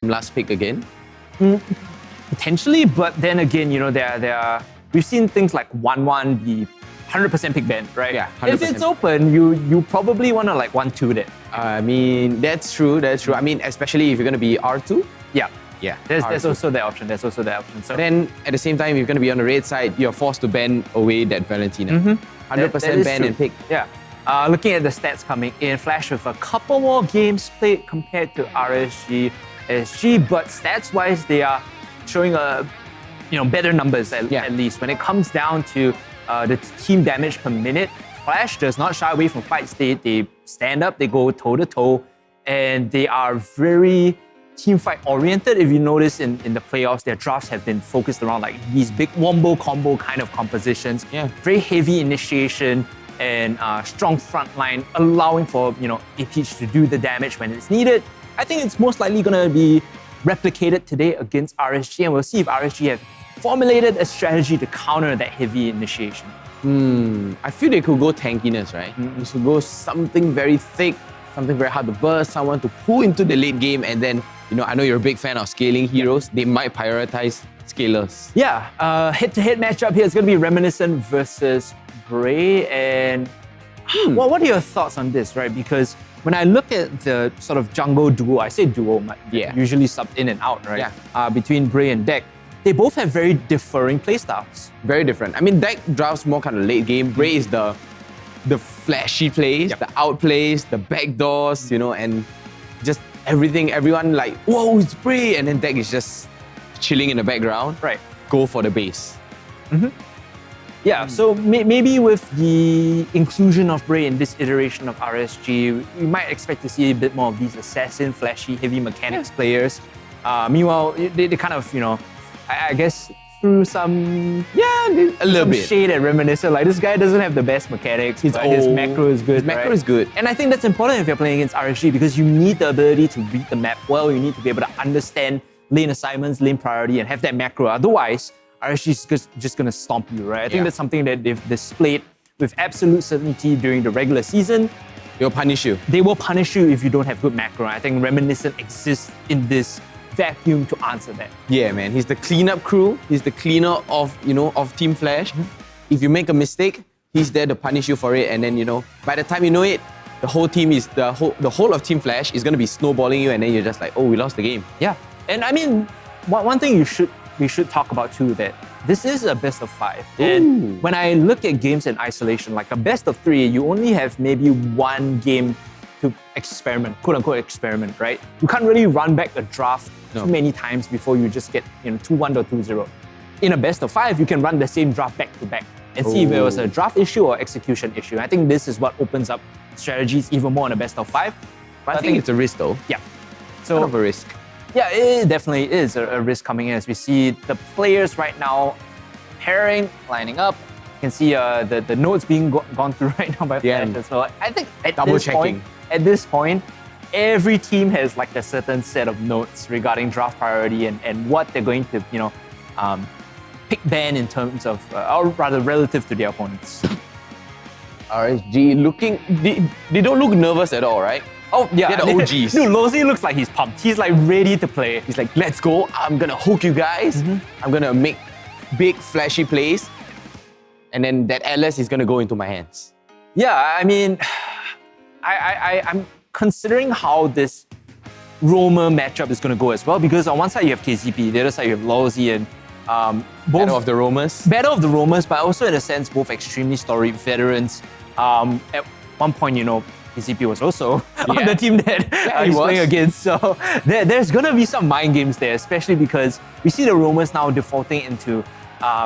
Last pick again? Potentially, but then again, there are we've seen things like 1-1 be 100% pick banned, right? Yeah, If 100%. it's open, you probably want to like 1-2 it. I mean, that's true. I mean, especially if you're going to be R2. Yeah. Yeah. There's R2. also that option. There's also that option. So Then at the same time, if you're going to be on the red side, you're forced to ban away that Valentina. 100% that is ban true. and pick. Yeah. Looking at the stats coming in, Flash with a couple more games played compared to RSG, SG, but stats-wise, they are showing better numbers at least. When it comes down to the team damage per minute, Flash does not shy away from fights. They stand up, they go toe-to-toe, and they are very team fight oriented. If you notice in the playoffs, their drafts have been focused around like these big wombo combo kind of compositions. Yeah. Very heavy initiation and strong front line, allowing for APH to do the damage when it's needed. I think it's most likely going to be replicated today against RSG, and we'll see if RSG have formulated a strategy to counter that heavy initiation. I feel they could go tankiness, right? They should go something very thick, something very hard to burst, someone to pull into the late game, and then, I know you're a big fan of scaling heroes. They might prioritize scalers. Yeah, head-to-head matchup here is going to be Reminiscent versus Bray. And well, what are your thoughts on this, right? Because when I look at the sort of jungle duo, I say duo, usually subbed in and out, right? Between Bray and Deck, they both have very differing playstyles. Very different. I mean, Deck drives more kind of late game. Bray is the flashy plays, the out plays, the backdoors, and just everything. Everyone like, whoa, it's Bray, and then Deck is just chilling in the background. Right. Go for the base. Yeah, so maybe with the inclusion of Bray in this iteration of RSG, we might expect to see a bit more of these assassin, flashy, heavy mechanics players. Meanwhile, they kind of, I guess threw some a little bit shade at Reminiscent. Like, this guy doesn't have the best mechanics, but his macro is good. His macro is good. And I think that's important if you're playing against RSG because you need the ability to read the map well. You need to be able to understand lane assignments, lane priority, and have that macro. Otherwise, RSG is just going to stomp you, right? I think that's something that they've displayed with absolute certainty during the regular season. They'll punish you. They will punish you if you don't have good macro. I think Reminiscent exists in this vacuum to answer that. Yeah, man. He's the cleanup crew. He's the cleaner of Team Flash. If you make a mistake, he's there to punish you for it. And then, by the time you know it, the whole team is the whole of Team Flash is going to be snowballing you, and then you're just like, oh, we lost the game. Yeah. And I mean, one thing we should talk about too, that this is a best of 5. And when I look at games in isolation, like a best of 3, you only have maybe one game to experiment, quote unquote experiment, right? You can't really run back a draft too many times before you just get 2-1 or 2-0. In a best of 5, you can run the same draft back to back and see if it was a draft issue or execution issue. I think this is what opens up strategies even more in a best of 5. But I think it's a risk though. Yeah. So kind of a risk. Yeah, it definitely is a risk coming in as we see the players right now pairing, lining up. You can see the nodes being gone through right now by Flash as well. I think at this point, every team has like a certain set of notes regarding draft priority and what they're going to, pick ban in terms of, or rather relative to their opponents. RSG they don't look nervous at all, right? Oh, yeah. They're the OGs. Dude, Lozy looks like he's pumped. He's like ready to play. He's like, let's go. I'm going to hook you guys. I'm going to make big, flashy plays. And then that Atlas is going to go into my hands. Yeah, I mean, I'm considering how this Roamer matchup is going to go as well. Because on one side, you have KCP. The other side, you have Lozy and both Battle of the Roamers. Battle of the Roamers, but also in a sense, both extremely storied veterans. At one point, KCP was also on the team that he's playing against. So there's going to be some mind games there, especially because we see the Roamers now defaulting into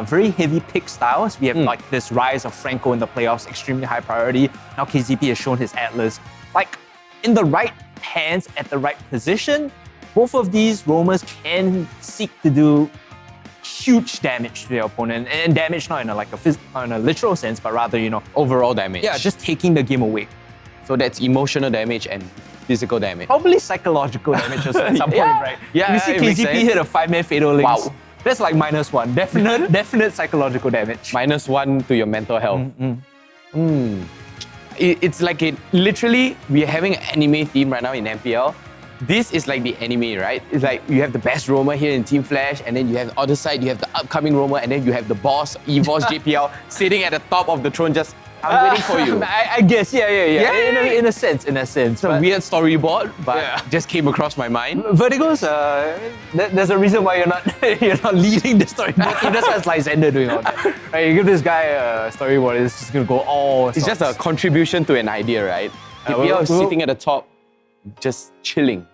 very heavy pick styles. We have like this rise of Franco in the playoffs, extremely high priority. Now KCP has shown his Atlas. Like, in the right hands, at the right position, both of these Roamers can seek to do huge damage to their opponent, and damage not in a literal sense, but rather, overall damage. Yeah, just taking the game away. So that's emotional damage and physical damage. Probably psychological damage at some point, right? Yeah, you see KCP hit a 5-man fatal links. Wow. That's like -1. Definite psychological damage. -1 to your mental health. It's like literally, we're having an anime theme right now in MPL. This is like the anime, right? It's like you have the best roamer here in Team Flash, and then you have the other side, you have the upcoming roamer, and then you have the boss, EVOS JPL, sitting at the top of the throne just, I'm waiting for you. I guess, yeah. In a sense. It's a weird storyboard, but just came across my mind. Vertigo's, there's a reason why you're not leading the storyboard. That's why it's like Xander doing all that. Right, you give this guy a storyboard, it's just gonna go all It's just a contribution to an idea, right? JPL is sitting at the top, just chilling.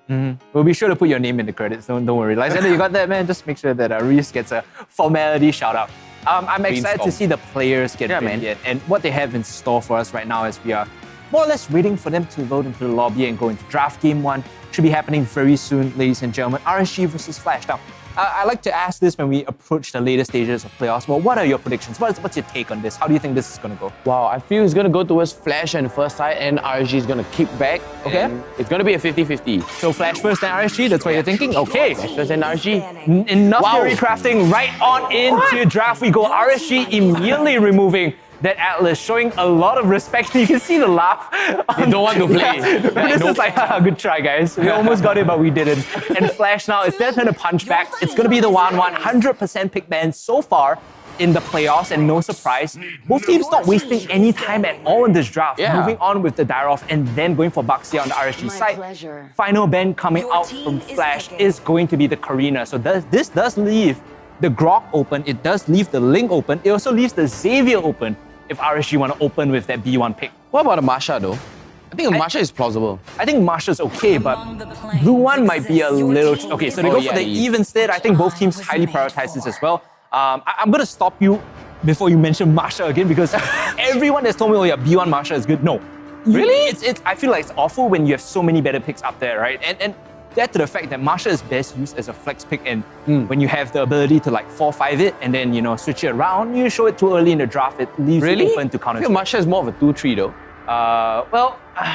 We'll be sure to put your name in the credits, don't worry. Like, Xander, you got that, man? Just make sure that Reese gets a formality shout out. I'm excited to see the players get ready and what they have in store for us right now as we are more or less waiting for them to load into the lobby and go into draft game 1. Should be happening very soon, ladies and gentlemen. RSG versus Flash. Now, I like to ask this when we approach the later stages of playoffs. Well, what are your predictions? What's your take on this? How do you think this is going to go? Wow, I feel it's going to go towards Flash on the first side, and RSG is going to kick back. Okay. It's going to be a 50-50. So Flash first and RSG, that's what you're thinking? Okay. Flash first and RSG. Enough theory crafting, right on into draft we go. RSG immediately removing that Atlas showing a lot of respect. You can see the laugh. They don't want to play. This is like, good try, guys. We almost got it, but we didn't. And Flash now, it's their turn to punch back. It's going to be the 100% pick man so far in the playoffs, and no surprise, both teams not wasting any time at all in this draft. Yeah. Moving on with the Dyrov and then going for Baxia on the RSG side. Final ban coming out from Flash is going to be the Karina. So this does leave the Grok open. It does leave the Ling open. It also leaves the Xavier open if RSG want to open with that B1 pick. What about a Masha though? I think a Masha is plausible. I think Marsha's okay, but Blue One might be a little... Okay, so they go for the Eve instead. I think both teams highly prioritize this as well. I'm going to stop you before you mention Marsha again, because everyone has told me, oh yeah, B1 Marsha is good. No. Really? I feel like it's awful when you have so many better picks up there, right? And that to the fact that Marsha is best used as a flex pick, and when you have the ability to like 4-5 it and then, you know, switch it around, you show it too early in the draft, it leaves it open to counter. I feel Marsha is more of a 2-3 though.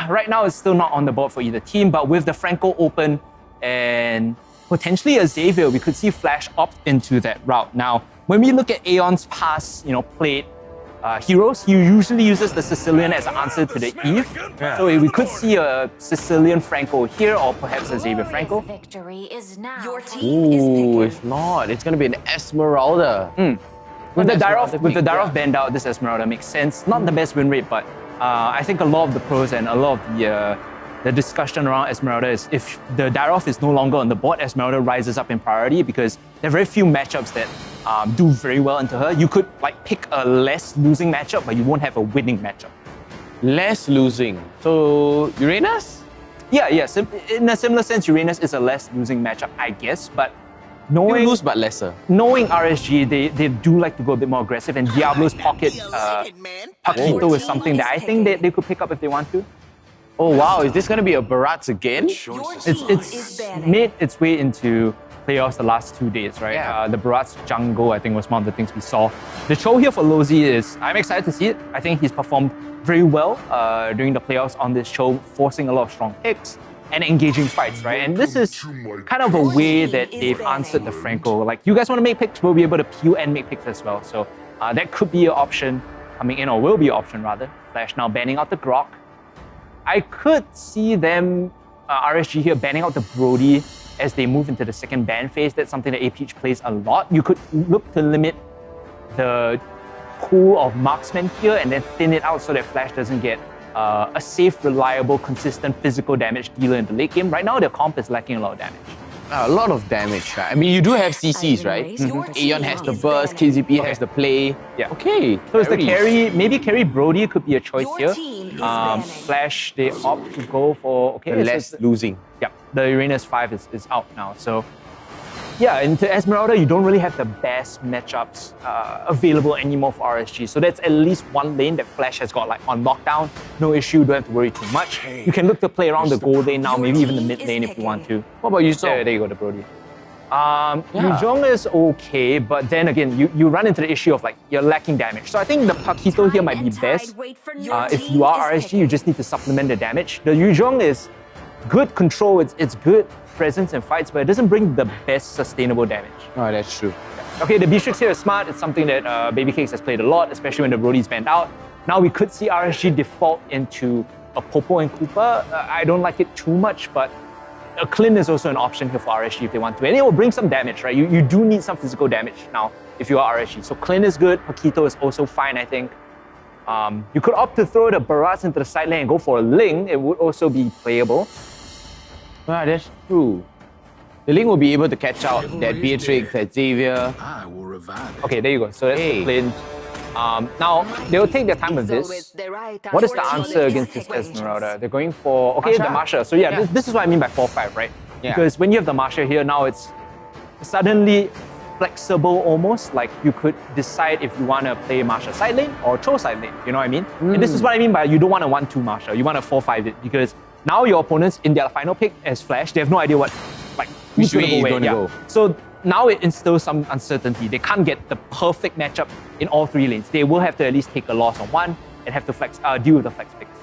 Right now it's still not on the board for either team, but with the Franco open and potentially a Xavier, we could see Flash opt into that route. Now, when we look at Aeon's past, played heroes, he usually uses the Sicilian as an answer to the Eve. Yeah. So we could see a Sicilian Franco here, or perhaps a Xavier Franco. Victory is now. Your team it's not. It's going to be an Esmeralda. With the Dyrov banned out, this Esmeralda makes sense. Not the best win rate, but I think a lot of the pros and a lot of the discussion around Esmeralda is if the Dyrov is no longer on the board, Esmeralda rises up in priority because there are very few matchups that do very well into her. You could like pick a less losing matchup, but you won't have a winning matchup. Less losing. So Uranus? Yeah. In a similar sense, Uranus is a less losing matchup, I guess. But knowing you lose, but lesser. Knowing RSG, they do like to go a bit more aggressive, and Diablo's pocket Paquito is something that I think they could pick up if they want to. Oh wow, is this going to be a Barats again? It's made its way into playoffs the last 2 days, right? Yeah. The Barats jungle, I think, was one of the things we saw. The show here for Lozi is, I'm excited to see it. I think he's performed very well during the playoffs on this show, forcing a lot of strong picks and engaging fights, right? And this is kind of a way that they've answered the Franco. Like, you guys want to make picks, we'll be able to peel and make picks as well. So that could be an option coming in, or will be an option rather. Flash now banning out the Grok. I could see them, RSG here, banning out the Brody as they move into the second ban phase. That's something that APH plays a lot. You could look to limit the pool of marksmen here and then thin it out so that Flash doesn't get a safe, reliable, consistent physical damage dealer in the late game. Right now, their comp is lacking a lot of damage. A lot of damage, right? I mean, you do have CCs, right? Aeon has the burst, KZP has the play. Yeah. Okay. So it's the carry, maybe carry Brody could be a choice here. Flash, they opt to go for, the less losing. Yeah, the Uranus 5 is out now. So yeah, into Esmeralda, you don't really have the best matchups available anymore for RSG. So that's at least one lane that Flash has got like on lockdown. No issue, don't have to worry too much. You can look to play around the gold lane now, maybe even the mid lane if you want to. What about Yuzong? There you go, the Brody. Yuzong is okay, but then again, you run into the issue of like, you're lacking damage. So I think the Paquito here might be best. If you are RSG, you just need to supplement the damage. The Yuzong is good control, it's good presence in fights, but it doesn't bring the best sustainable damage. Oh, that's true. Okay, the Beatrix here is smart. It's something that Babycakes has played a lot, especially when the Brody's banned out. Now we could see RSG default into a Popo and Koopa. I don't like it too much, but a Clint is also an option here for RSG if they want to. And it will bring some damage, right? You do need some physical damage now if you are RSG. So Clint is good, Paquito is also fine, I think. You could opt to throw the Barats into the side lane and go for a Ling. It would also be playable. That's true. The Ling will be able to catch out that Beatrix, that Xavier. Okay, there you go. So that's the Clint. Now, they will take their time with this. What is the answer against this Esmeralda? They're going for, okay, the Marsha. So yeah, this is what I mean by 4-5, right? Yeah. Because when you have the Marsha here, now it's suddenly flexible almost. Like you could decide if you want to play Marsha side lane or Cho side lane. You know what I mean? And this is what I mean by you don't want a 1-2 Marsha. You want to 4-5 it because now your opponents in their final pick as Flash, they have no idea who's going to go. So now it instills some uncertainty. They can't get the perfect matchup in all three lanes. They will have to at least take a loss on one and have to deal with the flex picks.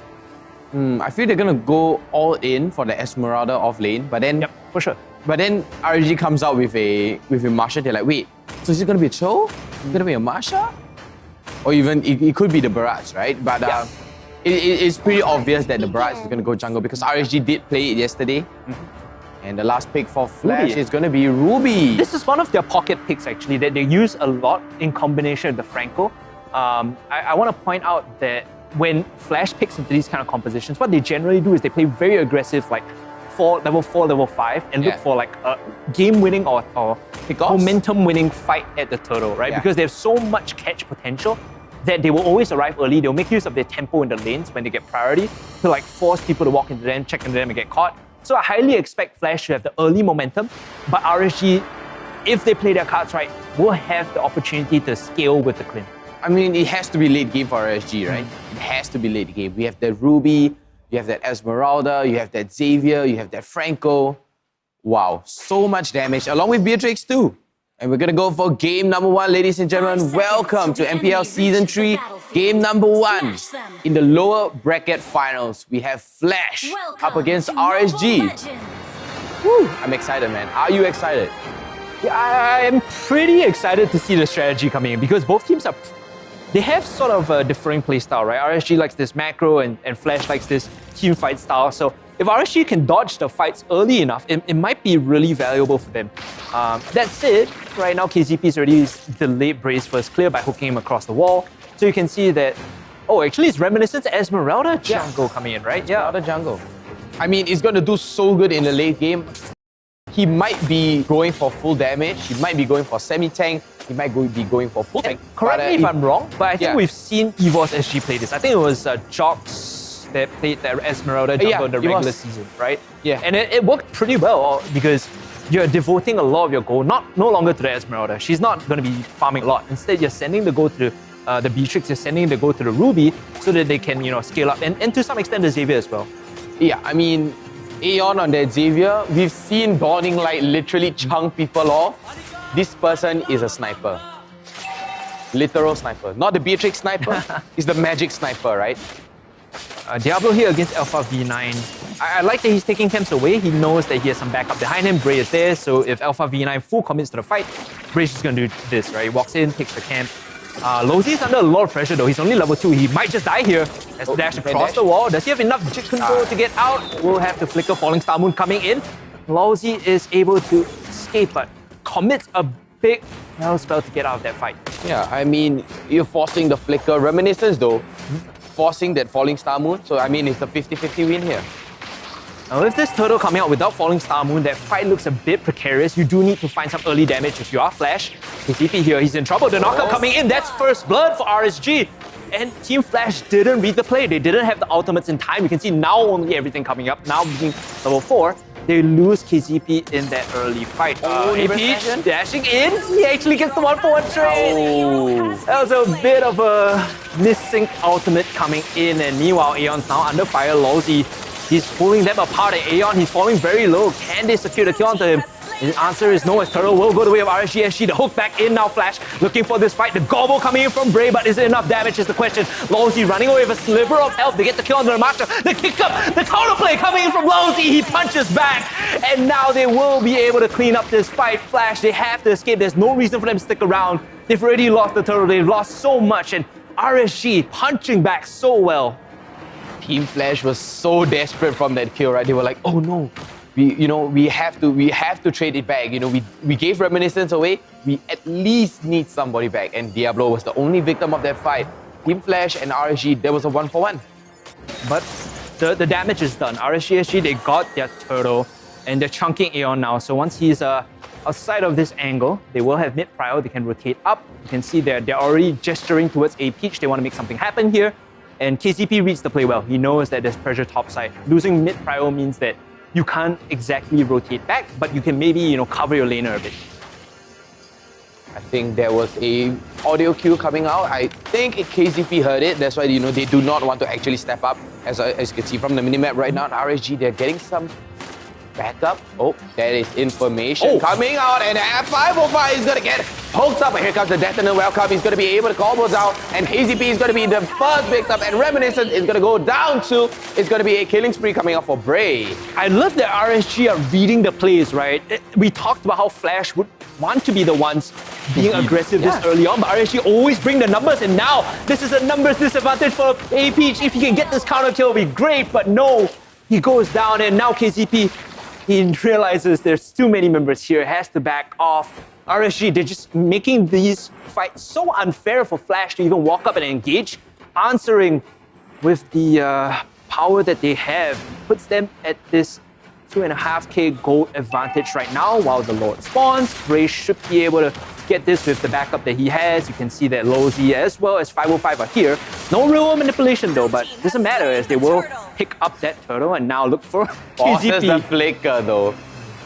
I feel they're going to go all in for the Esmeralda off lane, but then... Yep, for sure. But then RG comes out with a Marsha. They're like, wait, so is it going to be a Cho? Is it going to be a Marsha? Or even, it could be the Barrage, right? But it's pretty obvious that the Barrage is going to go jungle because RSG did play it yesterday. And the last pick for Flash Ruby. is going to be Ruby. This is one of their pocket picks actually that they use a lot in combination with the Franco. I want to point out that when Flash picks into these kind of compositions, what they generally do is they play very aggressive, like level 4, level 5, and look for like a game-winning or momentum-winning fight at the turtle, right? Because they have so much catch potential that they will always arrive early. They'll make use of their tempo in the lanes when they get priority to like force people to walk into them, check into them, and get caught. So I highly expect Flash to have the early momentum, but RSG, if they play their cards right, will have the opportunity to scale with the Clint. I mean, it has to be late game for RSG, right? It has to be late game. We have that Ruby, you have that Esmeralda, you have that Xavier, you have that Franco. Wow, so much damage, along with Beatrix too. And we're gonna go for game number 1, ladies and gentlemen. Welcome to MPL Season 3, game number 1. In the lower bracket finals, we have Flash up against RSG. Woo, I'm excited, man. Are you excited? Yeah, I am pretty excited to see the strategy coming in because both teams they have sort of a differing play style, right? RSG likes this macro and Flash likes this team fight style. So if RSG can dodge the fights early enough, it might be really valuable for them. That said, right now KZP is already delayed Brace first clear by hooking him across the wall. So you can see that, actually it's Reminiscence Esmeralda jungle coming in, right? Esmeralda jungle. I mean, it's going to do so good in the late game. He might be going for full damage, he might be going for semi-tank, he might be going for full tank. Correct me if I'm wrong, but I think we've seen EVOS SG play this. I think it was Jox that played the Esmeralda jungle in the regular season, right? Yeah. And it worked pretty well because you're devoting a lot of your gold no longer to the Esmeralda. She's not going to be farming a lot. Instead, you're sending the gold to the Beatrix, you're sending the gold to the Ruby so that they can, scale up. And to some extent, the Xavier as well. Yeah, I mean, Aeon on that Xavier, we've seen Dawning Light literally chunk people off. This person is a sniper. Literal sniper. Not the Beatrix sniper, it's the magic sniper, right? Diablo here against Alpha V9. I like that he's taking camps away. He knows that he has some backup behind him. Bray is there, so if Alpha V9 full commits to the fight, Bray's just going to do this, right? He walks in, takes the camp. Lozy is under a lot of pressure though. He's only level 2. He might just die here. Has to dash across the wall. Does he have enough jig control to get out? We'll have to flicker Falling Star Moon coming in. Lozy is able to escape, but commits a big hell spell to get out of that fight. Yeah, I mean, you're forcing the flicker. Reminiscence though, forcing that Falling Star Moon. So I mean, it's a 50-50 win here. Now with this turtle coming out without Falling Star Moon, that fight looks a bit precarious. You do need to find some early damage if you are Flash. KCP here, he's in trouble. The knockout coming in, that's first blood for RSG. And Team Flash didn't read the play. They didn't have the ultimates in time. You can see now only everything coming up. Now being level 4, they lose KCP in that early fight. AP dashing in. He actually gets the 1-for-1 trade. That was a bit of a missing ultimate coming in. And meanwhile, Aeon's now under fire. Lozy, he's pulling them apart. And Aeon, he's falling very low. Can they secure the kill onto him? The answer is no, as Turtle will go the way of RSG SG. The hook back in now, Flash looking for this fight. The gobble coming in from Bray, but is it enough damage is the question. Lozy running away with a sliver of health to get the kill on the Master. The kick up, the counter play coming in from Lozy. He punches back, and now they will be able to clean up this fight. Flash, they have to escape. There's no reason for them to stick around. They've already lost the Turtle. They've lost so much, and RSG punching back so well. Team Flash was so desperate from that kill, right? They were like, oh no. We have to trade it back. We gave Reminiscence away. We at least need somebody back. And Diablo was the only victim of that fight. Team Flash and RSG, there was a 1-for-1. But the damage is done. RSG SG, they got their turtle and they're chunking Aeon now. So once he's outside of this angle, they will have mid prio. They can rotate up. You can see they're already gesturing towards A Peach. They want to make something happen here. And KCP reads the play well. He knows that there's pressure topside. Losing mid prio means that you can't exactly rotate back, but you can maybe, cover your laner a bit. I think there was a audio cue coming out. I think KCP heard it. That's why, they do not want to actually step up. As you can see from the minimap right now, RSG, they're getting some backup. Oh, there is information coming out, and 505 is going to get poked up. And here comes the Detonator Welcome. He's going to be able to combo down, and KZP is going to be the first picked up, and Reminiscence is going to go down to, it's going to be a killing spree coming up for Bray. I love that RSG are reading the plays, right? We talked about how Flash would want to be the ones being aggressive this early on, but RSG always bring the numbers, and now this is a numbers disadvantage for AP. If he can get this counter kill, it'll be great, but no, he goes down, and now KZP, he realizes there's too many members here, has to back off. RSG, they're just making these fights so unfair for Flash to even walk up and engage. Answering with the power that they have puts them at this 2.5k gold advantage right now while the Lord spawns. Bray should be able to get this with the backup that he has. You can see that Lozy as well as 505 are here. No real manipulation though, but it doesn't matter as they will pick up that turtle and now look for Forces KZP. the flicker though.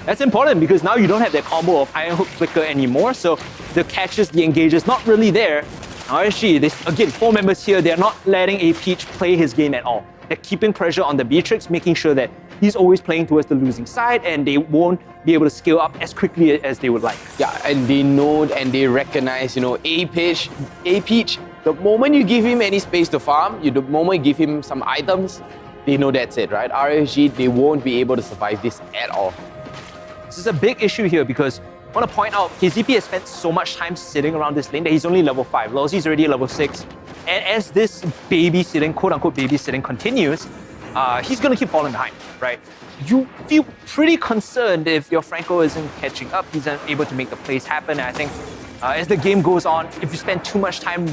That's important because now you don't have that combo of Iron Hook Flicker anymore, so the catches, the engages, not really there. RSG, again, 4 members here, they're not letting A Peach play his game at all. They're keeping pressure on the Beatrix, making sure that he's always playing towards the losing side and they won't be able to scale up as quickly as they would like. Yeah, and they know and they recognize, A Peach, the moment you give him any space to farm, the moment you give him some items, they know that's it, right? RSG, they won't be able to survive this at all. This is a big issue here because I want to point out KZP has spent so much time sitting around this lane that he's only level 5. Lozy's already level 6. And as this babysitting, quote-unquote babysitting continues, he's going to keep falling behind, right? You feel pretty concerned if your Franco isn't catching up, he's unable to make the plays happen. And I think as the game goes on, if you spend too much time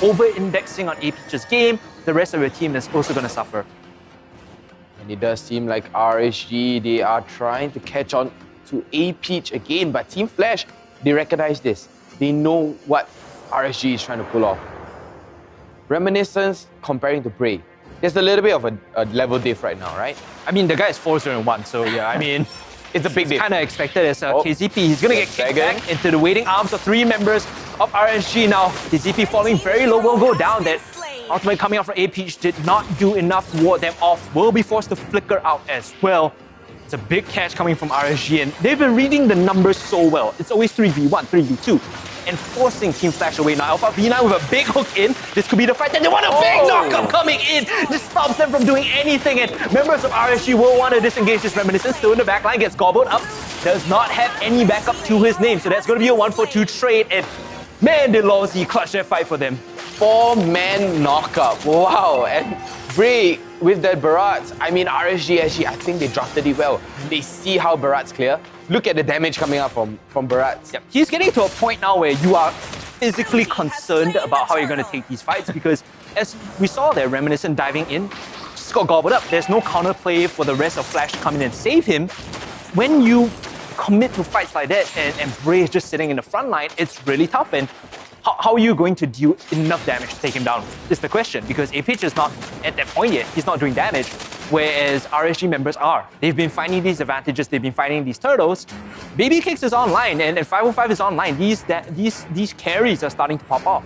over-indexing on A-Peach's game, the rest of your team is also going to suffer. And it does seem like RSG, they are trying to catch on to A-Peach again, but Team Flash, they recognize this. They know what RSG is trying to pull off. Reminiscence comparing to Bray. There's a little bit of a level diff right now, right? I mean, the guy is 4-0-1, so yeah, I mean, it's a big diff. Kind of expected as KZP. He's going to get kicked back into the waiting arms of 3 members of RSG now. KZP falling very low, will go down. That ultimately coming out from A-Peach did not do enough to ward them off. Will be forced to flicker out as well. It's a big catch coming from RSG, and they've been reading the numbers so well. It's always 3v1, 3v2, and forcing Team Flash away now. Alpha V9 with a big hook in. This could be the fight that they want. A big knockup coming in. Just stops them from doing anything, and members of RSG will want to disengage this Reminiscence. Still in the backline, gets gobbled up. Does not have any backup to his name, so that's going to be a 1-for-2 trade, and man, did Lozy clutch that fight for them. 4-man knockup. Wow. And Bray with that Barats. I mean, RSG actually, I think they drafted it well. They see how Barats clear. Look at the damage coming out from Barats. Yep. He's getting to a point now where you are physically concerned about how you're going to take these fights because as we saw there, Reminiscent diving in, just got gobbled up. There's no counterplay for the rest of Flash to come in and save him. When you commit to fights like that and Bray is just sitting in the front line, it's really tough. And how are you going to deal enough damage to take him down is the question, because A-Peach is not at that point yet. He's not doing damage, whereas RSG members are. They've been finding these advantages, they've been finding these turtles. Baby Kicks is online, and 505 is online. These carries are starting to pop off.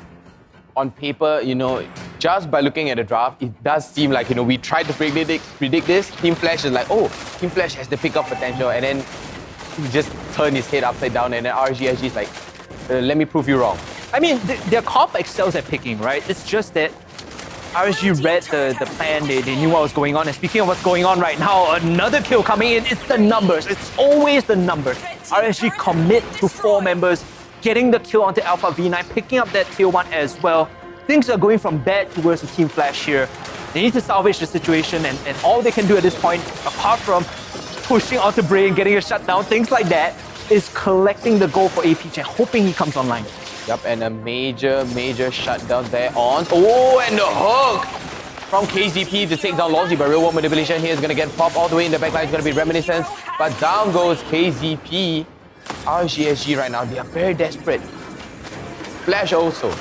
On paper, just by looking at the draft, it does seem like, we tried to predict this. Team Flash is like, oh, Team Flash has the pickup potential, and then he just turned his head upside down, and then RSG is like, let me prove you wrong. I mean, their comp excels at picking, right? It's just that RSG read the plan, they knew what was going on. And speaking of what's going on right now, another kill coming in. It's the numbers. It's always the numbers. RSG commit to 4 members, getting the kill onto Alpha V9, picking up that tier 1 as well. Things are going from bad to worse with Team Flash here. They need to salvage the situation, and all they can do at this point, apart from pushing onto Bray and getting a shutdown, things like that, is collecting the goal for A-Peach and hoping he comes online. Yep, and a major shutdown there on. Oh, and the hook from KZP to take down Lozy, but real world manipulation here is going to get popped all the way in the backline. It's going to be Reminiscence, but down goes KZP. RSG right now, they are very desperate. Flash also.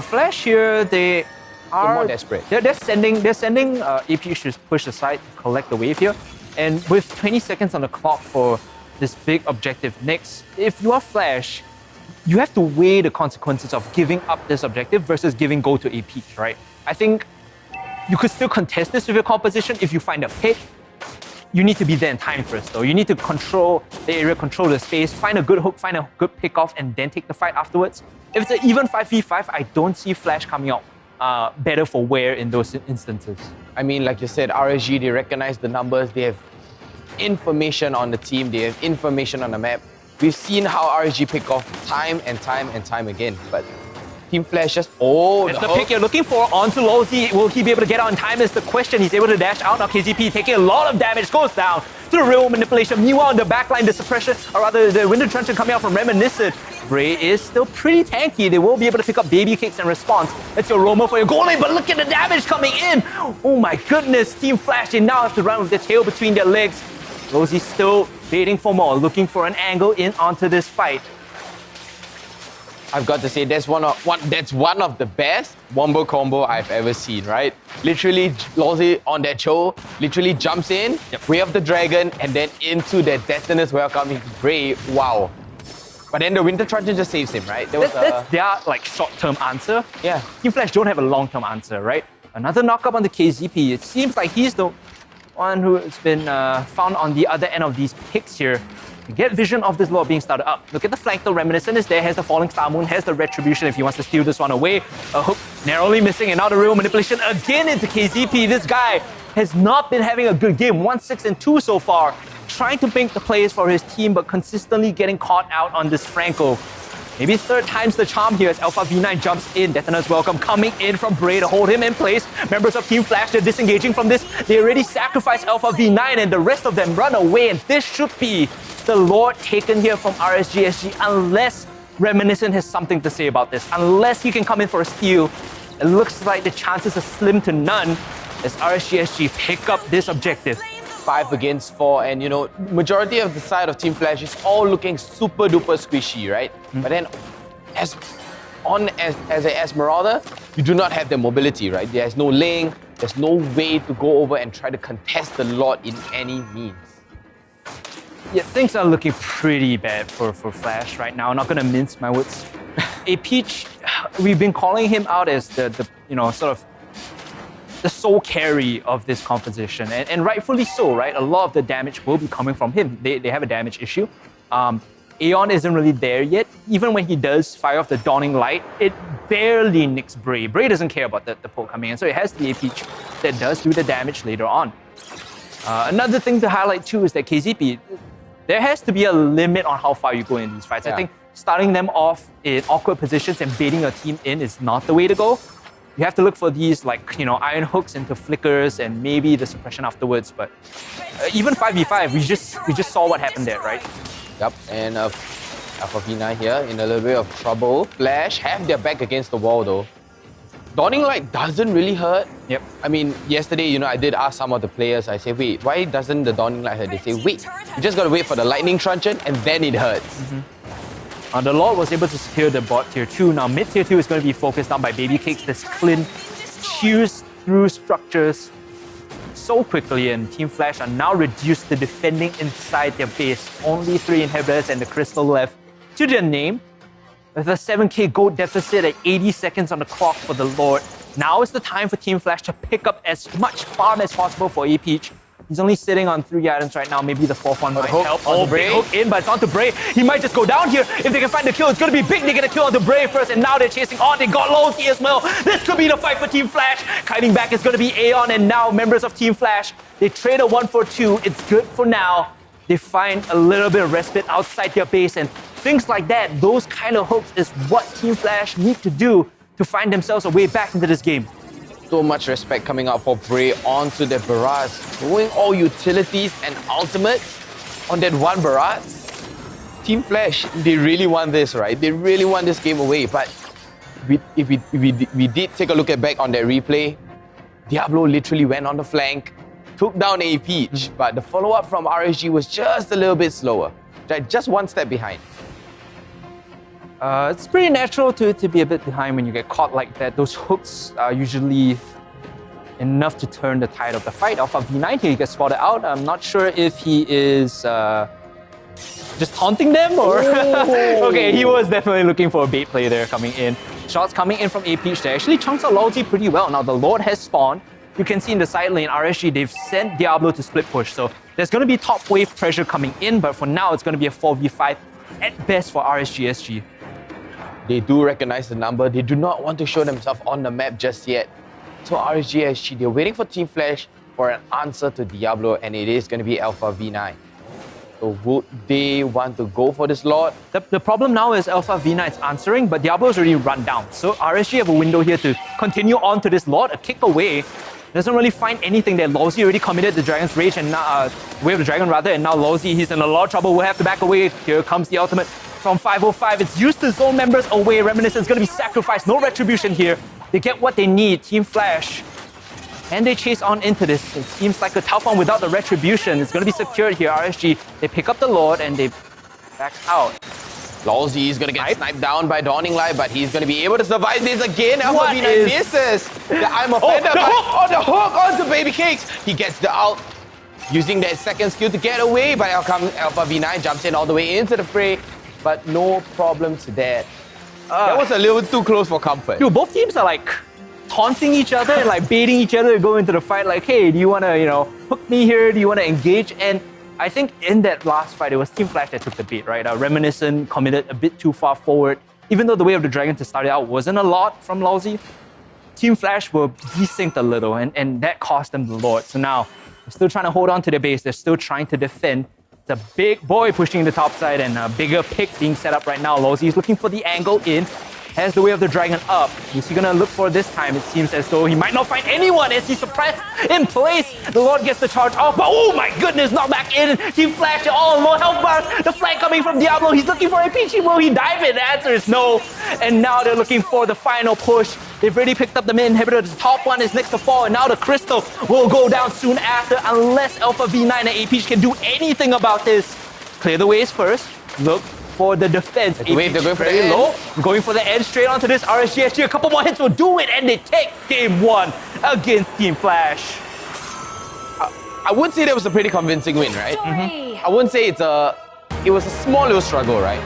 Flash here, they are more desperate. They're sending AP to push aside to collect the wave here, and with 20 seconds on the clock for this big objective next, if you are Flash, you have to weigh the consequences of giving up this objective versus giving gold to AP, right? I think you could still contest this with your composition if you find a pick, you need to be there in time first, though. You need to control the area, control the space, find a good hook, find a good pickoff, and then take the fight afterwards. If it's an even 5v5, I don't see Flash coming out better for wear in those instances. I mean, like you said, RSG, they recognize the numbers, they have information on the team, they have information on the map. We've seen how RSG pick off time and time again, but Team Flash just, it's the pick you're looking for onto Lowzy. Will he be able to get out in time is the question. He's able to dash out. Now KZP taking a lot of damage, goes down through real manipulation. Meanwhile, on the backline, the suppression, or rather the window truncheon coming out from Reminiscent. Bray is still pretty tanky. They will be able to pick up baby kicks in response. It's your Roamer for your goal lane, but look at the damage coming in. Oh my goodness, Team Flash, they now have to run with their tail between their legs. Lowzy's still waiting for more, looking for an angle in onto this fight. I've got to say, that's one of the best wombo combo I've ever seen, right? Literally, Lowzy on that show, literally jumps in, way of the dragon, and then into that detonous welcome into Bray. Wow. But then the Winter Truncheon just saves him, right? That's their like short-term answer. Yeah. Team Flash don't have a long-term answer, right? Another knock-up on the KZP. It seems like he's the one who has been found on the other end of these picks here. You get vision of this Lord being started up. Look at the flank though, Reminiscent is there, has the Falling Star Moon, has the Retribution if he wants to steal this one away. A hook narrowly missing, and now the real manipulation again into KZP. This guy has not been having a good game, 1-6-2 so far. Trying to make the plays for his team, but consistently getting caught out on this Franco. Maybe third time's the charm here as Alpha V9 jumps in. Detona's welcome coming in from Bray to hold him in place. Members of Team Flash, they're disengaging from this. They already sacrificed Alpha V9 and the rest of them run away. And this should be the Lord taken here from RSG SG unless Reminiscent has something to say about this. Unless he can come in for a steal. It looks like the chances are slim to none as RSG SG pick up this objective. 5 against 4, and you know, majority of the side of Team Flash is all looking super duper squishy, right? But then as an Esmeralda, you do not have the mobility, right? There's no link, there's no way to go over and try to contest the Lord in any means. Yeah, things are looking pretty bad for Flash right now. I'm not gonna mince my words. Peach, we've been calling him out as the you know, sort of the sole carry of this composition, and rightfully so, right? A lot of the damage will be coming from him. They have a damage issue. Aeon isn't really there yet. Even when he does fire off the Dawning Light, it barely nicks Bray. Bray doesn't care about the poke coming in, so it has the Peach that does do the damage later on. Another thing to highlight too is that KZP, there has to be a limit on how far you go in these fights. I think starting them off in awkward positions and baiting a team in is not the way to go. You have to look for these, like, you know, iron hooks into flickers and maybe the suppression afterwards. But even 5v5, we just saw what happened there, right? Yep, and Alpha V9 here in a little bit of trouble. Flash have their back against the wall though. Dawning Light doesn't really hurt. Yep. I mean, yesterday, you know, I did ask some of the players, I say, wait, why doesn't the Dawning Light hurt? They say, wait, you just gotta wait for the Lightning Truncheon and then it hurts. The Lord was able to secure the bot tier 2. Now mid tier 2 is going to be focused on by baby kicks. This Clint chews through structures so quickly, and Team Flash are now reduced to defending inside their base. Only 3 inhibitors and the crystal left to their name. With a 7k gold deficit at 80 seconds on the clock for the Lord. Now is the time for Team Flash to pick up as much farm as possible for Peach. He's only sitting on 3 items right now. Maybe the 4th one might help. Oh, big hook in, but it's onto Bray. He might just go down here. If they can find the kill, it's going to be big. They get a kill onto Bray first, and now they're chasing on. They got Lowzy as well. This could be the fight for Team Flash. Kiting back is going to be Aeon, and now members of Team Flash, they trade a 1-for-2. It's good for now. They find a little bit of respite outside their base, and things like that, those kind of hooks is what Team Flash need to do to find themselves a way back into this game. So much respect coming out for Bray onto the barrage, throwing all utilities and ultimates on that one barrage. Team Flash, they really want this, right? They really want this game away. But if we did take a look at back on that replay, Diablo literally went on the flank, took down Peach, but the follow-up from RSG was just a little bit slower, just one step behind. It's pretty natural to be a bit behind when you get caught like that. Those hooks are usually enough to turn the tide of the fight. Alpha V9 here, he gets spotted out. I'm not sure if he is just taunting them or... Okay, he was definitely looking for a bait play there coming in. Shots coming in from Peach there. Actually chunks out Lowzy pretty well. Now the Lord has spawned. you can see in the side lane, RSG, they've sent Diablo to split push. So there's going to be top wave pressure coming in, but for now, it's going to be a 4v5 at best for RSG SG. They do recognize the number. They do not want to show themselves on the map just yet. So RSG SG, they're waiting for Team Flash for an answer to Diablo, and it is going to be Alpha V9. So would they want to go for this Lord? The problem now is Alpha V9 is answering, but Diablo's already run down. So RSG have a window here to continue on to this Lord, a kick away. Doesn't really find anything there. Lawsy already committed the Dragon's Rage and now, Way of the Dragon rather, and now Lawsy, he's in a lot of trouble. We'll have to back away. Here comes the ultimate from 505. It's used to zone members away. Reminiscence is going to be sacrificed. No retribution here. They get what they need. Team Flash. And they chase on into this. It seems like a tough one without the retribution. It's going to be secured here. RSG, they pick up the Lord and they back out. Lawsy is going to get sniped down by Dawning Light, but he's going to be able to survive this again. Alpha V9 misses. The I'm offended. The hook onto Baby Cakes. He gets the ult. Using that second skill to get away, but Alpha V9 jumps in all the way into the fray. But no problem to that. That was a little too close for comfort. Dude, both teams are like taunting each other and like baiting each other to go into the fight. Like, hey, do you want to, hook me here? Do you want to engage? And I think in that last fight, it was Team Flash that took the bait, right? Reminiscent committed a bit too far forward. Even though the Way of the Dragon to start it out wasn't a lot from Lawsy, Team Flash were desynced a little, and that cost them the Lord. So now, they're still trying to hold on to their base. They're still trying to defend. It's a big boy pushing the top side and a bigger pick being set up right now. Lawsy is looking for the angle in. Has the Way of the Dragon up. Is he gonna look for this time? It seems as though he might not find anyone as he's suppressed in place. The Lord gets the charge off, but oh my goodness, not back in. Team Flash, all low health bars. The flank coming from Diablo. He's looking for a Peachy. Will he dive in? The answer is no. And now they're looking for the final push. They've already picked up the mid inhibitor. The top one is next to fall, and now the crystal will go down soon after, unless Alpha V9 and APH can do anything about this. Clear the ways first. Look for the defense. Wait, they're going for very the low. Going for the edge straight onto this RSG SG. A couple more hits will do it, and they take game one against Team Flash. I would say that was a pretty convincing win, right? I wouldn't say it was a small little struggle, right?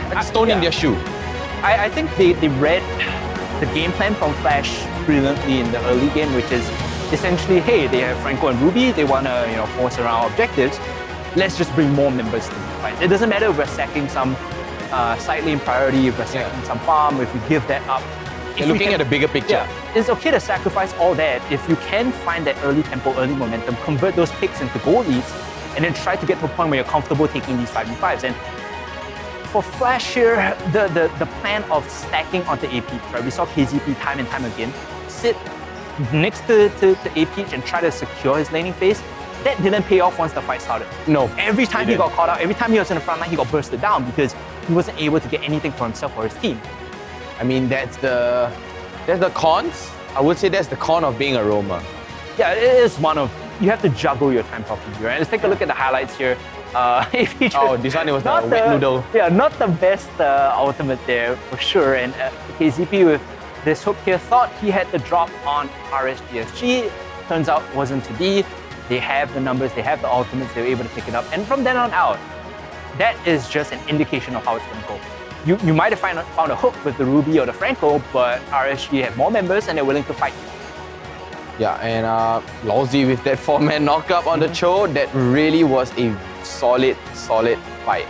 Like a stone in their shoe. I think they read the game plan from Flash brilliantly in the early game, which is essentially, hey, they have Franco and Ruby. They want to force around objectives. Let's just bring more members to the fight. It doesn't matter if we're sacking some side lane priority, if we're sacking some farm, if we give that up. You're looking at a bigger picture. Yeah, it's okay to sacrifice all that if you can find that early tempo, early momentum, convert those picks into goal leads, and then try to get to a point where you're comfortable taking these 5v5s. And for Flash here, the plan of stacking onto APH, right? We saw KZP time and time again sit next to APH and try to secure his laning phase. That didn't pay off once the fight started. No. Every time he got caught out, every time he was in the front line, he got bursted down because he wasn't able to get anything for himself or his team. I mean, that's the cons. I would say that's the con of being a roamer. Yeah, it is one of, you have to juggle your time properly, right? Let's take a look at the highlights here. This one, it was the wet noodle. Yeah, not the best ultimate there for sure. And KZP with this hook here thought he had the drop on RSG SG. Turns out it wasn't to be. They have the numbers, they have the ultimates, they were able to pick it up. And from then on out, that is just an indication of how it's going to go. You might have found a hook with the Ruby or the Franco, but RSG have more members and they're willing to fight you. Yeah, and Lawsy with that 4-man knockup on the Cho, that really was a solid fight.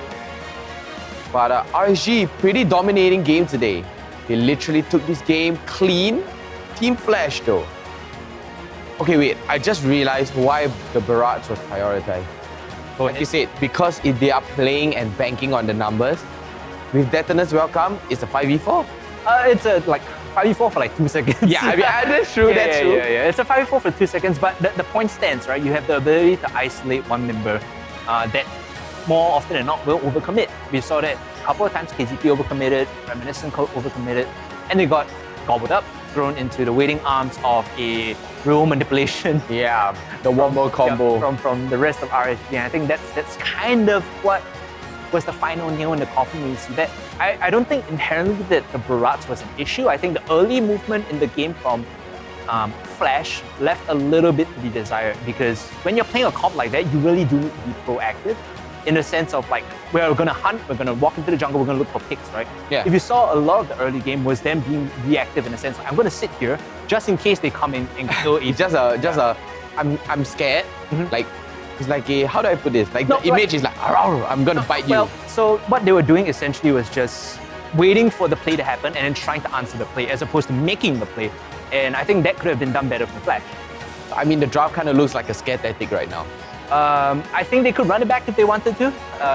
But RSG, pretty dominating game today. They literally took this game clean. Team Flash though. Okay, wait, I just realized why the Barrage was prioritized. Like you said, because if they are playing and banking on the numbers, with Detonus Welcome, it's a 5v4. It's a 5v4 for like 2 seconds. Yeah, I mean, that's true, that's true. Yeah. It's a 5v4 for 2 seconds, but the point stands, right? You have the ability to isolate one member that more often than not will overcommit. We saw that a couple of times, KZP overcommitted, Reminiscent overcommitted, and they got gobbled up, thrown into the waiting arms of a real manipulation. Yeah, the wombo combo. From the rest of RSG. And I think that's kind of what was the final nail in the coffin when you see that. I don't think inherently that the Barrage was an issue. I think the early movement in the game from Flash left a little bit to be desired, because when you're playing a comp like that, you really do need to be proactive in the sense of like, we're gonna hunt, we're gonna walk into the jungle, we're gonna look for picks, right? Yeah. If you saw a lot of the early game was them being reactive in the sense, I'm gonna sit here, just in case they come in and kill It's just a I'm scared. Like it's like a, how do I put this? Like No, the image is like "Arr, I'm gonna bite you." Well, so what they were doing essentially was just waiting for the play to happen and then trying to answer the play as opposed to making the play. And I think that could have been done better from Flash. I mean, the draft kind of looks like a scare tactic right now. I think they could run it back if they wanted to.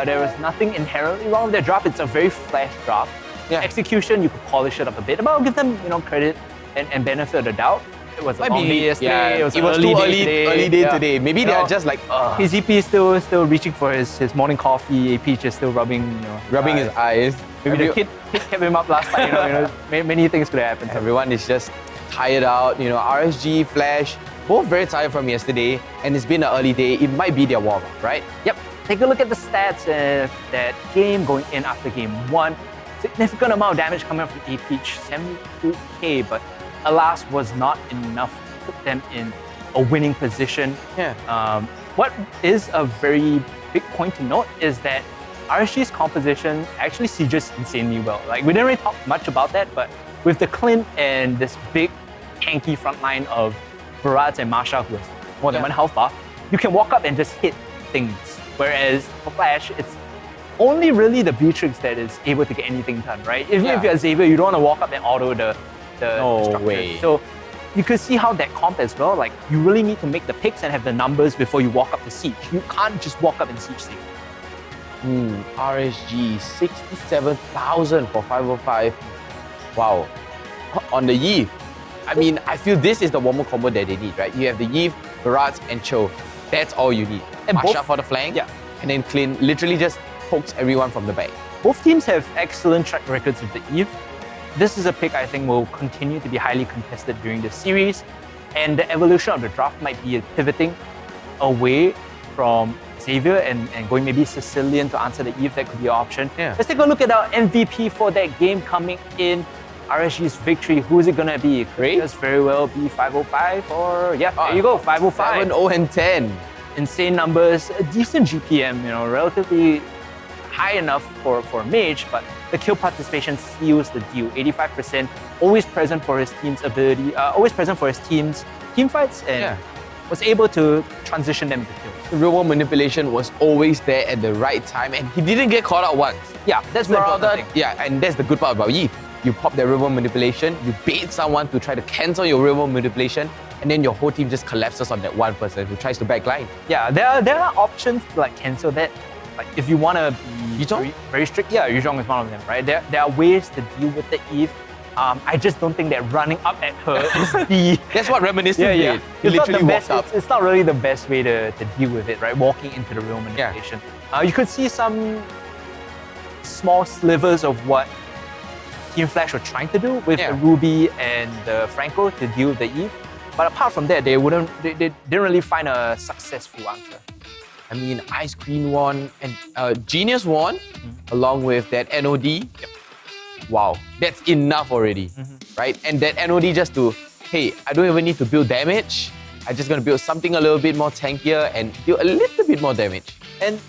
There was nothing inherently wrong with their draft. It's a very Flash draft. Yeah. Execution, you could polish it up a bit, but I'll give them credit and benefit of the doubt. It was a long day yesterday. It was too early day today. Maybe they are just like KZP is still reaching for his morning coffee. AP just still rubbing rubbing his eyes. Maybe the kid kept him up last night. Many things could have happened. Everyone is just tired out. RSG, Flash, both very tired from yesterday, and it's been an early day. It might be their warm-up, right? Yep. Take a look at the stats of that game going in after game one. Significant amount of damage coming from AP, 72k, but alas was not enough to put them in a winning position. Yeah. What is a very big point to note is that RSG's composition actually sieges insanely well. Like, we didn't really talk much about that, but with the Clint and this big tanky front line of Barats and Masha, who has more than one health bar, you can walk up and just hit things. Whereas for Flash, it's only really the Beatrix that is able to get anything done, right? If you're Xavier, you don't want to walk up and auto the No way. So you could see how that comp as well, like, you really need to make the picks and have the numbers before you walk up the siege. You can't just walk up and siege things. RSG, 67,000 for 505. Wow. On the Eve. I mean, I feel this is the warm-up combo that they need, right? You have the Eve, Barats, and Cho. That's all you need. And Masha for the flank, and then Clint literally just pokes everyone from the back. Both teams have excellent track records with the Eve. This is a pick I think will continue to be highly contested during the series, and the evolution of the draft might be pivoting away from Xavier and going maybe Sicilian to answer the Eve. That could be an option. Yeah. Let's take a look at our MVP for that game coming in. RSG's victory. Who is it gonna be? Could Great. just very well be 505 or there you go, 505. 7-0 and 10. Insane numbers, a decent GPM, relatively high enough for a mage, but the kill participation seals the deal. 85%, always present for his team's ability, always present for his team's team fights, and was able to transition them to kills. The real-world manipulation was always there at the right time, and he didn't get caught out once. Yeah, that's the important thing. Yeah, and that's the good part about Yi. You pop that real-world manipulation, you bait someone to try to cancel your real-world manipulation, and then your whole team just collapses on that one person who tries to backline. Yeah, there are options to cancel that. Like, if you want to be very strict, Yuzhong is one of them, right? There are ways to deal with the Eve. I just don't think that running up at her is the... That's what Reminiscent did. He literally walked up. It's not really the best way to deal with it, right? Walking into the real manipulation. You could see some small slivers of what Team Flash were trying to do with the Ruby and the Franco to deal with the Eve. But apart from that, they didn't really find a successful answer. I mean, Ice Queen won, and Genius won, along with that NOD. Yep. Wow, that's enough already, right? And that NOD just to, hey, I don't even need to build damage. I'm just gonna build something a little bit more tankier and deal a little bit more damage. And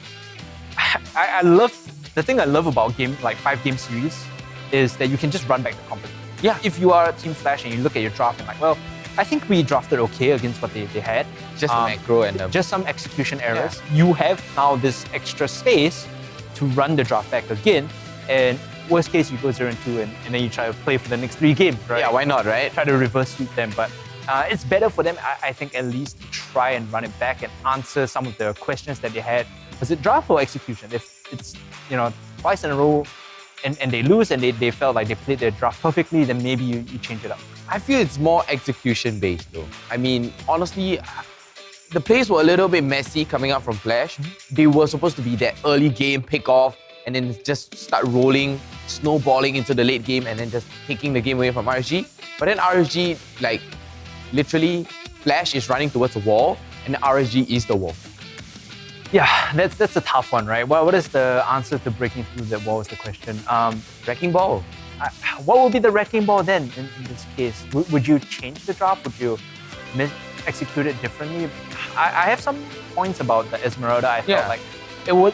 I love, the thing I love about 5-game series is that you can just run back the company. Yeah. If you are Team Flash and you look at your draft and well, I think we drafted okay against what they had. Just macro and just some execution errors. You have now this extra space to run the draft back again, and worst case you go 0-2 and then you try to play for the next 3 games, right? Yeah, why not, right? Try to reverse sweep them, but it's better for them, I think, at least to try and run it back and answer some of the questions that they had. Was it draft or execution? If it's twice in a row and they lose and they felt like they played their draft perfectly, then maybe you change it up. I feel it's more execution based though. I mean, honestly, the plays were a little bit messy coming out from Flash. They were supposed to be that early game pick off and then just start rolling, snowballing into the late game and then just taking the game away from RSG. But then RSG, literally, Flash is running towards a wall and RSG is the wall. Yeah, that's a tough one, right? What is the answer to breaking through that wall is the question. Wrecking Ball. What would be the wrecking ball then in this case? Would you change the draft? Would you execute it differently? I have some points about the Esmeralda. I felt like it would,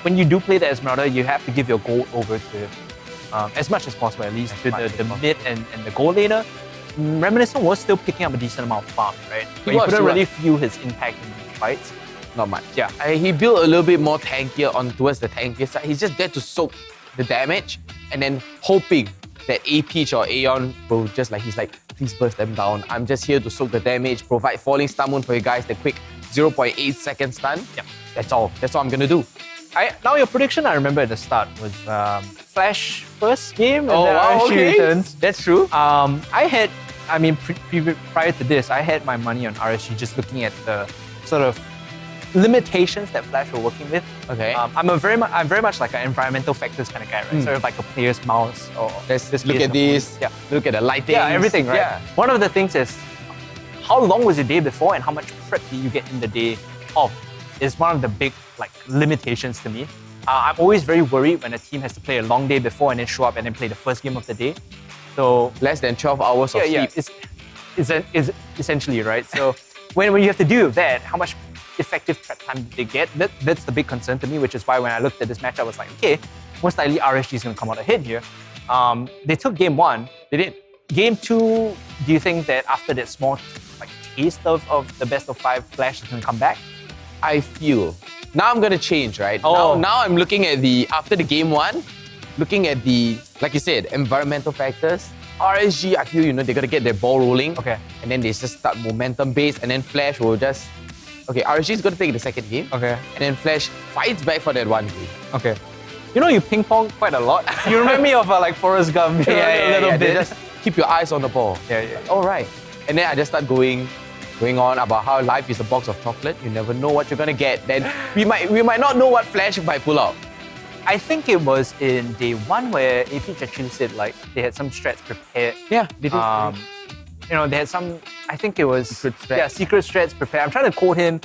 when you do play the Esmeralda, you have to give your gold over to, as much as possible at least, to the mid and the gold laner. Reminiscent was still picking up a decent amount of farm, right? But you couldn't really feel his impact in these fights. Not much. Yeah. He built a little bit more tankier on towards the tankier side. He's just there to soak the damage and then hoping that A-Peach or Aeon will just he's like, please burst them down. I'm just here to soak the damage, provide falling stun wound for you guys, the quick 0.8 second stun. Yeah. That's all I'm gonna do. Now your prediction, I remember at the start, was Flash first game and wow, RSG returns. That's true. Prior to this, I had my money on RSG just looking at the sort of limitations that Flash were working with. Okay. I'm very much like an environmental factors kind of guy, right? Sort of like a player's mouse or Let's look at this. Yeah. Look at the lighting. Yeah, everything, right? Yeah. One of the things is how long was the day before and how much prep do you get in the day of is one of the big limitations to me. I'm always very worried when a team has to play a long day before and then show up and then play the first game of the day. So less than 12 hours of sleep. Yeah, it's essentially, right? So when you have to do that, how much effective prep time did they get? That's the big concern to me, which is why when I looked at this match, I was like, okay, most likely RSG is going to come out ahead here. They took game 1. They did. Game 2, do you think that after that small taste of the best of 5, Flash is going to come back? I feel. Now I'm going to change, right? Oh. Now I'm looking at after the game 1, looking at like you said, environmental factors. RSG, I feel, they're going to get their ball rolling. Okay. And then they just start momentum based and then Flash will just... Okay, RSG is going to take the second game. Okay. And then Flash fights back for that one game. Okay. You ping pong quite a lot. You remind me of Forrest Gump. A little bit. They just keep your eyes on the ball. Yeah. All right. And then I just start going on about how life is a box of chocolate. You never know what you're gonna get. Then we might not know what Flash might pull out. I think it was in day 1 where A-Peach actually said they had some strats prepared. Yeah, they did. They had some. I think it was secret strats. Yeah, secret strats prepared. I'm trying to quote him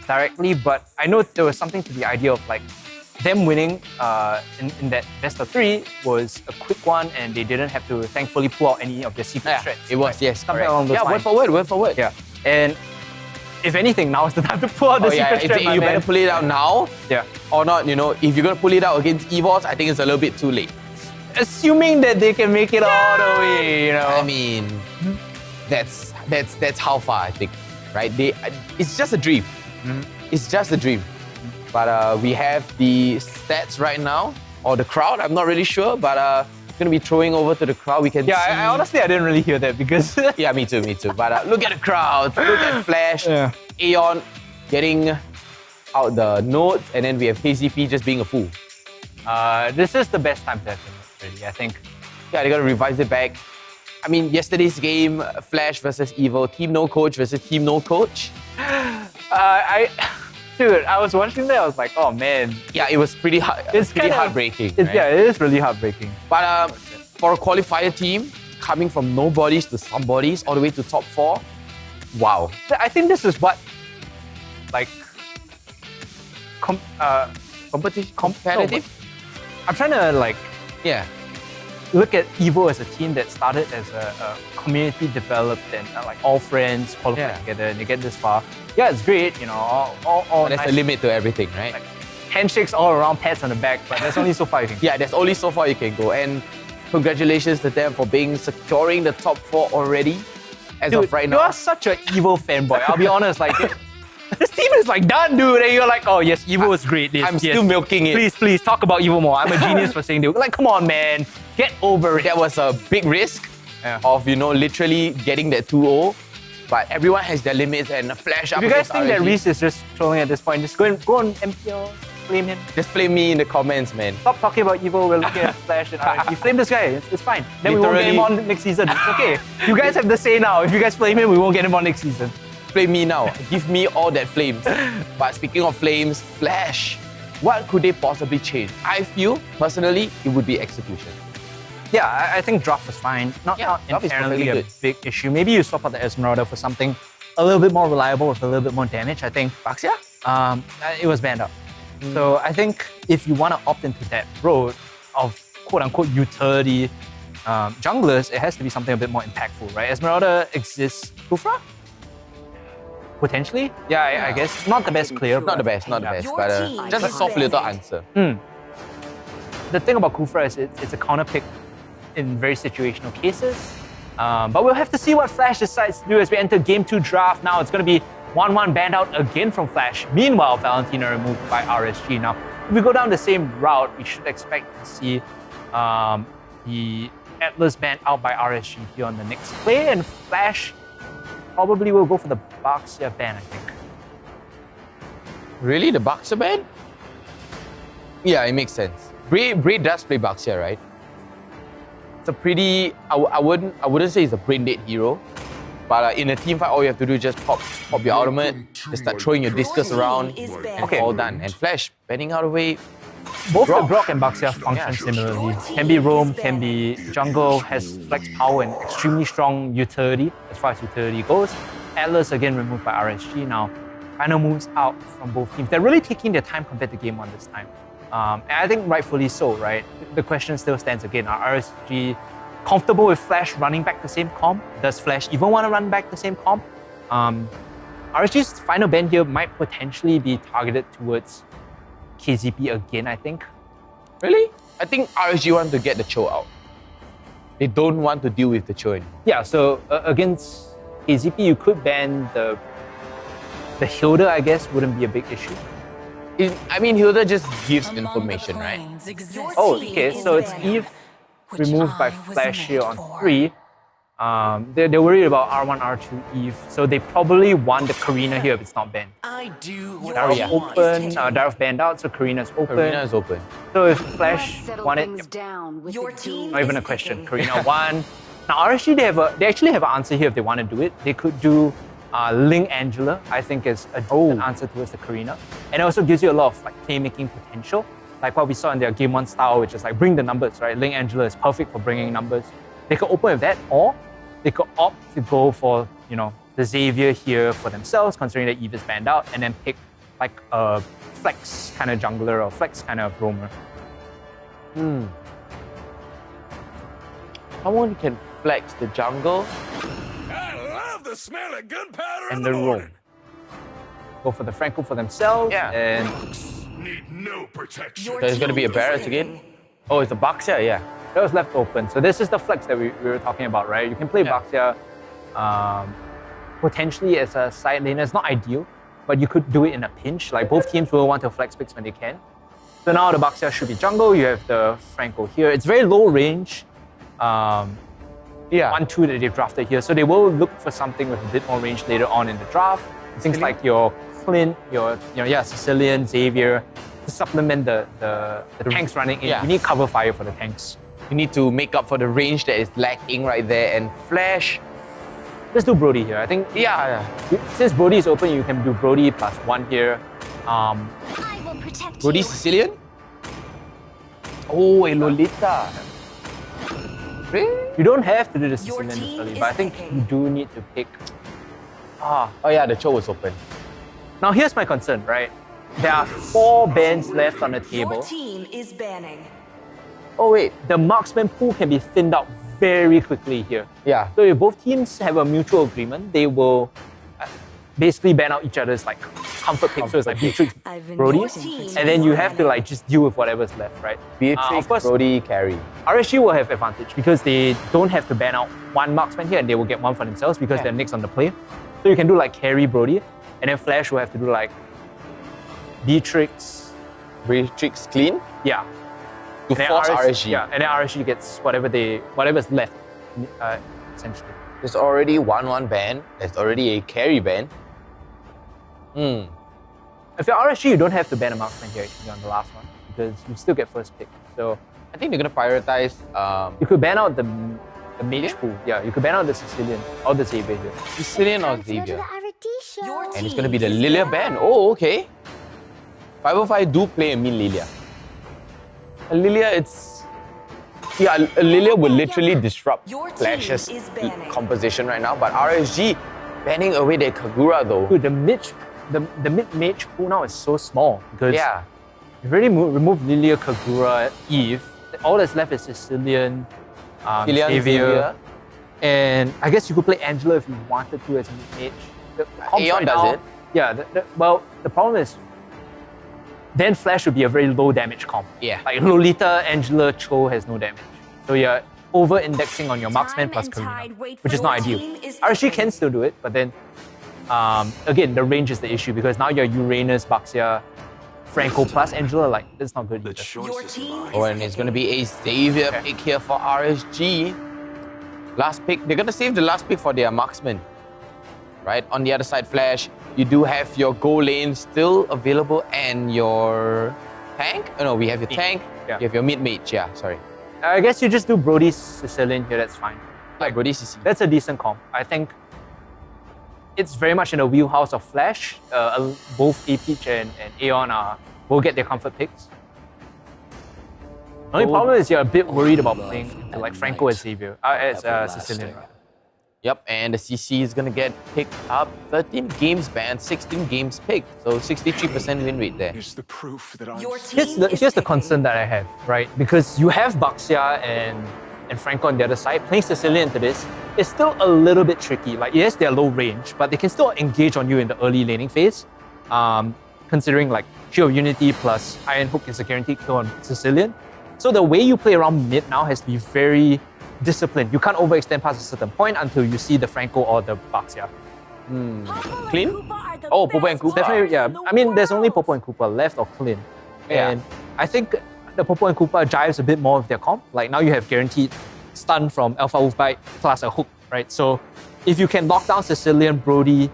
directly, but I know there was something to the idea of them winning in that best of 3 was a quick one, and they didn't have to thankfully pull out any of their secret strats. It was, yes. Something along those lines. Word forward. Yeah. And if anything, now is the time to pull out the secret strat. You better pull it out now. Yeah. Or not, if you're gonna pull it out against EVOS, I think it's a little bit too late. Assuming that they can make it all the way, I mean, that's how far I think, right? It's just a dream. It's just a dream. But we have the stats right now, or the crowd. I'm not really sure, but gonna be throwing over to the crowd. We can see. I honestly didn't really hear that because yeah, me too. But look at the crowd. Look at Flash, Aeon getting out the notes, and then we have KCP just being a fool. This is the best time to have it, really, I think. Yeah, they gotta revise it back. I mean, yesterday's game, Flash versus Evo, team no coach versus team no coach. Dude, I was watching that, I was like, oh man. Yeah, it was pretty heartbreaking. Right? Yeah, it is really heartbreaking. But for a qualifier team, coming from nobodies to somebodies, all the way to top 4, wow. I think this is what, competitive? I'm trying to look at Evo as a team that started as a community developed and all friends qualified together and they get this far. Yeah, it's great, all there's nice. a limit to everything, right? Handshakes all around, pats on the back, but there's only so far you can go. Yeah, there's only so far you can go. And congratulations to them for securing the top 4 already as of right now. You are such an Evo fanboy. I'll be honest, this team is done, dude. And you're oh yes, Evo is great. Yes, I'm still milking it. Please talk about Evo more. I'm a genius for saying that. Come on, man. Get over it. That was a big risk of, literally getting that 2-0. But everyone has their limits and Flash up. If you guys think that Reese is just trolling at this point, just go on MPL, flame him. Just flame me in the comments, man. Stop talking about Evo, we're looking at Flash and RNG. Flame this guy, it's fine. Then we won't get him on next season. It's okay. You guys have the say now. If you guys flame him, we won't get him on next season. Flame me now. Give me all that flames. But speaking of flames, Flash, what could they possibly change? I feel, personally, it would be execution. Yeah, I think draft was fine. Not inherently a big issue. Maybe you swap out the Esmeralda for something a little bit more reliable with a little bit more damage, I think. Baxia? It was banned up. So I think if you want to opt into that road of quote-unquote utility junglers, it has to be something a bit more impactful, right? Esmeralda exists. Kufra? Potentially? Yeah, I guess. Not the best clear. Not the best, but just a soft little answer. The thing about Kufra is it's a counter pick in very situational cases. But we'll have to see what Flash decides to do as we enter Game 2 draft. Now it's going to be 1-1 banned out again from Flash. Meanwhile, Valentina removed by RSG. Now, if we go down the same route, we should expect to see the Atlas banned out by RSG here on the next play, and Flash probably will go for the Baxia ban, I think. Really? The Baxia ban? Yeah, it makes sense. Bray does play Baxia, right? It's a pretty... I wouldn't say it's a brain dead hero, but in a team fight, all you have to do is just pop your ultimate, just start throwing your discus around, and all done. And Flash banning out away. Both the Grok and Baxia function similarly. Can be roam, can be jungle, has flex power and extremely strong utility as far as utility goes. Atlas again removed by RSG. Now, final moves out from both teams. They're really taking their time compared to game 1 this time. And I think rightfully so, right? The question still stands again. Are RSG comfortable with Flash running back the same comp? Does Flash even want to run back the same comp? RSG's final ban here might potentially be targeted towards KZP again, I think. Really? I think RSG want to get the Cho out. They don't want to deal with the Cho anymore. Yeah, so against KZP, you could ban the Hilda, I guess, wouldn't be a big issue. I mean, Hilda just gives information, right? Oh, okay, so it's Eve removed by Flash here on 3. They're worried about R1, R2, Eve, so they probably want the Karina here if it's not banned. Dareth open, Dareth banned out, so Karina's open. Karina is open. So if Flash wanted, not even a question, Karina 1. Now RSG, they actually have an answer here if they want to do it. They could do Ling Angela, I think is an answer towards the Karina. And it also gives you a lot of like playmaking potential, like what we saw in their Game 1 style, which is like bring the numbers, right? Ling Angela is perfect for bringing numbers. They could open with that, or they could opt to go for, the Xavier here for themselves, considering that Eve is banned out, and then pick like a flex kind of jungler or flex kind of roamer. Someone can flex the jungle The smell of gunpowder and the roam. Go for the Franco for themselves, and need no protection. so it's going to be a Barrett again. Oh, it's a Baxia, yeah. that was left open. So this is the flex that we were talking about, right? You can play Baxia potentially as a side laner. It's not ideal, but you could do it in a pinch. Like both teams will want to flex picks when they can. So now the Baxia should be jungle. You have the Franco here. It's very low range. 1-2 that they've drafted here. So they will look for something with a bit more range later on in the draft. Things like your Clint, your Sicilian, Xavier, to supplement the tanks running in. You need cover fire for the tanks. You need to make up for the range that is lacking right there. And Flash, let's do Brody here. I think, since Brody is open, you can do Brody +1 here. I will protect Brody you. Sicilian? Oh, a Lolita. You don't have to do the Sicilian this early, but I think you do need to pick. Oh yeah, the Cho was open. Now here's my concern, right? There are 4 bans left on the table. Your team is banning. Oh wait, the marksman pool can be thinned out very quickly here. Yeah. So if both teams have a mutual agreement, they will basically ban out each other's like comfort picks. So it's like Beatrix, Brody, and then you have to like just deal with whatever's left, right? Beatrix, of course, Brody, carry. RSG will have advantage because they don't have to ban out 1 marksman here and they will get 1 for themselves because they're next on the play. So you can do like carry Brody, and then Flash will have to do like Beatrix clean? Yeah. To force RSG. Yeah, and then RSG gets whatever's left, essentially. There's already 1-1 ban. There's already a carry ban. If you're RSG, you don't have to ban a marksman here actually on the last one because you still get first pick. So I think they're gonna prioritize. you could ban out the mage pool. Yeah, you could ban out the Sicilian or the Xavier here. Sicilian or Xavier. Your And it's gonna be the Lilia ban. Oh, okay. 505 do play a mean Lilia. A Lilia, a Lilia will literally disrupt Flash's composition right now. But RSG banning away their Kagura though. Dude, the mid mage pool now is so small because you've already removed Lilia, Kagura, Eve. All that's left is Sicilian, Xavier. And I guess you could play Angela if you wanted to as mid mage. Aeon does it. Yeah, well, the problem is then Flash would be a very low damage comp. Yeah. Like Lolita, Angela, Cho has no damage. So you're over-indexing on your marksman plus Karina, which is not ideal. RSG can still do it, but then again, the range is the issue because now you're Uranus, Baxia, Franco plus Angela, like that's not good either. Your team Oh, and it's going to be a Xavier pick here for RSG. Last pick. They're going to save the last pick for their marksman. Right? On the other side, Flash, you do have your goal lane still available and your tank. Oh, no, we have your tank. Yeah. You have your mid-mage. Yeah, sorry. I guess you just do Brody's Sicilian here, that's fine. Like Brody CC. That's a decent comp. I think it's very much in the wheelhouse of Flash. Both A-Peach and Aeon will get their comfort picks. The only problem is you're a bit worried about playing into like Franco as Xavier, as Sicilian. Yep, and the CC is going to get picked up. 13 games banned, 16 games picked. So 63% win rate there. Here's the proof that I'm Your team Here's the concern that I have, right? Because you have Baxia and Franco on the other side. Playing Sicilian into this is still a little bit tricky. Like, yes, they're low range, but they can still engage on you in the early laning phase. Considering like Shield of Unity plus Iron Hook is a guaranteed kill on Sicilian. So the way you play around mid now has to be very disciplined. You can't overextend past a certain point until you see the Franco or the Baxia. Clean? Oh, Popo and Koopa. Definitely, yeah. I mean, there's only Popo and Koopa left or Clint. Yeah. And I think the Popo and Koopa jives a bit more with their comp. Like now you have guaranteed stun from Alpha Wolf Bite plus a hook, right? So if you can lock down Sicilian, Brody,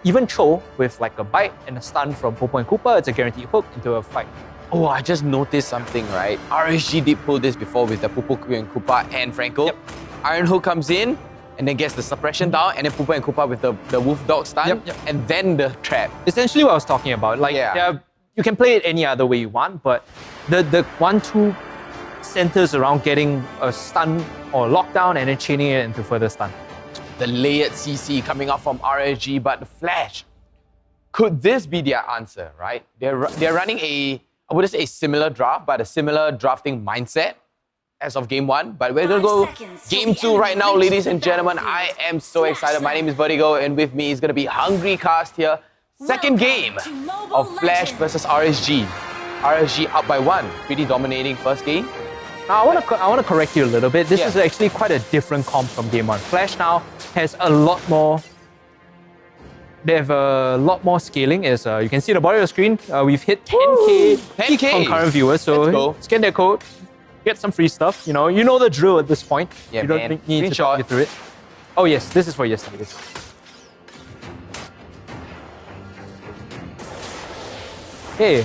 even Cho with like a bite and a stun from Popo and Koopa, it's a guaranteed hook into a fight. Oh, I just noticed something, right? RSG did pull this before with the Popo and Koopa and Franco. Yep. Iron Hook comes in and then gets the suppression down, and then Popo and Koopa with the Wolf Dog stun, Yep. and then the trap. Essentially what I was talking about. Like, Yeah. you can play it any other way you want, but the 1-2 centers around getting a stun or lockdown and then chaining it into further stun. The layered CC coming up from RSG, but the Flash. Could this be their answer, right? They're running I wouldn't say a similar draft, but a similar drafting mindset as of game one. But we're going to go 5 seconds game till the two right enemy now, reaches ladies the and gentlemen. I battlefield. am so Smash excited. My them. name is Vertigo, and with me is going to be Hungry Cast here. Second game Welcome to Mobile of Flash Legends. versus RSG. RSG up by 1. Pretty dominating first game. Now, I want to correct you a little bit. This Yeah. is actually quite a different comp from game one. Flash now has a lot more. They have a lot more scaling. As you can see the bottom of the screen, we've hit 10K, 10K. concurrent viewers. So Let's go. scan their code, get some free stuff. You know the drill at this point. Yeah, you don't man. need to Screenshot. talk you through it. Oh yes, this is for yesterday. Okay,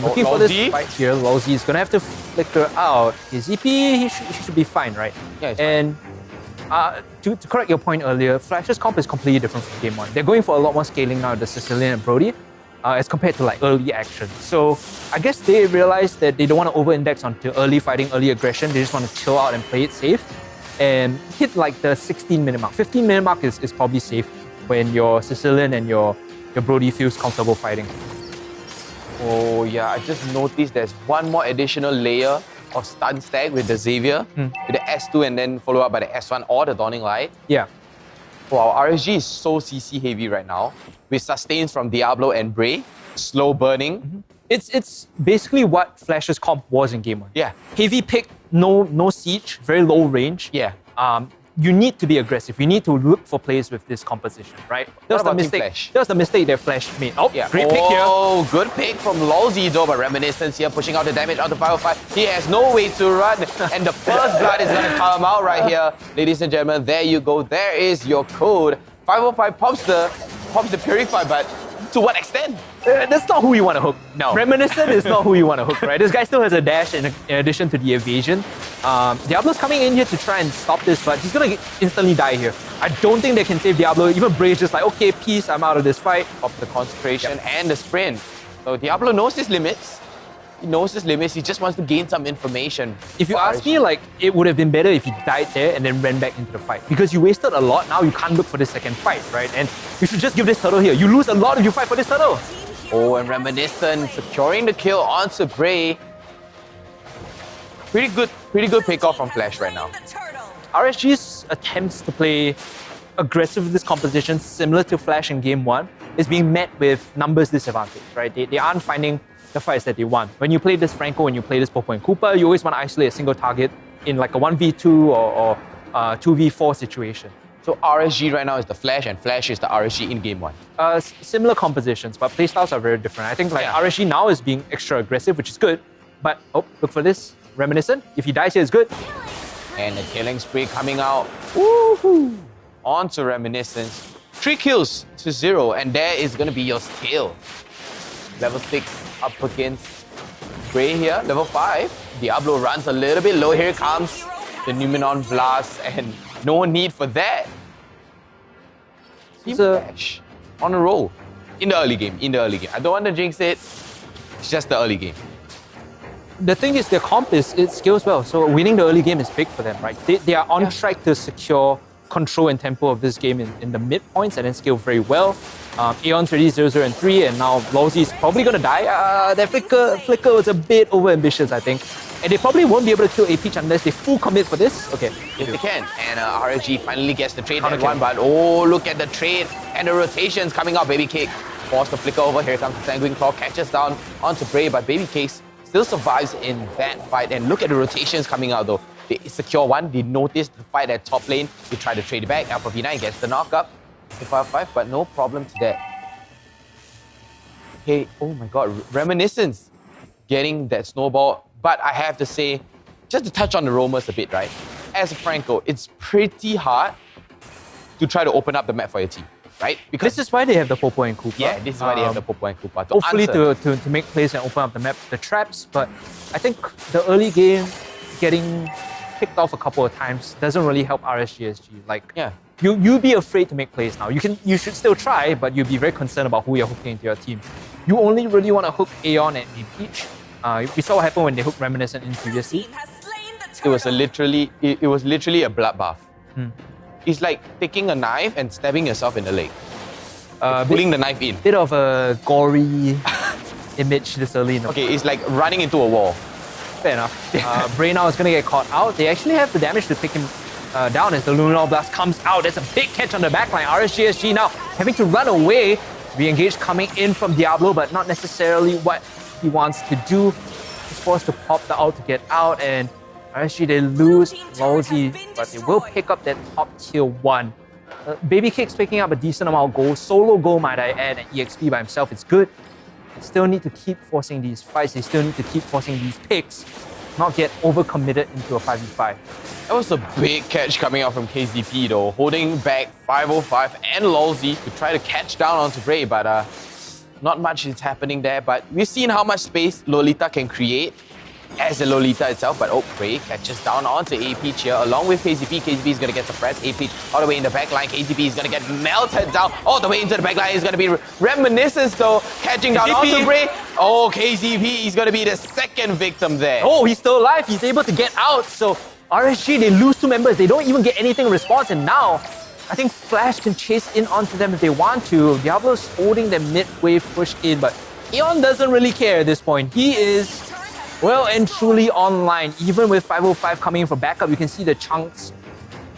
looking for this Lolzy? fight here. Lolzy is gonna have to flicker out his EP. He should be fine, right? Yeah, he's fine. And to correct your point earlier, Flash's comp is completely different from game one. They're going for a lot more scaling now, the Sicilian and Brody, as compared to like early action. So I guess they realized that they don't want to over-index onto early fighting, early aggression. They just want to chill out and play it safe and hit like the 16-minute mark. 15-minute mark is probably safe when your Sicilian and your Brody feels comfortable fighting. Oh yeah, I just noticed there's one more additional layer of stun stack with the Xavier, with the S2 and then follow up by the S1 or the Dawning Light. Yeah. Wow, RSG is so CC heavy right now with sustains from Diablo and Bray, slow burning. It's basically what Flash's comp was in game one. Yeah. Heavy pick, no siege, very low range. Yeah. You need to be aggressive. You need to look for plays with this composition, right? That was about the Team mistake. Flash? That was the mistake that Flash made. Oh, Yeah. great pick here. Oh, good pick from Lolzy though, but Reminiscence here pushing out the damage out to 505. He has no way to run, and the first blood is gonna come out right here. Ladies and gentlemen, there you go. There is your code. 505 pops the Purify, but to what extent? That's not who you want to hook. No. Reminiscent is not who you want to hook, right? This guy still has a dash in addition to the evasion. Diablo's coming in here to try and stop this, but he's going to instantly die here. I don't think they can save Diablo. Even Bray's just like, okay, peace, I'm out of this fight. Of the concentration and the sprint. So Diablo knows his limits. He knows his limits. He just wants to gain some information. If you for ask RSG. me, like, it would have been better if you died there and then ran back into the fight. Because you wasted a lot, now you can't look for the second fight, right? And you should just give this turtle here. You lose a lot if you fight for this turtle. Oh, and Reminiscent securing the kill onto Bray. Pretty good pickoff from Flash right now. RSG's attempts to play aggressive with this composition, similar to Flash in game one, is being met with numbers disadvantage, right? They aren't finding the fights that they want. When you play this Franco, when you play this Popo and Koopa, you always want to isolate a single target in like a 1v2 or 2v4 situation. So RSG right now is the Flash and Flash is the RSG in game one. Similar compositions, but playstyles are very different. I think like RSG now is being extra aggressive, which is good. But look for this. Reminiscent. If he dies here, it's good. And the killing spree coming out. Woohoo! On to Reminiscence. 3 kills to 0, and there is going to be your scale. Level 6 up against Gray here. Level 5. Diablo runs a little bit low. Here comes the Numenon Blast, and no need for that. Team Flash on a roll. In the early game. I don't want to jinx it. It's just the early game. The thing is, their comp it scales well. So winning the early game is big for them, right? They are on track to secure control and tempo of this game in the midpoints and then scale very well. Aeon's already 0-0 and 3, and now Lawsy is probably going to die. That flicker was a bit over-ambitious, I think. And they probably won't be able to kill A-Peach unless they full commit for this. Okay. If they can. And RSG finally gets the trade that one, but oh, look at the trade and the rotations coming out. Baby Cake forced the flicker over. Here comes the Sanguine Claw, catches down onto Bray, but Baby Cake still survives in that fight. And look at the rotations coming out though. They secure one, they notice the fight at top lane, they try to trade it back. Alpha V9 gets the knock up to 5-5, but no problem to that. Okay, oh my god, Reminiscence getting that snowball. But I have to say, just to touch on the roamers a bit, right? As a Franco, it's pretty hard to try to open up the map for your team, right? Because this is why they have the Popo and Koopa. Yeah, this is why they have the Popo and Koopa. Hopefully to make plays and open up the map, the traps. But I think the early game getting picked off a couple of times doesn't really help RSGSG. Like, you be afraid to make plays now. You should still try, but you'll be very concerned about who you're hooking into your team. You only really want to hook Aeon and A-Peach. We saw what happened when they hooked Reminiscent in previously. It was literally a bloodbath. It's like taking a knife and stabbing yourself in the leg. Pulling the knife in. Bit of a gory image this early in the Okay, it's like running into a wall. Fair enough. Bray now is going to get caught out. They actually have the damage to take him down as the Lunar Blast comes out. There's a big catch on the backline. RSGSG now having to run away. Re-engage coming in from Diablo, but not necessarily what he wants to do. He's forced to pop the ult to get out, and RSG they lose Lawsy, but they will pick up that top tier 1. Baby Cake's picking up a decent amount of gold. Solo gold, might I add, and EXP by himself is good. They still need to keep forcing these fights. They still need to keep forcing these picks, not get overcommitted into a 5v5. That was a big catch coming out from KZP though, holding back 505 and Lawsy to try to catch down onto Bray, but not much is happening there. But we've seen how much space Lolita can create as a Lolita itself, but Bray catches down onto A-Peach here along with KZP. KZP is going to get suppressed. A-Peach all the way in the back line. KZP is going to get melted down all the way into the back line. Is going to be Reminiscence though, catching down onto Bray. Oh, KZP is going to be the second victim there. Oh, he's still alive. He's able to get out. So RSG, they lose 2 members. They don't even get anything in response. And now, I think Flash can chase in onto them if they want to. Diablo's holding the mid-wave push in, but Aeon doesn't really care at this point. He is well and truly online. Even with 505 coming in for backup, you can see the chunks,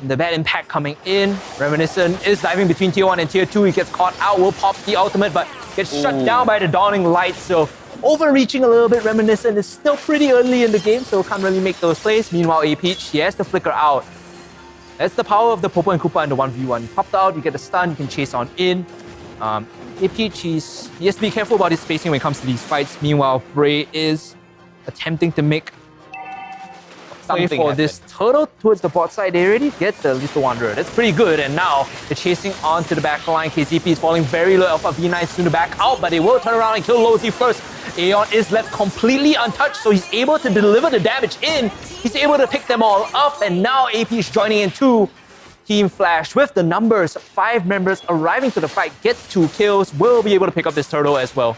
the bad impact coming in. Reminiscent is diving between tier 1 and tier 2. He gets caught out, will pop the ultimate, but gets shut down by the Dawning Light. So overreaching a little bit. Reminiscent is still pretty early in the game, so can't really make those plays. Meanwhile, A-Peach, he has to flicker out. That's the power of the Popo and Koopa in the 1v1. You popped out, you get the stun, you can chase on in. A-Peach, he has to be careful about his spacing when it comes to these fights. Meanwhile, Bray is attempting to make play for this turtle towards the bot side. They already get the Little Wanderer. That's pretty good. And now they're chasing onto the back line. KZP is falling very low. Alpha V9 soon to back out, but they will turn around and kill Lawsy first. Aeon is left completely untouched, so he's able to deliver the damage in. He's able to pick them all up, and now AP is joining in too. Team Flash with the numbers, 5 members arriving to the fight, get 2 kills, will be able to pick up this turtle as well.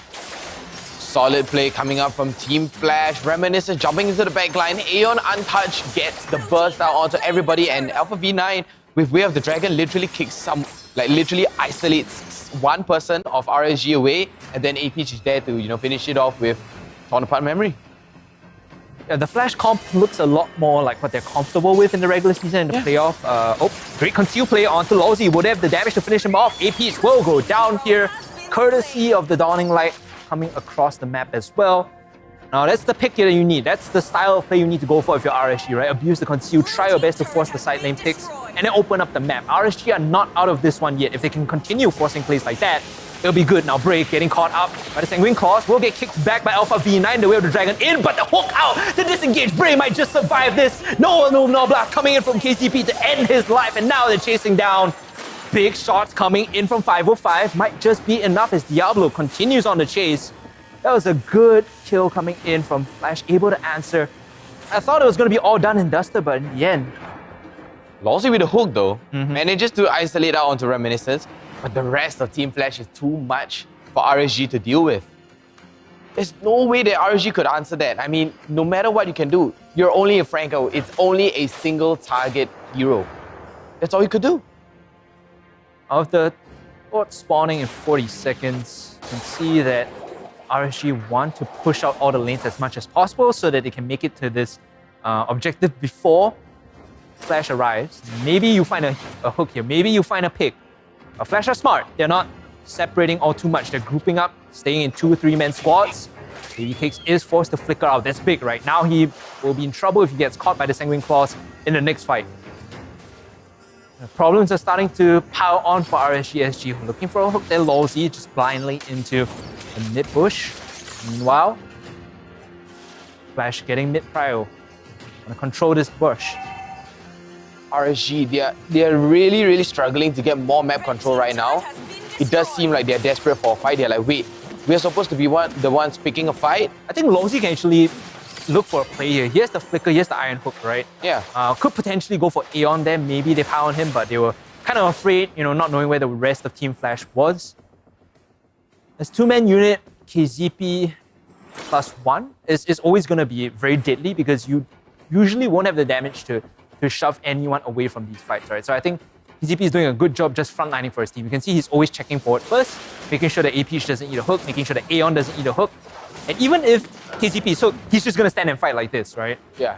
Solid play coming up from Team Flash. Reminiscent jumping into the back line. Aeon untouched gets the burst out onto everybody, and Alpha V9 with Way of the Dragon literally kicks literally isolates one person of RSG away, and then AP is there to finish it off with Torn Apart Memory. Yeah, the Flash comp looks a lot more like what they're comfortable with in the regular season and the playoff. Great conceal play onto Lawsy. Would have the damage to finish him off. AP will go down here, courtesy of the Dawning Light coming across the map as well. Now that's the pick that you need. That's the style of play you need to go for if you're RSG, right? Abuse the conceal, try your best to force the side lane picks, and then open up the map. RSG are not out of this one yet. If they can continue forcing plays like that, it'll be good. Now Brave getting caught up by the Sanguine Claws will get kicked back by Alpha V9, the way of the dragon in, but the hook out to disengage. Brave might just survive this. No blast coming in from KCP to end his life, and now they're chasing down. Big shots coming in from 505 might just be enough as Diablo continues on the chase. That was a good kill coming in from Flash, able to answer. I thought it was going to be all done and dusted, but in the end, Lousy with the hook though, manages to isolate out onto Reminiscence, but the rest of Team Flash is too much for RSG to deal with. There's no way that RSG could answer that. I mean, no matter what you can do, you're only a Franco. It's only a single target hero. That's all you could do. of the Lord spawning in 40 seconds, you can see that RSG want to push out all the lanes as much as possible so that they can make it to this objective before Flash arrives. Maybe you find a hook here, maybe you find a pick. Flash are smart, they're not separating all too much, they're grouping up, staying in 2 or 3 man squads. Baby Cakes is forced to flicker out, that's big, right? Now he will be in trouble if he gets caught by the Sanguine Claws in the next fight. The problems are starting to pile on for RSG SG. Looking for a hook there, Lawsy just blindly into the mid bush. Meanwhile, Flash getting mid prio. Gonna control this bush. RSG, they're really struggling to get more map control right now. It does seem like they're desperate for a fight. They're like, wait, we're supposed to be the ones picking a fight? I think Lawsy can actually look for a play here. Here's the flicker, here's the iron hook, right? Yeah. Could potentially go for Aeon there. Maybe they power on him, but they were kind of afraid, not knowing where the rest of Team Flash was. This 2-man unit, KZP +1 is always going to be very deadly because you usually won't have the damage to shove anyone away from these fights, right? So I think KZP is doing a good job just frontlining for his team. You can see he's always checking forward first, making sure that AP doesn't eat a hook, making sure that Aeon doesn't eat a hook. And even if KCP is hooked, he's just going to stand and fight like this, right? Yeah,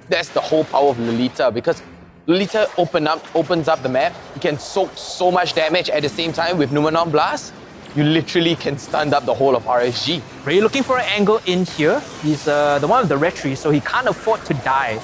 that's the whole power of Lolita, because Lolita opens up the map. You can soak so much damage at the same time with Numenon Blast. You literally can stun up the whole of RSG. Ray looking for an angle in here. He's the one with the retry, so he can't afford to die.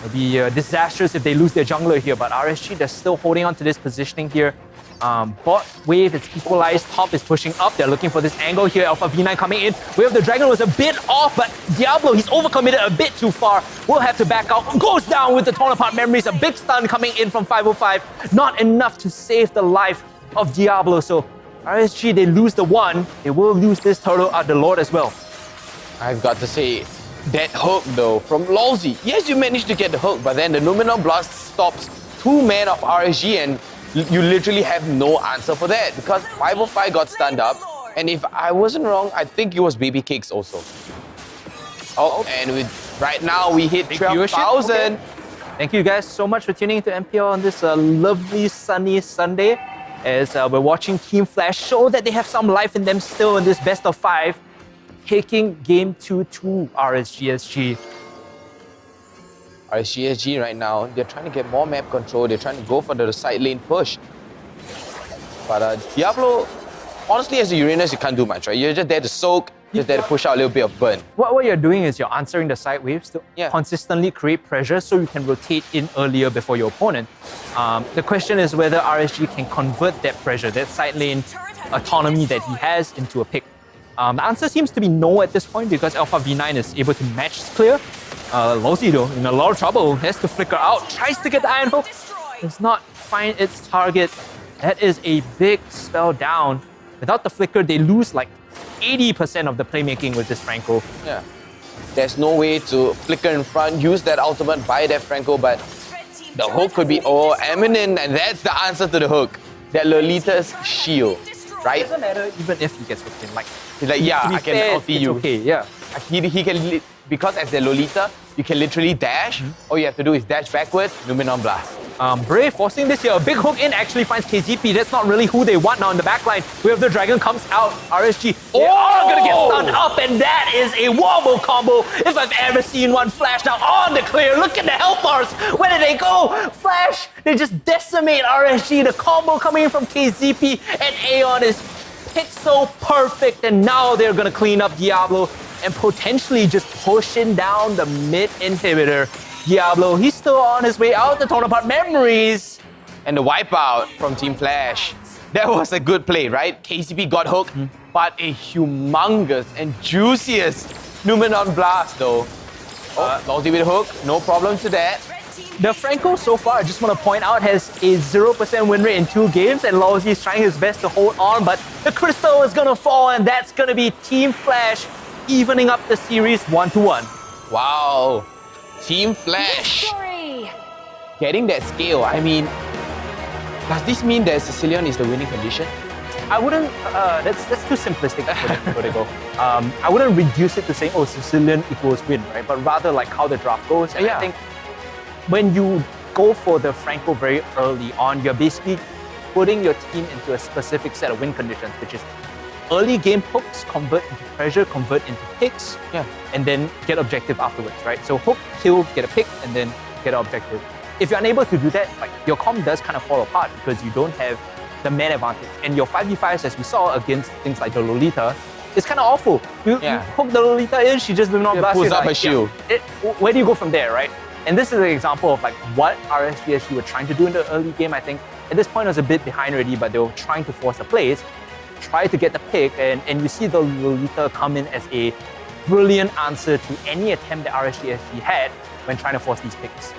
It'll be disastrous if they lose their jungler here, but RSG, they're still holding on to this positioning here. Bot wave is equalized, top is pushing up, they're looking for this angle here. Alpha V9 coming in. Wave of the Dragon was a bit off, but Diablo, he's overcommitted a bit too far. We'll have to back out. Goes down with the torn apart memories. A big stun coming in from 505. Not enough to save the life of Diablo. So RSG, they lose the one. They will lose this turtle at the Lord as well. I've got to say, that hook though, from Lawsy. Yes, you managed to get the hook, but then the Numenon Blast stops 2 men of RSG and you literally have no answer for that because 505 got stunned up. And if I wasn't wrong, I think it was Baby Cakes also. Oh, and right now we hit 12,000. Okay. Thank you guys so much for tuning into MPL on this lovely sunny Sunday as we're watching Team Flash show that they have some life in them still in this best of 5, taking game 2 to RSGSG. RSGSG right now, they're trying to get more map control. They're trying to go for the side lane push. But Diablo, honestly, as a Uranus, you can't do much, right? You're just there to soak, just there to push out a little bit of burn. What you're doing is you're answering the side waves to consistently create pressure so you can rotate in earlier before your opponent. The question is whether RSG can convert that pressure, that side lane autonomy that he has, into a pick. The answer seems to be no at this point because Alpha V9 is able to match clear. Lawsy though, in a lot of trouble, has to flicker out, tries to get the iron hook, does not find its target. That is a big spell down. Without the flicker, they lose like 80% of the playmaking with this Franco. Yeah. There's no way to flicker in front, use that ultimate, buy that Franco, but the hook could be eminent, and that's the answer to the hook. That Lolita's shield, right? It doesn't matter even if he gets hooked in. Like, he's like, yeah, I can ulti you. Okay, yeah. He can, because as the Lolita, you can literally dash. All you have to do is dash backwards, Numenon Blast. Brave forcing this here. A big hook in actually finds KZP. That's not really who they want now in the backline. Wave of the Dragon comes out. RSG, they are gonna get stunned up, and that is a wombo combo if I've ever seen one. Flash now on the clear. Look at the health bars. Where did they go? Flash, they just decimate RSG. The combo coming in from KZP, and Aeon is pixel perfect, and now they're gonna clean up Diablo. and potentially just pushing down the mid inhibitor. Diablo, he's still on his way out to talk about memories. And the wipeout from Team Flash. That was a good play, right? KCP got hooked, but a humongous and juiciest Numenon Blast though. Lousy with hook, no problems to that. The Franco so far, I just want to point out, has a 0% win rate in 2 games, and Lousy is trying his best to hold on, but the crystal is going to fall, and that's going to be Team Flash evening up the series 1-1. Wow. Team Flash Victory! getting that scale. I mean, does this mean that Sicilian is the winning condition? I wouldn't, that's too simplistic for the go. I wouldn't reduce it to saying, oh, Sicilian equals win, right? But rather like how the draft goes. And I think when you go for the Franco very early on, you're basically putting your team into a specific set of win conditions, which is early game hooks, convert into pressure, convert into picks, and then get objective afterwards, right? So hook, kill, get a pick, and then get an objective. If you're unable to do that, like your comp does kind of fall apart because you don't have the man advantage. And your 5v5s, as we saw against things like the Lolita, is kind of awful. You hook the Lolita in, she just will not blast you. Pulls up her shield. Where do you go from there, right? And this is an example of like what RSGSG were trying to do in the early game. I think at this point it was a bit behind already, but they were trying to force the plays, try to get the pick, and you see the Lolita come in as a brilliant answer to any attempt that RSGSG had when trying to force these picks.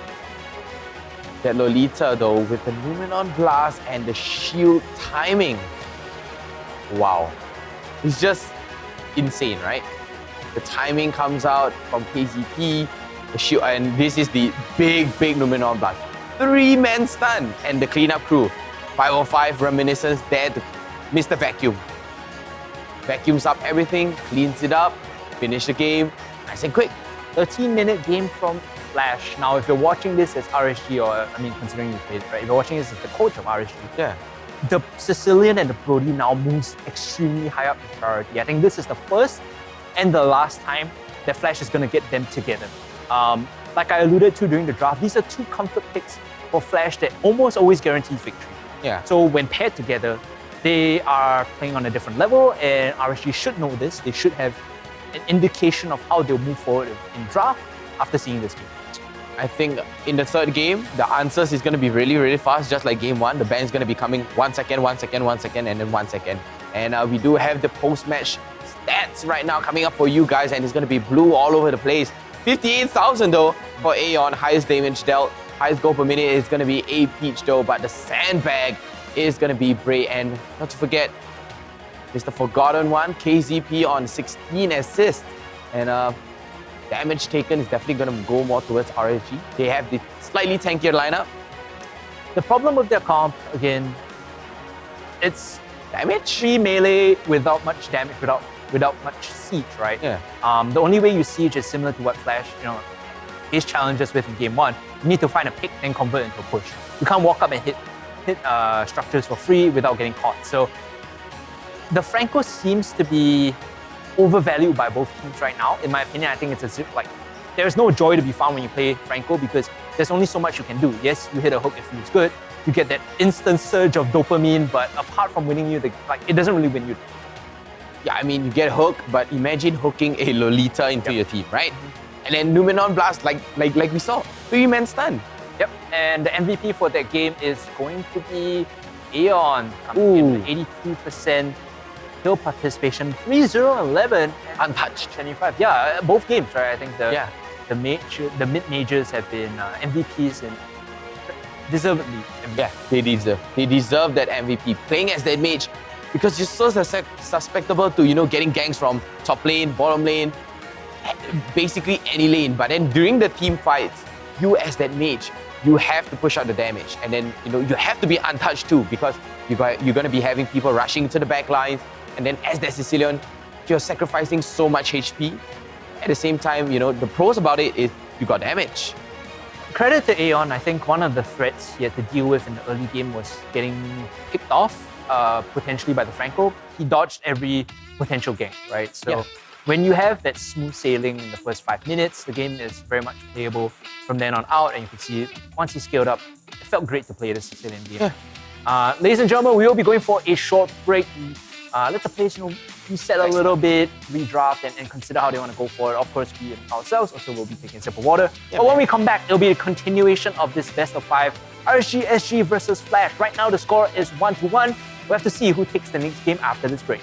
That Lolita though, with the Numenon Blast and the shield timing. Wow. It's just insane, right? The timing comes out from KZP, the shield, and this is the big Numenon Blast. 3-man stun, and the cleanup crew. 505 Reminiscence there to Mr. Vacuum. Vacuums up everything, cleans it up, finish the game, nice and quick. 13-minute game from Flash. Now, if you're watching this as RSG, or I mean, considering you played, right? If you're watching this as the coach of RSG, the Sicilian and the Brody now moves extremely high up in priority. I think this is the first and the last time that Flash is going to get them together. Like I alluded to during the draft, these are 2 comfort picks for Flash that almost always guarantees victory. So when paired together, they are playing on a different level, and RSG should know this. They should have an indication of how they'll move forward in draft after seeing this game. I think in the 3rd game, the answers is going to be really, really fast, just like game 1. The ban is going to be coming 1 second, 1 second, 1 second, and then 1 second. And we do have the post-match stats right now coming up for you guys, and it's going to be blue all over the place. 58,000 though for Aeon, highest damage dealt, highest goal per minute is going to be A Peach though, but the sandbag is going to be Bray. And not to forget, it's the forgotten one, KZP on 16 assists. And damage taken is definitely going to go more towards RSG. They have the slightly tankier lineup. The problem with their comp, again, it's Damage? 3 melee without much damage, without much siege, right? The only way you siege is similar to what Flash, faced challenges with in game 1. You need to find a pick and convert into a push. You can't walk up and hit structures for free without getting caught. So the Franco seems to be overvalued by both teams right now. In my opinion, I think it's there's no joy to be found when you play Franco because there's only so much you can do. Yes, you hit a hook, it feels good. You get that instant surge of dopamine, but apart from winning you, it doesn't really win you. Yeah, I mean, you get hooked, but imagine hooking a Lolita into your team, right? And then Numenon Blast, like we saw, 3-man stun. Yep, and the MVP for that game is going to be Aeon, coming in with 82% kill participation, 3-0-11, untouched. 25. Yeah, both games, right? I think the mid majors have been MVPs and deservedly. Yeah, they deserve that MVP. Playing as that mage, because you're so susceptible to getting ganks from top lane, bottom lane, basically any lane. But then during the team fights, you as that mage, you have to push out the damage, and then you have to be untouched too, because you're going to be having people rushing to the back lines, and then as that Sicilian, you're sacrificing so much HP. At the same time, the pros about it is you got damage. Credit to Aeon, I think one of the threats he had to deal with in the early game was getting picked off potentially by the Franco. He dodged every potential gank, right? So when you have that smooth sailing in the first 5 minutes, the game is very much playable from then on out, and you can see once he scaled up, it felt great to play the Sicilian game. Ladies and gentlemen, we will be going for a short break. let the players reset a little bit, redraft, and consider how they want to go forward. Of course, we ourselves also will be taking a sip of water. But when we come back, it'll be a continuation of this best of 5 RSG SG versus Flash. Right now, the score is 1-1. We have to see who takes the next game after this break.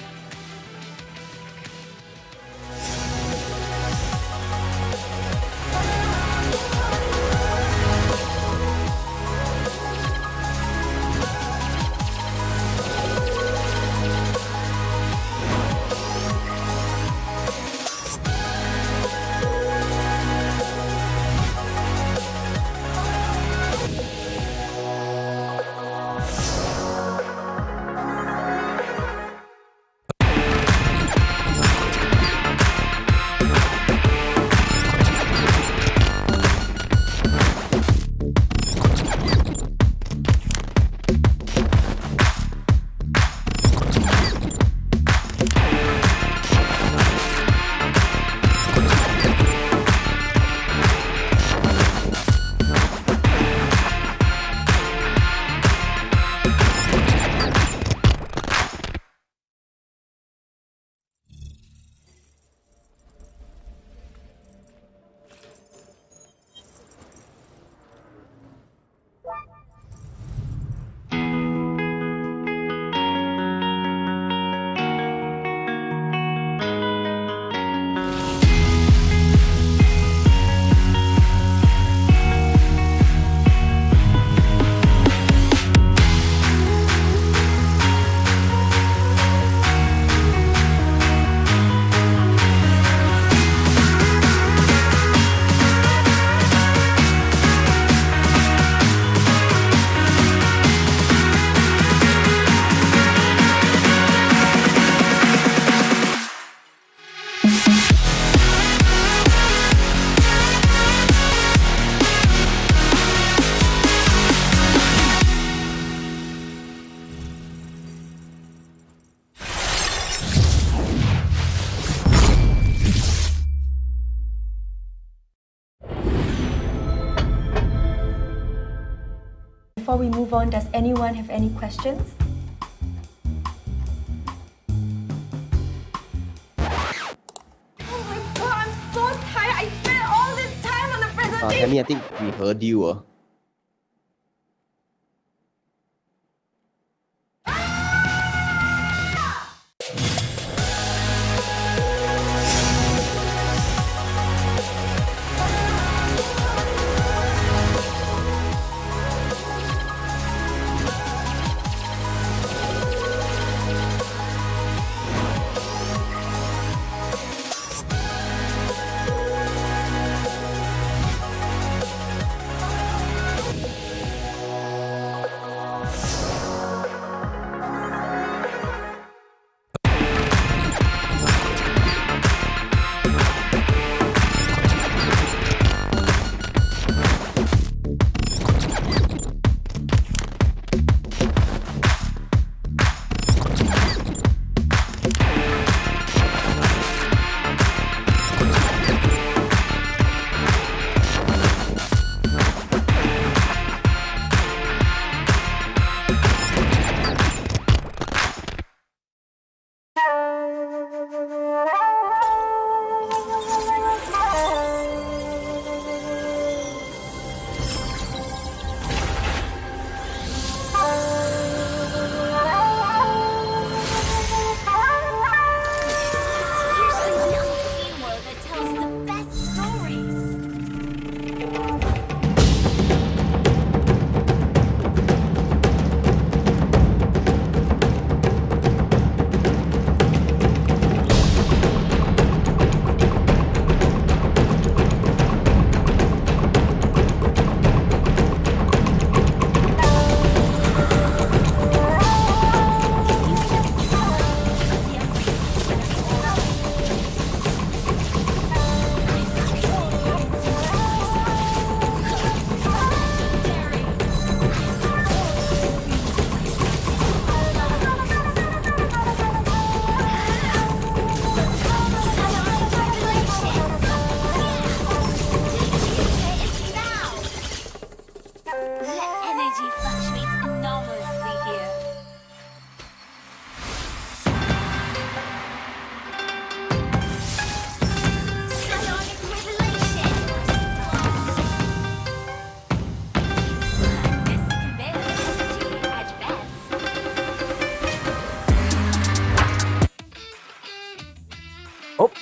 Before we move on, does anyone have any questions? Oh my god, I'm so tired. I spent all this time on the presentation. Tammy, I think we heard you.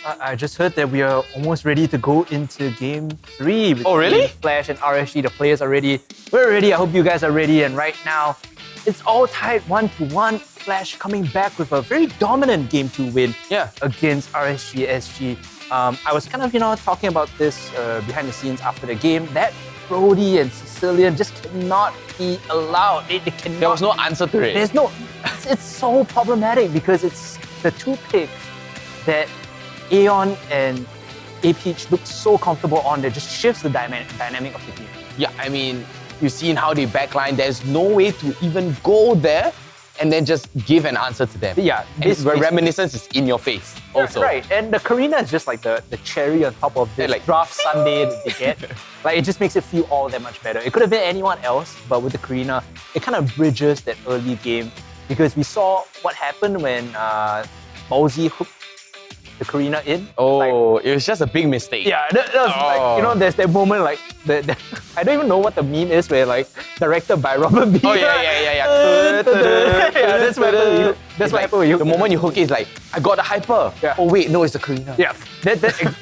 I just heard that we are almost ready to go into game 3. Oh, really? Flash and RSG, the players are ready. We're ready. I hope you guys are ready. And right now, it's all tied 1-1. Flash coming back with a very dominant game 2 win against RSG SG. I was kind of, talking about this behind the scenes after the game. That Brody and Sicilian just cannot be allowed. They cannot. There was no answer to it. There's no. It's so problematic because it's the two picks that Aeon and APH look so comfortable on that just shifts the dynamic of the game. Yeah, I mean, you've seen how they backline. There's no way to even go there and then just give an answer to them. Yeah, and reminiscence is in your face also. Right, and the Karina is just like the cherry on top of this draft Sunday that they get. Like, it just makes it feel all that much better. It could have been anyone else, but with the Karina, it kind of bridges that early game because we saw what happened when Ballsy hooked the Karina in. It was just a big mistake. Yeah, that was like, there's that moment like, I don't even know what the meme is where like, directed by Robert B. Oh, yeah. Yeah, that's what happened. That's what happened with you. The moment you hook it is like, I got the hyper. Yeah. Oh wait, no, it's the Karina. Yeah,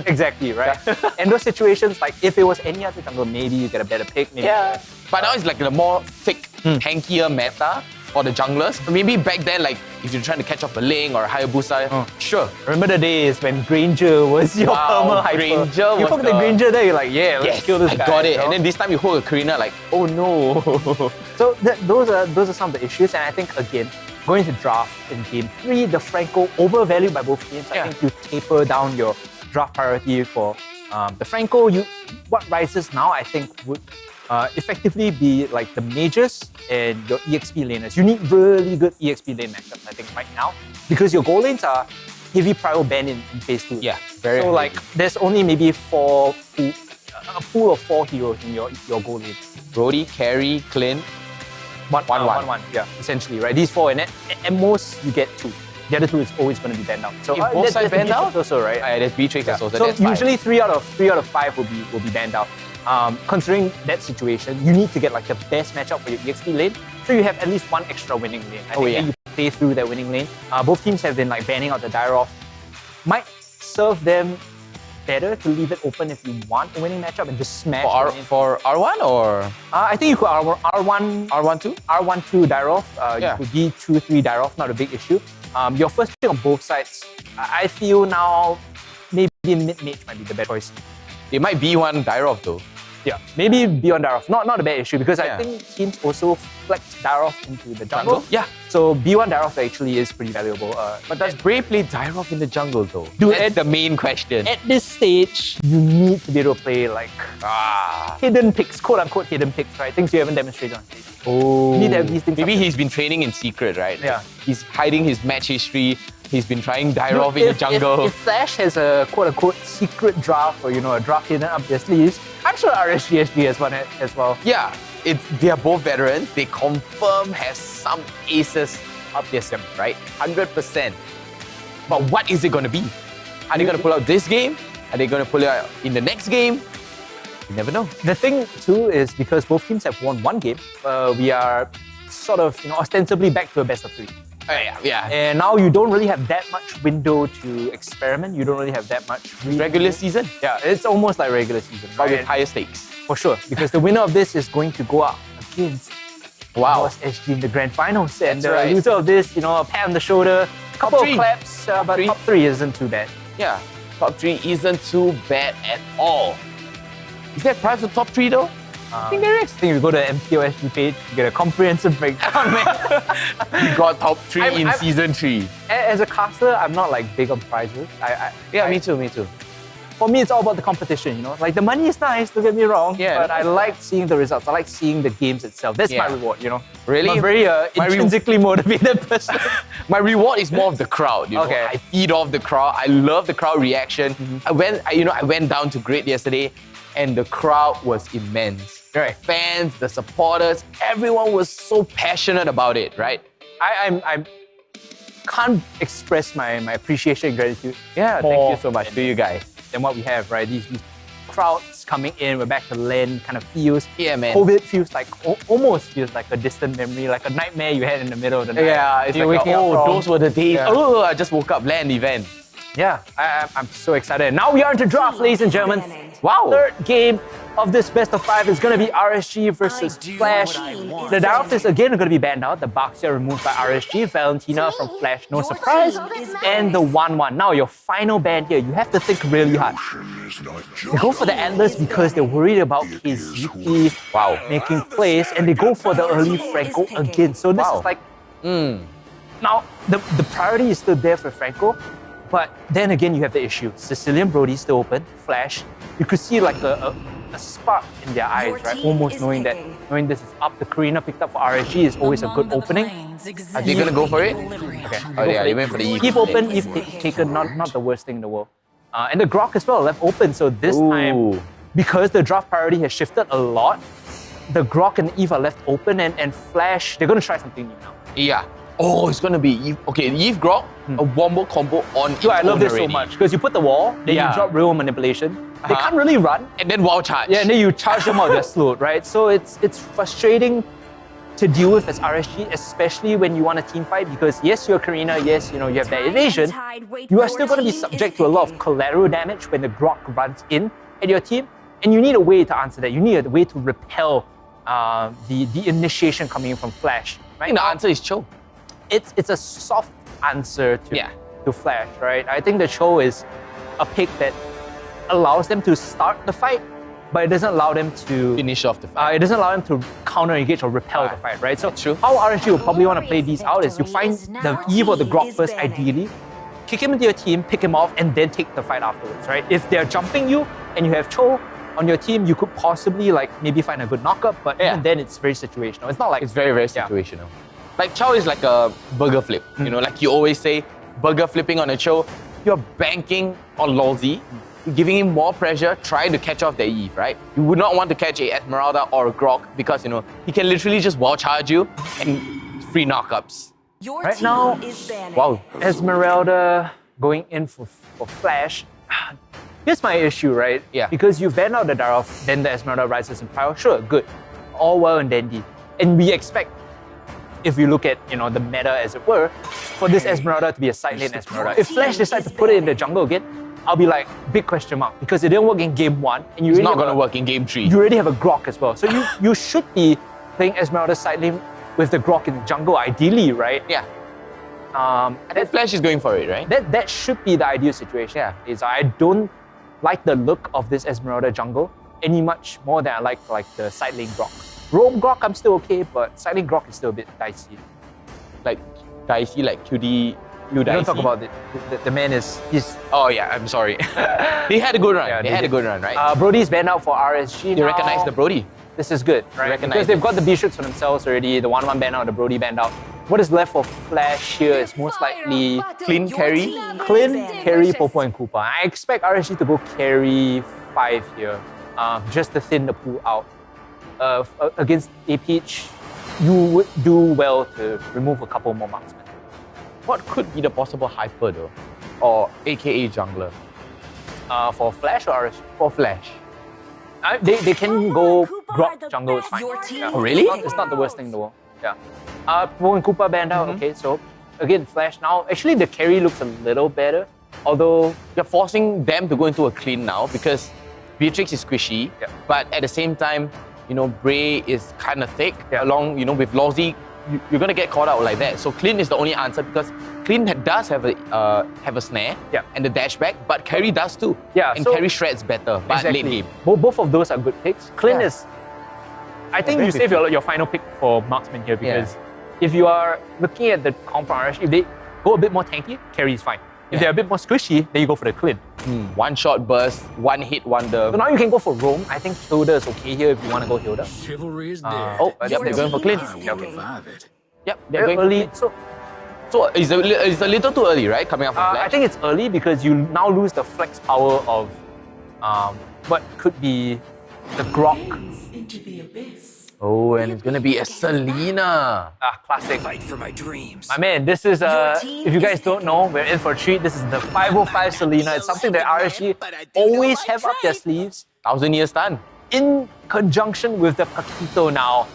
exactly, right? And those situations, like if it was any other jungle, maybe you get a better pick. Maybe But now it's like the more thick, tankier meta for the junglers. Maybe back then, like if you're trying to catch off a Ling or a Hayabusa, sure. Remember the days when Granger was your perma hyper? Granger you was hook the Granger there, you're like, let's kill this guy. I got it. And then this time you hold a Karina, like, oh no. So those are some of the issues, and I think again, going to draft in game 3, the Franco overvalued by both teams. I think you taper down your draft priority for the Franco. What rises now, I think, would effectively be like the mages and your EXP laners. You need really good EXP lane matchups, I think, right now, because your goal lanes are heavy prio banned in phase 2. Yeah, very so heavy. like there's only maybe a pool of 4 heroes in your goal lanes. Brody, Carry, Clint, 1-1. Yeah, essentially, right? These 4, and at most you get 2. The other 2 is always going to be banned out. So if both sides banned out, also, right? There's Beatrix also. So usually 3 out of 5 will be banned out. Considering that situation, you need to get like the best matchup for your EXP lane, so you have at least one extra winning lane. I think that you play through that winning lane. Both teams have been like banning out the Dyrov. Might serve them better to leave it open if you want a winning matchup and just smash for R1 or? I think you could R1, R1-2? R1-2 Dyrov. You could D2-3 Dyrov, not a big issue. Your first pick on both sides, I feel now maybe mid-mage might be the better choice. They might be one Dyrov though. Yeah, maybe beyond Dyrov. Not a bad issue because I think teams also flex Dyrov into the jungle. Yeah. So B1 Dyrov actually is pretty valuable. But does Bray play Dyrov in the jungle though? Dude, that's the main question. At this stage, you need to be able to play like hidden picks, quote unquote hidden picks, right? Things you haven't demonstrated on stage. Oh. You need to have these things. Maybe he's been training in secret, right? Yeah. He's hiding his match history. He's been trying Dyrov in the jungle. If Flash has a quote-unquote secret draft or a draft hidden up their sleeves, I'm sure RSG SG has one as well. Yeah, they are both veterans. They confirm have some aces up their sleeve, right? 100%. But what is it going to be? Are they going to pull out this game? Are they going to pull it out in the next game? You never know. The thing too is because both teams have won one game, we are sort of ostensibly back to a best of 3. Yeah. And now you don't really have that much window to experiment. You don't really have that much regular season. Yeah, it's almost like regular season, but with higher stakes. For sure, because the winner of this is going to go up against SG in the grand finals. And the loser of this, a pat on the shoulder, couple of claps, but top 3 isn't too bad. Yeah, top 3 isn't too bad at all. Is there a prize for top 3 though? I think there is. I think if you go to the MPL SG page, you get a comprehensive breakdown, man. You got top 3 in season 3. As a caster, I'm not like big on prizes. Me too. For me, it's all about the competition, Like the money is nice, don't get me wrong. Yeah. But I like seeing the results. I like seeing the games itself. That's my reward, Really? I'm a very intrinsically motivated person. My reward is more of the crowd, Okay. I feed off the crowd. I love the crowd reaction. I went down to Grid yesterday and the crowd was immense. Right. The fans, the supporters, everyone was so passionate about it, right? I can't express my appreciation and gratitude. Yeah, thank you so much to you guys. And what we have, right? These crowds coming in, we're back to LAN kind of feels. Yeah, man. COVID feels like, almost feels like a distant memory, like a nightmare you had in the middle of the night. Yeah, it's You're like, waking up from- those were the days. Yeah. Oh, I just woke up, LAN event. Yeah, I'm so excited. Now we are into draft, ladies and gentlemen. Wow. Third game of this best of 5 is going to be RSG versus Flash. The Daroth is again going to be banned out. The Baxia removed by RSG. Valentina from Flash, no surprise. And the 1-1. Now your final ban here, you have to think really hard. They go for the Atlas because they're worried about KZP making plays, and they go for the early Franco again. So this is like, now the priority is still there for Franco, but then again you have the issue. Sicilian Brody still open, Flash. You could see like a spark in their eyes, right? Almost knowing this is up. The Karina picked up for RSG is always a good opening. Are they gonna go for it? Okay. Oh yeah, they went for the Eve. Eve open, Eve taken, not the worst thing in the world. And the Grok as well left open, so this time, because the draft priority has shifted a lot, the Grok and Eve are left open, and Flash, they're gonna try something new now. Yeah. Oh, it's gonna be Eve. Okay, Eve Grok, a wombo combo on Eve. I love this already. so much, because you put the wall, then you drop real manipulation. They can't really run. And then wild charge. Yeah, and then you charge them out, they're slowed, right? So it's frustrating to deal with as RSG, especially when you want a team fight, because yes, you're Karina, yes, you have that evasion, you are still going to be subject to a lot of collateral damage when the Grok runs in at your team, and you need a way to answer that. You need a way to repel the initiation coming in from Flash. I think the answer is Cho. It's a soft answer to Flash, right? I think the Cho is a pick that allows them to start the fight, but it doesn't allow them to Finish off the fight. it doesn't allow them to counter-engage or repel the fight, right? So True. how RSG will probably want to play these out is you find the Eve or the Grok first ideally, kick him into your team, pick him off, and then take the fight afterwards, right? If they're jumping you and you have Cho on your team, you could possibly maybe find a good knockup, but even then it's very situational. It's not like... It's very, very situational. Like Chow is like a burger flip. Like you always say, burger flipping on a Cho, you're banking on Lolzy, giving him more pressure, trying to catch off the Eve, right? You would not want to catch a Esmeralda or a Grok because, he can literally just wall charge you and free knockups. Right now, Esmeralda going in for Flash. Here's my issue, right? Yeah. Because you ban out the Daroth, then the Esmeralda rises in power. Sure, good. All well and dandy. And we expect, if you look at, the meta as it were, for this Esmeralda to be a side lane Esmeralda. If Flash decides to put it in the jungle again, I'll be like, big question mark, because it didn't work in game 1. And It's not going to work in game 3. You already have a Grok as well. So you should be playing Esmeralda side lane with the Grok in the jungle, ideally, right? Yeah. And then Flash is going for it, right? That should be the ideal situation. Yeah. Is I don't like the look of this Esmeralda jungle any much more than I like the side lane Grok. Roam Grok, I'm still okay, but side lane Grok is still a bit dicey. Like dicey, like QD. We don't talk about it. The man he's... Oh yeah, I'm sorry. They had a good run. They had a good run, right? Brody's banned out for RSG. They recognize the Brody. This is good, right? Because they've got the Bishops for themselves already. The 1-1 banned out, the Brody banned out. What is left for Flash here is most likely Clean carry. Clint, Carry, Popo, and Koopa. I expect RSG to go carry 5 here, just to thin the pool out. Against APH, you would do well to remove a couple more marksmen. What could be the possible hyper though? Or AKA jungler? For Flash or RSG? For Flash. They can go Grok jungle, it's fine. Oh, really? It's not the worst thing in the world. Yeah. Popo and Koopa banned out, okay, so again, Flash now. Actually, the carry looks a little better, although you're forcing them to go into a clean now because Beatrix is squishy, but at the same time, Bray is kind of thick. Along, with Lawsy, you're gonna get caught out like that. So clean is the only answer because clean does have a snare and the dash back, but carry does too. And carry shreds better, but late game. Both of those are good picks. Clean is, I think you save your final pick for marksman here because if you are looking at the comp from RSG, if they go a bit more tanky, carry is fine. If they're a bit more squishy, then you go for the clean. One shot burst, one hit wonder. So now you can go for roam. I think Hilda is okay here if you want to go Hilda. Chivalry is dead. They're going for clean. Yep, they're going early. For so it's a little too early, right? Coming up from Flash. I think it's early because you now lose the flex power of what could be the Grok. Oh, and it's gonna be a Selena. Classic. Fight for my dreams. My man, this is if you guys don't know, we're in for a treat. This is the 505 Selena. It's something that RSG always have up their sleeves. 1,000-year stun. In conjunction with the Paquito now,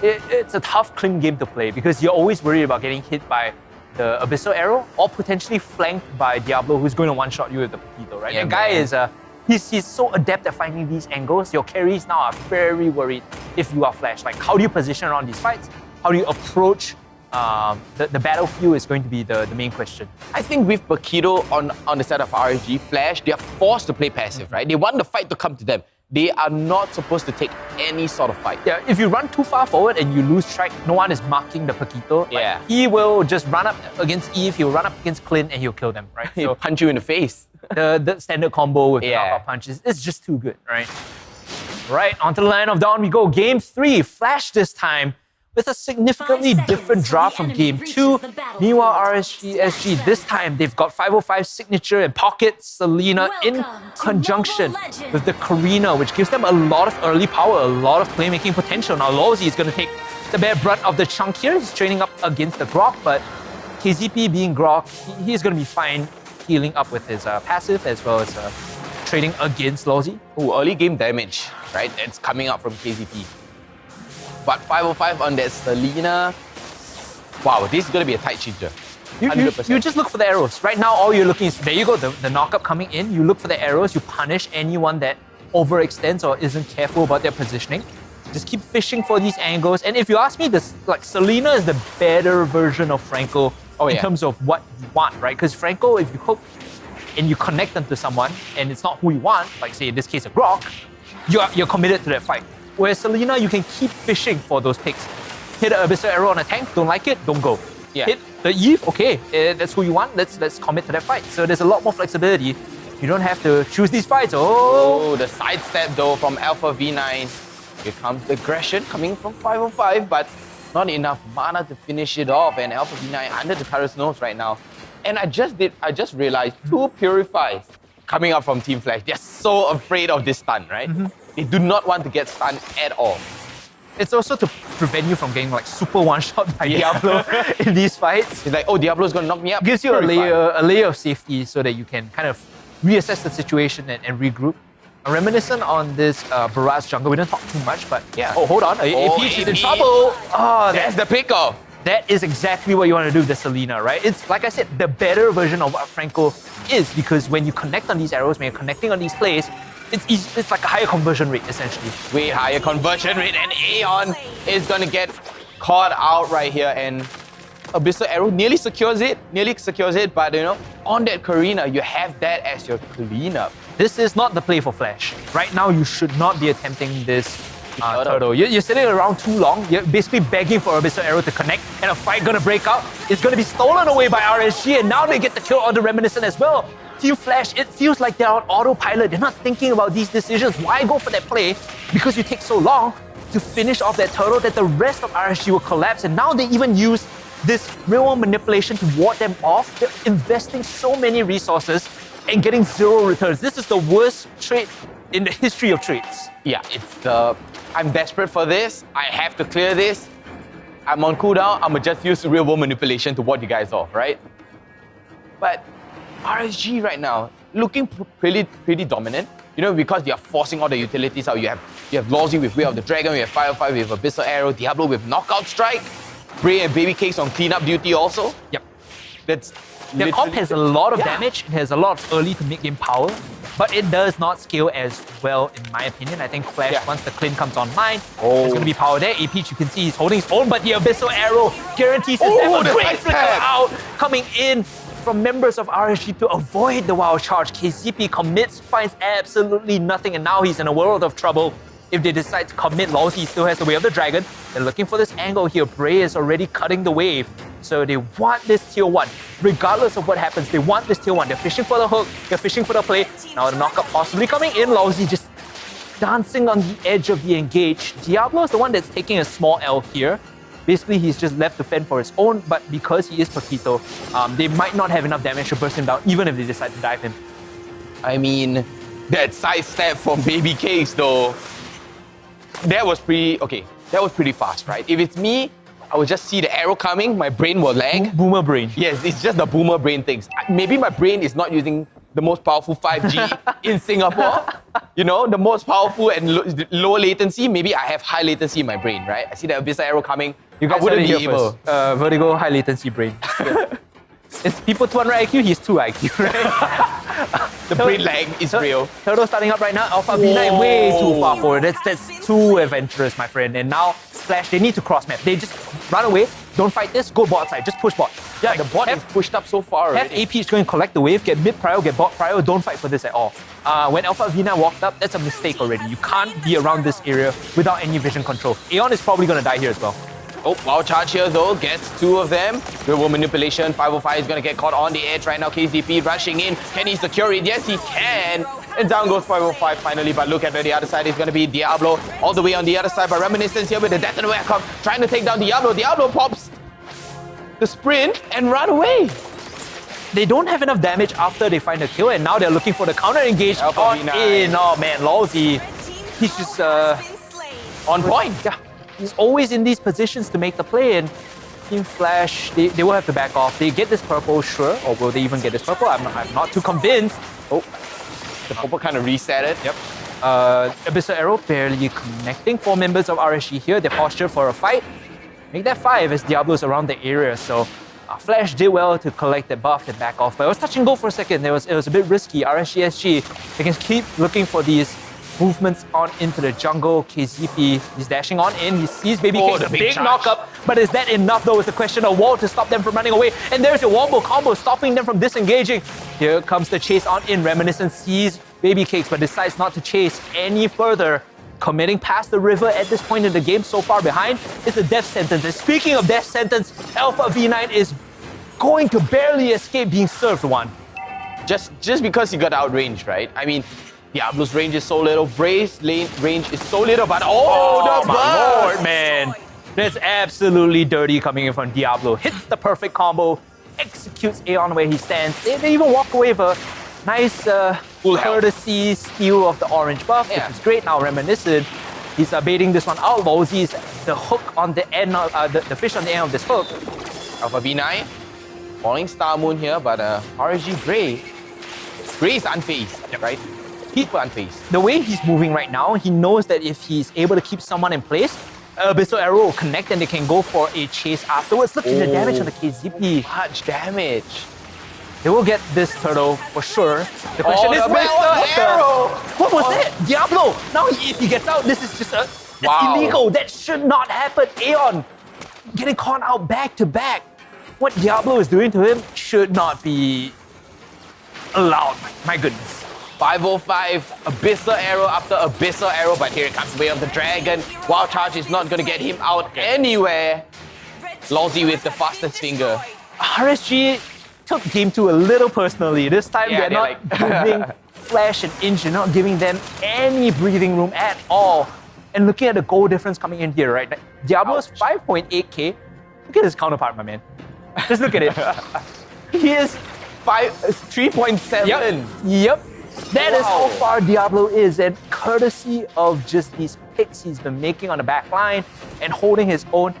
it's a tough clean game to play because you're always worried about getting hit by the Abyssal Arrow, or potentially flanked by Diablo, who's going to one-shot you with the Paquito, right? Yeah, the guy man. is he's so adept at finding these angles. Your carries now are very worried if you are flashed. Like, how do you position around these fights? How do you approach the battlefield is going to be the main question. I think with Paquito on the side of RSG Flash, they are forced to play passive, right? They want the fight to come to them. They are not supposed to take any sort of fight. Yeah, if you run too far forward and you lose track, no one is marking the Paquito. Like, Yeah. he will just run up against Eve, he'll run up against Clint, and he'll kill them, right? He'll punch you in the face. the standard combo with the Yeah. knockout punches, it's just too good, right? Right, onto the Line of Dawn we go. Game 3, Flash this time, with a significantly 5 different seconds draft till from the Game enemy 2. reaches the battlefield. Meanwhile, RSG SG, this time they've got 505 signature and pocket Selena in Welcome to conjunction Mobile Legends. with the Karina, which gives them a lot of early power, a lot of playmaking potential. Now, Lawsy is going to take the bare brunt of the chunk here. He's training up against the Grok, but KZP being Grok, he's going to be fine healing up with his passive as well as trading against Lawsy. Ooh, early game damage, right? It's coming out from KZP. But 505 on that Selena. Wow, this is going to be a tight changer. You 100%. just look for the arrows. Right now, all you're looking is, there you go, the knockup coming in. You look for the arrows, you punish anyone that overextends or isn't careful about their positioning. Just keep fishing for these angles. And if you ask me, this like Selena is the better version of Franco in terms of what you want, right? Because Franco, if you hook and you connect them to someone and it's not who you want, like say in this case a Grok, you're committed to that fight. Whereas Selena, you can keep fishing for those picks. Hit an Abyssal Arrow on a tank, don't like it, don't go. Yeah. Hit the Eve, okay, that's who you want, let's commit to that fight. So there's a lot more flexibility. You don't have to choose these fights. Oh, the sidestep though from Alpha V9. Here comes the aggression coming from 505, but not enough mana to finish it off. And Alpha V9 under the turret's nose right now. And I just realized 2 Purifies coming up from Team Flash. They're so afraid of this stun, right? They do not want to get stunned at all. It's also to prevent you from getting like super one-shot by Diablo in these fights. It's like, oh, Diablo's gonna knock me up. Gives you a Purify. layer of safety so that you can kind of reassess the situation and regroup. Reminiscent on this Barrage jungle, we didn't talk too much, but Yeah. oh, hold on, Oh, AP is in AP. trouble. Oh, That's the pick-off. that is exactly what you want to do with the Selena, right? It's, like I said, the better version of what Franco is, because when you connect on these arrows, when you're connecting on these plays, it's like a higher conversion rate, essentially. Way higher conversion rate, and Aeon is gonna get caught out right here, and Abyssal Arrow nearly secures it, but you know, on that Karina, you have that as your cleanup. This is not the play for Flash. Right now, you should not be attempting this Turtle. turtle. You're sitting around too long. You're basically begging for Abyssal Arrow to connect, and a fight gonna break out. It's gonna be stolen away by RSG, and now they get the kill on the Reminiscent as well. Team Flash, it feels like they're on autopilot. They're not thinking about these decisions. Why go for that play? Because you take so long to finish off that turtle that the rest of RSG will collapse, and now they even use this real-world manipulation to ward them off. They're investing so many resources and getting 0 returns. This is the worst trade in the history of trades. Yeah, it's the, I'm desperate for this, I have to clear this, I'm on cooldown, I'ma just use real world manipulation to ward you guys off, right? But RSG right now, looking pretty dominant, you know, because they are forcing all the utilities out. You have Lawsy with Way of the Dragon, we have Firefly with Abyssal Arrow, Diablo with Knockout Strike, Bray and Baby Cakes on cleanup duty also. Yep. That's Their comp has a lot of Yeah. damage, it has a lot of early to mid-game power, but it does not scale as well, in my opinion. I think Flash, Yeah. once the Clint comes online, Oh. there's going to be power there. AP, you can see he's holding his own, but the Abyssal Arrow guarantees his Oh, death. A the great side flicker step. out, coming in from members of RSG to avoid the wild charge. KZP commits, finds absolutely nothing, and now he's in a world of trouble. If they decide to commit, Lawsy still has the Way of the Dragon. They're looking for this angle here. Bray is already cutting the wave. So they want this tier 1. Regardless of what happens, they want this tier 1. They're fishing for the hook, they're fishing for the play. Now the knockup possibly coming in. Lawsy just dancing on the edge of the engage. Diablo is the one that's taking a small L here. Basically, he's just left to fend for his own, but because he is Paquito, they might not have enough damage to burst him down, even if they decide to dive him. I mean, that sidestep from Baby Cakes though, that was pretty fast, right? If it's me, I would just see the arrow coming, my brain will lag. Boomer brain. Yes, it's just the boomer brain things. Maybe my brain is not using the most powerful 5G in Singapore. You know, the most powerful and low latency. Maybe I have high latency in my brain, right? I see the Abyssal Arrow coming. You guys I wouldn't heard it be here able. first. Vertigo high latency brain. It's people 200 IQ, he's 2 IQ, right? The brain lag is real. Turtle starting up right now. Alpha V9 way too far forward. That's too adventurous, my friend. And now Flash, they need to cross map. They just run away. Don't fight this. Go bot side. Just push bot. Yeah, the bot is pushed up so far Have already. AP is going to collect the wave, get mid prio, get bot prio. Don't fight for this at all. When Alpha V9 walked up, that's a mistake already. You can't be around this area without any vision control. Aeon is probably going to die here as well. Oh, wild charge here though, gets 2 of them. Real world manipulation, 505 is gonna get caught on the edge right now. KZP rushing in. Can he secure it? Yes, he can. And down goes 505 finally, but look at where the other side is gonna be Diablo. All the way on the other side, but Reminiscence here with the death and welcome, trying to take down Diablo. Diablo pops the sprint and run away. They don't have enough damage after they find a kill, and now they're looking for the counter engage Alpha on V9. in. Oh man, Lawsy. He's just On point. yeah. He's always in these positions to make the play, and Team Flash, they will have to back off. They get this purple, sure, or will they even get this purple? I'm not too convinced. Oh, the purple kind of reset it. Yep. Abyssal Arrow barely connecting. 4 members of RSG here. They're postured for a fight. Make that 5 as Diablo's around the area. So Flash did well to collect that buff and back off. But it was touch and go for a second. It was a bit risky. RSG SG, they can keep looking for these movements on into the jungle. KZP, he's dashing on in. He sees Baby Oh, Cake's the big big charge. knock-up. But is that enough though? Is the question. A wall to stop them from running away. And there's a wombo combo stopping them from disengaging. Here comes the chase on in. Reminiscence sees Baby Cakes but decides not to chase any further. Committing past the river at this point in the game, so far behind, is a death sentence. And speaking of death sentence, Alpha V9 is going to barely escape being served one. Just because he got outranged, right? I mean, Diablo's range is so little, Bray's lane range is so little, but the my burst! lord, man. That's absolutely dirty coming in from Diablo. Hits the perfect combo, executes Aeon where he stands. They even walk away with a nice Full health. courtesy steal of the orange buff, Yeah. which is great now. Reminiscent, he's baiting this one out. Lawsy's the hook on the end, the fish on the end of this hook. Alpha V9, falling Star Moon here, but RSG Bray is unfazed, right? Super unfazed. The way he's moving right now, he knows that if he's able to keep someone in place, Abyssal Arrow will connect and they can go for a chase afterwards. Look at the damage on the KZP. Much damage. They will get this turtle for sure. The question is, the where's Abyssal Arrow? What was that? Diablo! Now if he gets out, this is just that's Wow. illegal. That should not happen. Aeon getting caught out back to back. What Diablo is doing to him should not be allowed. My goodness. 505, Abyssal Arrow after Abyssal Arrow, but here comes Way of the Dragon. Wild Charge is not going to get him out anywhere. Lawsy with the fastest finger. RSG took game 2 a little personally. This time Yeah, they're not giving Flash an inch. They're not giving them any breathing room at all. And looking at the goal difference coming in here, right? Diablo's 5.8k. Look at his counterpart, my man. Just look at it. He is 3.7. Yep. That is how Wow. far Diablo is, and courtesy of just these picks he's been making on the back line and holding his own,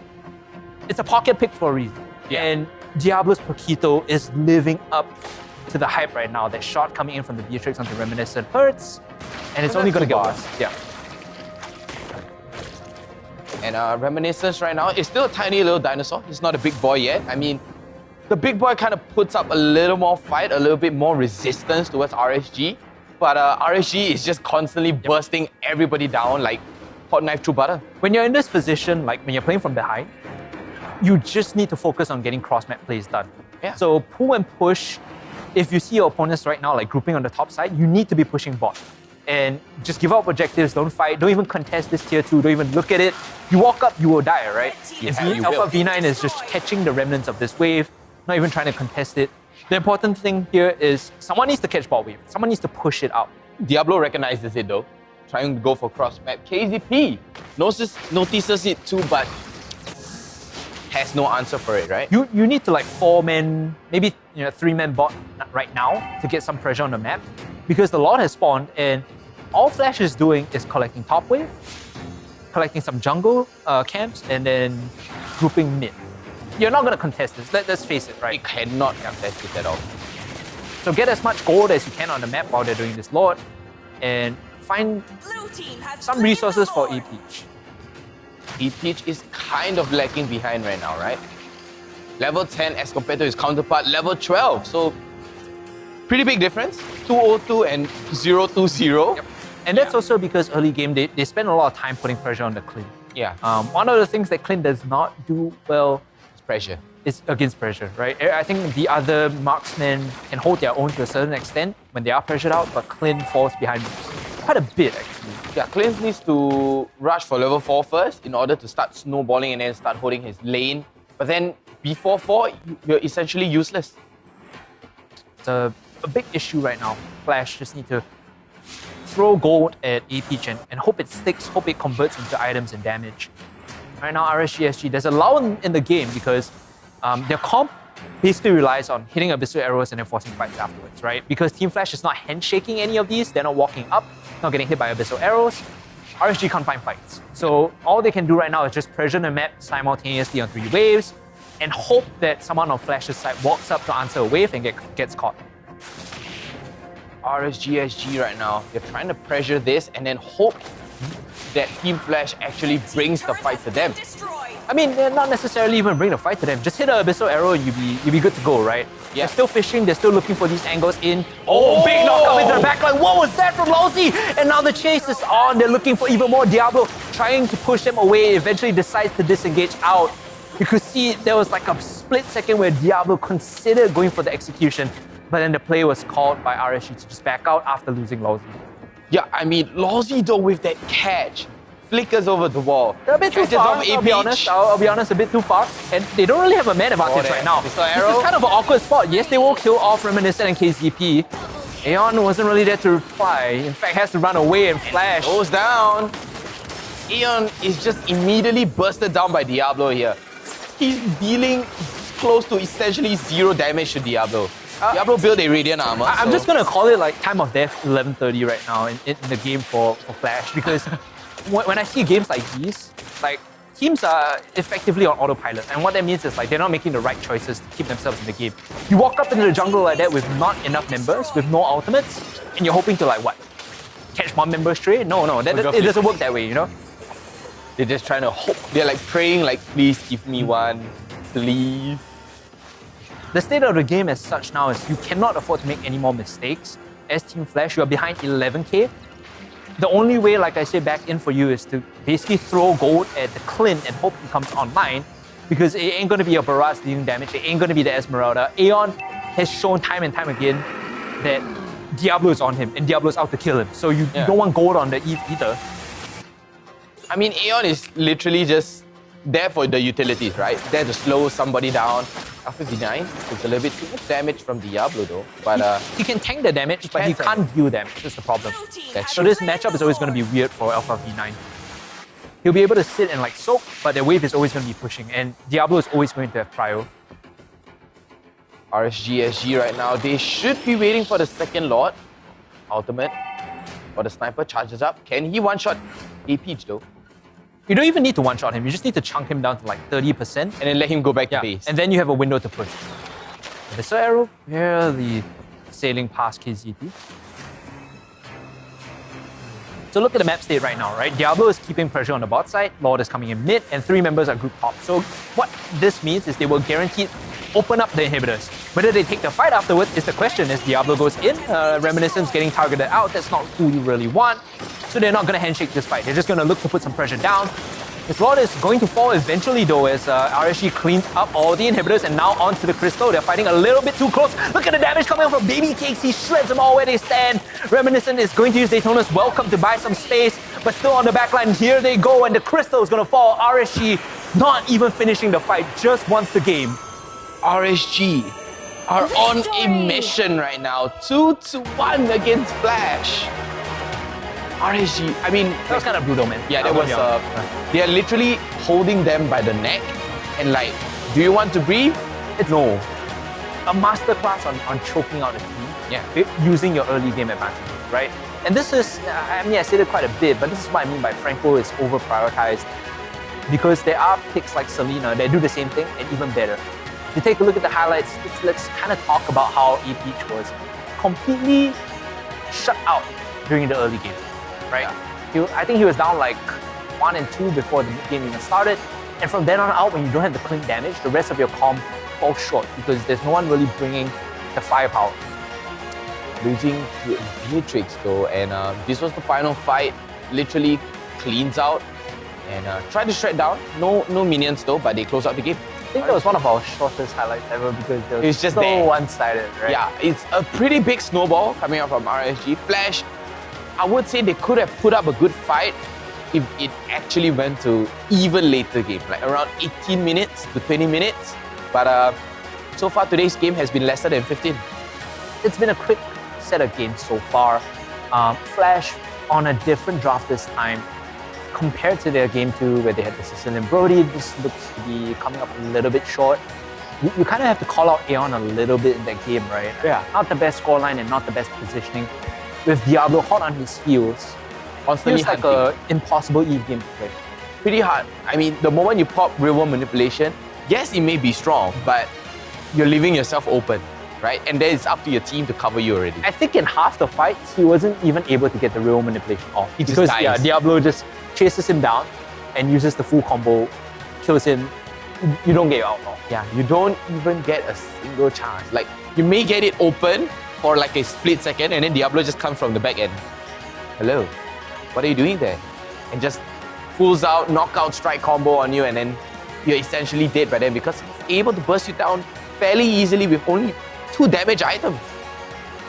it's a pocket pick for a reason. Yeah. And Diablo's Paquito is living up to the hype right now. That shot coming in from the Beatrix onto Reminiscent hurts, and it's only going to get worse. Yeah. And Reminiscence right now is still a tiny little dinosaur. He's not a big boy yet. I mean, the big boy kind of puts up a little more fight, a little bit more resistance towards RSG. But RSG is just constantly bursting everybody down like hot knife through butter. When you're in this position, like when you're playing from behind, you just need to focus on getting cross-map plays done. Yeah. So pull and push. If you see your opponents right now like grouping on the top side, you need to be pushing bot. And just give up objectives, don't fight, don't even contest this tier 2, don't even look at it. You walk up, you will die, right? Yeah, you Alpha will. V9 is just catching the remnants of this wave, not even trying to contest it. The important thing here is someone needs to catch bot wave. Someone needs to push it out. Diablo recognizes it though, trying to go for cross map. KZP notices it too, but has no answer for it, right? You need to like 4-man, maybe 3-man bot right now to get some pressure on the map, because the Lord has spawned and all Flash is doing is collecting top wave, collecting some jungle camps, and then grouping mid. You're not going to contest this. Let's face it, They right? cannot contest it at all. So get as much gold as you can on the map while they're doing this Lord, and find some resources for E-Peach. E-Peach is kind of lagging behind right now, right? level 10 as compared to his counterpart, level 12. So, pretty big difference. 202 and 020. Yep. And that's also because early game, they spend a lot of time putting pressure on the Clint. Yeah. One of the things that Clint does not do well It's pressure. is against pressure, right? I think the other marksmen can hold their own to a certain extent when they are pressured out, but Clint falls behind quite a bit, actually. Yeah, Clint needs to rush for level 4 first in order to start snowballing and then start holding his lane. But then before 4, you're essentially useless. It's a big issue right now. Flash just need to throw gold at A-Peach and hope it sticks, hope it converts into items and damage. Right now, RSG SG, there's a lull in the game because their comp basically relies on hitting abyssal arrows and then forcing fights afterwards, right? Because Team Flash is not handshaking any of these, they're not walking up, not getting hit by abyssal arrows. RSG can't find fights. So all they can do right now is just pressure the map simultaneously on 3 waves and hope that someone on Flash's side walks up to answer a wave and gets caught. RSG SG right now, they're trying to pressure this and then hope that Team Flash actually brings the fight to them. I mean, they're not necessarily even bring the fight to them. Just hit an abyssal arrow and you'll be good to go, right? Yeah. They're still fishing, they're still looking for these angles in. Oh, big knockup into the backline. What was that from Lousy? And now the chase is on. They're looking for even more. Diablo trying to push them away, eventually decides to disengage out. You could see there was like a split second where Diablo considered going for the execution, but then the play was called by RSG to just back out after losing Lousy. Yeah, I mean, Lousy though with that catch, flickers over the wall. They're a bit too Catches far, off I'll be honest. I'll be honest, a bit too far. And they don't really have a man advantage right now. This This is kind of an awkward spot. Yes, they will kill off Reminiscent and KZP. Aeon wasn't really there to reply. In fact, has to run away and flash. Goes down. Aeon is just immediately bursted down by Diablo here. He's dealing close to essentially 0 damage to Diablo. Diablo built a Radiant armor. I'm just gonna call it like time of death 11:30 right now in the game for Flash, because when I see games like these, like teams are effectively on autopilot, and what that means is like they're not making the right choices to keep themselves in the game. You walk up into the jungle like that with not enough members, with no ultimates, and you're hoping to like what? Catch one member stray? No, it doesn't work that way, you know? They're just trying to hope. They're like praying, like, please give me one, please. The state of the game as such now is you cannot afford to make any more mistakes. As Team Flash, you are behind 11k. The only way, like I said, back in for you is to basically throw gold at the Clint and hope he comes online, because it ain't going to be a Barrage dealing damage, it ain't going to be the Esmeralda. Aeon has shown time and time again that Diablo is on him and Diablo is out to kill him. So you don't want gold on the Eve either. I mean, Aeon is literally just there for the utilities, right? There to slow somebody down. R59, it's a little bit too much damage from Diablo though. But he can tank the damage, but he can't deal damage. That's the problem. That's So this matchup is always going to be weird for Alpha V9. He'll be able to sit and like soak, but the wave is always going to be pushing, and Diablo is always going to have prio. RSG SG right now, they should be waiting for the second Lord. Ultimate. But the sniper charges up. Can he one-shot A-Peach though? You don't even need to one-shot him, you just need to chunk him down to like 30%. And then let him go back to base. And then you have a window to push. Abyssal arrow, barely sailing past KZT. So look at the map state right now, right? Diablo is keeping pressure on the bot side, Lord is coming in mid, and 3 members are group top. So what this means is they will guaranteed open up the inhibitors. Whether they take the fight afterwards is the question. As Diablo goes in, Reminiscence getting targeted out, that's not who you really want. So they're not going to handshake this fight. They're just going to look to put some pressure down. This Lord is going to fall eventually though, as RSG cleans up all the inhibitors and now onto the Crystal. They're fighting a little bit too close. Look at the damage coming from Baby Cakes. He shreds them all where they stand. Reminiscent is going to use Daytona's Welcome to buy some space, but still on the backline. Here they go, and the Crystal is going to fall. RSG not even finishing the fight, just wants the game. RSG are on a mission right now. 2-1 against Flash. RSG, I mean, That was kind of brutal, man. yeah, that was, they are literally holding them by the neck and like, do you want to breathe? It's no. A masterclass on choking out a team. Yeah. Using your early game advantage, right? And this is, I mean, I said it quite a bit, but this is what I mean by Franco is over-prioritized, because there are picks like Selena that do the same thing and even better. If you take a look at the highlights, let's kind of talk about how A-Peach was completely shut out during the early game, right? I think he was down like 1 and 2 before the game even started. And from then on out, when you don't have the clean damage, the rest of your comp fall short because there's no one really bringing the firepower. Losing to Beatrix though, and this was the final fight. Literally cleans out and tried to shred down. No minions though, but they close out the game. I think that was one of our shortest highlights ever because it was It's just so there. one-sided, right? Yeah, it's a pretty big snowball coming out from RSG. Flash, I would say they could have put up a good fight if it actually went to even later game, like around 18 minutes to 20 minutes. But so far today's game has been lesser than 15. It's been a quick set of games so far. Flash on a different draft this time compared to their game 2 where they had the Sicilian Brody. This looks to be coming up a little bit short. You kind of have to call out Aeon a little bit in that game, right? Yeah. Not the best scoreline and not the best positioning. With Diablo hot on his heels, Constantly feels like hunting. an impossible Eve game to play. Pretty hard. I mean, the moment you pop real-world manipulation, yes, it may be strong, but you're leaving yourself open, right? And then it's up to your team to cover you already. I think in half the fights, he wasn't even able to get the real manipulation off. He just because dies. Diablo just chases him down and uses the full combo, kills him. You don't get your outlaw. Yeah, you don't even get a single chance. Like, you may get it open for like a split second, and then Diablo just comes from the back end. Hello, what are you doing there? And just pulls out, knockout strike combo on you, and then you're essentially dead by then because he's able to burst you down fairly easily with only 2 damage items.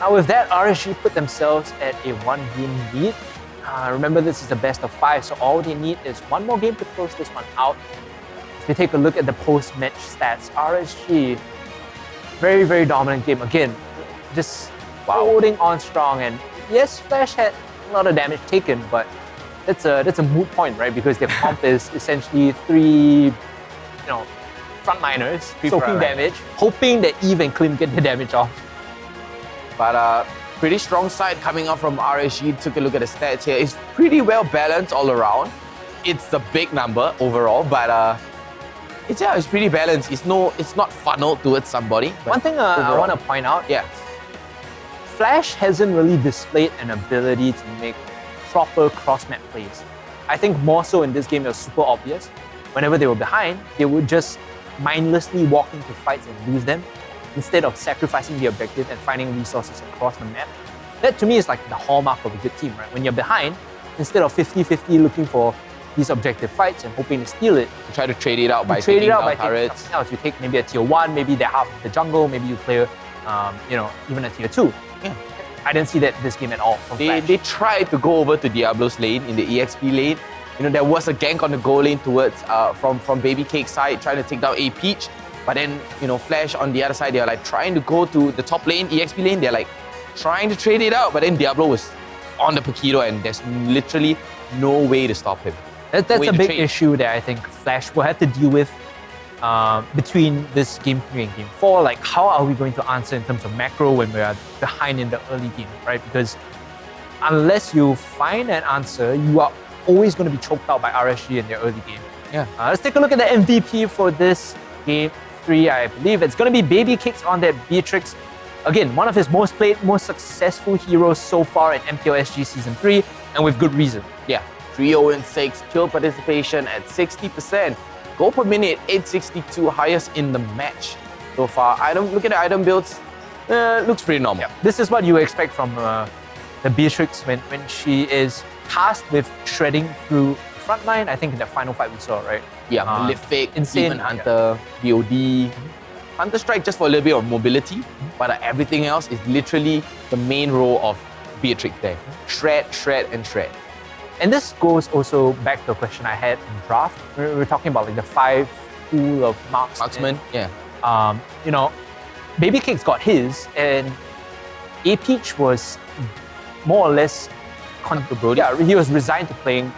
Now with that, RSG put themselves at a 1-game lead. Remember, this is the best of 5, so all they need is one more game to close this one out. If we take a look at the post-match stats, RSG, very, very dominant game. Again, just holding on strong. And yes, Flash had a lot of damage taken, but that's a moot point, right? Because their comp is essentially 3, frontliners soaking damage, hoping that Eve and Klim get the damage off. But pretty strong side coming out from RSG. Took a look at the stats here. It's pretty well balanced all around. It's a big number overall, but it's pretty balanced. It's not funneled towards somebody. One thing I want to point out, Flash hasn't really displayed an ability to make proper cross-map plays. I think more so in this game it was super obvious. Whenever they were behind, they would just mindlessly walk into fights and lose them instead of sacrificing the objective and finding resources across the map. That to me is like the hallmark of a good team, right? When you're behind, instead of 50-50 looking for these objective fights and hoping to steal it, You try to trade it out by trade it taking out down by taking turrets. something else. You take maybe a tier 1, maybe they're half of the jungle, maybe you play even a tier 2. Yeah. I didn't see that this game at all from Flash. They tried to go over to Diablo's lane in the EXP lane. There was a gank on the goal lane towards from Baby Cake's side, trying to take down A Peach. But then, Flash on the other side, they're like trying to go to the top lane, EXP lane. They're like trying to trade it out, but then Diablo was on the Paquito, and there's literally no way to stop him. That's way a to big trade. issue that I think Flash will have to deal with between this game 3 and game 4. Like, how are we going to answer in terms of macro when we are behind in the early game, right? Because unless you find an answer, you are always going to be choked out by RSG in their early game. Yeah. Let's take a look at the MVP for this game 3. I believe it's going to be Baby Kicks on that Beatrix. Again, one of his most played, most successful heroes so far in MPL SG Season 3, and with good reason. Yeah, 3-0-6, kill participation at 60%. Goal per minute, 862, highest in the match so far. Look at the item builds, looks pretty normal. This is what you expect from the Beatrix when she is tasked with shredding through the front line. I think in the final fight we saw, right? Yeah, Malefic, insane. Demon Hunter, BOD. Hunter Strike just for a little bit of mobility, but everything else is literally the main role of Beatrix there. Shred, shred, and shred. And this goes also back to a question I had in draft. We were talking about like the 5 pool of marksmen. Yeah. Baby Cake's got his, and A Peach was more or less Brody. Yeah, he was resigned to playing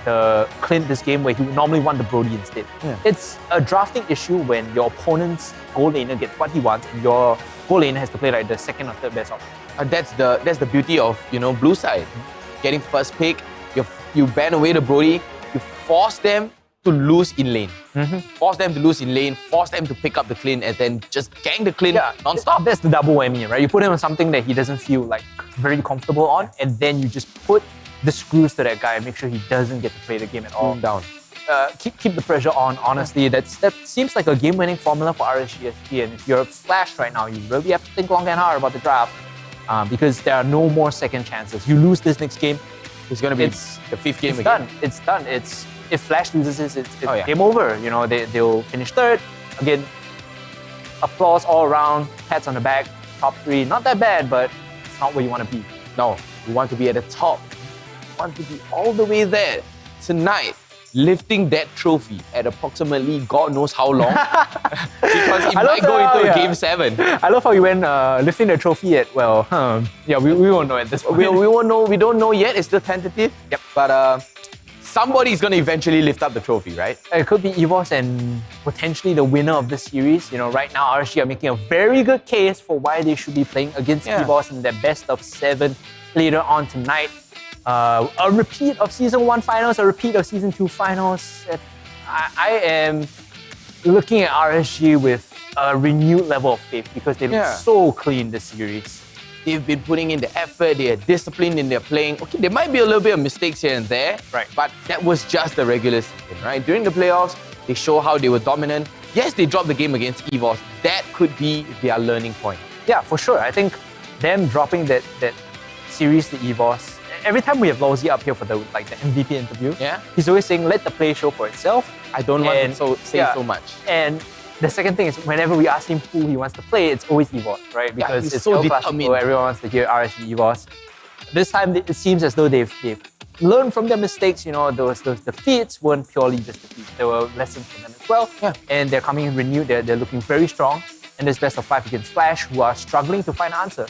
the Clint this game where he would normally want the Brody instead. Yeah. It's a drafting issue when your opponent's goal laner gets what he wants and your goal laner has to play like the second or third best option. That's the beauty of blue side. Getting first pick, you ban away the Brody, you force them to lose in lane. Force them to lose in lane, force them to pick up the Clint, and then just gang the Clint non-stop. That's the double whammy, right? You put him on something that he doesn't feel like very comfortable on, and then you just put the screws to that guy and make sure he doesn't get to play the game at all. Down. keep the pressure on. Honestly, that seems like a game-winning formula for RSG SG. And if you're Flash right now, you really have to think long and hard about the draft because there are no more second chances. You lose this next game, It's going to be the fifth game it's again. done. It's done. If Flash loses this, it's game over. You know, they'll finish third. Again, applause all around, pats on the back, top 3. Not that bad, but it's not where you want to be. No, you want to be at the top. You want to be all the way there tonight, lifting that trophy at approximately God knows how long. Because it might go into Game 7. I love how you went lifting the trophy at, we won't know at this point. We won't know. We don't know yet. It's still tentative. Yep. But somebody's going to eventually lift up the trophy, right? It could be EVOS and potentially the winner of this series. You know, right now RSG are making a very good case for why they should be playing against EVOS in their best of 7 later on tonight. A repeat of Season 1 finals, a repeat of Season 2 finals. I am looking at RSG with a renewed level of faith because they look so clean this series. They've been putting in the effort, they are disciplined in their playing. Okay, there might be a little bit of mistakes here and there, right? But that was just the regular season, right? During the playoffs, they show how they were dominant. Yes, they dropped the game against EVOS. That could be their learning point. Yeah, for sure. I think them dropping that series to EVOS, every time we have Lawsy up here for the MVP interview, he's always saying, let the play show for itself. I don't want to say so much. And the second thing is, whenever we ask him who he wants to play, it's always EVOS, right? Because it's so determined. Everyone wants to hear RSG EVOS. This time, it seems as though they've learned from their mistakes. You know, those defeats weren't purely just defeats. There were lessons from them as well. Yeah. And they're coming in renewed. They're looking very strong. And this best of 5 against Flash, who are struggling to find an answer.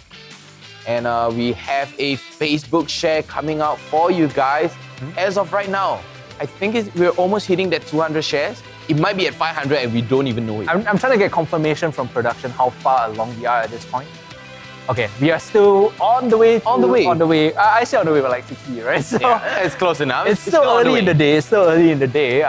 And we have a Facebook share coming out for you guys. As of right now, I think we're almost hitting that 200 shares. It might be at 500 and we don't even know it. I'm trying to get confirmation from production how far along we are at this point. Okay, we are still on the way. I say on the way, but like 60, right? So it's close enough. It's still early in the day.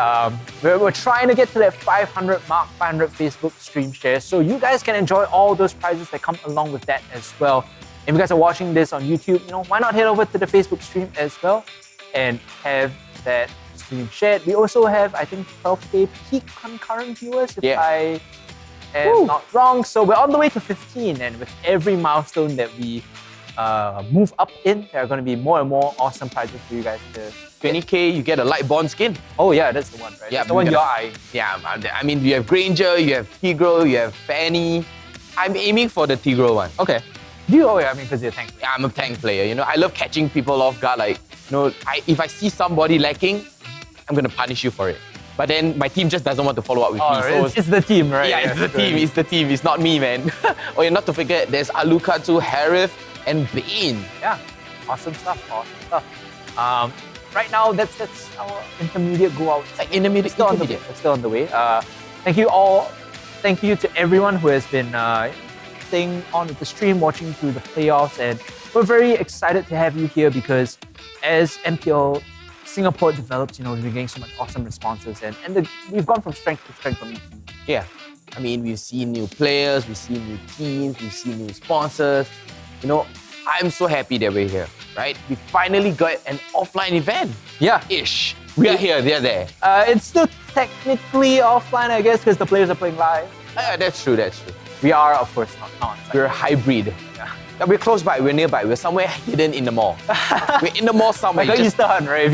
We're trying to get to that 500 mark, 500 Facebook stream shares. So you guys can enjoy all those prizes that come along with that as well. If you guys are watching this on YouTube, why not head over to the Facebook stream as well and have that stream shared. We also have, I think, 12K peak concurrent viewers, if I am not wrong. So we're on the way to 15, and with every milestone that we move up in, there are going to be more and more awesome prizes for you guys to 20K, you get a light bond skin. Oh yeah, that's the one, right? Yeah, that's the one you're eyeing. Yeah, I mean, you have Granger, you have Tigro, you have Fanny. I'm aiming for the Tigro one. Okay. Do you? Oh yeah, I mean, because you're a tank player. Yeah, I'm a tank player. I love catching people off guard. Like, if I see somebody lacking, I'm going to punish you for it. But then my team just doesn't want to follow up with me. So it's the team, right? Yeah, it's the team. It's the team. It's not me, man. Oh, yeah, not to forget, there's Alucard, Harith, and Bane. Yeah, awesome stuff. Right now, that's our intermediate go out. Like intermediate. It's still on the way. Thank you all. Thank you to everyone who has been staying on with the stream, watching through the playoffs, and we're very excited to have you here because as MPL Singapore develops, we've been getting so much awesome responses, and we've gone from strength to strength from each team. Yeah, I mean, we've seen new players, we've seen new teams, we've seen new sponsors. I'm so happy that we're here, right? We finally got an offline event. Yeah. Ish. We are here, they're there. It's still technically offline, I guess, because the players are playing live. That's true. We are, of course, not. We're a hybrid. Yeah, we're close by, we're nearby, we're somewhere hidden in the mall. We're in the mall somewhere. Like Easter Hunt, right? If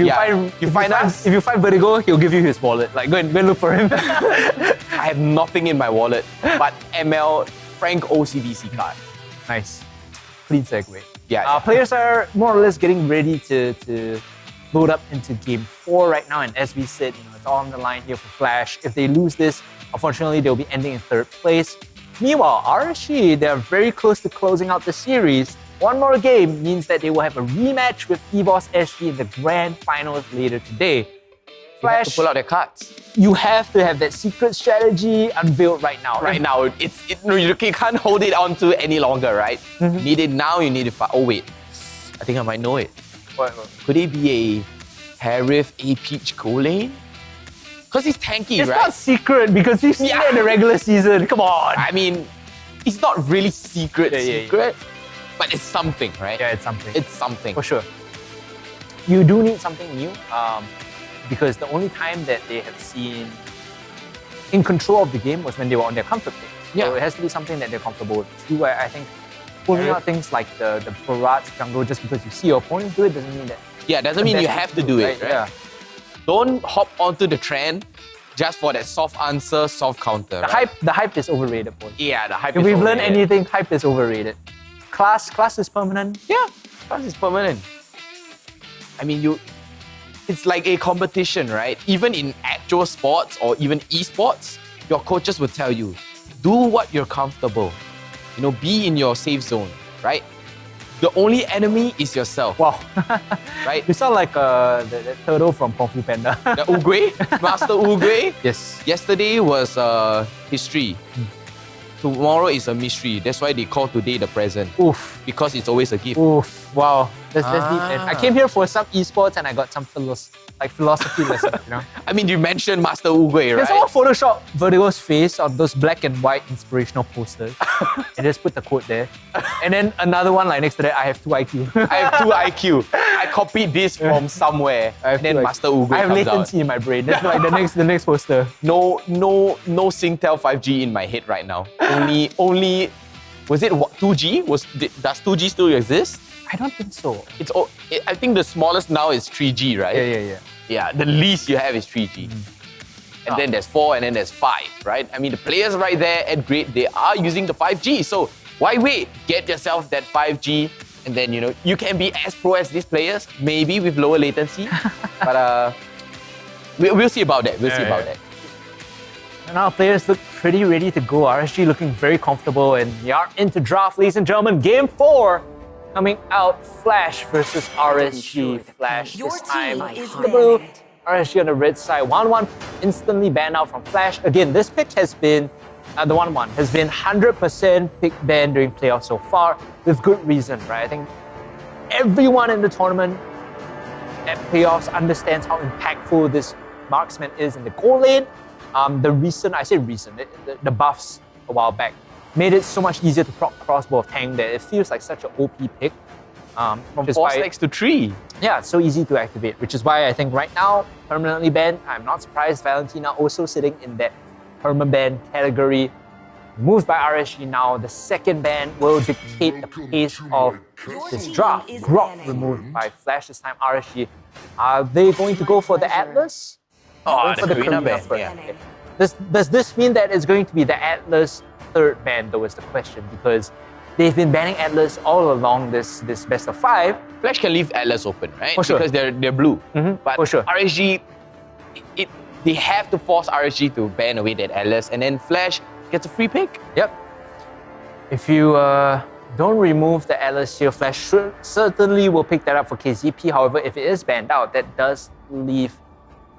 you find Vertigo, he'll give you his wallet. Like, go and look for him. I have nothing in my wallet but ML Frank OCBC card. Nice. Clean segue. Yeah. Players are more or less getting ready to load up into Game 4 right now. And as we said, it's all on the line here for Flash. If they lose this, unfortunately, they'll be ending in 3rd place. Meanwhile, RSG, they're very close to closing out the series. One more game means that they will have a rematch with EVOS SG in the grand finals later today. Flash, have to pull out their cards. You have to have that secret strategy unveiled right now. Right now, you can't hold it on to any longer, right? You need it now, you need it fast. Oh wait, I think I might know it. What? Could it be a Harith A Peach go lane? Because he's tanky, it's right? It's not secret because we've seen it in the regular season. Come on. I mean, it's not really secret, but it's something, right? Yeah, it's something. It's something. For sure. You do need something new. because the only time that they have seen in control of the game was when they were on their comfort place. So Yeah. it has to be something that they're comfortable with. Two, I think pulling out things like the Barats jungle just because you see your opponent do it doesn't mean that. Yeah, doesn't mean you have to do it, right? Yeah. Don't hop onto the trend just for that soft answer, soft counter. The hype is overrated, boys. Yeah, the hype If is we've learned overrated. anything, hype is overrated. Class is permanent. Yeah, class is permanent. I mean, it's like a competition, right? Even in actual sports or even esports, your coaches will tell you, do what you're comfortable. Be in your safe zone, right? The only enemy is yourself, Wow. right? You sound like the turtle from Kung Fu Panda. The Uguay, Master Uguay. Yes. Yesterday was history. Tomorrow is a mystery. That's why they call today the present. Oof. Because it's always a gift. Oof. Wow. That's deep, man. I came here for some esports and I got some philosophy lessons, I mean, you mentioned Master Uguay, Can right? someone Photoshop Vertigo's face on those black and white inspirational posters and just put the quote there? And then another one like next to that, I have 2 IQ. I have 2 IQ. I copied this from somewhere. And then 2 IQ. Master Uguay I have comes out. latency in my brain. That's like the next poster. No Singtel 5G in my head right now. Only was it 2G? Does 2G still exist? I don't think so. I think the smallest now is 3G, right? Yeah. Yeah, the least you have is 3G. And then there's 4 and then there's 5, right? I mean, the players right there at Great, they are using the 5G. So why wait? Get yourself that 5G and then, you can be as pro as these players, maybe with lower latency. But we'll see about that. We'll see about that. And our players look pretty ready to go. RSG looking very comfortable and we are into draft, ladies and gentlemen. Game 4 coming out, Flash versus RSG. Flash Your this time team is on the blue, banned. RSG on the red side. 1-1 instantly banned out from Flash. Again, this pick has been, the 1-1 has been 100% pick ban during playoffs so far with good reason, right? I think everyone in the tournament at playoffs understands how impactful this marksman is in the goal lane. The buffs a while back made it so much easier to proc crossbow of tank that it feels like such an OP pick. From 4 stacks to 3. Yeah, it's so easy to activate, which is why I think right now, permanently banned. I'm not surprised Valentina also sitting in that perma-ban category. Moved by RSG now, the second ban will dictate the pace of this draft. Grok removed by Flash this time, RSG. Are they going to go for the Atlas? Oh, For the Karina Karina ban, first. yeah. Okay. Does this mean that it's going to be the Atlas third ban, though, is the question? Because they've been banning Atlas all along this best of 5. Flash can leave Atlas open, right? For sure. Because they're blue. But for sure. RSG, they have to force RSG to ban away that Atlas, and then Flash gets a free pick. Yep. If you don't remove the Atlas here, Flash certainly will pick that up for KZP. However, if it is banned out, that does leave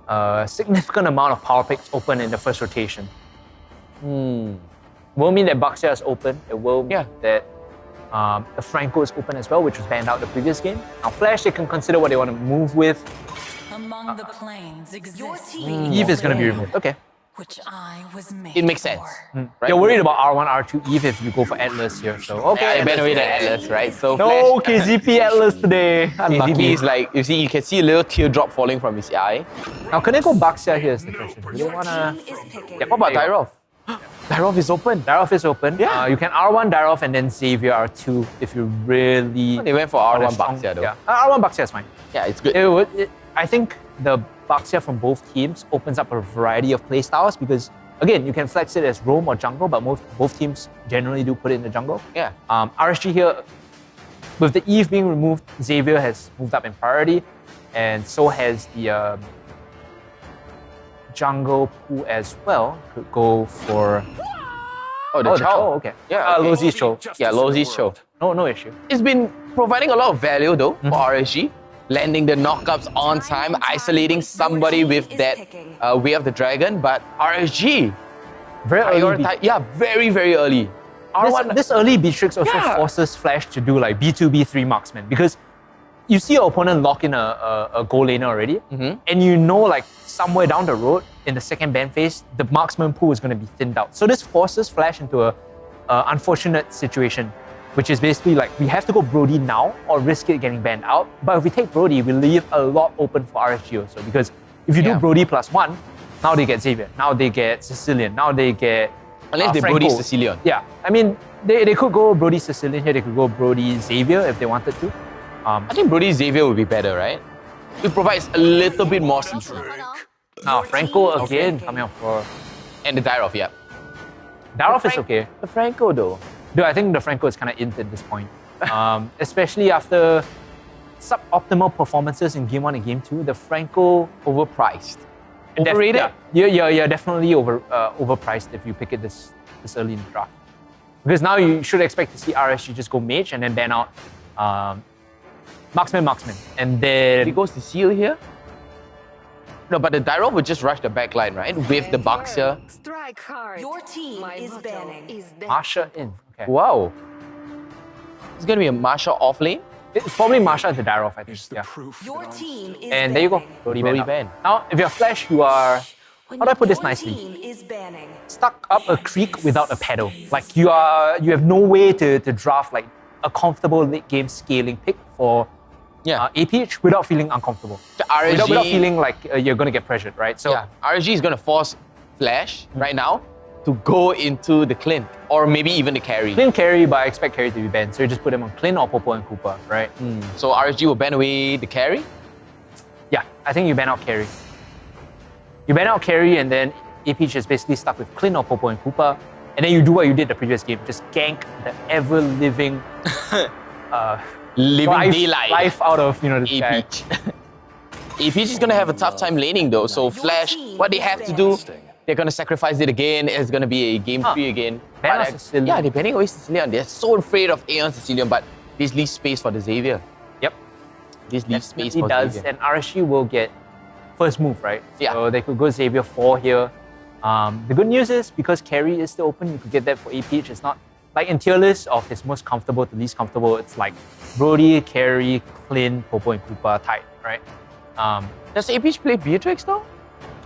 a significant amount of power picks open in the first rotation. Will mean that Baxia is open. It will mean that the Franco is open as well, which was banned out the previous game. Now Flash, they can consider what they want to move with. Among the planes Your exists team Eve is going to be banned. removed. Okay. which I was made It makes sense. for. Right? You're worried about R1, R2 Eve if you go for Atlas here. So okay. Yeah, ban away the Atlas, right? So No Flash, KZP Atlas today. KZP Unlucky. is like, you can see a little teardrop falling from his eye. Now can they go Baxia here is the question. Do they Your wanna? team is picking. What about There you Dyrov? Dyrov is open. Dyrov is open. Yeah. You can R1 Dyrov and then Xavier R2 if you really. They went for want a R1 strong- Baxia though. Yeah. R1 Baxia is fine. Yeah, it's good. I think the Baxia from both teams opens up a variety of playstyles because, again, you can flex it as roam or jungle, but both teams generally do put it in the jungle. Yeah. RSG here, with the Eve being removed, Xavier has moved up in priority, and so has the jungle pool as well. Could go for The Chow. okay. Yeah, okay. Lozi's Cho. Yeah, Lozi's Cho. No issue. It's been providing a lot of value though for RSG. Landing the knockups on time, isolating somebody with that Way of the Dragon, but RSG, Very early. very, very early. This early Beatrix also forces Flash to do like B2, B3 marksman because you see your opponent lock in a goal laner already, and you know like somewhere down the road in the second ban phase, the marksman pool is going to be thinned out. So this forces Flash into a unfortunate situation, which is basically like we have to go Brody now or risk it getting banned out. But if we take Brody, we leave a lot open for RSG also because If you do Yeah. Brody +1, now they get Xavier, now they get Sicilian, now they get Unless they Franco. Brody Sicilian. Yeah, I mean, they could go Brody Sicilian here, they could go Brody Xavier if they wanted to. I think Brody Xavier would be better, right? It provides a little bit more Now Franco again coming up for... and the Dyrov, yeah. Darov is okay. The Franco though. Dude, I think the Franco is kind of int at this point. Especially after suboptimal performances in Game 1 and Game 2, the Franco... Overpriced. Overrated? You're definitely overpriced if you pick it this early in the draft. Because now you should expect to see RSG just go mage and then ban out marksman, and then... He goes to seal here? No, but the Dyrov would just rush the back line, right? With the Bucks here. Strike hard. Your team My is motto banning. is that Marsha in. Okay. Wow. It's gonna be a Marsha off lane. It's probably Marsha into Darov, I think. Yeah. Your team is And there you go. banning. Brody Brody ban. ban. Now, if you're Flash, you are... How do I put this nicely? Your team is banning. Stuck up a creek without a pedal. Like you have no way to draft like a comfortable late game scaling pick for APH without feeling uncomfortable. The RSG, Without feeling like you're gonna get pressured, right? So yeah, RSG is gonna force Flash right now to go into the Clint or maybe even the carry. Clint carry, but I expect carry to be banned. So you just put them on Clint or Popo and Koopa, right? So RSG will ban away the carry. Yeah, I think you ban out carry. You ban out carry and then APH is basically stuck with Clint or Popo and Koopa. And then you do what you did the previous game, just gank the ever-living Living daylight. life out of this guy. APH. APH is gonna have a tough time laning though. So Flash, what they have to do, they're gonna sacrifice it again. It's gonna be a game 3 again. Ban But, out Sicilian. yeah, they're banning away Sicilian. They're so afraid of Aeon Sicilian, but this leaves space for the Xavier. Yep. This leaves space It for does, Xavier. and RSG will get first move, right? Yeah. So they could go Xavier 4 here. The good news is because carry is still open, you could get that for APH. It's not like in tier list of his most comfortable to least comfortable. It's like Brody, carry, Clint, Popo, and Koopa tight, right? Does APH play Beatrix though?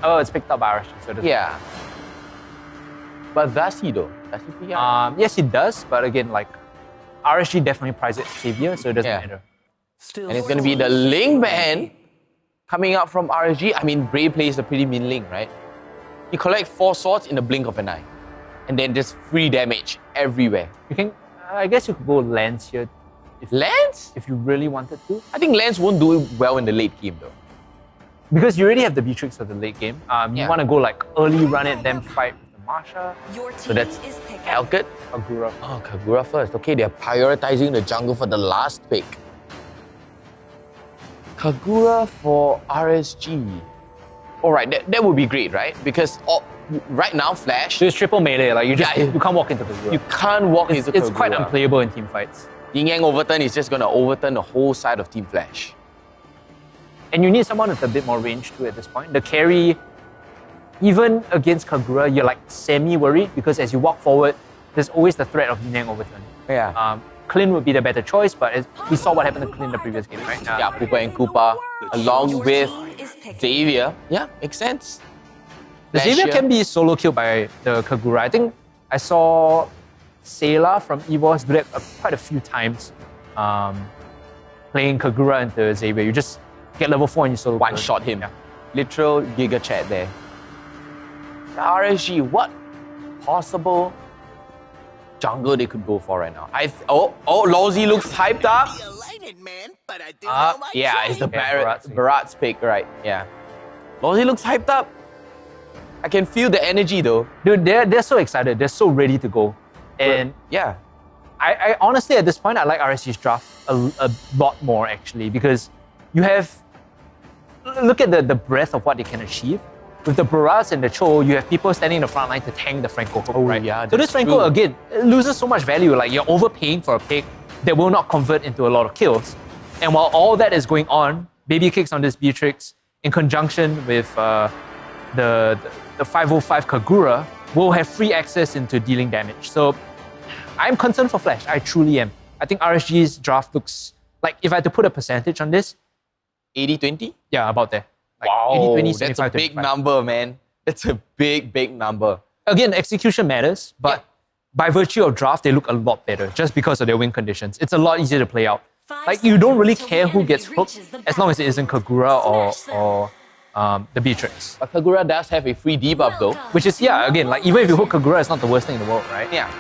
Oh, it's picked up by RSG. So it doesn't- Yeah. But does he though? Does he play? Yes, it does, but again, like RSG definitely prizes Xavier, so it doesn't Yeah. matter. And it's gonna be the Link ban coming up from RSG. I mean, Bray plays a pretty mean Link, right? He collects 4 swords in the blink of an eye. And then just free damage everywhere. You can, I guess you could go Lance here Lance? if you really wanted to. I think Lance won't do well in the late game though. Because you already have the Beatrix for the late game. You Yeah. want to go like early run it, then fight with the Marsha, Your team So that's is picking. Helgut. Agura. Oh, Kagura first. Okay, they're prioritizing the jungle for the last pick. Kagura for RSG. Alright, that would be great, right? Because right now, Flash, So it's triple melee, like you just Yeah. you can't walk into Kagura. you can't walk It's into Kagura. quite unplayable in team fights. Yin Yang Overturn is just gonna overturn the whole side of Team Flash. And you need someone with a bit more range too at this point. The carry, even against Kagura, you're like semi-worried because as you walk forward, there's always the threat of Yin Yang Overturn. Yeah. Clint would be the better choice, but we saw what happened to Clint the previous game, right? Yeah, Koopa and Koopa, along Your with team is picking. Xavier. Yeah, makes sense. The Flash Xavier here. can be solo killed by the Kagura. I think I saw Sayla from EVOS do that quite a few times, playing Kagura into Xavier. You just get level 4 and you solo one kill. shot him. Yeah. Literal Giga Chat there. The RSG, what possible jungle they could go for right now? Lawsy looks hyped up. Yeah, it's the Bharat's Bharat's pick, right? Yeah. Lawsy looks hyped up. I can feel the energy though. Dude, they're so excited. They're so ready to go. And Yeah. I honestly, at this point, I like RSG's draft a lot more actually because you have, look at the breadth of what they can achieve. With the Barats and the Cho, you have people standing in the front line to tank the Franco hook, right? yeah, So this that's Franco, true. again, it loses so much value. Like you're overpaying for a pick that will not convert into a lot of kills. And while all that is going on, Baby Kicks on this Beatrix in conjunction with the 505 Kagura will have free access into dealing damage. So I'm concerned for Flash. I truly am. I think RSG's draft looks like, if I had to put a percentage on this, 80-20? yeah, about there. Like Wow, 80-20, that's a big 75-25. number, man. That's a big number. Again, execution matters, but by virtue of draft, they look a lot better just because of their win conditions. It's a lot easier to play out. 5 Like, you don't really seconds till care the who enemy gets hooked reaches the as long as it isn't Kagura Slash them. the Beatrix. But Kagura does have a free debuff though. Which is, yeah, again, like even if you hook Kagura, it's not the worst thing in the world, right? Yeah.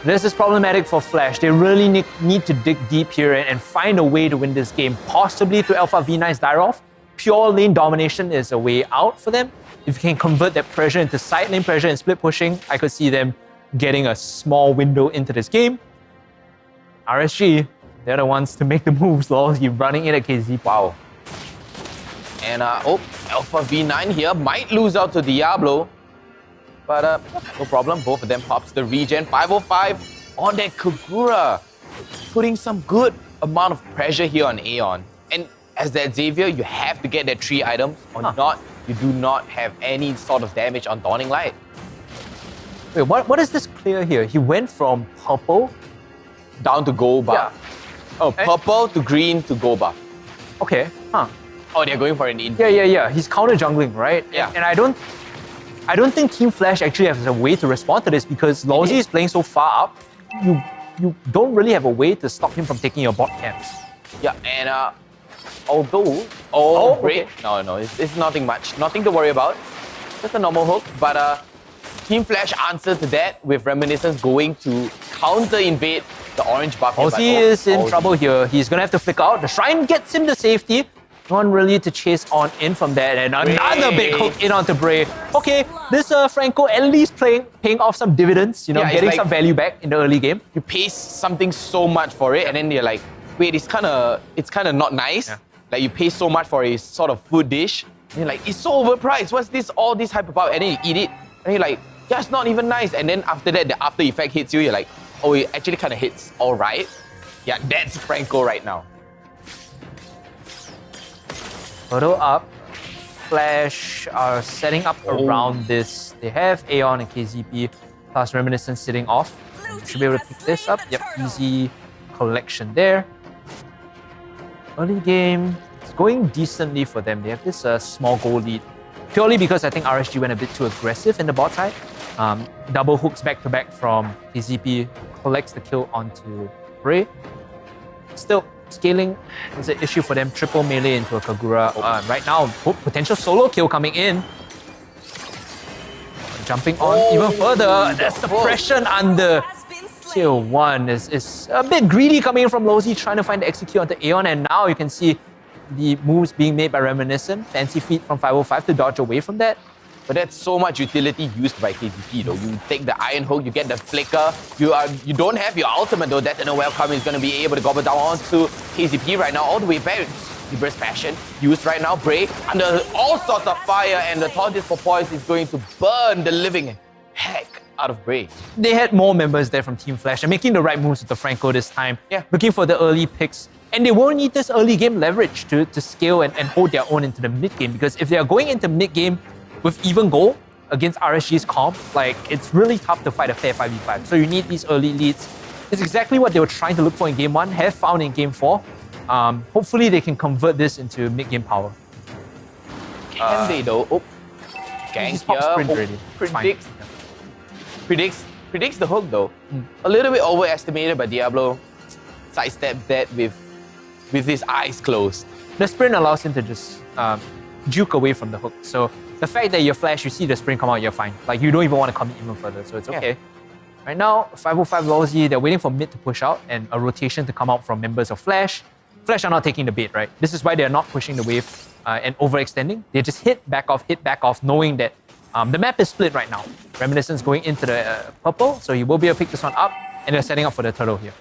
This is problematic for Flash. They really need to dig deep here and find a way to win this game, possibly through Alpha V9's Dairoth. Pure lane domination is a way out for them. If you can convert that pressure into side lane pressure and split pushing, I could see them getting a small window into this game. RSG, they're the ones to make the moves, lol. He's running in at KZ. Wow. And Alpha V9 here might lose out to Diablo. But no problem, both of them pops the regen. 505 on that Kagura. Putting some good amount of pressure here on Aeon. And as that Xavier, you have to get that 3 items. Or not, you do not have any sort of damage on Dawning Light. Wait, what is this clear here? He went from purple down to gold buff. Yeah. Oh, purple to green to gold buff. Okay, Oh, they're going for an in. Yeah. He's counter jungling, right? Yeah. And I don't think Team Flash actually has a way to respond to this because Lawsy is playing so far up. You don't really have a way to stop him from taking your bot camps. Yeah, and although break. Okay. No, it's nothing much. Nothing to worry about. Just a normal hook. But Team Flash answered to that with Reminiscence going to counter invade the orange buff. Ozzy is in trouble here. He's gonna have to flick out. The Shrine gets him the safety. No one really to chase on in from that, and another big hook in onto Bray. Okay, this Franco at least paying off some dividends, getting like, some value back in the early game. You pay something so much for it, and then you're like, wait, it's kind of not nice. Yeah. Like you pay so much for a sort of food dish, and you're like, it's so overpriced. What's this? All this hyperpower, and then you eat it, and you're like, yeah, it's not even nice. And then after that, the after effect hits you. You're like, oh, it actually kind of hits all right. Yeah, that's Franco right now. Photo up. Flash are setting up around this. They have Aeon and KZP plus Reminiscence sitting off. Should be able to pick this up. Yep, easy collection there. Early game, it's going decently for them. They have this small goal lead. Purely because I think RSG went a bit too aggressive in the bot side. Double hooks back to back from KZP, collects the kill onto Bray. Still, scaling is an issue for them. Triple melee into a Kagura. Right now, potential solo kill coming in. Jumping on even further. The suppression under tier 1 is a bit greedy coming in from Losey, trying to find the execute onto Aeon. And now you can see the moves being made by Reminiscent. Fancy feet from 505 to dodge away from that. But that's so much utility used by KZP though. You take the Iron Hook, you get the flicker. You don't have your ultimate though. That Welcome is going to be able to gobble down onto KZP right now, all the way back. The Burst Passion used right now. Bray under all sorts of fire, and the Tauntis for Poise is going to burn the living heck out of Bray. They had more members there from Team Flash and making the right moves with the Franco this time. Yeah. Looking for the early picks. And they won't need this early game leverage to scale and hold their own into the mid game, because if they are going into mid game with even goal against RSG's comp, like it's really tough to fight a fair 5v5. So you need these early leads. It's exactly what they were trying to look for in game 1, have found in game 4. Hopefully they can convert this into mid game power. Can they though? Oh, gank here. Predicts the hook though. A little bit overestimated by Diablo. Sidestep that with his eyes closed. The sprint allows him to just juke away from the hook. So the fact that you flash, you see the sprint come out, you're fine. Like you don't even want to commit even further, so it's okay. Yeah. Right now, 505 Lawsy, they're waiting for mid to push out and a rotation to come out from members of Flash. Flash are not taking the bait, right? This is why they're not pushing the wave and overextending. They just hit back off, knowing that the map is split right now. Reminiscence going into the purple, so he will be able to pick this one up, and they're setting up for the turtle here.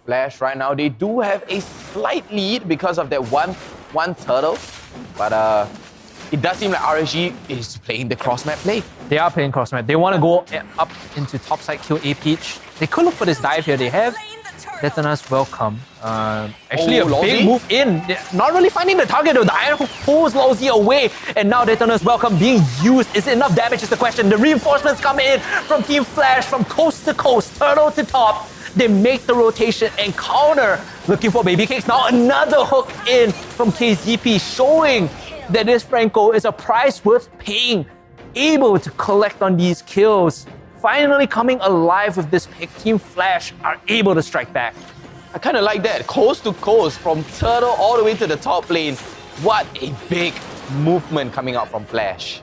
Flash right now, they do have a slight lead because of that one turtle, but it does seem like RSG is playing the cross map play. They are playing cross map. They want to go up into top side, kill A Peach. They could look for this dive here. They have Detona's Welcome. Actually, a big move in. They're not really finding the target though. The Iron Hook pulls Lawsy away, and now Detona's Welcome being used. Is it enough damage is the question. The reinforcements come in from Team Flash, from coast to coast, turtle to top. They make the rotation and counter. Looking for Baby Cakes. Now another hook in from KZP, showing that this Franco is a price worth paying. Able to collect on these kills. Finally coming alive with this pick. Team Flash are able to strike back. I kind of like that. Coast to coast, from turtle all the way to the top lane. What a big movement coming out from Flash.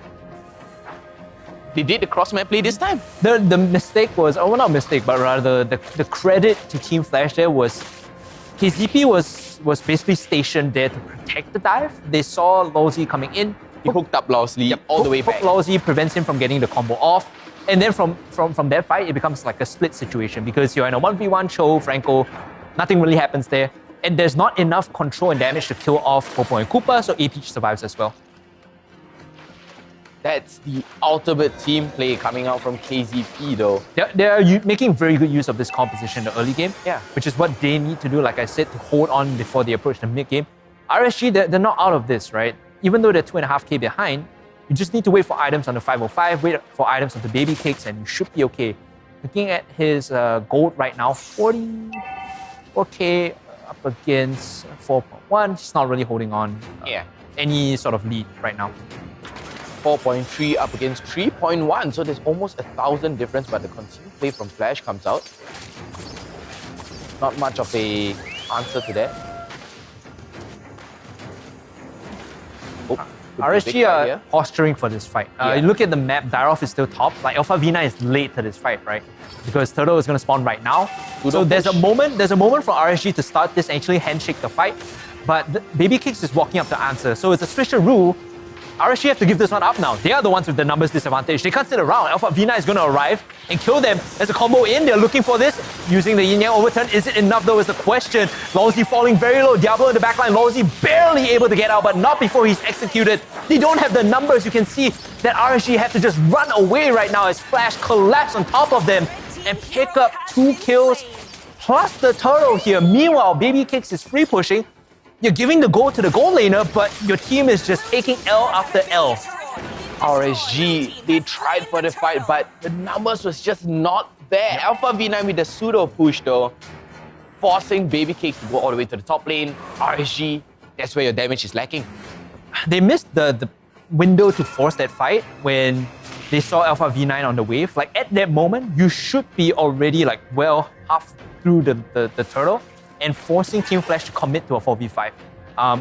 They did the cross-map play this time. The mistake was, oh, well, not mistake, but rather the credit to Team Flash there was KZP was basically stationed there to protect the dive. They saw Lawsy coming in. He hooked up Lawsy all the way back. Lawsy prevents him from getting the combo off. And then from that fight, it becomes like a split situation because you're in a 1v1 Cho, Franco, nothing really happens there. And there's not enough control and damage to kill off Popo and Koopa, so AP survives as well. That's the ultimate team play coming out from KZP though. They're making very good use of this composition in the early game, Yeah. which is what they need to do, like I said, to hold on before they approach the mid game. RSG, they're not out of this, right? Even though they're 2.5k behind, you just need to wait for items on the 505, wait for items on the baby cakes, and you should be okay. Looking at his gold right now, 44k up against 4.1. He's not really holding on any sort of lead right now. 4.3 up against 3.1, so there's almost 1,000 difference, but the consumed play from Flash comes out. Not much of a answer to that. Oh, could be a big RSG fight are here. posturing for this fight. You look at the map, Dyrov is still top. Like Alpha Vina is late to this fight, right? Because Turtle is going to spawn right now. So there's a moment for RSG to start this and actually handshake the fight. But Baby Kicks is walking up to answer. So it's a switcheroo. RSG have to give this one up now. They are the ones with the numbers disadvantage. They can't sit around. Alpha Vina is going to arrive and kill them. There's a combo in. They're looking for this. Using the Yin Yang overturn. Is it enough though is the question. Lawsy falling very low. Diablo in the backline. Lawsy barely able to get out, but not before he's executed. They don't have the numbers. You can see that RSG have to just run away right now as Flash collapse on top of them and pick up 2 kills plus the turtle here. Meanwhile, Baby Kicks is free pushing. You're giving the goal to the goal laner, but your team is just taking L after L. RSG, they tried for the fight, but the numbers was just not there. Alpha V9 with the pseudo push though, forcing Baby Cakes to go all the way to the top lane. RSG, that's where your damage is lacking. They missed the window to force that fight when they saw Alpha V9 on the wave. Like at that moment, you should be already like well half through the turtle and forcing Team Flash to commit to a 4v5.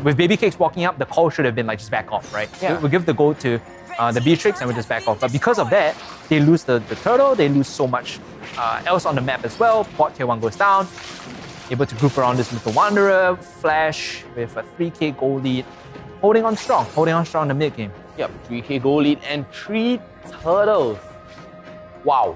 With Baby Cakes walking up, the call should have been like just back off, right? Yeah. We'll give the goal to the Beatrix and we'll just back off. But because of that, they lose the turtle, they lose so much else on the map as well. Bot tier 1 goes down. Able to group around this Mythical Wanderer, Flash with a 3k goal lead. Holding on strong in the mid game. Yep, 3k goal lead and 3 turtles. Wow.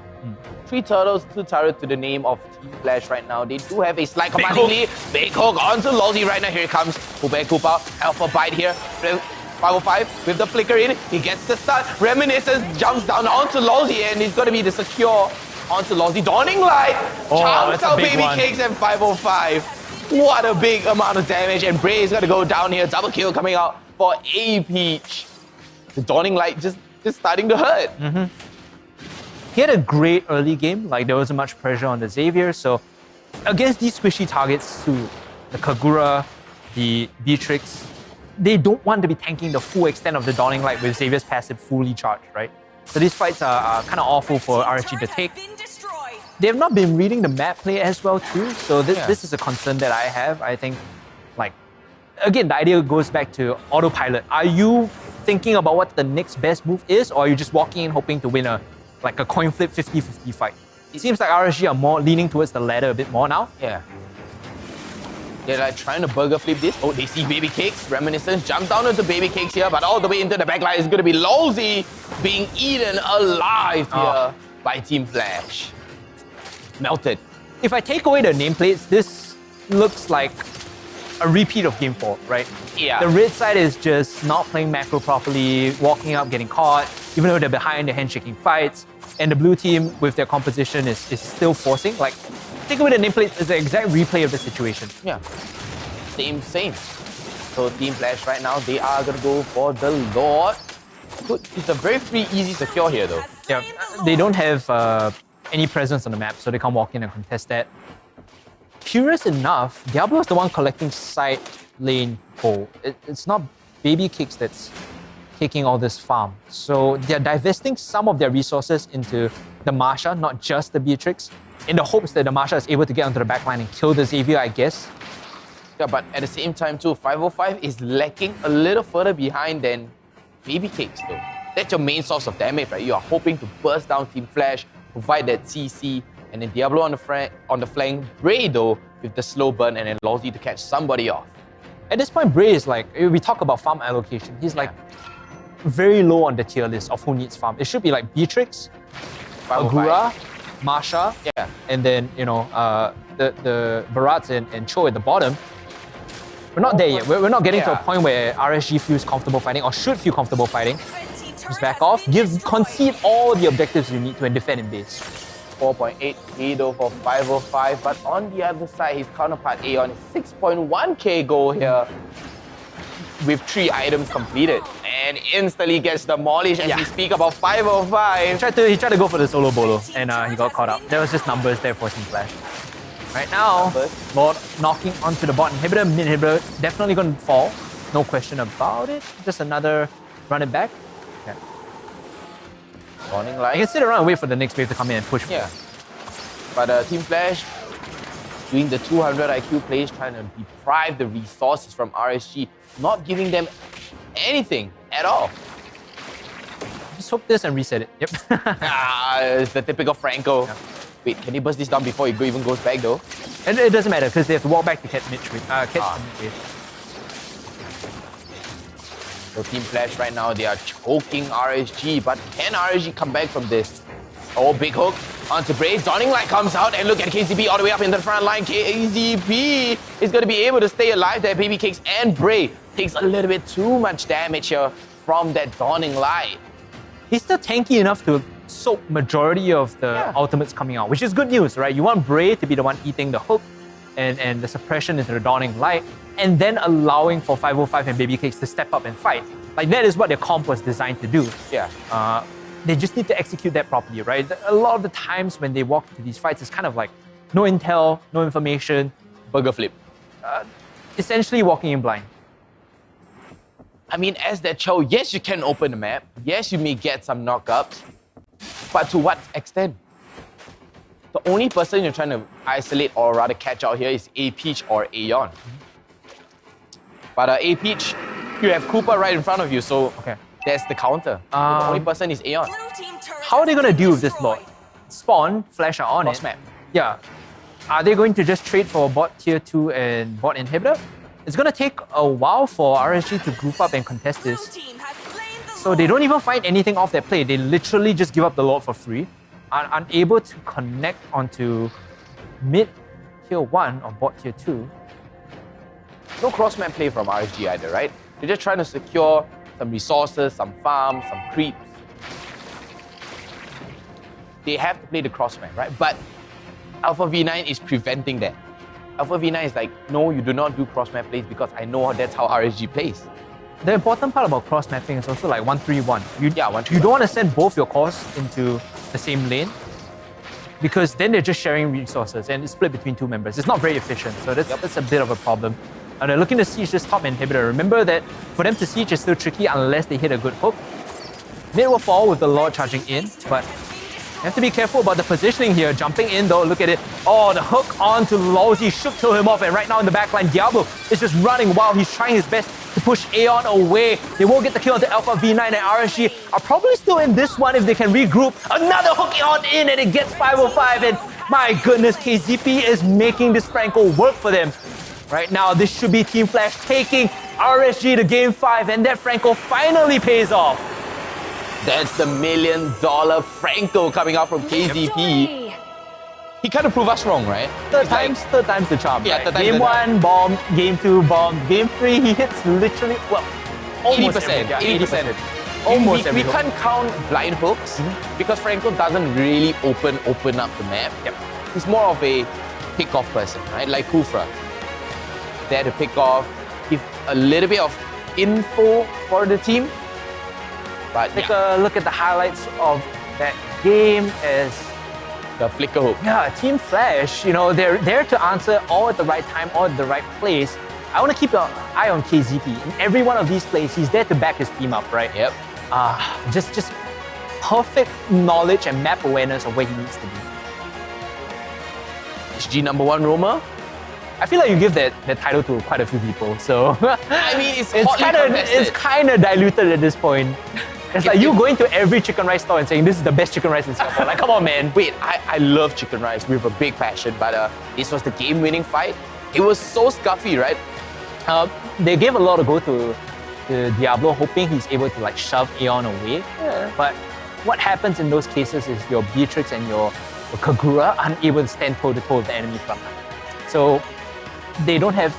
3 turtles, 2 turrets to the name of Team Flash right now. They do have a slight commanding lead. Big hook onto Lawsy right now. Here it comes. Koopa and Koopa. Alpha bite here. 505 with the flicker in. He gets the stun. Reminiscence jumps down onto Lawsy and it's going to be the secure onto Lawsy. Dawning Light. Chomps out Baby Cakes and 505. What a big amount of damage. And Bray is going to go down here. Double kill coming out for A Peach. The Dawning Light just starting to hurt. He had a great early game, like there wasn't much pressure on the Xavier, so against these squishy targets to the Kagura, the Beatrix, they don't want to be tanking the full extent of the Dawning Light with Xavier's passive fully charged, right? So these fights are kind of awful for RSG to take. They have not been reading the map play as well too, so this is a concern that I have. I think, like, again, the idea goes back to autopilot. Are you thinking about what the next best move is, or are you just walking in hoping to win a coin flip 50-50 fight? It seems like RSG are more leaning towards the latter a bit more now. Yeah. They're like trying to burger flip this. Oh, they see Baby Cakes. Reminiscence jumps down into Baby Cakes here, but all the way into the backline is going to be Lawsy being eaten alive here by Team Flash. Melted. If I take away the nameplates, this looks like a repeat of Game 4, right? Yeah. The red side is just not playing macro properly, walking up, getting caught, even though they're behind, they're handshaking fights. And the blue team, with their composition, is still forcing. Like, take away the nameplates is the exact replay of the situation. Yeah. Same. So Team Flash right now, they are going to go for the Lord. Good. It's a very free, easy secure here though. Yeah, they don't have any presence on the map, so they can't walk in and contest that. Curious enough, Diablo is the one collecting side lane gold. It's not Baby Kicks that's taking all this farm. So they're divesting some of their resources into the Marsha, not just the Beatrix, in the hopes that the Marsha is able to get onto the backline and kill the Xavier, I guess. Yeah, but at the same time too, 505 is lacking a little further behind than Baby Cakes though. That's your main source of damage, right? You are hoping to burst down Team Flash, provide that CC, and then Diablo on the flank. Bray though, with the slow burn, and then allows you to catch somebody off. At this point, Bray is like, we talk about farm allocation. He's like very low on the tier list of who needs farm. It should be like Beatrix, 505. Agura, Marsha, Yeah. and then, you know, the Barats and Cho at the bottom. We're not there yet. We're not getting to a Yeah. point where RSG feels comfortable fighting or should feel comfortable fighting. Just back off, concede all the objectives you need to and defend in base. 4.8k though for 505, but on the other side, his counterpart Aeon is 6.1k goal here with 3 items completed and instantly gets demolished as we speak about 505. He tried to go for the solo bolo and he got caught up. There was just numbers there for Team Flash. Right now, Lord knocking onto the bot inhibitor, mid inhibitor, definitely going to fall. No question about it. Just another run it back. Okay. Warning I light. can sit around and wait for the next wave to come in and push. Yeah. But Team Flash doing the 200 IQ plays, trying to deprive the resources from RSG, not giving them anything at all. Just hook this and reset it. Yep. It's the typical Franco. Yeah. Wait, can he burst this down before it even goes back though? And it doesn't matter because they have to walk back to catch catch the mid wave. So Team Flash right now, they are choking RSG, but can RSG come back from this? Oh, big hook onto Bray. Dawning Light comes out and look at KZP all the way up in the front line. KZP is going to be able to stay alive there. Baby Cakes and Bray takes a little bit too much damage here from that Dawning Light. He's still tanky enough to soak majority of the ultimates coming out, which is good news, right? You want Bray to be the one eating the hook and the suppression into the Dawning Light, and then allowing for 505 and Baby Cakes to step up and fight. Like, that is what their comp was designed to do. Yeah. They just need to execute that properly, right? A lot of the times when they walk into these fights, it's kind of like no intel, no information, Burger flip. essentially walking in blind. I mean, as that Cho, yes, you can open the map. Yes, you may get some knockups. But to what extent? The only person you're trying to isolate or rather catch out here is A-Peach or Aeon. But A-Peach, you have Cooper right in front of you, so that's the counter. The only person is Aeon. How are they going to deal with this Lord? Spawn, Flash are on Cross it. map. Yeah. Are they going to just trade for bot tier 2 and bot inhibitor? It's going to take a while for RSG to group up and contest this. So they don't even find anything off their play. They literally just give up the Lord for free. Are unable to connect onto mid tier 1 or bot tier 2. No cross-map play from RSG either, right? They're just trying to secure some resources, some farms, some creeps. They have to play the cross-map, right? But Alpha V9 is preventing that. Alpha V9 is like, no, you do not do cross-map plays because I know that's how RSG plays. The important part about cross mapping is also like 1-3-1. You 1-3-1. don't want to send both your cores into the same lane because then they're just sharing resources and it's split between 2 members. It's not very efficient, so that's a bit of a problem. And they're looking to siege this top inhibitor. Remember that for them to siege is still tricky unless they hit a good hook. Mid will fall with the Lord charging in, but you have to be careful about the positioning here. Jumping in though, look at it. Oh, the hook onto Lawsy should kill him off, and right now in the backline, Diablo is just running while he's trying his best to push Aeon away. They won't get the kill onto Alpha V9, and RSG are probably still in this one if they can regroup. Another hook on in, and it gets 505, and my goodness, KZP is making this Franco work for them. Right now, this should be Team Flash taking RSG to Game 5, and that Franco finally pays off. That's the $1 million Franco coming out from KZP. He kind of proved us wrong, right? Third time's the charm. Yeah, right? third time's Game the charm. 1, bomb. Game 2, bomb. Game 3, he hits literally, well, almost 80%. 80%. Almost we every hook. can't count blind hooks because Franco doesn't really open up the map. Yep. He's more of a pick-off person, right? Like Kufra. There to pick off, give a little bit of info for the team. But Take a look at the highlights of that game as the flicker hook. Team Flash, you know, they're there to answer all at the right time, all at the right place. I want to keep an eye on KZP. In every one of these plays, he's there to back his team up, right? Yep. Just perfect knowledge and map awareness of where he needs to be. SG #1 roamer. I feel like you give that title to quite a few people, so I mean, it's hotly contested. it's kind of diluted at this point. It's like you going to every chicken rice store and saying this is the best chicken rice in Singapore. Like, come on, man. Wait, I love chicken rice with a big passion, but this was the game-winning fight. It was so scuffy, right? They gave a lot of go to Diablo, hoping he's able to like shove Aeon away. Yeah. But what happens in those cases is your Beatrix and your Kagura aren't able to stand toe-to-toe with the enemy front line. So they don't have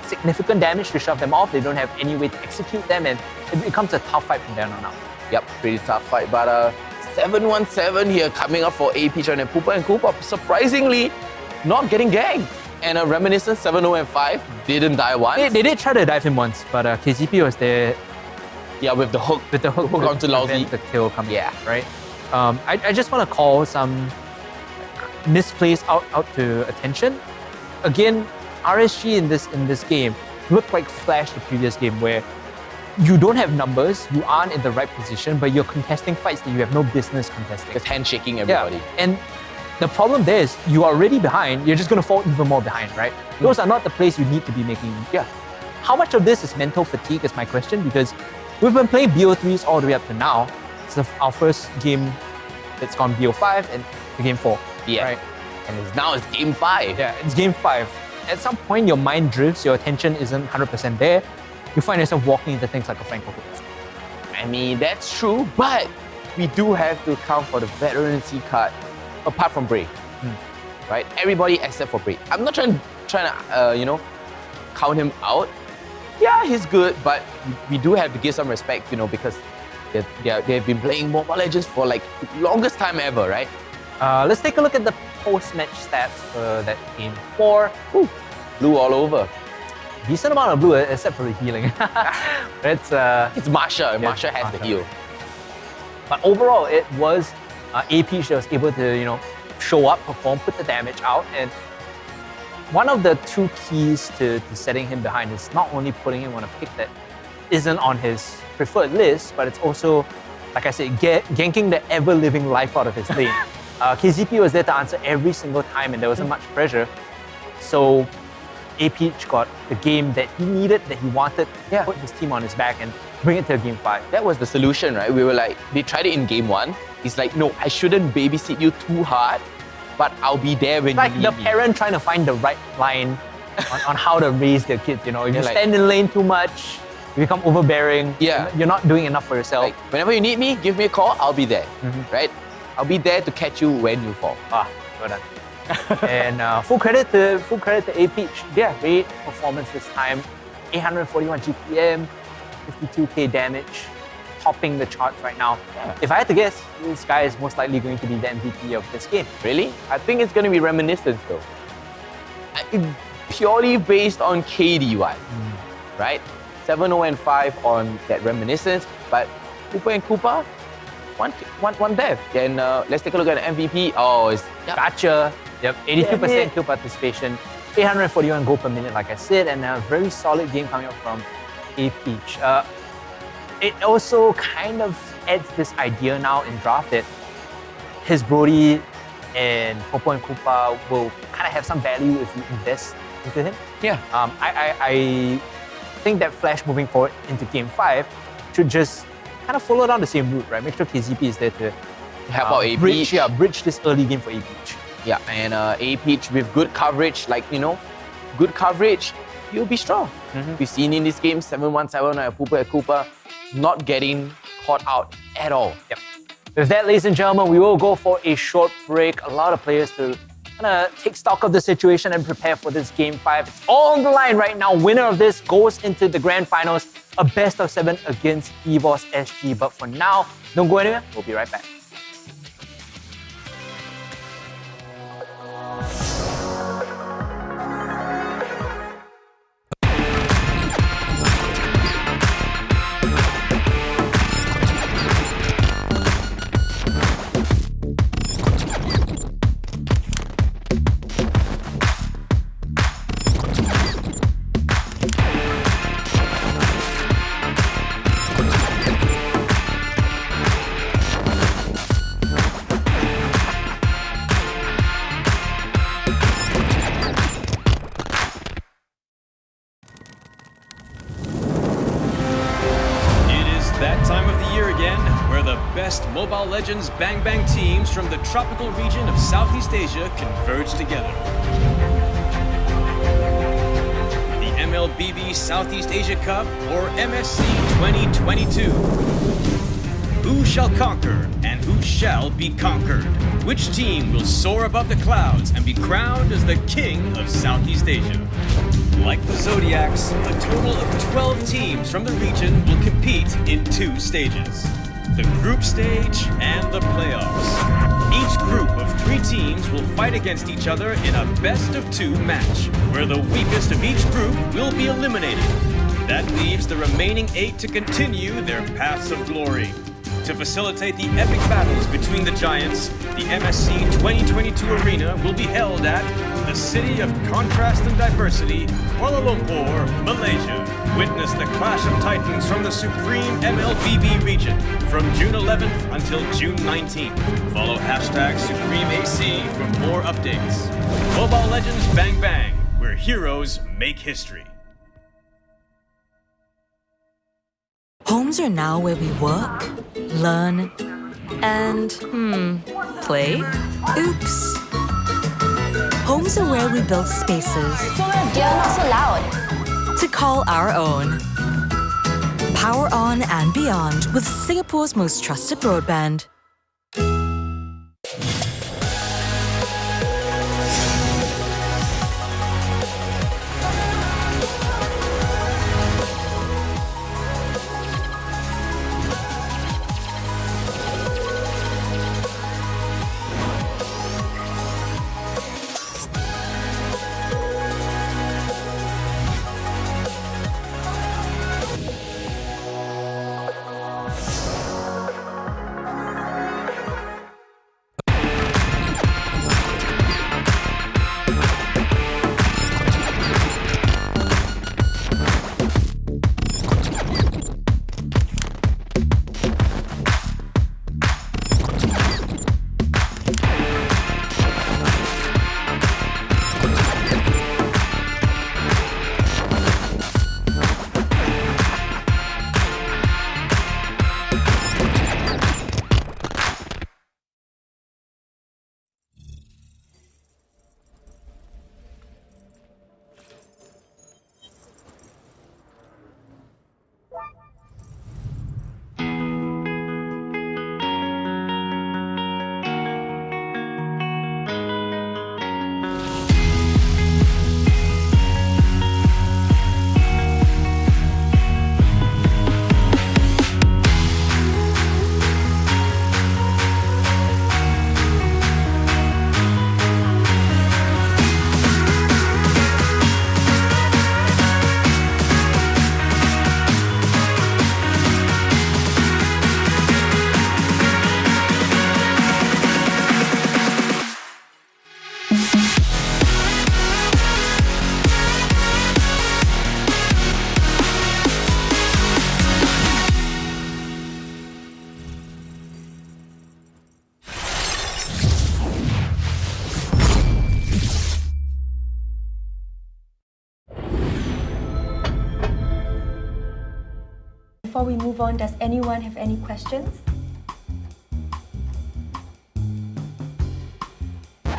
significant damage to shove them off. They don't have any way to execute them, and it becomes a tough fight from there on out. Yep, pretty tough fight. But 717 here coming up for AP and Poopa and Koopa. Surprisingly, not getting ganked. And a Reminiscence 7-0-5 didn't die once. They did try to dive him once, but KZP was there Yeah, with the hook. with the hook onto to Lousy. prevent the kill coming. Yeah. Right. I just want to call some misplays out to attention. Again, RSG in this game looked like Flash the previous game, where you don't have numbers, you aren't in the right position, but you're contesting fights that you have no business contesting. Just handshaking everybody. And the problem there is you are already behind, you're just going to fall even more behind, right? Those are not the plays you need to be making. Yeah. How much of this is mental fatigue is my question, because we've been playing BO3s all the way up to now. It's our first game that's gone BO5 and to game 4. Yeah. Right? And now it's game 5. Yeah, it's game 5. At some point, your mind drifts, your attention isn't 100% there. You find yourself walking into things like a Franco hook. I mean, that's true, but we do have to account for the veterancy card, apart from Bray. Right? Everybody except for Bray. I'm not trying to count him out. Yeah, he's good, but we do have to give some respect, because they've been playing Mobile Legends for like longest time ever, right? Let's take a look at the post-match stats for that game 4. Ooh, blue all over. Decent amount of blue, except for the healing. It's Marsha. Marsha has the Marsha. heal. But overall, it was AP that was able to, show up, perform, put the damage out. And one of the two keys to setting him behind is not only putting him on a pick that isn't on his preferred list, but it's also, like I said, ganking the ever-living life out of his lane. KZP was there to answer every single time, and there wasn't much pressure. So AP got the game that he needed, that he wanted, Yeah. put his team on his back and bring it to game 5. That was the solution, right? We were like, they tried it in game 1. He's like, no, I shouldn't babysit you too hard, but I'll be there when Like you the need me. parent trying to find the right line on how to raise their kids. If you like- stand in lane too much, you become overbearing. Yeah. You're not doing enough for yourself. Like, whenever you need me, give me a call, I'll be there, right? I'll be there to catch you when you fall. Well done. And full credit to AP. Yeah, great performance this time. 841 GPM, 52k damage, topping the charts right now. Yeah. If I had to guess, this guy is most likely going to be the MVP of this game. Really? I think it's going to be Reminiscence though. Purely based on KD1, right? 7-0-5 on that Reminiscence, but Koopa and Koopa, one death. Then let's take a look at the MVP. Oh, it's Gotcha. Yep, 82% Damn it. kill participation, 841 gold per minute, like I said, and a very solid game coming up from A-Peach. It also kind of adds this idea now in draft that his Brody and Popo and Koopa will kind of have some value if you invest into him. yeah. I think that Flash moving forward into game 5 should just kind of follow down the same route, right? Make sure KZP is there to Help out A-Peach. bridge this early game for A-Peach. Yeah, and A-Peach with good coverage, good coverage, he'll be strong. We've seen in this game, 7-1-7 and Poopa and Koopa not getting caught out at all. Yep. With that, ladies and gentlemen, we will go for a short break. A lot of players to kind of take stock of the situation and prepare for this game 5. It's all on the line right now. Winner of this goes into the grand finals, a best of 7 against EVOS SG. But for now, don't go anywhere. We'll be right back. best Mobile Legends Bang Bang teams from the tropical region of Southeast Asia converge together. The MLBB Southeast Asia Cup, or MSC 2022. Who shall conquer and who shall be conquered? Which team will soar above the clouds and be crowned as the king of Southeast Asia? Like the Zodiacs, a total of 12 teams from the region will compete in 2 stages: the group stage and the playoffs. Each group of 3 teams will fight against each other in a best-of-2 match, where the weakest of each group will be eliminated. That leaves the remaining 8 to continue their paths of glory. To facilitate the epic battles between the giants, the MSC 2022 arena will be held at the City of Contrast and Diversity, Kuala Lumpur, Malaysia. Witness the clash of titans from the supreme MLBB region from June 11th until June 19th. Follow #SupremeAC for more updates. Mobile Legends Bang Bang, where heroes make history. Homes are now where we work, learn, and, play? Oops. Homes are where we build spaces You're not so loud. to call our own. Power on and beyond with Singapore's most trusted broadband. Before we move on, does anyone have any questions? Oh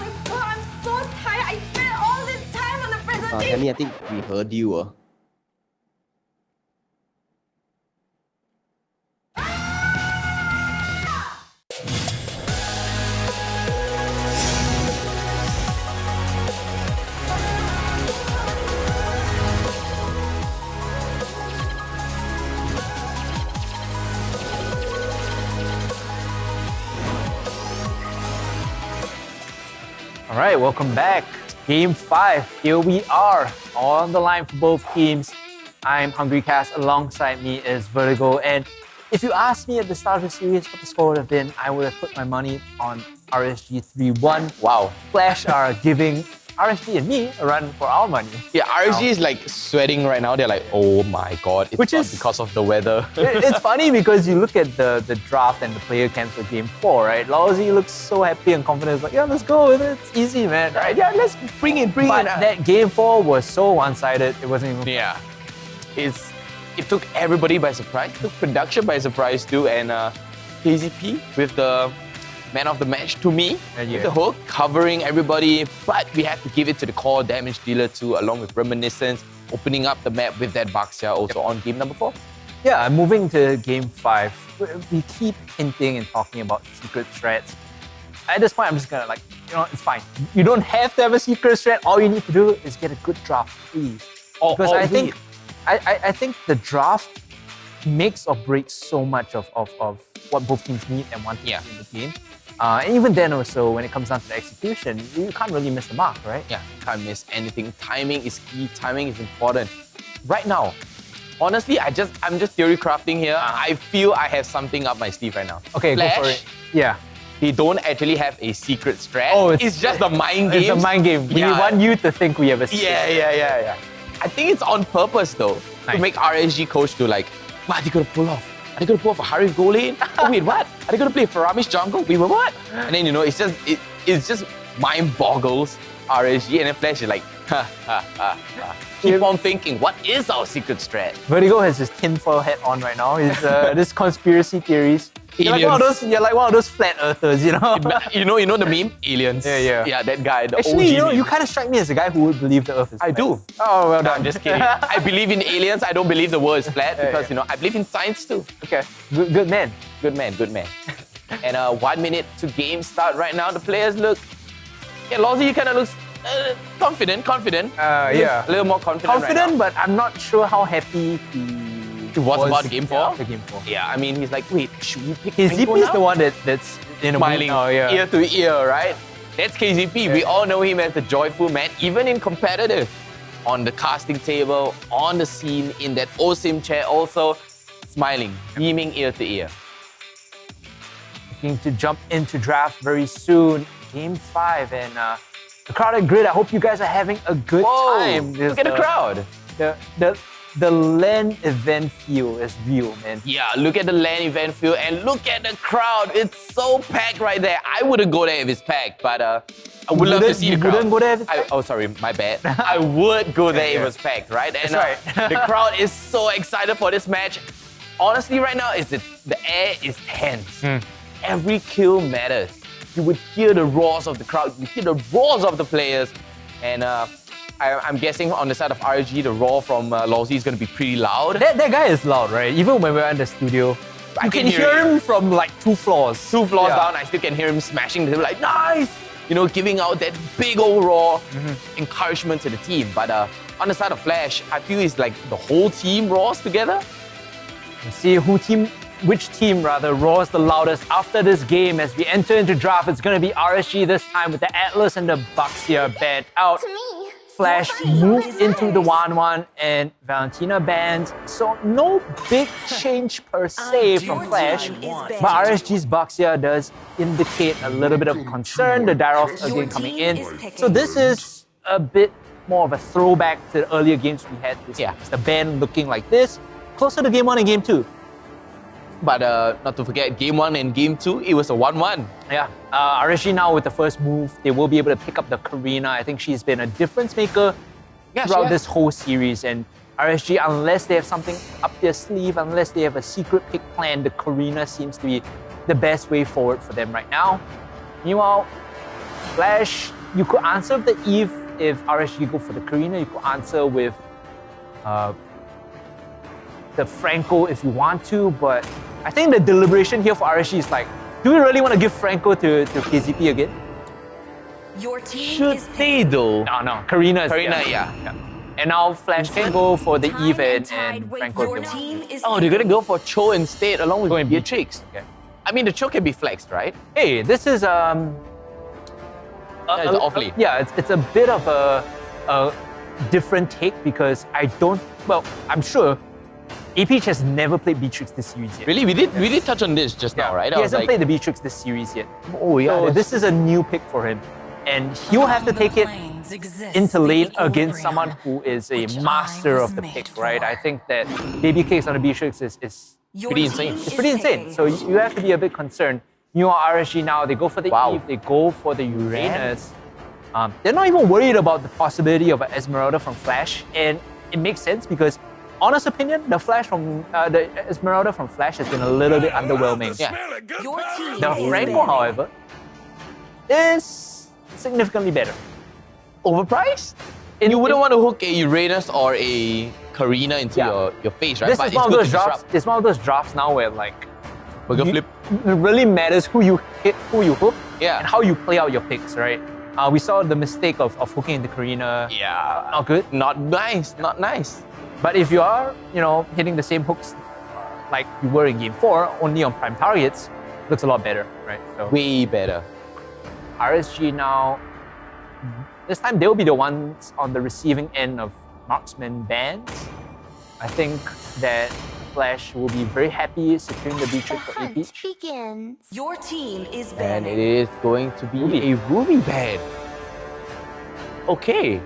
my god, I'm so tired. I spent all this time on the presentation. Tammy, I think we heard you. All right, welcome back. Game 5. Here we are on the line for both teams. I'm Hungry Cass. Alongside me is Vertigo. And if you asked me at the start of the series what the score would have been, I would have put my money on RSG 3-1. Wow. Flash are giving RSG and me a run for our money. Yeah, RSG is like sweating right now. They're like, oh my god, it's Which not is- because of the weather. It's funny because you look at the draft and the player camps for Game 4, right? Lousy looks so happy and confident. It's like, yeah, let's go with it. It's easy, man. Right, yeah, let's bring it. But that Game 4 was so one-sided, it wasn't even... Yeah. It's it took everybody by surprise. It took production by surprise too. And KZP with the man of the match to me, with the hook, covering everybody. But we have to give it to the core damage dealer too, along with Reminiscence, opening up the map with that Baxia also on game number 4. Yeah, moving to game 5, we keep hinting and talking about secret threats. At this point, I'm just gonna it's fine. You don't have to have a secret threat. All you need to do is get a good draft, please. Because I think the draft makes or breaks so much of what both teams need and want to in the game. And even then also, when it comes down to the execution, you can't really miss the mark, right? Yeah, can't miss anything. Timing is key. Timing is important. Right now, honestly, I'm just theory crafting here. I feel I have something up my sleeve right now. Okay, Flash, go for it. Yeah. They don't actually have a secret strat. Oh, it's just the mind game. It's the mind game. We want you to think we have a secret. Yeah. I think it's on purpose though, to make RSG coach to what are they gonna pull off? Are they gonna pull off a Harry goal lane? Oh wait, what? Are they gonna play Faramish jungle? Wait, what? And then it's just mind boggles RSG, and then Flash is like, keep on thinking, what is our secret strat? Vertigo has his tinfoil hat on right now. He's this conspiracy theories. You're like one of those flat earthers, you know? you know the meme? Aliens. Yeah, that guy, the Actually, OG you meme. kind of strike me as a guy who would believe the earth is flat. I do. Oh, well No, done. I'm just kidding. I believe in aliens. I don't believe the world is flat because, I believe in science too. Okay, good man. Good man. And 1 minute to game start right now. The players look... Yeah, Lozzie kind of looks confident. Yeah. A little more confident Confident, right but I'm not sure how happy he was about game 4? After game 4. now. Yeah, I mean, he's like, wait, should we pick KZP Franco is now? the one that's Smiling ear to ear, right? That's KZP. Yeah. We all know him as the joyful man, even in competitive. On the casting table, on the scene, in that OSIM chair also, smiling, beaming ear to ear. Looking to jump into draft very soon. Game 5 and the crowded grid. I hope you guys are having a good time. Look at the crowd. The LAN event feel is real, man. Yeah, look at the LAN event field and look at the crowd. It's so packed right there. I wouldn't go there if it's packed, but I would love to see the crowd. You wouldn't go there if it's packed? Oh, sorry, my bad. I would go there if it was packed, right? And That's right. the crowd is so excited for this match. Honestly, right now, the air is tense. Every kill matters. You would hear the roars of the crowd. You hear the roars of the players. And I'm guessing on the side of RSG, the roar from Lozzie is going to be pretty loud. That guy is loud, right? Even when we're in the studio, you can hear him from like 2 floors. 2 floors down, I still can hear him smashing the table like, nice! Giving out that big old roar, encouragement to the team. But on the side of Flash, I feel it's like the whole team roars together. Let's see which team roars the loudest after this game. As we enter into draft, it's going to be RSG this time with the Atlas and the Baxia banned out. To me. Flash moves into the 1-1 and Valentina bans. So no big change per se from Flash. But RSG's Baxia does indicate a little bit of concern. The Daroff again coming in. So this is a bit more of a throwback to the earlier games we had. It's the ban looking like this. Closer to game 1 and game 2. But not to forget, game 1 and game 2, it was a 1-1. Yeah, RSG now with the first move, they will be able to pick up the Karina. I think she's been a difference maker throughout this whole series. And RSG, unless they have something up their sleeve, unless they have a secret pick plan, the Karina seems to be the best way forward for them right now. Meanwhile, Flash, you could answer with the Eve if RSG go for the Karina. You could answer with the Franco if you want to, but I think the deliberation here for RSG is like, do we really want to give Franco to KZP again? Your team Should is they though? No, Karina is yeah. And now Flash can go for the Eve and Franco Your if they want. team is Oh, they're gonna go for Cho instead, along with Go and Beatrix. Okay. I mean, the Cho can be flexed, right? Hey, this is It's awfully. it's a bit of a different take because I'm sure APH has never played Beatrix this series yet. Really, we did touch on this just now, right? He hasn't played the Beatrix this series yet. Oh yeah. So this is a new pick for him. And he'll have to take it into lane against someone who is a master of the pick, right? I think that baby cakes on the Beatrix is pretty insane. it's pretty insane. So you have to be a bit concerned. You are RSG now, they go for the Eve, they go for the Uranus. They're not even worried about the possibility of an Esmeralda from Flash. And it makes sense because honest opinion, the Flash from the Esmeralda from Flash has been a little bit underwhelming. Yeah. Your team The is Franco, banning. however, is significantly better. Overpriced? You wouldn't want to hook a Uranus or a Karina into Yeah. your face, right? This But is it's one of good those to drafts. disrupt. It's one of those drafts now where like Burger you- flip. it really matters who you hit, who you hook, Yeah. and how you play out your picks, right? We saw the mistake of hooking into Karina. Yeah. Not good. Not nice. Not nice. But if you are, hitting the same hooks like you were in Game 4, only on prime targets, looks a lot better, right? So Way better. RSG now, this time they'll be the ones on the receiving end of marksman bans. I think that Flash will be very happy securing the B-trick for AP. begins. Your team is And banning. it is going to be a Ruby ban. Okay.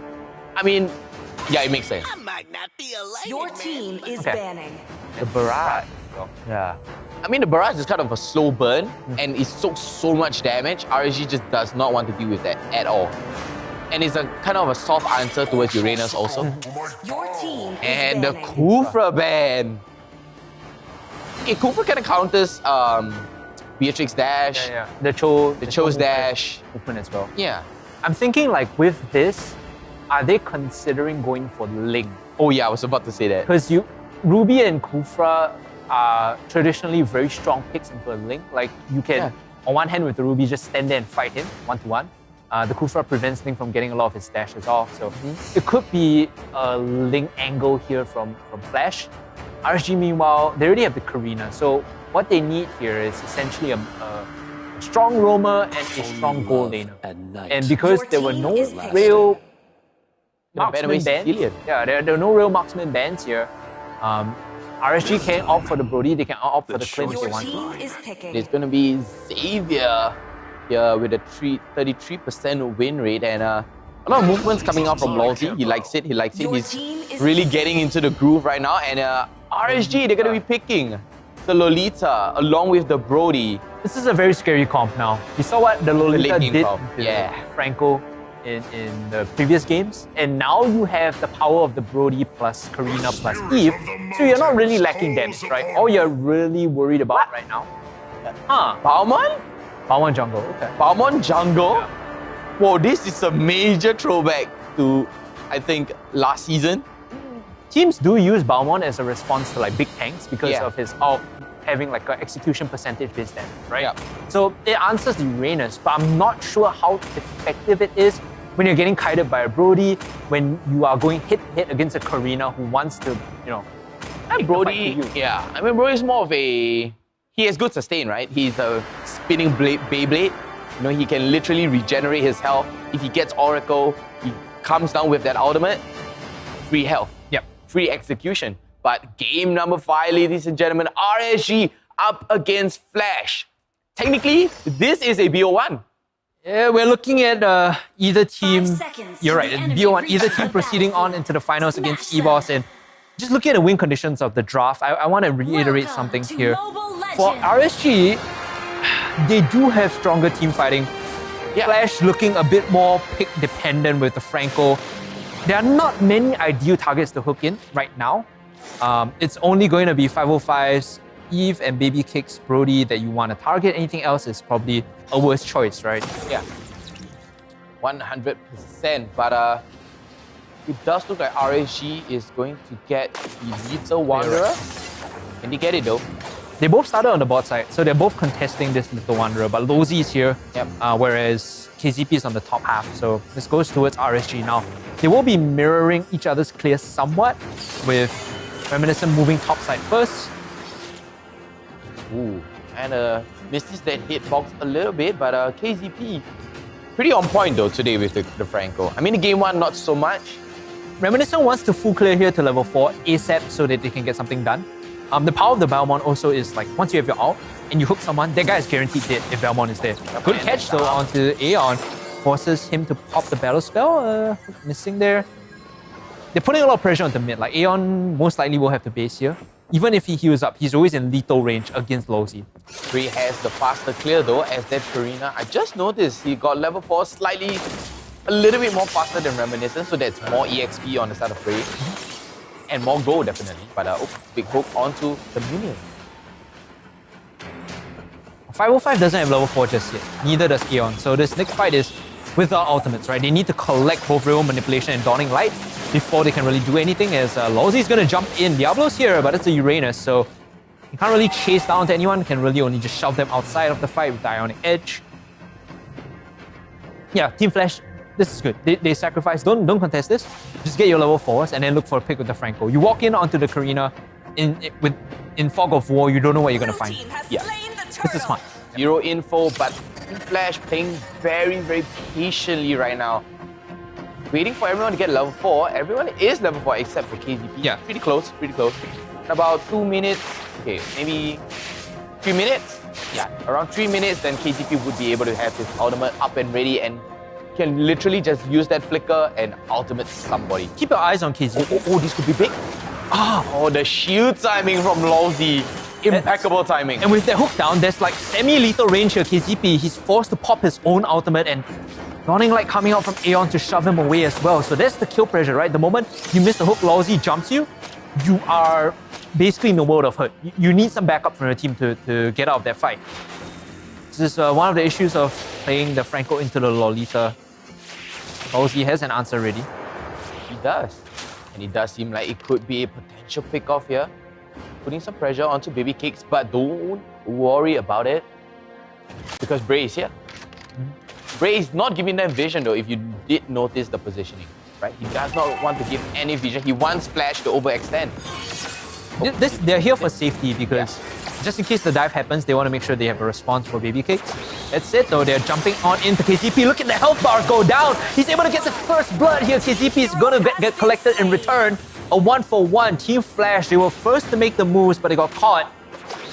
I mean, yeah, it makes sense. Your team is Okay. banning. The barrage. Yeah. I mean, the barrage is kind of a slow burn and it soaks so much damage. RSG just does not want to deal with that at all. And it's a kind of a soft answer towards Uranus also. Your team is And the banning. Kufra ban. Okay, Kufra kind of counters Beatrix Dash, Yeah. The Cho's Cho's dash. movement as well. Yeah. I'm thinking like with this, are they considering going for Ling? Oh yeah, I was about to say that. Because Ruby and Kufra are traditionally very strong picks into a Ling. Like you can, on one hand with the Ruby, just stand there and fight him one-to-one. The Kufra prevents Ling from getting a lot of his dashes off. So it could be a Ling angle here from Flash. RSG, meanwhile, they already have the Karina. So what they need here is essentially a strong roamer and a strong goal laner. And because Your there were team no is picking. real Gonna ban marksman away bans, Sicilian. yeah, there are no real marksman bans here. RSG can opt for the Brody, they can opt for the Clint if they Your want to. team is picking. It's going to be Xavier here with a 33% win rate and a lot of movements coming out from Lawsy. He likes it. Your He's team is really getting into the groove right now. And RSG, they're going to be picking the Lolita along with the Brody. This is a very scary comp now. You saw what the Lolita Linking did comp, to yeah. Franco in the previous games. And now you have the power of the Brody plus Karina plus Eve. So you're not really lacking damage, right? All you're really worried about right now. Baumon? Bawan jungle, okay. Baumon Jungle? Whoa, this is a major throwback to, I think, last season. Teams do use Balmon as a response to like big tanks because Yeah. of his having like an execution percentage based damage, right? Yeah. So it answers the Uranus, but I'm not sure how effective it is when you're getting kited by a Brody, when you are going hit against a Karina who wants to, And take the Brody, fight to you. yeah. I mean, Brody is more of a... He has good sustain, right? He's a spinning Beyblade. He can literally regenerate his health. If he gets Oracle, he comes down with that ultimate, free health. Yep. Free execution. But game number 5, ladies and gentlemen, RSG up against Flash. Technically, this is a BO1. Yeah, we're looking at either team. 5 seconds You're to right. the It's enemy BO1. reach Either the team proceeding on into the finals Smash against them. EVOS, and just looking at the win conditions of the draft, I want to reiterate Welcome something to here. Mobile For Legends. RSG, they do have stronger team fighting. Yeah. Flash looking a bit more pick dependent with the Franco. There are not many ideal targets to hook in right now. It's only going to be 505's Eve and Baby Kicks Brody that you want to target. Anything else is probably a worse choice, right? Yeah. 100%. But it does look like RSG is going to get the Little Wanderer. Can they get it though? They both started on the bot side, so they're both contesting this Little Wanderer, but Losey is here, Yep. whereas KZP is on the top half, so this goes towards RSG now. They will be mirroring each other's clears somewhat, with Reminiscent moving top side first. Ooh. And misses that hitbox a little bit, but KZP pretty on point though today with the Franco. I mean, in game 1, not so much. Reminiscent wants to full clear here to level 4 ASAP so that they can get something done. The power of the Balmon also is like, once you have your ult and you hook someone, that guy is guaranteed dead if Balmon is there. Good catch though onto Aeon, forces him to pop the battle spell, missing there. They're putting a lot of pressure on the mid, like Aeon most likely will have the base here. Even if he heals up, he's always in lethal range against Losey. Free has the faster clear though, as that Karina. I just noticed he got level 4 slightly, a little bit more faster than Reminiscent, so that's more EXP on the side of Free. and more gold definitely. But big hook onto the minion. 505 doesn't have level 4 just yet. Neither does Aeon. So this next fight is without ultimates, right? They need to collect both Railway Manipulation and Dawning Light before they can really do anything, as Lawsy's going to jump in. Diablo's here, but it's a Uranus, so he can't really chase down to anyone, can really only just shove them outside of the fight with the Ionic Edge. Yeah, Team Flash, this is good. They sacrifice, don't contest this. Just get your level 4s and then look for a pick with the Franco. You walk in onto the Karina in Fog of War, you don't know what you're going to find. Yeah, this is smart. Zero info, but Team Flash playing very, very patiently right now. Waiting for everyone to get level 4. Everyone is level 4 except for KZP. Yeah. Pretty close, pretty close. In about 2 minutes, okay, maybe 3 minutes? Yeah, around 3 minutes, then KZP would be able to have his ultimate up and ready and can literally just use that flicker and ultimate somebody. Keep your eyes on KZP. Oh, this could be big. Oh, the shield timing from Lawsy. Impeccable timing. And with that hook down, there's like semi-lethal range here. KZP, he's forced to pop his own ultimate and Dawning Light coming out from Aeon to shove him away as well. So that's the kill pressure, right? The moment you miss the hook, Lawsy jumps you, you are basically in the world of hurt. You need some backup from your team to get out of that fight. This is one of the issues of playing the Franco into the Lolita. Lawsy has an answer ready. He does. And it does seem like it could be a potential pick-off here. Putting some pressure onto Baby Cakes, but don't worry about it because Bray is here. Bray is not giving them vision though, if you did notice the positioning, right? He does not want to give any vision. He wants Flash to overextend. They're here for safety because just in case the dive happens, they want to make sure they have a response for Baby Cakes. That's it though, they're jumping on into KZP. Look at the health bars go down. He's able to get the first blood here. KZP is going to get collected in return. A 1-for-1. Team Flash, they were first to make the moves, but they got caught.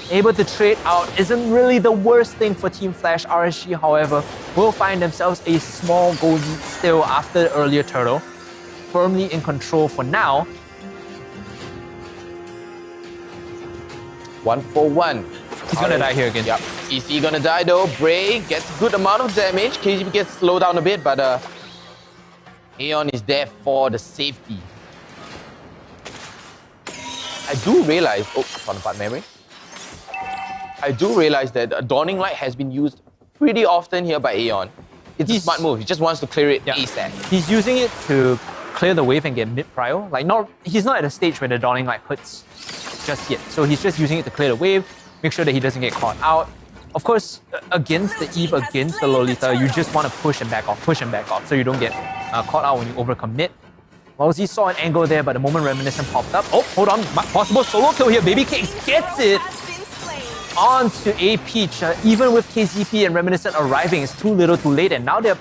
Able to trade out isn't really the worst thing for Team Flash. RSG, however, will find themselves a small goal lead still after the earlier turtle. Firmly in control for now. 1-for-1. He's gonna die here again. Yep. Is he gonna die though? Bray gets a good amount of damage. KGP gets slowed down a bit, but Aeon is there for the safety. I do realize, counterpart memory. I do realize that Dawning Light has been used pretty often here by Aeon. It's a smart move. He just wants to clear it ASAP. He's using it to clear the wave and get mid-prio. Like, he's not at a stage where the Dawning Light hurts just yet. So he's just using it to clear the wave, make sure that he doesn't get caught out. Of course, against the Eve, against the Lolita, you just want to push and back off so you don't get caught out when you overcommit. Lawsy saw an angle there, but the moment Reminiscent popped up. Oh, hold on. Possible solo kill here. Baby Cakes gets it onto A Peach. Even with KZP and Reminiscent arriving, it's too little too late. And now they're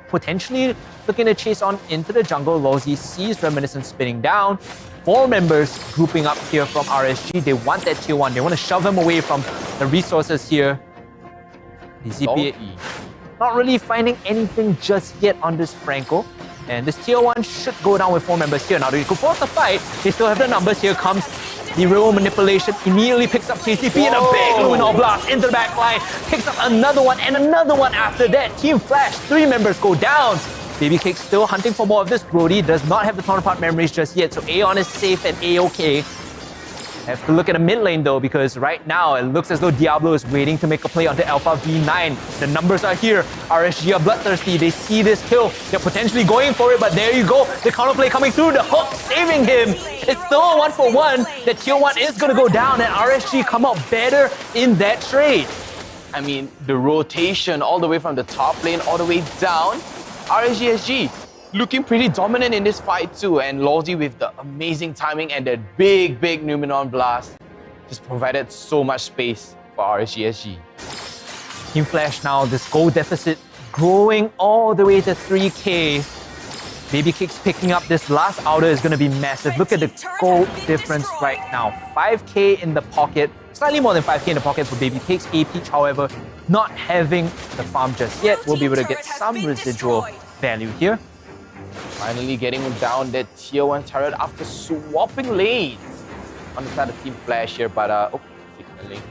potentially looking to chase on into the jungle. Lawsy sees Reminiscent spinning down. 4 members grouping up here from RSG. They want that tier 1. They want to shove him away from the resources here. KZP not really finding anything just yet on this Franco. And this tier 1 should go down with 4 members here. Now they could force the fight. They still have the numbers. Here comes the Railway Manipulation. Immediately picks up KCP and a big Luminol Blast into the back line. Picks up another one and another one after that. Team Flash, 3 members go down. Baby Cake still hunting for more of this. Brody does not have the counterpart memories just yet. So Aeon is safe and A-OK. Have to look at the mid lane though, because right now it looks as though Diablo is waiting to make a play onto Alpha V9. The numbers are here. RSG are bloodthirsty. They see this kill. They're potentially going for it, but there you go. The counterplay coming through. The hook saving him. It's still a 1-for-1. The tier 1 is going to go down, and RSG come out better in that trade. I mean, the rotation all the way from the top lane all the way down. RSG looking pretty dominant in this fight too, and Lawsy with the amazing timing and that big Numenon Blast just provided so much space for RSG. Team Flash now, this goal deficit growing all the way to 3k. Baby Kicks picking up this last outer is going to be massive. Look at the goal difference right now. 5k in the pocket, slightly more than 5k in the pocket for Baby Cakes. A Peach, however, not having the farm just yet. We'll be able to get some residual value here. Finally getting down that tier 1 turret after swapping lanes on the side of Team Flash here, but signaling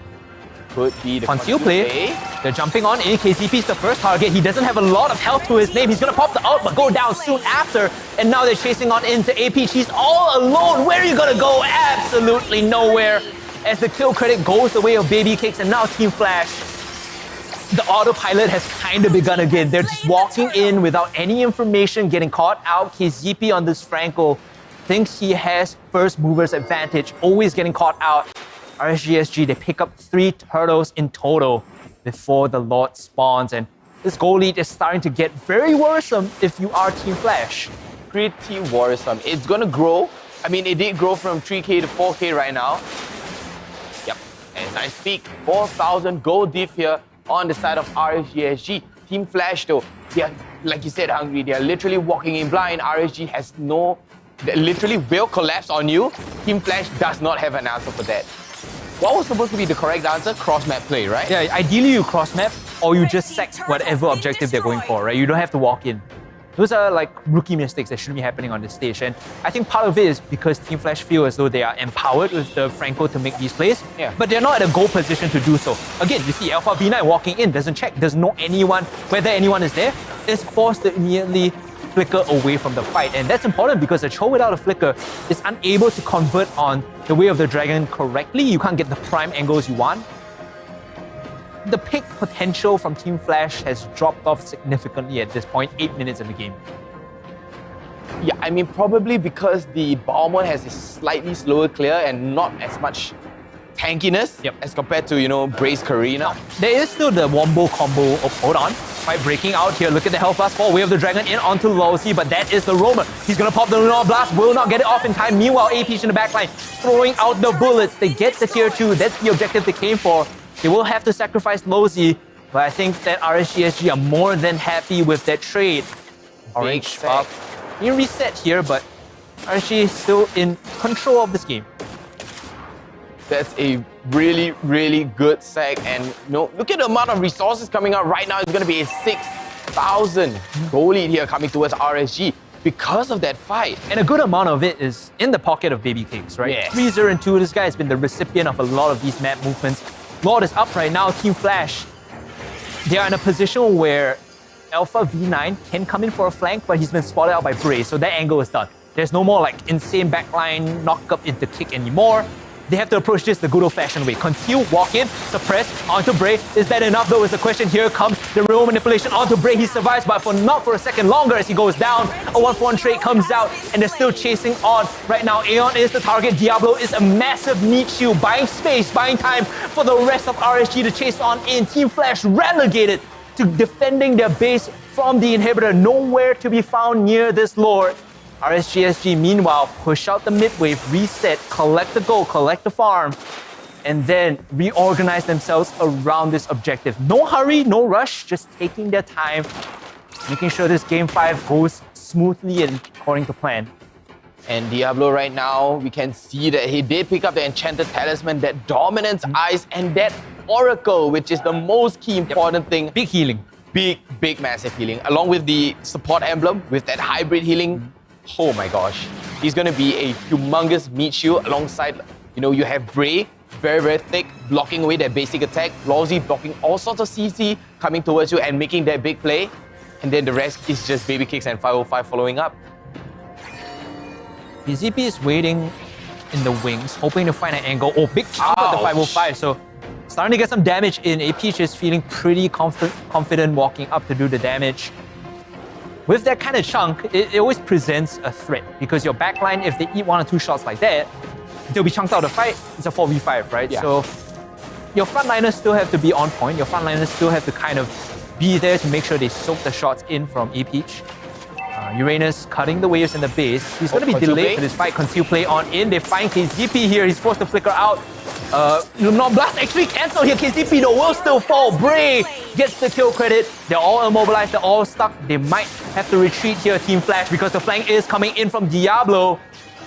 could be the Conceal play. They're jumping on in. KZP is the first target. He doesn't have a lot of health to his name. He's gonna pop the ult, but go down soon after. And now they're chasing on into APH. He's all alone. Where are you gonna go? Absolutely nowhere. As the kill credit goes the way of Baby Cakes, and now Team Flash, the autopilot has kind of begun again. They're just walking in without any information, getting caught out. KZP on this Franco thinks he has first mover's advantage, always getting caught out. RSGSG, they pick up 3 turtles in total before the Lord spawns, and this goal lead is starting to get very worrisome if you are Team Flash. Pretty worrisome. It's gonna grow. I mean, it did grow from 3K to 4K right now. Yep, as I speak, 4,000 gold diff here on the side of RSGSG. Team Flash though, they are, like you said, hungry. They are literally walking in blind. RSG has no, they literally will collapse on you. Team Flash does not have an answer for that. What was supposed to be the correct answer? Cross-map play, right? Yeah, ideally you cross-map or you just sack whatever objective they're going for, right? You don't have to walk in. Those are like rookie mistakes that shouldn't be happening on this stage. And I think part of it is because Team Flash feel as though they are empowered with the Franco to make these plays, but they're not at a goal position to do so. Again, you see Alpha V9 walking in, doesn't check, doesn't know anyone, whether anyone is there, is forced to immediately flicker away from the fight. And that's important because a Cho without a flicker is unable to convert on the Way of the Dragon correctly. You can't get the prime angles you want. The pick potential from Team Flash has dropped off significantly at this point, 8 minutes in the game. Yeah, I mean, probably because the Bomber has a slightly slower clear and not as much tankiness as compared to, you know, Brace Karina. There is still the Wombo combo of hold on. Fight breaking out here. Look at the health blast fall. Way of the Dragon in onto Lowsy, but that is the roamer. He's gonna pop the Lunar Blast, will not get it off in time. Meanwhile, APH in the backline throwing out the bullets. They get the tier 2. That's the objective they came for. They will have to sacrifice Lowsy, but I think that RSGSG are more than happy with that trade. Orange up. Being reset here, but RSG is still in control of this game. That's a really, really good sack. And you know, look at the amount of resources coming out right now. It's going to be a 6,000 goal lead here coming towards RSG because of that fight. And a good amount of it is in the pocket of Baby Cakes, right? Yes. 3-0 and 2. This guy has been the recipient of a lot of these map movements. Lord is up right now. Team Flash, they are in a position where Alpha V9 can come in for a flank, but he's been spotted out by Bray, so that angle is done. There's no more like insane backline knock up into kick anymore. They have to approach this the good old-fashioned way. Conceal, walk in, suppress, onto Bray. Is that enough though is the question. Here comes the real manipulation onto Bray. He survives, but not for a second longer as he goes down. A 1-for-1 trade comes out, and they're still chasing on. Right now, Aeon is the target. Diablo is a massive meat shield, buying space, buying time for the rest of RSG to chase on in. Team Flash relegated to defending their base from the inhibitor. Nowhere to be found near this Lord. RSGSG, meanwhile, push out the mid-wave, reset, collect the gold, collect the farm, and then reorganize themselves around this objective. No hurry, no rush, just taking their time, making sure this Game 5 goes smoothly and according to plan. And Diablo right now, we can see that he did pick up the Enchanted Talisman, that Dominance Eyes, and that Oracle, which is the most key important thing. Big healing. Big, massive healing. Along with the support emblem, with that hybrid healing. Oh my gosh. He's going to be a humongous meat shield alongside, you know, you have Bray, very, very thick, blocking away that basic attack. Lawsy blocking all sorts of CC coming towards you and making that big play. And then the rest is just Baby Kicks and 505 following up. BZP is waiting in the wings, hoping to find an angle. Oh, big chunk of the 505. So starting to get some damage in. APH is feeling pretty confident walking up to do the damage. With that kind of chunk, it always presents a threat because your backline, if they eat 1 or 2 shots like that, they'll be chunked out of the fight. It's a 4v5, right? Yeah. So your frontliners still have to be on point. Your frontliners still have to kind of be there to make sure they soak the shots in from APH. Uranus cutting the waves in the base. He's going to be delayed for this fight. Conceal play on in. They find KZP here. He's forced to flicker out. Lunar Blast actually cancelled here. KZP though will still fall. Bray gets the kill credit. They're all immobilized. They're all stuck. They might have to retreat here, Team Flash, because the flank is coming in from Diablo.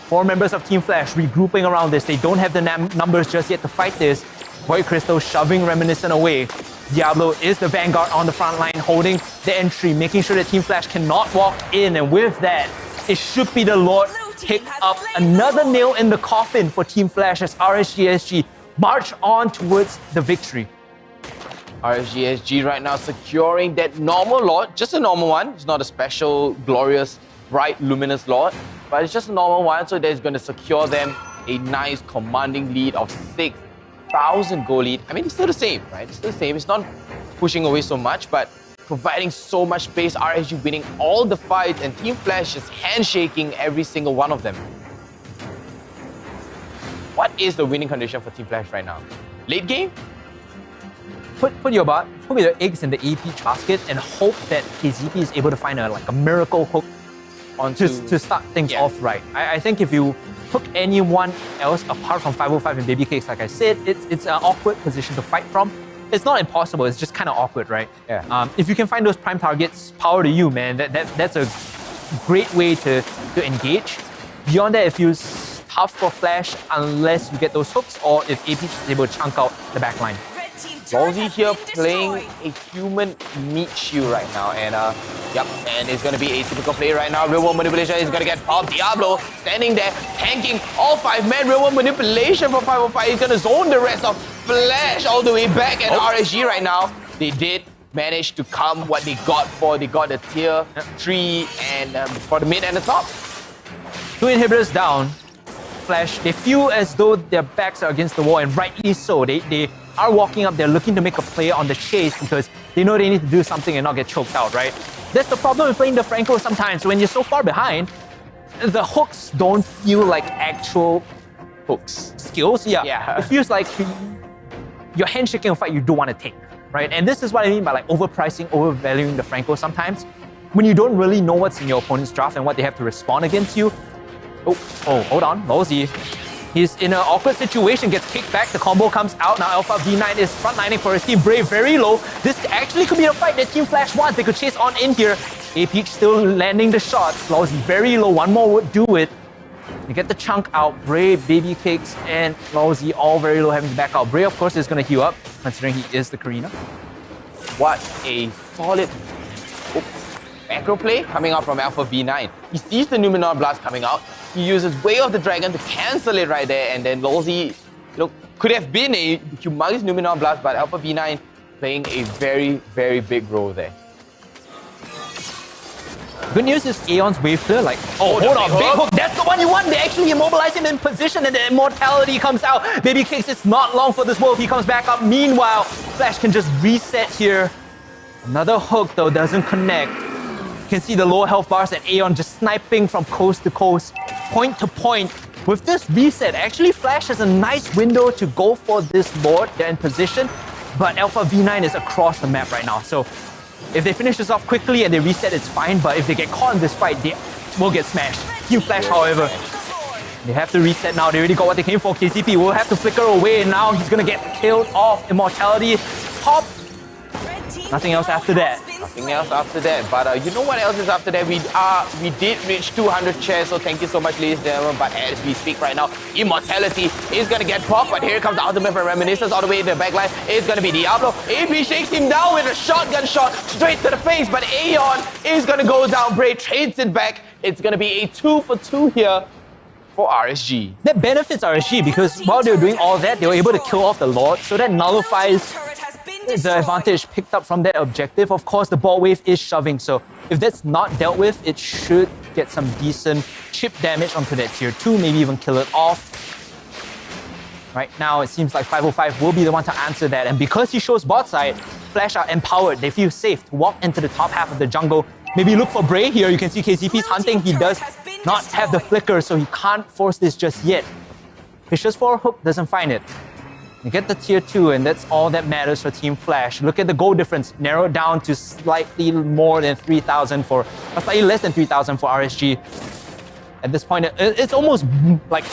4 members of Team Flash regrouping around this. They don't have the numbers just yet to fight this. Void Crystal shoving Reminiscent away. Diablo is the vanguard on the front line, holding the entry, making sure that Team Flash cannot walk in. And with that, it should be the Lord pick up another nail in the coffin for Team Flash as RSGSG march on towards the victory. RSG SG right now securing that normal Lord, just a normal one. It's not a special, glorious, bright, luminous Lord, but it's just a normal one. So that's going to secure them a nice commanding lead of 6,000 gold lead. I mean, it's still the same, right? It's still the same. It's not pushing away so much, but providing so much space. RSG winning all the fights and Team Flash just handshaking every single one of them. What is the winning condition for Team Flash right now? Late game? Put your eggs in the AP basket and hope that KZP is able to find a miracle hook to start things off right. I think if you hook anyone else apart from 505 and Baby Cakes, like I said, it's an awkward position to fight from. It's not impossible, it's just kind of awkward, right? Yeah. If you can find those prime targets, power to you, man. That's a great way to engage. Beyond that, it feels tough for Flash unless you get those hooks or if AP is able to chunk out the backline. Rosie here playing a human meat shield right now, and and it's gonna be a typical play right now. Real world manipulation is gonna get popped. Diablo standing there, tanking all 5 men. Real world manipulation for 505. He's gonna zone the rest of Flash all the way back at RSG right now. They did manage to come what they got for. They got the tier 3 and for the mid and the top. 2 inhibitors down. Flash, they feel as though their backs are against the wall, and rightly so. They are walking up, they're looking to make a play on the chase because they know they need to do something and not get choked out, right? That's the problem with playing the Franco sometimes. When you're so far behind, the hooks don't feel like actual Hooks. skills. Yeah. It feels like you're handshaking a fight you don't want to take, right? And this is what I mean by like overpricing, overvaluing the Franco sometimes. When you don't really know what's in your opponent's draft and what they have to respond against you. Oh, hold on, Lowsy. He's in an awkward situation, gets kicked back, the combo comes out. Now Alpha V9 is frontlining for his team. Brave very low. This actually could be a fight that Team Flash wants. They could chase on in here. AP still landing the shots. Lowsy very low, one more would do it. They get the chunk out. Brave, Baby Cakes, and Lowsy all very low, having to back out. Brave, of course, is going to heal up, considering he is the Karina. What a solid macro play coming out from Alpha V9. He sees the Numenor Blast coming out. He uses Way of the Dragon to cancel it right there, and then Lowsy, could have been a humongous Numenor Blast, but Alpha V9 playing a very, very big role there. Good news is Aeon's wave clear, hold on, big hook, that's the one you want! They actually immobilize him in position and the immortality comes out. Baby Cakes, it's not long for this wolf, he comes back up. Meanwhile, Flash can just reset here. Another hook though, doesn't connect. You can see the low health bars and Aeon just sniping from coast to coast, point to point. With this reset, actually Flash has a nice window to go for this Lord. They're in position, but Alpha V9 is across the map right now. So if they finish this off quickly and they reset, it's fine, but if they get caught in this fight, they will get smashed. Team Flash, however, they have to reset now. They already got what they came for. KCP will have to flicker away, and now he's gonna get killed off. Immortality, pop. Nothing else after that. Nothing else after that. But you know what else is after that? We did reach 200 shares, so thank you so much, ladies and gentlemen. But as we speak right now, Immortality is gonna get popped. But here comes the ultimate for Reminiscence all the way in the backline. It's gonna be Diablo. AP shakes him down with a shotgun shot straight to the face. But Aeon is gonna go down. Bray trades it back. It's gonna be a 2 for 2 here for RSG. That benefits RSG because while they were doing all that, they were able to kill off the Lord, so that nullifies the advantage picked up from that objective. Of course, the ball wave is shoving, so if that's not dealt with, it should get some decent chip damage onto that tier 2, maybe even kill it off. Right now, it seems like 505 will be the one to answer that, and because he shows bot side, Flash are empowered. They feel safe to walk into the top half of the jungle. Maybe look for Bray here. You can see KCP's hunting. He does not have the flicker, so he can't force this just yet. Fishes for a hook, doesn't find it. You get the tier 2, and that's all that matters for Team Flash. Look at the goal difference, narrowed down to slightly more than 3,000 or slightly less than 3,000 for RSG. At this point, it's almost like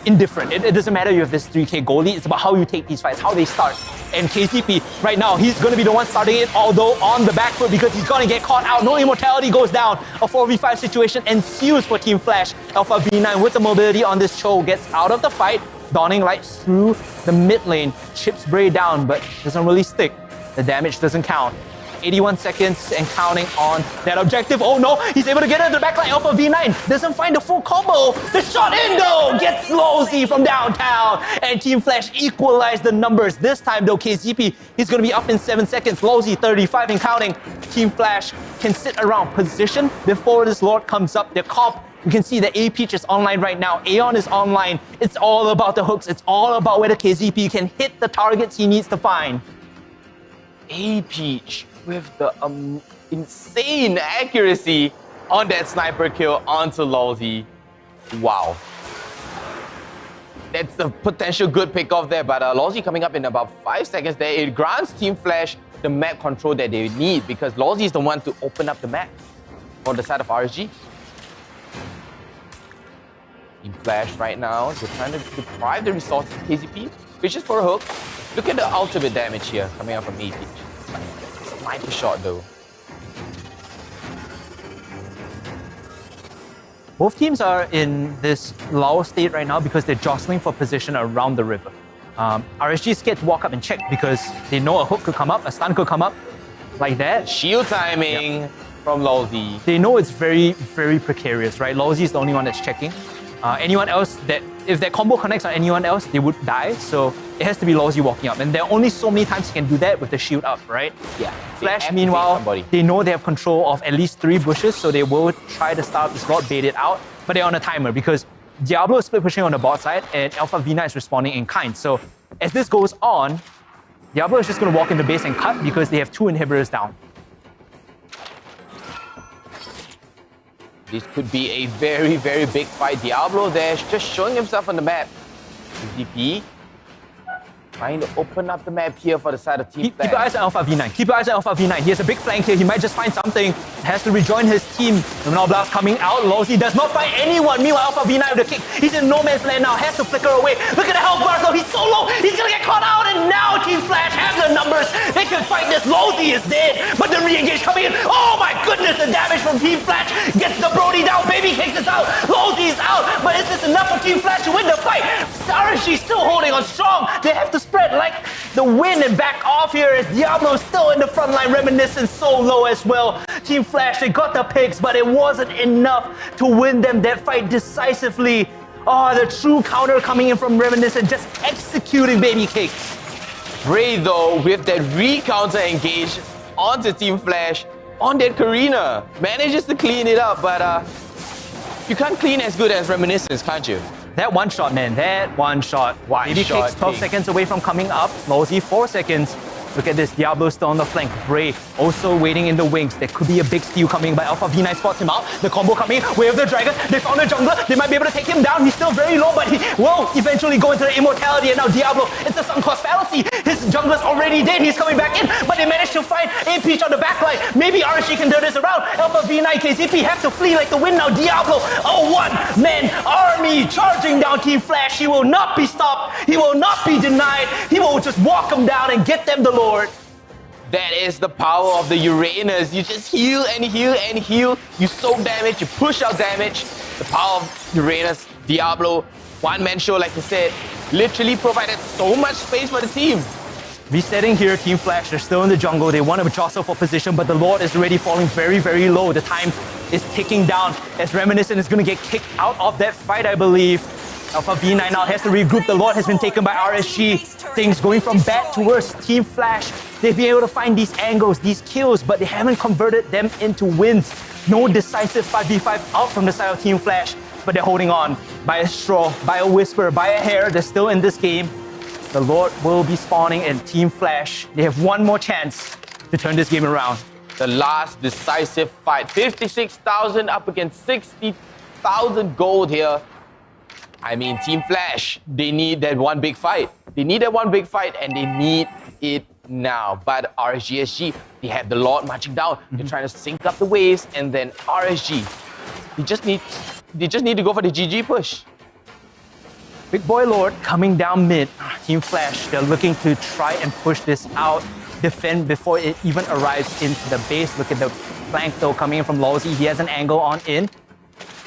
indifferent. It doesn't matter if you have this 3k goalie, it's about how you take these fights, how they start. And KCP, right now, he's going to be the one starting it, although on the back foot because he's going to get caught out. No immortality goes down. A 4v5 situation ensues for Team Flash. Alpha V9 with the mobility on this Cho gets out of the fight. Dawning Light through the mid lane, chips Bray down, but doesn't really stick. The damage doesn't count. 81 seconds and counting on that objective. Oh no, he's able to get into the backline. Alpha V9 doesn't find the full combo. The shot in though gets Lozy from downtown. And Team Flash equalized the numbers. This time though, KZP, he's going to be up in 7 seconds. Lozy 35 and counting. Team Flash can sit around position before this Lord comes up. Their comp, you can see that A-Peach is online right now. Aeon is online. It's all about the hooks. It's all about whether KZP can hit the targets he needs to find. A-Peach with the insane accuracy on that sniper kill onto Lozy. Wow. That's the potential good pick-off there, but Lozy coming up in about 5 seconds there. It grants Team Flash the map control that they need because Lozy is the one to open up the map on the side of RSG. Team Flash right now, they're trying to deprive the resources of KZP. Fishes for a hook. Look at the ultimate damage here coming out from A-Peach. Sniper shot though. Both teams are in this lull state right now because they're jostling for position around the river. RSG is scared to walk up and check because they know a hook could come up, a stun could come up, like that. Shield timing from Lozy. They know it's very, very precarious, right? Lozy is the only one that's checking. Anyone else, if that combo connects on anyone else, they would die. So it has to be Lozy walking up. And there are only so many times you can do that with the shield up, right? Yeah. Flash, meanwhile, they know they have control of at least 3 bushes, so they will try to start the slot, bait it out. But they're on a timer because Diablo is split pushing on the bot side and Alpha Vina is responding in kind. So as this goes on, Diablo is just going to walk into base and cut because they have 2 inhibitors down. This could be a very, very big fight. Diablo there just showing himself on the map. DP trying to open up the map here for the side of Team Flash. Keep your eyes on Alpha V9. Keep your eyes on Alpha V9. He has a big flank here. He might just find something. Has to rejoin his team. Luminal Blast coming out. Lozy does not find anyone. Meanwhile, Alpha V9 with the kick. He's in no man's land now. Has to flicker away. Look at the health bar though. He's so low. He's gonna get caught out. And now Team Flash have the numbers. They can fight this. Lozy is dead. But the re-engage coming in. Oh my goodness. The damage from Team Flash gets the Brody down. Baby kicks is out. Lozy is out. But is this enough for Team Flash to win the fight? RSG still holding on strong. They have to spread like the win and back off here as Diablo still in the front line. Reminiscent so low as well. Team Flash, they got the picks, but it wasn't enough to win them that fight decisively. Oh, the true counter coming in from Reminiscent, just executing baby kicks. Bray though, with that re-counter engage onto Team Flash on that Karina, manages to clean it up, but you can't clean as good as Reminiscence, can't you? That one shot, man. That one shot. Baby shot, kicks 12 seconds away from coming up. Lozy 4 seconds. Look at this. Diablo still on the flank. Bray also waiting in the wings. There could be a big steal coming, but Alpha V9 spots him out. The combo coming. Wave the dragon. They found the jungler. They might be able to take him down. He's still very low, but he will eventually go into the immortality. And now Diablo, it's a sunk cost fallacy. His jungler's already dead. He's coming back in, but they managed to find A-Peach on the backline. Maybe RSG can turn this around. Alpha V9 KZP have to flee like the wind now. Diablo, a one-man army charging down Team Flash. He will not be stopped. He will not be denied. He will just walk them down and get them the Lord. That is the power of the Uranus. You just heal and heal and heal. You soak damage, you push out damage. The power of Uranus, Diablo, one-man show, like you said, literally provided so much space for the team. Resetting here, Team Flash, they're still in the jungle. They want to jostle for position, but the Lord is already falling very, very low. The time is ticking down as Reminiscent is going to get kicked out of that fight, I believe. Alpha V9 now has to regroup. The Lord has been taken by RSG. Things going from bad to worse. Team Flash, they've been able to find these angles, these kills, but they haven't converted them into wins. No decisive 5v5 out from the side of Team Flash, but they're holding on by a straw, by a whisper, by a hair. They're still in this game. The Lord will be spawning, and Team Flash, they have one more chance to turn this game around. The last decisive fight. 56,000 up against 60,000 gold here. I mean, Team Flash, they need that one big fight. They need that one big fight, and they need it now. But RSGSG, they have the Lord marching down. They're trying to sync up the waves, and then RSG, they just need to go for the GG push. Big Boy Lord coming down mid. Team Flash, they're looking to try and push this out, defend before it even arrives into the base. Look at the flank though coming in from Lozy. He has an angle on in.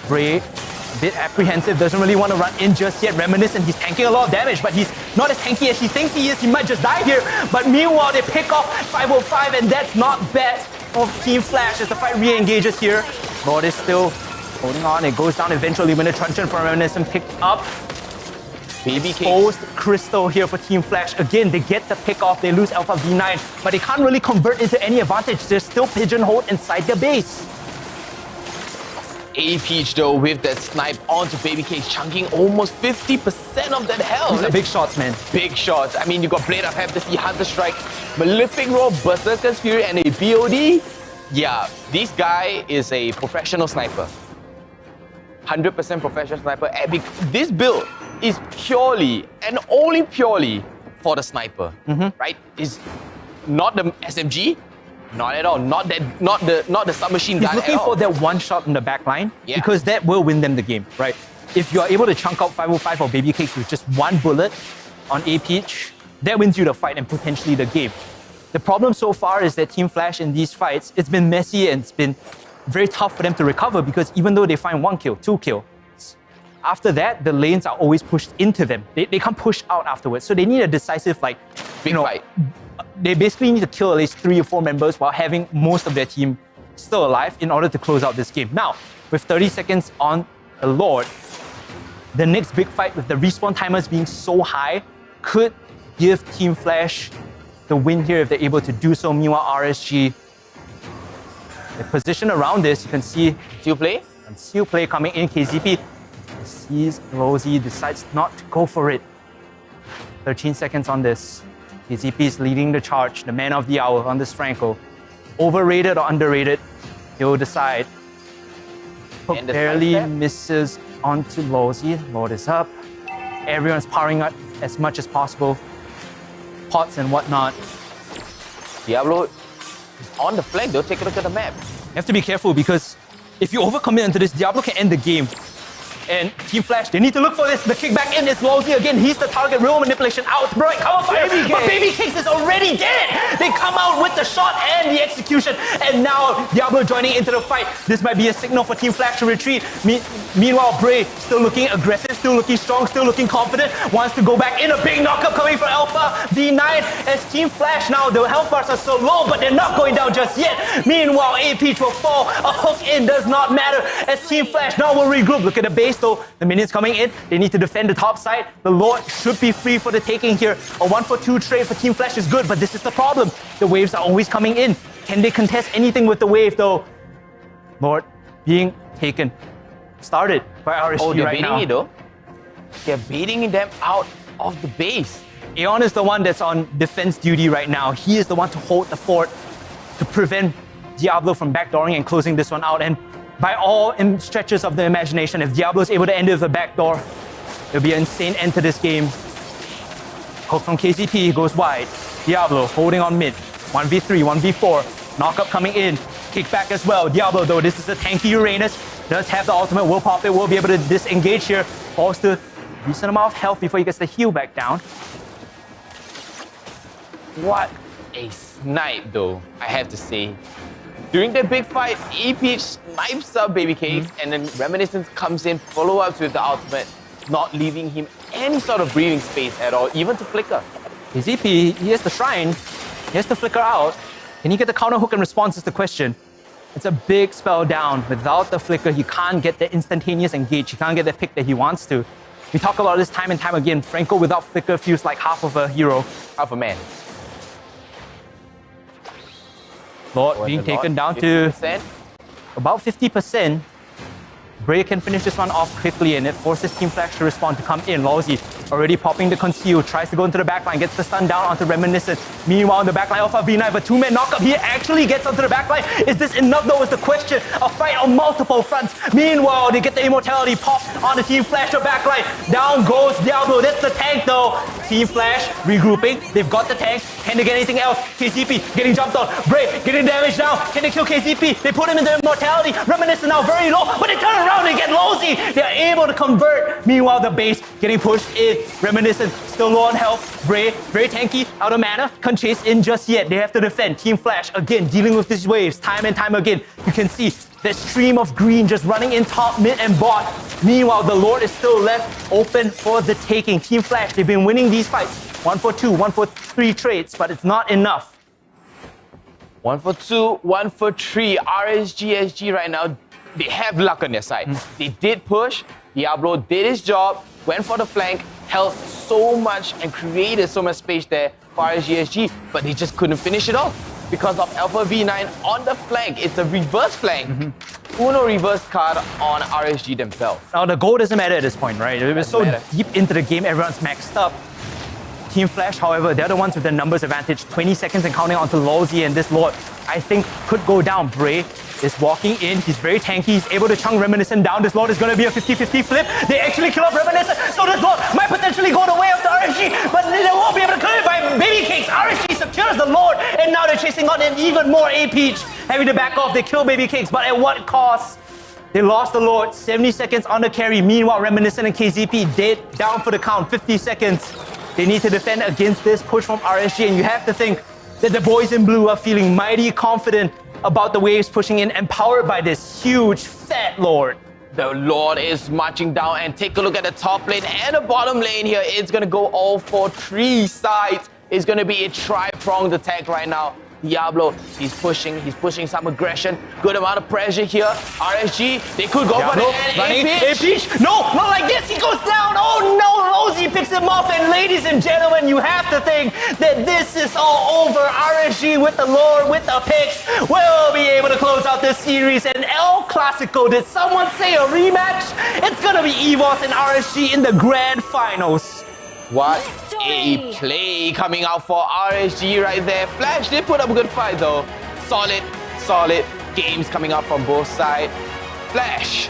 Bray, a bit apprehensive, doesn't really want to run in just yet. Reminiscent, he's tanking a lot of damage, but he's not as tanky as he thinks he is. He might just die here. But meanwhile, they pick off 505, and that's not bad for Team Flash as the fight re-engages here. Lord is still holding on. It goes down eventually when the truncheon from Reminiscent picked up. Baby cakes. Exposed Crystal here for Team Flash. Again, they get the pick off. They lose Alpha V9, but they can't really convert into any advantage. They're still pigeonholed inside their base. A-Peach though with that snipe onto Baby Cakes, chunking almost 50% of that health. These are big shots, man. Big shots. I mean, you got Blade of Fantasy, Hunter Strike, Malefic Roar, Berserker's Fury, and a BOD. Yeah, this guy is a professional sniper. 100% professional sniper. This build is purely and only purely for the sniper, right? It's not the SMG, not at all. Not the submachine gun. He's looking at all. for that one shot in the back line Yeah. because that will win them the game, right? If you're able to chunk out 505 or Baby Cakes with just one bullet on A-Peach, that wins you the fight and potentially the game. The problem so far is that Team Flash in these fights, it's been messy and it's been very tough for them to recover because even though they find 1 kill, 2 kills, after that, the lanes are always pushed into them. They can't push out afterwards. So they need a decisive, like, Big fight. They basically need to kill at least 3 or 4 members while having most of their team still alive in order to close out this game. Now, with 30 seconds on the Lord, the next big fight with the respawn timers being so high could give Team Flash the win here if they're able to do so. Meanwhile, RSG, the position around this, you can see Steel play? Conceal play coming in. KZP sees Rosie, decides not to go for it. 13 seconds on this. KZP is leading the charge, the man of the hour on this Franco. Overrated or underrated, he'll decide. Hook And the barely sidestep? misses onto Rosie. Lord is up. Everyone's powering up as much as possible. Pots and whatnot. Diablo is on the flank though. Take a look at the map. You have to be careful because if you overcommit into this, Diablo can end the game. And Team Flash, they need to look for this. The kickback in is Lowsy again. He's the target. Real manipulation out. Bro, cover fire. But Baby Cakes is already dead. They come out with the shot and the execution. And now Diablo joining into the fight. This might be a signal for Team Flash to retreat. Meanwhile, Bray still looking aggressive, still looking strong, still looking confident. Wants to go back in. A big knockup coming from Alpha V9 as Team Flash now. The health bars are so low, but they're not going down just yet. Meanwhile, A-Peach will fall. A hook in does not matter as Team Flash now will regroup. Look at the base though. The minions coming in. They need to defend the top side. The Lord should be free for the taking here. A 1-for-2 trade for Team Flash is good, but this is the problem. The waves are always coming in. Can they contest anything with the wave though? Lord being taken. Started by RSG Oh, they're right baiting now. it though. They're baiting them out of the base. Aeon is the one that's on defense duty right now. He is the one to hold the fort to prevent Diablo from backdooring and closing this one out. And by all stretches of the imagination, if Diablo is able to end it with a backdoor, it'll be an insane end to this game. Hook from KCP goes wide. Diablo holding on mid. 1v3, 1v4. Knockup coming in. Kickback as well. Diablo though, this is a tanky Uranus. Does have the ultimate, will pop it, will be able to disengage here. Falls to a decent amount of health before he gets the heal back down. What a snipe though, I have to say. During that big fight, A-Peach snipes up Baby Cakes and then Reminiscence comes in, follow-ups with the ultimate, not leaving him any sort of breathing space at all, even to flicker. ZP, he has the shrine. He has to flicker out. Can he get the counter hook and response is the question. It's a big spell down. Without the flicker, he can't get the instantaneous engage. He can't get the pick that he wants to. We talk about this time and time again. Franco without flicker feels like half of a hero. Half a man. Lord being taken down to 50%. about 50%. Bray can finish this one off quickly and it forces Team Flash to respond to come in. Lawsy already popping the conceal, tries to go into the backline, gets the stun down onto Reminiscent. Meanwhile, in the backline, Alpha V9, but 2-man knockup. He actually gets onto the backline. Is this enough though is the question. A fight on multiple fronts. Meanwhile, they get the immortality pop on the Team Flash backline. Down goes Diablo. That's the tank though. Team Flash regrouping. They've got the tank. Can they get anything else? KCP getting jumped on. Bray getting damaged now. Can they kill KCP? They put him into immortality. Reminiscent now very low, but they turn around and get Losey. They're able to convert. Meanwhile, the base getting pushed in. Reminiscent still low on health. Bray very tanky, out of mana. Can't chase in just yet. They have to defend. Team Flash again dealing with these waves time and time again. You can see that stream of green just running in top, mid, and bot. Meanwhile, the Lord is still left open for the taking. Team Flash, they've been winning these fights. 1 for 2, 1 for 3 trades, but it's not enough. 1 for 2, 1 for 3. RSGSG right now, they have luck on their side. They did push. Diablo did his job, went for the flank, held so much and created so much space there for RSGSG, but they just couldn't finish it off because of Alpha V9 on the flank. It's a reverse flank. Uno reverse card on RSG themselves. Now, the goal doesn't matter at this point, right? It was so matter. deep into the game, everyone's maxed up. Team Flash, however, they're the ones with the numbers advantage. 20 seconds and counting onto Lawsy, and this Lord, I think, could go down. Bray is walking in. He's very tanky. He's able to chunk Reminiscent down. This Lord is going to be a 50-50 flip. They actually kill off Reminiscent, so this Lord might potentially go the way of the RSG, but they won't be able to clear it by Baby Cakes. RSG secures the Lord, and now they're chasing on an even more A-Peach. Having to back off, they kill Baby Cakes, but at what cost? They lost the Lord, 70 seconds on the carry. Meanwhile, Reminiscent and KZP dead, down for the count, 50 seconds. They need to defend against this push from RSG, and you have to think that the boys in blue are feeling mighty confident about the waves pushing in, empowered by this huge, fat Lord. The Lord is marching down, and take a look at the top lane and the bottom lane here. It's gonna go all for 3 sides. It's gonna be a tri-pronged attack right now. Diablo, he's pushing some aggression, good amount of pressure here. RSG, they could go for the A-Peach. No, not like this. He goes down. Oh no, Losey picks him off. And ladies and gentlemen, you have to think that this is all over. RSG with the Lord, with the picks, will be able to close out this series. And El Clasico, did someone say a rematch? It's gonna be EVOS and RSG in the grand finals. What a play coming out for RSG right there. Flash did put up a good fight though. Solid games coming out from both sides. Flash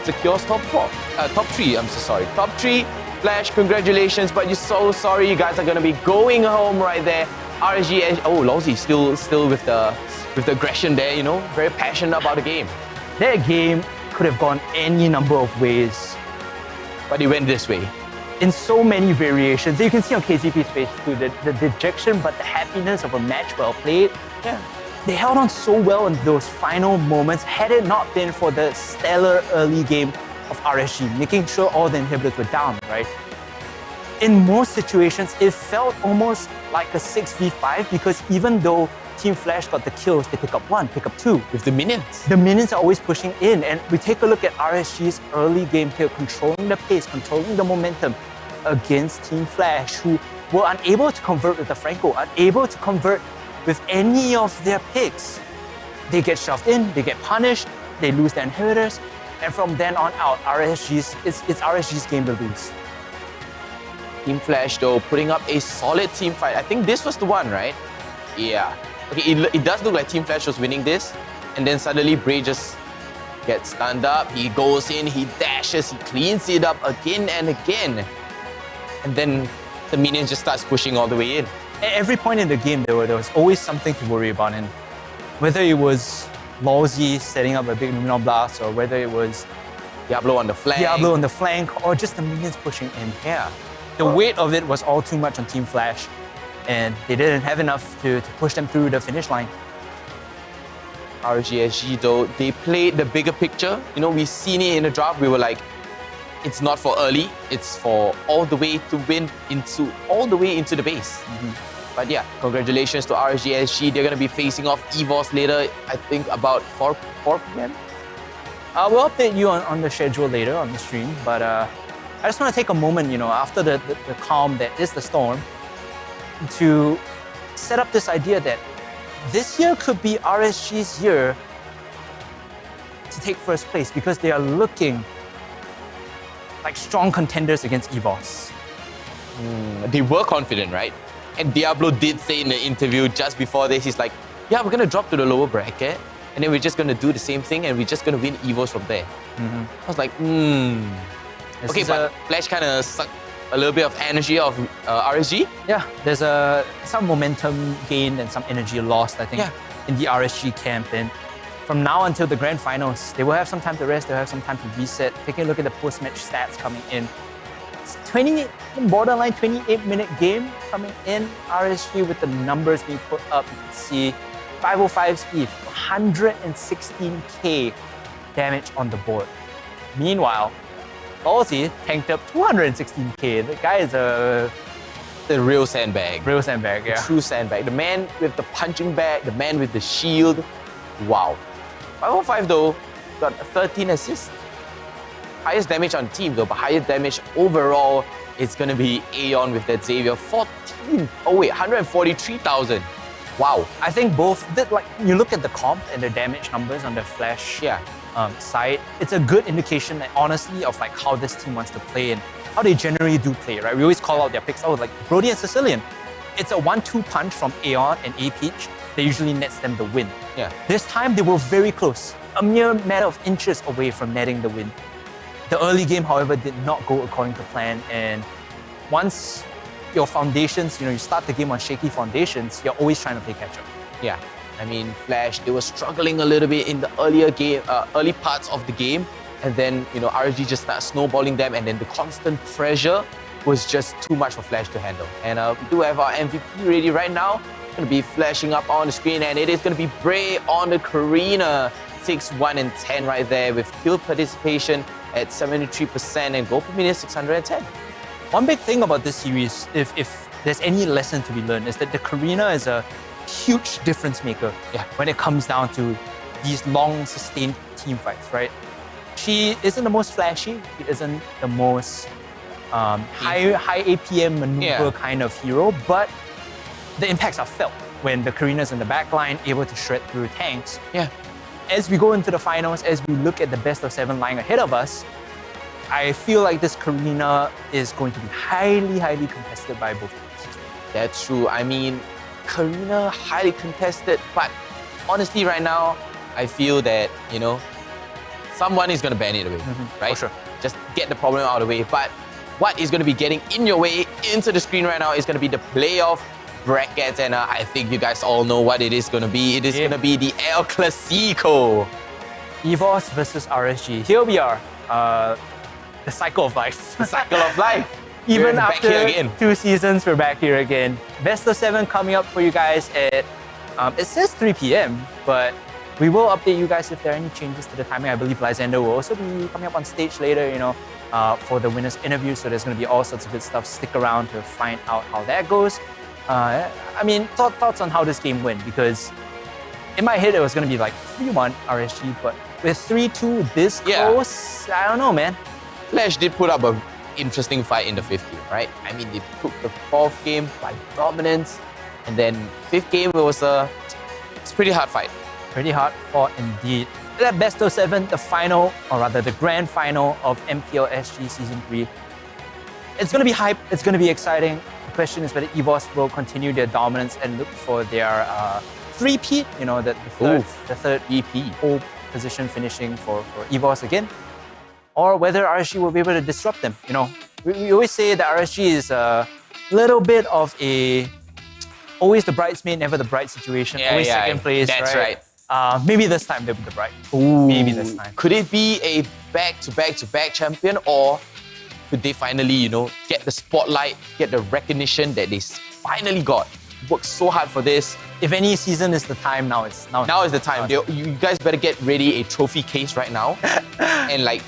secures top 3. I'm so sorry. Top 3. Flash, congratulations, but you're so sorry. You guys are gonna be going home right there. RSG, oh, Lawsy still with the aggression there. You know, very passionate about the game. That game could have gone any number of ways, But it went this way. in so many variations. You can see on KZP's face too, the dejection, but the happiness of a match well played. Yeah. They held on so well in those final moments, had it not been for the stellar early game of RSG, making sure all the inhibitors were down, right? In most situations, it felt almost like a 6v5 because even though Team Flash got the kills, they pick up 1, pick up 2. With the minions. The minions are always pushing in, and we take a look at RSG's early game here, controlling the pace, controlling the momentum against Team Flash, who were unable to convert with the Franco, unable to convert with any of their picks. They get shoved in, they get punished, they lose their inhibitors, and from then on out, it's RSG's game to lose. Team Flash though, putting up a solid team fight. I think this was the one, right? Yeah. Okay, it does look like Team Flash was winning this, and then suddenly Bray just gets stunned up. He goes in, he dashes, he cleans it up again and again. And then the minion just starts pushing all the way in. At every point in the game, there was always something to worry about, and whether it was Lawsy setting up a big Luminol Blast, or whether it was Diablo on the flank. or just the minions pushing in. Yeah. The weight of it was all too much on Team Flash, and they didn't have enough to push them through the finish line. RGSG though, they played the bigger picture. You know, we seen it in the draft. We were like, it's not for early, it's for all the way to win all the way into the base. But yeah, congratulations to RGSG. They're gonna be facing off EVOS later, I think about 4 p.m. We'll update you on the schedule later on the stream, but I just want to take a moment, after the calm that is the storm, to set up this idea that this year could be RSG's year to take first place because they are looking like strong contenders against EVOS. They were confident, right? And Diablo did say in the interview just before this, he's like, yeah, we're gonna drop to the lower bracket, and then we're just gonna do the same thing, and we're just gonna win EVOS from there. I was like, Okay, but Flash kind of sucked a little bit of energy of RSG. Yeah, there's some momentum gained and some energy lost, I think, in the RSG camp. And from now until the grand finals, they will have some time to rest, they'll have some time to reset. Taking a look at the post-match stats coming in. It's borderline 28-minute game coming in. RSG with the numbers being put up, you can see 505 speed, 116k damage on the board. Meanwhile, Ballsy tanked up 216k. The guy is a The real sandbag. real sandbag, yeah. True sandbag. The man with the punching bag, the man with the shield. Wow. 505 though, got 13 assists. Highest damage on the team though, but highest damage overall is gonna be Aeon with that Xavier. 143,000. Wow. I think both, like you look at the comp and the damage numbers on the Flash Yeah. side, it's a good indication, honestly, of like how this team wants to play and how they generally do play, right? We always call out their picks, like Brody and Sicilian. It's a 1-2 punch from Aeon and A-Peach that usually nets them the win. Yeah. This time they were very close, a mere matter of inches away from netting the win. The early game, however, did not go according to plan, and once your foundations, you start the game on shaky foundations, you're always trying to play catch up. Yeah. I mean, Flash, they were struggling a little bit in the early parts of the game. And then, RSG just started snowballing them, and then the constant pressure was just too much for Flash to handle. And we do have our MVP ready right now. It's going to be flashing up on the screen, and it is going to be Bray on the Karina. 6, 1, and 10 right there with kill participation at 73% and goal per minute 610. One big thing about this series, if there's any lesson to be learned, is that the Karina is a huge difference maker when it comes down to these long, sustained team fights, right? She isn't the most flashy. She isn't the most high APM maneuver kind of hero, but the impacts are felt when the Karina's in the back line, able to shred through tanks. Yeah. As we go into the finals, as we look at the best of 7 lying ahead of us, I feel like this Karina is going to be highly, highly contested by both teams. That's true. I mean, Karina, highly contested, but honestly right now, I feel that, someone is going to ban it away, right? For sure. Just get the problem out of the way. But what is going to be getting in your way into the screen right now is going to be the playoff brackets, and I think you guys all know what it is going to be. It is going to be the El Clasico. EVOS versus RSG. Here we are. The cycle of life. The cycle of life. Even We're back after here again. 2 seasons, we're back here again. Best of 7 coming up for you guys at, it says 3 p.m., but we will update you guys if there are any changes to the timing. I believe Lysander will also be coming up on stage later, for the winners interview. So there's going to be all sorts of good stuff. Stick around to find out how that goes. Thoughts on how this game went, because in my head it was going to be like 3-1 RSG, but with 3-2 this close, I don't know, man. Flash did put up an interesting fight in the 5th game, right? I mean, they took the 4th game by dominance, and then 5th game it's a pretty hard fight. Pretty hard fought indeed. That best of 7, the final, or rather the grand final of MPL SG Season 3. It's going to be hype, it's going to be exciting. The question is whether EVOS will continue their dominance and look for their three-peat, the third EP pole position finishing for EVOS again, or whether RSG will be able to disrupt them. We always say that RSG is a little bit of always the bridesmaid, never the bride situation. Always second place, that's right. Maybe this time they'll be the bride. Maybe this time. Could it be a back-to-back-to-back champion, or could they finally, get the spotlight, get the recognition that they finally got? Worked so hard for this. If any season is the time, now is the time. You guys better get ready a trophy case right now, and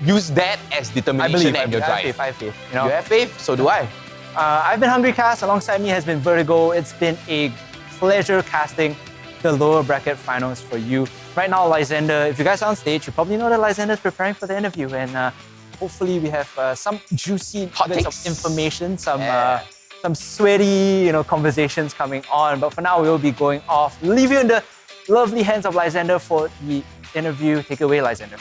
use that as determination and your drive. I have faith. You have faith, so do I. I've been Hungry Cast. Alongside me has been Vertigo. It's been a pleasure casting the lower bracket finals for you. Right now, Lysander, if you guys are on stage, you probably know that Lysander is preparing for the interview, and hopefully we have some juicy bits of information, some sweaty, conversations coming on. But for now, we will be going off. Leave you in the lovely hands of Lysander for the interview. Take it away, Lysander.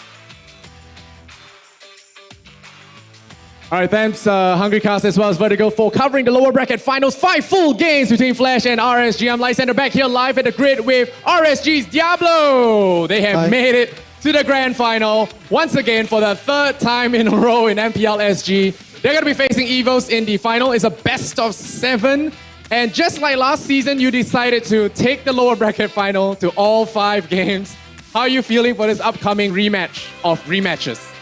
All right, thanks Hungry Cast as well as Vertigo for covering the lower bracket finals. 5 full games between Flash and RSG. I'm Lysander back here live at the grid with RSG's Diablo. They have made it to the grand final once again for the 3rd time in a row in MPL SG. They're going to be facing EVOS in the final. It's a best of 7. And just like last season, you decided to take the lower bracket final to all 5 games. How are you feeling for this upcoming rematch of rematches?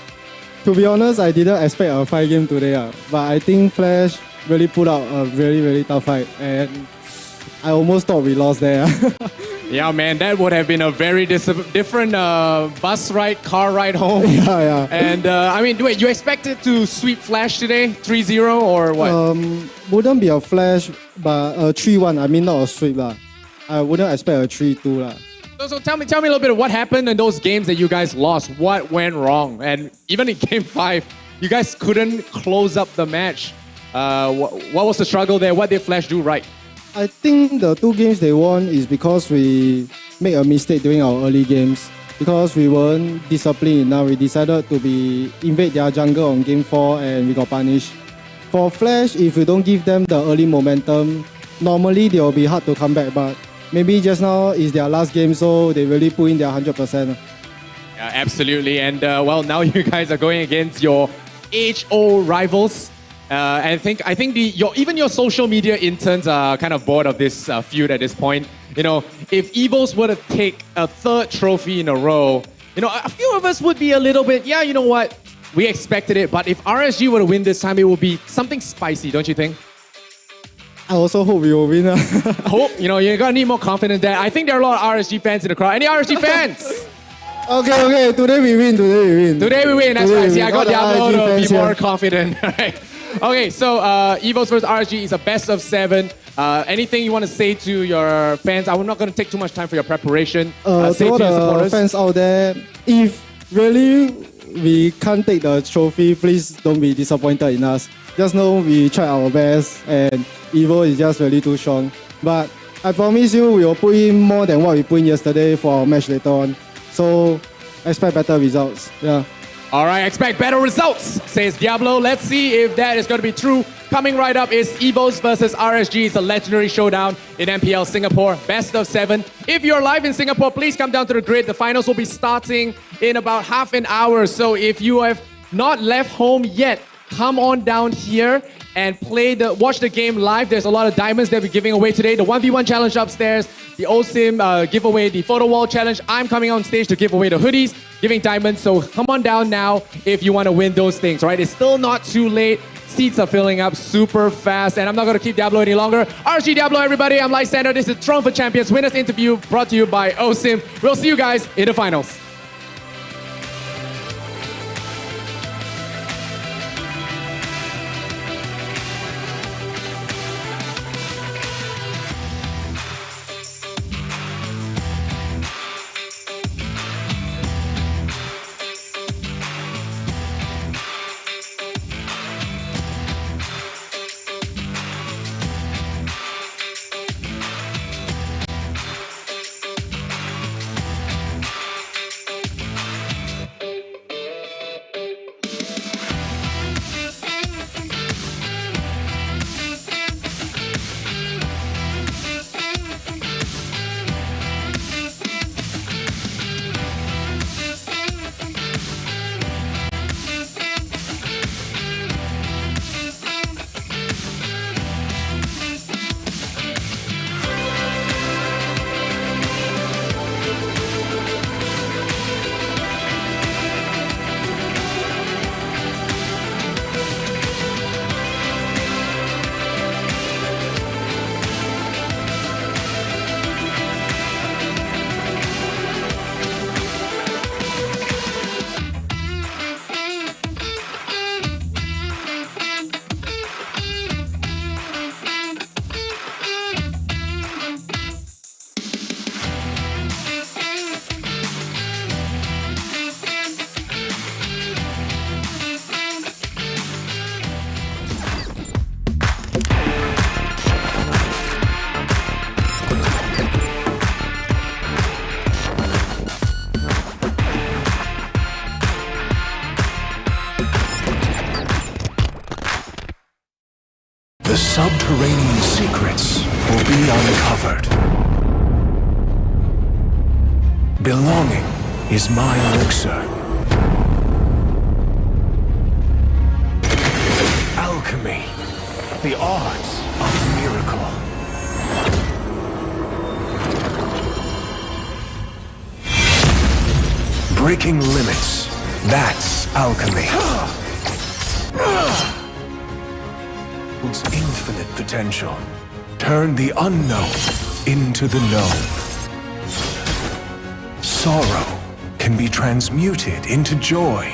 To be honest, I didn't expect a 5 game today, but I think Flash really put out a very, very tough fight, and I almost thought we lost there. Yeah, man, that would have been a very different bus ride, car ride home. Yeah. And I mean, wait, you expected to sweep Flash today, 3-0 or what? Wouldn't be a flash, but a 3-1. I mean, not a sweep lah. I wouldn't expect a 3-2 lah. So tell me a little bit of what happened in those games that you guys lost. What went wrong? And even in Game 5, you guys couldn't close up the match. What was the struggle there? What did Flash do right? I think the 2 games they won is because we made a mistake during our early games. Because we weren't disciplined enough, we decided to invade their jungle on Game 4 and we got punished. For Flash, if you don't give them the early momentum, normally they will be hard to come back. But maybe just now is their last game, so they really put in their 100%. Yeah, absolutely. And well, now you guys are going against your HO rivals. And I think even your social media interns are kind of bored of this feud at this point. You know, if Evos were to take a 3rd trophy in a row, you know, a few of us would be a little bit, yeah, you know what, we expected it. But if RSG were to win this time, it would be something spicy, don't you think? I also hope we will win. Hope, you know, you're gonna need more confidence there. I think there are a lot of RSG fans in the crowd. Any RSG fans? Okay. Today we win. Today we win. That's right. See, I got Diablo to be more here. confident. Right. Okay, so Evos versus RSG is a best of 7. Anything you want to say to your fans? I'm not going to take too much time for your preparation. To all say to your the supporters. fans out there, if really we can't take the trophy, please don't be disappointed in us. Just know we tried our best and Evo is just really too strong. But I promise you we will put in more than what we put in yesterday for our match later on. So expect better results. Yeah. All right, expect better results, says Diablo. Let's see if that is going to be true. Coming right up is Evos versus RSG. It's a legendary showdown in MPL Singapore, best of 7. If you're live in Singapore, please come down to the grid. The finals will be starting in about half an hour. So if you have not left home yet, come on down here and watch the game live. There's a lot of diamonds that we're giving away today. The 1v1 challenge upstairs, the OSIM giveaway, the photo wall challenge. I'm coming on stage to give away the hoodies, giving diamonds. So come on down now if you want to win those things, right? It's still not too late. Seats are filling up super fast, and I'm not going to keep Diablo any longer. RSG Diablo, everybody. I'm Lysander. This is Throne for Champions Winners Interview brought to you by OSIM. We'll see you guys in the finals. The subterranean secrets will be uncovered. Belonging is my elixir. Alchemy, the arts of miracle. Breaking limits, that's alchemy. Holds infinite potential. Turn the unknown into the known. sorrow can be transmuted into joy.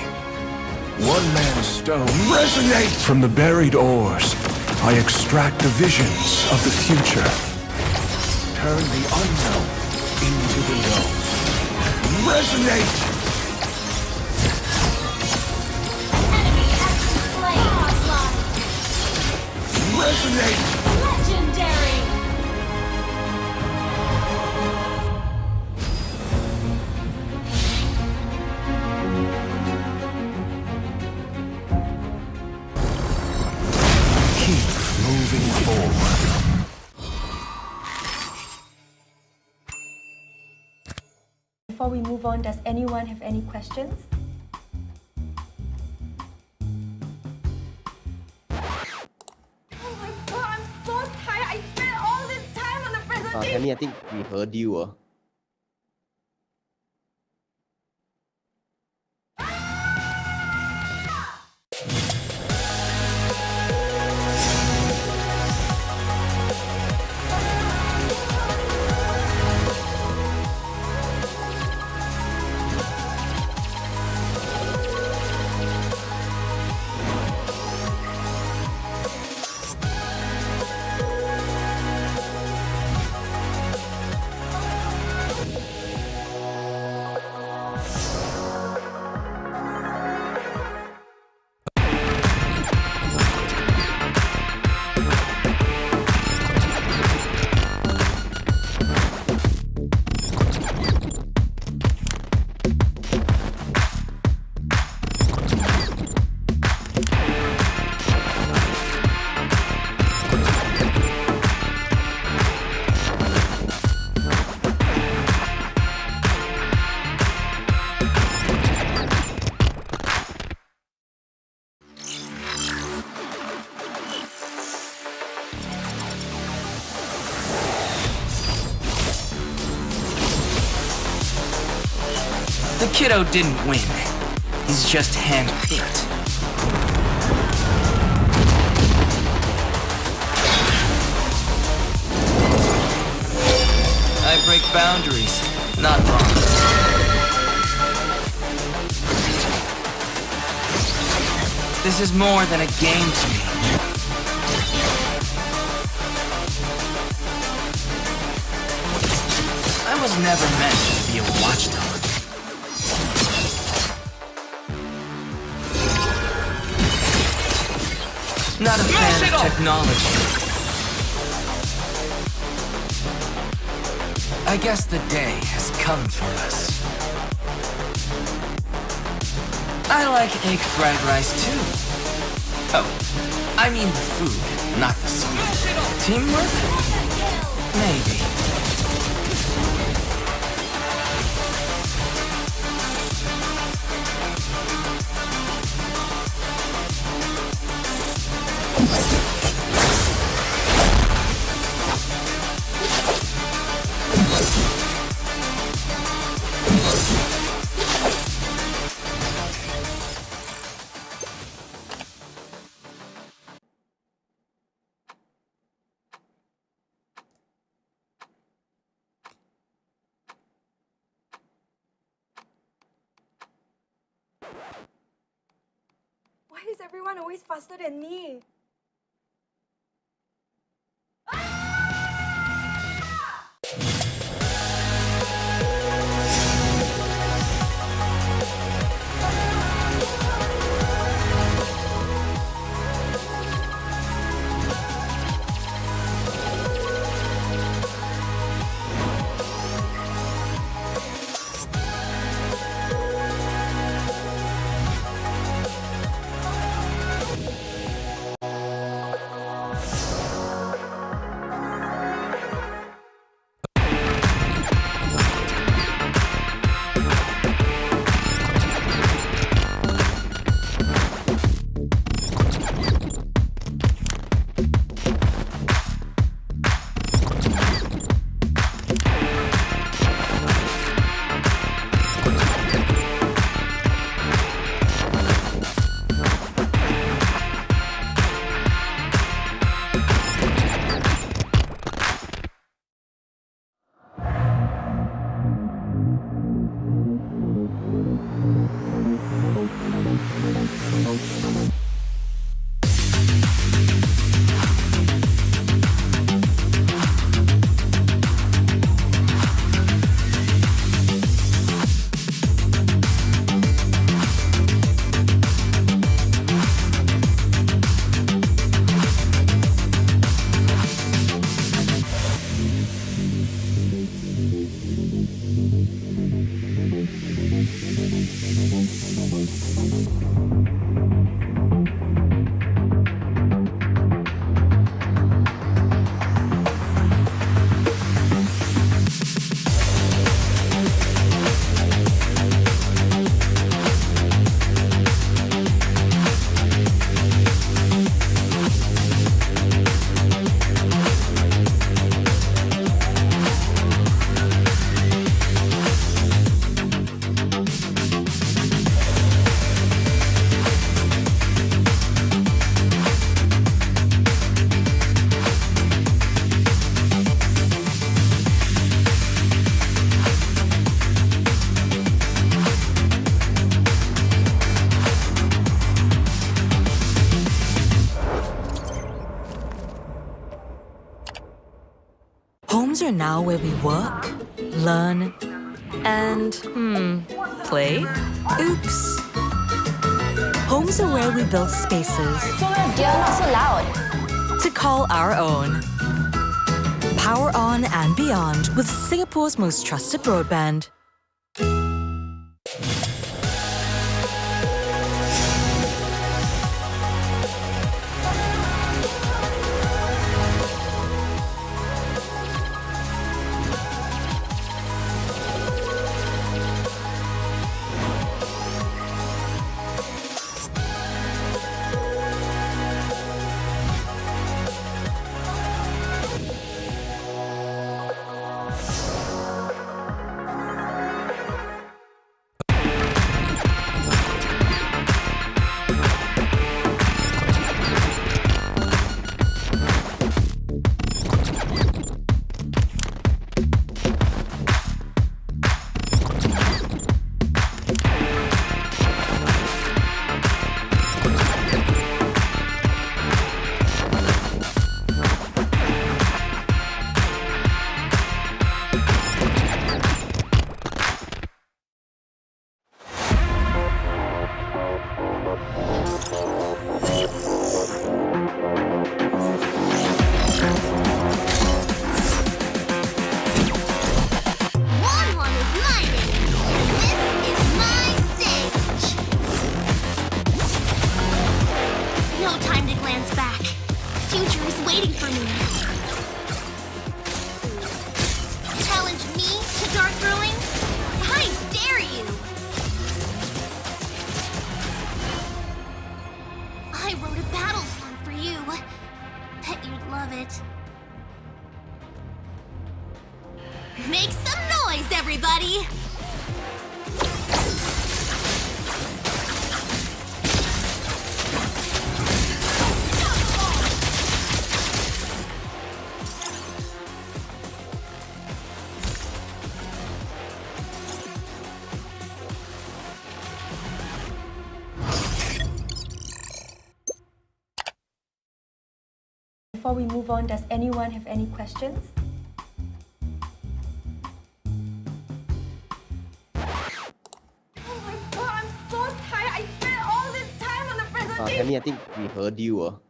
One man's stone resonates from the buried ores. I extract the visions of the future. Turn the unknown into the known. Resonate! Resonate! Legendary! Keep moving forward. Before we move on, does anyone have any questions? Oh my god, I'm so tired. I spent all this time on the presentation. Tammy, I think we heard you. The kiddo didn't win. He's just handpicked. I break boundaries, not wrong. This is more than a game to me. I was never meant to be a watchdog. Not a fan of technology. I guess the day has come for us. I like egg fried rice too. Oh, I mean the food, not the sweet. Teamwork? Maybe. Why is everyone always faster than me? homes are now where we work, learn, and, play? Oops. Homes are where we build spaces Not so loud. to call our own. Power on and beyond with Singapore's most trusted broadband. Make some noise, everybody! Before we move on, does anyone have any questions? Oh my god, I'm so tired. I spent all this time on the presentation. Tammy, I think we heard you.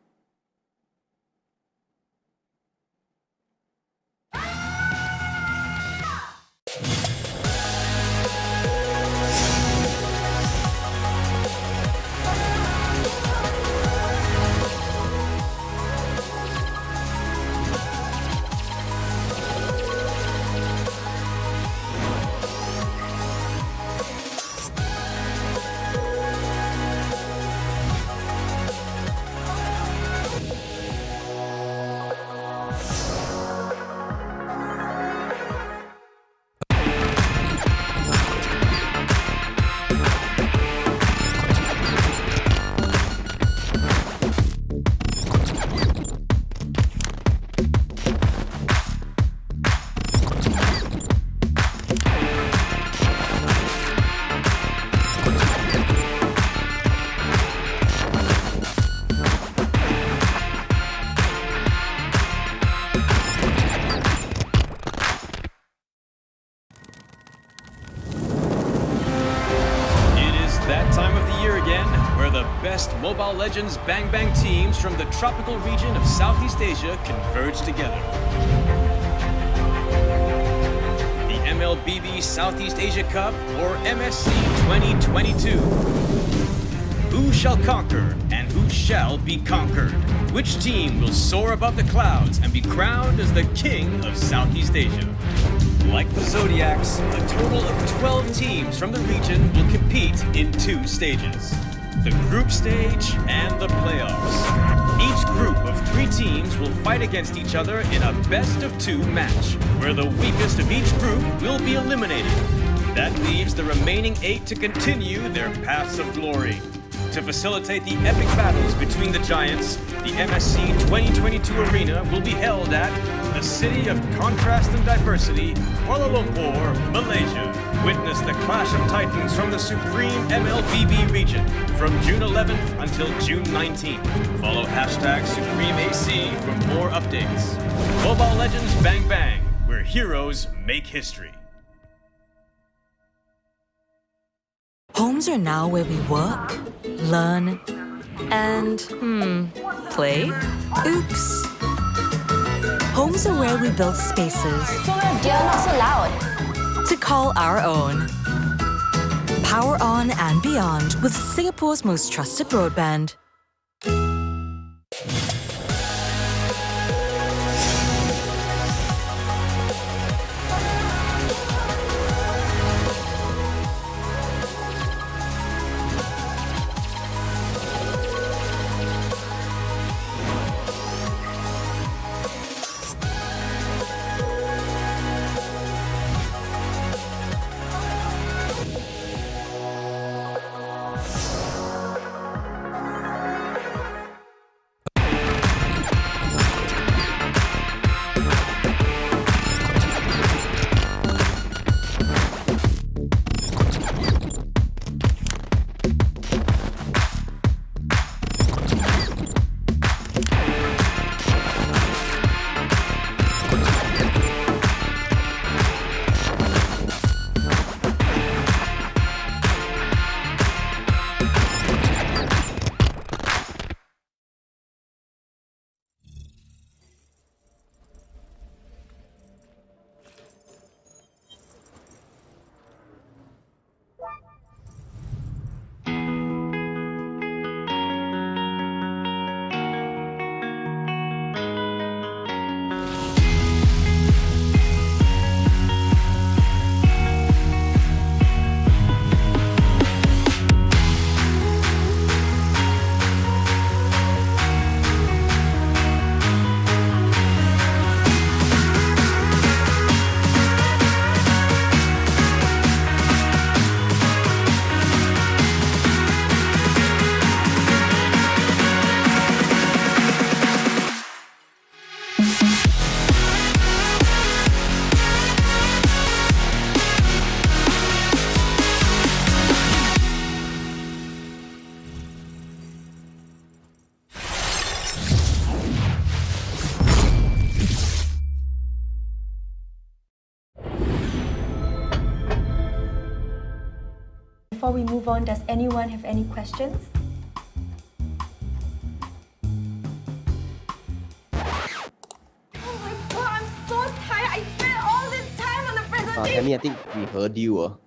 That time of the year again, where the best Mobile Legends Bang Bang teams from the tropical region of Southeast Asia converge together. The MLBB Southeast Asia Cup, or MSC 2022. Who shall conquer and who shall be conquered? Which team will soar above the clouds and be crowned as the king of Southeast Asia? Like the Zodiacs, a total of 12 teams from the region will compete in 2 stages: the group stage and the playoffs. Each group of 3 teams will fight against each other in a best-of-2 match, where the weakest of each group will be eliminated. That leaves the remaining 8 to continue their paths of glory. To facilitate the epic battles between the giants, the MSC 2022 arena will be held at the City of Contrast and Diversity, Kuala Lumpur, Malaysia. Witness the clash of titans from the supreme MLBB region from June 11th until June 19th. Follow #SupremeAC for more updates. Mobile Legends Bang Bang, where heroes make history. Homes are now where we work, learn, and, play? Oops. Homes are where we build spaces You're not so loud. to call our own. Power on and beyond with Singapore's most trusted broadband. Before we move on, does anyone have any questions? Oh my god, I'm so tired. I spent all this time on the presentation. Tammy, I think we heard you.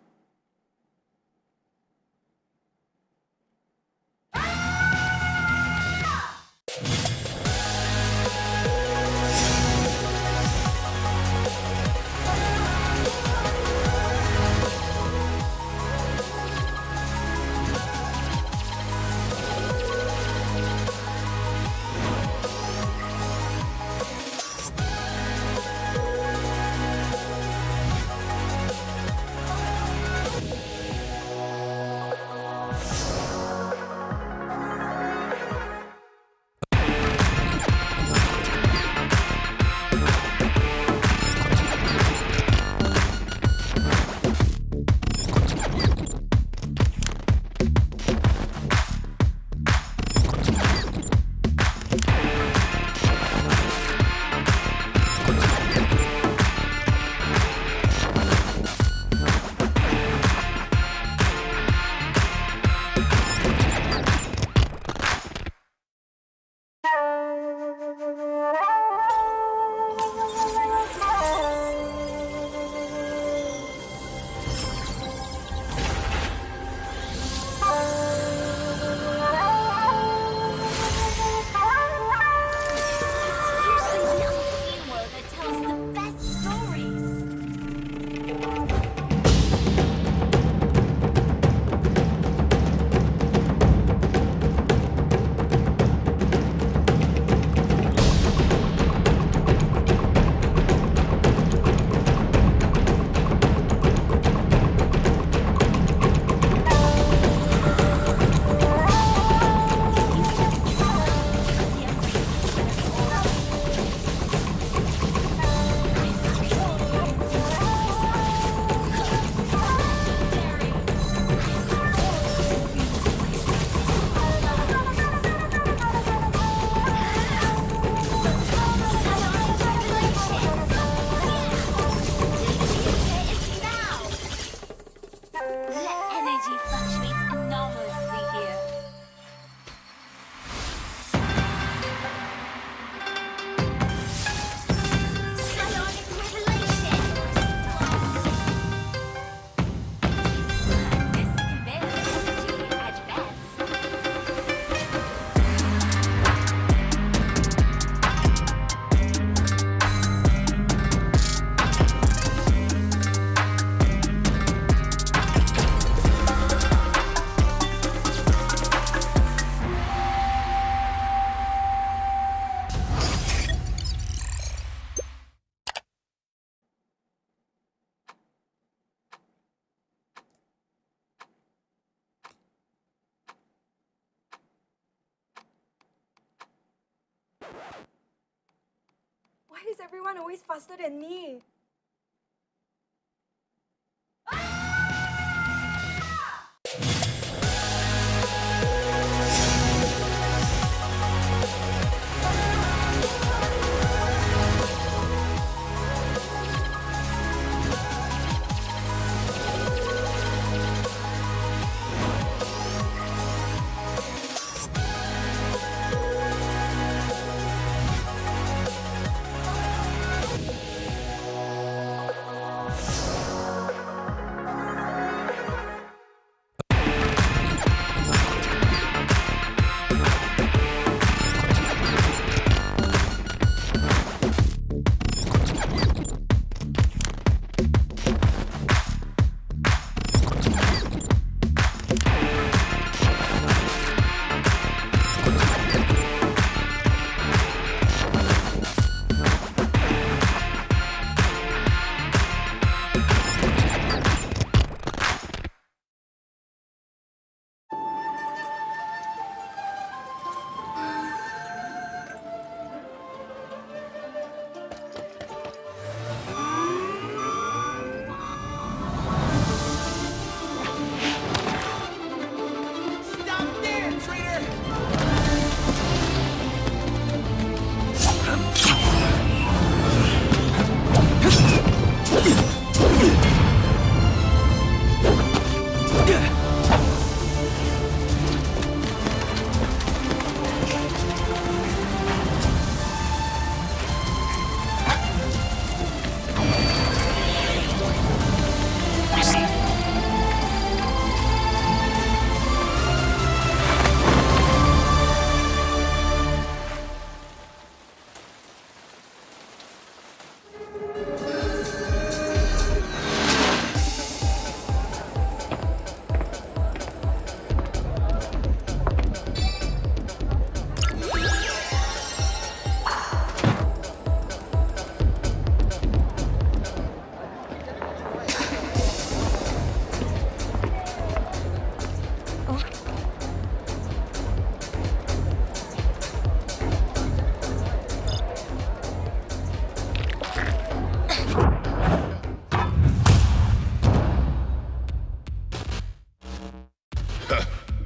everyone always faster than me?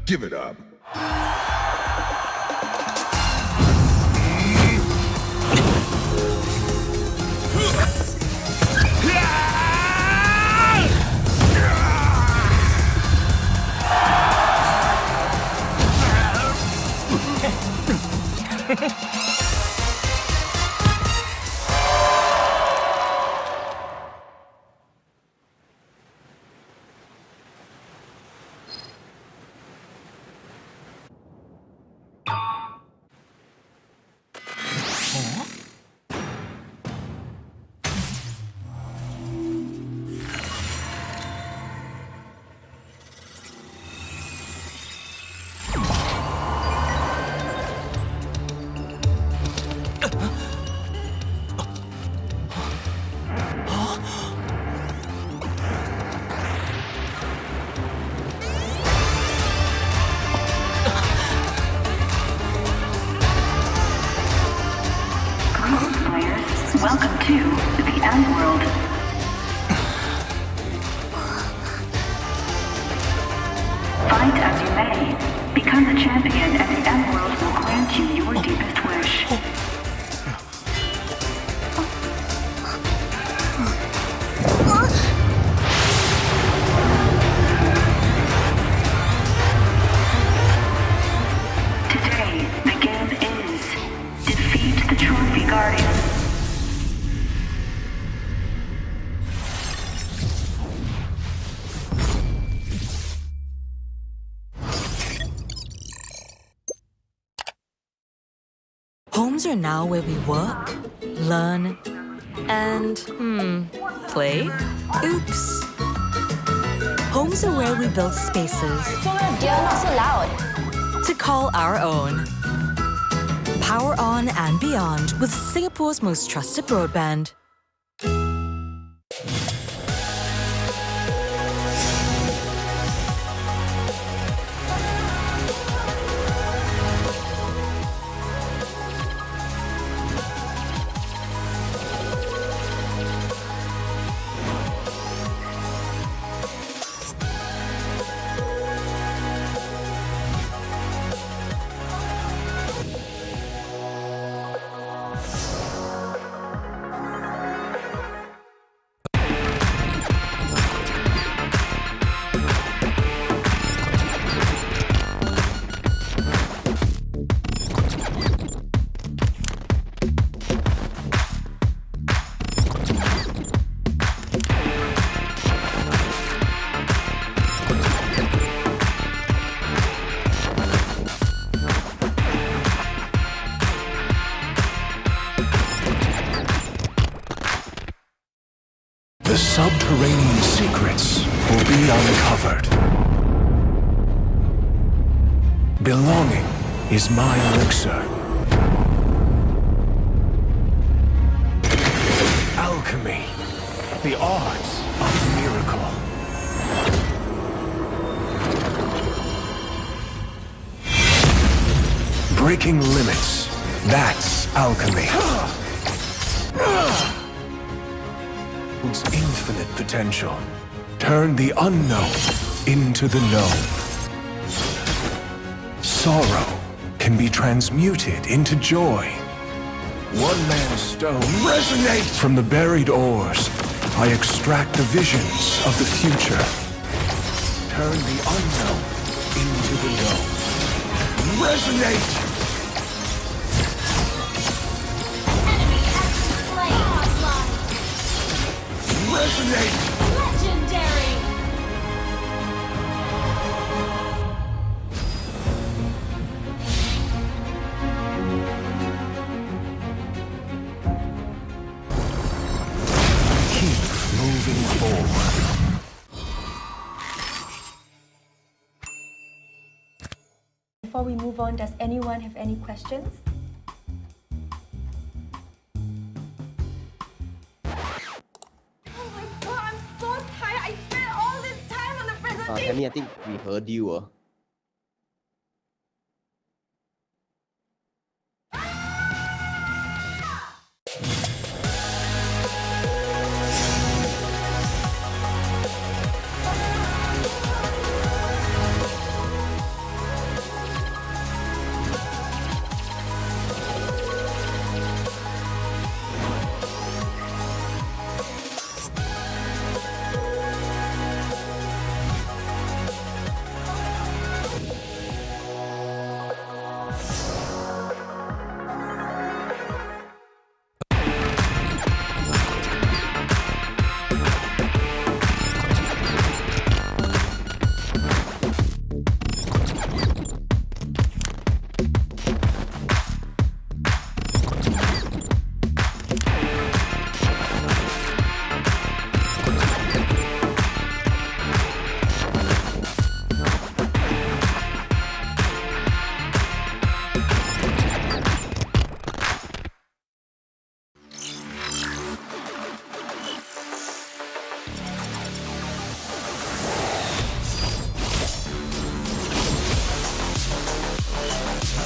Give it up. Welcome to the End World. Fight as you may, become the champion and the End World will grant you your deepest wish. Today, the game is defeat the Trophy Guardian. Homes are now where we work, learn, and, play? Oops. Homes are where we build spaces. You're not so loud. To call our own. Power on and beyond with Singapore's most trusted broadband. subterranean secrets will be uncovered. Belonging is my elixir. Alchemy, the art of miracle. Breaking limits, that's alchemy. Holds infinite potential. Turn the unknown into the known. Sorrow can be transmuted into joy. One man's stone resonates from the buried ores. I extract the visions of the future. Turn the unknown into the known. Resonate! Resonate! Legendary! Keep moving forward. Before we move on, does anyone have any questions? Oh my god, I'm so tired. I spent all this time on the presentation. Tammy, I think we heard you.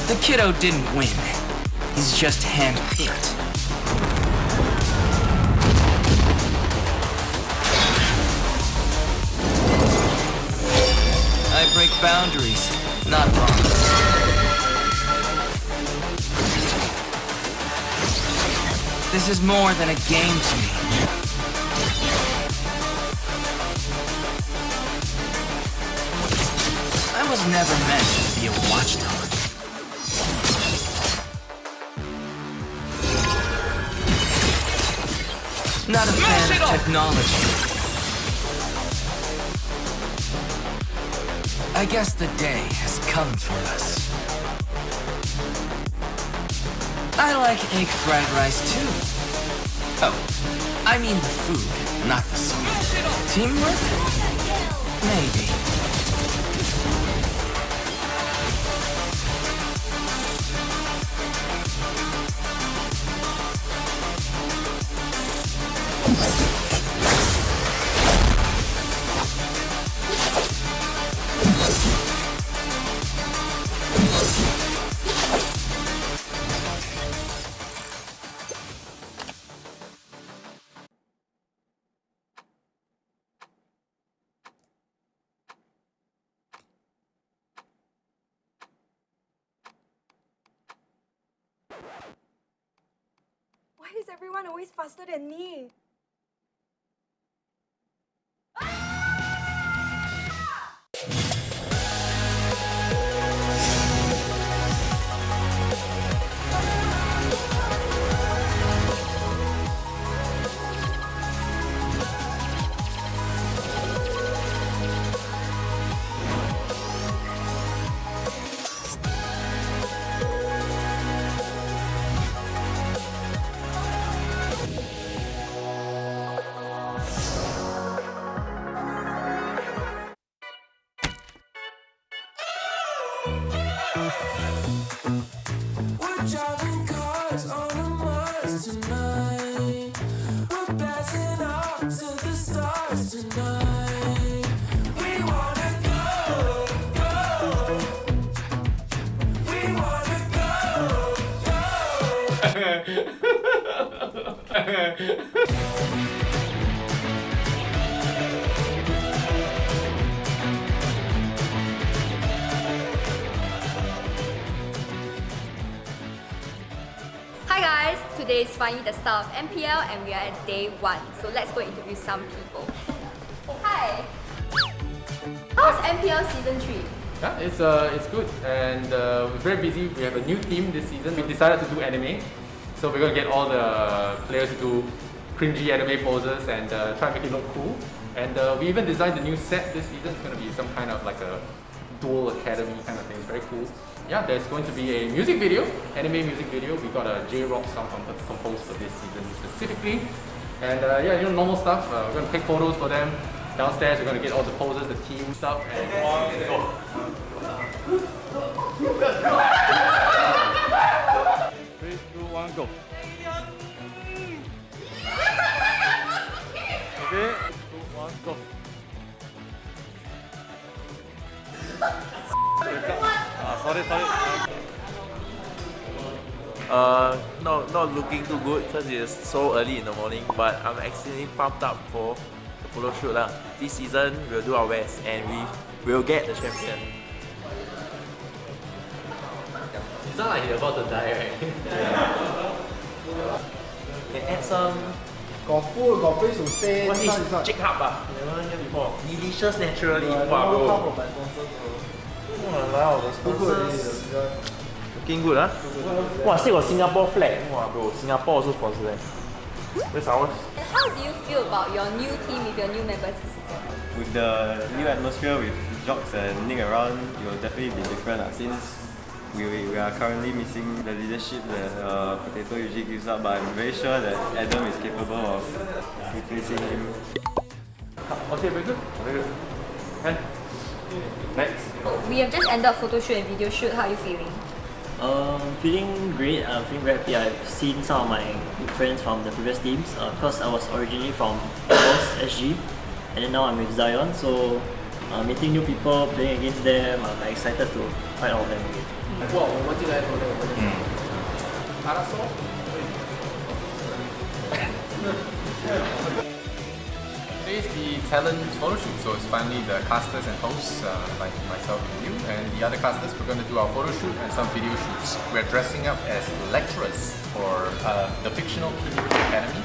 The kiddo didn't win. He's just handpicked. I break boundaries, not wrongs. This is more than a game to me. I was never meant to be a watchdog. Not a fan of technology. I guess the day has come for us. I like egg fried rice too. Oh, I mean the food, not the song. Teamwork? Maybe. Why is everyone always faster than me? driving cars on a Mars tonight. We're blasting off to the stars tonight. We wanna go, go. We wanna go, go. Hi guys, today is finally the start of MPL and we are at day 1. So let's go interview some people. Hi! How's MPL season 3? Yeah, it's good and we're very busy. We have a new team this season. We decided to do anime. So we're going to get all the players to do cringy anime poses and try and make it look cool. And we even designed the new set this season. It's going to be some kind of like a dual academy kind of thing. It's very cool. Yeah, there's going to be a music video, anime music video. We got a J-Rock song composed for this season specifically. And yeah, you know, normal stuff. We're going to take photos for them. Downstairs, we're going to get all the poses, the team stuff. And go. 3, 2, 1, go. Okay, 2, 1, go. Sorry. Not looking too good because it's so early in the morning, but I'm extremely pumped up for the photo shoot lah. This season we'll do our best and we will get the champion. It's not like you're about to die, right? Can add some. Got food, got place to stay. What's this? Chick Hub ah? Never hear before. Delicious naturally. Wow, bro. Wow, the sponsors. Looking good, huh? Wow, still got Singapore flag. Wow, bro, Singapore also sponsor them. Where's ours? And how do you feel about your new team with your new members this season? With the new atmosphere with Jocks and Nick around, it will definitely be different since we are currently missing the leadership that Potato usually gives up, but I'm very sure that Adam is capable of replacing him. Okay, very good. Very good. And next. We have just ended a photo shoot and video shoot. How are you feeling? Feeling great. I'm feeling very happy. I've seen some of my good friends from the previous teams because I was originally from MPL SG and then now I'm with Zion. So meeting new people, playing against them, I'm excited to fight all of them again. Wow, what did I do? Parasol? Today's the talent photo shoot, so it's finally the casters and hosts like myself and you and the other casters. We're going to do our photo shoot and some video shoots. We're dressing up as lecturers for the fictional Kiwi Academy.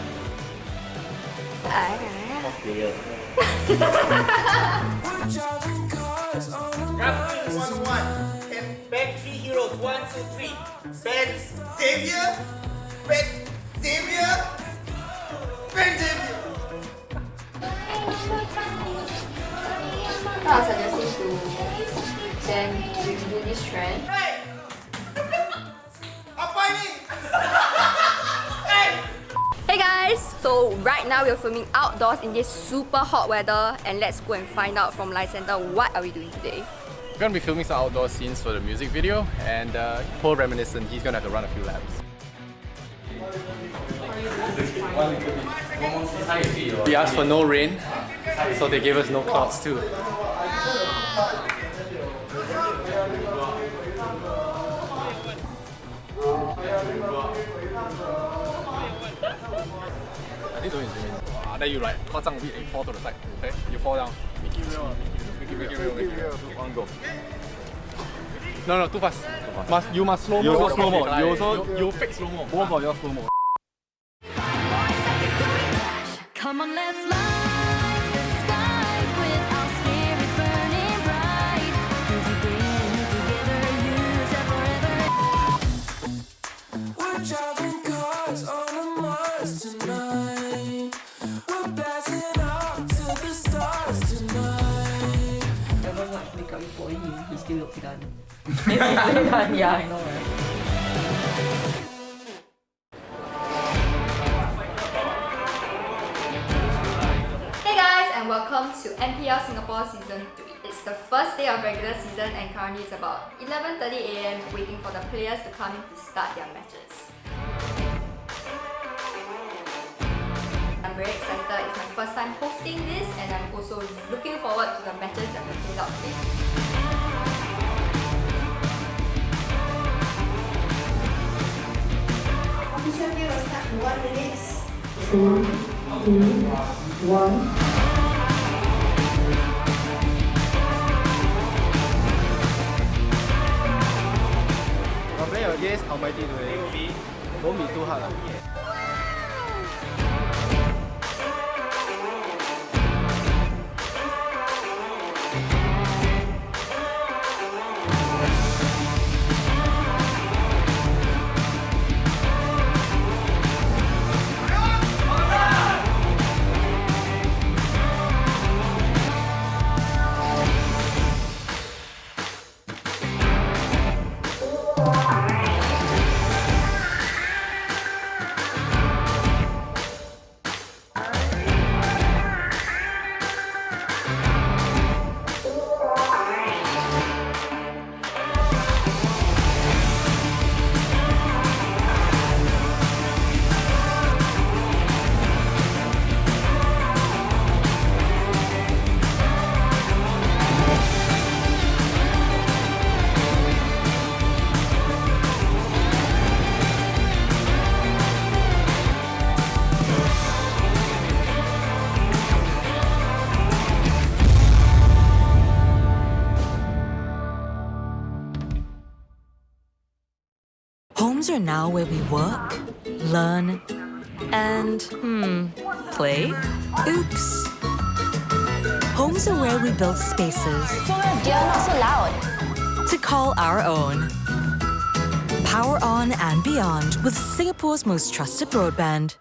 Rapid 1-1. And back 3 heroes. 1, 2, 3. Ben Xavier. Ben Xavier. Ben Xavier. I was suggesting to them to do this trend. Hey! Apa ini? Hey! Hey guys! So right now we're filming outdoors in this super hot weather and let's go and find out from Lysander what are we doing today. We're going to be filming some outdoor scenes for the music video and Paul Reminiscent, he's going to have to run a few laps. We asked for no rain, so they gave us no clouds too. I think don't zoom in. Then you like, fall to the side, okay? You fall down. Make it real. One go. No, too fast. You must slow-mo. You also slow-mo. You fix slow-mo. Both of you slow-mo. Come on, let's light the sky with our spirits burning bright. 'Cause you bring me together, you shall forever. We're driving cars on a Mars tonight. We're blasting off to the stars tonight. I don't know much makeup before he still looks done. Yeah, I know, right? Hey guys and welcome to MPL Singapore Season 3. It's It's the first day of regular season and currently it's about 11:30 AM waiting for the players to come in to start their matches. I'm very excited. It's my first time hosting this and I'm also looking forward to the matches that will play out today. Official game will start in 1 minute. 2, 2, 1. I'm playing against Almighty today. Won't be too hard. Homes are now where we work, learn, and, play? Oops. Homes are where we build spaces You're not so loud. to call our own. Power on and beyond with Singapore's most trusted broadband.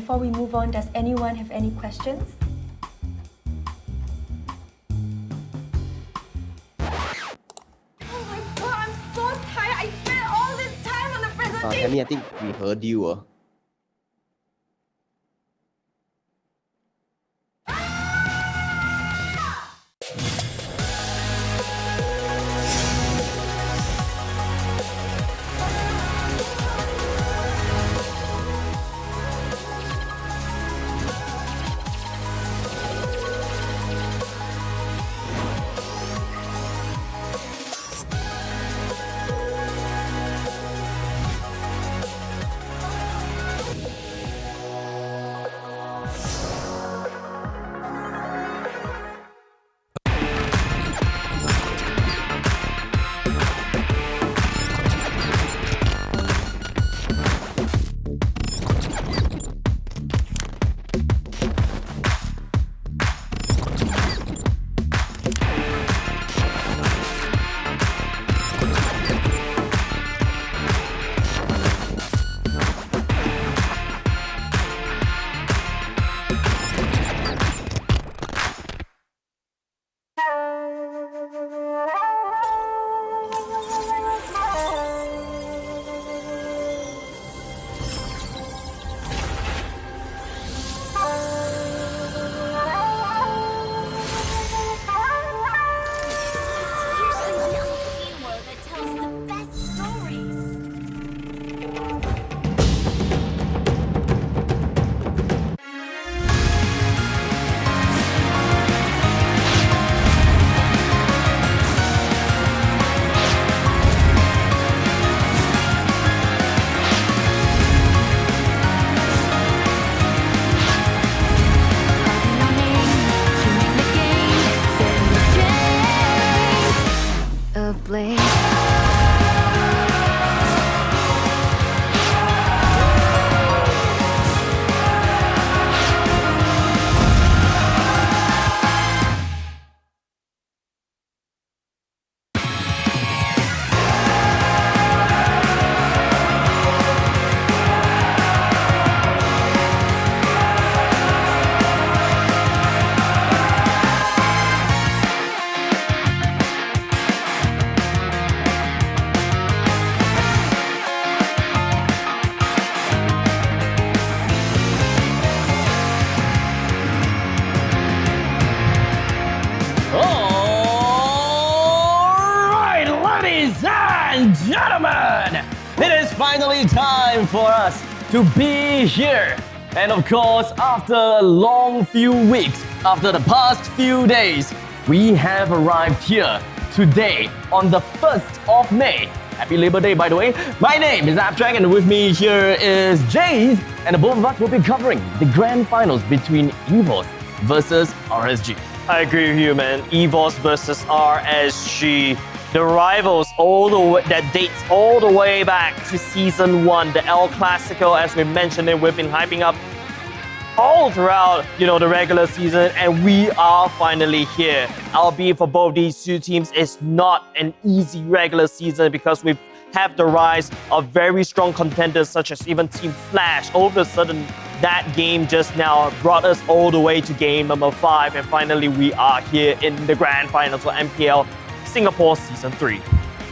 Before we move on, does anyone have any questions? Oh my god, I'm so tired. I spent all this time on the presentation. Tammy, I think we heard you. gentlemen, it is finally time for us to be here. And of course, after a long few weeks, after the past few days, we have arrived here today on the 1st of May. Happy Labor Day, by the way. My name is Abstract, and with me here is Jace, and the both of us will be covering the grand finals between EVOS versus RSG. I agree with you, man. EVOS versus RSG. The rivals all the way, that dates all the way back to Season 1, the El Clasico, as we mentioned it, we've been hyping up all throughout, the regular season, and we are finally here. Albeit for both these two teams, it's not an easy regular season because we have the rise of very strong contenders such as even Team Flash. All of a sudden, that game just now brought us all the way to game number 5, and finally we are here in the grand finals for MPL Singapore Season 3.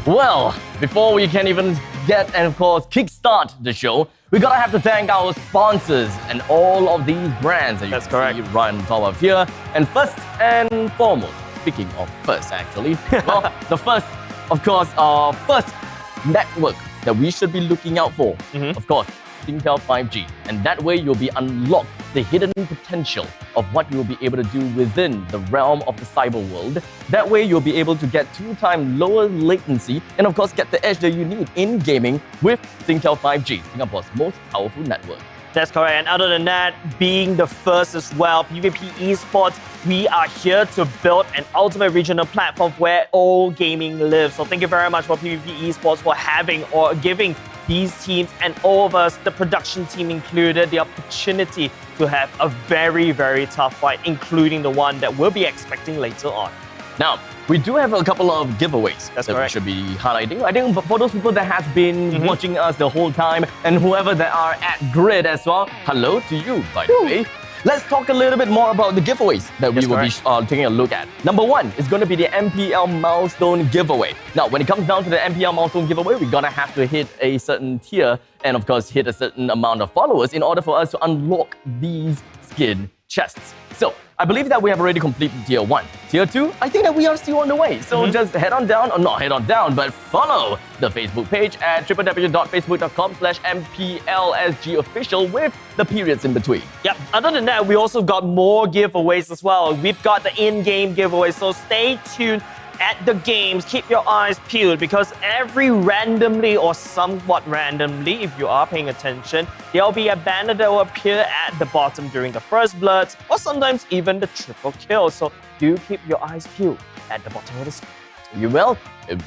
Well, before we can even get and of course kickstart the show, we gotta have to thank our sponsors and all of these brands that you can see right on top of here. And first and foremost, speaking of first actually, well, the first, of course, first network that we should be looking out for, of course, Singtel 5G. And that way you'll be unlocked the hidden potential of what you'll be able to do within the realm of the cyber world. That way you'll be able to get 2x lower latency and of course get the edge that you need in gaming with Singtel 5G, Singapore's most powerful network. That's correct. And other than that, being the first as well, PvP Esports, we are here to build an ultimate regional platform where all gaming lives. So thank you very much for PvP Esports for having or giving these teams and all of us, the production team included, the opportunity to have a very, very tough fight, including the one that we'll be expecting later on. Now, we do have a couple of giveaways that we should be highlighting. I think for those people that have been watching us the whole time and whoever that are at Grid as well, hello to you, by the way. Let's talk a little bit more about the giveaways that we will be taking a look at. Number 1 is going to be the MPL Milestone Giveaway. Now, when it comes down to the MPL Milestone Giveaway, we're going to have to hit a certain tier and, of course, hit a certain amount of followers in order for us to unlock these skin chests. So, I believe that we have already completed Tier 1. Tier 2, I think that we are still on the way. So just head on down, or not head on down, but follow the Facebook page at www.facebook.com/MPLSGofficial with the periods in between. Yep. Other than that, we also got more giveaways as well. We've got the in-game giveaway, so stay tuned at the games. Keep your eyes peeled because every randomly or somewhat randomly, if you are paying attention, there'll be a banner that will appear at the bottom during the first blood or sometimes even the triple kill. So do keep your eyes peeled at the bottom of the screen. You will.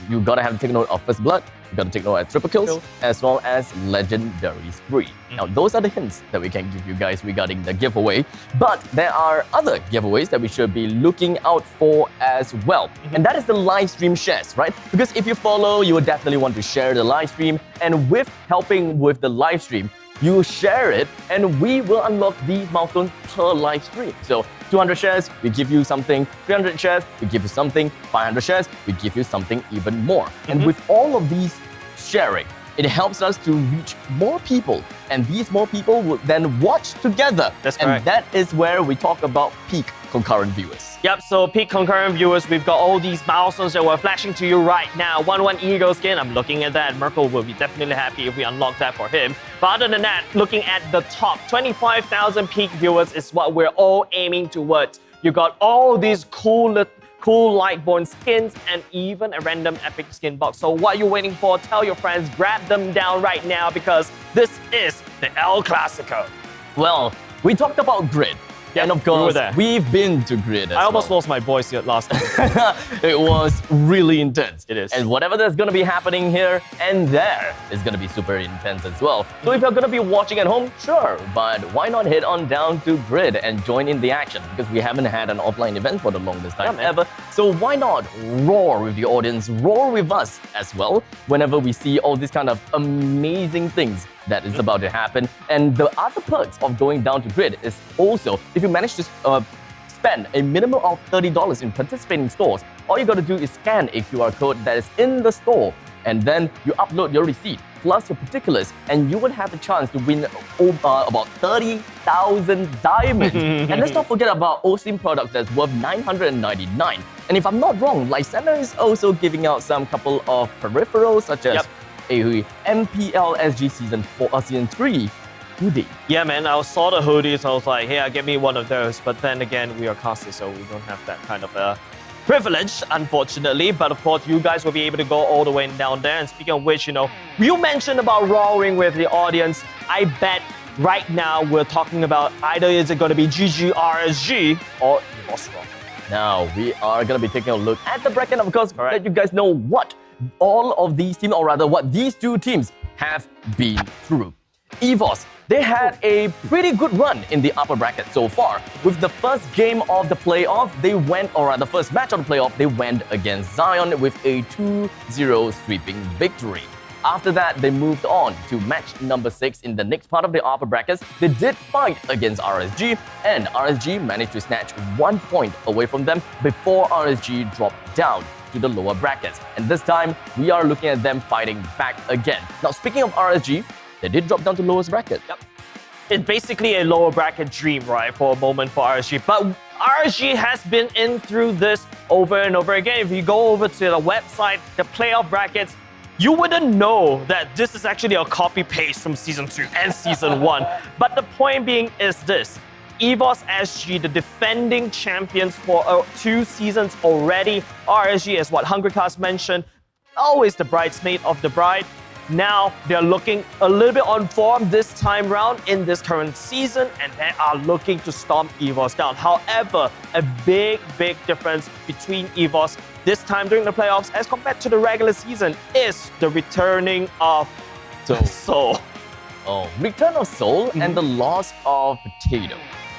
You gotta have to take note of first blood. You gotta take note of triple kills as well as legendary spree. Now, those are the hints that we can give you guys regarding the giveaway. But there are other giveaways that we should be looking out for as well. And that is the live stream shares, right? Because if you follow, you will definitely want to share the live stream. And with helping with the live stream, you share it, and we will unlock these milestones per live stream. So 200 shares, we give you something. 300 shares, we give you something. 500 shares, we give you something even more. And with all of these sharing, it helps us to reach more people. And these more people will then watch together. That's correct. And that is where we talk about peak concurrent viewers. Yep, so peak concurrent viewers, we've got all these milestones that we're flashing to you right now. 1-1 Eagle skin, I'm looking at that. Merkel will be definitely happy if we unlock that for him. But other than that, looking at the top, 25,000 peak viewers is what we're all aiming towards. You got all these cool Lightborn skins and even a random epic skin box. So what are you waiting for? Tell your friends, grab them down right now because this is the El Clasico. Well, we talked about Grid. Yeah, and of course, we've been to Grid as I almost lost my voice here last time. It was really intense. It is. And whatever that's going to be happening here and there is going to be super intense as well. So if you're going to be watching at home, sure, but why not head on down to Grid and join in the action? Because we haven't had an offline event for the longest time ever. So why not roar with the audience, roar with us as well, whenever we see all these kind of amazing things that is about to happen. And the other perks of going down to Grid is also, if you manage to spend a minimum of $30 in participating stores, all you got to do is scan a QR code that is in the store, and then you upload your receipt plus your particulars, and you would have the chance to win about 30,000 diamonds. And let's not forget about OSIM products that's worth $999. And if I'm not wrong, Lysander is also giving out some couple of peripherals such as a MPL SG Season 3 hoodie. Yeah, man, I saw the hoodies. I was like, hey, get me one of those. But then again, we are casters, so we don't have that kind of privilege, unfortunately. But of course, you guys will be able to go all the way down there. And speaking of which, you mentioned about roaring with the audience. I bet right now we're talking about either is it going to be GG RSG or EVOS Raw. Now, we are going to be taking a look at the bracket, of course, let you guys know what all of these teams, or rather what these two teams have been through. EVOS, they had a pretty good run in the upper bracket so far. With the first game of the playoff, the first match of the playoff, they went against Zion with a 2-0 sweeping victory. After that, they moved on to match number 6 in the next part of the upper brackets. They did fight against RSG, and RSG managed to snatch 1 point away from them before RSG dropped down to the lower brackets. And this time, we are looking at them fighting back again. Now, speaking of RSG, they did drop down to lowest bracket. Yep. It's basically a lower bracket dream, right, for a moment for RSG. But RSG has been in through this over and over again. If you go over to the website, the playoff brackets, you wouldn't know that this is actually a copy-paste from Season 2 and Season 1. But the point being is this. EVOS SG, the defending champions for 2 seasons already. RSG, as what Hungry Cast mentioned, always the bridesmaid of the bride. Now, they're looking a little bit on form this time round in this current season, and they are looking to stomp EVOS down. However, a big difference between EVOS this time during the playoffs as compared to the regular season is the returning of Soul. Return of Soul and the loss of Potato.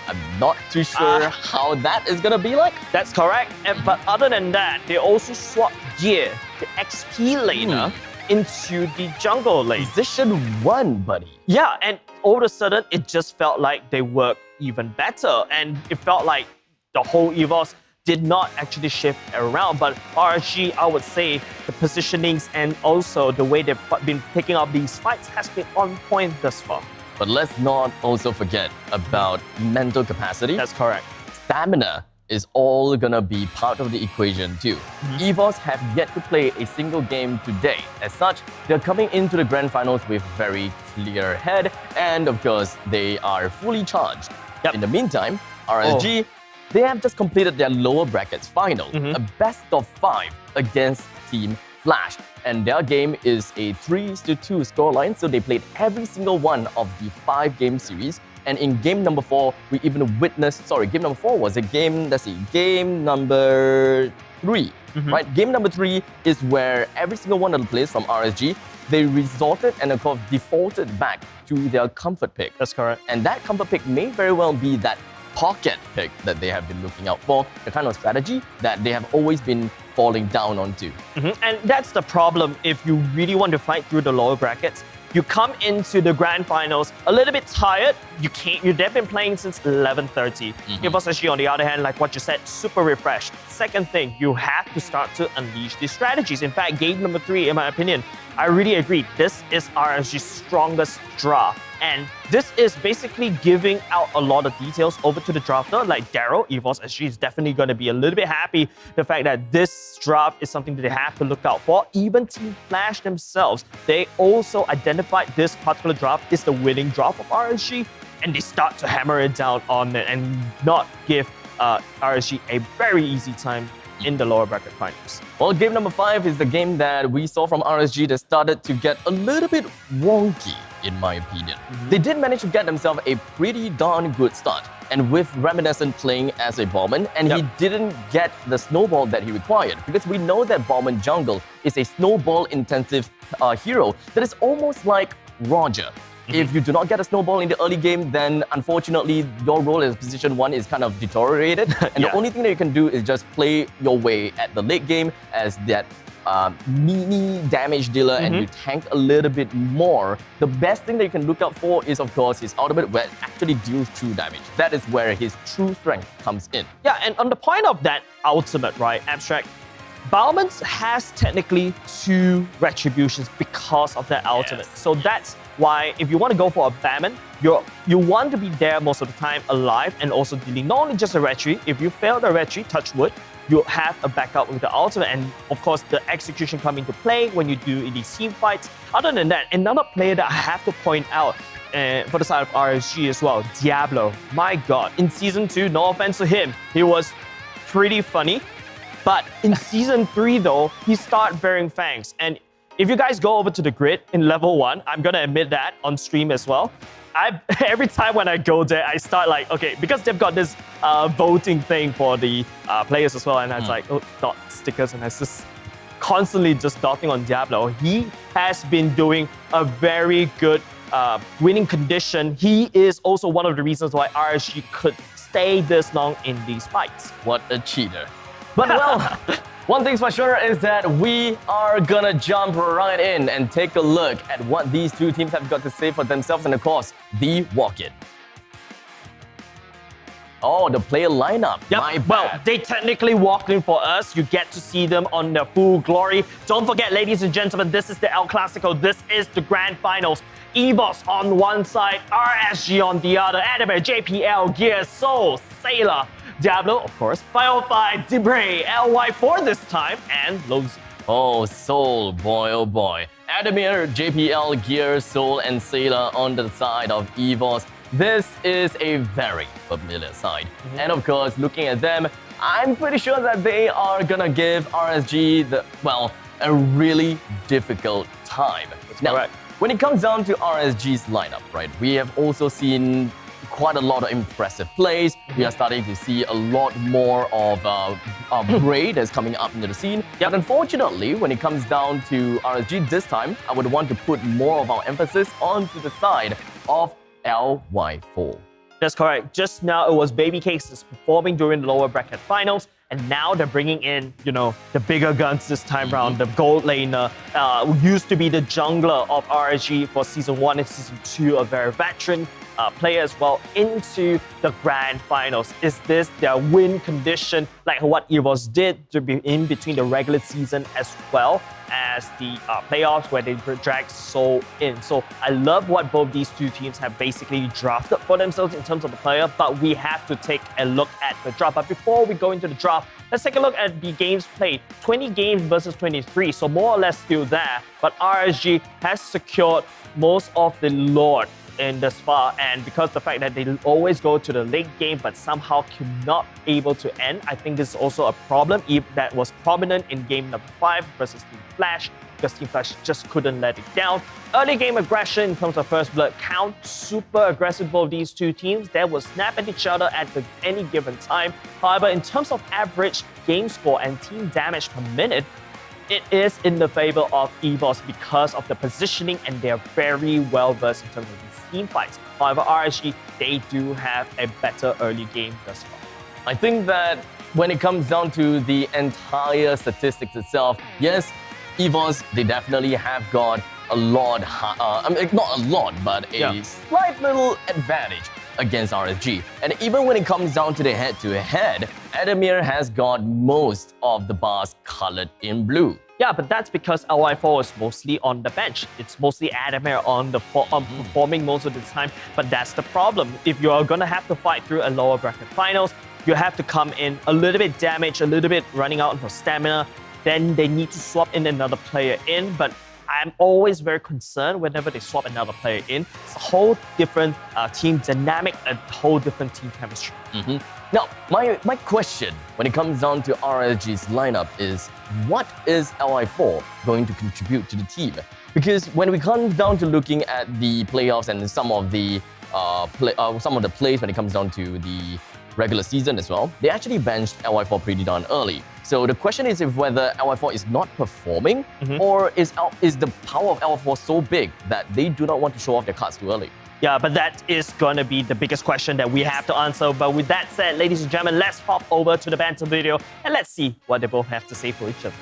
I'm not too sure how that is going to be like. That's correct. But other than that, they also swapped gear, the XP laner, into the jungle lane. Position 1, buddy. Yeah, and all of a sudden, it just felt like they worked even better. And it felt like the whole EVOS did not actually shift around. But RSG, I would say, the positionings and also the way they've been picking up these fights has been on point thus far. But let's not also forget about mental capacity. That's correct. Stamina is all gonna be part of the equation too. EVOS have yet to play a single game today. As such, they're coming into the grand finals with very clear head, and of course, they are fully charged. In the meantime, RSG, they have just completed their lower brackets final, a best of 5 against Team Flash. And their game is a 3-2 scoreline, so they played every single one of the 5-game series. And in game number 4, we even witnessed, game number 4 was game number 3, right? Game number 3 is where every single one of the players from RSG, they resorted and of course defaulted back to their comfort pick. That's correct. And that comfort pick may very well be that pocket pick that they have been looking out for, the kind of strategy that they have always been falling down onto. And that's the problem if you really want to fight through the lower brackets. You come into the grand finals a little bit tired. They've been playing since 11:30. EVOS SG, on the other hand, like what you said, super refreshed. Second thing, you have to start to unleash these strategies. In fact, game number 3, in my opinion, I really agree. This is RSG's strongest draft. And this is basically giving out a lot of details over to the drafter. Like Daryl, EVOS SG is definitely going to be a little bit happy the fact that this draft is something that they have to look out for. Even Team Flash themselves, they also identified this particular draft is the winning draft of RSG, and they start to hammer it down on it and not give RSG a very easy time in the lower bracket finals. Well, game number 5 is the game that we saw from RSG that started to get a little bit wonky, in my opinion. They did manage to get themselves a pretty darn good start. And with Reminiscent playing as a Bowman, and he didn't get the snowball that he required. Because we know that Bowman Jungle is a snowball-intensive hero that is almost like Roger. If you do not get a snowball in the early game, then unfortunately, your role as position 1 is kind of deteriorated. And the only thing that you can do is just play your way at the late game as that mini damage dealer and you tank a little bit more. The best thing that you can look out for is, of course, his ultimate where it actually deals true damage. That is where his true strength comes in. Yeah, and on the point of that ultimate, right, Abstract, Bowman's has technically 2 retributions because of that ultimate. So that's why if you want to go for a Batman, you want to be there most of the time alive and also dealing not only just a retry. If you fail the retry, touch wood, you have a backup with the ultimate, and of course the execution come into play when you do in these team fights. Other than that, another player that I have to point out for the side of RSG as well, Diablo. My God, in Season 2, no offense to him, he was pretty funny. But in Season 3 though, he started bearing fangs. And if you guys go over to the grid in level 1, I'm gonna admit that on stream as well. Every time when I go there, I start like, okay, because they've got this voting thing for the players as well, and I was like, oh, dot stickers, and I just constantly just dotting on Diablo. He has been doing a very good winning condition. He is also one of the reasons why RSG could stay this long in these fights. What a cheater. But well, one thing's for sure is that we are gonna jump right in and take a look at what these two teams have got to say for themselves and of course, the walk-in. Oh, the player lineup. Yep. Well, they technically walked in for us. You get to see them on their full glory. Don't forget, ladies and gentlemen, this is the El Clasico. This is the grand finals. EVOS on one side, RSG on the other, Anime, JPL, Gear, Soul, Sailor, Diablo, of course, 505, Debray, LY4 this time, and Lozy. Oh, Soul, boy, oh boy. Adamir, JPL, Gear, Soul, and Sailor on the side of EVOS. This is a very familiar side. And of course, looking at them, I'm pretty sure that they are gonna give RSG a really difficult time. That's correct. When it comes down to RSG's lineup, right, we have also seen quite a lot of impressive plays. We are starting to see a lot more of Bray that's coming up into the scene. But unfortunately, when it comes down to RSG this time, I would want to put more of our emphasis onto the side of LY4. That's correct. Just now, it was Baby Cakes performing during the lower bracket finals, and now they're bringing in, the bigger guns this time round. The gold laner used to be the jungler of RSG for Season 1 and Season 2, a very veteran player as well, into the grand finals. Is this their win condition, like what EVOS did to be in between the regular season as well as the playoffs where they dragged Soul in? So I love what both these two teams have basically drafted for themselves in terms of the player, but we have to take a look at the draft. But before we go into the draft, let's take a look at the games played. 20 games versus 23, so more or less still there, but RSG has secured most of the Lord in this far, and because the fact that they always go to the late game but somehow cannot able to end, I think this is also a problem that was prominent in game number 5 versus Team Flash, because Team Flash just couldn't let it down. Early game aggression in terms of first blood count, super aggressive both these two teams. They will snap at each other at any given time. However, in terms of average game score and team damage per minute, it is in the favor of EVOS because of the positioning, and they're very well versed in terms of these team fights. However, RSG, they do have a better early game thus far. I think that when it comes down to the entire statistics itself, yes, EVOS, they definitely have got a lot, not a lot, but a slight little advantage against RSG. And even when it comes down to the head-to-head, Adamir has got most of the bars colored in blue. Yeah, but that's because LY4 is mostly on the bench. It's mostly Adamir on the performing most of the time, but that's the problem. If you're gonna have to fight through a lower bracket finals, you have to come in a little bit damaged, a little bit running out for stamina, then they need to swap in another player in, but I'm always very concerned whenever they swap another player in. It's a whole different team dynamic, a whole different team chemistry. Now, my question when it comes down to RSG's lineup is, what is LI4 going to contribute to the team? Because when we come down to looking at the playoffs and some of the plays when it comes down to the regular season as well, they actually benched LY4 pretty darn early. So the question is if whether LY4 is not performing, or is the power of LY4 so big that they do not want to show off their cards too early? Yeah, but that is going to be the biggest question that we have to answer. But with that said, ladies and gentlemen, let's hop over to the banter video and let's see what they both have to say for each other.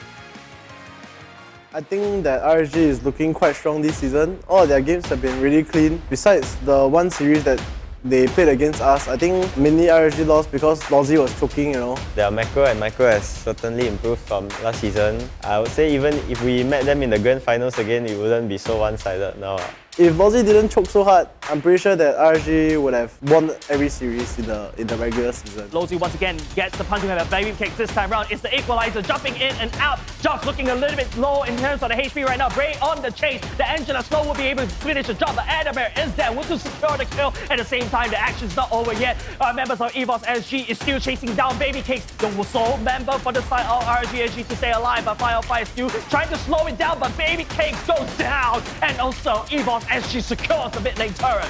I think that RSG is looking quite strong this season. All their games have been really clean. Besides the one series that they played against us, I think mainly RSG lost because Lozy was choking, Their macro and micro has certainly improved from last season. I would say even if we met them in the grand finals again, it wouldn't be so one-sided now. If Lozzy didn't choke so hard, I'm pretty sure that RSG would have won every series in the regular season. Lozzy once again gets the punch. We have a baby kick this time round. It's the equalizer jumping in and out. Jock's looking a little bit low in terms of the HP right now. Bray on the chase. The Angela Snow will be able to finish the job, but Adamir is there to secure the kill. At the same time, the action's not over yet. Members of EVOS SG is still chasing down baby kicks. The sole member for the side of RSG SG to stay alive, but Firefly is still trying to slow it down, but baby cake goes down. And also EVOS SG secures the mid lane turret.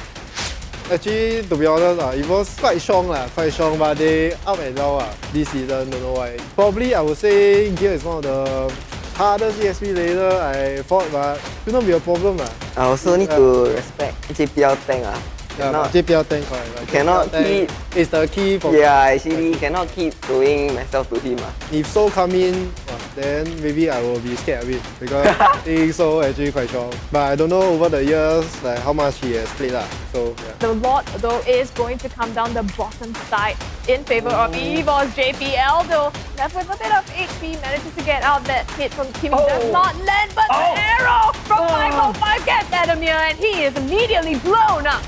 Actually, to be honest, it was quite strong, but they up and down this season, don't know why. Probably I would say Gear is one of the hardest ESP laner I fought, but should not be a problem. I also need to respect JPL tank. Yeah, JPL tank, correct. Cannot keep. It's the key for. Yeah, actually cannot keep throwing myself to him. If Soul come in, then maybe I will be scared of it because I think Soul actually quite strong. But I don't know over the years like how much he has played. So yeah. The lot though is going to come down the bottom side in favor of EVOS. JPL though left with a bit of HP, manages to get out. That hit from Kim does not land, but the arrow from 505 gets Adamir and he is immediately blown up.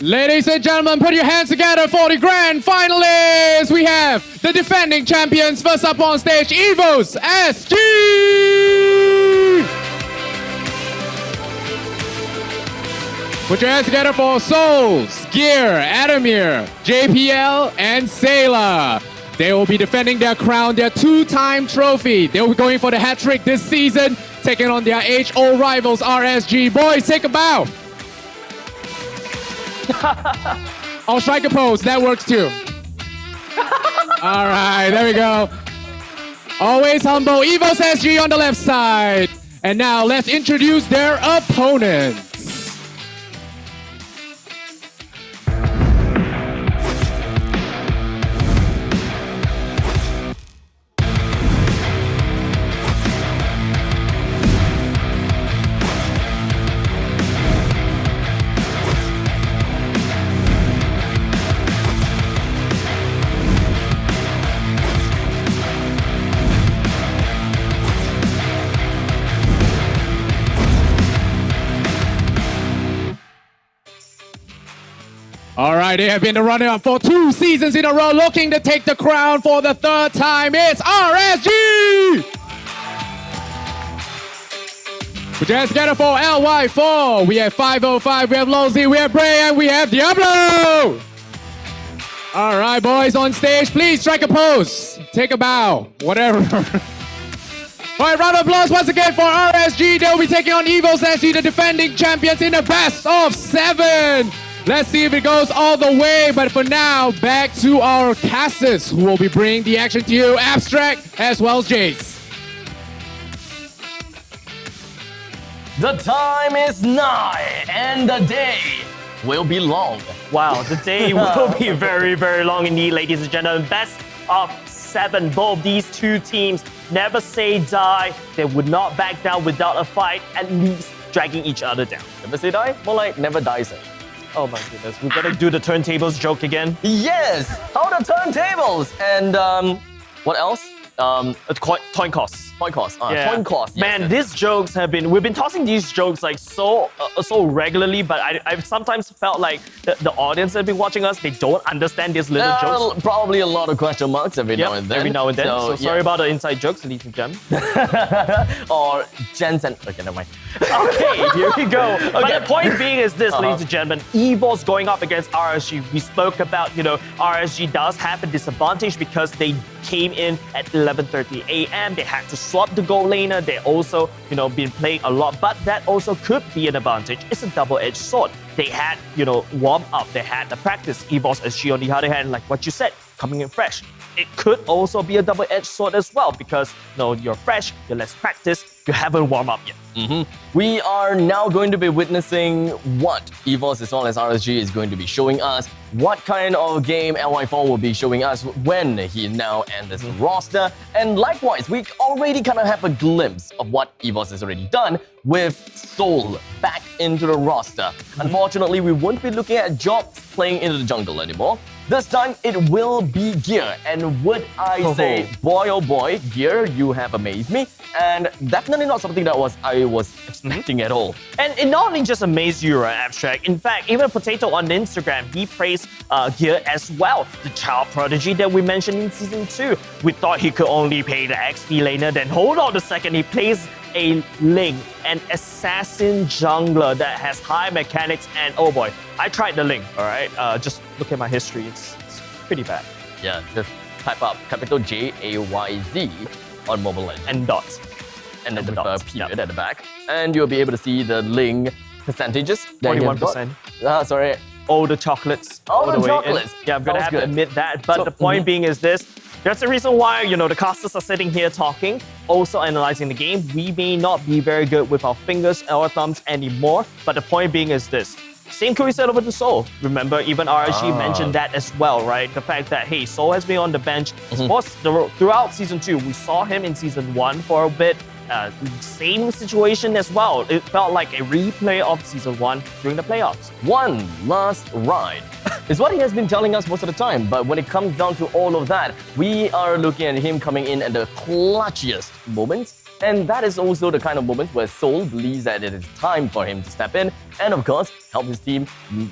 Ladies and gentlemen, put your hands together for the grand finalists. We have the defending champions first up on stage, EVOS SG! Put your hands together for Souls, Gear, Adamir, JPL, and Sailor. They will be defending their crown, their two-time trophy. They will be going for the hat trick this season, taking on their HO rivals RSG. Boys, take a bow. I'll strike a pose, that works too. All right, there we go. Always humble, EVOS SG on the left side. And now let's introduce their opponents. All right, they have been the runner-up for 2 seasons in a row, looking to take the crown for the 3rd time. It's RSG! Put your hands together for LY4. We have 505, we have Lozzy, we have Bray, and we have Diablo! All right, boys on stage, please strike a pose. Take a bow, whatever. All right, round of applause once again for RSG. They'll be taking on EVOS SG, the defending champions, in the best of 7. Let's see if it goes all the way, but for now, back to our casters who will be bringing the action to you, Abstract as well as Jace. The time is nigh, and the day will be long. Wow, the day will be very, very long indeed, ladies and gentlemen. Best of 7. Both these two teams never say die. They would not back down without a fight, at least dragging each other down. Never say die? More like never dies. Oh my goodness, we're gonna do the turntables joke again? Yes! How the turntables! And what else? Coin costs. Coin costs. Yeah. Coin costs. Yes, Man, yes. these jokes have been, we've been tossing these jokes like so regularly, but I've sometimes felt like the audience that have been watching us, they don't understand these little jokes. Probably a lot of question marks every now and then. Every now and then. So sorry yeah. about the inside jokes, ladies and gentlemen. Or Jensen. Okay, never mind. Okay, here we go. Okay. But the point being is this, ladies and gentlemen, EVOS going up against RSG. We spoke about, RSG does have a disadvantage because they came in at 11:30 a.m. They had to swap the gold laner. They also, been playing a lot, but that also could be an advantage. It's a double-edged sword. They had, warm up. They had the practice. EVOS SG, on the other hand, like what you said, coming in fresh. It could also be a double-edged sword as well because you're fresh, you're less practiced, you haven't warmed up yet. We are now going to be witnessing what EVOS as well as RSG is going to be showing us, what kind of game LY4 will be showing us when he now enters the roster. And likewise, we already kind of have a glimpse of what EVOS has already done with Soul back into the roster. Unfortunately, we won't be looking at Jobs playing into the jungle anymore. This time, it will be Gear. And would I say, boy oh boy, Gear, you have amazed me. And definitely not something that I was expecting at all. And it not only just amazed you, right, Abstract. In fact, even Potato on Instagram, he praised Gear as well. The child prodigy that we mentioned in Season 2. We thought he could only play the XP laner, then hold on a second, he plays a Ling, an assassin jungler that has high mechanics, and oh boy, I tried the Ling, alright? Just look at my history, it's pretty bad. Yeah, just type up capital JAYZ on Mobile Legends. And dots. And then with a period at the back. And you'll be able to see the Ling percentages. 41%. Sorry. All the chocolates. All the chocolates. Yeah, I'm gonna have to admit that. But the point being is this. That's the reason why, the casters are sitting here talking, also analyzing the game. We may not be very good with our fingers or our thumbs anymore, but the point being is this. Same could be said over to Soul. Remember, even RSG mentioned that as well, right? The fact that, hey, Soul has been on the bench. Of course, throughout Season 2, we saw him in Season 1 for a bit. Same situation as well. It felt like a replay of Season 1 during the playoffs. One last ride is what he has been telling us most of the time. But when it comes down to all of that, we are looking at him coming in at the clutchiest moments. And that is also the kind of moments where Soul believes that it is time for him to step in and, of course, help his team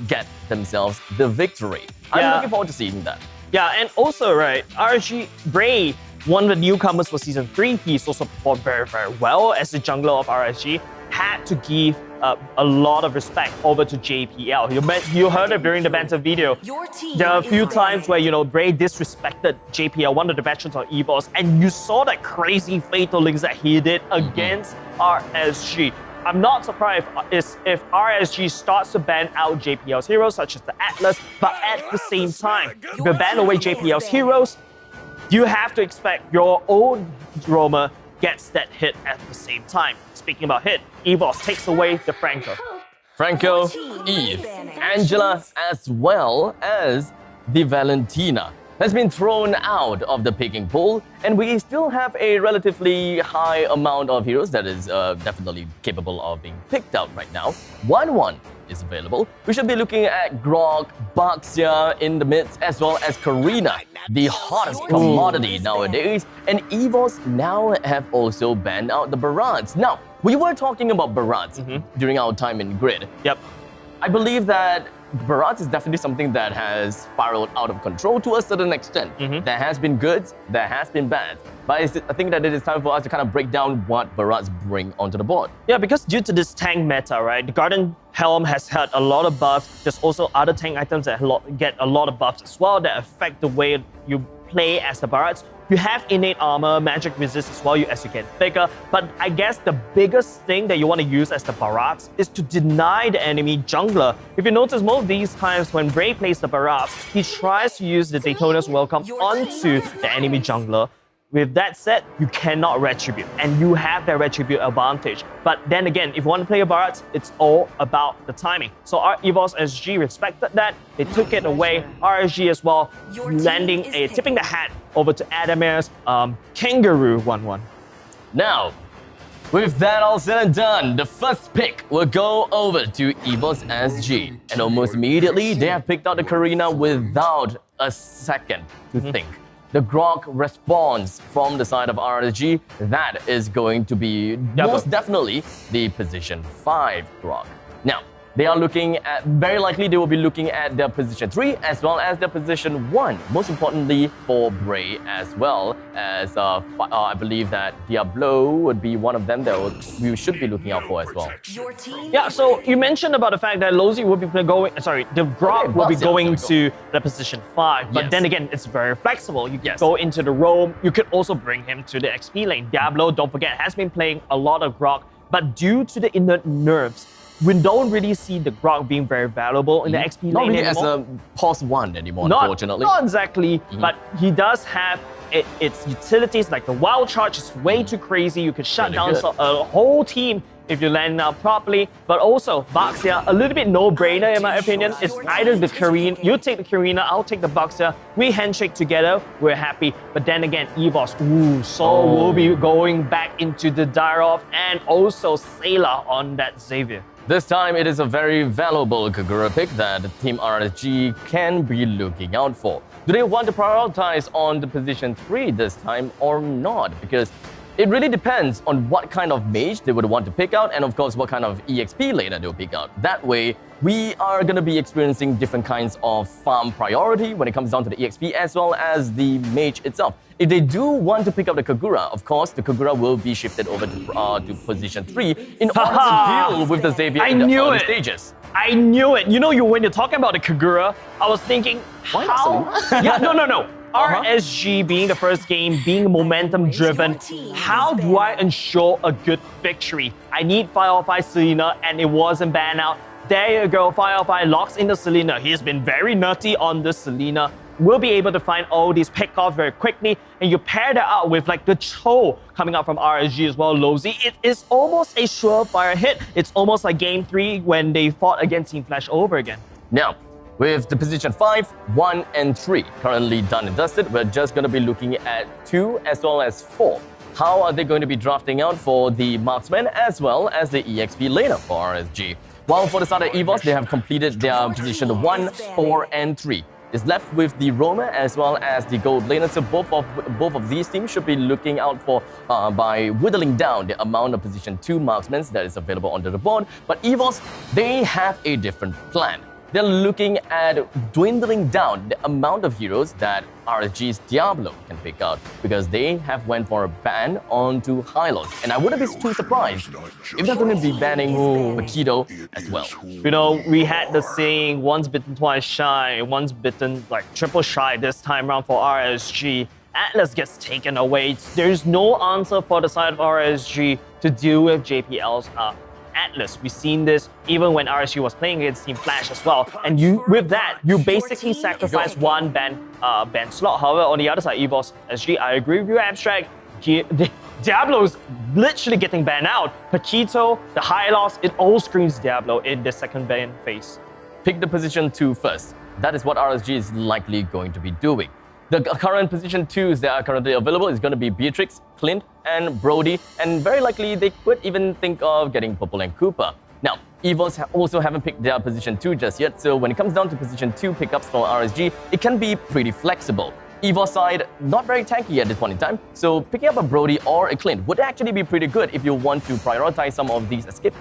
get themselves the victory. I'm looking forward to seeing that. Yeah, and also, right, RSG Bray, one of the newcomers for Season 3, he's also performed very, very well as the jungler of RSG. Had to give a lot of respect over to JPL. You heard it during the banter video. There are a few times where, Bray disrespected JPL, one of the veterans on EVOS, and you saw that crazy fatal links that he did against RSG. I'm not surprised if RSG starts to ban out JPL's heroes, such as the Atlas, but at the same time, if you ban away JPL's heroes, you have to expect your own roamer gets that hit at the same time. Speaking about hit, EVOS takes away the Franco. Franco, Eve, Angela, as well as the Valentina has been thrown out of the picking pool, and we still have a relatively high amount of heroes that is definitely capable of being picked out right now. 1-1 is available. We should be looking at Grog, Baxia in the midst, as well as Karina, the hottest commodity nowadays. And EVOS now have also banned out the Barats. Now, we were talking about Barats during our time in Grid. Yep. I believe that Barats is definitely something that has spiraled out of control to a certain extent. There has been goods, there has been bad. But I think that it is time for us to kind of break down what Barats bring onto the board. Yeah, because due to this tank meta, right, the Garden Helm has had a lot of buffs. There's also other tank items that get a lot of buffs as well that affect the way you play as the Barats. You have innate armor, magic resist as well as you get bigger. But I guess the biggest thing that you want to use as the Barats is to deny the enemy jungler. If you notice, most of these times when Bray plays the Barats, he tries to use the Daytona's Welcome onto the enemy jungler. With that said, you cannot retribute, and you have that retribute advantage. But then again, if you want to play a Barats, it's all about the timing. So our EVOS SG respected that. They took it away. RSG as well, tipping the hat over to Adamir's Kangaroo 1-1. Now, with that all said and done, the first pick will go over to EVOS SG. And almost immediately, they have picked out the Karina without a second to think. The Grog response from the side of RSG, that is going to be most definitely the position 5 Grog. Now, they are looking at, very likely they will be looking at their position 3 as well as their position 1. Most importantly for Bray as well as I believe that Diablo would be one of them that we should be looking out for as well. Yeah, so you mentioned about the fact that Lozi will be the Grog will be going to the position 5, but then again, it's very flexible. You can go into the roam, you could also bring him to the XP lane. Diablo, don't forget, has been playing a lot of Grog, but due to the inert nerfs, we don't really see the Grok being very valuable in the XP Not lane really anymore. as a pos 1 anymore, Not- unfortunately. Not exactly, but he does have its utilities, like the wild charge is way too crazy. You could shut Really down good. a whole team if you land out properly. But also, Baxia, a little bit no-brainer in my opinion. It's either the Karina, you take the Karina, I'll take the Baxia. We handshake together, we're happy. But then again, EVOS, Sol will be going back into the Dyrov and also Sayla on that Xavier. This time, it is a very valuable Kagura pick that Team RSG can be looking out for. Do they want to prioritize on the position 3 this time or not? Because it really depends on what kind of mage they would want to pick out and of course what kind of EXP laner they'll pick out. That way, we are going to be experiencing different kinds of farm priority when it comes down to the EXP as well as the mage itself. If they do want to pick up the Kagura, of course, the Kagura will be shifted over to position 3 in order to deal with the Xavier in the early stages. I knew it. You know, when you're talking about the Kagura, I was thinking, how? Yeah, no. RSG being the first game, being momentum driven, how do I ensure a good victory? I need 505 Selena and it wasn't banned out. There you go, 505 locks into Selena. He's been very nutty on this Selena. We'll be able to find all these pickoffs very quickly, and you pair that out with like the Cho coming out from RSG as well, Lozy. It is almost a surefire hit. It's almost like game 3 when they fought against Team Flash over again. Now, with the position 5, 1, and 3 currently done and dusted, we're just going to be looking at 2 as well as 4. How are they going to be drafting out for the marksman as well as the EXP laner for RSG? While for the start of EVOS, they have completed their position 1, 4, and 3. It's left with the roamer as well as the gold laner. So both of these teams should be looking out for by whittling down the amount of position 2 marksmen that is available onto the board. But EVOS, they have a different plan. They're looking at dwindling down the amount of heroes that RSG's Diablo can pick out because they have went for a ban onto Hylos. And I wouldn't be too surprised if they're going to be banning Paquito as well. You know, we had the saying, once bitten, twice shy, once bitten, like triple shy this time around for RSG. Atlas gets taken away. There's no answer for the side of RSG to deal with JPL's Atlas. We've seen this even when RSG was playing against Team Flash as well. And with that, you basically sacrifice one ban slot. However, on the other side, EVOS SG, I agree with you, Abstract. Diablo's literally getting banned out. Paquito, the high loss, it all screams Diablo in the second ban phase. Pick the position 2 first. That is what RSG is likely going to be doing. The current position 2s that are currently available is going to be Beatrix, Clint, and Brody, and very likely they could even think of getting Purple and Cooper. Now, EVOS also haven't picked their position 2 just yet, so when it comes down to position 2 pickups for RSG, it can be pretty flexible. EVOS side, not very tanky at this point in time, so picking up a Brody or a Clint would actually be pretty good if you want to prioritize some of these escape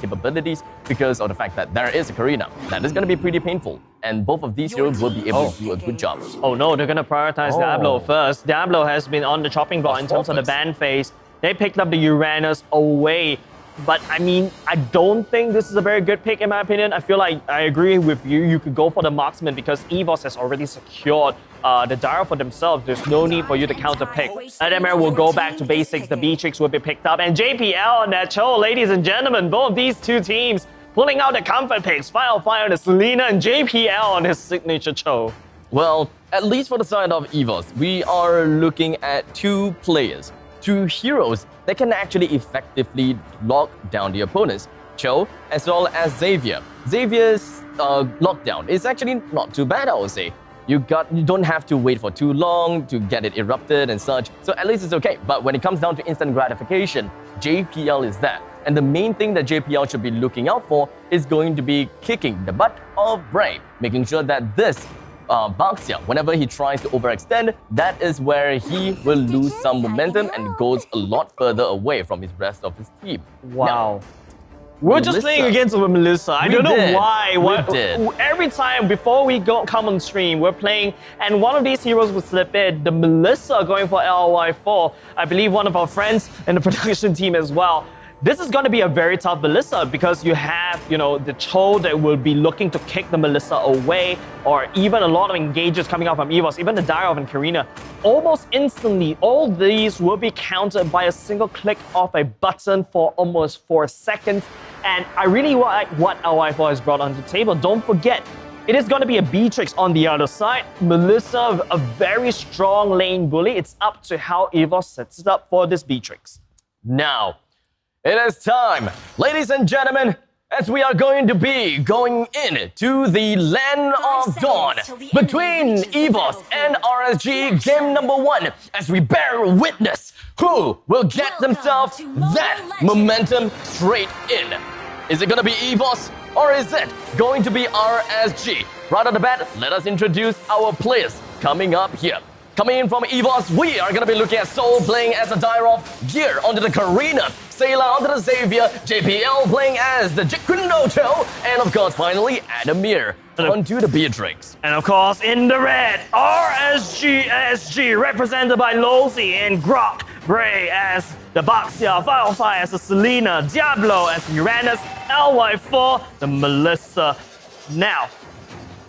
capabilities because of the fact that there is a Karina. That is going to be pretty painful, and both of these heroes will be able to do a good job. Oh no, they're going to prioritize Diablo first. Diablo has been on the chopping block in terms of the ban phase. They picked up the Uranus away. But I mean, I don't think this is a very good pick in my opinion. I feel like I agree with you. You could go for the marksman because EVOS has already secured the Dara for themselves. There's no need for you to counter pick. Nightmare will go back to basics. The Beatrix will be picked up. And JPL on that show, ladies and gentlemen, both these two teams pulling out the comfort picks. Fire on the Selena and JPL on his signature show. Well, at least for the side of EVOS, we are looking at 2 players. 2 heroes that can actually effectively lock down the opponents, Cho as well as Xavier. Xavier's lockdown is actually not too bad, I would say. You don't have to wait for too long to get it erupted and such, so at least it's okay. But when it comes down to instant gratification, JPL is that. And the main thing that JPL should be looking out for is going to be kicking the butt of Brave, making sure that this Baxia, whenever he tries to overextend, that is where he will lose some momentum and goes a lot further away from his rest of his team. Wow. Now, we're just playing against Melissa. I don't know why. We did. Every time before we come on stream, we're playing, and one of these heroes will slip in. The Melissa going for LY4. I believe one of our friends in the production team as well. This is going to be a very tough Melissa because you have, the Cho that will be looking to kick the Melissa away, or even a lot of engages coming out from EVOS, even the Dyrov and Karina. almost instantly, all these will be countered by a single click of a button for almost 4 seconds. And I really like what LY4 has brought onto the table. Don't forget, it is going to be a Beatrix on the other side. Melissa, a very strong lane bully. It's up to how EVOS sets it up for this Beatrix. Now, it is time, ladies and gentlemen, as we are going to be going in to the Land of Dawn between EVOS and RSG game number 1 as we bear witness who will get themselves that momentum straight in. Is it going to be EVOS or is it going to be RSG? Right off the bat, let us introduce our players coming up here. Coming in from EVOS, we are going to be looking at Soul playing as a Dyrov, Gear onto the Karina, Sayla onto the Xavier, JPL playing as the Jikunoto, and of course, finally, Adamir onto the Beatrix. And of course, in the red, RSG SG, represented by Lozy and Grok, Bray as the Baxia, Firefly as the Selena, Diablo as Uranus, LY4, the Melissa. Now,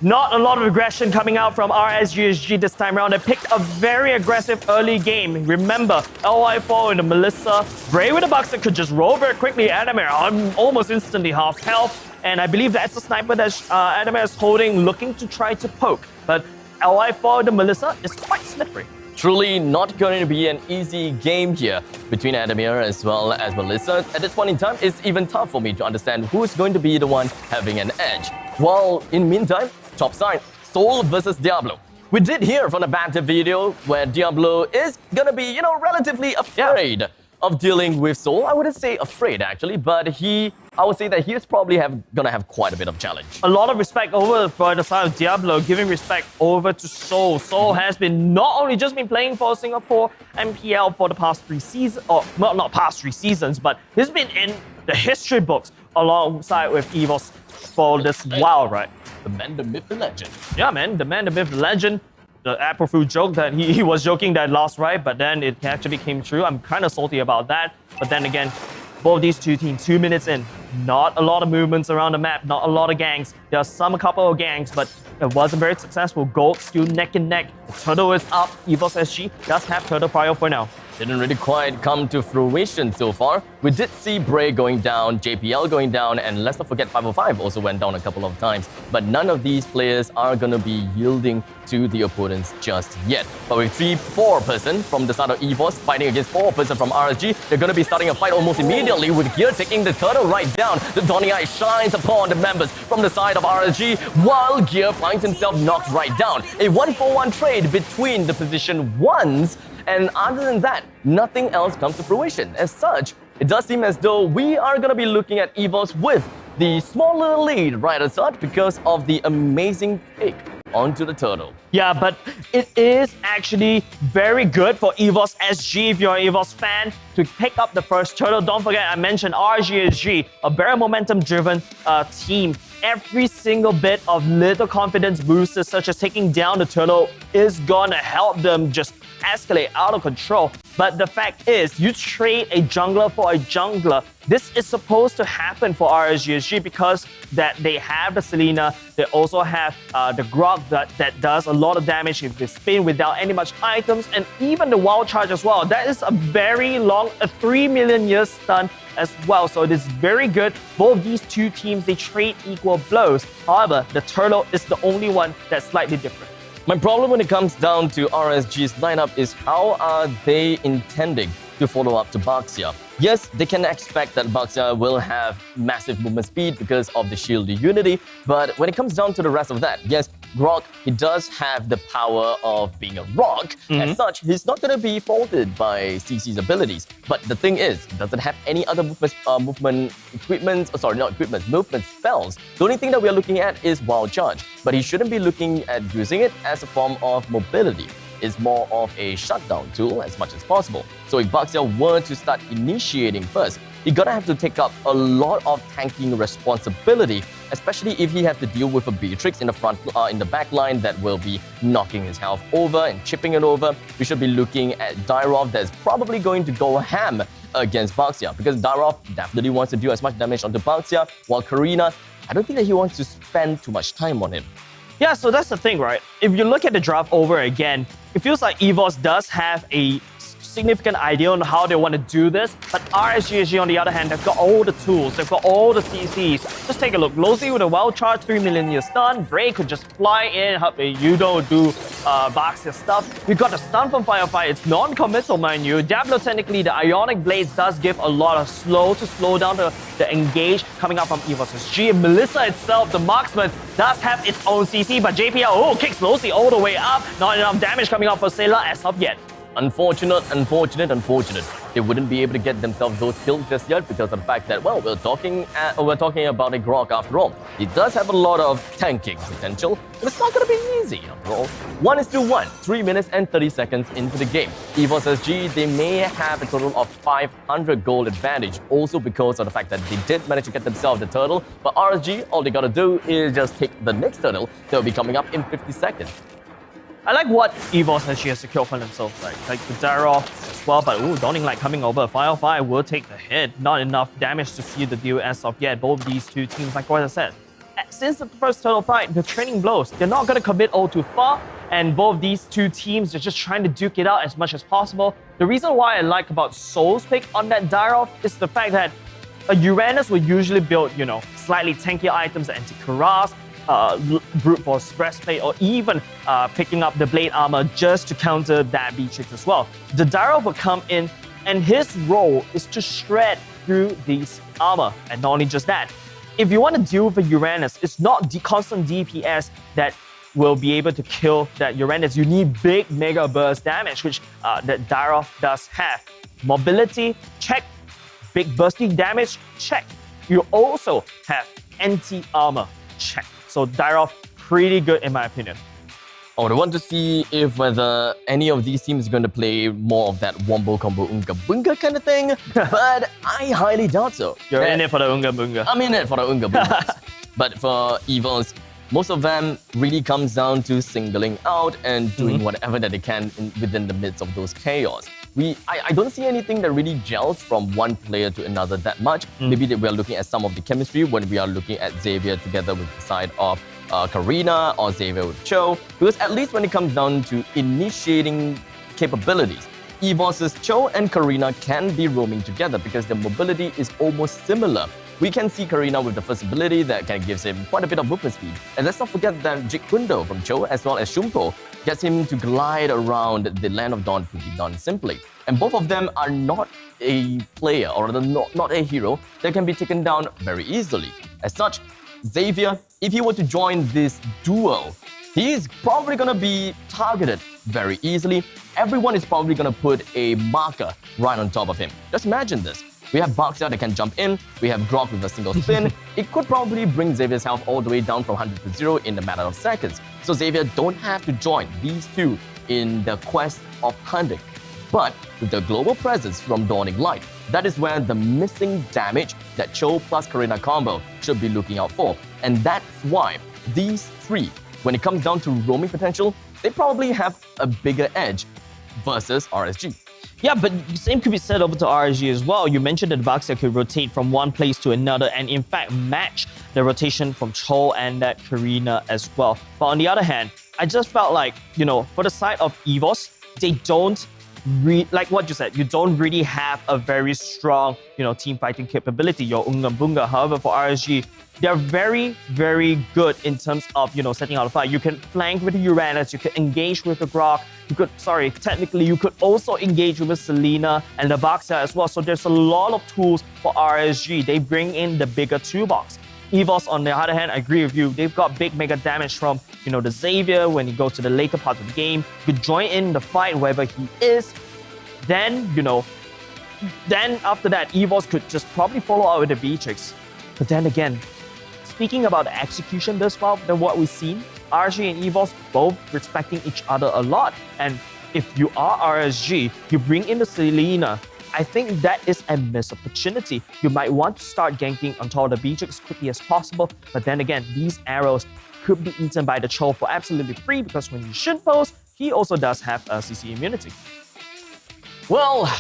not a lot of aggression coming out from RSGSG this time around. They picked a very aggressive early game. Remember, LY4 and the Melissa, Bray with the Bucks that could just roll very quickly. Adamir almost instantly half health. And I believe that's the sniper that Adamir is holding, looking to try to poke. But LY4 and the Melissa is quite slippery. Truly not going to be an easy game here between Adamir as well as Melissa. At this point in time, it's even tough for me to understand who's going to be the one having an edge. While in meantime, top side, Soul versus Diablo. We did hear from the banter video where Diablo is gonna be, relatively afraid of dealing with Soul. I wouldn't say afraid actually, but I would say that he is probably gonna have quite a bit of challenge. A lot of respect over for the side of Diablo, giving respect over to Soul. Soul has been not only just been playing for Singapore MPL for the past 3 seasons, or well, not past 3 seasons, but he's been in the history books alongside with EVOS for this while, right? The man, the myth, the legend. Yeah, man, the man, the myth, the legend. The April Fool joke that he was joking that lost, right? But then it actually came true. I'm kind of salty about that. But then again, both these two teams, 2 minutes in, not a lot of movements around the map, not a lot of gangs. There are a couple of gangs, but it wasn't very successful. Gold still neck and neck. The turtle is up. EVOS SG does have turtle prior for now. Didn't really quite come to fruition so far. We did see Bray going down, JPL going down, and let's not forget 505 also went down a couple of times. But none of these players are going to be yielding to the opponents just yet. But with 3-4 person from the side of EVOS fighting against 4 person from RSG, they're going to be starting a fight almost immediately with Gear taking the turtle right down. The Donny Eye shines upon the members from the side of RSG, while Gear finds himself knocked right down. A 1-for-1 trade between the position 1s. And other than that, nothing else comes to fruition. As such, it does seem as though we are going to be looking at EVOS with the smaller lead right as such because of the amazing pick onto the turtle. Yeah, but it is actually very good for EVOS SG if you're an EVOS fan to pick up the first turtle. Don't forget, I mentioned RGSG, a very momentum-driven team. Every single bit of little confidence boosters, such as taking down the turtle, is gonna help them just escalate out of control. But the fact is, you trade a jungler for a jungler. This is supposed to happen for RSGSG because that they have the Selena, they also have the Grok that does a lot of damage if they spin without any much items, and even the wild charge as well. That is a very long, a 3 million year stun as well. So it is very good. Both these two teams, they trade equal blows. However, the turtle is the only one that's slightly different. My problem when it comes down to RSG's lineup is how are they intending to follow up to Baxia? Yes, they can expect that Baxia will have massive movement speed because of the shield unity, but when it comes down to the rest of that, yes, Grok, he does have the power of being a rock. As such, he's not going to be faulted by CC's abilities. But the thing is, he doesn't have any other movement spells. The only thing that we're looking at is Wild Charge, but he shouldn't be looking at using it as a form of mobility. It's more of a shutdown tool as much as possible. So if Baxia were to start initiating first, he's gonna have to take up a lot of tanking responsibility, especially if he has to deal with a Beatrix in the back line that will be knocking his health over and chipping it over. We should be looking at Dyrov that's probably going to go ham against Baxia because Dyrov definitely wants to do as much damage onto Baxia, while Karina, I don't think that he wants to spend too much time on him. Yeah, so that's the thing, right? If you look at the draft over again, it feels like EVOS does have a significant idea on how they want to do this, but RSG on the other hand, they've got all the tools, they've got all the CCs. Just take a look. Lozi with a well-charged 3 million year stun. Bray could just fly in, help Yudo do Baxia stuff. You got the stun from Firefly. It's non-committal, mind you. Diablo, technically, the Ionic Blades does give a lot of slow down the engage coming up from EVOS SG. Melissa itself, the marksman, does have its own CC, but JPL, kicks Lozi all the way up. Not enough damage coming up for Sailor as of yet. Unfortunate. They wouldn't be able to get themselves those kills just yet because of the fact that, well, we're talking about a Grok after all. He does have a lot of tanking potential, but it's not going to be easy after all. 1:1, 3 minutes and 30 seconds into the game. EVOS SG, they may have a total of 500 gold advantage, also because of the fact that they did manage to get themselves the turtle, but RSG, all they got to do is just take the next turtle that will be coming up in 50 seconds. I like what EVOS SG has secured for themselves, like the Daroff as well, but Dawning Light coming over. Firefly will take the hit. Not enough damage to seal the deal as of yet. Both these two teams, like what I said, since the first turtle fight, the training blows. They're not going to commit all too far, and both these two teams are just trying to duke it out as much as possible. The reason why I like about Soul's pick on that Daroff is the fact that a Uranus will usually build, slightly tankier items, anti-Karas, brute force breastplate, or even picking up the blade armor just to counter that Beatrix as well. The Daroff will come in, and his role is to shred through these armor. And not only just that, if you want to deal with a Uranus, it's not the constant DPS that will be able to kill that Uranus. You need big mega burst damage, which that Daroff does have. Mobility, check. Big bursting damage, check. You also have anti-armor, check. So Daroff, pretty good in my opinion. I would want to see if whether any of these teams are going to play more of that wombo combo unga bunga kind of thing, but I highly doubt so. You're in it for the unga bunga. I'm in it for the unga bunga. But for EVOS, most of them really comes down to singling out and doing whatever that they can within the midst of those chaos. I don't see anything that really gels from one player to another that much. Maybe that we are looking at some of the chemistry when we are looking at Xavier together with the side of Karina or Xavier with Cho. Because at least when it comes down to initiating capabilities, EVOS's Cho and Karina can be roaming together because the mobility is almost similar. We can see Karina with the first ability that gives him quite a bit of movement speed. And let's not forget that Jig Kundo from Cho as well as Shumpo gets him to glide around the Land of Dawn pretty darn simply. And both of them are not a player or not a hero that can be taken down very easily. As such, Xavier, if he were to join this duo, he's probably going to be targeted very easily. Everyone is probably going to put a marker right on top of him. Just imagine this. We have Baxia that can jump in. We have Grok with a single spin. It could probably bring Xavier's health all the way down from 100 to 0 in a matter of seconds. So Xavier don't have to join these two in the quest of hunting. But with the global presence from Dawning Light, that is where the missing damage that Cho plus Karina combo should be looking out for. And that's why these three, when it comes down to roaming potential, they probably have a bigger edge versus RSG. Yeah, but the same could be said over to RSG as well. You mentioned that Baxia could rotate from one place to another and in fact match the rotation from Cho and that Karina as well. But on the other hand, I just felt like, for the side of EVOS, they don't like what you said, you don't really have a very strong, team fighting capability, your Unga Bunga. However, for RSG, they're very, very good in terms of, setting out a fight. You can flank with the Uranus, you can engage with the Grok, technically you could also engage with Selena and the Baxia as well. So there's a lot of tools for RSG. They bring in the bigger toolbox. EVOS, on the other hand, I agree with you. They've got big mega damage from, the Xavier when he goes to the later part of the game. You could join in the fight wherever he is. Then, then after that, EVOS could just probably follow out with the Beatrix. But then again, speaking about the execution thus far than what we've seen, RSG and EVOS both respecting each other a lot. And if you are RSG, you bring in the Selena, I think that is a missed opportunity. You might want to start ganking on top of the Beatrix as quickly as possible, but then again, these arrows could be eaten by the Cho for absolutely free because when you should post, he also does have a CC immunity. Well,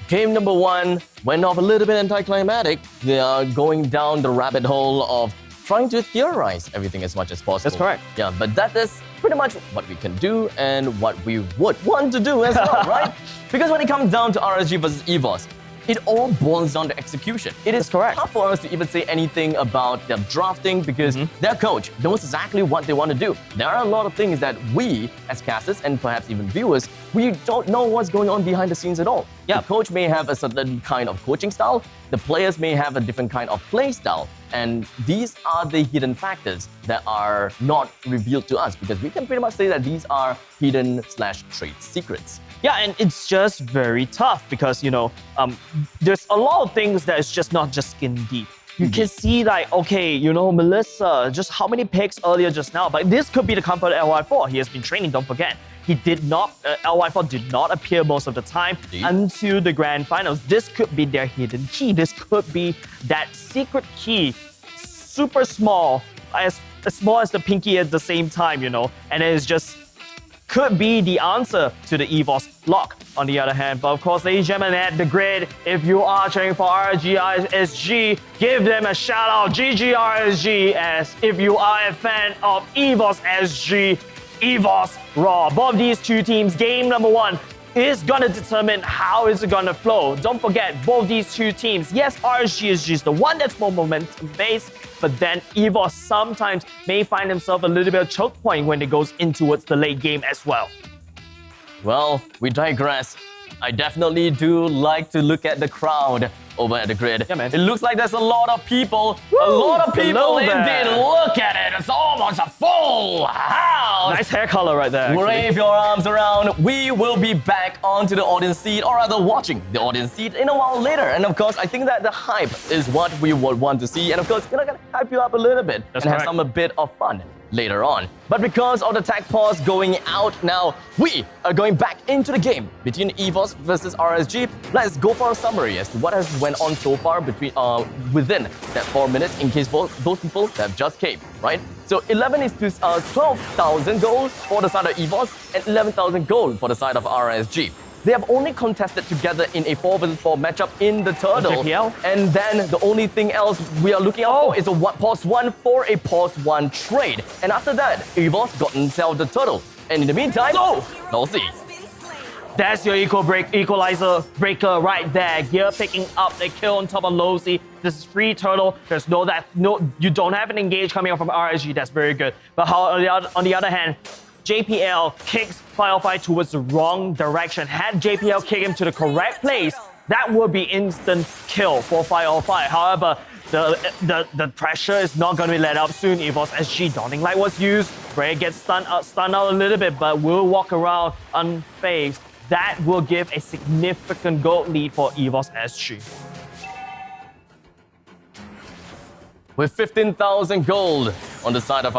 game number 1 went off a little bit anticlimactic. They are going down the rabbit hole of trying to theorize everything as much as possible. That's correct. Yeah, but that is pretty much what we can do and what we would want to do as well, right? Because when it comes down to RSG versus EVOS, it all boils down to execution. It is correct. tough for us to even say anything about their drafting because their coach knows exactly what they want to do. There are a lot of things that we, as casters and perhaps even viewers, we don't know what's going on behind the scenes at all. Yeah. The coach may have a certain kind of coaching style, the players may have a different kind of play style, and these are the hidden factors that are not revealed to us because we can pretty much say that these are hidden/trade secrets. Yeah, and it's just very tough because, there's a lot of things that is just not just skin deep. You can see like, okay, Melissa, just how many picks earlier just now, but this could be the comfort of LY4. He has been training, don't forget. He did not, LY4 did not appear most of the time until the grand finals. This could be their hidden key. This could be that secret key, super small, as small as the pinky at the same time, and it's just could be the answer to the EVOS lock on the other hand. But of course, ladies and gentlemen, at the grid, if you are cheering for RGSG, give them a shout out, GGRSG, as if you are a fan of EVOS SG, EVOS Raw. Both these two teams, game number one is gonna determine how is it gonna flow. Don't forget, both these two teams, yes, RSG is the one that's more momentum-based, but then EVOS sometimes may find themselves a little bit of choke point when it goes in towards the late game as well. Well, we digress. I definitely do like to look at the crowd over at the grid. Yeah, man. It looks like there's a lot of people. A lot of people indeed. Look at it. It's almost a full house. Nice hair color right there. Wave your arms around. We will be back onto the audience seat, or rather watching the audience seat in a while later. And of course, I think that the hype is what we would want to see. And of course, we're gonna hype you up a little bit and have a bit of fun later on. But because of the tag pause going out now, we are going back into the game between EVOS versus RSG. Let's go for a summary as to what has went on so far within that 4 minutes in case those people that just came, right? So 11 is to 12,000 gold for the side of EVOS and 11,000 gold for the side of RSG. They have only contested together in a 4 vs 4 matchup in the Turtle. JPL. And then the only thing else we are looking out for is a pause 1 for a pause 1 trade. And after that, EVOS got themselves the Turtle. And in the meantime, we'll see. That's your equalizer breaker right there. Gear picking up the kill on top of Lozy. This is free Turtle. There's you don't have an engage coming out from RSG. That's very good. But on the other hand, JPL kicks Firefly towards the wrong direction. Had JPL kick him to the correct place, that would be instant kill for Firefly. However, the pressure is not going to be let up soon. EVOS SG Daunting Light was used. Bray gets stunned out a little bit, but will walk around unfazed. That will give a significant gold lead for EVOS SG. With 15,000 gold on the side of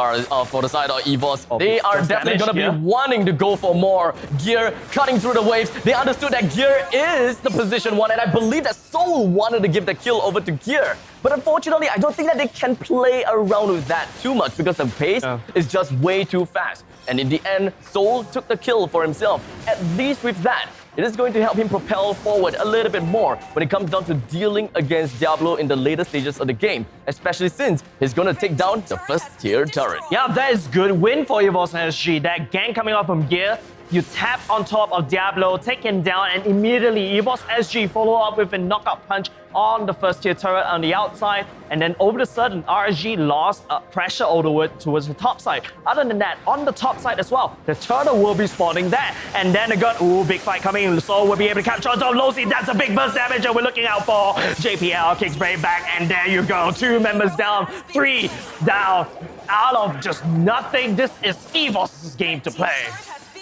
for the side of EVOS, they are definitely going to be wanting to go for more. Gear cutting through the waves. They understood that Gear is the position one, and I believe that Soul wanted to give the kill over to Gear. But unfortunately, I don't think that they can play around with that too much because the pace is just way too fast. And in the end, Soul took the kill for himself. At least with that, it is going to help him propel forward a little bit more when it comes down to dealing against Diablo in the later stages of the game, especially since he's going to take down the first tier turret. Yeah, that is good win for EVOS SG. That gang coming off from Gear, you tap on top of Diablo, take him down, and immediately EVOS SG follow up with a knockout punch on the first tier turret on the outside, and then over the sudden, RSG lost pressure towards the top side. Other than that, on the top side as well, the turtle will be spawning there, and then again, big fight coming. Soul will be able to capture on top of Lozy. That's a big burst damage, and we're looking out for JPL kicks Brave back, and there you go, 2 members down, 3 down, out of just nothing. This is EVOS' game to play.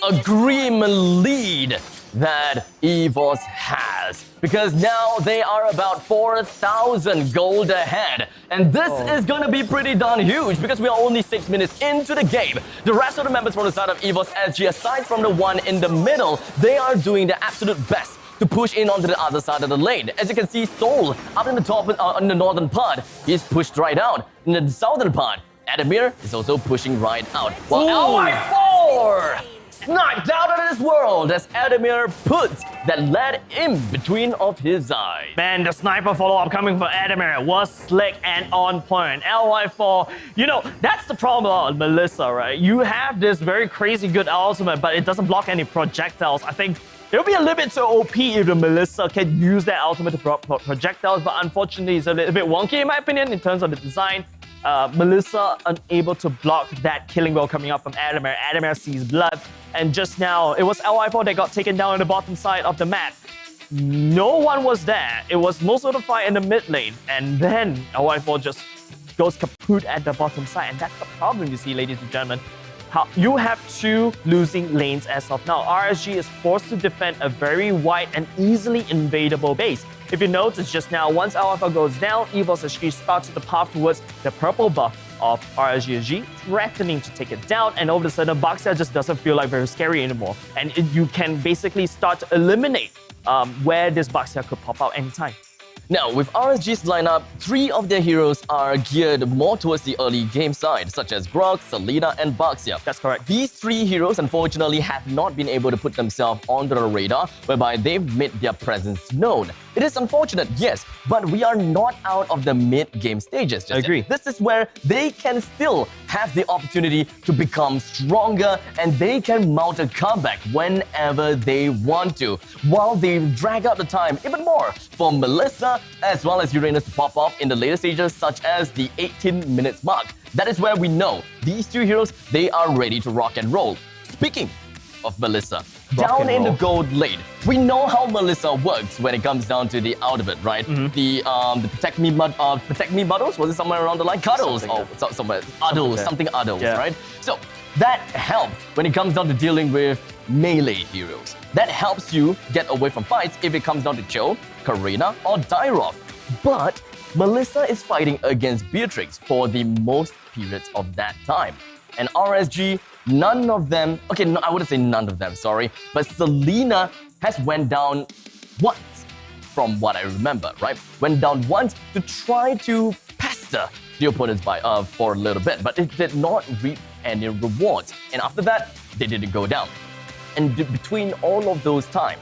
A grim lead that EVOS has, because now they are about 4,000 gold ahead, and this is gonna be pretty darn huge because we are only 6 minutes into the game. The rest of the members from the side of EVOS SG, aside from the one in the middle, they are doing their absolute best to push in onto the other side of the lane. As you can see, Soul up in the top in the northern part, he's pushed right out. In the southern part, Adamir is also pushing right out. While LY4 sniped out of this world as Adamir puts that lead in between of his eyes. Man, the sniper follow-up coming from Adamir was slick and on point. LY4, you know, that's the problem with Melissa, right? You have this very crazy good ultimate, but it doesn't block any projectiles. I think it'll be a little bit too OP if the Melissa can use that ultimate to block projectiles, but unfortunately it's a little bit wonky in my opinion in terms of the design. Melissa unable to block that killing blow coming up from Adamir. Adamir sees blood, and just now it was LY4 that got taken down on the bottom side of the map. No one was there. It was most of the fight in the mid lane, and then LY4 just goes kaput at the bottom side, and that's the problem you see, ladies and gentlemen. You have two losing lanes as of now. RSG is forced to defend a very wide and easily invadable base. If you notice just now, once Alpha goes down, EVOS SG starts the path towards the purple buff of RSG, threatening to take it down, and all of a sudden, Baxia just doesn't feel like very scary anymore. And you can basically start to eliminate where this Baxia could pop out anytime. Now, with RSG's lineup, 3 of their heroes are geared more towards the early game side, such as Grog, Selena, and Baxia. That's correct. These 3 heroes, unfortunately, have not been able to put themselves onto the radar, whereby they've made their presence known. It is unfortunate, yes, but we are not out of the mid-game stages just Agree. yet. This is where they can still have the opportunity to become stronger, and they can mount a comeback whenever they want to, while they drag out the time even more for Melissa as well as Uranus to pop off in the later stages, such as the 18 minutes mark. That is where we know these 2 heroes, they are ready to rock and roll. Speaking of Melissa, down in the gold lane, we know how Melissa works when it comes down to the ultimate, right? The protect me muddles, was it somewhere around the line? Cuddles, somewhere, uddles, something uddles, right? So that helps when it comes down to dealing with melee heroes. That helps you get away from fights if it comes down to Cho, Karina, or Dairoth. But Melissa is fighting against Beatrix for the most periods of that time. And RSG, none of them, okay, no, I wouldn't say none of them, sorry, but Selena has went down once, from what I remember, right? Went down once to try to pester the opponents for a little bit, but it did not reap any rewards. And after that, they didn't go down. And between all of those times,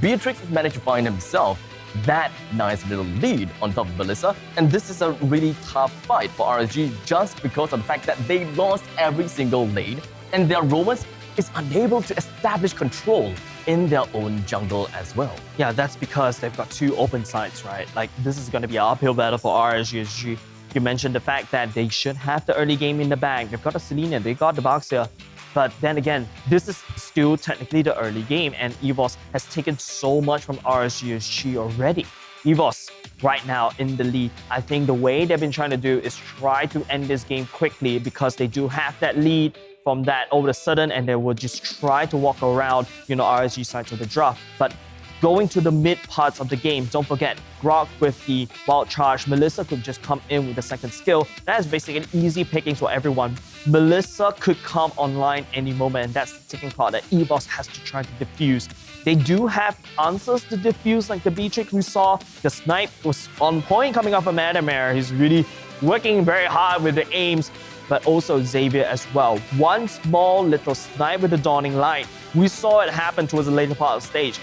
Beatrix has managed to find himself that nice little lead on top of Melissa, and this is a really tough fight for RSG just because of the fact that they lost every single lane, and their Romans is unable to establish control in their own jungle as well. Yeah, that's because they've got 2 open sides, right? Like, this is going to be an uphill battle for RSG. You mentioned the fact that they should have the early game in the bag. They've got the Selena, they got the Baxia. But then again, this is still technically the early game, and EVOS has taken so much from RSG already. EVOS, right now in the lead, I think the way they've been trying to do is try to end this game quickly because they do have that lead from that all of a sudden, and they will just try to walk around, RSG side to the draft. But going to the mid parts of the game, don't forget, Grog with the wild charge, Melissa could just come in with the second skill. That is basically easy pickings for everyone. Melissa could come online any moment, and that's the taking part that EVOS has to try to defuse. They do have answers to defuse, like the Beatrix we saw. The snipe was on point coming off of Adamir. He's really working very hard with the aims, but also Xavier as well. One small little snipe with the dawning light. We saw it happen towards the later part of the stage.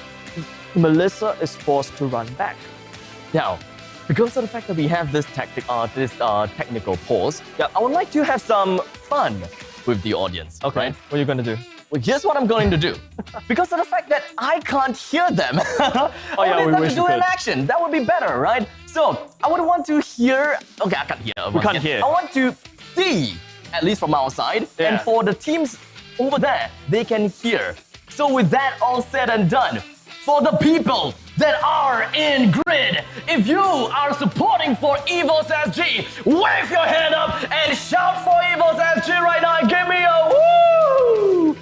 Melissa is forced to run back. Now, because of the fact that we have this technical pause, I would like to have some fun with the audience. Okay, right? what are you going to do? Well, here's what I'm going to do. Because of the fact that I can't hear them, I want them to do it in action. That would be better, right? So, I would want to hear... Okay, I can't hear. We can't hear. I want to see, at least from outside, and for the teams over there, they can hear. So with that all said and done, for the people that are in grid, if you are supporting for EVOS SG, wave your hand up and shout for EVOS SG right now and give me a woo!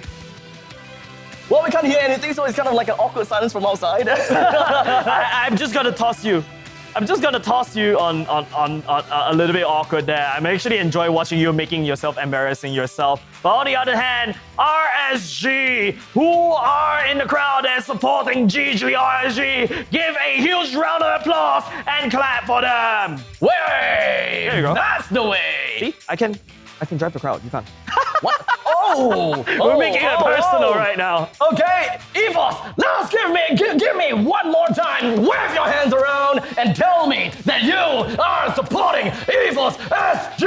Well, we can't hear anything, so it's kind of like an awkward silence from outside. I'm just gonna toss you. I'm just gonna toss you on a little bit awkward there. I'm actually enjoy watching you making yourself embarrassing yourself. But on the other hand, RSG, who are in the crowd and supporting GG RSG, give a huge round of applause and clap for them. Way! There you go. That's the way. See, I can drive the crowd. You can't. What? Oh! We're making it personal right now. Okay, EVOS, now give me one more time. Wave your hands around and tell me that you are supporting EVOS SG.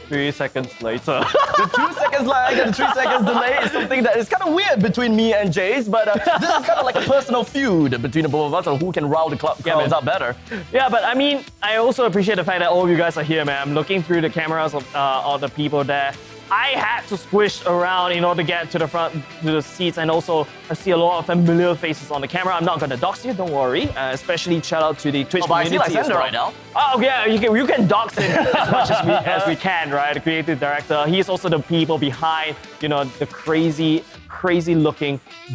3 seconds later. The 2 seconds lag and 3 seconds delay is something that is kind of weird between me and Jace, but this is kind of like a personal feud between the both of us on who can rile the crowds up better. Yeah, but I mean, I also appreciate the fact that all of you guys are here, man. I'm looking through the cameras of all the people there. I had to squish around in order to get to the front, to the seats, and also I see a lot of familiar faces on the camera. I'm not going to dox you, don't worry. Especially shout out to the Twitch community I see as well. right now. Oh yeah, you can dox him as much as we can, right? The creative director. He's also the people behind, the crazily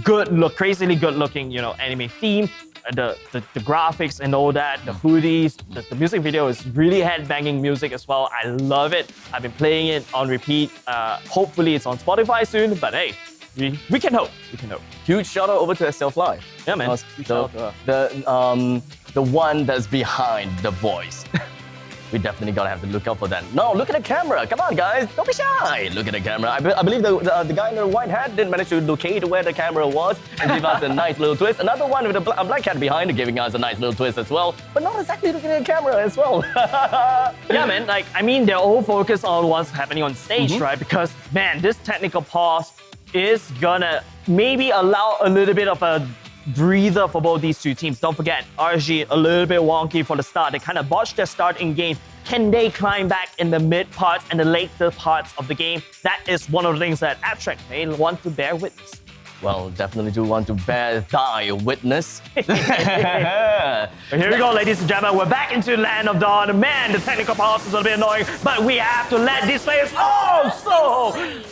good looking, anime theme. The graphics and all that, the hoodies, the music video is really headbanging music as well. I love it. I've been playing it on repeat. Hopefully it's on Spotify soon, but hey, we can hope. We can hope. Huge shout out over to SLFly. Yeah, man. The one that's behind the voice. We definitely gotta have to look out for that. No, look at the camera. Come on, guys. Don't be shy. Look at the camera. I believe the guy in the white hat did manage to locate where the camera was and give us a nice little twist. Another one with a black hat behind giving us a nice little twist as well. But not exactly looking at the camera as well. Yeah, man. They're all focused on what's happening on stage, right? Because, man, this technical pause is gonna maybe allow a little bit of a breather for both these two teams. Don't forget, RSG a little bit wonky for the start. They kind of botched their start in game. Can they climb back in the mid parts and the later parts of the game? That is one of the things that Abstract may want to bear witness. Well, definitely do want to bear thy witness. Here we go, ladies and gentlemen. We're back into Land of Dawn. Man, the technical pause is a little bit annoying, but we have to let these players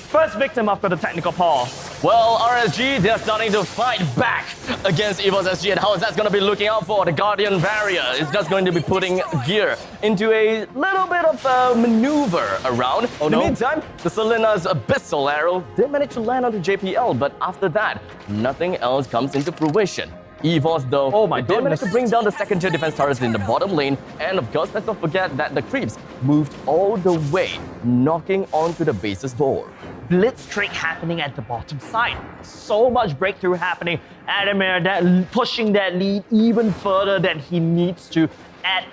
first victim after the technical pause. Well, RSG, they're starting to fight back against EVOS SG, and how is that going to be looking out for? The Guardian Barrier is just going to be putting gear into a little bit of a maneuver around. In the meantime, the Selena's Abyssal Arrow did manage to land onto JPL, but after that, nothing else comes into fruition. EVOS, though, they managed to bring down the second-tier defense turrets in the bottom lane, and of course, let's not forget that the creeps moved all the way, knocking onto the base's door. Blitzkrieg happening at the bottom side. So much breakthrough happening. Adamir pushing that lead even further than he needs to at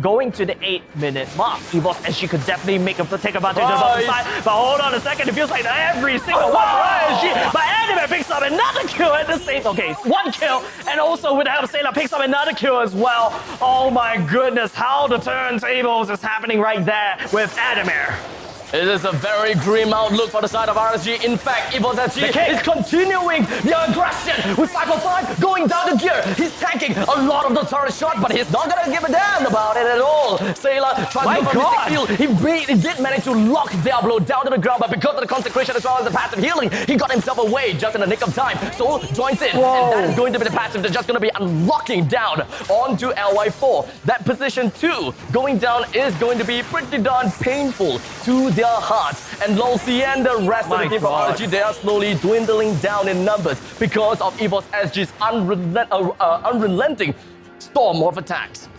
going to the 8-minute mark. EVOS SG could definitely take advantage of the bottom side. But hold on a second, it feels like every single one for RSG. But Adamir picks up another kill at the same. Okay, one kill, and also with the help of Sailor picks up another kill as well. Oh my goodness, how the turntables is happening right there with Adamir. It is a very grim outlook for the side of RSG. In fact, EVOS SG is continuing the aggression with 505 going down the gear. He's tanking a lot of the turret shot, but he's not gonna give a damn about it at all. Sailor tries to go for Mystic Field. He did manage to lock Diablo down to the ground, but because of the consecration as well as the passive healing, he got himself away just in the nick of time. So joins in, and that is going to be the passive that's just gonna be unlocking down onto LY4. That position 2 going down is going to be pretty darn painful to their hearts. And Lolsey and the rest of the team from RSG, they are slowly dwindling down in numbers because of EVOS SG's unrelenting storm of attacks.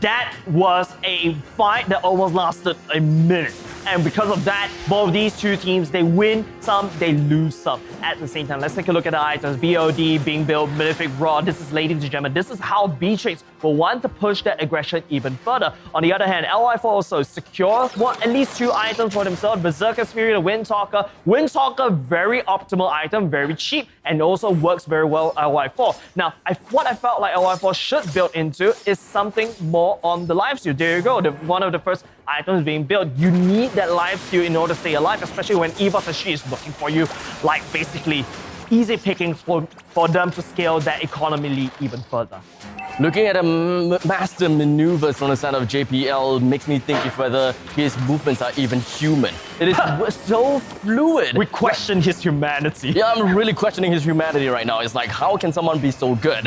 That was a fight that almost lasted a minute. And because of that, both these two teams, they win some, they lose some at the same time. Let's take a look at the items. BOD being built, Malefic Raw. This is, ladies and gentlemen, this is how B-Trades will want to push that aggression even further. On the other hand, LY4 also secure at least 2 items for themselves. Berserker Spirit, the Windtalker. Windtalker, very optimal item, very cheap, and also works very well LY4. Now, what I felt like LY4 should build into is something more on the lifesteal. There you go, one of the first items being built. You need that lifesteal in order to stay alive, especially when EVOS SG is looking for you, like basically easy pickings for them to scale that economy even further. Looking at the master maneuvers from the side of JPL makes me think if whether his movements are even human. It is so fluid. We question his humanity. Yeah, I'm really questioning his humanity right now. It's like, how can someone be so good?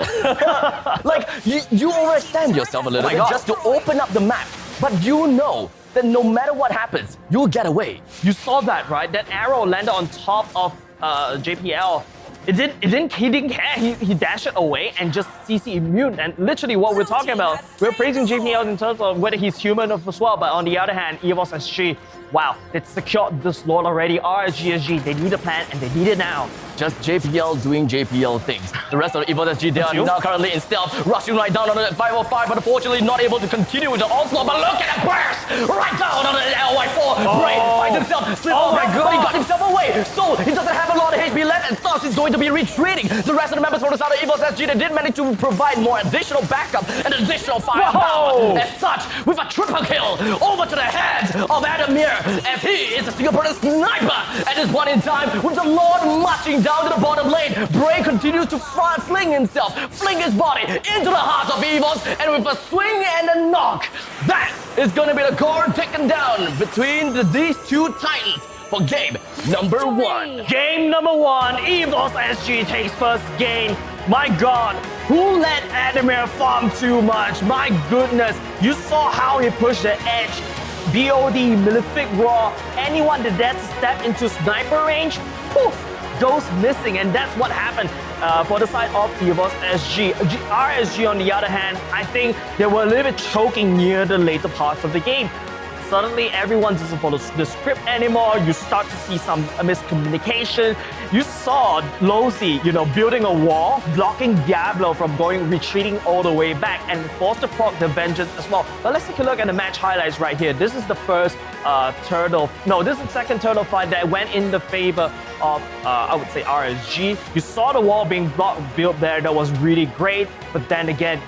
Like, you overextend yourself a little bit just to open up the map. But you know that no matter what happens, you'll get away. You saw that, right? That arrow landed on top of JPL. He didn't care. He dashed it away and just CC immune. And literally what we're talking about, we're praising JPL in terms of whether he's human as well. But on the other hand, EVOS SG, wow, they secured this Lord already. RSG, they need a plan and they need it now. Just JPL doing JPL things. The rest of the EVOS SG, they are now currently in stealth, rushing right down on the 505, but unfortunately not able to continue with the onslaught. But look at that burst! Right down on the LY4. Bray finds himself, slip Oh my but God. he got himself away. So he doesn't have a lot of HP left, and thus he's going to be retreating. The rest of the members from the side of EVOS SG, they did manage to provide more additional backup and additional firepower. Whoa. As such, with a triple kill over to the head of Adamir, as he is a single-person sniper at this point in time, with the Lord marching down to the bottom lane. Bray continues to fling himself, fling his body into the heart of EVOS, and with a swing and a knock, that is going to be the core taken down between these two titans for game number 1. Game number 1, EVOS SG takes first game. My God, who let Adamir farm too much? My goodness, you saw how he pushed the edge. BOD, Malefic Raw, anyone that dares to step into sniper range, poof, goes missing, and that's what happened for the side of EVOS SG. RSG, on the other hand, I think they were a little bit choking near the later parts of the game. Suddenly, everyone doesn't follow the script anymore. You start to see some miscommunication. You saw Lozy, building a wall, blocking Diablo from retreating all the way back, and forced to proc the Vengeance as well. But let's take a look at the match highlights right here. This is the first this is the second turtle fight that went in the favor of, I would say, RSG. You saw the wall being built there. That was really great. But then again,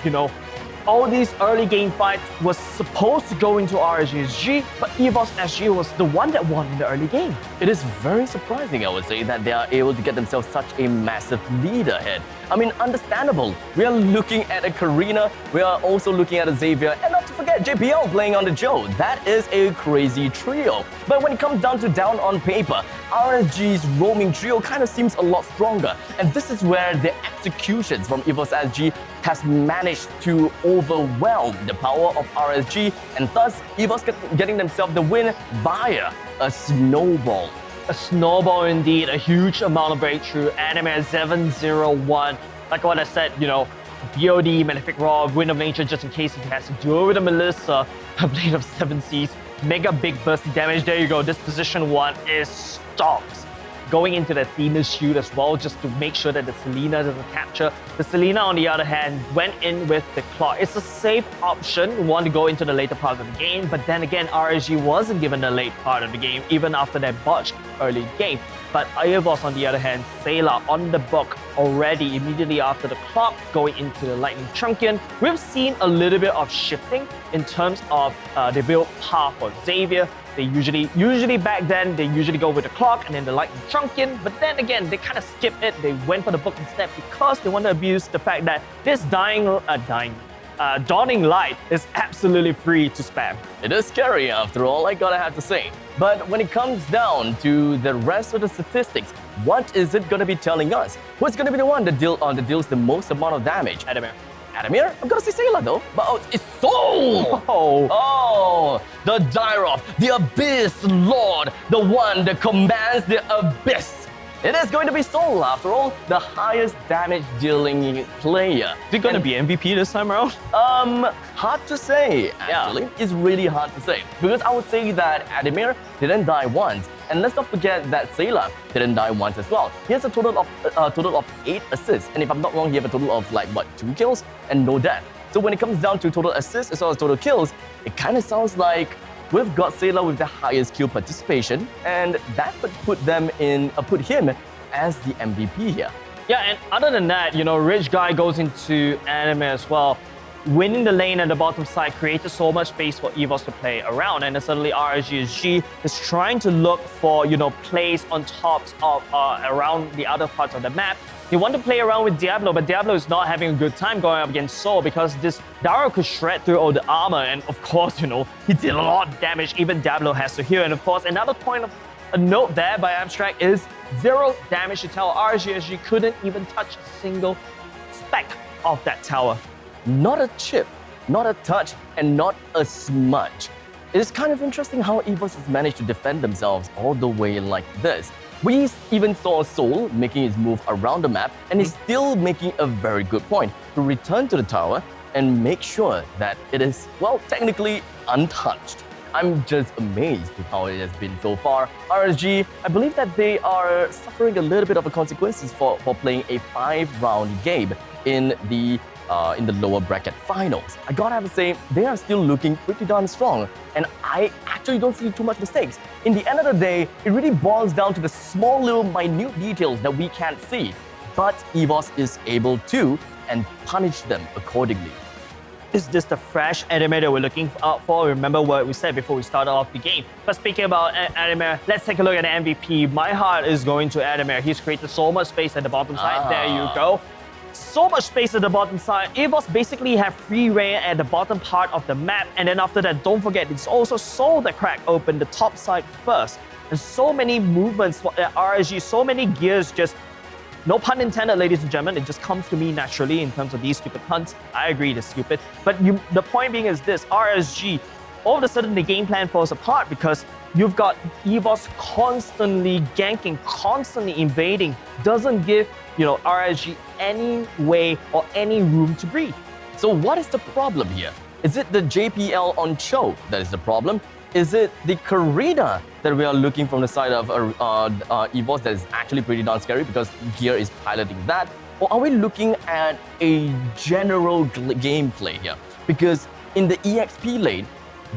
all these early game fights was supposed to go into RSG, but EVOS SG was the one that won in the early game. It is very surprising, I would say, that they are able to get themselves such a massive lead ahead. I mean, understandable. We are looking at a Karina, we are also looking at a Xavier, and not to forget JPL playing on the Joe. That is a crazy trio. But when it comes down on paper, RSG's roaming trio kind of seems a lot stronger. And this is where the executions from EVOS SG has managed to overwhelm the power of RSG, and thus EVOS getting themselves the win via a snowball. A snowball indeed, a huge amount of breakthrough. Anime 7-0-1. Like what I said, BOD, Malefic Raw, Wind of Nature, just in case he has to duel with a Melissa, a Blade of 7 Seas, mega big bursty damage. There you go. This position 1 is stocked. Going into the Athena's shield as well, just to make sure that the Selena doesn't capture. The Selena, on the other hand, went in with the Clock. It's a safe option, one to go into the later part of the game, but then again, RSG wasn't given the late part of the game, even after that botched early game. But EVOS, on the other hand, Sayla on the book already immediately after the Clock, going into the Lightning Truncheon. We've seen a little bit of shifting in terms of the build path for Xavier. They usually back then, they usually go with the Clock and then the Lightning Truncheon, but then again, they kind of skipped it. They went for the book instead because they want to abuse the fact that this Dawning Light is absolutely free to spam. It is scary after all, I gotta have to say. But when it comes down to the rest of the statistics, what is it gonna be telling us? Who's gonna be the one that deals the most amount of damage? Adamir? I'm gonna say Sayla though. But it's Soul! Oh, the Dyroth, the Abyss Lord, the one that commands the Abyss. It is going to be Soul, after all, the highest damage dealing player. Is it going to be MVP this time around? Hard to say, actually. Yeah. It's really hard to say. Because I would say that Adamir didn't die once. And let's not forget that Sayla didn't die once as well. He has a total of 8 assists. And if I'm not wrong, he has a total of 2 kills and no death. So when it comes down to total assists as well as total kills, it kind of sounds like we've got Sayla with the highest kill participation, and that would put him as the MVP here. Yeah, and other than that, Rich Guy goes into Anime as well. Winning the lane at the bottom side created so much space for EVOS to play around, and then suddenly RSG is trying to look for, plays on tops of around the other parts of the map. They want to play around with Diablo, but Diablo is not having a good time going up against Soul because this Daro could shred through all the armor, and of course, he did a lot of damage. Even Diablo has to heal, and of course, another point of a note there by Abstract is 0 damage to tower. RSG couldn't even touch a single speck of that tower. Not a chip, not a touch, and not a smudge. It is kind of interesting how EVOS has managed to defend themselves all the way like this. We even saw Seoul making his move around the map and is still making a very good point to return to the tower and make sure that it is, well, technically untouched. I'm just amazed with how it has been so far. RSG, I believe that they are suffering a little bit of the consequences for playing a 5-round game in the lower bracket finals. I gotta have to say, they are still looking pretty darn strong, and I actually don't see too much mistakes. In the end of the day, it really boils down to the small little minute details that we can't see, but EVOS is able to and punish them accordingly. Is this the fresh Adamir that we're looking out for? Remember what we said before we started off the game. But speaking about Adamir, let's take a look at the MVP. My heart is going to Adamir. He's created so much space at the bottom side. There you go. So much space at the bottom side. EVOS basically have free reign at the bottom part of the map. And then after that, don't forget, it's also Seoul that crack open the top side first. And so many movements for RSG, so many gears just... No pun intended, ladies and gentlemen. It just comes to me naturally in terms of these stupid puns. I agree, they're stupid. But the point being is this, RSG, all of a sudden the game plan falls apart because you've got EVOS constantly ganking, constantly invading, doesn't give, RSG any way or any room to breathe. So what is the problem here? Is it the JPL on Cho that is the problem? Is it the Karina that we are looking from the side of EVOS that is actually pretty darn scary because Gear is piloting that? Or are we looking at a general gameplay here? Because in the EXP lane,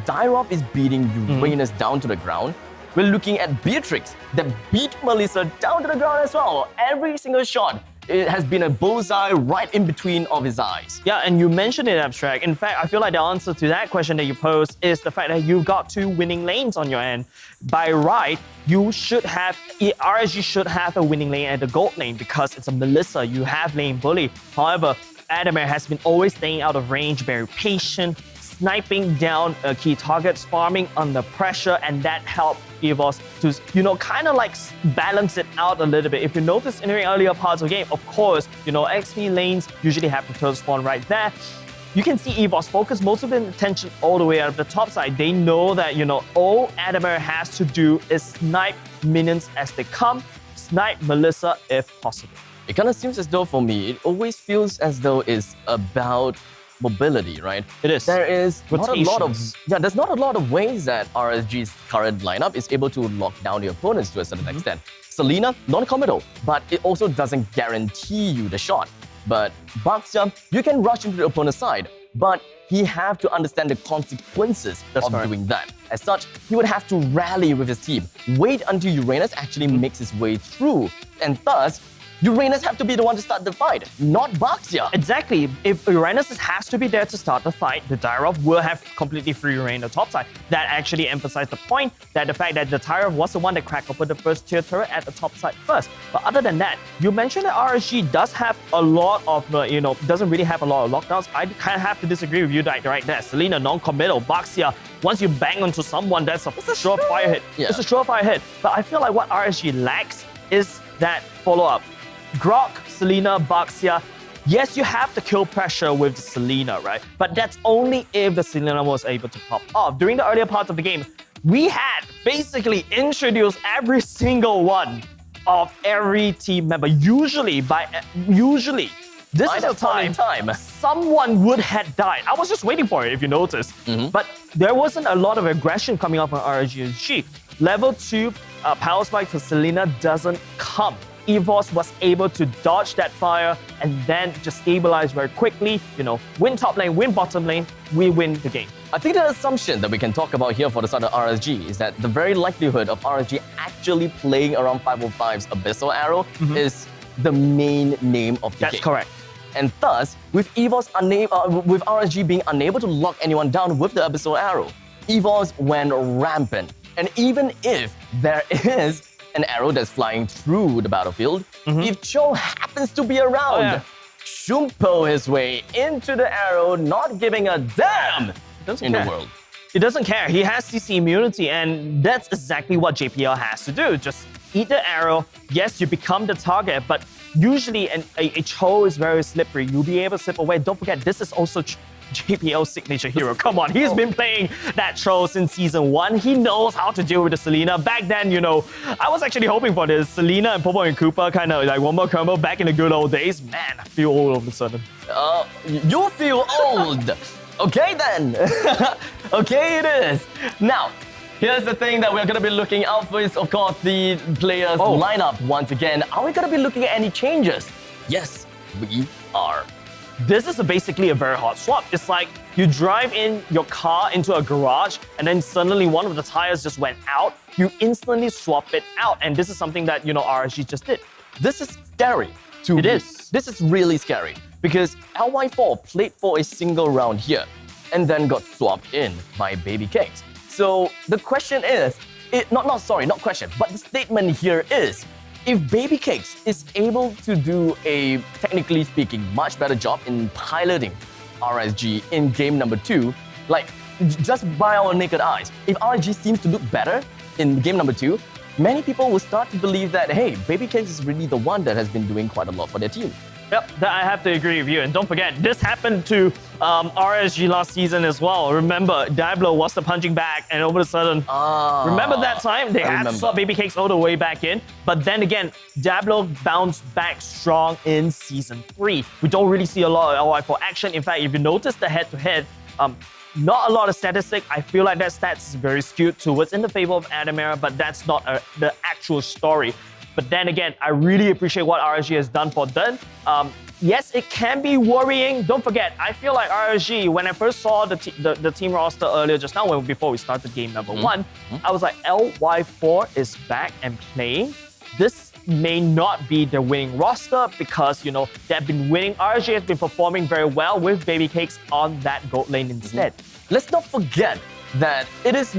Dyrov is beating Uranus down to the ground. We're looking at Beatrix that beat Melissa down to the ground as well. Every single shot, it has been a bullseye right in between of his eyes. Yeah, and you mentioned it, Abstract. In fact, I feel like the answer to that question that you posed is the fact that you've got 2 winning lanes on your end. By right, RSG should have a winning lane at the gold lane because it's a Melissa. You have lane bully. However, Adamir has been always staying out of range, very patient, sniping down key targets, farming under pressure, and that helped EVOS to, kind of like balance it out a little bit. If you notice in the earlier parts of the game, of course, XP lanes usually have the turtle spawn right there. You can see EVOS focus most of the attention all the way out of the top side. They know that, all Adamir has to do is snipe minions as they come, snipe Melissa if possible. It kind of seems as though for me, it always feels as though it's about mobility, right? It is. There is not a lot of Rotations. there's not a lot of ways that RSG's current lineup is able to lock down the opponents to a certain extent. Selena, non-committal, but it also doesn't guarantee you the shot. But Baxia, you can rush into the opponent's side, but he have to understand the consequences of doing that. As such, he would have to rally with his team, wait until Uranus actually makes his way through, and thus Uranus have to be the one to start the fight, not Baxia. Exactly. If Uranus has to be there to start the fight, the Dyrov will have completely free reign on the top side. That actually emphasized the point that the fact that the Dyrov was the one that cracked open the first tier turret at the top side first. But other than that, you mentioned that RSG does have a lot of, doesn't really have a lot of lockdowns. I kind of have to disagree with you right there. Selena, non-committal. Baxia, once you bang onto someone, that's a surefire hit. Yeah. It's a surefire hit. But I feel like what RSG lacks is that follow-up. Grok, Selena, Baxia. Yes, you have the kill pressure with Selena, right? But that's only if the Selena was able to pop off. During the earlier parts of the game, we had basically introduced every single one of every team member. Usually, this is the time someone would have died. I was just waiting for it, if you noticed. But there wasn't a lot of aggression coming up on RSG. Level 2 power spike to Selena doesn't come. EVOS was able to dodge that fire and then just stabilize very quickly, win top lane, win bottom lane, we win the game. I think the assumption that we can talk about here for the side of RSG is that the very likelihood of RSG actually playing around 505's Abyssal Arrow is the main name of the game. That's correct. And thus, with with RSG being unable to lock anyone down with the Abyssal Arrow, EVOS went rampant. And even if there is an arrow that's flying through the battlefield, if Cho happens to be around, Shumpo his way into the arrow, not giving a damn in the world. He doesn't care. He has CC immunity, and that's exactly what JPL has to do. Just eat the arrow. Yes, you become the target, but usually a Cho is very slippery. You'll be able to slip away. Don't forget, this is also JPL's signature hero. Come on, he's been playing that troll since season 1. He knows how to deal with the Selena. Back then, I was actually hoping for this Selena and Popo and Cooper kind of like one more combo back in the good old days. Man, I feel old all of a sudden. You feel old. Okay then. Okay it is. Now, here's the thing that we're going to be looking out for is, of course, the players' lineup once again. Are we going to be looking at any changes? Yes, we are. This is basically a very hot swap. It's like you drive in your car into a garage and then suddenly one of the tires just went out. You instantly swap it out. And this is something that, RSG just did. This is scary. It is. This is really scary because LY4 played for a single round here and then got swapped in by Baby Cakes. So the question is, not question, but the statement here is, if Baby Cakes is able to do a, technically speaking, much better job in piloting RSG in game number 2, like just by our naked eyes, if RSG seems to look better in game number 2, many people will start to believe that, hey, Baby Cakes is really the one that has been doing quite a lot for their team. Yep, I have to agree with you. And don't forget, this happened to RSG last season as well. Remember, Diablo was the punching bag, and all of a sudden, remember that time? They had to swap Baby Cakes all the way back in. But then again, Diablo bounced back strong in Season 3. We don't really see a lot of LY4 action. In fact, if you notice the head-to-head, not a lot of statistics. I feel like that stats is very skewed towards in the favor of Adamera, but that's not the actual story. But then again, I really appreciate what RSG has done for them. Yes, it can be worrying. Don't forget, I feel like RSG, when I first saw the team roster earlier just now, before we started game number 1, I was like, LY4 is back and playing. This may not be the winning roster because, they've been winning. RSG has been performing very well with Baby Cakes on that gold lane instead. Let's not forget that it is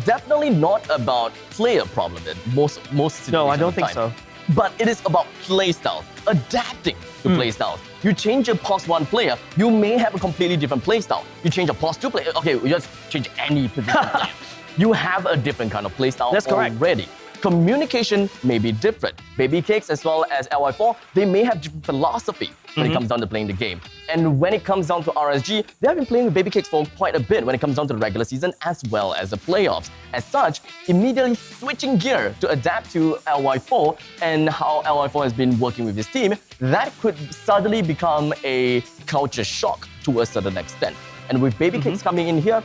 definitely not about player problem in most situations. No, I don't think so. But it is about playstyle, adapting to playstyle. You change your POS 1 player, you may have a completely different playstyle. You change a POS 2 player, okay, we just change any position player. You have a different kind of playstyle already. Communication may be different. Baby Cakes as well as LY4, they may have different philosophy when it comes down to playing the game. And when it comes down to RSG, they have been playing with Baby Cakes for quite a bit when it comes down to the regular season as well as the playoffs. As such, immediately switching gear to adapt to LY4 and how LY4 has been working with his team, that could suddenly become a culture shock to a certain extent. And with Baby Cakes coming in here,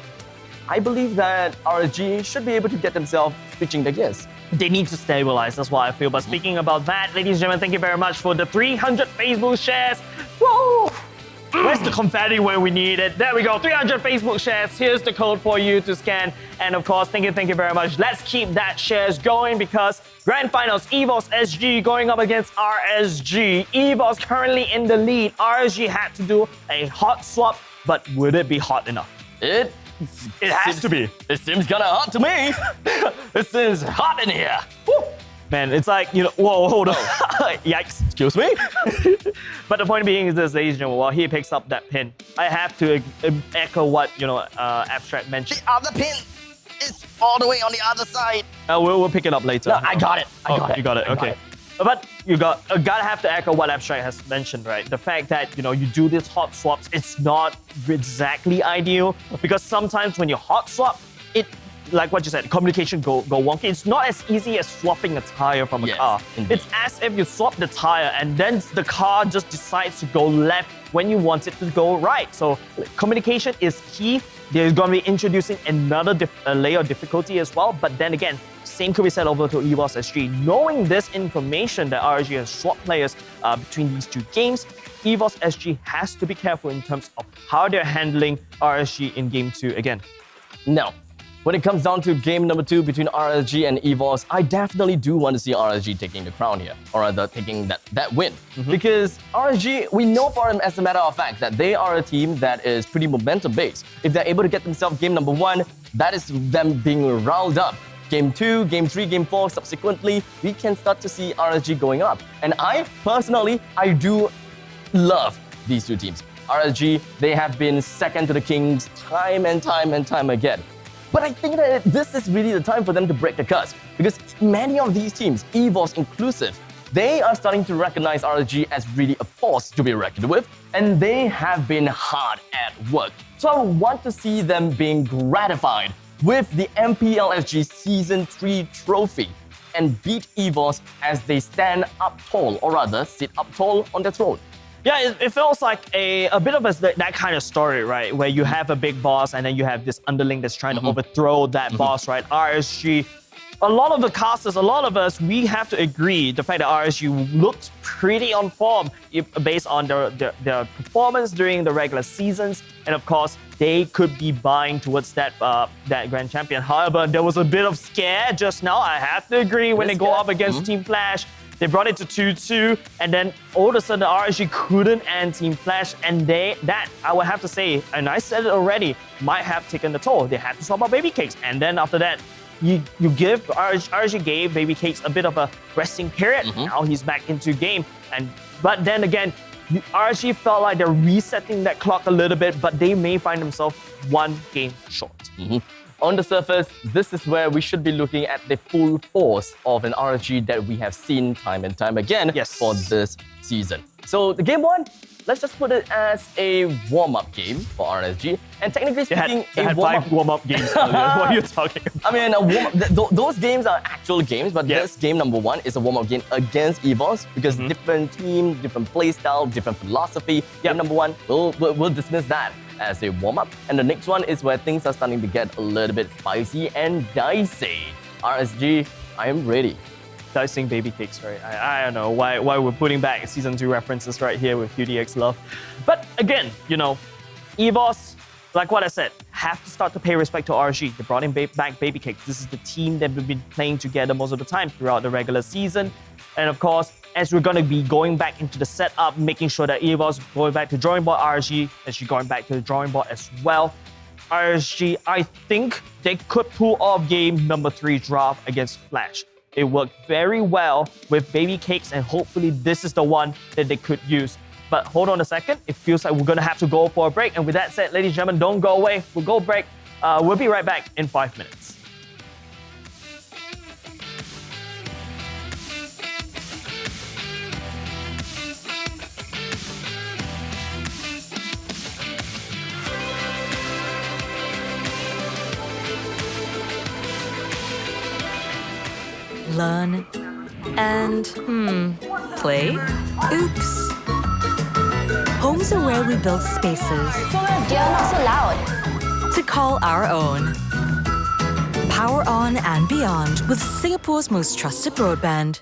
I believe that RSG should be able to get themselves switching the gears. They need to stabilize, that's what I feel. But speaking about that, ladies and gentlemen, thank you very much for the 300 Facebook shares. Whoa! Where's the confetti when we need it? There we go, 300 Facebook shares. Here's the code for you to scan. And of course, thank you very much. Let's keep that shares going because Grand Finals, EVOS SG going up against RSG. EVOS currently in the lead. RSG had to do a hot swap, but would it be hot enough? It has to be. It seems kind of hot to me. This is hot in here. Woo. Man, it's like, whoa, hold on. Yikes. Excuse me? But the point being is this, ladies and gentlemen, while he picks up that pin, I have to echo what, Abstract mentioned. The other pin is all the way on the other side. We'll pick it up later. No, I got it. I got it. You got it, okay. But you gotta have to echo what Abstract has mentioned, right? The fact that, you do these hot swaps, it's not exactly ideal because sometimes when you hot swap, it, like what you said, communication go wonky. It's not as easy as swapping a tire from a car. Indeed. It's as if you swap the tire and then the car just decides to go left when you want it to go right. So communication is key. They're going to be introducing another layer of difficulty as well. But then again, same could be said over to EVOS SG. Knowing this information that RSG has swapped players between these two games, EVOS SG has to be careful in terms of how they're handling RSG in Game 2 again. Now, when it comes down to game number 2 between RSG and EVOS, I definitely do want to see RSG taking the crown here, or rather taking that win. Because RSG, we know for them as a matter of fact that they are a team that is pretty momentum-based. If they're able to get themselves game number 1, that is them being riled up. Game 2, Game 3, Game 4, subsequently, we can start to see RSG going up. And I do love these two teams. RSG, they have been second to the Kings time and time again. But I think that this is really the time for them to break the curse because many of these teams, EVOS inclusive, they are starting to recognize RSG as really a force to be reckoned with, and they have been hard at work. So I want to see them being gratified with the MPL SG Season 3 trophy and beat EVOS as they stand up tall, or rather sit up tall on their throne. Yeah, it feels like a bit of that kind of story, right? Where you have a big boss and then you have this underling that's trying to overthrow that boss, right? RSG, a lot of the casters, a lot of us, we have to agree the fact that RSG looked pretty on form based on their performance during the regular seasons. And of course, they could be vying towards that Grand Champion. However, there was a bit of scare just now. I have to agree when they go up against Team Flash. They brought it to 2-2, and then all of a sudden RSG couldn't end Team Flash, and that I would have to say, and I said it already, might have taken the toll. They had to swap out Baby Cakes, and then after that, you give RSG gave Baby Cakes a bit of a resting period. Now he's back into game, but then again, RSG felt like they're resetting that clock a little bit, but they may find themselves one game short. On the surface, this is where we should be looking at the full force of an RSG that we have seen time and time again for this season. So the game one, let's just put it as a warm-up game for RSG. And technically speaking, they had 5 warm-up games earlier. What are you talking about? I mean, those games are actual games, but this game number 1 is a warm-up game against EVOS because different team, different play style, different philosophy. Game number 1, we'll dismiss that as a warm-up. And the next one is where things are starting to get a little bit spicy and dicey. RSG, I am ready. Dicing Baby Cakes, right? I don't know why we're putting back Season 2 references right here with UDX Love. But again, you know, EVOS, like what I said, have to start to pay respect to RSG. They brought in back Baby Cakes. This is the team that we've been playing together most of the time throughout the regular season. And of course, as we're going to be going back into the setup, making sure that EVOS going back to drawing board, RSG actually going back to the drawing board as well. RSG, I think they could pull off game number 3 draft against Flash. It worked very well with Baby Cakes, and hopefully this is the one that they could use. But hold on a second, it feels like we're going to have to go for a break. And with that said, ladies and gentlemen, don't go away. We'll go break. We'll be right back in 5 minutes. Learn and play. Oops. Homes are where we build spaces You're not so loud. to call our own. Power on and beyond with Singapore's most trusted broadband.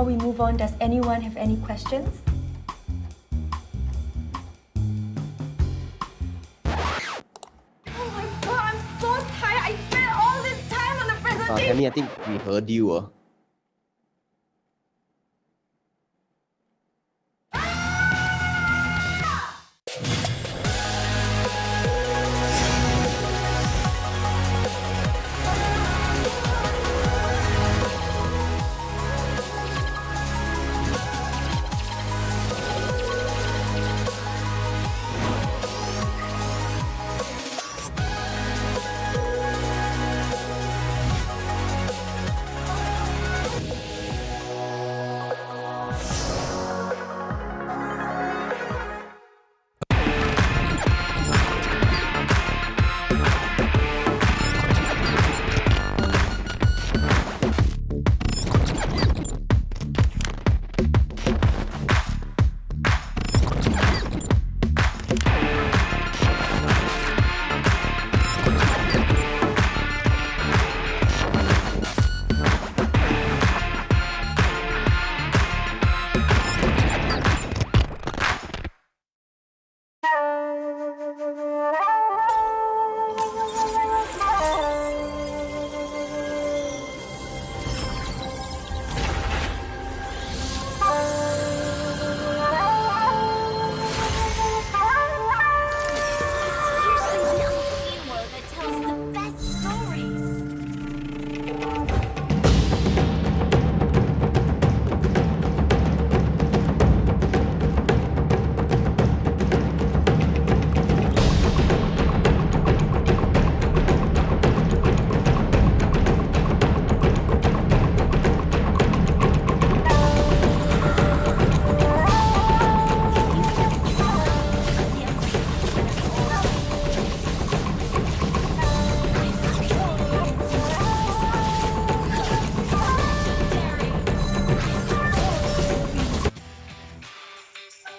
Before we move on, does anyone have any questions? Oh my god, I'm so tired. I spent all this time on the presentation. Tammy, I think we heard you.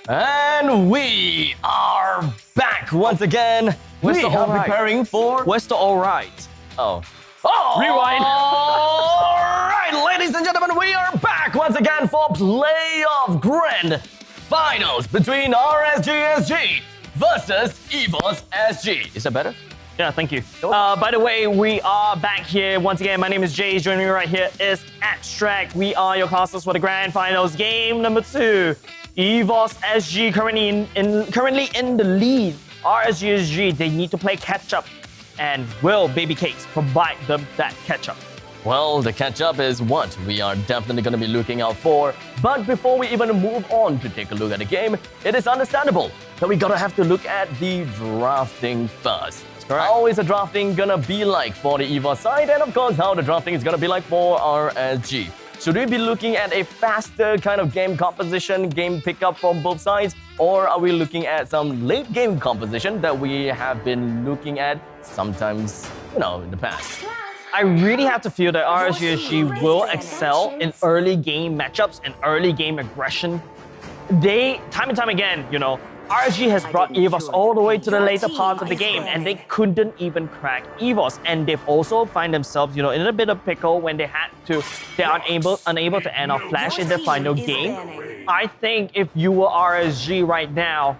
And we are back once again. Where's We the are alright? preparing for... Where's the alright? Oh. Oh! Rewind. All right, ladies and gentlemen, we are back once again for playoff grand finals between RSG SG versus EVOS SG. Is that better? Yeah, thank you. By the way, we are back here once again. My name is Jay. Joining me right here is Abstract. We are your casters for the grand finals. Game number 2. EVOS SG currently in the lead. RSG SG, they need to play catch up. And will Baby Cakes provide them that catch up? Well, the catch-up is what we are definitely going to be looking out for. But before we even move on to take a look at the game, it is understandable that we gotta have to look at the drafting first. How is the drafting gonna be like for the EVOS side? And of course, how the drafting is gonna be like for RSG. Should we be looking at a faster kind of game composition, game pickup from both sides? Or are we looking at some late game composition that we have been looking at sometimes, in the past? I really have to feel that RSG will excel in early game matchups and early game aggression. They, time and time again, RSG has brought EVOS all the way to the later parts of the game and they couldn't even crack EVOS. And they've also find themselves, in a bit of pickle when they are unable to end off Flash in the final game. I think if you were RSG right now,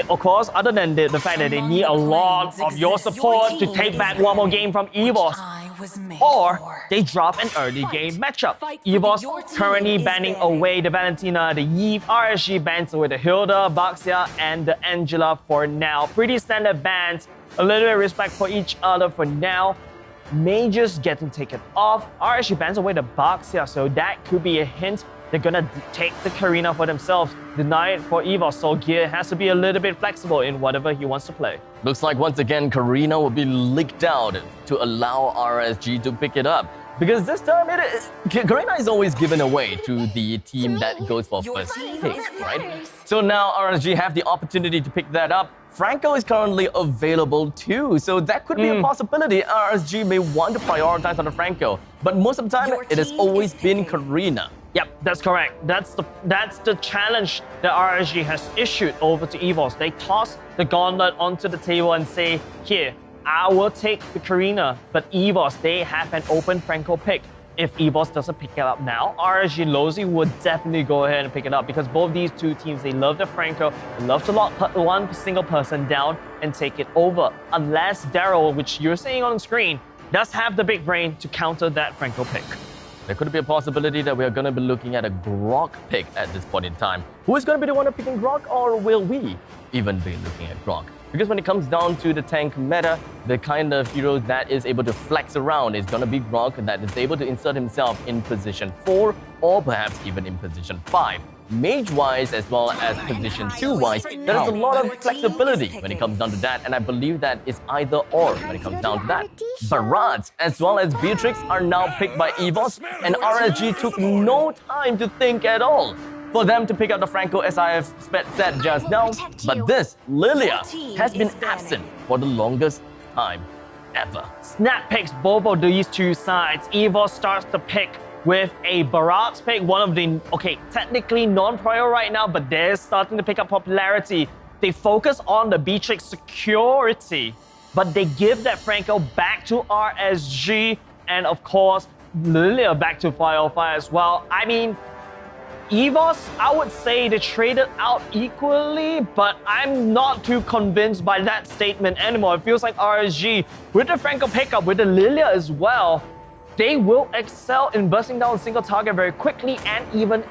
of course, other than the fact that they need a lot of your support to take back one more game from EVOS, or they drop an early game matchup. EVOS currently banning away the Valentina, the Eve. RSG bans away the Hilda, Baxia, and the Angela for now. Pretty standard bans, a little bit of respect for each other for now. Mages getting taken off. RSG bans away the Baxia, so that could be a hint they're gonna take the Karina for themselves, deny it for EVOS, so Gear has to be a little bit flexible in whatever he wants to play. Looks like once again Karina will be leaked out to allow RSG to pick it up. Because this time Karina is always given away to the team that goes for first pick, right? So now RSG have the opportunity to pick that up. Franco is currently available too, so that could be a possibility. RSG may want to prioritize on the Franco, but most of the time it has always been Karina. Yep, that's correct. That's the challenge that RSG has issued over to EVOS. They toss the gauntlet onto the table and say, here, I will take the Karina, but EVOS, they have an open Franco pick. if EVOS doesn't pick it up now, RSG Lozi would definitely go ahead and pick it up because both these two teams, they love the Franco, they love to lock one single person down and take it over. Unless Daryl, which you're seeing on the screen, does have the big brain to counter that Franco pick. There could be a possibility that we are going to be looking at a Grok pick at this point in time. Who is going to be the one picking Grok, or will we even be looking at Grok? Because when it comes down to the tank meta, the kind of hero that is able to flex around is going to be Grok, that is able to insert himself in position 4 or perhaps even in position 5. Mage-wise as well as position 2-wise, there is a lot of flexibility when it comes down to that, and I believe that it's either or when it comes down to that. Barat as well as Beatrix are now picked by EVOS, and RSG took no time to think at all for them to pick up the Franco, as I have said just now. But this, Lilia, has been absent for the longest time ever. Snap picks both of these two sides. EVOS starts to pick with a Barat's pick, one of the, technically non-prior right now, but they're starting to pick up popularity. They focus on the Beatrix security, but they give that Franco back to RSG, and of course, Lilia back to Fire as well. I mean, EVOS, I would say they traded out equally, but I'm not too convinced by that statement anymore. It feels like RSG, with the Franco pickup, with the Lilia as well, they will excel in bursting down a single target very quickly and even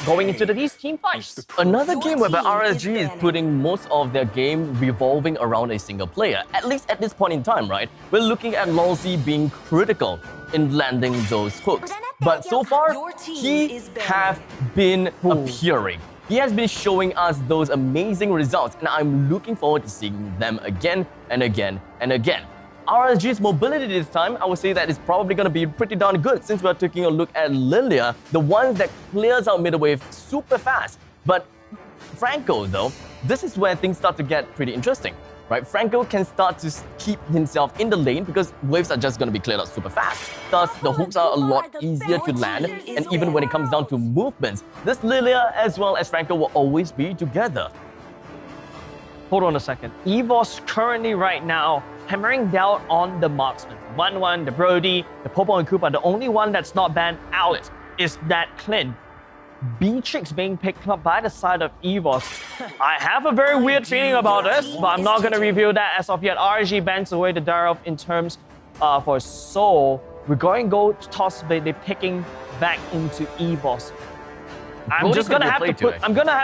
going into these team fights. Another game where RSG is putting most of their game revolving around a single player, at least at this point in time, right? We're looking at Lolzy being critical in landing those hooks. But so far, he have been appearing. He has been showing us those amazing results, and I'm looking forward to seeing them again and again and again. RSG's mobility this time, I would say that is probably going to be pretty darn good, since we're taking a look at Lilia, the one that clears out middle wave super fast. But Franco, though, this is where things start to get pretty interesting, right? Franco can start to keep himself in the lane because waves are just going to be cleared out super fast. Thus, the hooks are a lot easier to land, and even when it comes down to movements, this Lilia as well as Franco will always be together. Hold on a second. EVOS currently right now hammering down on the marksman. 1-1, the Brody, the Popo and Koopa. The only one that's not banned out is that Clint. Beatrix being picked up by the side of EVOS. I have a very weird feeling about this, but I'm not going to reveal that as of yet. RSG bans away the Darov in terms for Soul. We're going to go to toss they're picking back into EVOS. I'm gonna have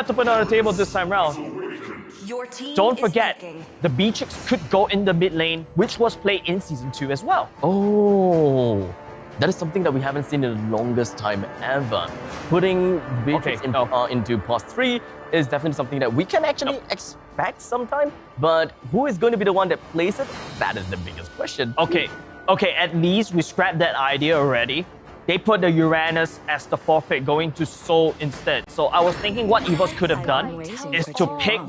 to put it on the table this time around. Don't forget, the Beatrix could go in the mid lane, which was played in Season 2 as well. Oh, that is something that we haven't seen in the longest time ever. Putting Beatrix into pos 3 is definitely something that we can actually expect sometime, but who is going to be the one that plays it? That is the biggest question. Okay, at least we scrapped that idea already. They put the Uranus as the forfeit, going to Soul instead. So I was thinking what EVOS could have done is to pick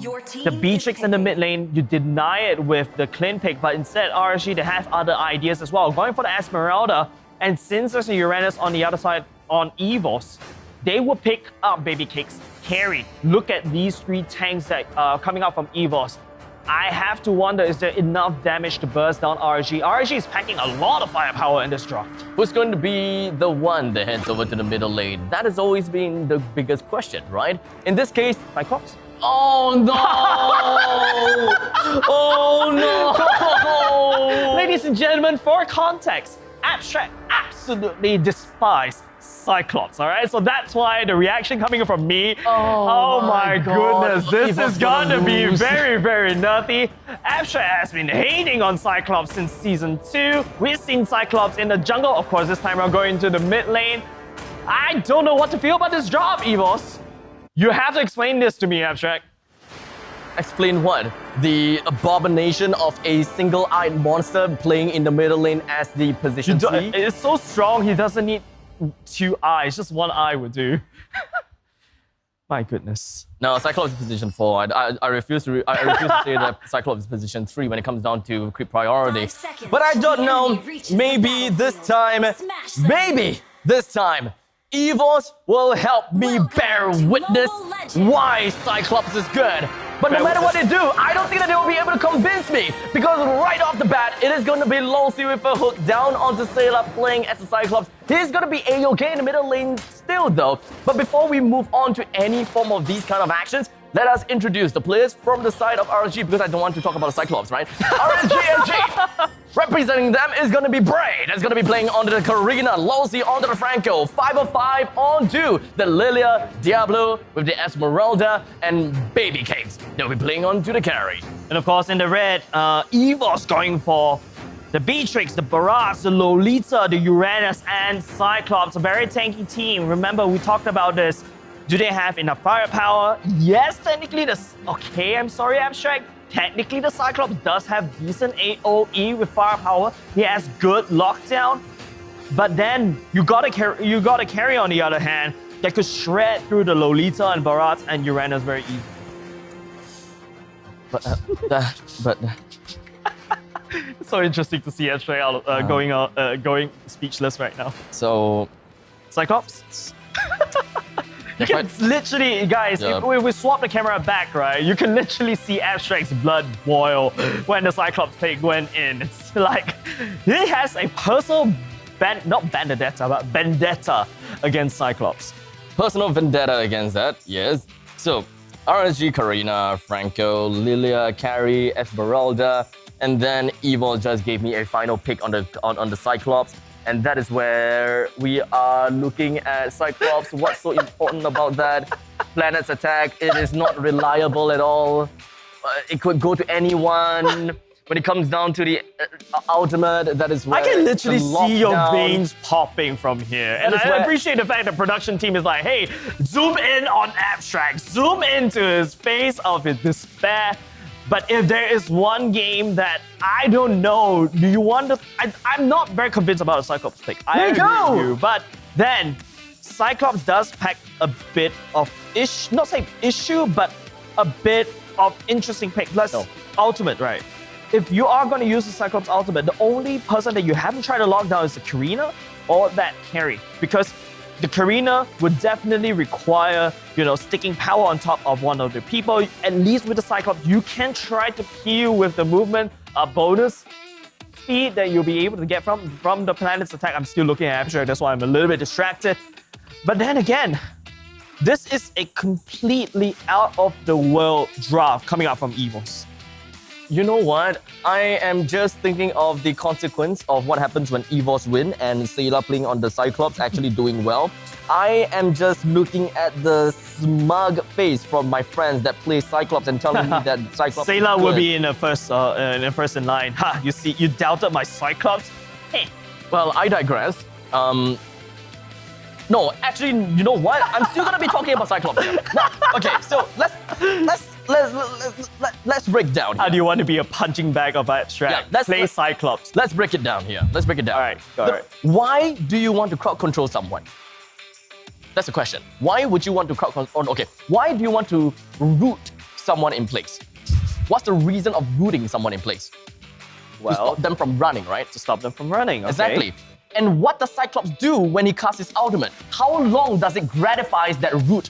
the Beatrix in the mid lane. You deny it with the Clint pick, but instead RSG, they have other ideas as well. Going for the Esmeralda, and since there's a Uranus on the other side on EVOS, they will pick up Baby Cakes carry. Look at these 3 tanks that are coming out from EVOS. I have to wonder, is there enough damage to burst down RSG? RSG is packing a lot of firepower in this draft. Who's going to be the one that heads over to the middle lane? That has always been the biggest question, right? In this case, Cyclops? Oh no! Oh no! Ladies and gentlemen, for context, Abstract absolutely despises Cyclops, all right? So that's why the reaction coming from me, oh my goodness, this is gonna be very, very nutty. Abstract has been hating on Cyclops since Season 2. We've seen Cyclops in the jungle, of course, this time around going into the mid lane. I don't know what to feel about this drop, EVOS. You have to explain this to me, Abstract. Explain what? The abomination of a single-eyed monster playing in the middle lane as the position 3? It's so strong, he doesn't need 2 eyes, just 1 eye would do. My goodness. No, Cyclops is position 4. I refuse to say that Cyclops is position 3 when it comes down to creep priority. But I don't know. Maybe this time, EVOS will help me bear witness why Cyclops is good. But no matter what they do, I don't think that they will be able to convince me, because right off the bat, it is going to be Losey with a hook down onto Sayla playing as a Cyclops. He's going to be A-OK in the middle lane still though. But before we move on to any form of these kind of actions, let us introduce the players from the side of RSG because I don't want to talk about the Cyclops, right? RSG. Representing them is going to be Bray. That's going to be playing onto the Karina, Losey onto the Franco, 505 onto the Lilia, Diablo with the Esmeralda, and Baby Cakes. They'll be playing onto the carry. And of course, in the red, Evo's going for the Beatrix, the Barrage, the Lolita, the Uranus, and Cyclops. A very tanky team. Remember, we talked about this. Do they have enough firepower? Yes, technically okay, I'm sorry, Abstract. Technically, the Cyclops does have decent AoE with firepower. He has good lockdown. But then you gotta carry on the other hand that could shred through the Lolita and Barrage and Uranus very easily. But It's so interesting to see Abstract going speechless right now. So, Cyclops? You can literally, guys, if we swap the camera back, right, you can literally see Abstract's blood boil when the Cyclops take went in. It's like, he has a personal, not vendetta, but vendetta against Cyclops. Personal vendetta against that, yes. So, RSG, Karina, Franco, Lilia, Carrie, Esmeralda, and then Evo just gave me a final pick on the Cyclops. And that is where we are looking at Cyclops. What's so important about that? Planet's attack, it is not reliable at all. It could go to anyone. When it comes down to the ultimate, that is where I can literally see your lockdown. veins popping from here. And I appreciate the fact the production team is like, hey, zoom in on Abstract. Zoom into his face of his despair. But if there is one game that I don't know, do you want to... I'm not very convinced about a Cyclops pick. I agree with you. But then, Cyclops does pack a bit of not say issue, but a bit of interesting pick. Ultimate, right? If you are going to use the Cyclops ultimate, the only person that you haven't tried to lock down is the Karina or that carry. Because the Karina would definitely require, sticking power on top of one of the people. At least with the Cyclops, you can try to peel with the movement, a bonus speed that you'll be able to get from the planet's attack. I'm still looking at Abstract, that's why I'm a little bit distracted. But then again, this is a completely out of the world draft coming out from Evos. You know what? I am just thinking of the consequence of what happens when Evos win and Sayla playing on the Cyclops actually doing well. I am just looking at the smug face from my friends that play Cyclops and telling me that Cyclops Sayla will be in the first in line. Ha! You see, you doubted my Cyclops? Hey. Well, I digress. No, actually, you know what? I'm still gonna be talking about Cyclops here. No, okay, so let's break down. How do you want to be a punching bag of Abstract? Yeah, play Cyclops. Let's break it down here. Let's break it down. All right. Why do you want to crowd control someone? That's the question. Why would you want to crowd control? Okay, why do you want to root someone in place? What's the reason of rooting someone in place? Well, to stop them from running, right? To stop them from running, okay. Exactly. And what does Cyclops do when he casts his ultimate? How long does it gratify that root?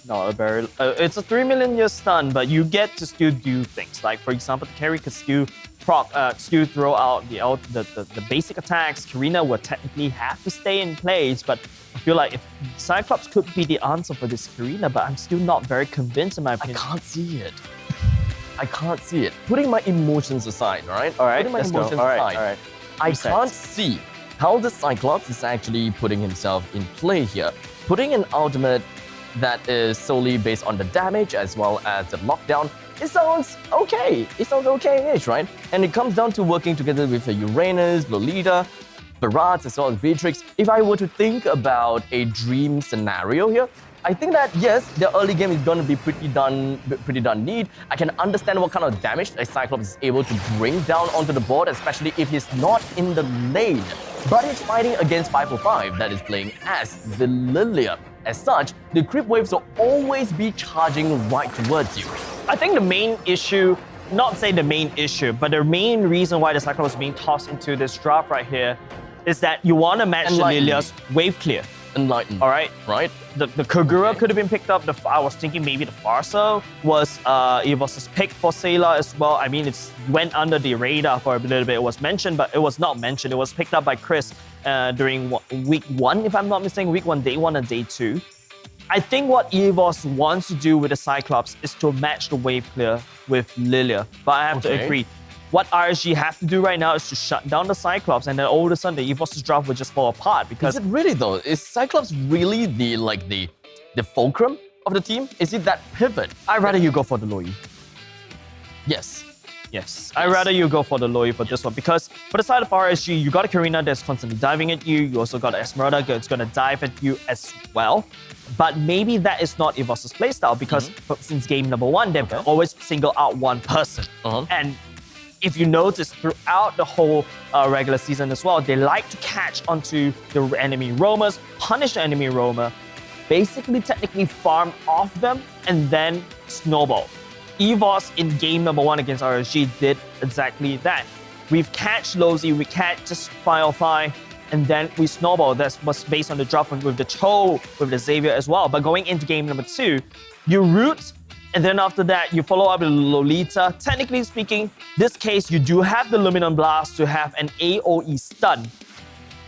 No, it's a 3 million year stun, but you get to still do things. Like, for example, the carry could still throw out the basic attacks. Karina would technically have to stay in place, but I feel like if Cyclops could be the answer for this Karina, but I'm still not very convinced in my opinion. I can't see it. I can't see it. Putting my emotions aside, all right? All right, Putting my let's go. emotions All right, aside, all right. I can't see how the Cyclops is actually putting himself in play here. Putting an ultimate that is solely based on the damage as well as the lockdown, it sounds okay. It sounds okay-ish, right? And it comes down to working together with Uranus, Lolita, Barrage, as well as Beatrix. If I were to think about a dream scenario here, I think that yes, the early game is going to be pretty done neat. I can understand what kind of damage a Cyclops is able to bring down onto the board, especially if he's not in the lane. But he's fighting against 505 that is playing as the Lilia. As such, the creep waves will always be charging right towards you. I think the main issue, not say the main issue, but the main reason why the Cyclops is being tossed into this draft right here is that you want to match the Lilia's wave clear. Enlightened. All right. Right? The Kagura could have been picked up. I was thinking maybe the Farso was EVOS's pick for Sailor as well. I mean, it went under the radar for a little bit. It was mentioned, but it was not mentioned. It was picked up by Chris during week 1, if I'm not mistaken, week 1, day 1 and day 2. I think what EVOS wants to do with the Cyclops is to match the wave clear with Lilia. But I have to agree. What RSG have to do right now is to shut down the Cyclops, and then all of a sudden the EVOS's draft will just fall apart because... Is it really though? Is Cyclops really the fulcrum of the team? Is it that pivot? I'd rather you go for the Loi. Yes. Yes. I'd rather you go for the Loi for this one because for the side of RSG, you got a Karina that's constantly diving at you. You also got an Esmeralda that's going to dive at you as well. But maybe that is not EVOS's playstyle because since game number 1, they've always single out one person. And if you notice throughout the whole regular season as well, they like to catch onto the enemy roamers, punish the enemy roamer, basically technically farm off them, and then snowball. EVOS in game number 1 against RSG did exactly that. We've catched Lozy, we catch just Firefly, and then we snowball. That was based on the drop with the Cho, with the Xavier as well. But going into game number 2, you root, and then after that, you follow up with Lolita. Technically speaking, this case, you do have the Luminant Blast to have an AoE stun.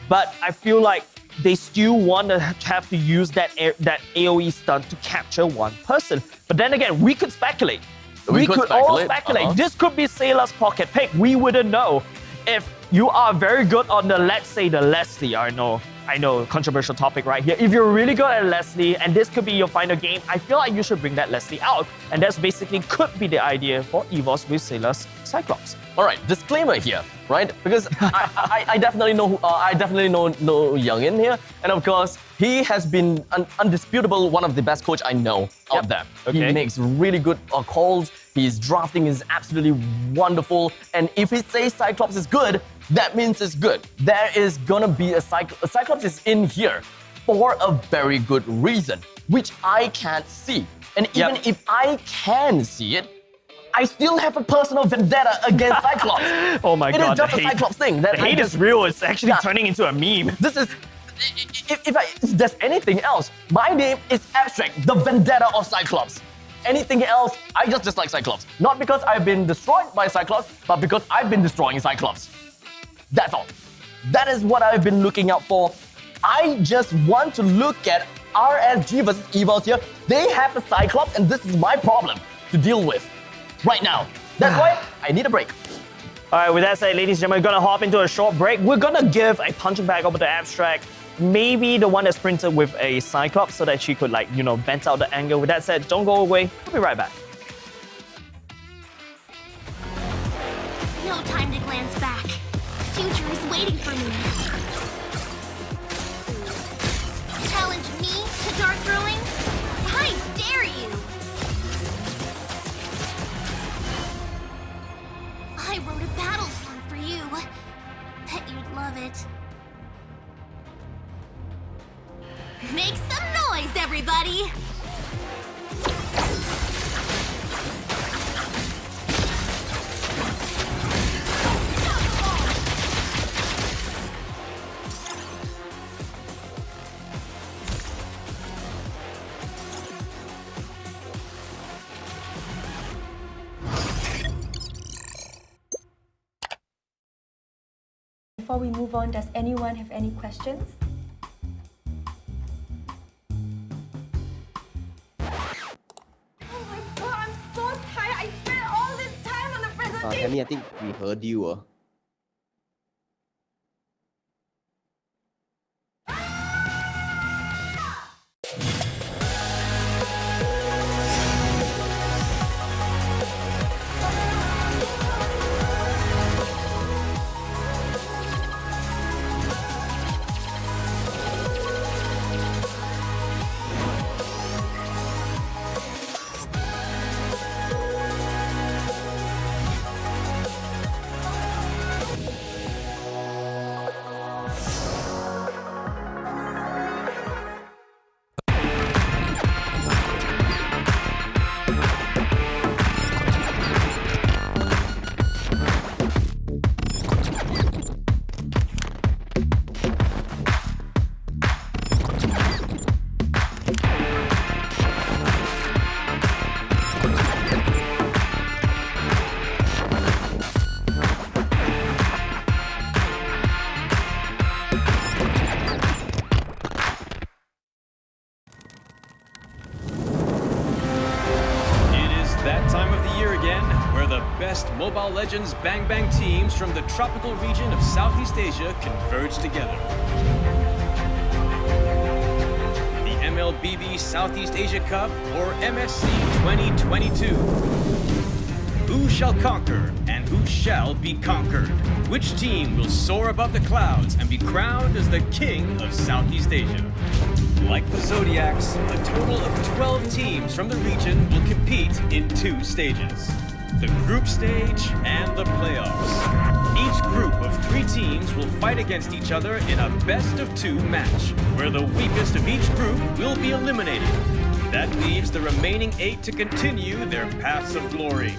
But I feel like they still want to have to use that AoE stun to capture one person. But then again, we could speculate. We could all speculate. This could be Sailor's pocket pick. We wouldn't know. If you are very good on the, let's say, the Leslie, I know, controversial topic right here. If you're really good at Leslie and this could be your final game, I feel like you should bring that Leslie out. And that's basically could be the idea for EVOS with Sailor's Cyclops. All right, disclaimer here, right? Because I definitely know Youngin here, and of course he has been undisputable one of the best coach I know out there. He makes really good calls. His drafting is absolutely wonderful, and if he says Cyclops is good, that means it's good. There is gonna be a Cyclops is in here for a very good reason, which I can't see. And even if I can see it, I still have a personal vendetta against Cyclops. Oh my God, it is just a Cyclops thing. That the hate is real. It's actually turning into a meme. This is, if there's anything else, my name is Abstract, the vendetta of Cyclops. Anything else, I just dislike Cyclops. Not because I've been destroyed by Cyclops, but because I've been destroying Cyclops. That's all. That is what I've been looking out for. I just want to look at RSG versus EVOS here. They have a Cyclops, and this is my problem to deal with right now. That's why I need a break. All right, with that said, ladies and gentlemen, we're gonna hop into a short break. We're gonna give a punching bag over to Abstract. Maybe the one that's printed with a Cyclops so that she could, like, you know, vent out the anger. With that said, don't go away. We'll be right back. No time to glance back. The future is waiting for me. Challenge me to dart throwing? I dare you! I wrote a battle song for you. Bet you'd love it. Make some noise, everybody! Before we move on, does anyone have any questions? Oh my god, I'm so tired. I spent all this time on the presentation. Tammy, I think we heard you. the best Mobile Legends Bang Bang teams from the tropical region of Southeast Asia converge together. The MLBB Southeast Asia Cup, or MSC 2022. Who shall conquer and who shall be conquered? Which team will soar above the clouds and be crowned as the king of Southeast Asia? Like the Zodiacs, a total of 12 teams from the region will compete in 2 stages: the group stage and the playoffs. Each group of 3 teams will fight against each other in a best-of-2 match, where the weakest of each group will be eliminated. That leaves the remaining 8 to continue their paths of glory.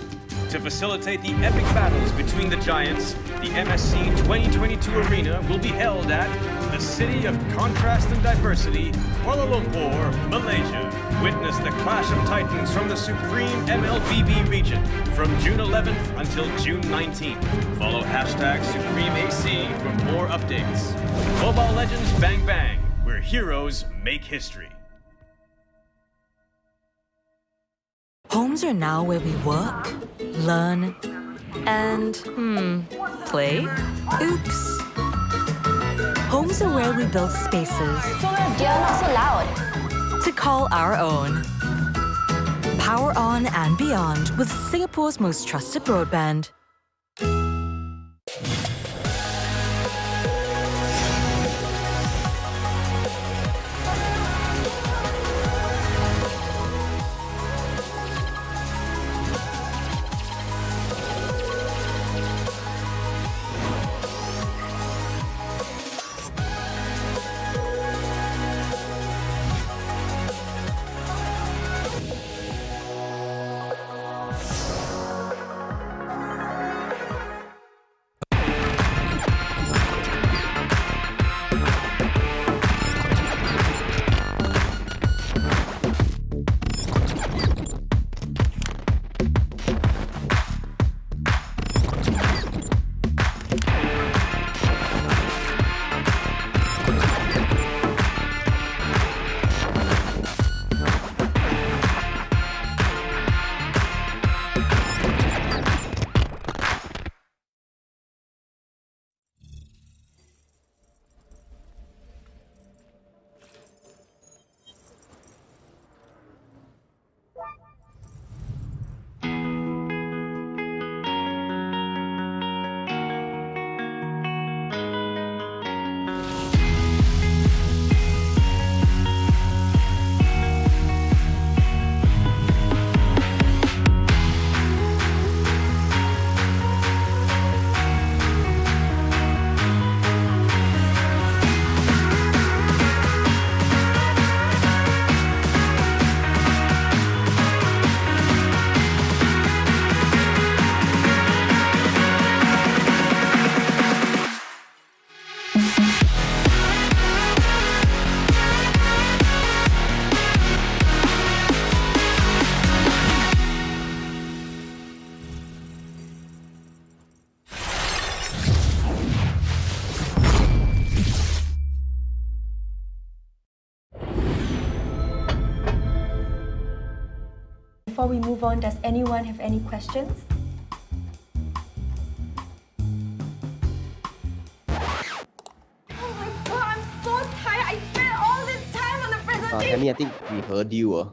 To facilitate the epic battles between the giants, the MSC 2022 arena will be held at the City of Contrast and Diversity, Kuala Lumpur, Malaysia. Witness the clash of titans from the supreme MLBB region from June 11th until June 19th. Follow #SupremeAC for more updates. Mobile Legends Bang Bang, where heroes make history. Homes are now where we work, learn, and, play? Oops. Homes are where we build spaces. You're not so loud. To call our own. Power on and beyond with Singapore's most trusted broadband. Before we move on, does anyone have any questions? Oh my god, I'm so tired. I spent all this time on the presentation. Tammy, I think we heard you.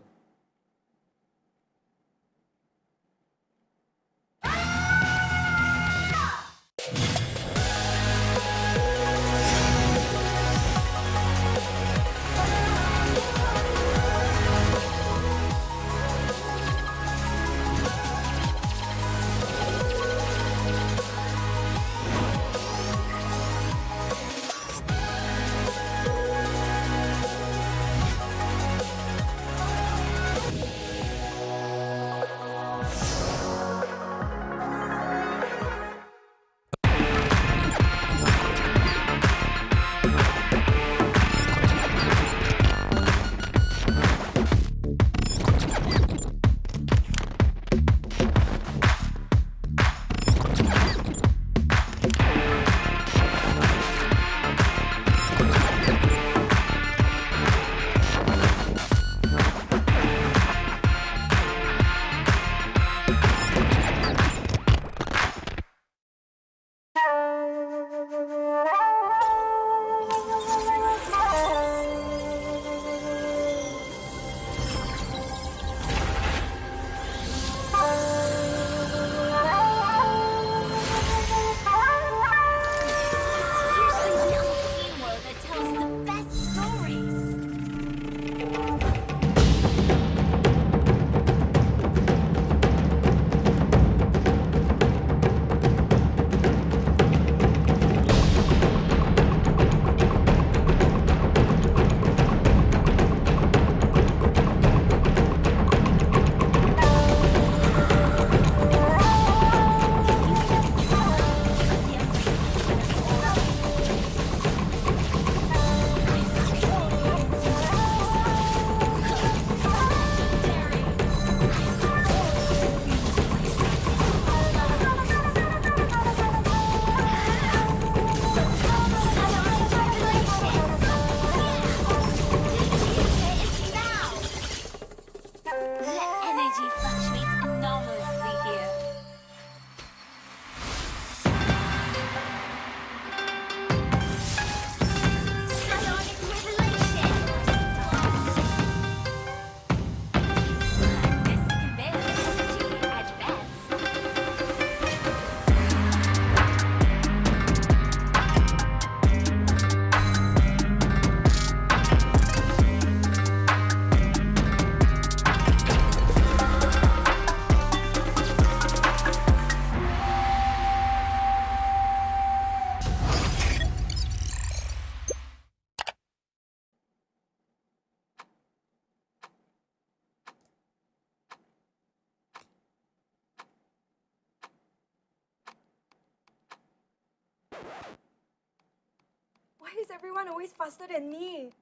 everyone always faster than me?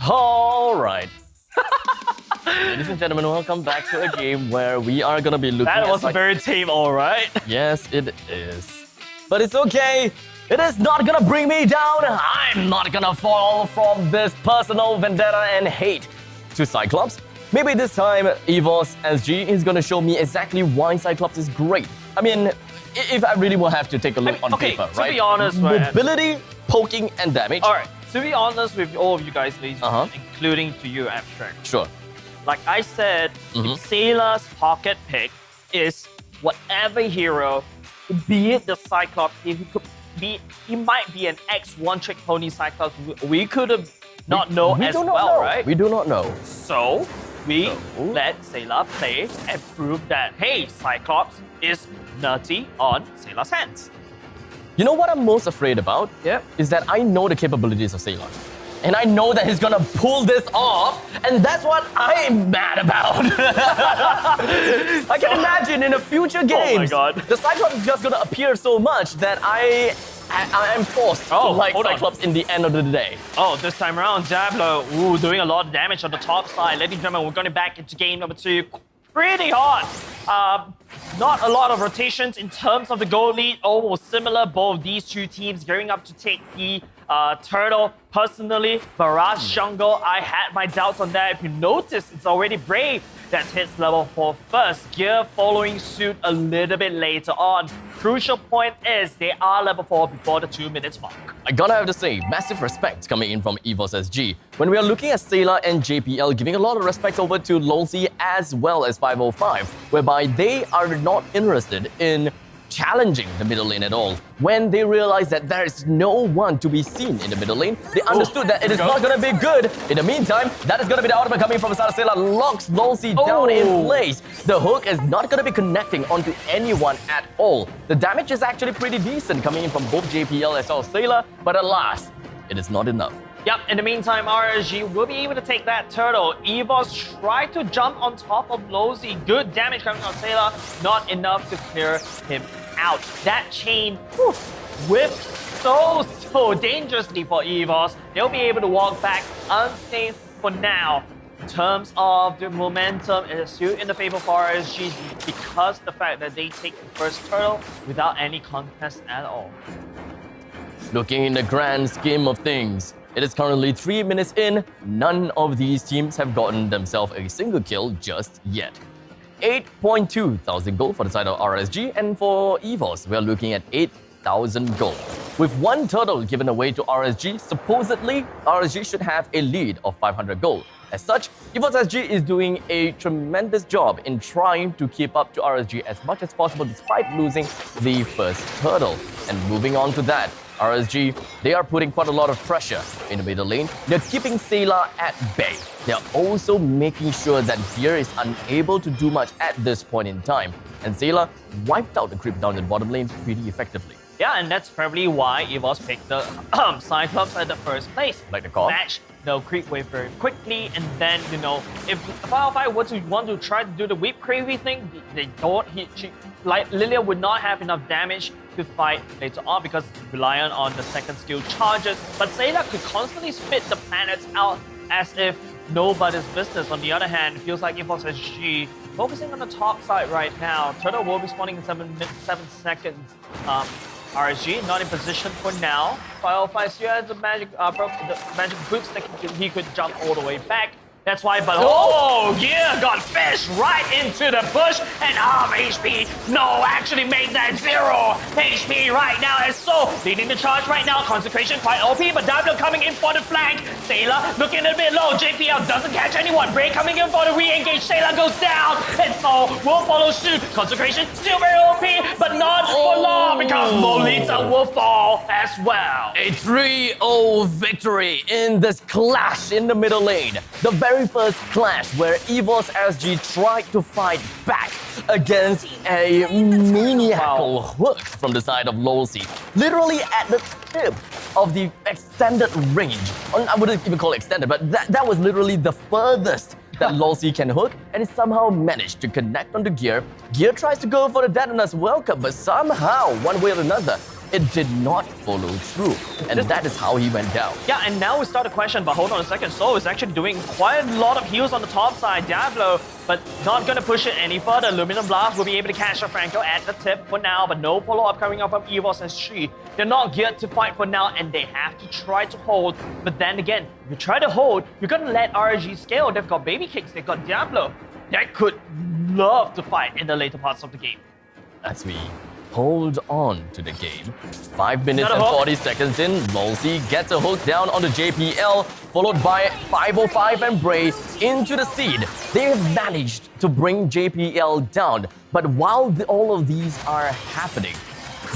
All right. Ladies and gentlemen, welcome back to a game where we are gonna be looking That at was very tame, alright? Yes, it is. But it's okay. It is not gonna bring me down. I'm not gonna fall from this personal vendetta and hate to Cyclops. Maybe this time, EVOS SG is gonna show me exactly why Cyclops is great. I mean, if I really will have to take a look on paper, right? To be honest, right? Mobility, poking, and damage. Alright, to be honest with all of you guys, ladies, including to you, Abstract. Sure. Like I said, if Sailor's pocket pick is whatever hero, be it the Cyclops, if he might be an X1 trick pony Cyclops. We could have not know as well, right? We do not know. So we let Sailor play and prove that hey, Cyclops is nutty on Sailor's hands. You know what I'm most afraid about? Yep. Is that I know the capabilities of Sailor. And I know that he's gonna pull this off, and that's what I'm mad about. I can imagine in a future games, the Cyclops is just gonna appear so much that I am forced to like Cyclops in the end of the day. Oh, this time around, Diablo, doing a lot of damage on the top side. Ladies and gentlemen, we're going back into game number 2. Pretty hot. Not a lot of rotations in terms of the goal lead. Almost similar, both these two teams gearing up to take the turtle. Personally, Barrage Jungle, I had my doubts on that. If you notice, it's already Brave that hits level 4 first. Gear following suit a little bit later on. Crucial point is they are level 4 before the 2 minutes mark. I gotta have to say, massive respect coming in from EVOS SG. When we are looking at Sailor and JPL, giving a lot of respect over to Lolzy as well as 505, whereby they are not interested in challenging the middle lane at all. When they realized that there is no one to be seen in the middle lane, they understood that it is not going to be good. In the meantime, that is going to be the ultimate coming from Sailor, locks Lolzy down in place. The hook is not going to be connecting onto anyone at all. The damage is actually pretty decent coming in from both JPL as well as Sailor, but alas, it is not enough. Yep, in the meantime, RSG will be able to take that turtle. EVOS tried to jump on top of Lolzy. Good damage coming from Sailor, not enough to clear him out. That chain whipped so dangerously for EVOS. They'll be able to walk back unscathed for now. In terms of the momentum, it is still in the favor for RSG because the fact that they take the first turtle without any contest at all. Looking in the grand scheme of things, it is currently 3 minutes in. None of these teams have gotten themselves a single kill just yet. 8.2 thousand gold for the side of RSG, and for EVOS, we are looking at 8,000 gold. With one turtle given away to RSG, supposedly RSG should have a lead of 500 gold. As such, EVOS SG is doing a tremendous job in trying to keep up to RSG as much as possible despite losing the first turtle. And moving on to that, RSG, they are putting quite a lot of pressure in the middle lane. They're keeping Sayla at bay. They're also making sure that Gear is unable to do much at this point in time. And Sayla wiped out the creep down in the bottom lane pretty effectively. Yeah, and that's probably why EVOS picked the Cyclops at the first place. Like the call. Match the creep wave very quickly, and then, you know, if Firefly were to want to try to do the whip crazy thing, they don't. Lilia would not have enough damage to fight later on because reliant on the second skill charges. But Sayla could constantly spit the planets out as if nobody's business. On the other hand, it feels like EVOS SG focusing on the top side right now. Turtle will be spawning in 7 seconds. RSG not in position for now. Firefly still has the magic boots that he could jump all the way back. That's why, but yeah, got fished right into the bush and half HP. No, actually made that 0 HP right now. And so, leading the charge right now. Consecration quite OP, but Diablo coming in for the flank. Sayla looking a bit low. JPL doesn't catch anyone. Bray coming in for the re-engage. Sayla goes down. And so, will follow suit. Consecration still very OP, but not for long because Lolita will fall as well. A 3-0 victory in this clash in the middle lane. The very first clash where EVOS SG tried to fight back against a maniacal hook from the side of Lolsi. Literally at the tip of the extended range. I wouldn't even call it extended, but that was literally the furthest that Lolsi can hook, and it somehow managed to connect onto Gear. Gear tries to go for the Detonus welcome, but somehow, one way or another, it did not follow through. And that is how he went down. Yeah, and now we start a question, but hold on a second. Soul is actually doing quite a lot of heals on the top side. Diablo, but not going to push it any further. Luminum Blast will be able to catch a Franco at the tip for now, but no follow-up coming up from EVOS SG. They're not geared to fight for now, and they have to try to hold. But then again, if you try to hold, you're going to let RSG scale. They've got Baby Kicks, they've got Diablo. That could love to fight in the later parts of the game. As we hold on to the game. 5 minutes and 40 seconds in, Lolsi gets a hook down on the JPL, followed by 505 and Bray into the seed. They have managed to bring JPL down, but while all of these are happening,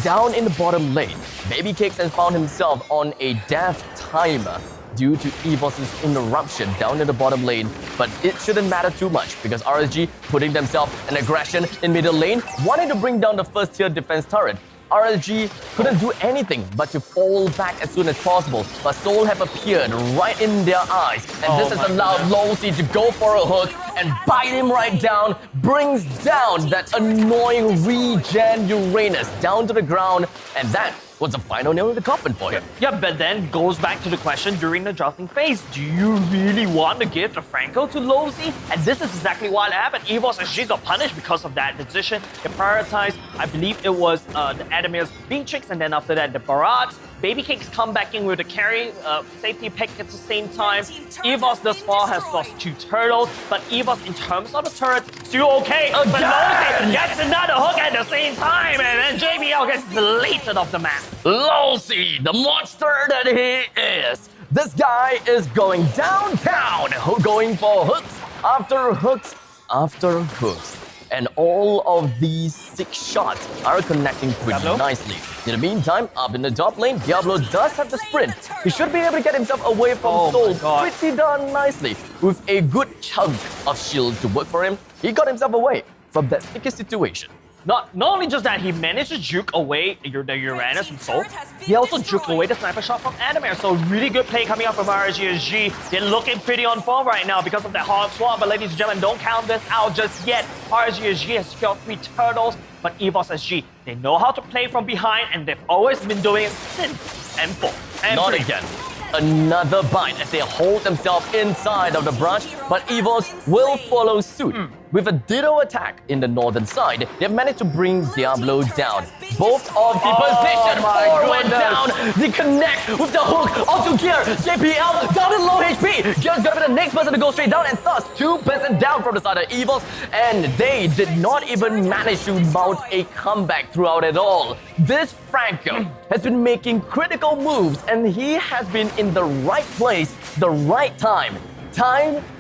down in the bottom lane, Baby Cakes has found himself on a death timer due to EVOS's interruption down in the bottom lane, but it shouldn't matter too much because RSG putting themselves in aggression in middle lane, wanting to bring down the first tier defense turret. RSG couldn't do anything but to fall back as soon as possible, but Soul have appeared right in their eyes, and this has allowed Lolsi to go for a hook and bite him right down, brings down that annoying regen Uranus down to the ground, and that was the final nail in the coffin for him. Yeah, but then goes back to the question during the drafting phase. Do you really want to give the Franco to Lolsi? And this is exactly what happened. EVOS SG got punished because of that decision. They prioritized, I believe it was the Adamir's Beatrix, and then after that the Barats. Baby Cakes come back in with the carry safety pick at the same time. EVOS thus far has lost 2 turtles, but EVOS in terms of the turrets, still okay. But Lolsi gets another hook at the same time, and then JBL gets deleted off the map. Lolsi, the monster that he is. This guy is going downtown, going for hooks after hooks after hooks. And all of these 6 shots are connecting pretty nicely. In the meantime, up in the top lane, Diablo does have the sprint. He should be able to get himself away from Soul pretty darn nicely. With a good chunk of shields to work for him, he got himself away from that sticky situation. Not only just that, he managed to juke away the Uranus from Soul, he also juked away the sniper shot from Adamir. So really good play coming out from RSG. They're looking pretty on form right now because of that hard swap. But ladies and gentlemen, don't count this out just yet. RSG has secured 3 turtles, but EVOS SG, they know how to play from behind, and they've always been doing it since M4. Not again. Another bite as they hold themselves inside of the branch, but EVOS will follow suit. With a Ditto attack in the northern side, they've managed to bring Diablo down. Both of the position forward down. They connect with the hook onto Gear. JPL down in low HP. Gear's gonna be the next person to go straight down, and thus 2% down from the side of EVOS. And they did not even manage to mount a comeback throughout it all. This Franco has been making critical moves, and he has been in the right place, the right time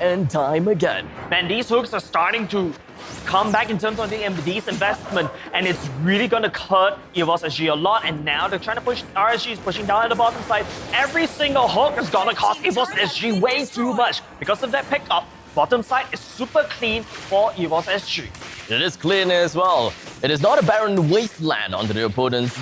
and time again. Man, these hooks are starting to come back in terms of the MD's investment, and it's really going to hurt EVOS SG a lot. And now they're trying to push, RSG is pushing down at the bottom side. Every single hook is going to cost EVOS SG way too much. Because of that pickup, bottom side is super clean for EVOS SG. It is clean as well. It is not a barren wasteland onto the opponent's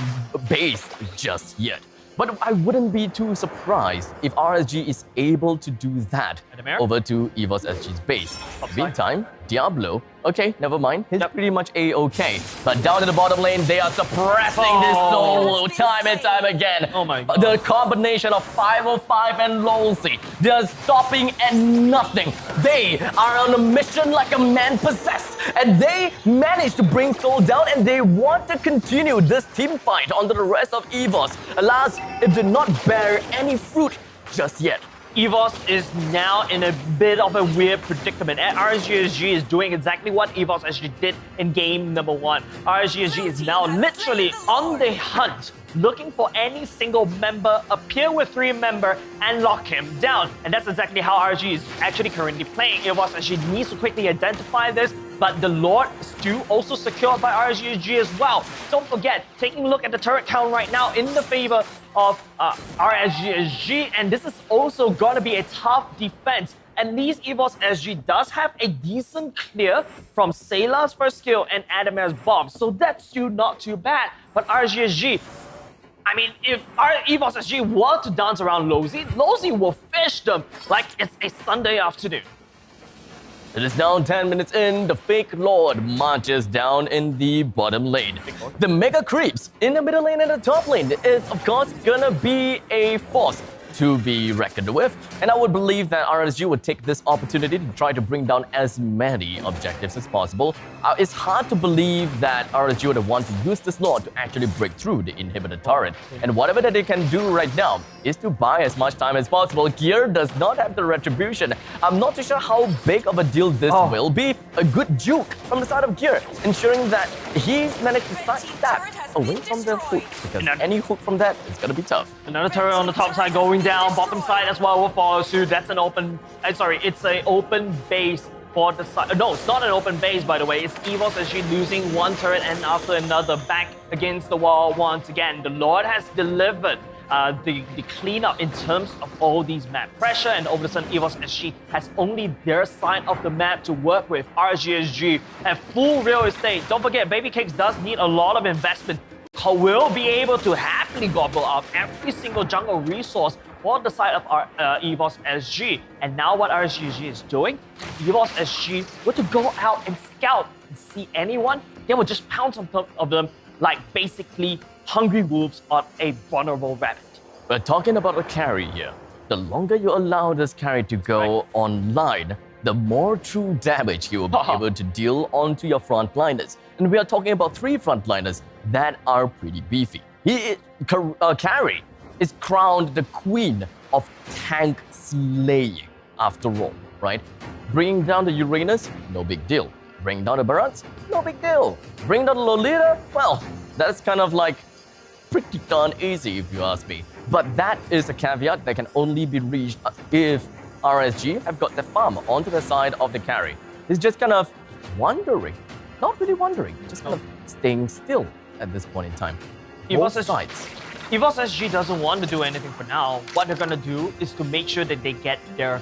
base just yet. But I wouldn't be too surprised if RSG is able to do that over to EVOS SG's base. Meantime, Diablo, okay, never mind. He's pretty much A-okay. But down in the bottom lane, they are suppressing this solo time and time again. Oh my God. The combination of 505 and Lolzy, they're stopping at nothing. They are on a mission like a man possessed. And they managed to bring Soul down, and they want to continue this team fight onto the rest of EVOS. Alas, it did not bear any fruit just yet. EVOS is now in a bit of a weird predicament. And RSG is doing exactly what EVOS SG did in game number 1. RSG is now literally on the hunt, looking for any single member, appear with 3 member, and lock him down. And that's exactly how RSG is actually currently playing. EVOS SG needs to quickly identify this, but the Lord is still also secured by RSG as well. Don't forget, taking a look at the turret count right now in the favor of RSG, and this is also going to be a tough defense. At least EVOS SG does have a decent clear from Sayla's first kill and Adamir's bomb, so that's still not too bad. But RSG, I mean, if our EVOS SG were to dance around Lolzy will fish them like it's a Sunday afternoon. It is now 10 minutes in, the fake Lord marches down in the bottom lane. The mega creeps in the middle lane and the top lane is of course gonna be a force to be reckoned with, and I would believe that RSG would take this opportunity to try to bring down as many objectives as possible. It's hard to believe that RSG would want to use this Lord to actually break through the inhibitor turret, and whatever that they can do right now is to buy as much time as possible. Gear does not have the retribution. I'm not too sure how big of a deal this will be. A good juke from the side of Gear, ensuring that he's managed to sidestep away from the hook, because any hook from that is gonna be tough. Another turret on the top side going down, bottom side as well will follow suit. That's an open, it's an open base for the side. No, it's not an open base, by the way. It's EVOS SG losing one turret and after another back against the wall once again. The Lord has delivered the cleanup in terms of all these map pressure, and over the sudden EVOS SG has only their side of the map to work with. RSG at full real estate. Don't forget, Baby Cakes does need a lot of investment. Will be able to happily gobble up every single jungle resource for the side of our EVOS SG. And now what RSG is doing, EVOS SG were to go out and scout and see anyone, they will just pounce on top of them like basically hungry wolves on a vulnerable rabbit. We're talking about a carry here. The longer you allow this carry to go online, the more true damage he will be able to deal onto your frontliners. And we are talking about 3 frontliners that are pretty beefy. Carry is crowned the queen of tank slaying after all, right? Bringing down the Uranus, no big deal. Bring down the Barats, no big deal. Bring down the Lolita, well, that's kind of like pretty darn easy if you ask me. But that is a caveat that can only be reached if RSG have got the farm onto the side of the carry. He's just kind of wandering, not really wandering, just kind of staying still at this point in time. Both sides. EVOS SG doesn't want to do anything for now. What they're gonna do is to make sure that they get their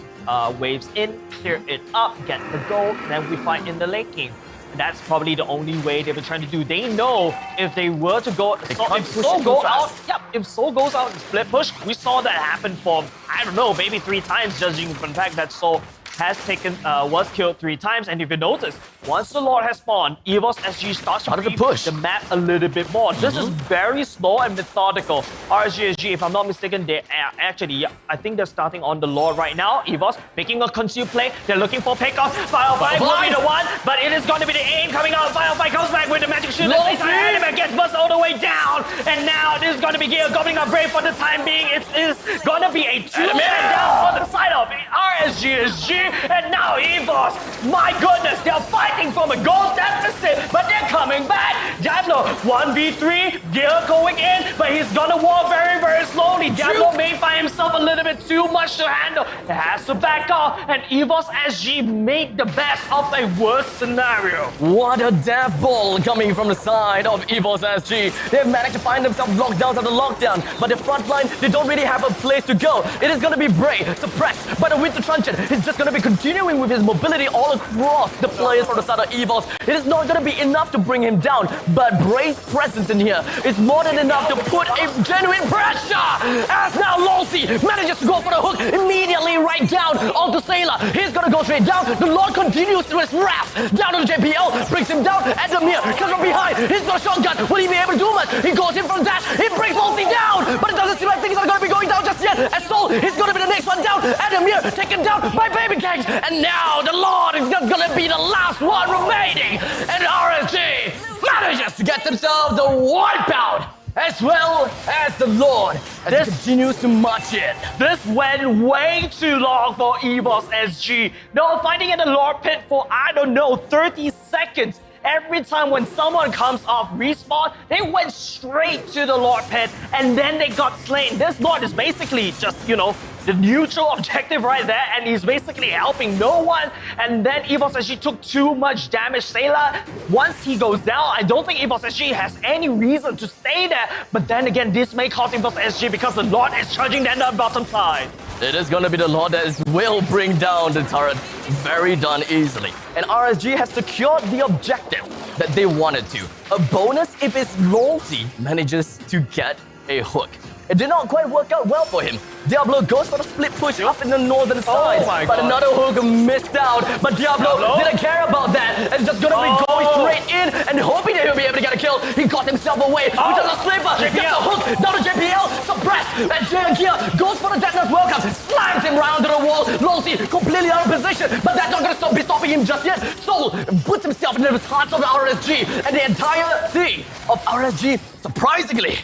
waves in, clear it up, get the gold, then we fight in the late game. That's probably the only way they were trying to do. They know if they were to go, if Soul goes out, if Soul goes out and split push, we saw that happen for, I don't know, maybe 3 times, judging from the fact that Soul has was killed 3 times. And if you notice, once the Lord has spawned, EVOS SG starts to push the map a little bit more. This is very slow and methodical. RSG, if I'm not mistaken, they actually, I think they're starting on the Lord right now. EVOS making a concealed play. They're looking for pickoff. Firefly will be the one, but it is going to be the aim coming out. Firefly comes back with the magic shield. Anima gets buzzed all the way down. And now this is going to be Gale gobbling up Brave for the time being. It is going to be a 2-man down on the side of it. RSGSG, and now EVOS. My goodness, they're fighting from a goal deficit, but they're coming back. Diablo, 1v3, Gear going in, but he's gonna walk very, very slowly. Diablo may find himself a little bit too much to handle. It has to back off, and EVOS SG make the best of a worst scenario. What a death ball coming from the side of EVOS SG. They've managed to find themselves locked down to the lockdown, but the front line, they don't really have a place to go. It is going to be Bray, suppressed by the Winter Truncheon. He's just going to be continuing with his mobility all across the players from the side of EVOS. It is not going to be enough to bring him down, but Bray's presence in here is more than enough to put a genuine pressure. As now Losey manages to go for the hook immediately right down onto Sailor. He's going to go straight down. The Lord continues to his wrath down to the JPL, brings him down. Adamir comes from behind. He's got a shotgun. Will he be able to do much? He goes in from dash. He brings Losey down, but it doesn't seem like things are going to be going down just yet. As Soul is going to be the next one down. Adamir taken down by Baby Cakes, and now the Lord is just going to be the last one remaining, and RSG manages to get themselves the wipeout, as well as the Lord, as he continues to march in. This went way too long for EVOS SG. They were fighting in the Lord Pit for, I don't know, 30 seconds. Every time when someone comes off respawn, they went straight to the Lord Pit, and then they got slain. This Lord is basically just, the neutral objective right there, and he's basically helping no one. And then EVOS SG took too much damage. Sailor, once he goes down, I don't think EVOS SG has any reason to stay there. But then again, this may cost EVOS SG because the Lord is charging down the bottom side. It is going to be the Lord that will bring down the turret very done easily. And RSG has secured the objective that they wanted to. A bonus if his Losey manages to get a hook. It did not quite work out well for him. Diablo goes for the split push up in the northern side, but another hook missed out. But Diablo didn't care about that, and just gonna be going straight in and hoping that he'll be able to get a kill. He got himself away with the slipper, gets the hook down to JPL, suppressed, and Kia goes for the detonate welcome, slams him round to the wall. Losey completely out of position, but that's not gonna be stopping him just yet. Soul puts himself in the hearts of the RSG, and the entire team of RSG, surprisingly,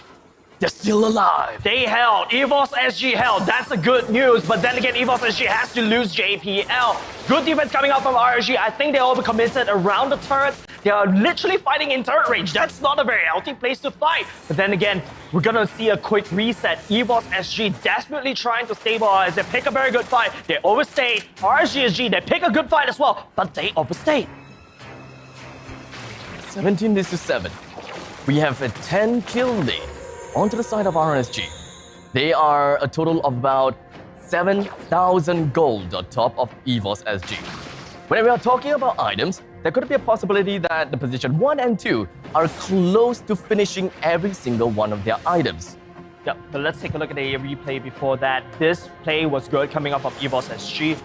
they're still alive. They held. EVOS SG held. That's the good news. But then again, EVOS SG has to lose JPL. Good defense coming out from RSG. I think they overcommitted around the turrets. They are literally fighting in turret range. That's not a very healthy place to fight. But then again, we're gonna see a quick reset. EVOS SG desperately trying to stabilize. They pick a very good fight. They overstayed. RSG, they pick a good fight as well, but they overstayed. 17-7. We have a 10 kill lead onto the side of RSG. They are a total of about 7,000 gold on top of EVOS SG. When we are talking about items, there could be a possibility that the position 1 and 2 are close to finishing every single one of their items. Yep, but let's take a look at the replay before that. This play was good coming up of EVOS SG.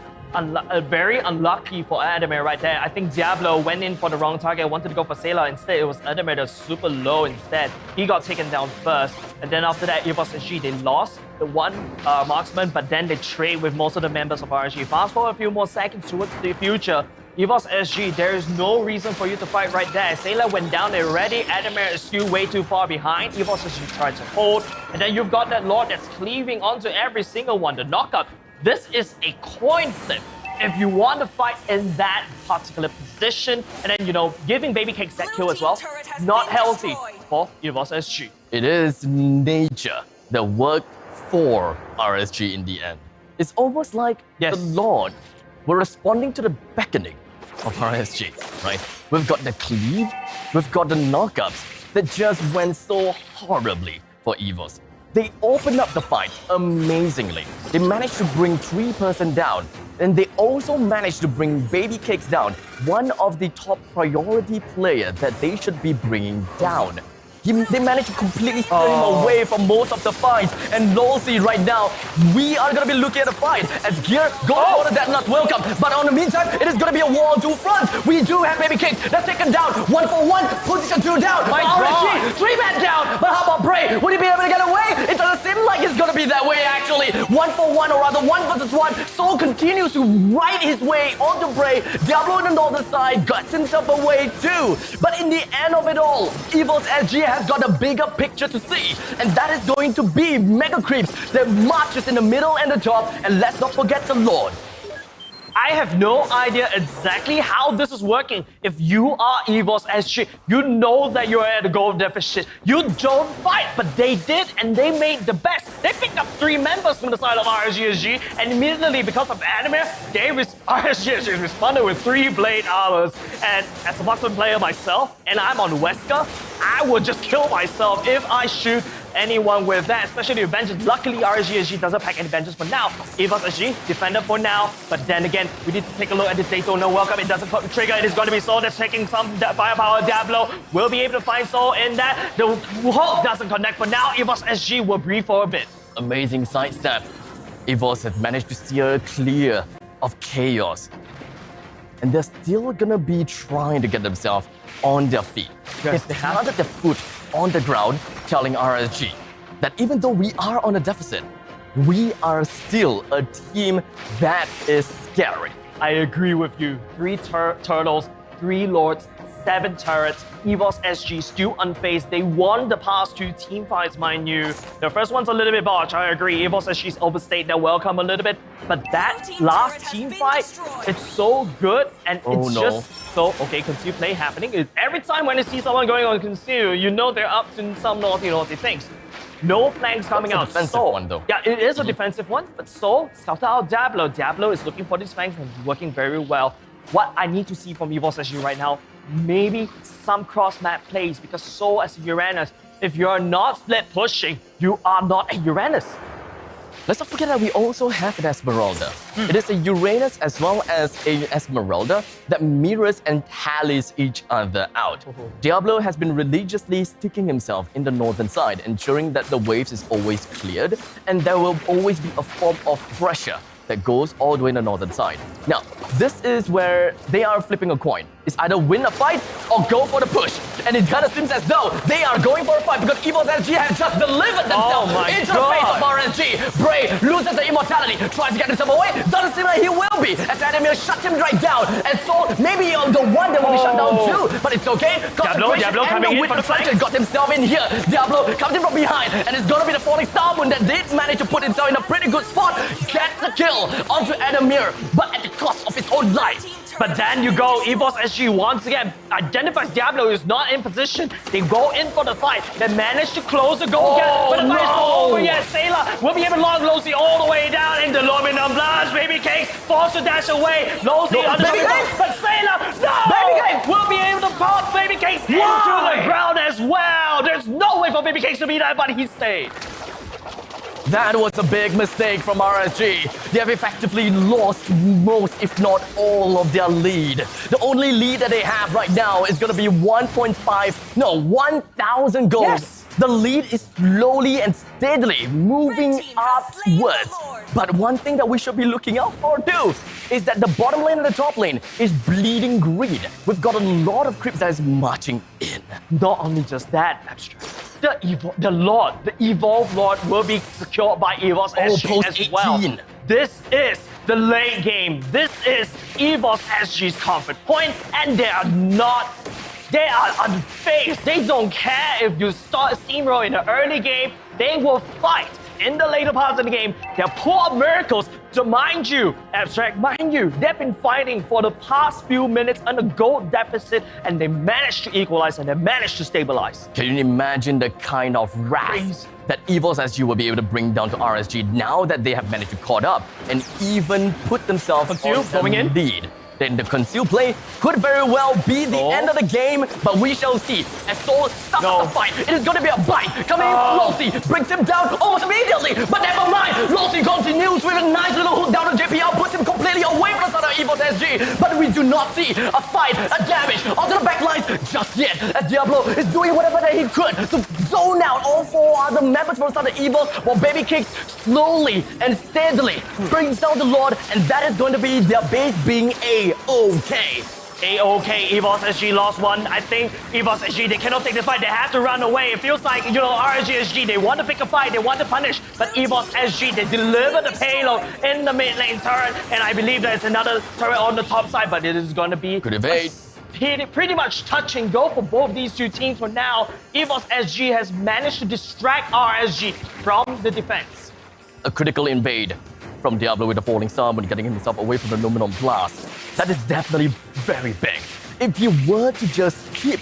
Very unlucky for Adamir right there. I think Diablo went in for the wrong target, wanted to go for Sailor. Instead, it was Adamir that was super low instead. He got taken down first. And then after that, EVOS SG, they lost the one marksman, but then they trade with most of the members of RSG. Fast forward a few more seconds towards the future. EVOS SG, there is no reason for you to fight right there. Sailor went down already. Adamir is still way too far behind. EVOS SG tried to hold. And then you've got that Lord that's cleaving onto every single one. The knockup. This is a coin flip. If you want to fight in that particular position, and then, giving Baby Cakes that kill as well, not healthy for EVOS SG. It is nature that worked for RSG in the end. It's almost like the Lord were responding to the beckoning of RSG, right? We've got the cleave, we've got the knockups that just went so horribly for EVOS. They opened up the fight amazingly. They managed to bring 3-person down. And they also managed to bring Baby Cakes down, one of the top priority players that they should be bringing down. They managed to completely steal him away from most of the fights. And Losey right now, we are going to be looking at a fight as Gear goes for the detonate welcome. But on the meantime, it is going to be a war on two fronts. We do have Baby Cakes that's taken down. 1-for-1, position 2 down. My RSG, 3-man down. But how about Bray? Would he be able to get away? It doesn't seem like it's going to be that way actually. 1-for-1, or rather 1 versus 1. Soul continues to ride his way onto Bray. Diablo on the northern side gets himself away too. But in the end of it all, EVOS SG has got a bigger picture to see, and that is going to be Mega Creeps that marches in the middle and the top, and let's not forget the Lord. I have no idea exactly how this is working. If you are EVOS SG, you know that you're at a goal deficit. You don't fight, but they did, and they made the best. They picked up 3 members from the side of RSG, and immediately, because of Adamir, RSG responded with 3 blade armors. And as a marksman player myself, and I'm on Wesker, I would just kill myself if I shoot anyone with that, especially with Vengeance. Luckily, RSG doesn't pack any Vengeance for now. EVOS SG, defender for now. But then again, we need to take a look at this Daytona welcome. It doesn't trigger. It is going to be Soul that's taking some firepower. Diablo will be able to find Soul in that. The Hulk doesn't connect, but now EVOS SG will breathe for a bit. Amazing sidestep. EVOS have managed to steer clear of chaos. And they're still gonna be trying to get themselves on their feet. Yes, They planted their foot on the ground, telling RSG that even though we are on a deficit, we are still a team that is scary. I agree with you. 3 turtles, 3 lords, 7 turrets. EVOS SG still unfazed. They won the past 2 team fights, mind you. The first one's a little bit botched, I agree. EVOS SG's overstayed their welcome a little bit. But that last team fight, it's so good, and it's just so, okay, conceal play happening. Every time when you see someone going on conceal, you know they're up to some naughty things. No flanks coming out. It's a defensive one, though. Yeah, it is a defensive one, but so scouted out Diablo. Diablo is looking for these flanks and working very well. What I need to see from EVOS SG right now, maybe some cross-map plays, because so as Uranus, if you're not split pushing, you are not a Uranus. Let's not forget that we also have an Esmeralda. It is a Uranus as well as a Esmeralda that mirrors and tallies each other out. Diablo has been religiously sticking himself in the northern side, ensuring that the waves is always cleared, and there will always be a form of pressure that goes all the way in the northern side. Now, this is where they are flipping a coin. It's either win a fight or go for the push. And it kind of seems as though they are going for a fight because EVOS SG have just delivered themselves into the face of RSG. Bray loses the immortality, tries to get himself away. Doesn't seem like he will be, as Adamir shuts him right down. And so maybe the one that will be shut down too. But it's okay. Diablo coming in for the flank. Got himself in here. Diablo comes in from behind, and it's gonna be the falling star moon that did manage to put himself in a pretty good spot. Gets the kill onto Adamir, but at the cost of his own life. But then you go, EVOS SG once again identifies Diablo is not in position. They go in for the fight. They manage to close the goal gap, but the fight is not over yet. Sailor will be able to lock Losi all the way down into Luminum Blast. Baby Cakes forced to dash away. Losi under the ball, but Sailor, Baby Cakes will be able to pop Baby Cakes into the ground as well. There's no way for Baby Cakes to be there, but he stayed. That was a big mistake from RSG. They have effectively lost most, if not all, of their lead. The only lead that they have right now is going to be 1,000 gold. Yes. The lead is slowly and steadily moving upwards. But one thing that we should be looking out for too is that the bottom lane and the top lane is bleeding green. We've got a lot of creeps that is marching in. Not only just that, Abstract. The Evolved Lord will be secured by EVOS SG as well. This is the late game. This is EVOS SG's comfort point, and they are unfazed. They don't care if you start a steamroll in the early game. They will fight in the later parts of the game. They'll pull up miracles to, mind you, Abstract, mind you, they've been fighting for the past few minutes on a gold deficit, and they managed to equalize and they managed to stabilize. Can you imagine the kind of wrath that EVOS SG will be able to bring down to RSG now that they have managed to caught up and even put themselves on the lead? Then the conceal play could very well be the end of the game, but we shall see. As Soul starts the fight, it is going to be a bite coming in from Losi, brings him down almost immediately, but never mind. Losi continues with a nice little hook down to JPL, puts him completely away from the side of EVOS SG, but we do not see a fight, a damage onto the backlines just yet, as Diablo is doing whatever that he could to zone out all 4 other members from the side of EVOS, while Baby Kicks slowly and steadily brings down the Lord, and that is going to be their base being A-OK. A-OK, EVOS SG lost one. I think EVOS SG, they cannot take this fight. They have to run away. It feels like, RSG, they want to pick a fight. They want to punish. But EVOS SG, they deliver the payload in the mid lane turret. And I believe there's another turret on the top side, but it is going to be... Could evade. Pretty much touch and go for both these 2 teams for now. EVOS SG has managed to distract RSG from the defense. A critical invade from Diablo with the falling star when getting himself away from the Numenon blast. That is definitely very big. If he were to just keep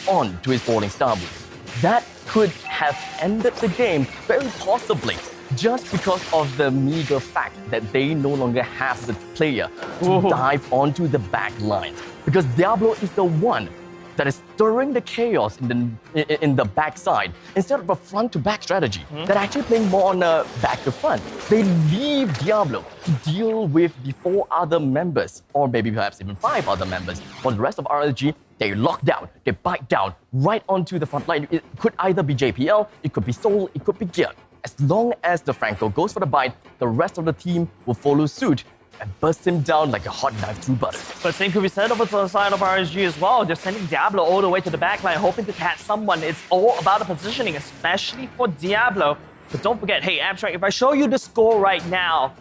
on to his falling star move, that could have ended the game very possibly, just because of the meager fact that they no longer have the player to dive onto the back lines. Because Diablo is the one that is stirring the chaos in the backside instead of a front-to-back strategy. They're actually playing more on a back-to-front. They leave Diablo to deal with the 4 other members, or maybe perhaps even 5 other members. For the rest of RSG, they lock down, they bite down right onto the front line. It could either be JPL, it could be Soul, it could be Gear. As long as the Franco goes for the bite, the rest of the team will follow suit and burst him down like a hot knife through butter. But same could be said over to the side of RSG as well. They're sending Diablo all the way to the backline, hoping to catch someone. It's all about the positioning, especially for Diablo. But don't forget, hey, Abstract, if I show you the score right now,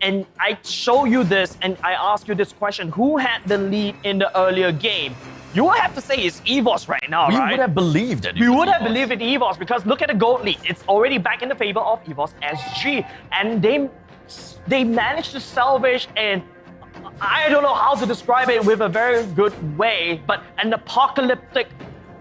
and I show you this, and I ask you this question, who had the lead in the earlier game? You would have to say it's EVOS right now, right? We would have believed it. We would have believed it EVOS, because look at the gold lead. It's already back in the favor of EVOS SG. And they managed to salvage, and I don't know how to describe it with a very good way, but an apocalyptic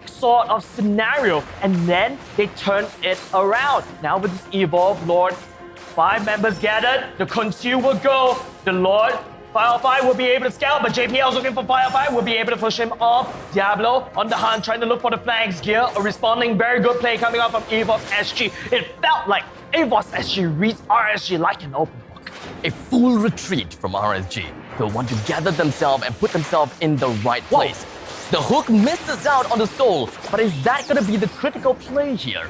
sort of scenario. And then they turned it around. Now with this Evolve Lord, 5 members gathered, the Conceal will go, the Lord, Firefly will be able to scout, but JPL is looking for Firefly, will be able to push him off. Diablo on the hunt, trying to look for the flanks. Gear, a responding, very good play coming out from EVOS SG. It felt like EVOS SG reads RSG like an open book. A full retreat from RSG. They'll want to gather themselves and put themselves in the right place. The hook misses out on the Soul, but is that going to be the critical play here?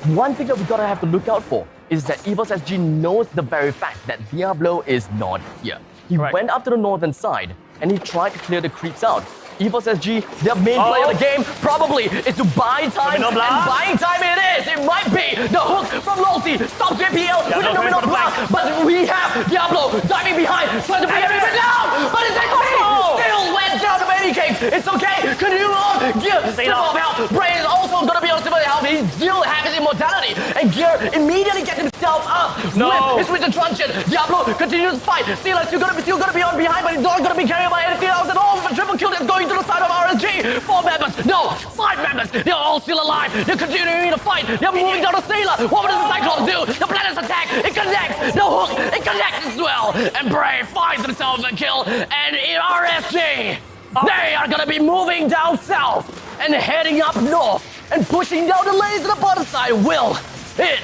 One thing that we gotta have to look out for is that EVOS SG knows the very fact that Diablo is not here. He went up to the northern side and he tried to clear the creeps out. EVOS SG, their main play of the game, probably is to buy time, and buying time it is. It might be the hook from Lolsey, stops JPL with a Domino blast, but we have Diablo diving behind, trying to bring everything down, but it's actually still went down to many cakes. It's okay, continue on. Gear, still off health. Brain is also gonna be on similar health. He still has his immortality, and Gear immediately gets himself up with his Wizard Truncheon. Diablo continues to fight. Steelers still gonna be on behind, but he's not gonna be carried by anything else at all. But triple kill is going to the side of RSG. 4 members, no, 5 members. They're all still alive. They're continuing to fight. They're moving down the Sailor. What does the Cyclones do? The Planet's attack. It connects. The hook. It connects as well. And Brave finds themselves a kill. And in RSG, they are gonna be moving down south and heading up north and pushing down the lanes to the bottom side. Will it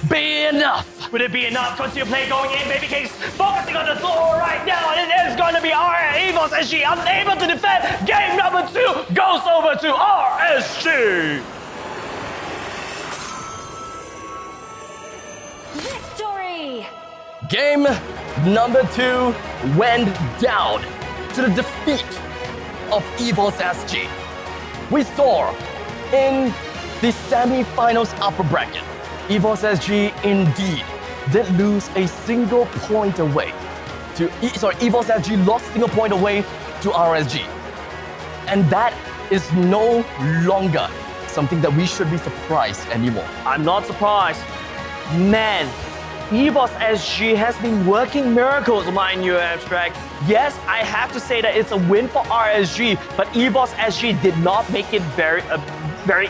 be enough? Would it be enough? Conceal play going in, Baby Case focusing on the floor right now, and it is going to be EVOS SG unable to defend. Game number 2 goes over to RSG. Victory! Game number 2 went down to the defeat of EVOS SG. We saw in the semi-finals upper bracket, EVOS SG indeed did lose a single point away to, EVOS SG lost a single point away to RSG. And that is no longer something that we should be surprised anymore. I'm not surprised. Man, EVOS SG has been working miracles, mind you, Abstract. Yes, I have to say that it's a win for RSG, but EVOS SG did not make it very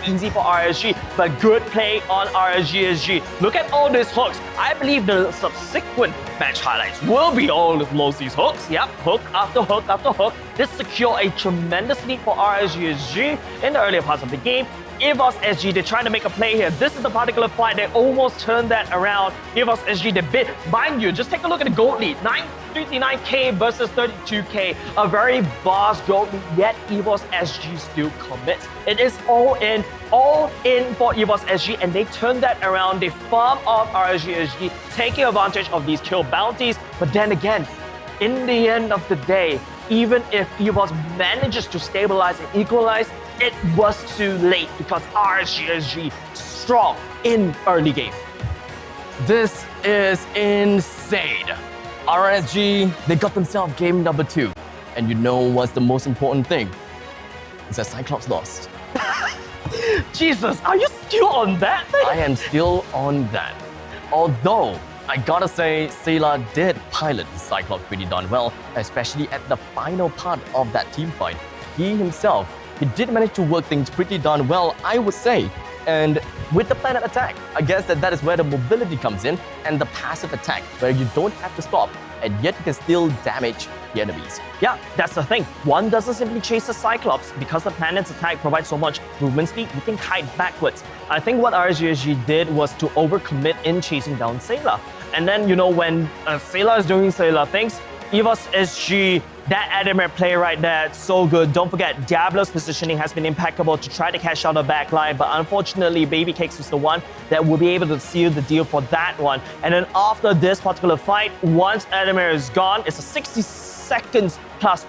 easy for RSG, but good play on RSG. Look at all these hooks. I believe the subsequent match highlights will be all of Losey's hooks. Yep, hook after hook after hook. This secured a tremendous lead for RSG in the earlier parts of the game. EVOS SG, they're trying to make a play here. This is the particular fight. They almost turned that around. EVOS SG, they bit. Mind you, just take a look at the gold lead. 59k versus 32k. A very vast gold lead, yet EVOS SG still commits. It is all in for EVOS SG, and they turned that around. They farm off RSG, taking advantage of these kill bounties. But then again, in the end of the day, even if EVOS manages to stabilize and equalize, it was too late because RSG strong in early game. This is insane. RSG, they got themselves game number 2. And you know what's the most important thing? Is that Cyclops lost. Jesus, are you still on that thing? I am still on that. Although I gotta say, Sayla did pilot the Cyclops pretty darn well, especially at the final part of that team fight. He himself, he did manage to work things pretty darn well, I would say. And with the planet attack, I guess that is where the mobility comes in, and the passive attack, where you don't have to stop, and yet you can still damage the enemies. Yeah, that's the thing. One doesn't simply chase the Cyclops. Because the planet's attack provides so much movement speed, you can kite backwards. I think what RSGSG did was to overcommit in chasing down Sayla. And then, you know, when Sayla is doing Sayla things, EVOS SG, that Adamir play right there, it's so good. Don't forget, Diablo's positioning has been impeccable to try to catch out the backline, but unfortunately, Baby Cakes is the one that will be able to seal the deal for that one. And then after this particular fight, once Adamir is gone, it's a 60 seconds plus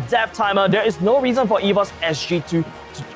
death timer. There is no reason for EVOS SG to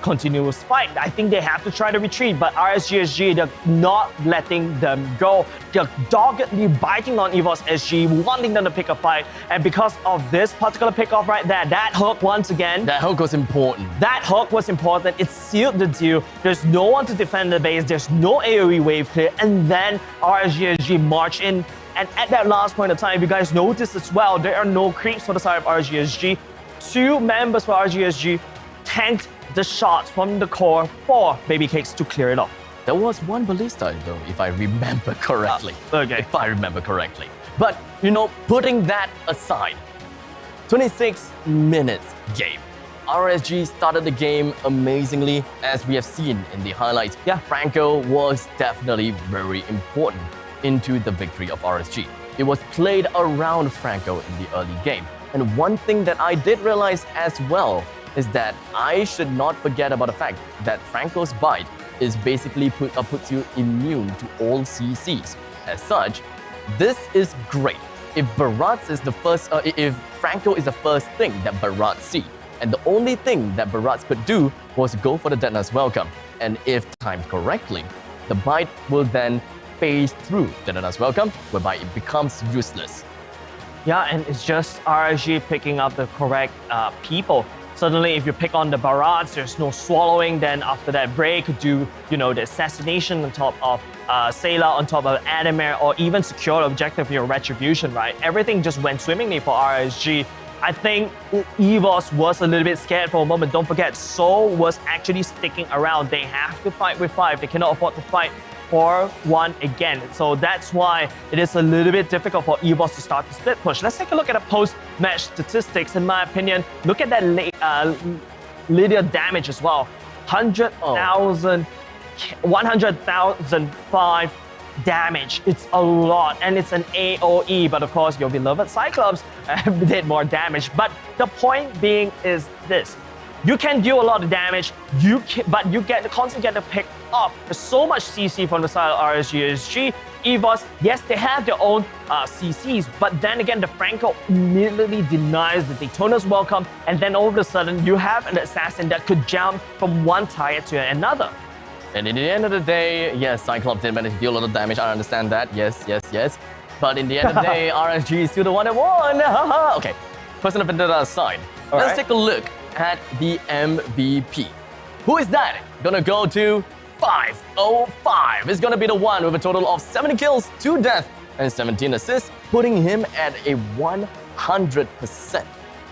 continue this fight. I think they have to try to retreat, but RSGSG, they're not letting them go. They're doggedly biting on EVOS SG, wanting them to pick a fight. And because of this particular pickoff right there, that hook once again. That hook was important. That hook was important. It sealed the deal. There's no one to defend the base. There's no AoE wave clear. And then RSGSG march in. And at that last point of time, if you guys notice as well, there are no creeps for the side of RSGSG. Two members for RSGSG tanked the shots from the core for Baby Cakes to clear it off. There was one ballista though, if I remember correctly. Okay. If I remember correctly. But, you know, putting that aside, 26 minutes game. RSG started the game amazingly, as we have seen in the highlights. Yeah, Franco was definitely very important into the victory of RSG. It was played around Franco in the early game. And one thing that I did realize as well is that I should not forget about the fact that Franco's bite is basically puts you immune to all CCs. As such, this is great. If Barat is the first, if Franco is the first thing that Barat see, and the only thing that Barat could do was go for the Detonus Welcome. And if timed correctly, the bite will then phase through Detonus Welcome, whereby it becomes useless. Yeah, and it's just RSG picking up the correct people. Suddenly, if you pick on the Barats, there's no swallowing. Then after that, Bray could do, you know, the assassination on top of Sayla, on top of Adamir, or even secure the objective for your retribution, right? Everything just went swimmingly for RSG. I think EVOS was a little bit scared for a moment. Don't forget, Seoul was actually sticking around. They have to fight with 5. They cannot afford to fight 4-1 again. So that's why it is a little bit difficult for EVOS to start the split push. Let's take a look at the post-match statistics. In my opinion, look at that Lydia damage as well. 100,005 damage. It's a lot, and it's an AoE. But of course, your beloved Cyclops did more damage. But the point being is this. You can deal a lot of damage, but you constantly get to pick up. There's so much CC from the side of RSGSG. EVOS, yes, they have their own CCs, but then again, the Franco immediately denies the Daytona's Welcome, and then all of a sudden, you have an assassin that could jump from one tire to another. And in the end of the day, yes, Cyclops did manage to deal a lot of damage. I understand that. Yes. But in the end of the day, RSG is still the one that won. Okay, personal vendetta aside, let's take a look at the MVP. Who is that? Gonna go to 505. It's gonna be the one with a total of 70 kills, 2 deaths, and 17 assists, putting him at a 100%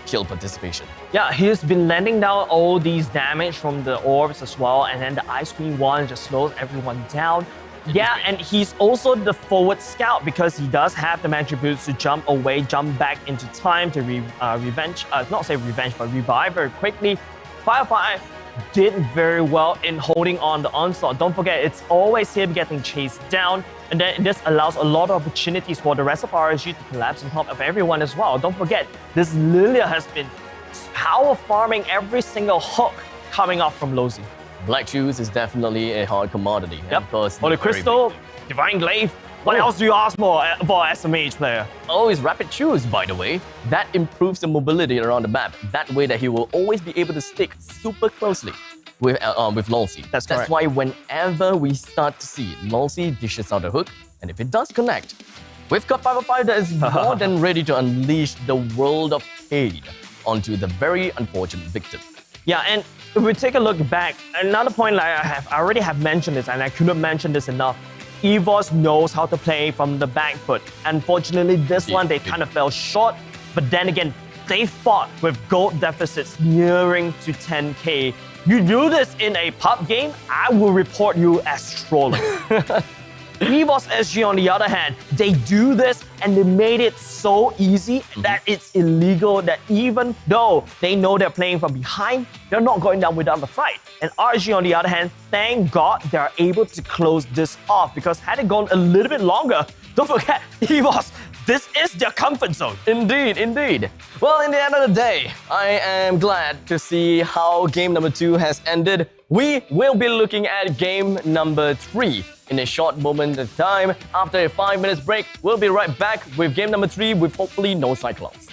kill participation. Yeah, he's been landing down all these damage from the orbs as well, and then the ice cream one just slows everyone down. Yeah, and he's also the forward scout because he does have the attributes to jump away, jump back into time to revive very quickly. 505 did very well in holding on the onslaught. Don't forget, it's always him getting chased down, and then this allows a lot of opportunities for the rest of RSG to collapse on top of everyone as well. Don't forget, this Lilia has been power farming every single hook coming off from Lozi. Black Shoes is definitely a hard commodity. Yep. Holy Crystal, Divine Glaive. What else do you ask for a SMH player? Oh, his Rapid Shoes, by the way. That improves the mobility around the map. That way that he will always be able to stick super closely with Lolsey. That's correct. That's why whenever we start to see Lolsey dishes out a hook, and if it does connect, we've got 505 that is more than ready to unleash the world of pain onto the very unfortunate victim. Yeah, and if we take a look back, another point I already have mentioned this, and I couldn't mention this enough. EVOS knows how to play from the back foot. Unfortunately, this one, they kind of fell short. But then again, they fought with gold deficits nearing to 10K. You do this in a pub game, I will report you as trolling. EVOS SG, on the other hand, they do this and they made it so easy that it's illegal, that even though they know they're playing from behind, they're not going down without the fight. And RG, on the other hand, thank God they're able to close this off, because had it gone a little bit longer, don't forget, EVOS, this is their comfort zone. Indeed, indeed. Well, in the end of the day, I am glad to see how game number 2 has ended. We will be looking at game number 3 in a short moment of time. After a 5 minutes break, we'll be right back with game number 3 with hopefully no Cyclones.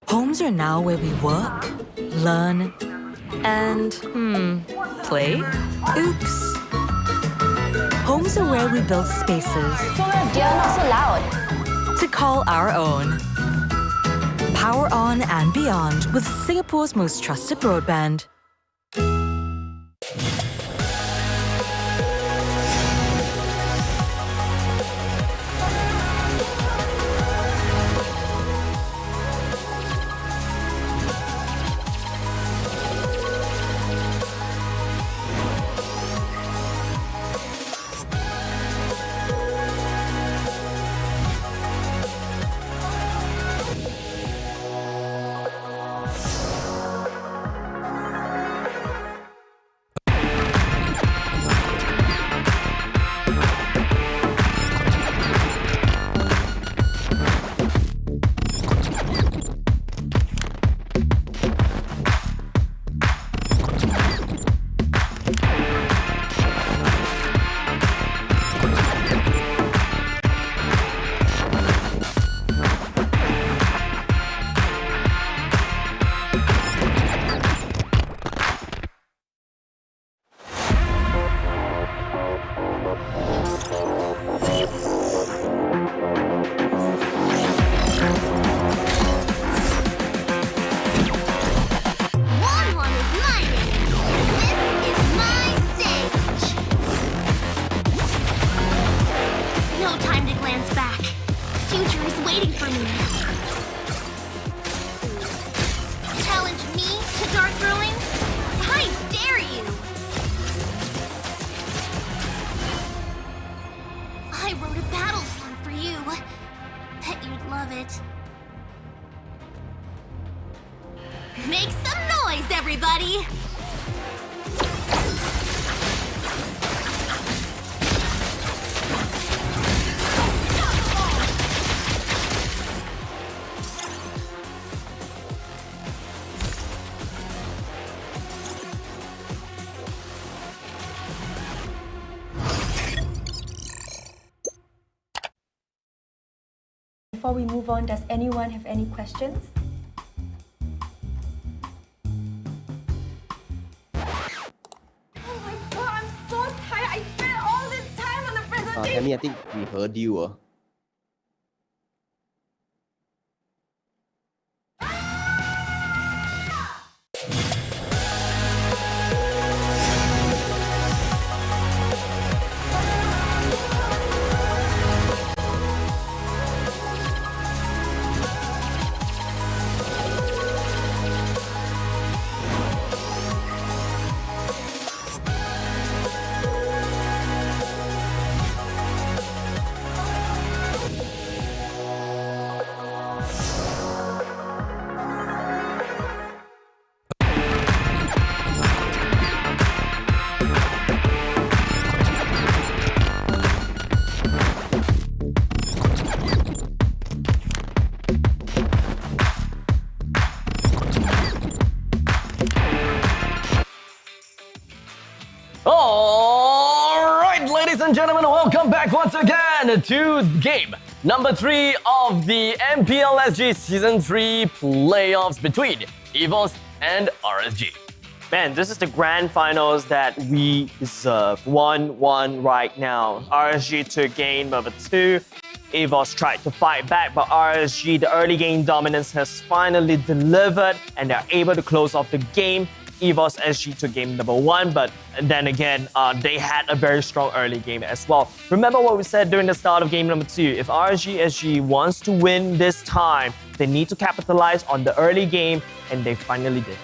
Homes are now where we work, learn, and, play? Oops. Homes are where we build spaces Dear, not so loud. to call our own. Power on and beyond with Singapore's most trusted broadband. Make some noise, everybody! Before we move on, does anyone have any questions? Oh my god, I'm so tired. I spent all this time on the presentation. Tammy, I think we heard you. and gentlemen, welcome back once again to game number 3 of the MPL SG Season 3 Playoffs between EVOS and RSG. Man, this is the grand finals that we deserve. 1-1 right now. RSG took game number 2. EVOS tried to fight back, but RSG, the early game dominance has finally delivered and they're able to close off the game. EVOS SG took game number 1, but then again, they had a very strong early game as well. Remember what we said during the start of game number 2. If RSG SG wants to win this time, they need to capitalize on the early game, and they finally did.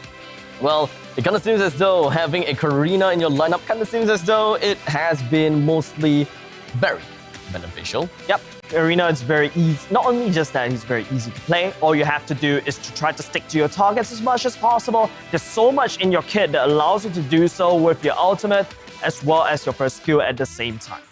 Well, it kind of seems as though having a Karina in your lineup kind of seems as though it has been mostly very beneficial. Yep, Arena is very easy. Not only just that, he's very easy to play. All you have to do is to try to stick to your targets as much as possible. There's so much in your kit that allows you to do so with your ultimate as well as your first skill at the same time.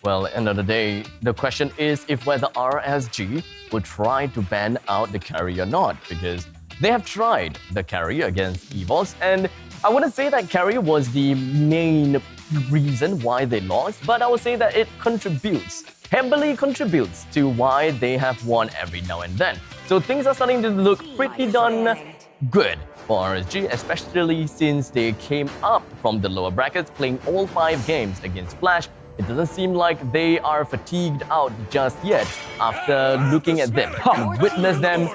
Well, at the end of the day, the question is if whether RSG would try to ban out the carry or not, because they have tried the carry against EVOS, and I wouldn't say that carry was the main reason why they lost, but I would say that it heavily contributes to why they have won every now and then. So things are starting to look pretty darn good for RSG, especially since they came up from the lower brackets playing all 5 games against Flash. It doesn't seem like they are fatigued out just yet after looking at them and witness them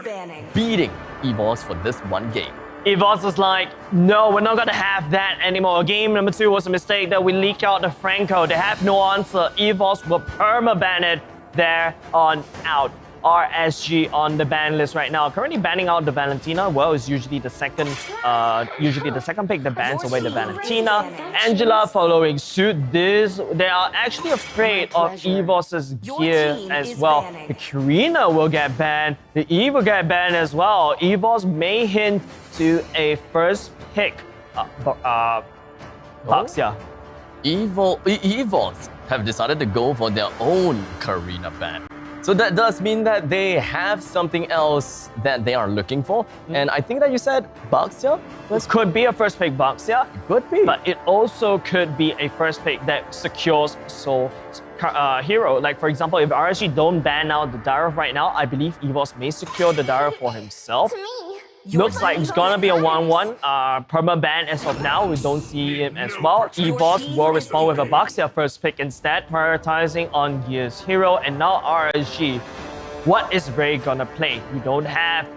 beating EVOS for this one game. EVOS was like, no, we're not gonna have that anymore. Game number 2 was a mistake that we leak out the Franco. They have no answer. EVOS were perma-banned there on out. RSG on the ban list right now. Currently banning out the Valentina. Well, it's usually the second pick that bans away the Valentina. Angela following suit. They are actually afraid of EVOS's gear as well. The Karina will get banned. The Eve will get banned as well. EVOS may hint to a first pick. Baxia. EVOS have decided to go for their own Karina ban. So that does mean that they have something else that they are looking for. And I think that you said Baxia? This could be a first pick Baxia. It could be. But it also could be a first pick that secures Soul Hero. Like, for example, if RSG don't ban out the Darrow right now, I believe EVOS may secure the Darrow for himself. Looks like it's gonna be a 1-1 perma ban as of now. We don't see him as well. EVOS will respond with a Baxia first pick instead, prioritizing on Gear's hero. And now RSG, what is Ray gonna play? You don't have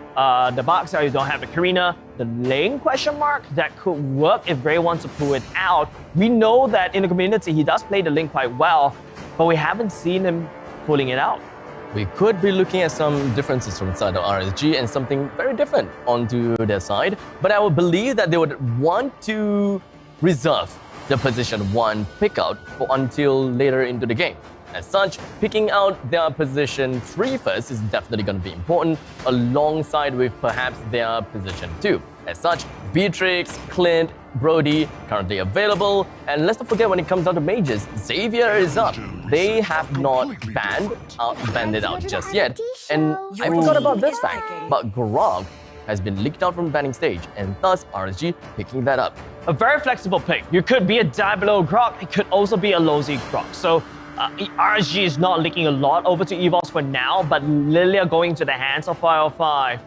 the Baxia, you don't have the Karina. The lane question mark, that could work if Ray wants to pull it out. We know that in the community he does play the lane quite well, but we haven't seen him pulling it out. We could be looking at some differences from the side of RSG and something very different onto their side. But I would believe that they would want to reserve the position 1 pickout until later into the game. As such, picking out their position 3 first is definitely going to be important, alongside with perhaps their position 2. As such, Beatrix, Clint, Brody currently available. And let's not forget, when it comes down to mages, Xavier is up. They have not banned it out just yet. And I forgot about this fact, but Grog has been leaked out from the banning stage, and thus RSG picking that up. A very flexible pick. You could be a Diablo Grog, it could also be a Lozy Grog. So RSG is not leaking a lot over to EVOS for now, but Lilia going to the hands of 505.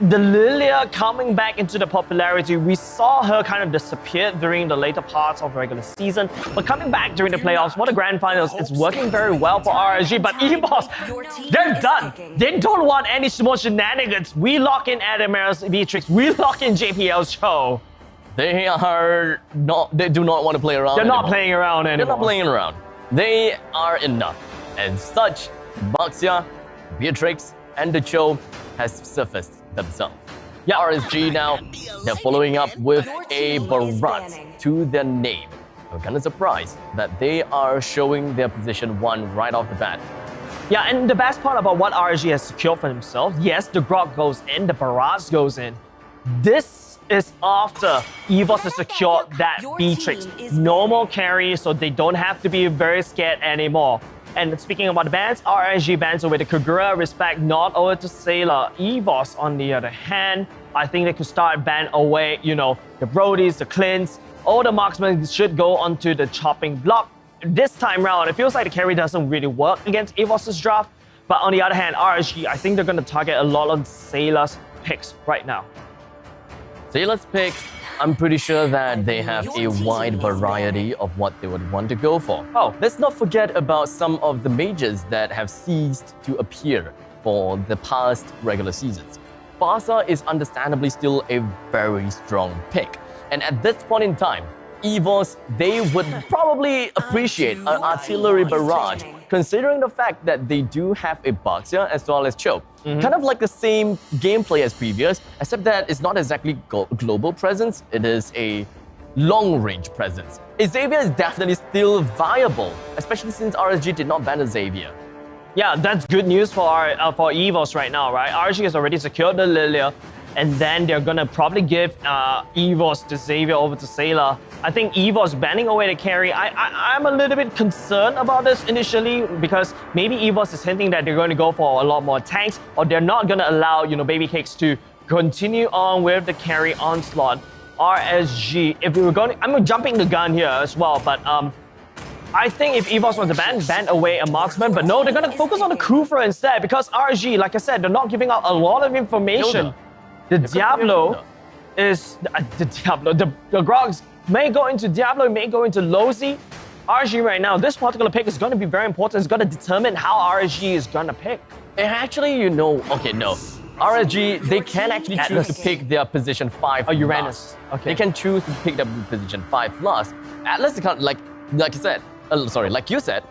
The Lilia coming back into the popularity, we saw her kind of disappear during the later parts of the regular season, but coming back during the playoffs, for the grand finals, it's working very well for RSG, but EVOS, they're done. They don't want any more shenanigans. We lock in Adamers, Beatrix, we lock in JPL's show. They do not want to play around They're anymore. not playing around anymore. They're not playing around. They are enough. As such, Baxia, Beatrix, and the Cho has surfaced themselves. Yeah, RSG now, they're following up with a Barat to their name. I'm kind of surprised that they are showing their position 1 right off the bat. Yeah, and the best part about what RSG has secured for themselves, yes, the Grog goes in, the Barat goes in. This is after EVOS has secured that Beatrix. No more carry, so they don't have to be very scared anymore. And speaking about the bans, RSG bans away the Kagura, respect not over to Sailor. EVOS, on the other hand, I think they could start ban away, the Brodies, the Clints. All the marksmen should go onto the chopping block. this time round, it feels like the carry doesn't really work against EVOS' draft. But on the other hand, RSG, I think they're going to target a lot of Sayla's picks right now. Sayla's picks, I'm pretty sure that they have a wide variety of what they would want to go for. Oh, let's not forget about some of the majors that have ceased to appear for the past regular seasons. Barca is understandably still a very strong pick. And at this point in time, EVOS, they would probably appreciate an artillery barrage, considering the fact that they do have a Baxia as well as Cho. Kind of like the same gameplay as previous, except that it's not exactly global presence, it is a long-range presence. Xavier is definitely still viable, especially since RSG did not ban Xavier. Yeah, that's good news for EVOS right now, right? RSG has already secured the Lilia, and then they're gonna probably give EVOS to Xavier over to Sayla. I think EVOS banning away the carry, I'm a little bit concerned about this initially because maybe EVOS is hinting that they're going to go for a lot more tanks, or they're not gonna allow, Baby Cakes to continue on with the carry onslaught. RSG, if we were going, I'm jumping the gun here as well, but I think if EVOS was to ban away a marksman, but no, they're gonna focus on the Kufra instead because RSG, like I said, they're not giving out a lot of information. The Diablo is the Grogs may go into Diablo, may go into Lozi. RSG right now, this particular pick is going to be very important. It's going to determine how RSG is going to pick. And actually, okay, no. RSG, they can actually choose to pick their position 5 Uranus. Okay. They can choose to pick their position 5 last. Atlas is like you said,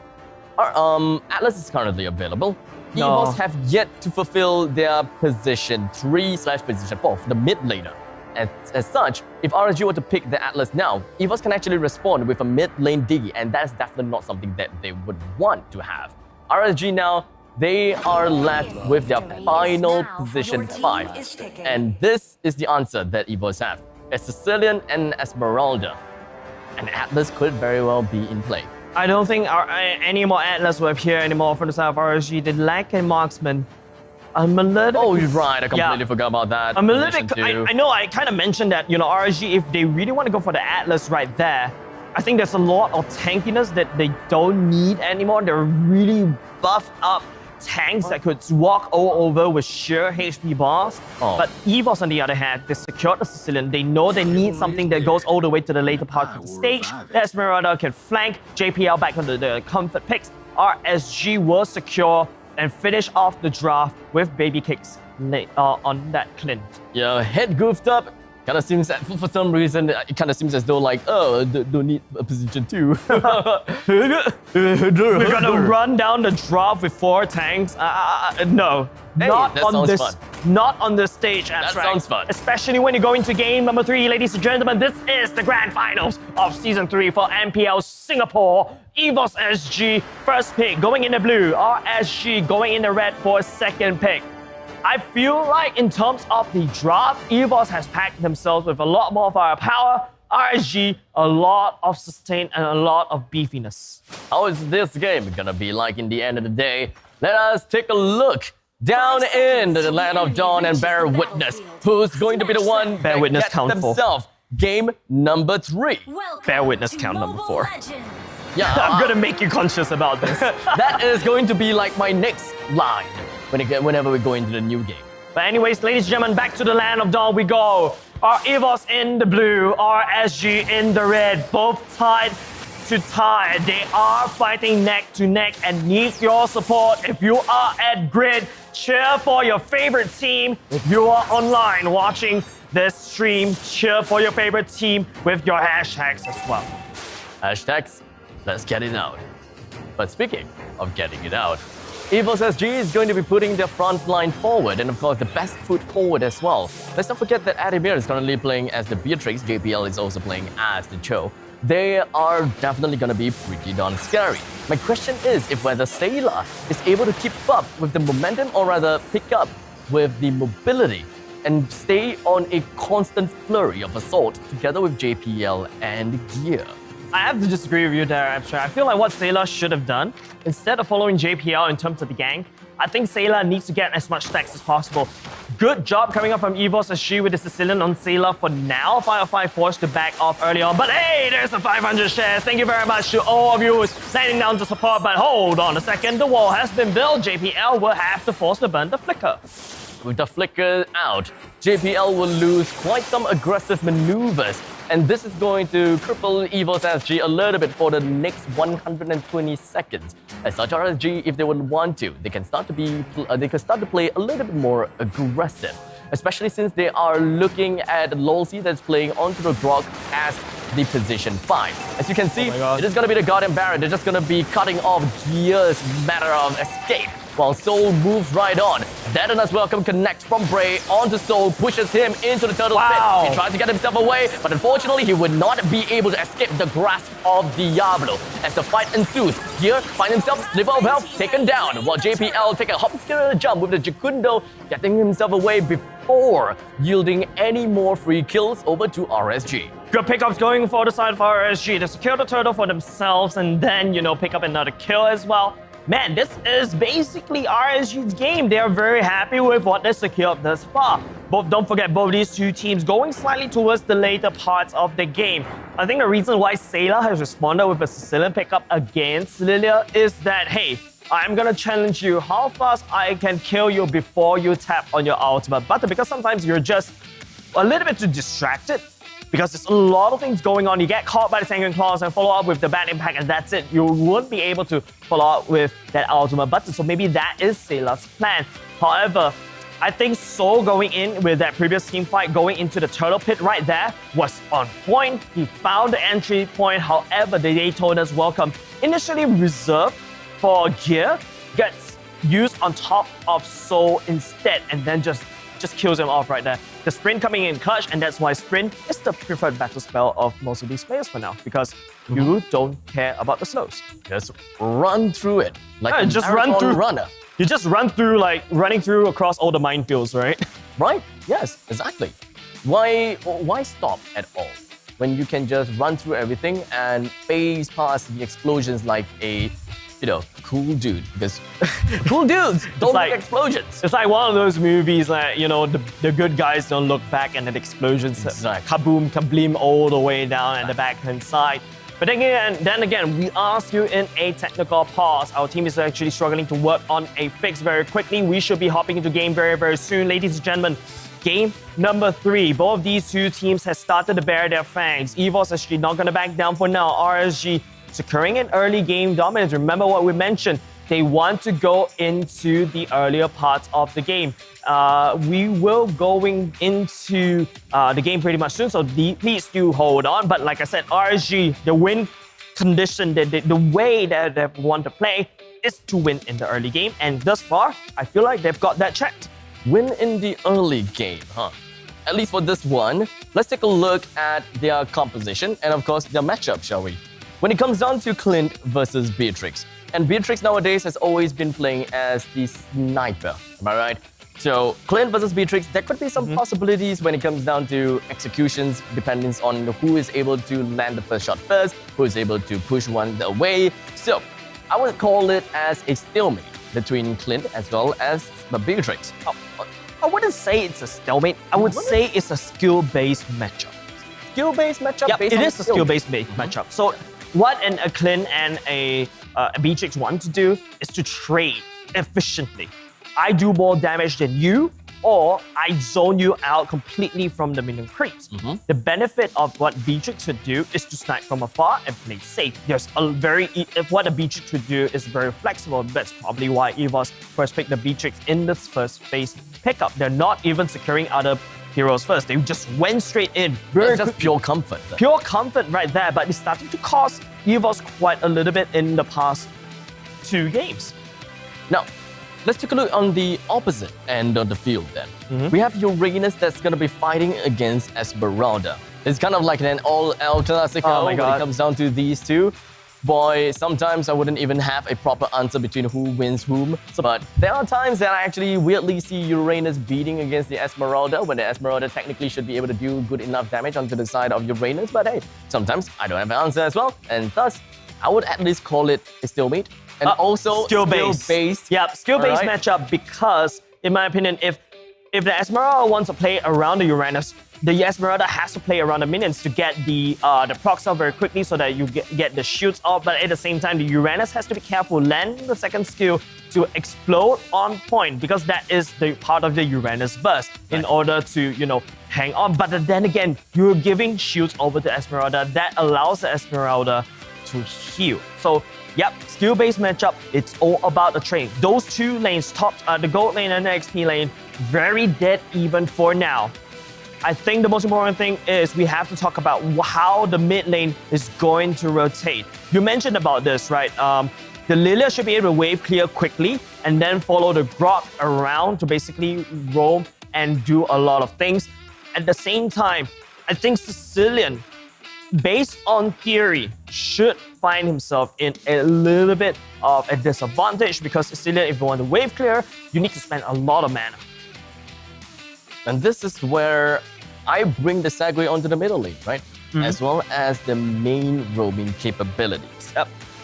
Atlas is currently available. EVOS have yet to fulfill their position 3/position 4, the mid laner. As such, if RSG were to pick the Atlas now, EVOS can actually respond with a mid lane Diggy, and that's definitely not something that they would want to have. RSG now, they are left with their final position 5. And this is the answer that EVOS have. A Sicilian and Esmeralda. And Atlas could very well be in play. I don't think any more Atlas will appear anymore from the side of RSG. They lack a marksman. I'm a little... Oh, you're right. I completely forgot about that. I'm a little bit... I know I kind of mentioned that, RSG, if they really want to go for the Atlas right there, I think there's a lot of tankiness that they don't need anymore. They're really buffed up tanks that could walk all over with sheer HP bars. But EVOS, on the other hand, they secured the Sicilian. They know they need something that goes all the way to the later part of the stage. Esmeralda can flank JPL back onto the comfort picks. RSG will secure and finish off the draft with Baby Cakes on that Clint. Yeah, head goofed up. Kind of seems that for some reason, it kind of seems as though like, don't need a position 2. We're gonna run down the draft with 4 tanks. No, not on this stage. That sounds fun. Especially when you go into game number 3, ladies and gentlemen. This is the grand finals of season 3 for MPL Singapore. EVOS SG first pick going in the blue. RSG going in the red for second pick. I feel like in terms of the draft, EVOS has packed themselves with a lot more firepower. RSG, a lot of sustain and a lot of beefiness. How is this game gonna be like in the end of the day? Let us take a look down in the land of Dawn and bear witness who's going to be the one bear witness that count themselves game number 3. Bear witness count number 4. Yeah, I'm gonna make you conscious about this. That is going to be like my next line whenever we go into the new game. But anyways, ladies and gentlemen, back to the land of Dawn we go. Our EVOS in the blue, RSG in the red, both tied to tie. They are fighting neck to neck and need your support. If you are at Grid, cheer for your favorite team. If you are online watching this stream, cheer for your favorite team with your hashtags as well. Hashtags, let's get it out. But speaking of getting it out, EVOS SG is going to be putting their front line forward and of course the best foot forward as well. Let's not forget that Ademir is currently playing as the Beatrix, JPL is also playing as the Cho. They are definitely going to be pretty darn scary. My question is if whether Sayla is able to keep up with the momentum or rather pick up with the mobility and stay on a constant flurry of assault together with JPL and Gear. I have to disagree with you there, Abstract. I feel like what Sayla should have done, instead of following JPL in terms of the gank, I think Sayla needs to get as much stacks as possible. Good job coming up from EVOS SG with the Sicilian on Sailor for now. 505 forced to back off early on. But hey, there's the 500 shares. Thank you very much to all of you who's standing down to support. But hold on a second. The wall has been built. JPL will have to force the burn the flicker. With the flicker out, JPL will lose quite some aggressive maneuvers. And this is going to cripple EVOS SG a little bit for the next 120 seconds. As such, RSG, if they would want to, they can start to play a little bit more aggressive, especially since they are looking at Lolzy that's playing onto the Grok as the position 5. As you can see, it is going to be the Guardian Baron. They're just going to be cutting off Gear's matter of escape, while Soul moves right on. Deaden as welcome connects from Bray onto Soul, pushes him into the turtle pit. He tries to get himself away, but unfortunately he would not be able to escape the grasp of Diablo. As the fight ensues, Gear finds himself sliver of health taken down, while JPL take a hop, skip, and a jump with the Jacundo, getting himself away before yielding any more free kills over to RSG. Good pickups going for the side of RSG. They secure the turtle for themselves and then, pick up another kill as well. Man, this is basically RSG's game. They are very happy with what they secured thus far. Don't forget, both these two teams going slightly towards the later parts of the game. I think the reason why Sailor has responded with a Sicilian pickup against Lilia is that, hey, I'm gonna challenge you how fast I can kill you before you tap on your ultimate button, because sometimes you're just a little bit too distracted. Because there's a lot of things going on. You get caught by the Sanguine Claws and follow up with the bad impact, and that's it. You won't be able to follow up with that ultimate button. So maybe that is Sailor's plan. However, I think Soul going in with that previous team fight, going into the turtle pit right there, was on point. He found the entry point. However, the Daytona's welcome, initially reserved for Gear, gets used on top of Soul instead, and then just kills him off right there. The sprint coming in clutch, and that's why sprint is the preferred battle spell of most of these players for now, because you don't care about the slows. Just run through it like a just run through runner. You just run through like running through across all the minefields, right? Right? Yes, exactly. Why stop at all when you can just run through everything and phase past the explosions like a cool dude? Because cool dudes don't like explosions. It's like one of those movies that, the good guys don't look back and the explosions kaboom, kablim all the way down at the backhand side. But then again, we are still in a technical pause. Our team is actually struggling to work on a fix very quickly. We should be hopping into game very, very soon. Ladies and gentlemen, game number 3. Both of these two teams have started to bear their fangs. EVOS SG not going to back down for now. RSG securing an early game dominance. Remember what we mentioned. They want to go into the earlier parts of the game. We will going into the game pretty much soon, so please do hold on. But like I said, RSG, the win condition, the way that they want to play is to win in the early game. And thus far, I feel like they've got that checked. Win in the early game, huh? At least for this one. Let's take a look at their composition and of course their matchup, shall we? When it comes down to Clint versus Beatrix, and Beatrix nowadays has always been playing as the sniper, am I right? So Clint versus Beatrix, there could be some possibilities when it comes down to executions, depending on who is able to land the first shot first, who is able to push one away. So I would call it as a stalemate between Clint as well as the Beatrix. I wouldn't say it's a stalemate. I would say it's a skill-based matchup. Skill-based matchup? Yep, it is a skill-based matchup. So what a Clint and a Beatrix want to do is to trade efficiently. I do more damage than you, or I zone you out completely from the minion creeps. The benefit of what Beatrix could do is to snipe from afar and play safe. There's what a Beatrix could do is very flexible. That's probably why EVOS first picked the Beatrix in this first phase pickup. They're not even securing other heroes first. They just went straight in. That's just pure comfort. Pure comfort right there, but it's starting to cost EVOS quite a little bit in the past 2 games. Now, let's take a look on the opposite end of the field then. We have Uranus that's going to be fighting against Esmeralda. It's kind of like an all-El Clasico when it comes down to these two. Boy, sometimes I wouldn't even have a proper answer between who wins whom. But there are times that I actually weirdly see Uranus beating against the Esmeralda, when the Esmeralda technically should be able to do good enough damage onto the side of Uranus. But hey, sometimes I don't have an answer as well. And thus, I would at least call it a stalemate. And also skill-based. Yep, skill-based matchup, because in my opinion, if if the Esmeralda wants to play around the Uranus, the Esmeralda has to play around the minions to get the procs out very quickly so that you get the shields out. But at the same time, the Uranus has to be careful, land the second skill to explode on point, because that is the part of the Uranus burst in order to, you know, hang on. But then again, you're giving shields over to Esmeralda. That allows the Esmeralda to heal. So, yep, skill-based matchup, it's all about the trade. Those two lanes, the gold lane and the XP lane, very dead even for now. I think the most important thing is we have to talk about how the mid lane is going to rotate. You mentioned about this, right? The Lilia should be able to wave clear quickly and then follow the Grok around to basically roam and do a lot of things. At the same time, I think Sicilian, based on theory, should find himself in a little bit of a disadvantage, because Sicilian, if you want to wave clear, you need to spend a lot of mana. And this is where I bring the segue onto the middle lane, right? As well as the main roaming capabilities.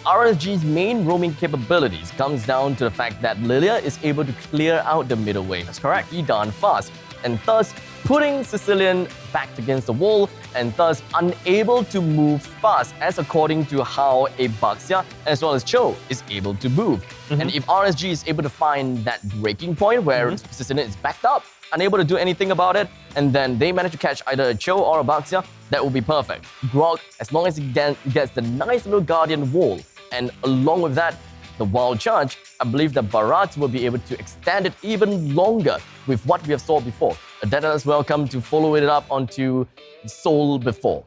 RSG's main roaming capabilities comes down to the fact that Lilia is able to clear out the middle wave. That's correct. Pretty darn fast, and thus putting Sicilian back against the wall and thus unable to move fast, as according to how a Baxia as well as Cho is able to move. And if RSG is able to find that breaking point where Sicilian is backed up, unable to do anything about it, and then they manage to catch either a Cho or a Baxia, that will be perfect. Grog, as long as he gets the nice little Guardian wall, and along with that, the Wild Charge, I believe that Bharat will be able to extend it even longer with what we have saw before. Adetta is welcome to follow it up onto Soul before.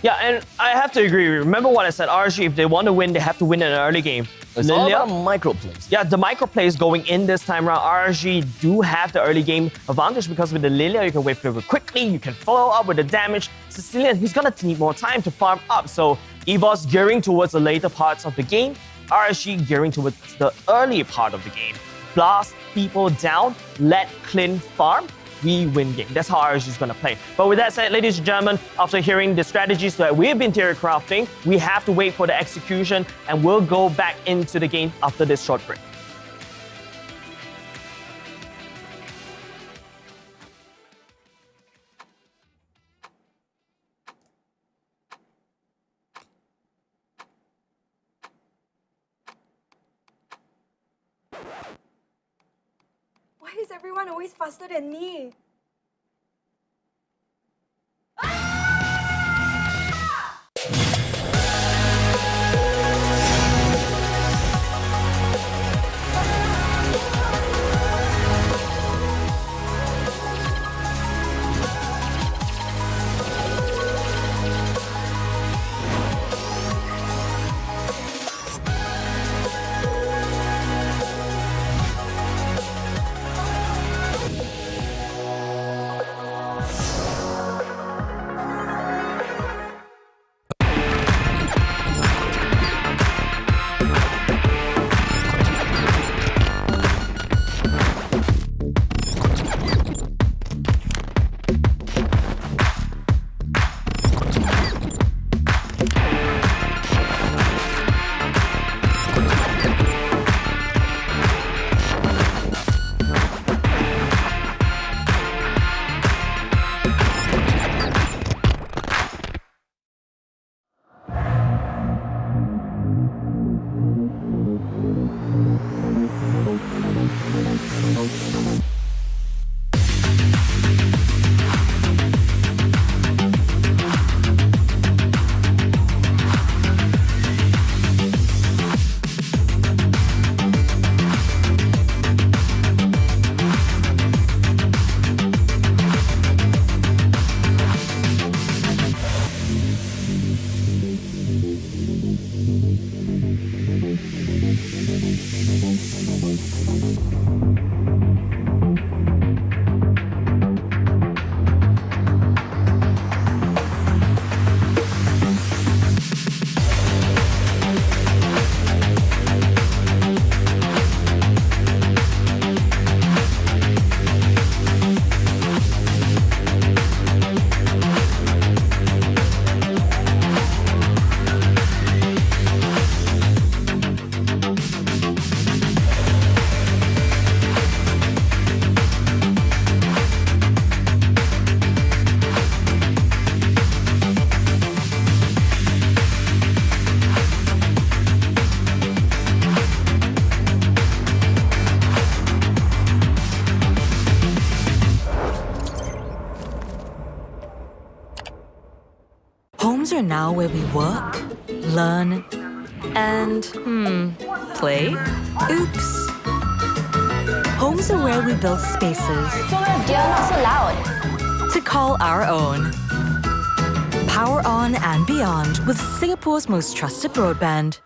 Yeah, and I have to agree. Remember what I said, RSG, if they want to win, they have to win in an early game. It's all about micro plays. Yeah, the micro plays going in this time around, RSG do have the early game advantage, because with the Lilia, you can wave clear quickly, you can follow up with the damage. Sicilian, he's gonna need more time to farm up. So EVOS gearing towards the later parts of the game, RSG gearing towards the early part of the game. Blast people down, let Clint farm, we win game. That's how RSG is going to play. But with that said, ladies and gentlemen, after hearing the strategies that we've been theory crafting, we have to wait for the execution, and we'll go back into the game after this short break. Why is everyone always faster than me? Homes are now where we work, learn, and, play? Oops. Homes are where we build spaces You're not so loud. to call our own. Power on and beyond with Singapore's most trusted broadband.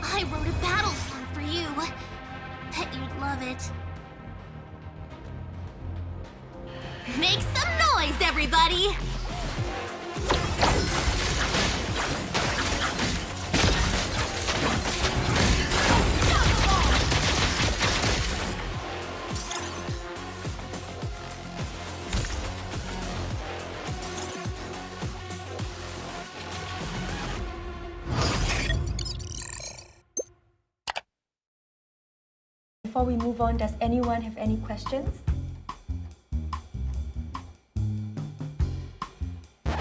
I wrote a battle song for you. Bet you'd love it. Make some noise, everybody! Before we move on, does anyone have any questions? Oh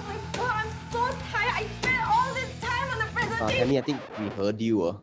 my god, I'm so tired. I spent all this time on the presentation. Tammy, I think we heard you.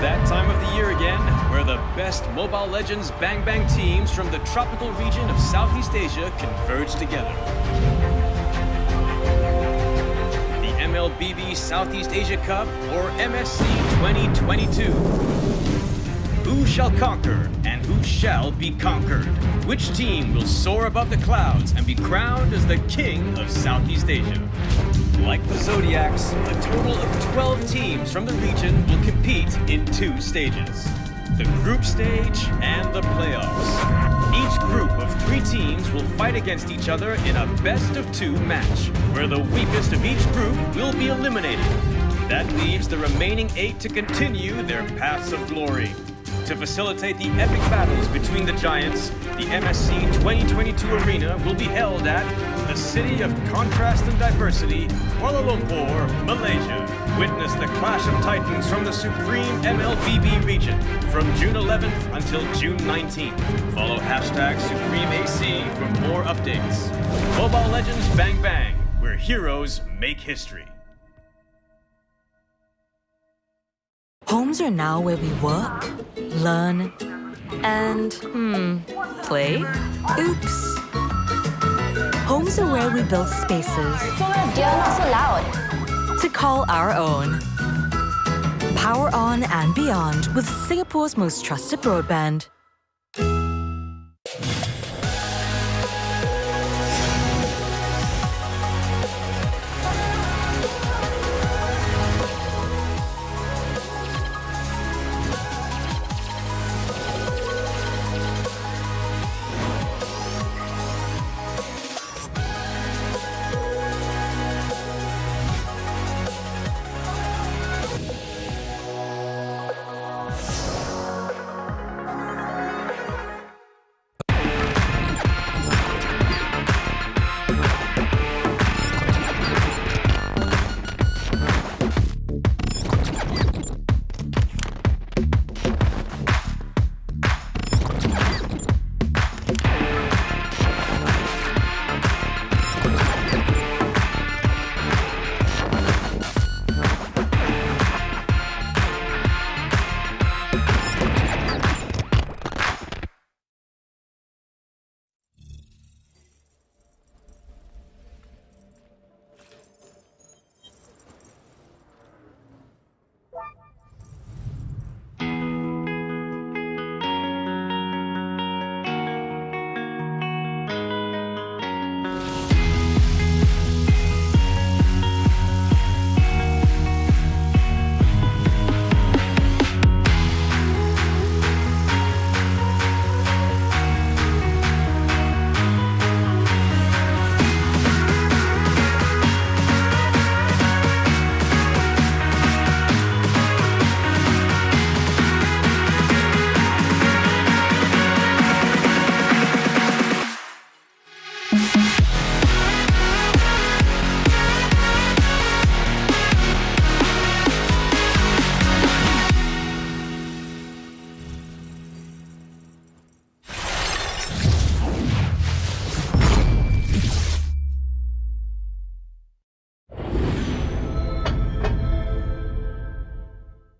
That time of the year again, where the best Mobile Legends Bang Bang teams from the tropical region of Southeast Asia converge together. The MLBB Southeast Asia Cup, or MSC 2022. Who shall conquer and who shall be conquered? Which team will soar above the clouds and be crowned as the king of Southeast Asia? Like the Zodiacs, a total of 12 teams from the region will compete in 2 stages. The group stage and the playoffs. Each group of 3 teams will fight against each other in a best-of-2 match, where the weakest of each group will be eliminated. That leaves the remaining 8 to continue their paths of glory. To facilitate the epic battles between the giants, the MSC 2022 arena will be held at the City of Contrast and Diversity, Kuala Lumpur, Malaysia. Witness the clash of titans from the supreme MLBB region from June 11th until June 19th. Follow #SupremeAC for more updates. Mobile Legends Bang Bang, where heroes make history. Homes are now where we work, learn, and, play? Oops. Homes are where we build spaces Dear, not so loud. to call our own. Power on and beyond with Singapore's most trusted broadband.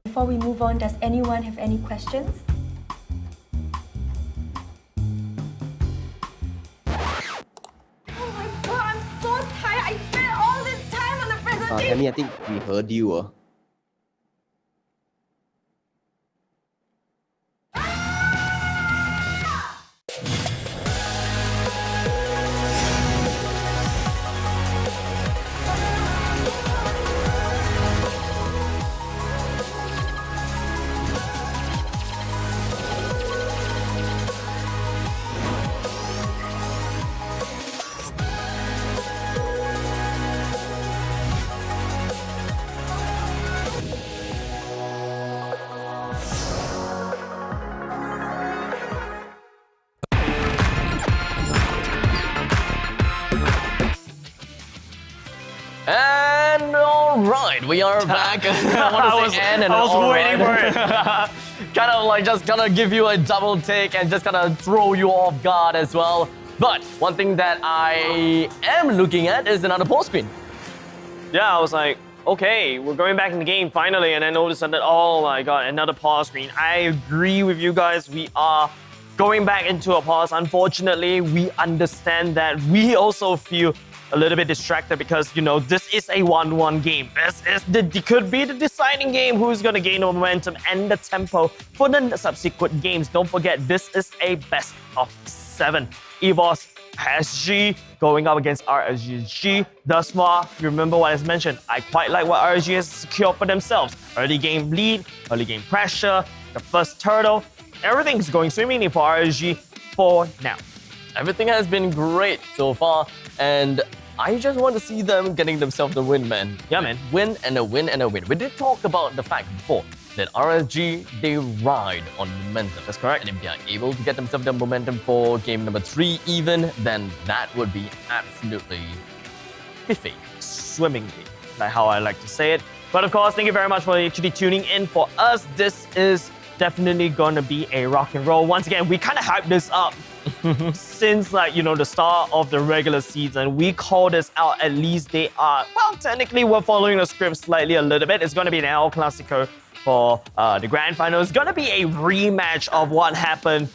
Before we move on, does anyone have any questions? Oh my god, I'm so tired. I spent all this time on the presentation. Tammy, I think we heard you. And alright, we are back. I want to say and I was alright. waiting for it. Kind of like just gonna give you a double take and just gonna throw you off guard as well. But one thing that I am looking at is another post screen. Yeah, I was like, okay, we're going back in the game finally, and I noticed that, oh my god, another pause screen. I agree with you guys. We are going back into a pause. Unfortunately, we understand that. We also feel a little bit distracted because, you know, this is a 1-1 game. This is could be the deciding game who's going to gain the momentum and the tempo for the subsequent games. Don't forget, this is a best of 7. EVOS SG going up against RSG. Thus far, remember what I mentioned. I quite like what RSG has secured for themselves. Early game lead, early game pressure, the first turtle. Everything's going swimmingly for RSG for now. Everything has been great so far, and I just want to see them getting themselves the win, man. Yeah, man. Win and a win and a win. We did talk about the fact before that RSG, they ride on momentum. That's correct. And if they are able to get themselves the momentum for game number 3 even, then that would be absolutely spiffy. Swimmingly, like how I like to say it. But of course, thank you very much for actually tuning in for us. This is definitely going to be a rock and roll. Once again, we kind of hyped this up Since the start of the regular season, we call this out. At least they are, well, technically we're following the script slightly a little bit. It's going to be an El Clasico for the grand final. It's going to be a rematch of what happened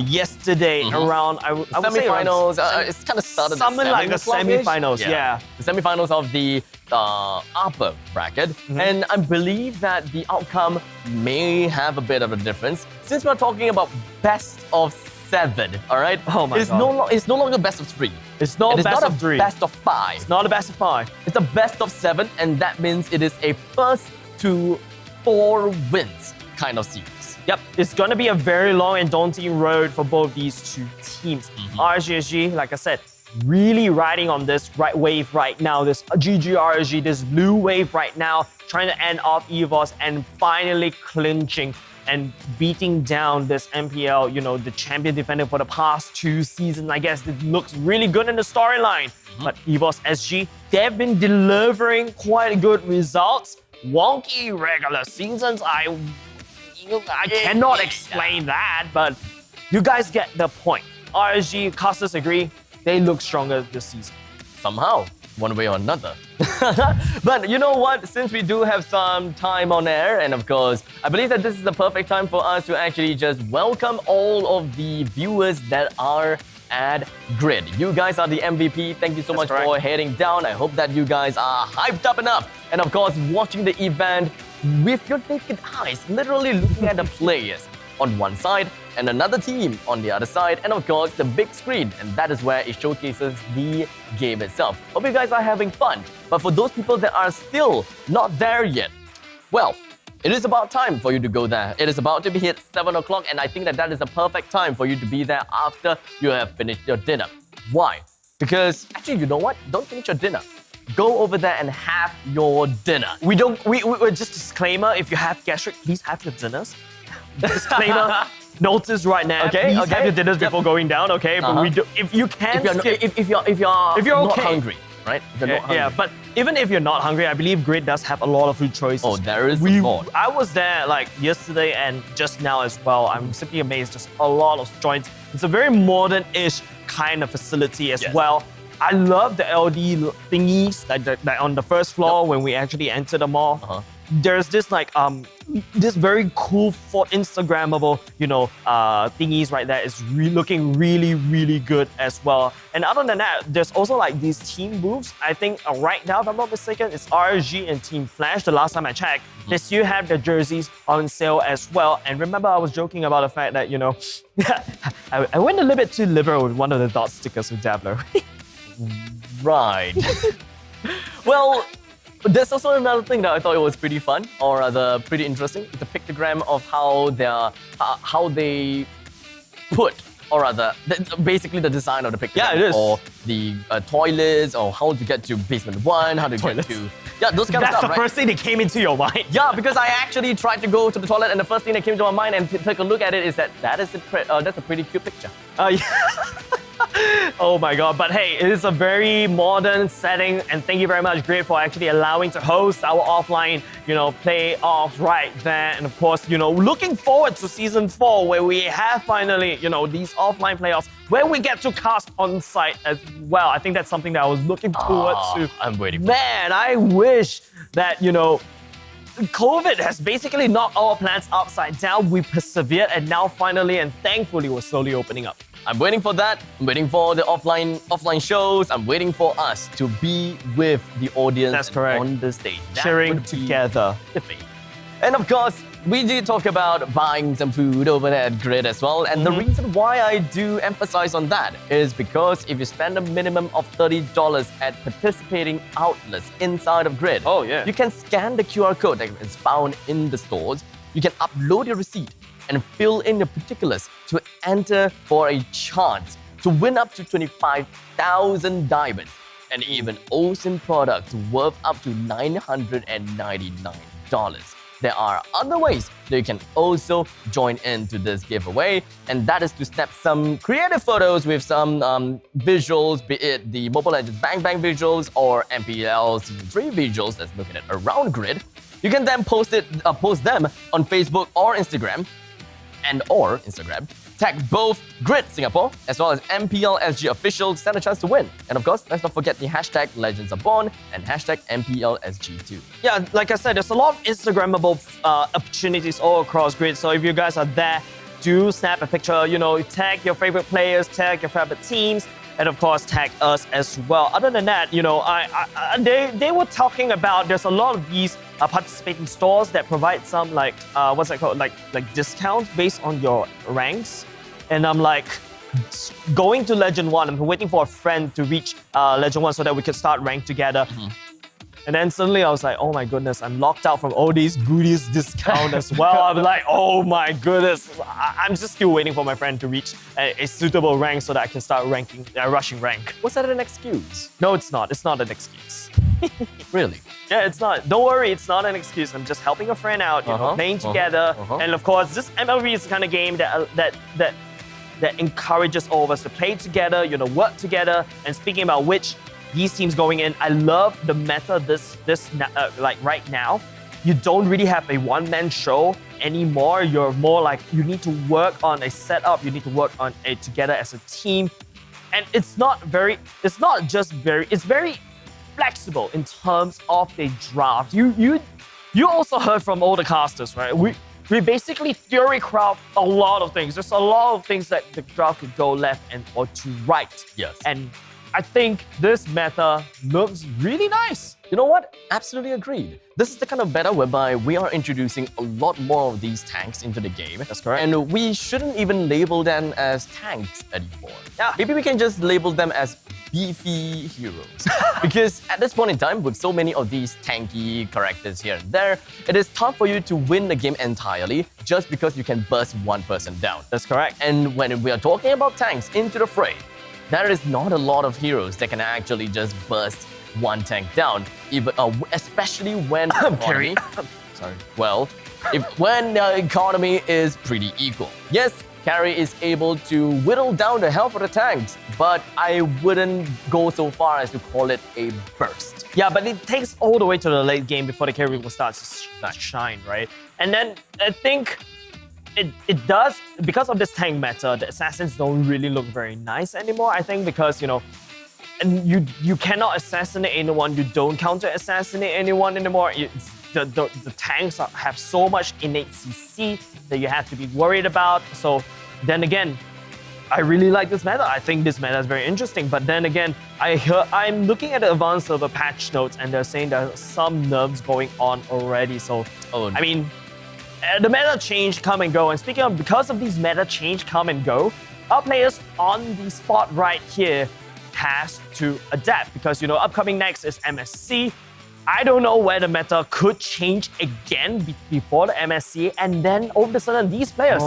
yesterday around, I would say semi-finals. It's kind of started something like the semi-finals, yeah. The semi-finals of the upper bracket. And I believe that the outcome may have a bit of a difference. Since we're talking about best of 7, all right? Oh my God. It's no longer best of 3. It's not best of 3. Best of 5. It's not a best of 5. It's a best of 7, and that means it is a first to 4 wins kind of series. Yep, it's going to be a very long and daunting road for both these two teams. RSG, like I said, really riding on this wave right now, this GGRSG, this blue wave right now, trying to end off EVOS and finally clinching and beating down this MPL, the champion defender for the past 2 seasons. I guess it looks really good in the storyline. But EVOS SG, they've been delivering quite good results. Wonky regular seasons, I cannot explain that, but you guys get the point. RSG, casters agree, they look stronger this season. Somehow, one way or another. But you know what? Since we do have some time on air, and of course, I believe that this is the perfect time for us to actually just welcome all of the viewers that are at Grid. You guys are the MVP. Thank you so much for heading down. I hope that you guys are hyped up enough. And of course, watching the event with your naked eyes, literally looking at the players on one side and another team on the other side, and of course the big screen, and that is where it showcases the game itself. Hope you guys are having fun. But for those people that are still not there yet, well, it is about time for you to go there. It is about to be hit 7 o'clock, and I think that is a perfect time for you to be there after you have finished your dinner. Why? Because actually, you know what? Don't finish your dinner. Go over there and have your dinner. We just disclaimer, if you have gastric, please have your dinners. Disclaimer, notice right now, please have your dinners before going down, okay? But if you can if you're not hungry, right? If you're not hungry. Yeah, but even if you're not hungry, I believe Grid does have a lot of food choices. Oh, there is a lot. I was there yesterday and just now as well. I'm simply amazed. Just a lot of joints. It's a very modern-ish kind of facility as well. I love the LED thingies that on the first floor when we actually enter the mall. There's this this very cool for Instagrammable, thingies right there. It's looking really, really good as well. And other than that, there's also these team booths. I think right now, if I'm not mistaken, it's RSG and Team Flash. The last time I checked, they still have their jerseys on sale as well. And remember, I was joking about the fact that I went a little bit too liberal with one of the dot stickers with Dablo. Right. Well, there's also another thing that I thought it was pretty fun, or rather pretty interesting. It's a pictogram of how they put, or rather, basically the design of the pictogram. Yeah, it is. Or the toilets, or how to get to basement 1, how to get to... Yeah, those kind of stuff, That's the first thing that came into your mind. Yeah, because I actually tried to go to the toilet, and the first thing that came to my mind and take a look at it is that's a pretty cute picture. Yeah. Oh my god, but hey, it is a very modern setting, and thank you very much, Grid, for actually allowing to host our offline, playoffs right there. And of course, looking forward to season 4, where we have finally, these offline playoffs, where we get to cast on site as well. I think that's something that I was looking forward to. I'm waiting for Man, I wish that, COVID has basically knocked our plans upside down. We persevered, and now finally and thankfully we're slowly opening up. I'm waiting for that. I'm waiting for the offline shows. I'm waiting for us to be with the audience. That's correct. On the stage. Cheering together. And of course, we did talk about buying some food over there at Grid as well. And the reason why I do emphasize on that is because if you spend a minimum of $30 at participating outlets inside of Grid, you can scan the QR code that is found in the stores. You can upload your receipt and fill in your particulars to enter for a chance to win up to 25,000 diamonds and even awesome products worth up to $999. There are other ways that you can also join into this giveaway, and that is to snap some creative photos with some visuals, be it the Mobile Legends Bang Bang visuals or MPL Season 3 visuals that's looking at around Grid. You can then post them on Facebook or Instagram, Tag both Grid Singapore as well as MPL SG officials stand a chance to win. And of course, let's not forget the hashtag Legends Are Born and hashtag MPL SG2. Yeah, like I said, there's a lot of Instagrammable opportunities all across Grid. So if you guys are there, do snap a picture, tag your favorite players, tag your favorite teams, and of course tag us as well. Other than that, they were talking about there's a lot of these participating stores that provide some like discounts based on your ranks. And I'm like, going to Legend 1, I'm waiting for a friend to reach Legend 1 so that we could start rank together. And then suddenly I was like, oh my goodness, I'm locked out from all these goodies discount as well. I'm like, oh my goodness. I'm just still waiting for my friend to reach a suitable rank so that I can start rushing rank. Was that an excuse? No, it's not. It's not an excuse. Really? Yeah, it's not. Don't worry, it's not an excuse. I'm just helping a friend out, playing together. And of course, this MLB is the kind of game that encourages all of us to play together, work together. And speaking about which, these teams going in, I love the meta like right now. You don't really have a one-man show anymore. You're more like you need to work on a setup. You need to work on it together as a team. And it's very flexible in terms of the draft. You also heard from all the casters, right? We basically theory-craft a lot of things. There's a lot of things that the draft could go left or to right. Yes. And I think this meta looks really nice. You know what? Absolutely agreed. This is the kind of meta whereby we are introducing a lot more of these tanks into the game. That's correct. And we shouldn't even label them as tanks anymore. Yeah. Maybe we can just label them as beefy heroes. Because at this point in time, with so many of these tanky characters here and there, it is tough for you to win the game entirely just because you can burst one person down. That's correct. And when we are talking about tanks into the fray, there is not a lot of heroes that can actually just burst one tank down, especially when economy, when the economy is pretty equal. Yes, Carry is able to whittle down the health of the tanks, but I wouldn't go so far as to call it a burst. Yeah, but it takes all the way to the late game before the carry will start to shine, right? And then I think it does, because of this tank meta, the assassins don't really look very nice anymore. I think because, and you cannot assassinate anyone, you don't counter-assassinate anyone anymore. The tanks have so much innate CC that you have to be worried about. So then again, I really like this meta. I think this meta is very interesting. But then again, I'm looking at the advanced server patch notes and they're saying there's some nerfs going on already. So, I mean, the meta change come and go. And speaking of, because of these meta change come and go, our players on the spot right here has to adapt. Because, upcoming next is MSC. I don't know where the meta could change again before the MSC, and then all of a sudden these players,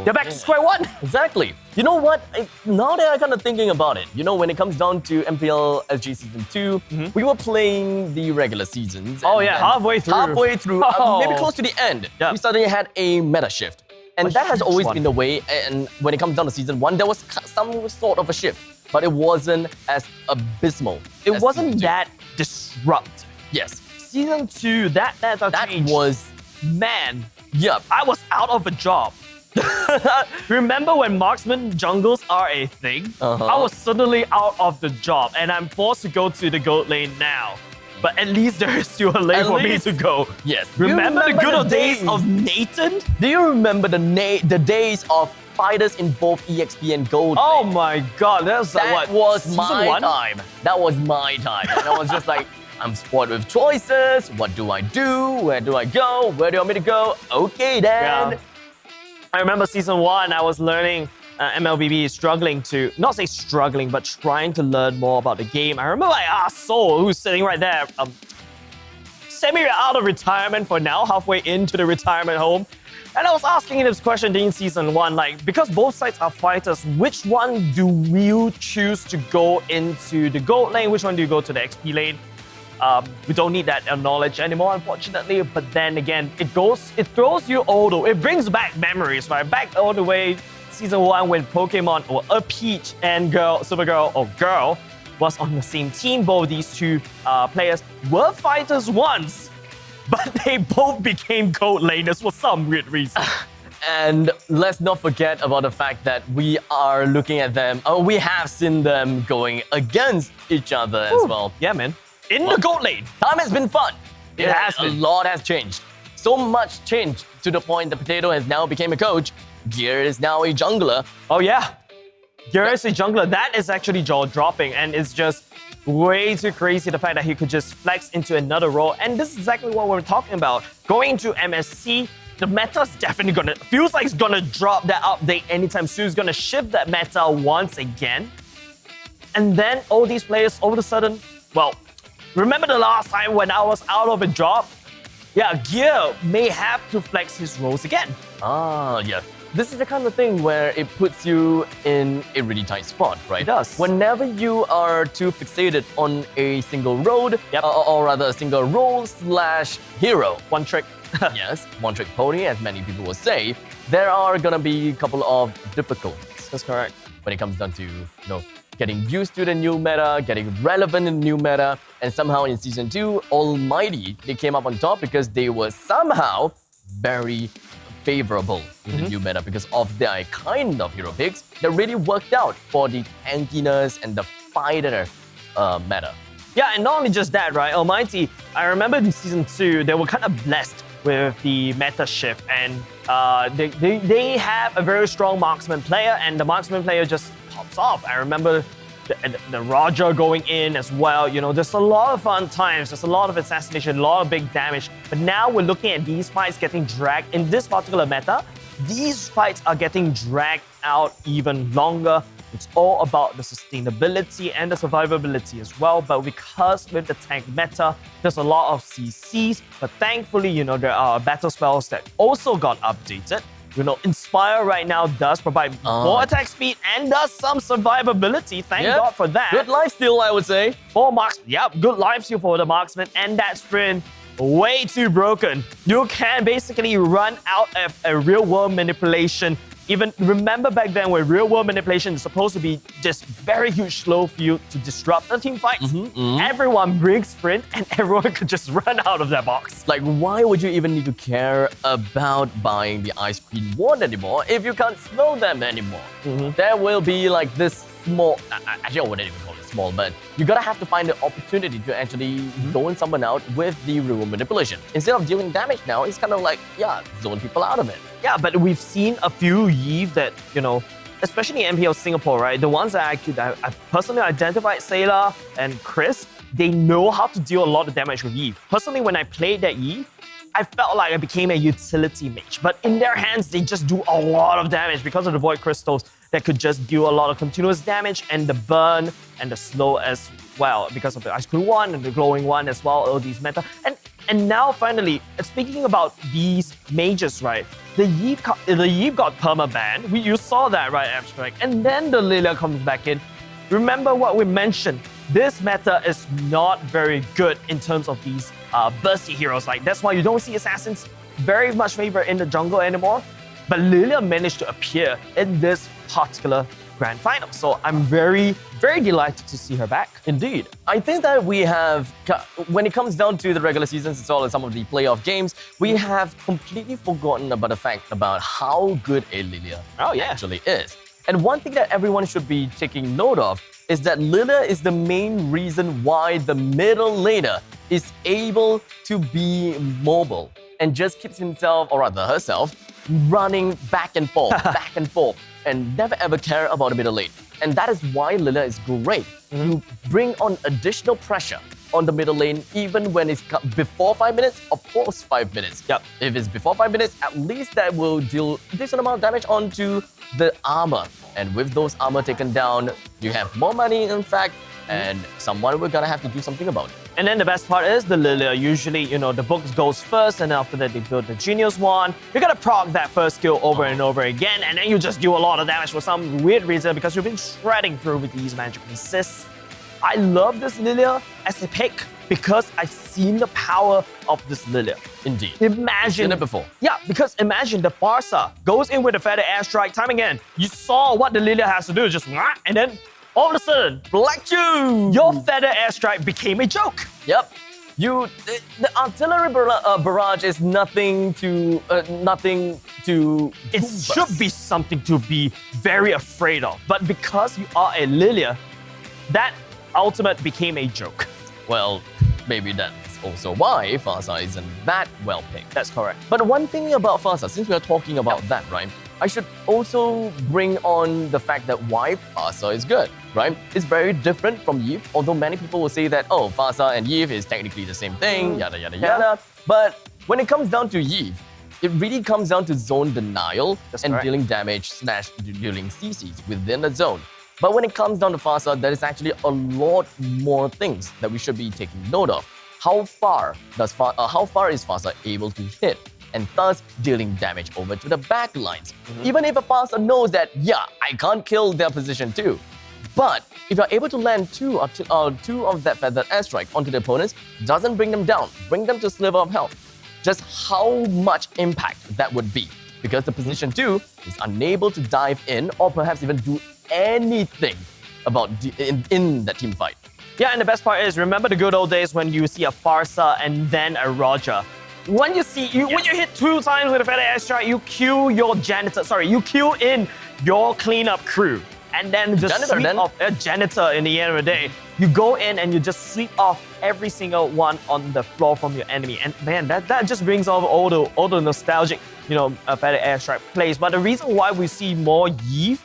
they're back to square one. Exactly. You know what? Now that I'm kind of thinking about it, when it comes down to MPL SG Season 2, we were playing the regular seasons. Oh yeah, halfway through. Maybe close to the end, we suddenly had a meta shift. And that has always been the way, and when it comes down to Season 1, there was some sort of a shift, but it wasn't as abysmal. It wasn't that disruptive. Yes. Season 2, that change was... Man. Yep. I was out of a job. Remember when marksman jungles are a thing? I was suddenly out of the job and I'm forced to go to the gold lane now. But at least there is still a lane for me to go. Yes. Remember the good old days of Nathan? Do you remember the days of fighters in both EXP and Gold? Oh my god, that was my time. That was my time. And I was just like, I'm spoiled with choices. What do I do? Where do I go? Where do you want me to go? Okay then. Yeah. I remember Season 1, I was learning MLBB, struggling to, not say struggling, but trying to learn more about the game. I remember I asked Soul, who's sitting right there, semi out of retirement for now, halfway into the retirement home. And I was asking him this question in Season 1, like, because both sides are fighters, which one do you choose to go into the gold lane? Which one do you go to the XP lane? We don't need that knowledge anymore, unfortunately. But then again, it throws you it brings back memories, right? Back all the way Season 1 when Pokemon or Peach and Supergirl or Girl was on the same team. Both these two players were fighters once, but they both became gold laners for some weird reason. And let's not forget about the fact that we are looking at them, we have seen them going against each other as well. Yeah, man. In the gold lane. Time has been fun. It has A been. lot has changed. So much changed to the point that Potato has now become a coach. Gear is now a jungler. Oh, yeah. Gear is a jungler. That is actually jaw-dropping, and it's just way too crazy the fact that he could just flex into another role. And this is exactly what we're talking about. Going to MSC, the meta's definitely feels like it's gonna drop that update anytime soon. It's gonna shift that meta once again. And then all these players all of a sudden, well, remember the last time when I was out of a job? Yeah, Gear may have to flex his roles again. Ah, yeah. This is the kind of thing where it puts you in a really tight spot, right? It does. Whenever you are too fixated on a single road, or rather a single role / hero. One trick. Yes, one trick pony, as many people will say, there are gonna be a couple of difficulties. That's correct. When it comes down to, getting used to the new meta, getting relevant in the new meta, and somehow in Season 2, Almighty, they came up on top because they were somehow very favorable with the new meta because of their kind of hero picks that really worked out for the tankiness and the fighter meta. Yeah, and not only just that, right? Almighty, I remember in Season 2, they were kind of blessed with the meta shift, and they have a very strong marksman player, and the marksman player just pops off. I remember the Roger going in as well. There's a lot of fun times. There's a lot of assassination, a lot of big damage. But now we're looking at these fights getting dragged. In this particular meta, these fights are getting dragged out even longer. It's all about the sustainability and the survivability as well. But because with the tank meta, there's a lot of CCs. But thankfully, there are battle spells that also got updated. Inspire right now does provide more attack speed and does some survivability. Thank God for that. Good lifesteal, I would say. For marksman, good lifesteal for the marksman, and that sprint way too broken. You can basically run out of a real-world manipulation. Even remember back then when real-world manipulation is supposed to be this very huge slow field to disrupt the team fights. Everyone brings sprint and everyone could just run out of that box. Like, why would you even need to care about buying the Ice Queen wand anymore if you can't slow them anymore? There will be like this small, actually I wouldn't even call it small, but you gotta have to find the opportunity to actually zone someone out with the real manipulation. Instead of dealing damage now, it's kind of like, zone people out of it. Yeah, but we've seen a few Yves that, especially in MPL Singapore, right? The ones that I personally identified, Sayla and Chris, they know how to deal a lot of damage with Yves. Personally, when I played that Yves, I felt like I became a utility mage. But in their hands, they just do a lot of damage because of the Void Crystals that could just do a lot of continuous damage and the burn and the slow as well because of the Ice Cream one and the Glowing one as well, all these meta. And now finally, speaking about these mages, right? The Yves got perma-banned. You saw that, right, Abstract? And then the Lilia comes back in. Remember what we mentioned. This meta is not very good in terms of these bursty heroes. Like, that's why you don't see assassins very much favored in the jungle anymore. But Lilia managed to appear in this particular grand final. So I'm very, very delighted to see her back. Indeed. I think that we have, when it comes down to the regular seasons as well as some of the playoff games, we have completely forgotten about the fact about how good a Lilia actually is. And one thing that everyone should be taking note of is that Lilia is the main reason why the middle laner is able to be mobile and just keeps himself, or rather herself, running back and forth, and never ever care about the middle lane. And that is why Lilia is great. You bring on additional pressure on the middle lane, even when it's before 5 minutes or post 5 minutes. If it's before 5 minutes, at least that will deal a decent amount of damage onto the armor. And with those armor taken down, you have more money, in fact, and someone we're gonna have to do something about it. And then the best part is the Lilia. Usually, the book goes first, and then after that, they build the Genius one. You're gonna proc that first skill over and over again, and then you just do a lot of damage for some weird reason because you've been shredding through with these magic assists. I love this Lilia as a pick because I've seen the power of this Lilia. Indeed. Imagine. I've seen it before. Yeah, because imagine the Farsa goes in with a feather airstrike time again. You saw what the Lilia has to do, just and then all of a sudden, Black Juice! Your feather airstrike became a joke. Yep. The artillery barrage is nothing to It should be something to be very afraid of. But because you are a Lilia, that ultimate became a joke. Well, maybe that's also why Fasa isn't that well picked. That's correct. But one thing about Fasa, since we are talking about that, right? I should also bring on the fact that why Fasa is good, right? It's very different from Yves, although many people will say that, oh, Fasa and Yves is technically the same thing, yada, yada, yada. But when it comes down to Yves, it really comes down to zone denial and dealing damage / dealing CCs within the zone. But when it comes down to Fasa, there is actually a lot more things that we should be taking note of. How far is Fasa able to hit, and thus dealing damage over to the back lines? Even if a Fasa knows that, yeah, I can't kill their position too. But if you're able to land two of that feathered airstrike onto the opponents, doesn't bring them down, bring them to a sliver of health. Just how much impact that would be. Because the position 2 is unable to dive in or perhaps even do anything about in that team fight. Yeah, and the best part is, remember the good old days when you see a Farsa and then a Roger. When you hit 2 times with a feather airstrike, you queue your janitor. Sorry, you queue in your cleanup crew, and then just sweep off a janitor. In the end of the day, you go in and you just sweep off every single one on the floor from your enemy. And man, that just brings over all the nostalgic, feather airstrike plays. But the reason why we see more Yves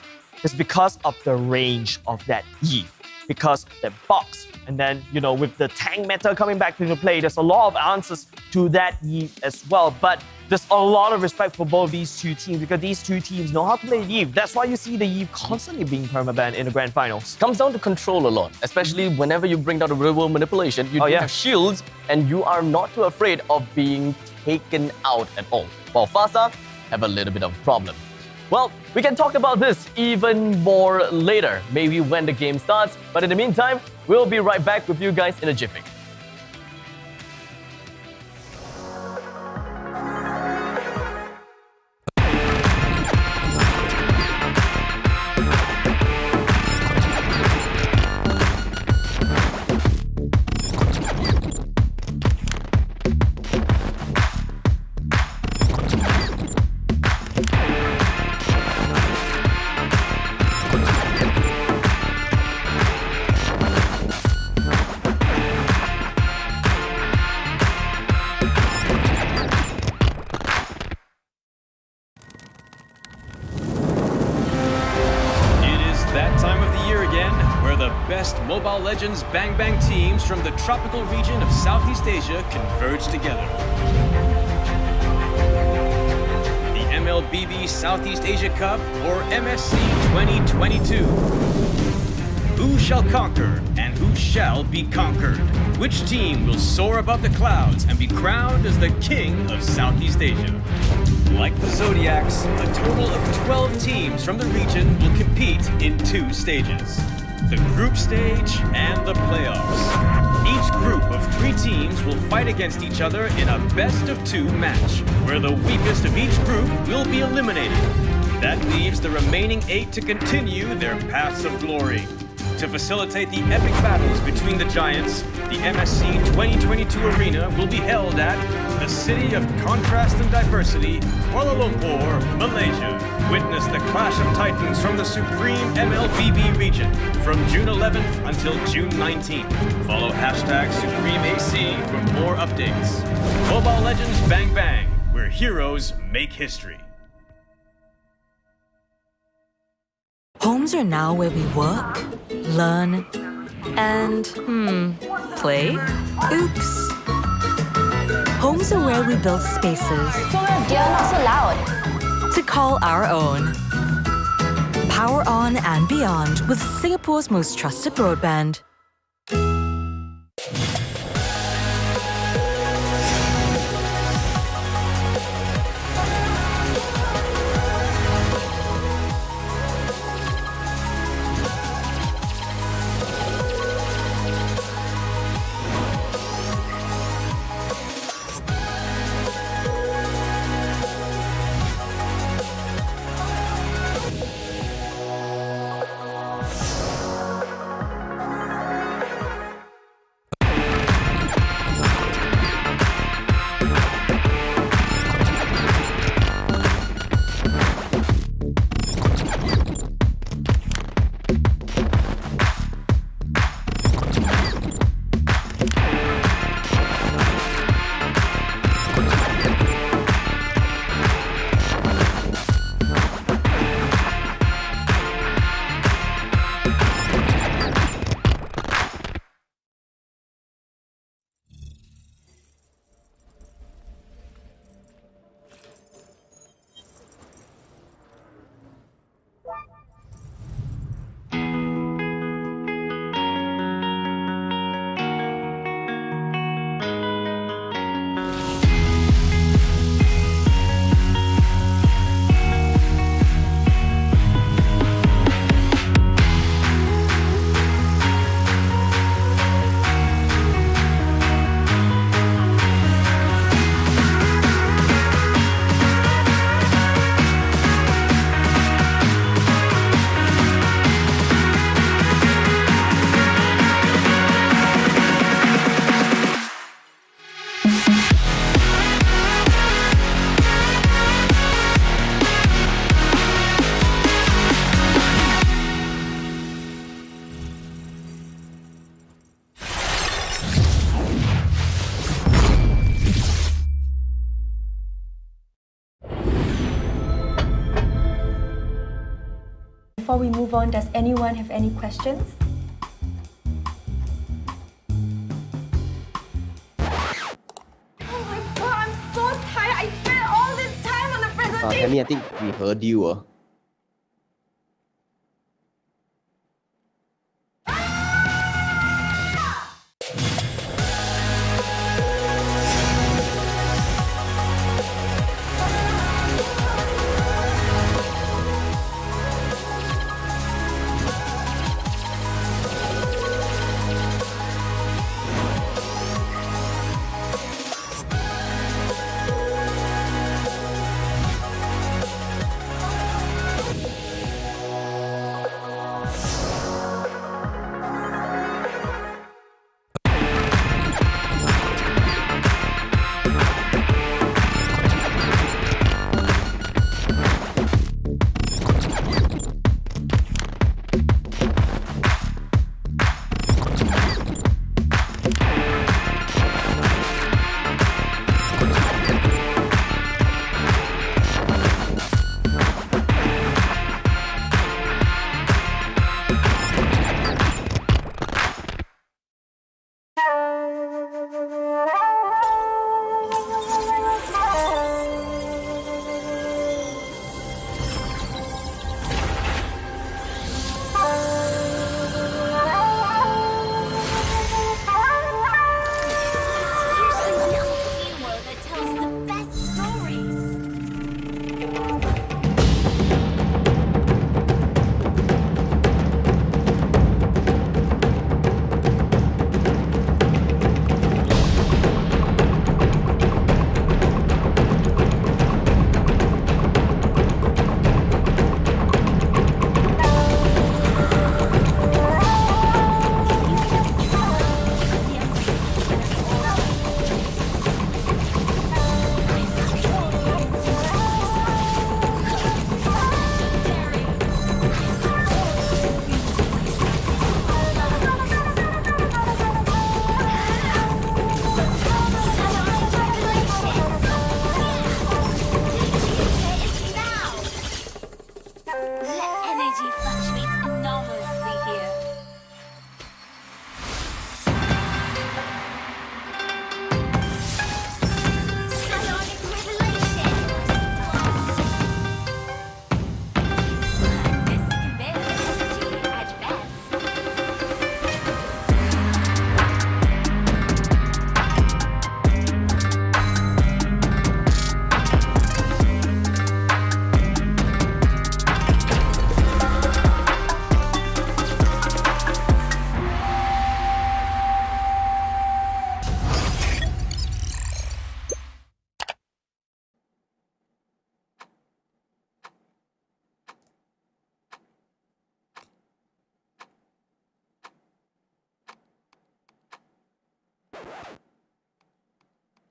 is because of the range of that Yves. Because the box, and then, with the tank meta coming back into play, there's a lot of answers to that Yves as well. But there's a lot of respect for both these two teams because these two teams know how to play Yves. That's why you see the Yves constantly being permabanned in the grand finals. Comes down to control a lot, especially whenever you bring down the real world manipulation. You have shields, and you are not too afraid of being taken out at all. While Fasa have a little bit of a problem. Well, we can talk about this even more later, maybe when the game starts. But in the meantime, we'll be right back with you guys in a jiffy. Mobile Legends Bang Bang teams from the tropical region of Southeast Asia converge together. The MLBB Southeast Asia Cup, or MSC 2022. Who shall conquer and who shall be conquered? Which team will soar above the clouds and be crowned as the king of Southeast Asia? Like the Zodiacs, a total of 12 teams from the region will compete in 2 stages. The group stage and the playoffs. Each group of 3 teams will fight against each other in a best-of-2 match, where the weakest of each group will be eliminated. That leaves the remaining 8 to continue their paths of glory. To facilitate the epic battles between the giants, the MSC 2022 arena will be held at the City of Contrast and Diversity, Kuala Lumpur, Malaysia. Witness the clash of titans from the supreme MLBB region from June 11th until June 19th. Follow #SupremeAC for more updates. Mobile Legends Bang Bang, where heroes make history. Homes are now where we work, learn, and, play? Oops. Homes are where we build spaces. You're not so loud. To call our own. Power on and beyond with Singapore's most trusted broadband. Before we move on, does anyone have any questions? Oh my god, I'm so tired. I spent all this time on the presentation. Tammy, I think we heard you.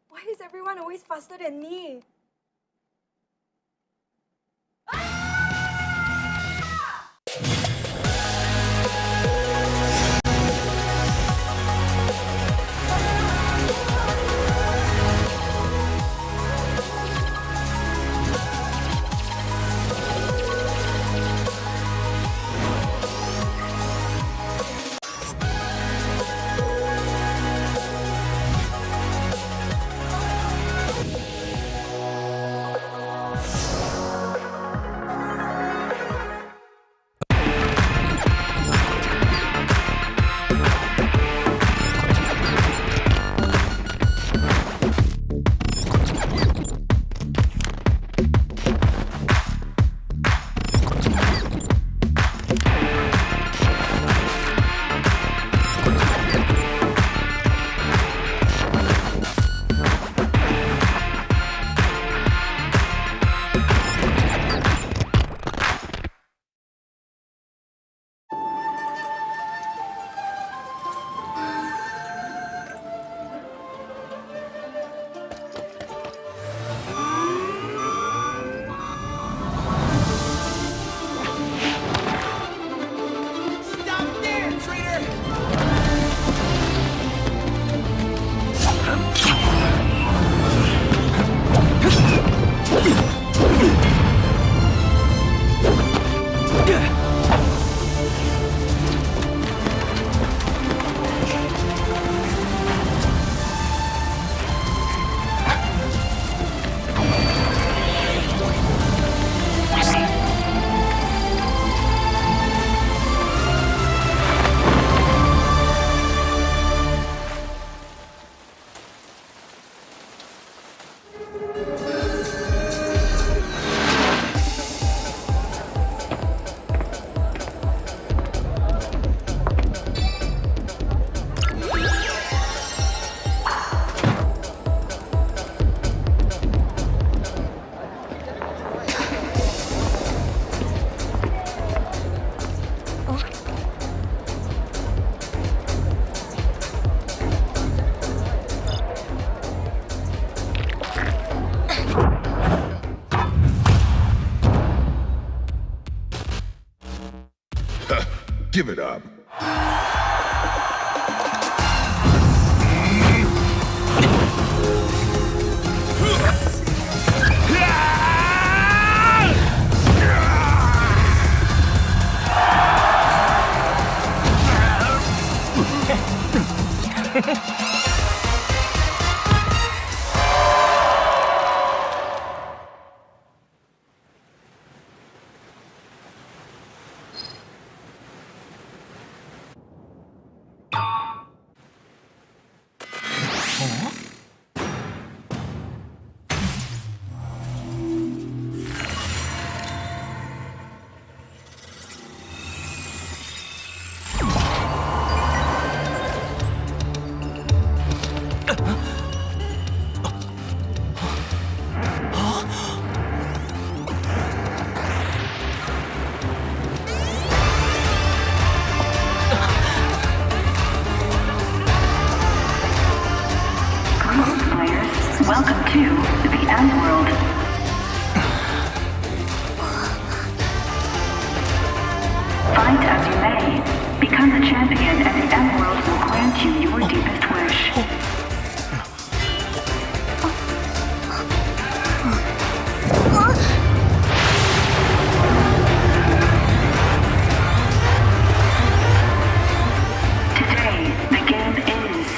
Why is everyone always faster than me? Give it up. Welcome to the End World. Fight as you may. Become the champion and the End World will grant you your deepest wish. Today, the game is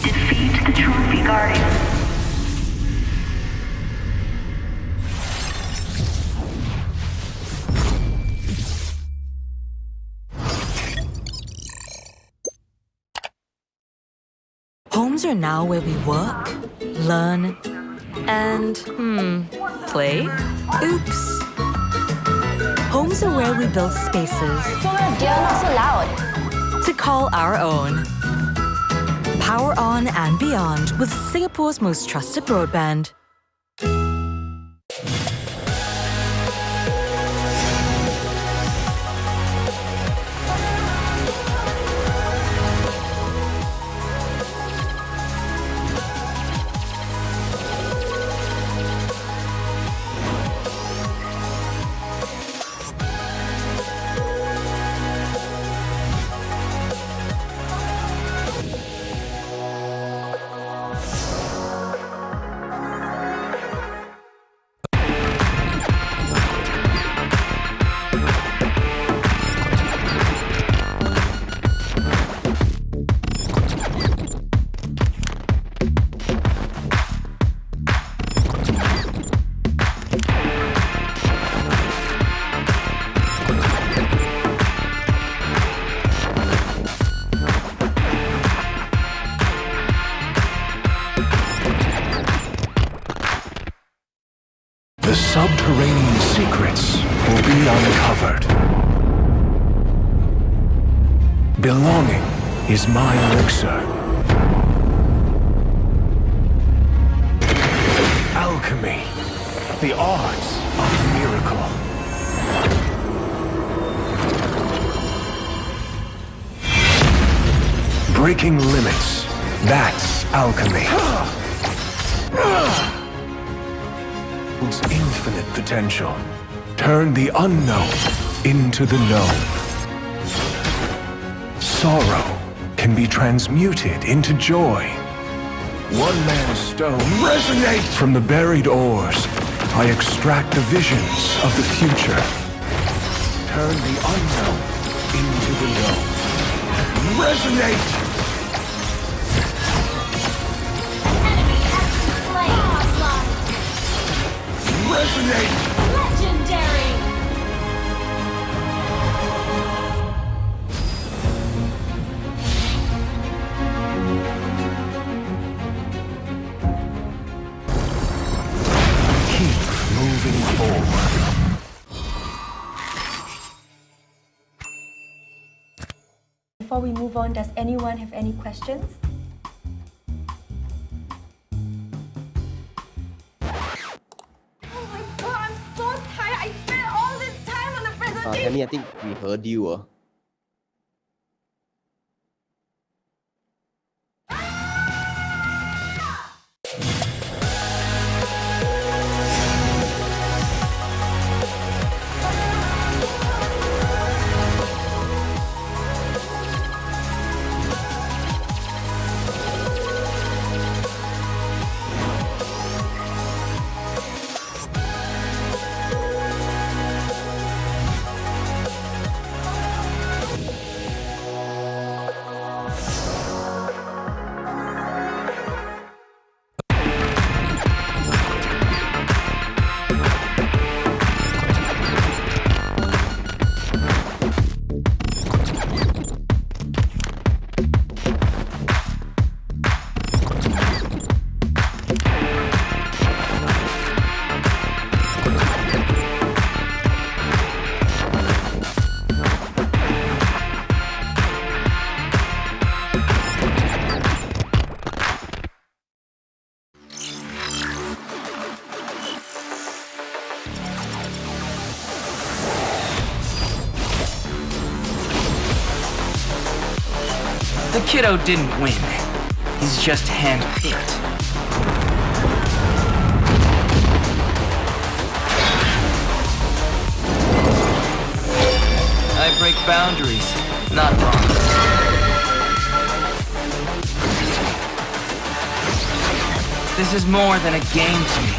defeat the Trophy Guardian. Homes are now where we work, learn, and, play? Oops. Homes are where we build spaces. You're not so loud. To call our own. Power on and beyond with Singapore's most trusted broadband. The subterranean secrets will be uncovered. Belonging is my elixir. Alchemy, the arts of miracle. Breaking limits, that's alchemy. Infinite potential. Turn the unknown into the known. Sorrow can be transmuted into joy. One man's stone resonates from the buried ores. I extract the visions of the future. Turn the unknown into the known. Resonate! Resonate! Legendary! Keep moving forward. Before we move on, does anyone have any questions? Tammy, I think we heard you. The kiddo didn't win. He's just handpicked. I break boundaries, not bonds. This is more than a game to me.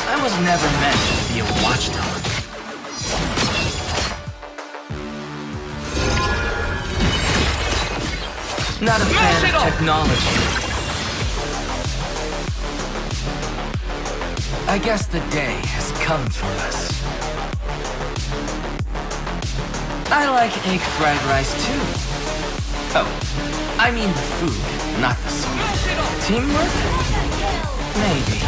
I was never meant to be a watchdog. Not a fan of technology. I guess the day has come for us. I like egg fried rice too. Oh, I mean the food, not the song. Teamwork? Maybe.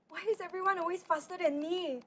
Why is everyone always faster than me?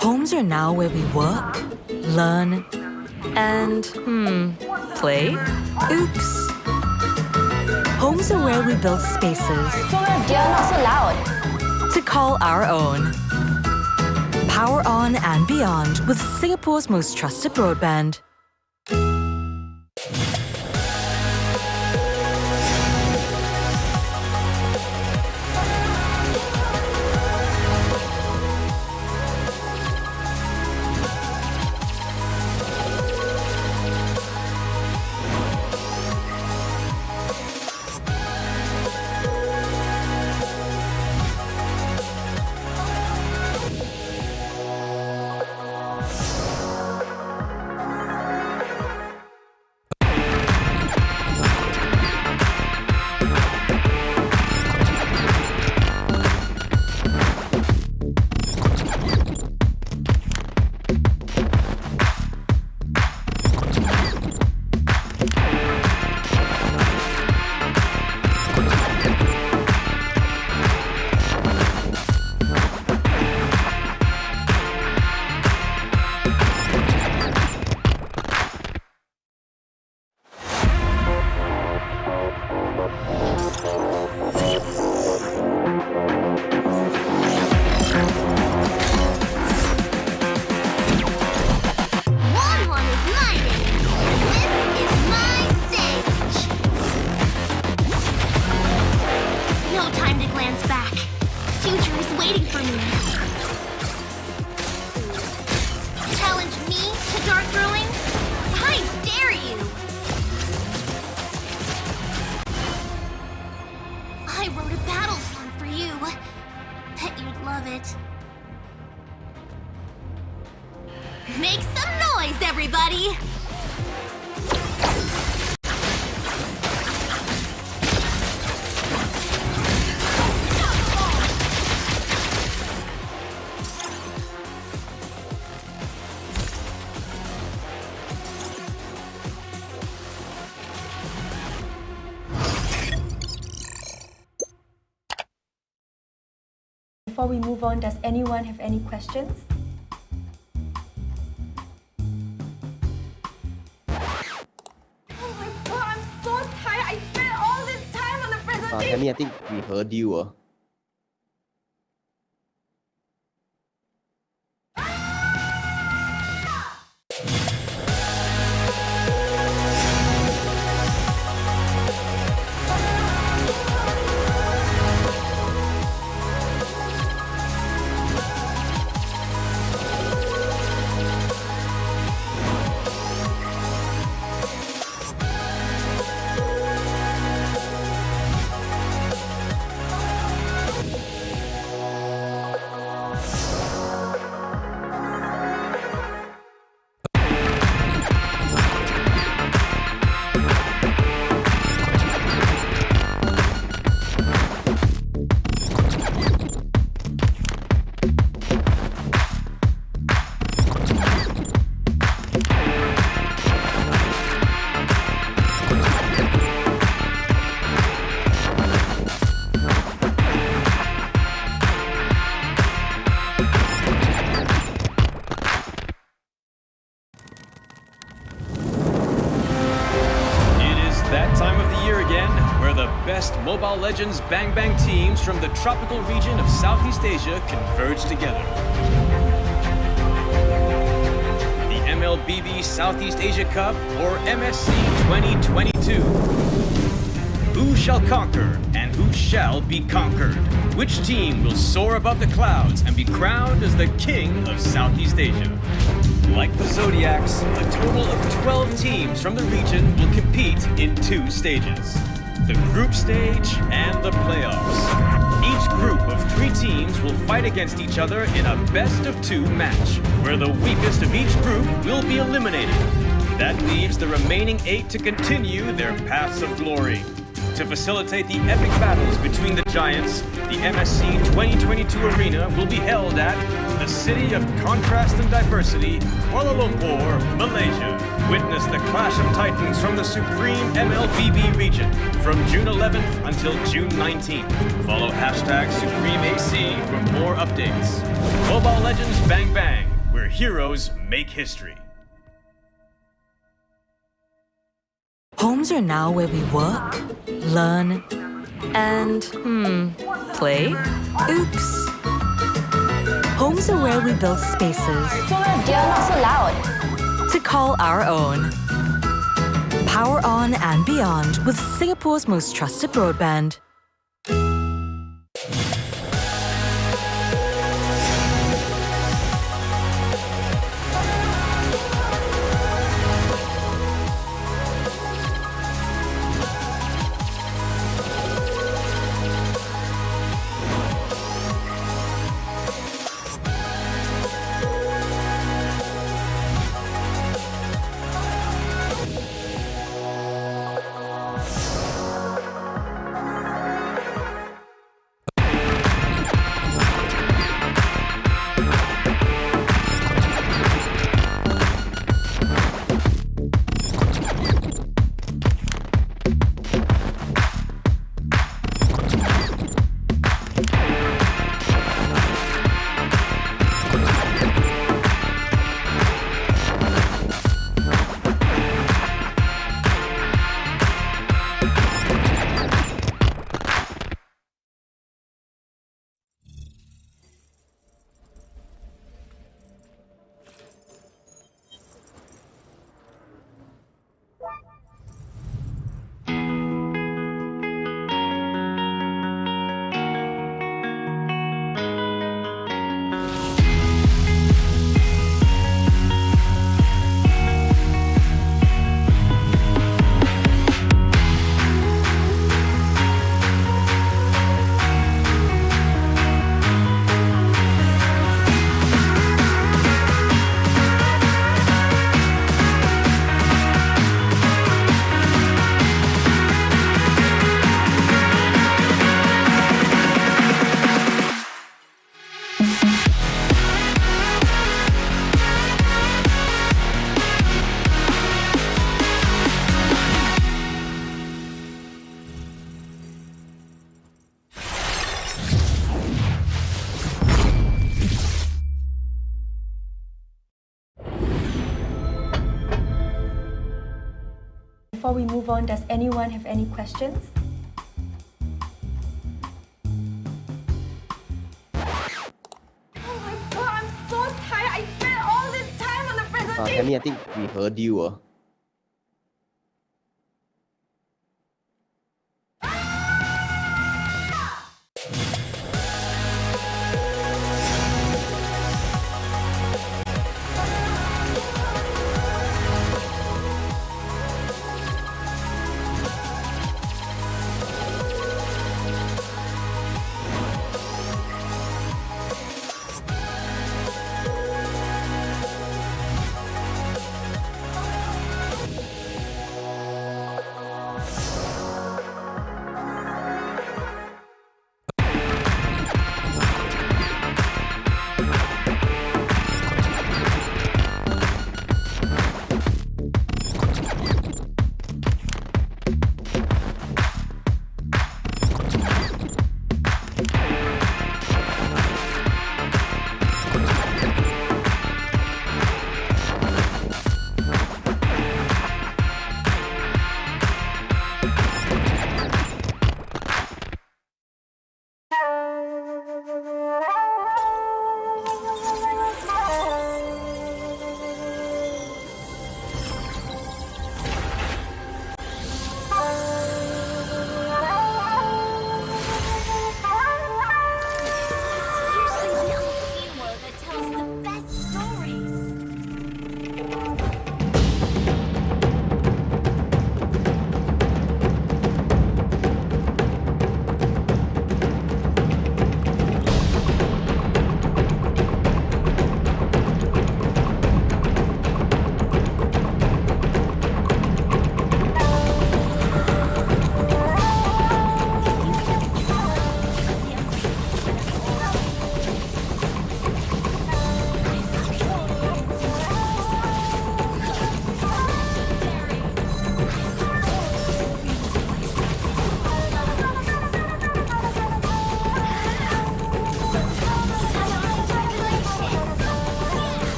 Homes are now where we work, learn, and, play? Oops. Homes are where we build spaces. You're not so loud. To call our own. Power on and beyond with Singapore's most trusted broadband. One is my name. This is my stage. No time to glance back. Future is waiting for me. Challenge me to dart throwing? I dare you! I wrote a battle song for you. Bet you'd love it. Make some noise, everybody! Before we move on, does anyone have any questions? Oh my god, I'm so tired. I spent all this time on the presentation. Tammy, I think we heard you. That time of the year again, where the best Mobile Legends Bang Bang teams from the tropical region of Southeast Asia converge together. The MLBB Southeast Asia Cup, or MSC 2022. Who shall conquer and who shall be conquered? Which team will soar above the clouds and be crowned as the king of Southeast Asia? Like the Zodiacs, a total of 12 teams from the region will compete in 2 stages. The group stage and the playoffs. Each group of 3 teams will fight against each other in a best-of-2 match, where the weakest of each group will be eliminated. That leaves the remaining 8 to continue their paths of glory. To facilitate the epic battles between the giants, the MSC 2022 arena will be held at the City of Contrast and Diversity, Kuala Lumpur, Malaysia. Witness the clash of titans from the supreme MLBB region from June 11th until June 19th. Follow #SupremeAC for more updates. Mobile Legends Bang Bang, where heroes make history. Homes are now where we work, learn, and, play? Oops. Homes are where we build spaces Dear, not so loud. to call our own. Power on and beyond with Singapore's most trusted broadband. Before we move on, does anyone have any questions? Oh my god, I'm so tired. I spent all this time on the presentation. Tammy, I think we heard you.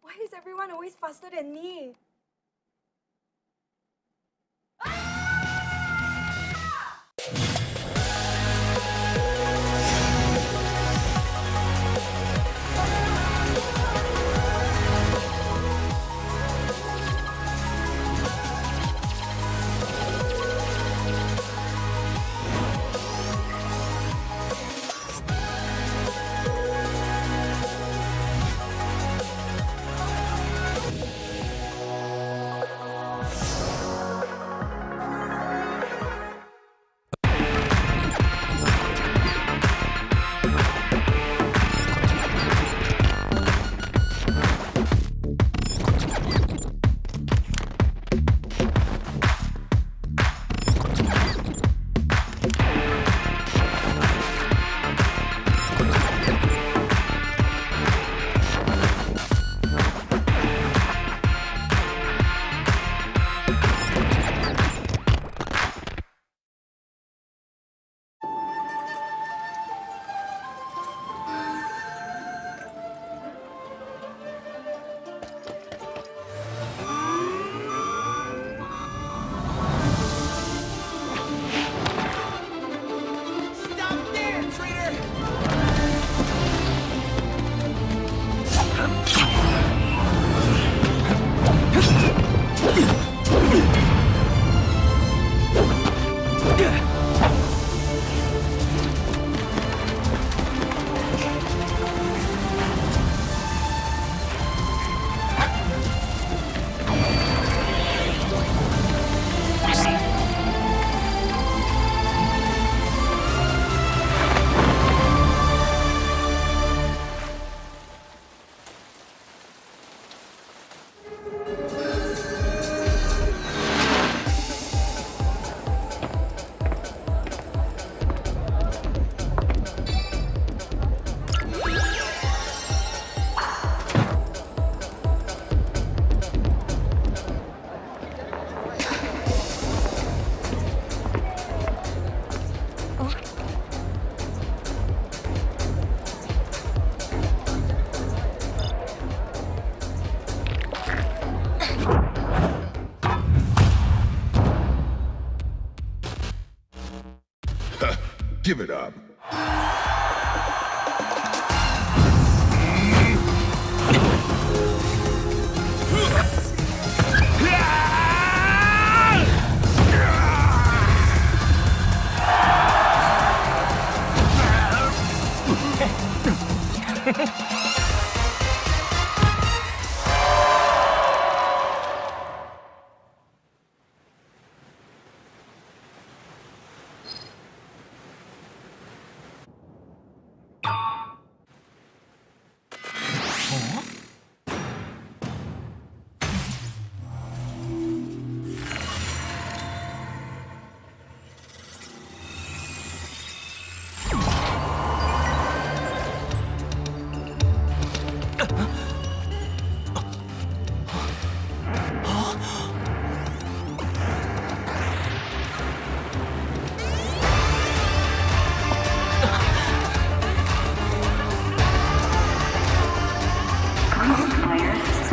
Why is everyone always faster than me? Give it up.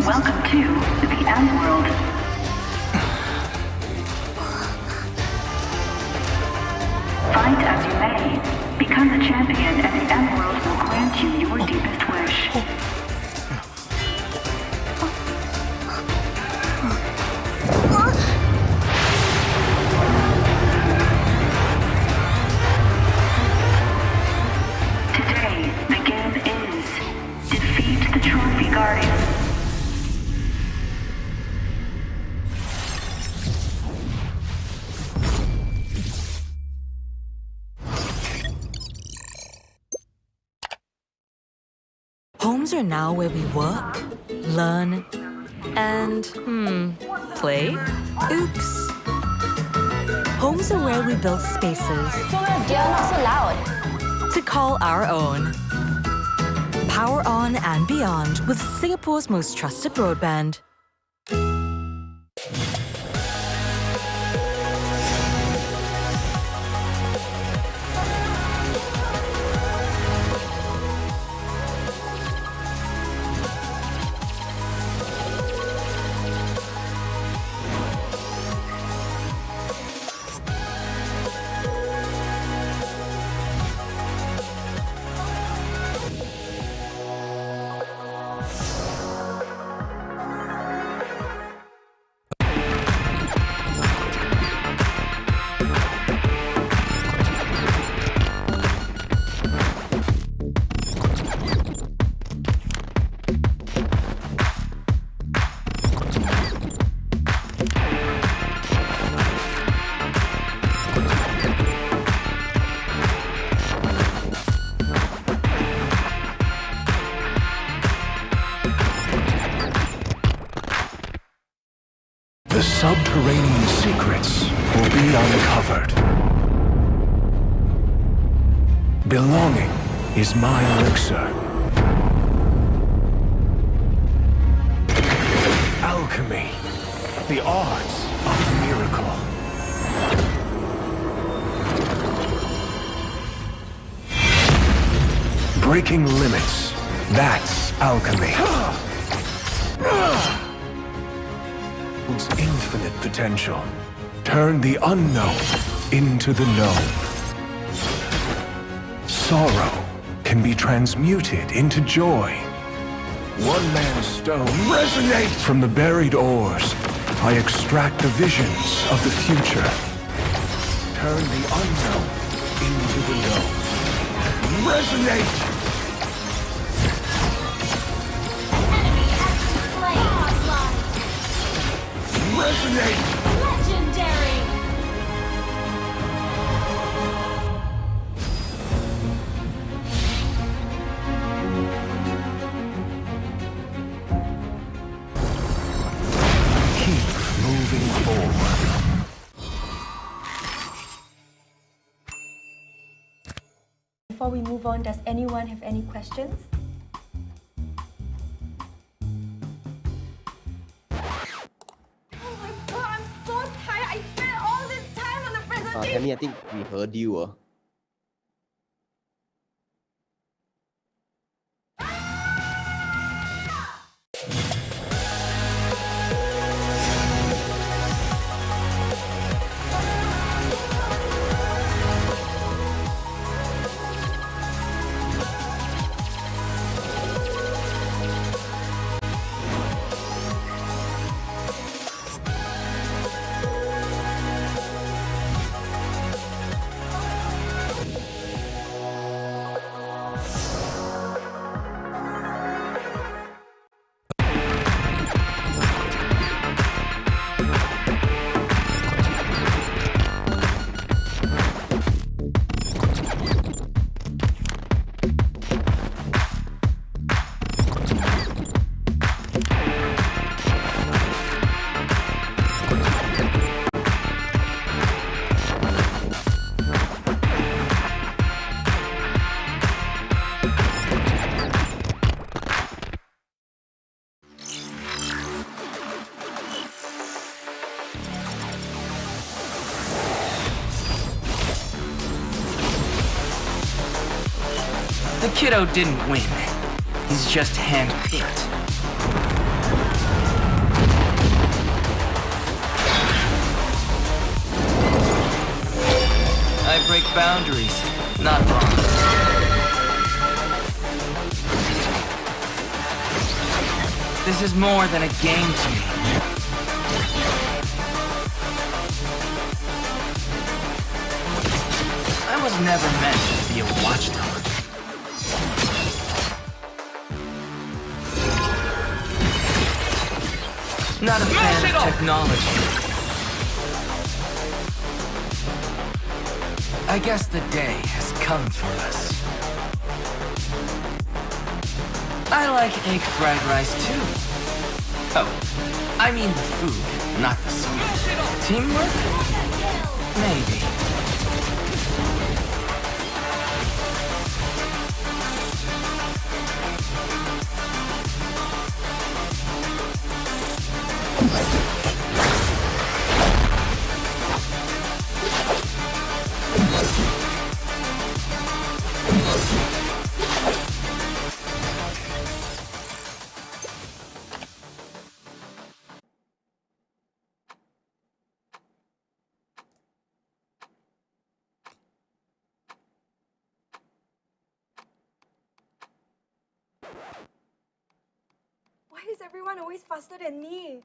Welcome to the M World. Fight as you may. Become the champion, and the M World will grant you your deepest wish. Today, the game is defeat the Trophy Guardian. Homes are now where we work, learn, and, play? Oops. Homes are where we build spaces You're not so loud. to call our own. Power on and beyond with Singapore's most trusted broadband. The subterranean secrets will be uncovered. Belonging is my elixir. Alchemy, the arts of miracle. Breaking limits, that's alchemy. Infinite potential. Turn the unknown into the known. Sorrow can be transmuted into joy. One man's stone resonate from the buried ores. I extract the visions of the future. Turn the unknown into the known. Resonate! Resonate! Legendary! Keep moving forward. Before we move on, does anyone have any questions? Tammy, I think we heard you. The kiddo didn't win. He's just handpicked. I break boundaries, not bonds. This is more than a game to me. I was never meant to be a watchdog. Not a fan of technology. I guess the day has come for us. I like egg fried rice too. Oh, I mean the food, not the song. Teamwork? Maybe. Why is everyone always faster than me?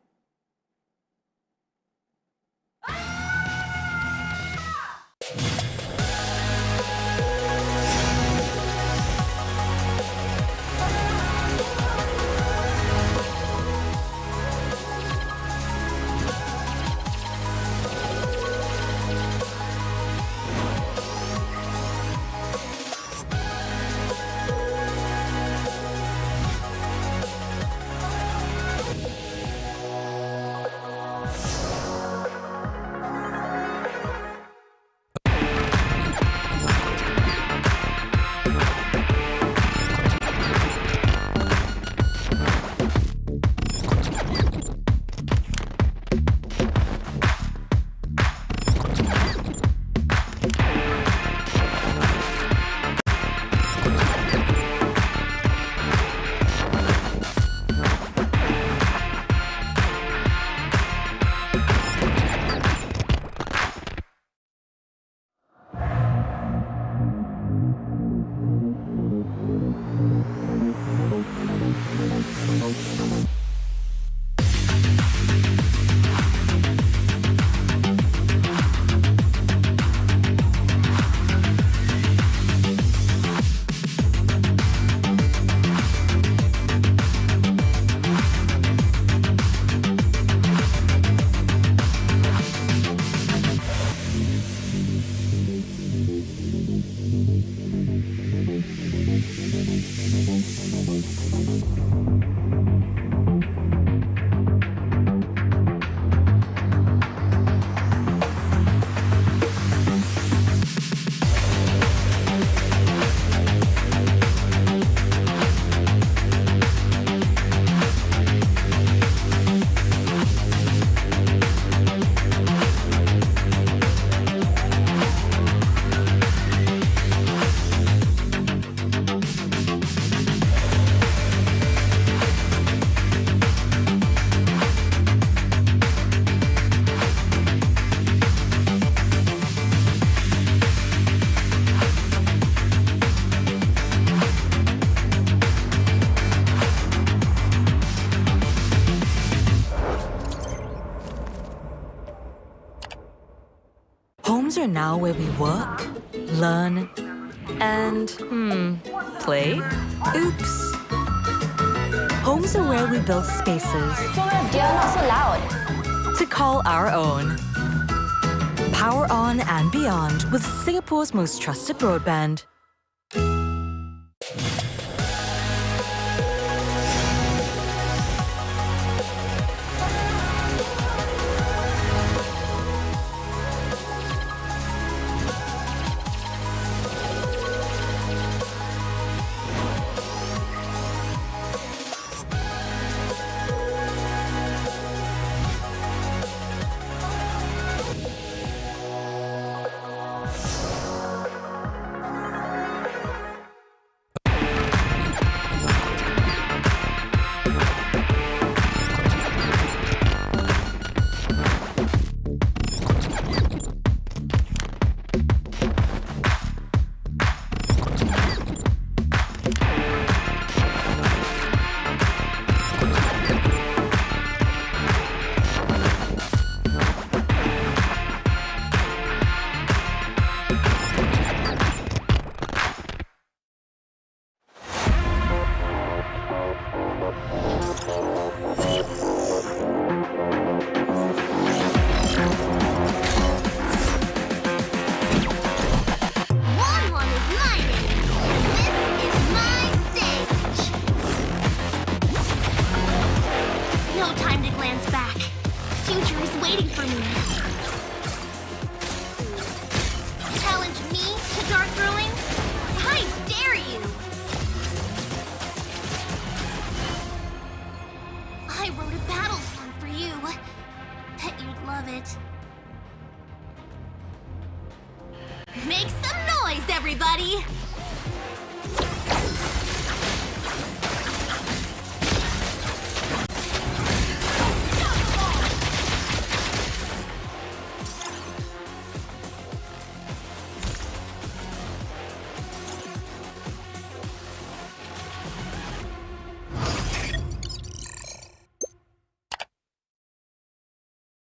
Homes are now where we work, learn, and, play? Oops. Homes are where we build spaces You're not so loud. to call our own. Power on and beyond with Singapore's most trusted broadband.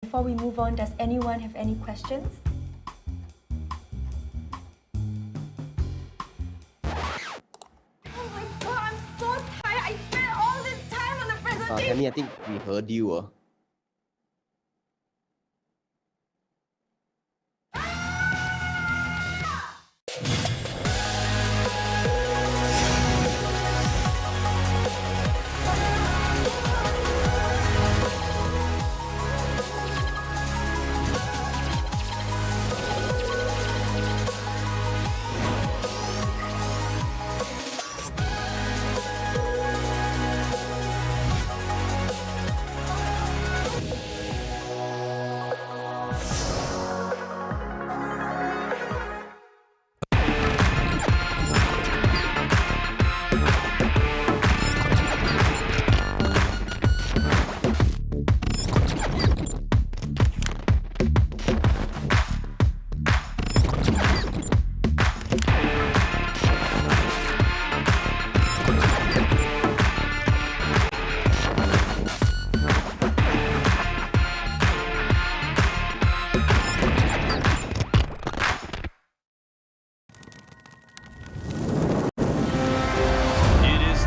Before we move on, does anyone have any questions? Oh my god, I'm so tired. I spent all this time on the presentation. Tammy, I think we heard you.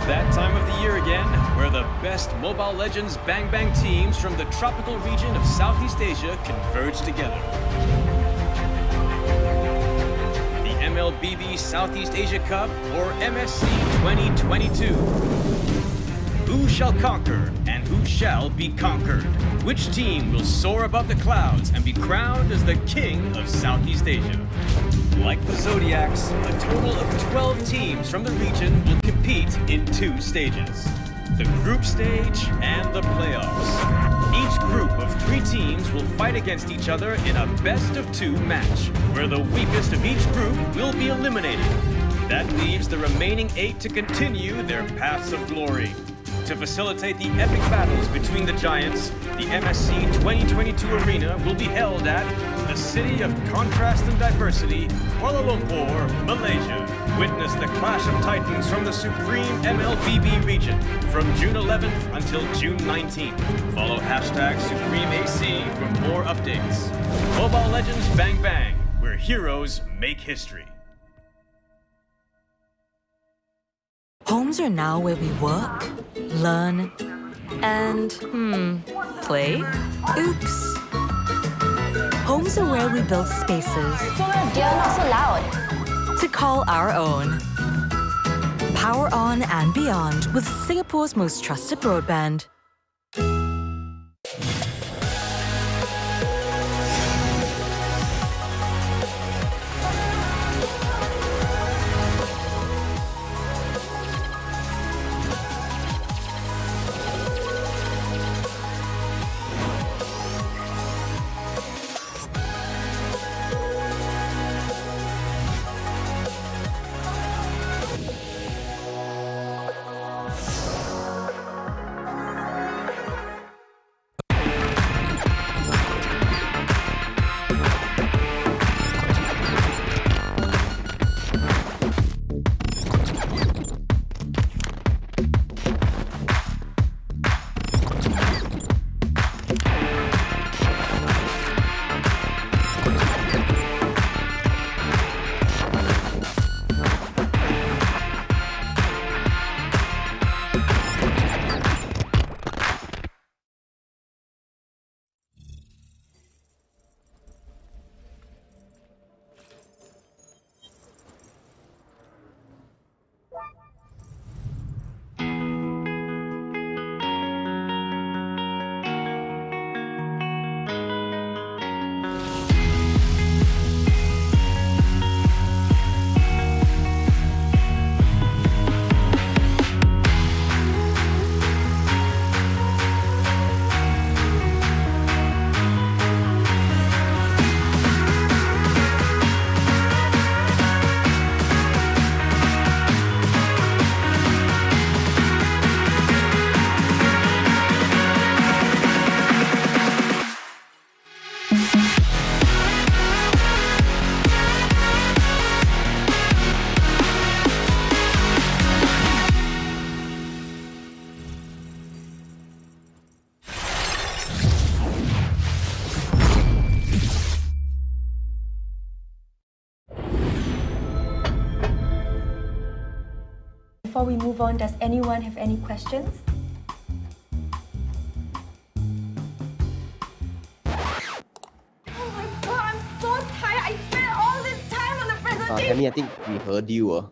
That time of the year again, where the best Mobile Legends Bang Bang teams from the tropical region of Southeast Asia converge together. The MLBB Southeast Asia Cup, or MSC 2022. Who shall conquer and who shall be conquered? Which team will soar above the clouds and be crowned as the king of Southeast Asia? Like the Zodiacs, a total of 12 teams from the region will compete in 2 stages: the group stage and the playoffs. Each group of 3 teams will fight against each other in a best-of-2 match, where the weakest of each group will be eliminated. That leaves the remaining 8 to continue their paths of glory. To facilitate the epic battles between the giants, the MSC 2022 arena will be held at the City of Contrast and Diversity, Kuala Lumpur, Malaysia. Witness the clash of titans from the supreme MLBB region from June 11th until June 19th. Follow #SupremeAC for more updates. Mobile Legends Bang Bang, where heroes make history. Homes are now where we work, learn, and, play? Oops. Homes are where we build spaces. You're not so loud. To call our own. Power on and beyond with Singapore's most trusted broadband. before we move on, does anyone have any questions? Oh my god, I'm so tired. I spent all this time on the presentation. Tammy, I think we heard you.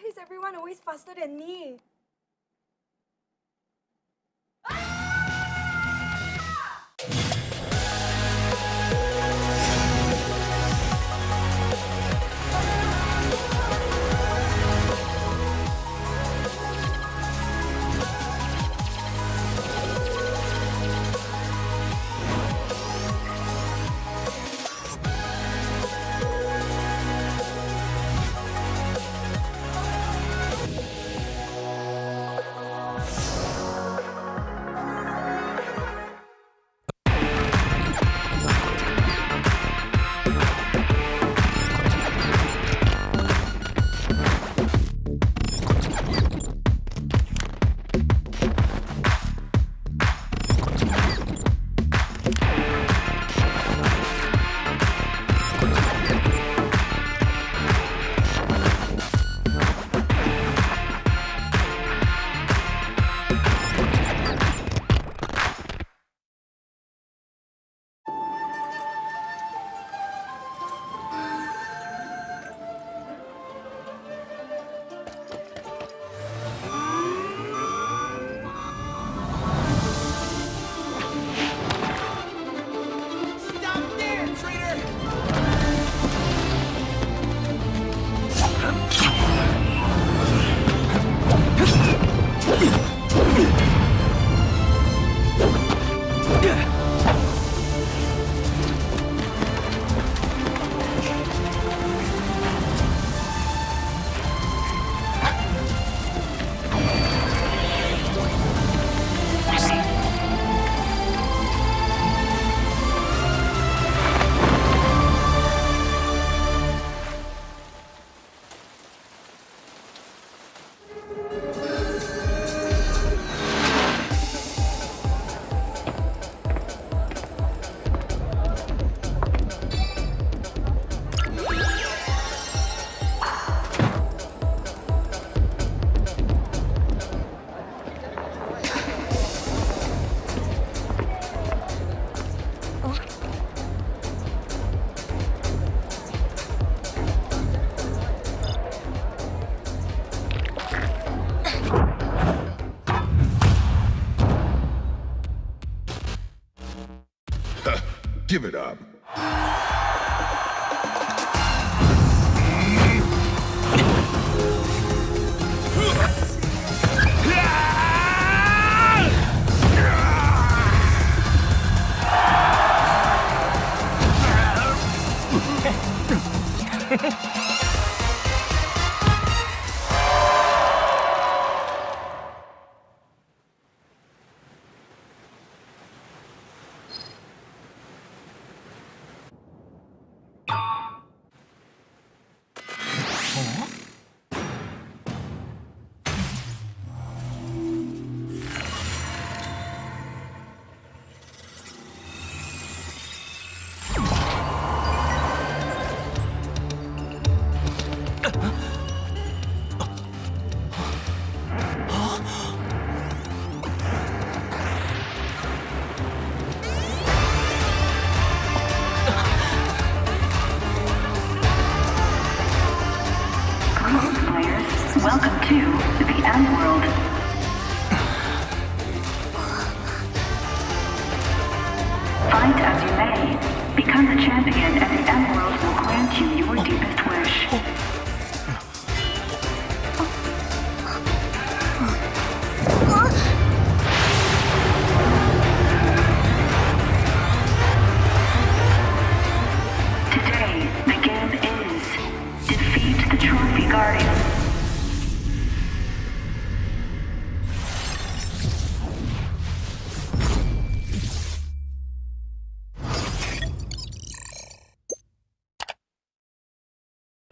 Why is everyone always faster than me? Give it up. Welcome to the M World. Fight as you may. Become the champion, and the M World will grant you your deepest wish. Today, the game is defeat the Trophy Guardian.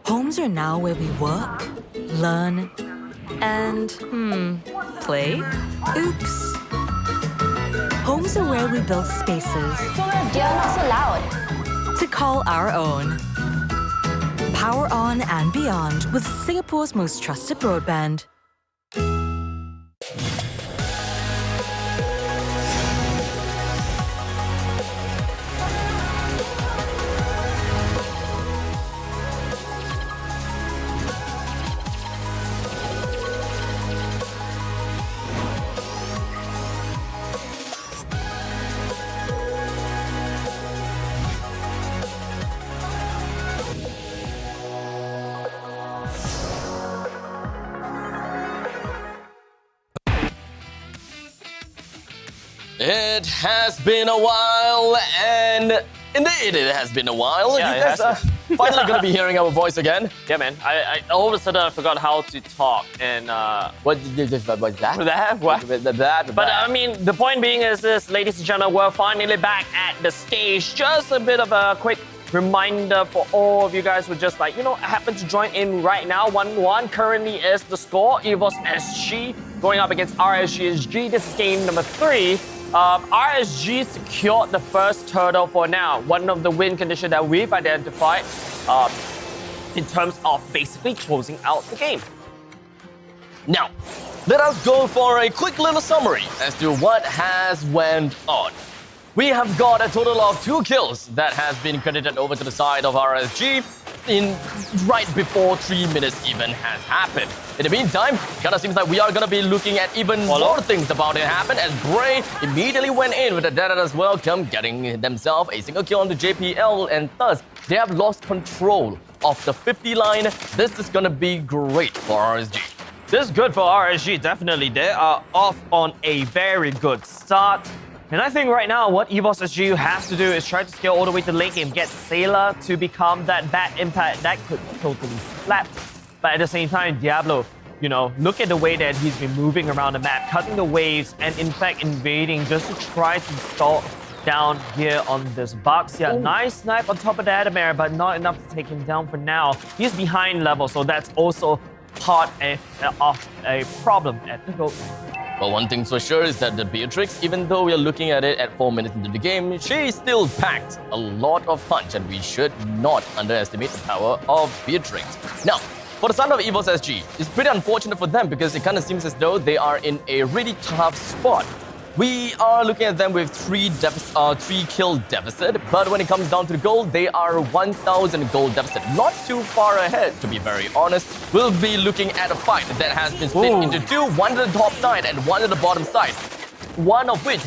Homes are now where we work, learn, and, play? Oops. Homes are where we build spaces You're not so loud. to call our own. Power on and beyond with Singapore's most trusted broadband. It has been a while, and indeed it has been a while. Yeah, you it guys are has finally going to be hearing our voice again. Yeah, man. I all of a sudden I forgot how to talk and What's that? What? That. But I mean, the point being is this, ladies and gentlemen, we're finally back at the stage. Just a bit of a quick reminder for all of you guys who just happen to join in right now. 1-1 currently is the score. EVOS SG going up against RSG. This is game number 3. RSG secured the first turtle for now. One of the win conditions that we've identified in terms of basically closing out the game. Now, let us go for a quick little summary as to what has went on. We have got a total of 2 kills that has been credited over to the side of RSG right before 3 minutes even has happened. In the meantime, it kind of seems like we are going to be looking at even more things about it happen as Bray immediately went in with a dead as well, getting themselves a single kill on the JPL, and thus they have lost control of the 50 line. This is going to be great for RSG. This is good for RSG, definitely. They are off on a very good start. And I think right now what EVOS SG has to do is try to scale all the way to late game, get Sailor to become that bad impact that could totally slap. But at the same time, Diablo, look at the way that he's been moving around the map, cutting the waves, and in fact invading just to try to stall down here on this box. Yeah, nice snipe on top of the Adamare, but not enough to take him down for now. He's behind level, so that's also part of a problem at the goal. But one thing's for sure is that the Beatrix, even though we're looking at it at 4 minutes into the game, she still packed a lot of punch, and we should not underestimate the power of Beatrix. Now, for the side of EVOS SG, it's pretty unfortunate for them because it kind of seems as though they are in a really tough spot. We are looking at them with 3 kill deficit, but when it comes down to the gold, they are 1,000 gold deficit. Not too far ahead, to be very honest. We'll be looking at a fight that has been split into 2, one to the top side and one to the bottom side. One of which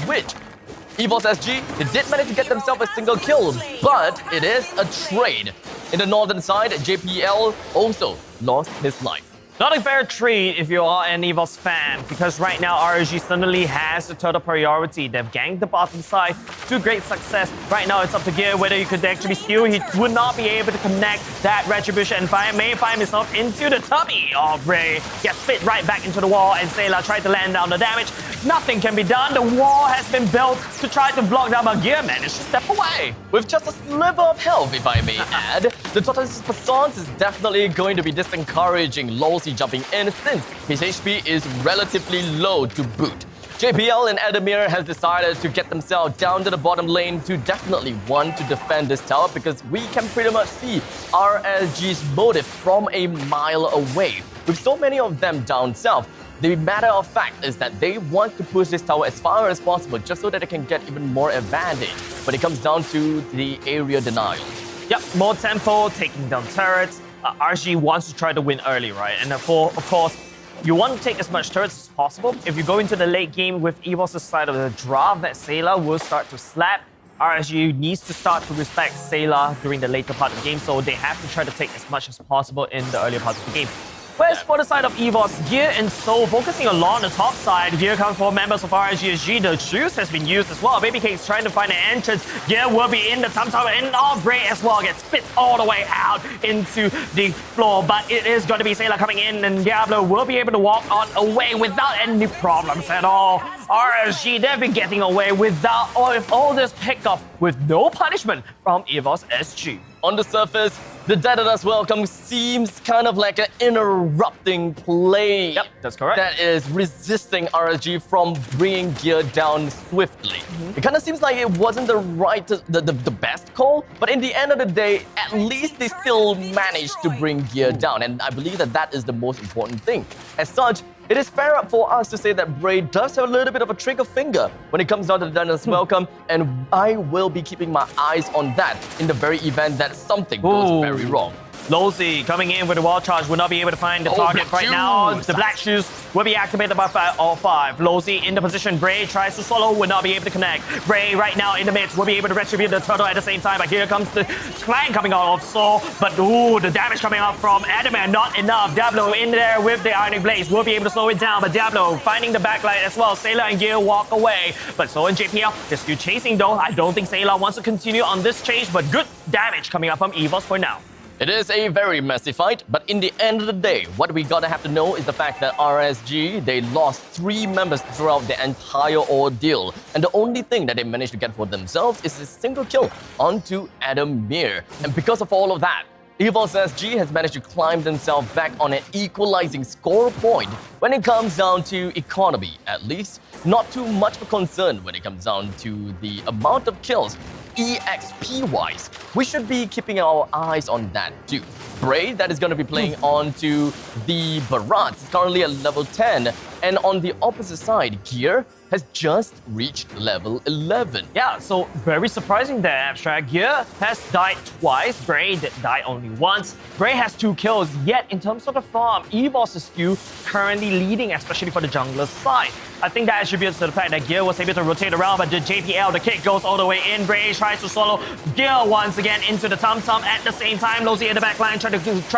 EVOS SG, they did manage to get themselves a single kill, but it is a trade. In the northern side, JPL also lost his life. Not a fair treat if you are an EVOS fan, because right now RSG suddenly has the total priority. They've ganked the bottom side to great success. Right now it's up to Gear whether you could actually steal. He would not be able to connect that retribution and may find himself into the tummy of Ray. Gets spit right back into the wall, and Sailor tried to land down the damage. Nothing can be done. The wall has been built to try to block down, but Gear managed to step away. With just a sliver of health, if I may add, the Tortoise's Passance is definitely going to be disencouraging Losey jumping in since his HP is relatively low to boot. JPL and Adamir has decided to get themselves down to the bottom lane to definitely want to defend this tower, because we can pretty much see RSG's motive from a mile away. With so many of them down south, the matter of fact is that they want to push this tower as far as possible just so that they can get even more advantage. But it comes down to the area denial. Yep, more tempo, taking down turrets. RSG wants to try to win early, right? And of course, you want to take as much turrets as possible. If you go into the late game with EVOS' side of the draft, that Sailor will start to slap. RSG needs to start to respect Sailor during the later part of the game, so they have to try to take as much as possible in the earlier part of the game. Whereas for the side of EVOS, Gear and Soul focusing a lot on the top side. Here comes 4 members of RSG. The juice has been used as well. Baby Cake's trying to find an entrance. Gear will be in the tower, and Ray as well gets spit all the way out into the floor. But it is going to be Sailor coming in, and Diablo will be able to walk on away without any problems at all. RSG, they've been getting away without all this pickoff with no punishment from EVOS SG. On the surface, the Dead of Us Welcome seems kind of like an interrupting play. Yep, that's correct. That is resisting RSG from bringing Gear down swiftly. It kind of seems like it wasn't the best call, but in the end of the day, at least they still managed to bring Gear down, and I believe that that is the most important thing. As such, it is fair for us to say that Bray does have a little bit of a trigger finger when it comes down to the Dungeons Welcome, and I will be keeping my eyes on that in the very event that something goes very wrong. Losey coming in with a wall charge will not be able to find the target right now. The black shoes will be activated by all 5. Losey in the position. Bray tries to swallow, will not be able to connect. Bray right now in the midst will be able to retribute the turtle at the same time. But here comes the clang coming out of Soul. But the damage coming out from Adamir, not enough. Diablo in there with the Ionic Blaze will be able to slow it down. But Diablo finding the backlight as well. Sailor and Gear walk away. But Soul and JPL, they're still chasing though. I don't think Sailor wants to continue on this chase, but good damage coming out from EVOS for now. It is a very messy fight, but in the end of the day, what we gotta have to know is the fact that RSG, they lost 3 members throughout the entire ordeal. And the only thing that they managed to get for themselves is a single kill onto Adamir. And because of all of that, EVOS SG has managed to climb themselves back on an equalizing score point when it comes down to economy, at least. Not too much of a concern when it comes down to the amount of kills. EXP-wise, we should be keeping our eyes on that too. Bray, that is going to be playing onto the Barats, is currently at level 10. And on the opposite side, Gear has just reached level 11. Yeah, so very surprising that Abstract. Gear has died twice. Bray died only once. Bray has 2 kills, yet in terms of the farm, EVOS is still currently leading, especially for the jungler side. I think that attributes to the fact that Gear was able to rotate around, but the JPL, the kick goes all the way in. Bray tries to swallow Gear once again into the tum-tum at the same time. Losey in the back line try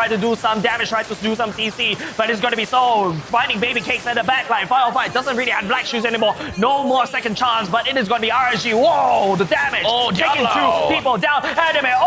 to do some damage, try to do some CC, but it's going to be so finding Baby Cakes at the back line. Final fight doesn't really have black shoes anymore. No more second chance, but it is going to be RSG. Whoa, the damage. Taking 2 people down. Adamir,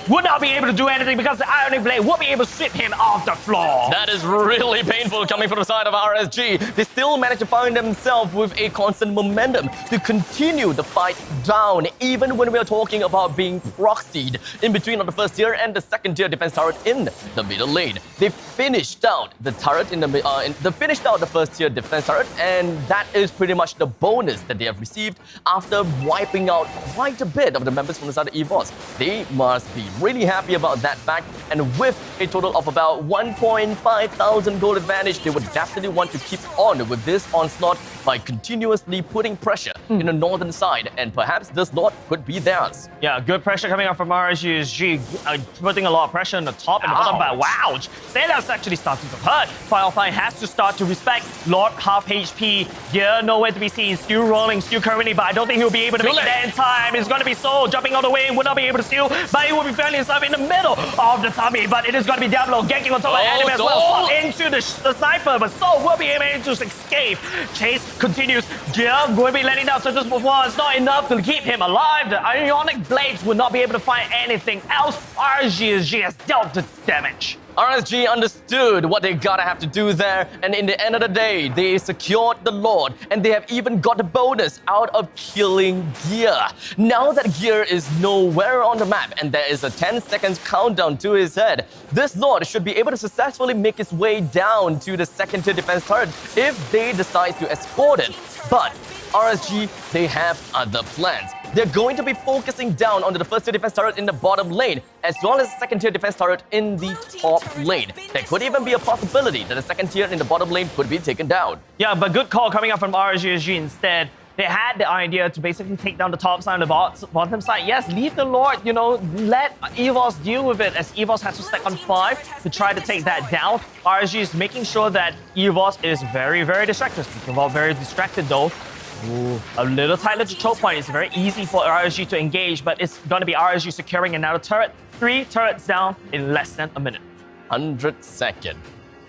would not be able to do anything because the Ionic Blade will be able to sweep him off the floor. That is really painful coming from the side of RSG. They still manage to find themselves with a constant momentum to continue the fight down, even when we are talking about being proxied in between on the first tier and the second tier defense turret in the middle lane. They finished out the turret finished out the first tier defense turret, and that is pretty much the bonus that they have received after wiping out quite a bit of the members from the side of EVOS. They must be really happy about that fact, and with a total of about 1,500 gold advantage, they would definitely want to keep on with this onslaught by continuously putting pressure in the northern side, and perhaps this Lord could be theirs. Yeah, good pressure coming out from RSG, putting a lot of pressure on the top and the bottom, but wow, Sayla's actually starting to hurt. Final Fight has to start to respect Lord half HP. Gear nowhere to be seen, still rolling, still currently, but I don't think he'll be able to make it there in time. It's going to be Soul jumping all the way, will not be able to steal, but he will be finding himself in the middle of the tummy, but it is going to be Diablo ganking on top of Anime as well, swap into the sniper, but Soul will be able to escape. Chase continues. Gear will be letting down Surge's performance, not enough to keep him alive. The Ionic Blades will not be able to find anything else. RSG has dealt the damage. RSG understood what they gotta have to do there, and in the end of the day, they secured the Lord, and they have even got the bonus out of killing Gear. Now that Gear is nowhere on the map, and there is a 10 seconds countdown to his head, this Lord should be able to successfully make his way down to the second tier defense turret if they decide to escort it. But RSG, they have other plans. They're going to be focusing down onto the first tier defense turret in the bottom lane, as well as the second tier defense turret in the top lane. There could even be a possibility that the second tier in the bottom lane could be taken down. Yeah, but good call coming up from RSG instead. They had the idea to basically take down the top side and the bottom side. Yes, leave the Lord, let EVOS deal with it, as EVOS has to stack on 5 to try to take that down. RSG is making sure that EVOS is very, very distracted. Speaking about very distracted though, a little tight little choke point. It's very easy for RSG to engage, but it's going to be RSG securing another turret. 3 turrets down in less than a minute. 100 seconds.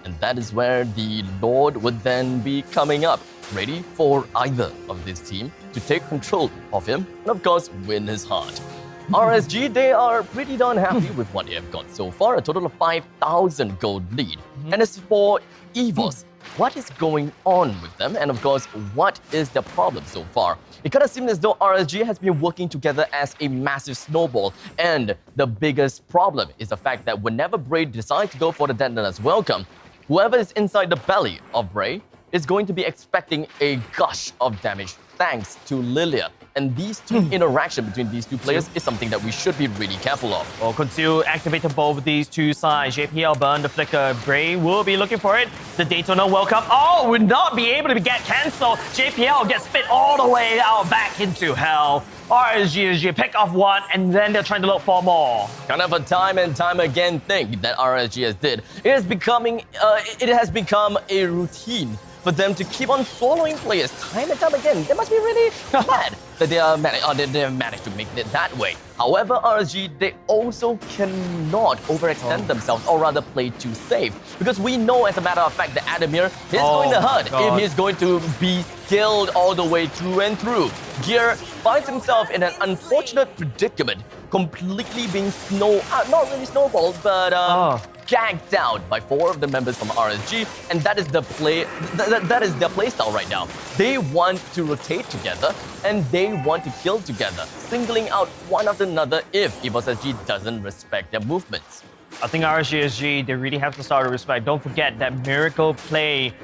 And that is where the Lord would then be coming up, ready for either of this team to take control of him and, of course, win his heart. RSG, they are pretty darn happy with what they have got so far, a total of 5,000 gold lead. And as for EVOS, what is going on with them, and of course, what is the problem so far? It kind of seems as though RSG has been working together as a massive snowball, and the biggest problem is the fact that whenever Bray decides to go for the Detonator's Welcome, whoever is inside the belly of Bray is going to be expecting a gush of damage thanks to Lilia. And these two interaction between these two players is something that we should be really careful of. Well, Kunsil activated both of these two sides. JPL burn the flicker. Bray will be looking for it. The Daytona Welcome. Oh, will not be able to get cancelled. JPL gets spit all the way out back into hell. RSG pick off one, and then they're trying to look for more. Kind of a time and time again thing that RSG has did. It has become a routine for them to keep on following players time and time again. They must be really mad that they have managed to make it that way. However, RSG, they also cannot overextend themselves, or rather play too safe. Because we know, as a matter of fact, that Adamir is going to hurt if he's going to be skilled all the way through and through. Gear finds himself in an unfortunate predicament, completely being not really snowballed, but gagged down by 4 of the members from RSG, and that is the play. That is their play style right now. They want to rotate together, and they want to kill together, singling out one after another if EVOS SG doesn't respect their movements. I think RSG, they really have to start to respect. Don't forget that miracle play.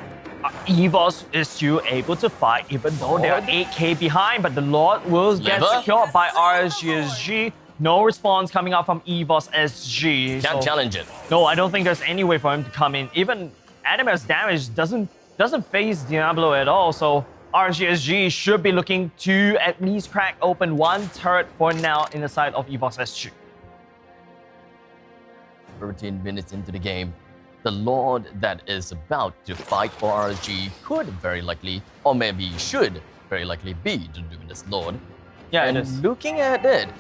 EVOS is still able to fight, even though they are 8k behind, but the Lord will get secured by RSG. No response coming out from EVOS SG. Can't challenge it. No, I don't think there's any way for him to come in. Even Adamir's damage doesn't phase Diablo at all, so RSG should be looking to at least crack open one turret for now in the side of EVOS SG. 13 minutes into the game, the Lord that is about to fight for RSG could very likely, or maybe should very likely be the Luminous Lord. Yeah, and it is. Looking at it,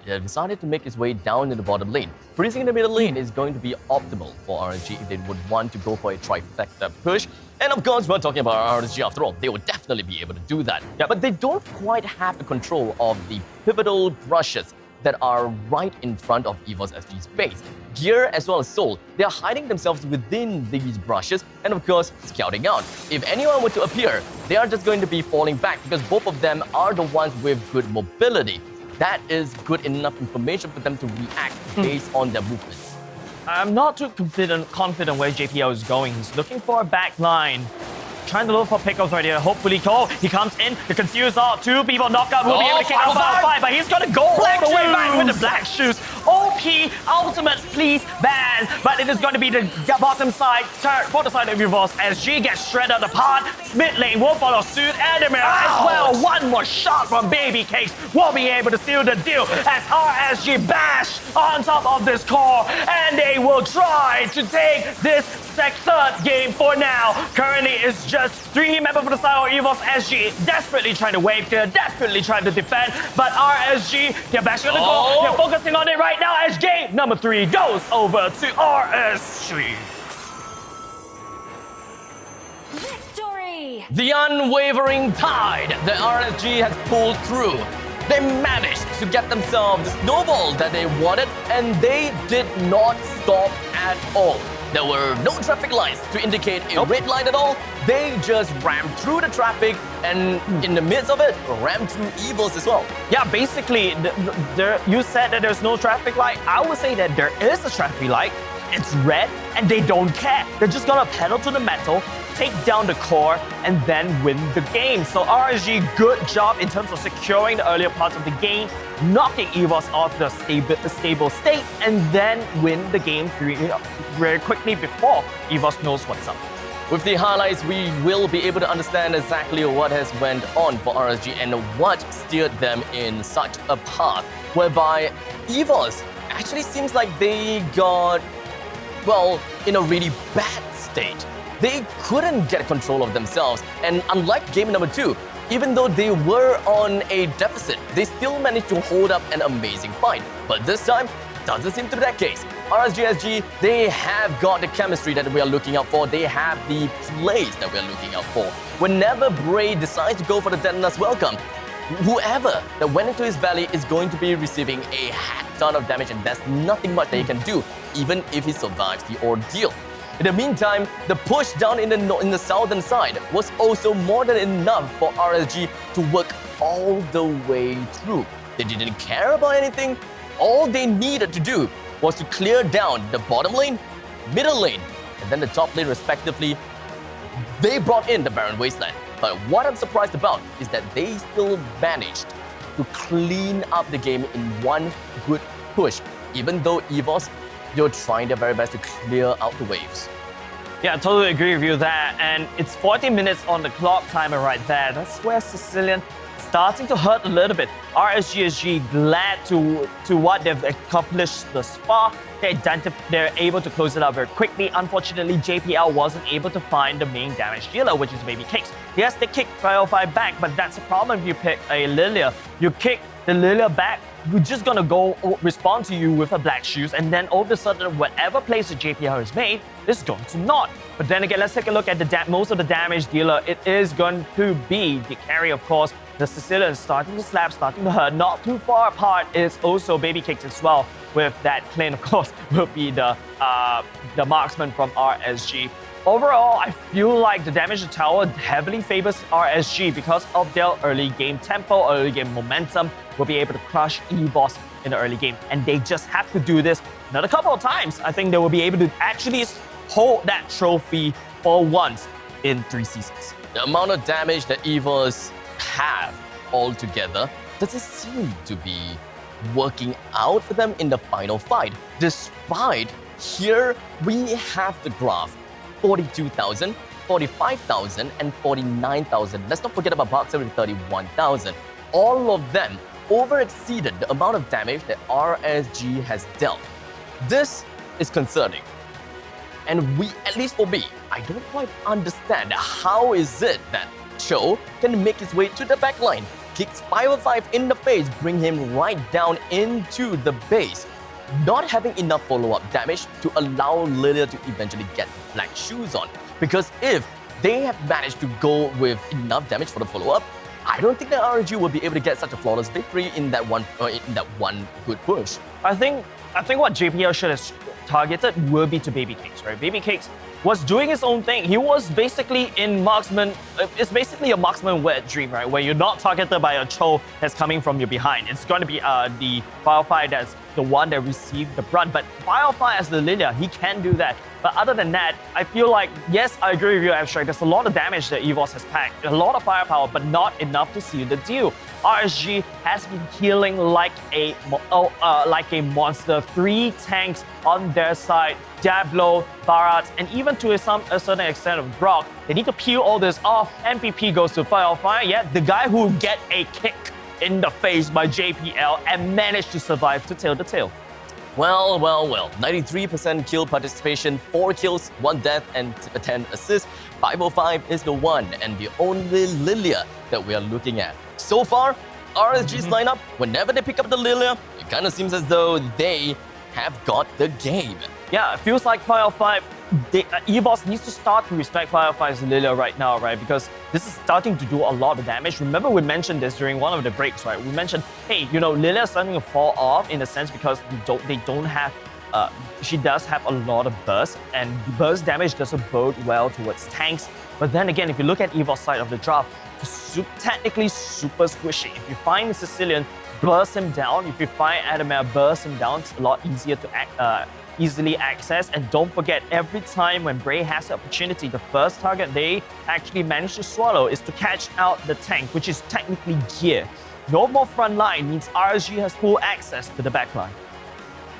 he decided to make his way down in the bottom lane. Freezing in the middle lane is going to be optimal for RSG if they would want to go for a trifecta push. And of course, we're talking about RSG after all. They would definitely be able to do that. Yeah, but they don't quite have the control of the pivotal brushes that are right in front of EVOS SG's base. Gear as well as Soul, they are hiding themselves within these brushes and of course scouting out. If anyone were to appear, they are just going to be falling back because both of them are the ones with good mobility. That is good enough information for them to react based on their movements. I'm not too confident where JPL is going. He's looking for a back line. Trying to look for pickups right here. Hopefully he comes in. The Conceal's out. 2 people knocked out. Will be able to kick out 5, but he's gonna go all the way back with with the black shoes. OP, ultimate, please ban. But it is going to be the bottom side, for the side of Evolve. SG gets shredded apart. Mid lane will follow suit. Adamir as well. One more shot from Baby Cakes will be able to seal the deal as RSG bash on top of this core. And they will try to take this third game for now. Currently, it's just 3 members for the side of Evolve. SG desperately trying to wave clear, desperately trying to defend, but RSG, they're bashing on the goal. They're focusing on it right now as game number 3 goes over to RSG. Victory! The unwavering tide that RSG has pulled through. They managed to get themselves the snowball that they wanted, and they did not stop at all. There were no traffic lights to indicate a red light at all. They just rammed through the traffic, and in the midst of it, rammed through Evils as well. Yeah, basically, you said that there's no traffic light. I would say that there is a traffic light. It's red, and they don't care. They're just gonna pedal to the metal, take down the core, and then win the game. So RSG, good job in terms of securing the earlier parts of the game, knocking EVOS off the stable state, and then win the game very quickly before EVOS knows what's up. With the highlights, we will be able to understand exactly what has went on for RSG and what steered them in such a path, whereby EVOS actually seems like they got, well, in a really bad state. They couldn't get control of themselves, and unlike game number 2, even though they were on a deficit, they still managed to hold up an amazing fight. But this time, doesn't seem to be that case. RSG, they have got the chemistry that we are looking out for. They have the plays that we are looking out for. Whenever Bray decides to go for the Detonus Welcome, whoever that went into his valley is going to be receiving a heck ton of damage, and there's nothing much that he can do, even if he survives the ordeal. In the meantime, the push down in the southern side was also more than enough for RSG to work all the way through. They didn't care about anything. All they needed to do was to clear down the bottom lane, middle lane, and then the top lane respectively. They brought in the Barren Wasteland. But what I'm surprised about is that they still managed to clean up the game in one good push, even though EVOS, they're trying their very best to clear out the waves. Yeah, I totally agree with you there. And it's 40 minutes on the clock timer right there. That's where Sicilian starting to hurt a little bit. RSG glad to what they've accomplished thus far. They're able to close it out very quickly. Unfortunately, JPL wasn't able to find the main damage dealer, which is Baby Cakes. Yes, they kicked 505 back, but that's a problem if you pick a Lilia. You kick the Lilia back, we're just gonna go respond to you with a black shoes, and then all of a sudden, whatever plays the JPL has made is going to not. But then again, let's take a look at the most of the damage dealer. It is going to be the carry, of course. The Sicilian is starting to slap, starting to hurt. Not too far apart is also Baby Cakes as well. With that clean, of course, will be the marksman from RSG. Overall, I feel like the damage to tower heavily favors RSG because of their early game tempo, early game momentum. Will be able to crush EVOS in the early game. And they just have to do this another couple of times. I think they will be able to actually hold that trophy for once in 3 seasons. The amount of damage that EVOS have altogether doesn't seem to be working out for them in the final fight. Despite here, we have the graph. 42,000, 45,000, and 49,000. Let's not forget about Boxer with 31,000. All of them over-exceeded the amount of damage that RSG has dealt. This is concerning. And we, at least for me, I don't quite understand how is it that Cho can make his way to the backline, kicks 505 in the face, bring him right down into the base, not having enough follow-up damage to allow Lilia to eventually get black shoes on. Because if they have managed to go with enough damage for the follow-up, I don't think that RSG will be able to get such a flawless victory in that one good push. I think what JPL should have targeted will be to Baby Cakes, right? Baby Cakes was doing his own thing. He was basically in marksman. It's basically a marksman wet dream, right? Where you're not targeted by a Cho that's coming from your behind. It's going to be the Firefly that's the one that received the brunt. But Firefly as the Lilia, he can do that. But other than that, I feel like, yes, I agree with you, Abstract. There's a lot of damage that EVOS has packed. A lot of firepower, but not enough to seal the deal. RSG has been healing like a monster. 3 tanks on their side. Diablo, Barat, and even to a certain extent of Grok. They need to peel all this off. MPP goes to Fire. Yeah, the guy who get a kick in the face by JPL and managed to survive to tail the tail. Well. 93% kill participation, 4 kills, 1 death, and 10 assists. 505 is the one and the only Lilia that we are looking at. So far, RSG's lineup, whenever they pick up the Lilia, it kind of seems as though they have got the game. Yeah, it feels like Fire 5, EVOS needs to start to respect Fire 5's Lilia right now, right? Because this is starting to do a lot of damage. Remember we mentioned this during one of the breaks, right? We mentioned, hey, you know, Lilia is starting to fall off in a sense because they don't have, she does have a lot of burst, and burst damage doesn't bode well towards tanks. But then again, if you look at EVOS side of the draft, it's technically super squishy. If you find Sicilian, burst him down. If you find Adamel, burst him down. It's a lot easier to easily access. And don't forget, every time when Bray has the opportunity, the first target they actually manage to swallow is to catch out the tank, which is technically gear. No more front line means RSG has full access to the back line.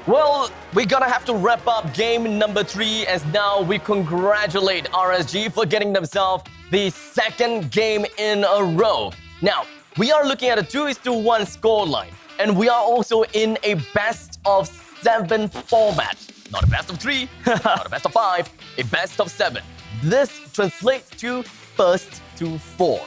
Well, we're gonna have to wrap up game number 3 as now we congratulate RSG for getting themselves the 2nd game in a row. Now, we are looking at a 2:1 scoreline, and we are also in a best of 7 format. Not a best of 3, not a best of 5, a best of 7. This translates to first to 4.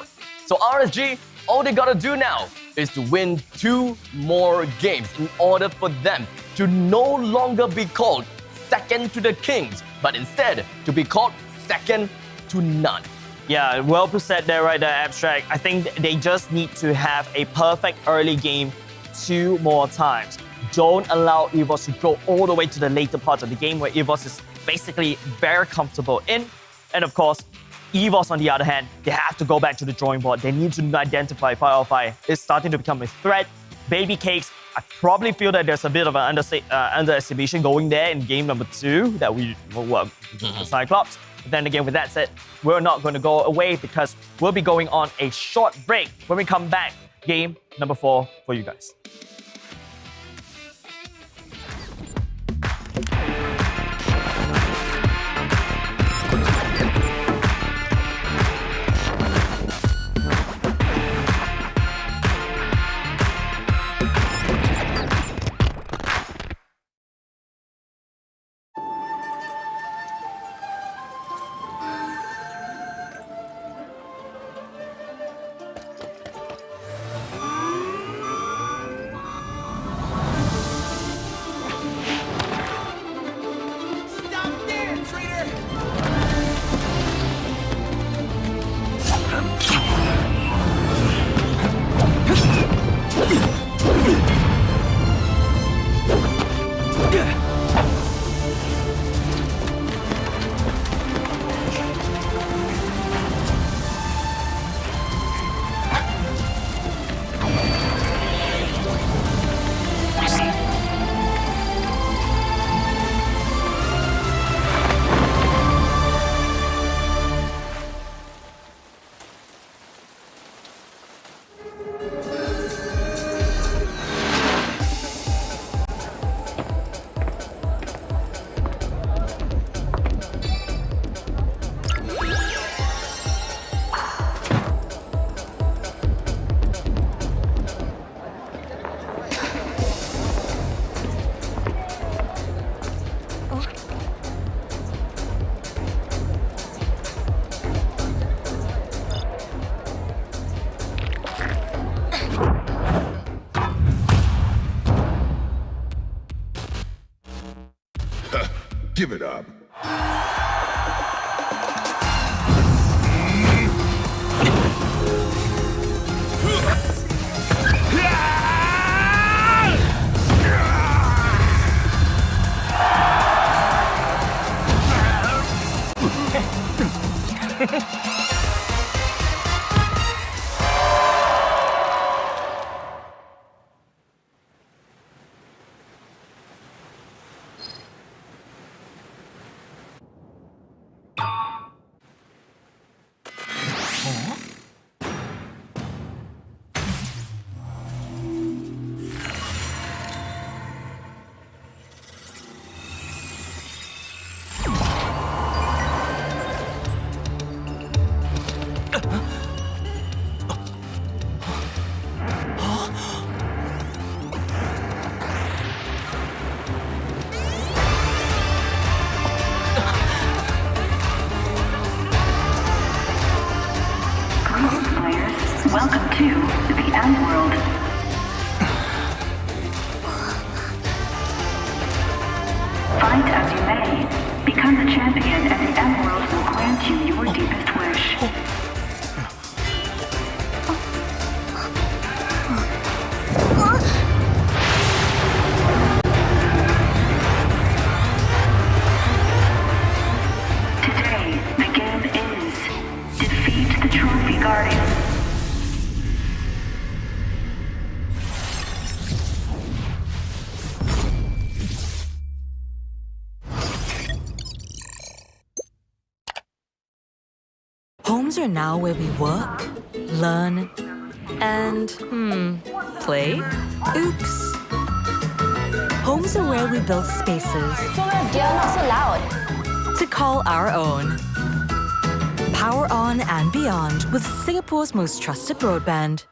So RSG, all they gotta do now is to win 2 more games in order for them to no longer be called second to the Kings, but instead to be called second to none. Yeah, well said there, right there, Abstract. I think they just need to have a perfect early game 2 more times. Don't allow EVOS to go all the way to the later parts of the game where EVOS is basically very comfortable in. And of course, EVOS, on the other hand, they have to go back to the drawing board. They need to identify Fire. It's starting to become a threat. Baby Cakes, I probably feel that there's a bit of an underestimation going there in game number 2 that we Cyclops. But then again, with that said, we're not going to go away because we'll be going on a short break. When we come back, game number 4 for you guys. Give it up. Fight as you may, become the champion and the Emerald will grant you your deepest wish. Today, the game is defeat the Trophy Guardian. Homes are now where we work, learn, and, play? Oops. Homes are where we build spaces You're not so loud. to call our own. Power on and beyond with Singapore's most trusted broadband.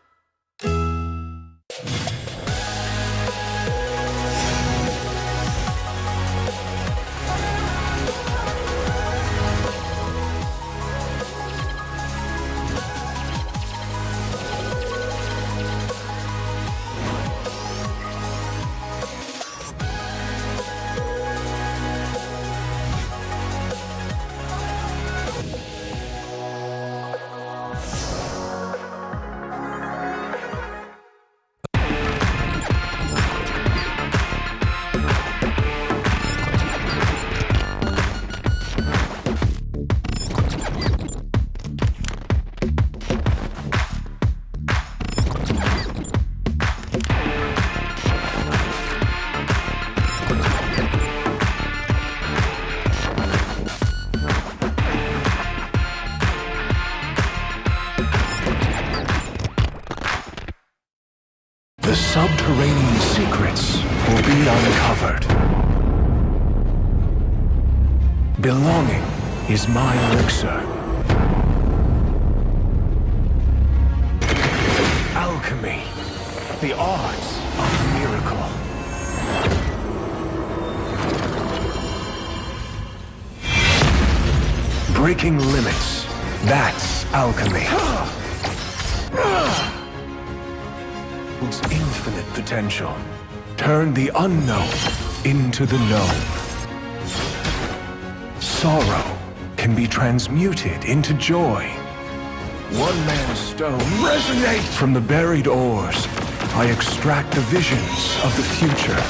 The subterranean secrets will be uncovered. Belonging is my elixir. Alchemy, the arts of miracle. Breaking limits, that's alchemy. Holds infinite potential. Turn the unknown into the known. Sorrow can be transmuted into joy. One man's stone resonate from the buried ores. I extract the visions of the future.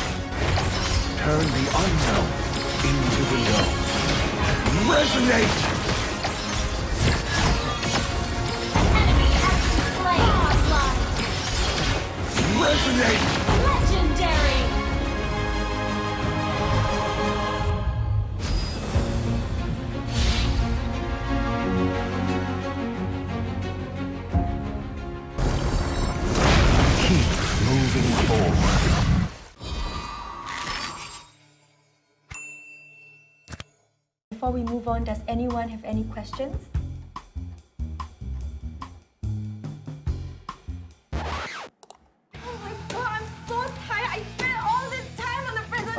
Turn the unknown into the known. Resonate! Resonate! Legendary! Keep moving forward. Before we move on, does anyone have any questions?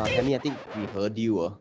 Tammy, I think we heard you.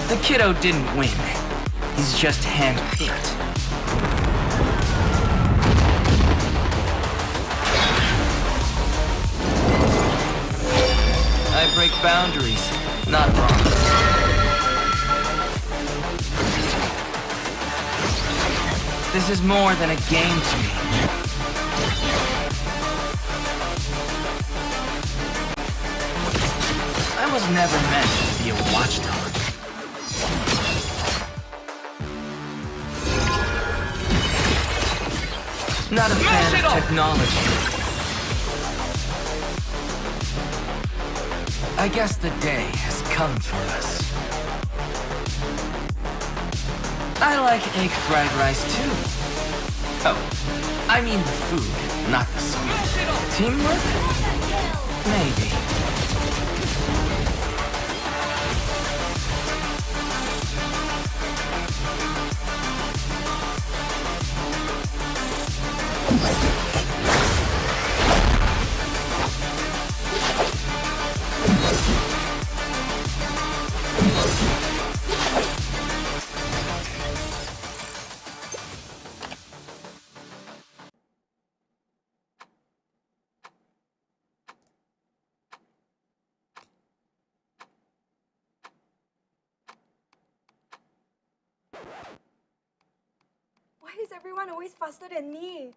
The kiddo didn't win. He's just handpicked. I break boundaries, not wrongs. This is more than a game to me. I was never meant to be a watchdog. Not a fan of technology. I guess the day has come for us. I like egg fried rice too. Oh, I mean the food, not the sweet. Teamwork? Maybe. Why is everyone always faster than me?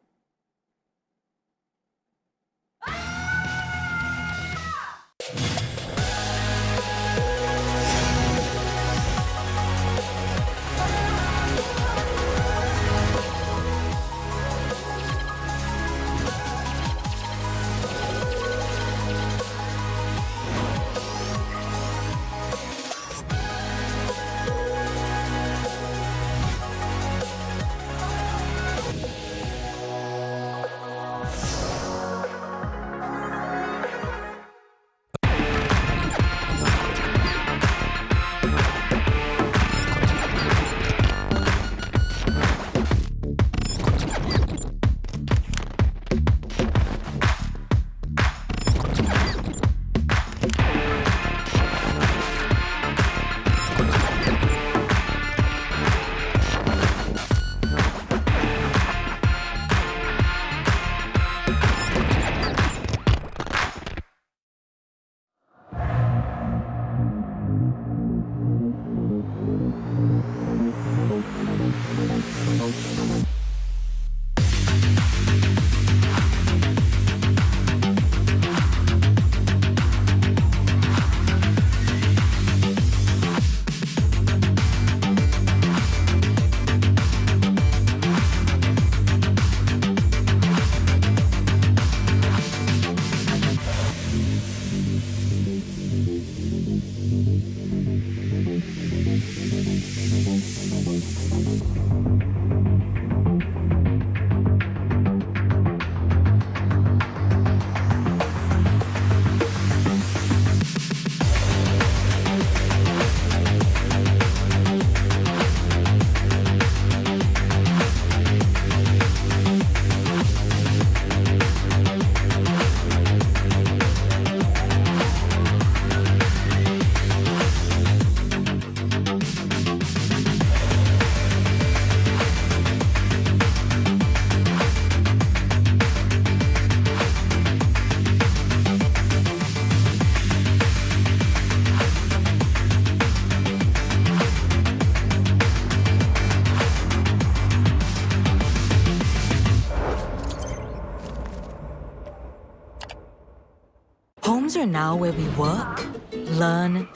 Homes are now where we work, learn,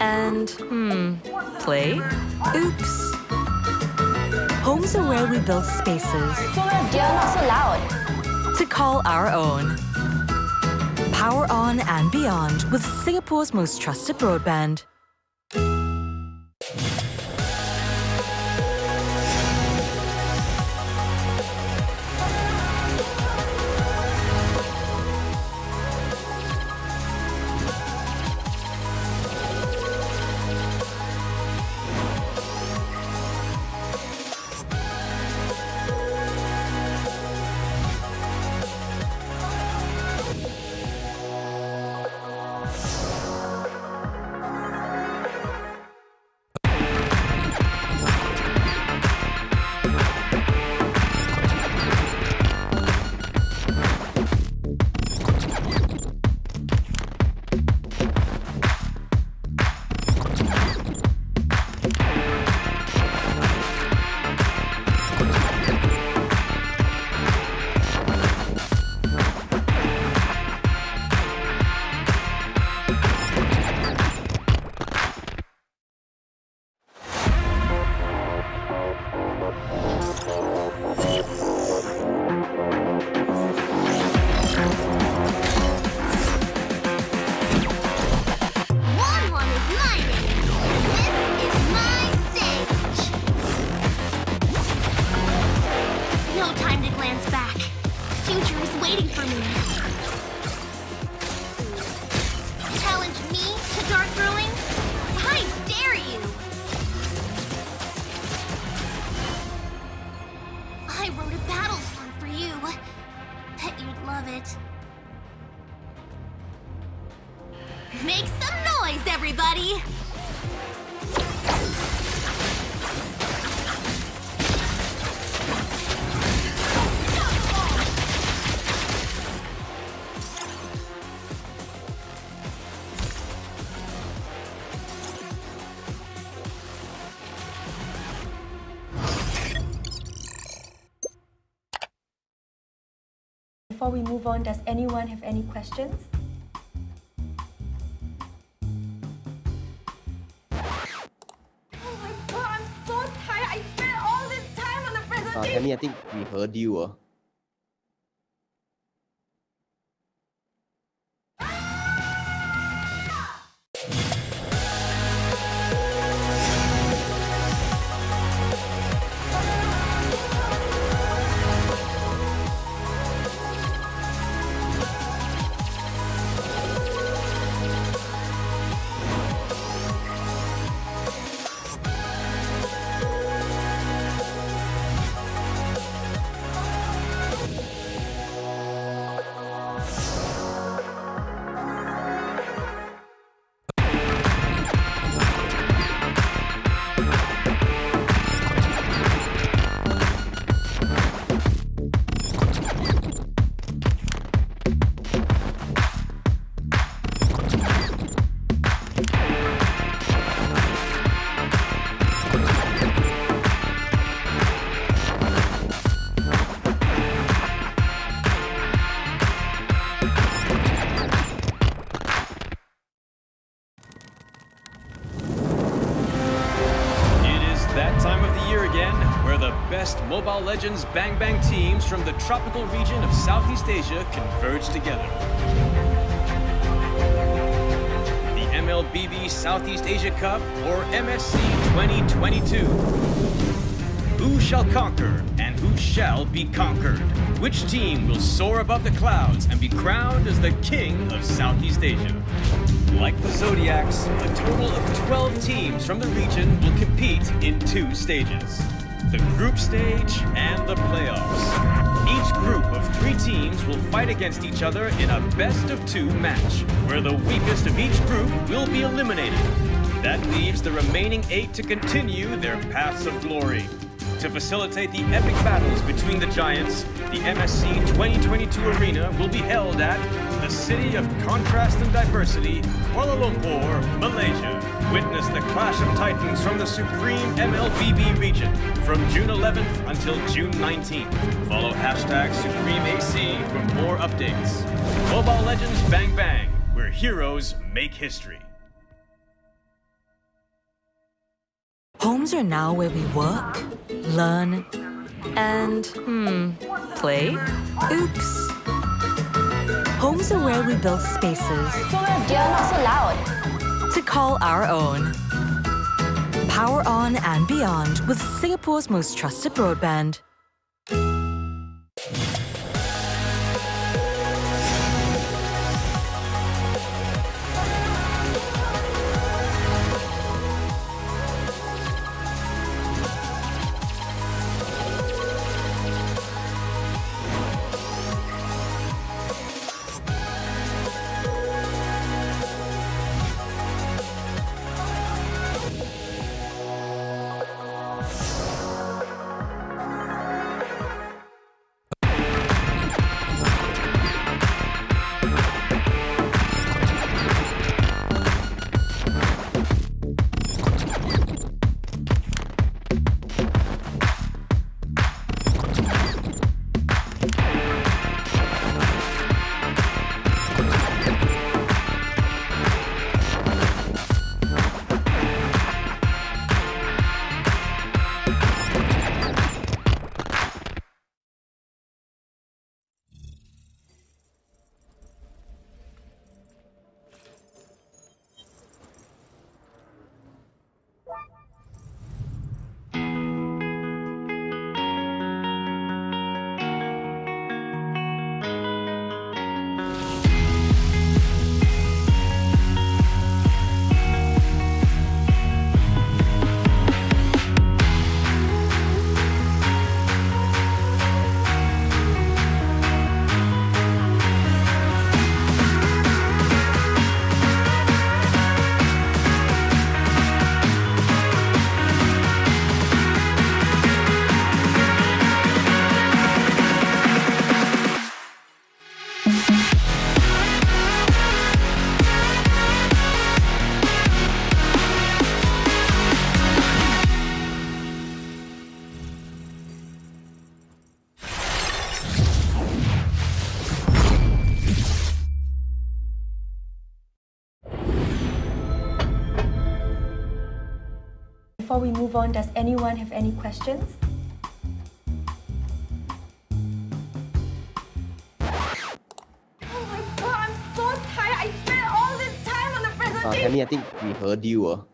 and, play? Oops. Homes are where we build spaces You're not so loud. to call our own. Power on and beyond with Singapore's most trusted broadband. Make some noise, everybody! Before we move on, does anyone have any questions? Oh my god, I'm so tired. I spent all this time on the presentation. Tammy, I think we heard you. That time of the year again, where the best Mobile Legends Bang Bang teams from the tropical region of Southeast Asia converge together. The MLBB Southeast Asia Cup, or MSC 2022. Who shall conquer and who shall be conquered? Which team will soar above the clouds and be crowned as the king of Southeast Asia? Like the Zodiacs, a total of 12 teams from the region will compete in 2 stages: the group stage and the playoffs. Each group of 3 teams will fight against each other in a best-of-2 match, where the weakest of each group will be eliminated. That leaves the remaining 8 to continue their paths of glory. To facilitate the epic battles between the giants, the MSC 2022 arena will be held at the City of Contrast and Diversity, Kuala Lumpur, Malaysia. Witness the clash of titans from the supreme MLBB region from June 11th until June 19th. Follow hashtag SupremeAC for more updates. Mobile Legends Bang Bang, where heroes make history. Homes are now where we work, learn, and, play? Oops. Homes are where we build spaces You're not so loud. to call our own. Power on and beyond with Singapore's most trusted broadband. before we move on, does anyone have any questions? Oh my god, I'm so tired. I spent all this time on the presentation. Tammy, I think we heard you.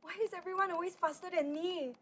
Why is everyone always faster than me?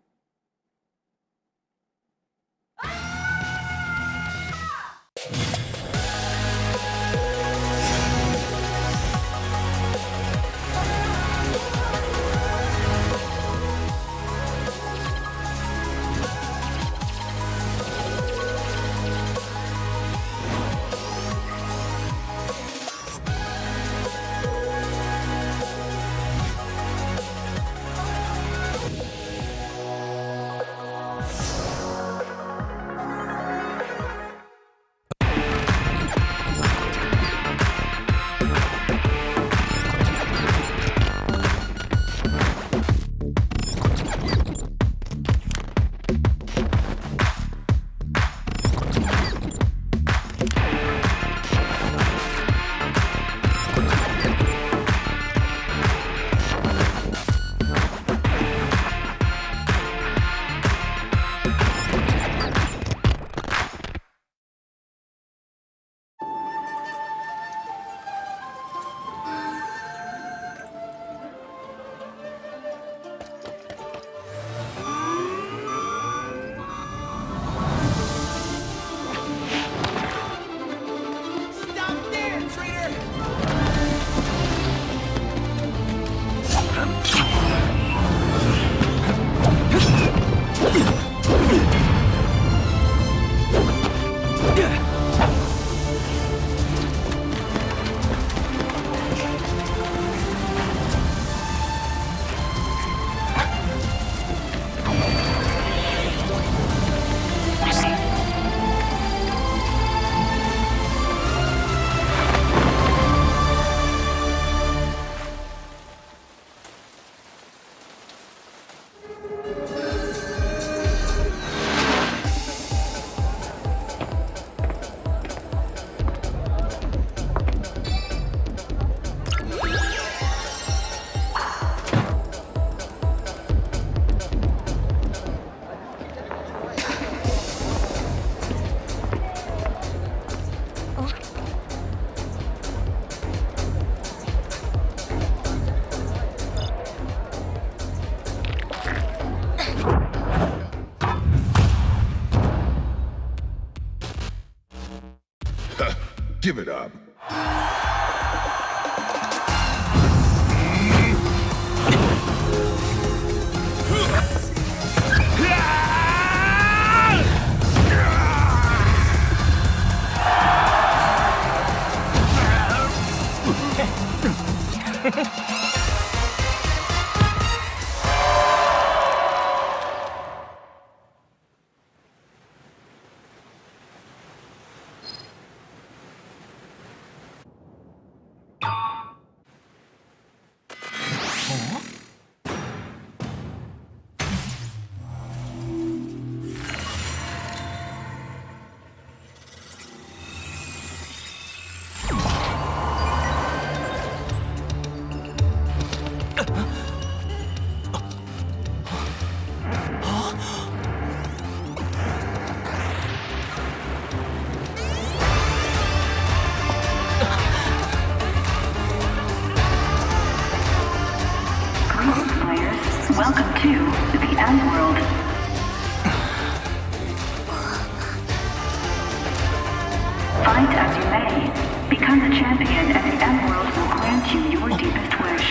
Give it up. Welcome to the End World. Fight as you may, become the champion and the End World will grant you your deepest wish.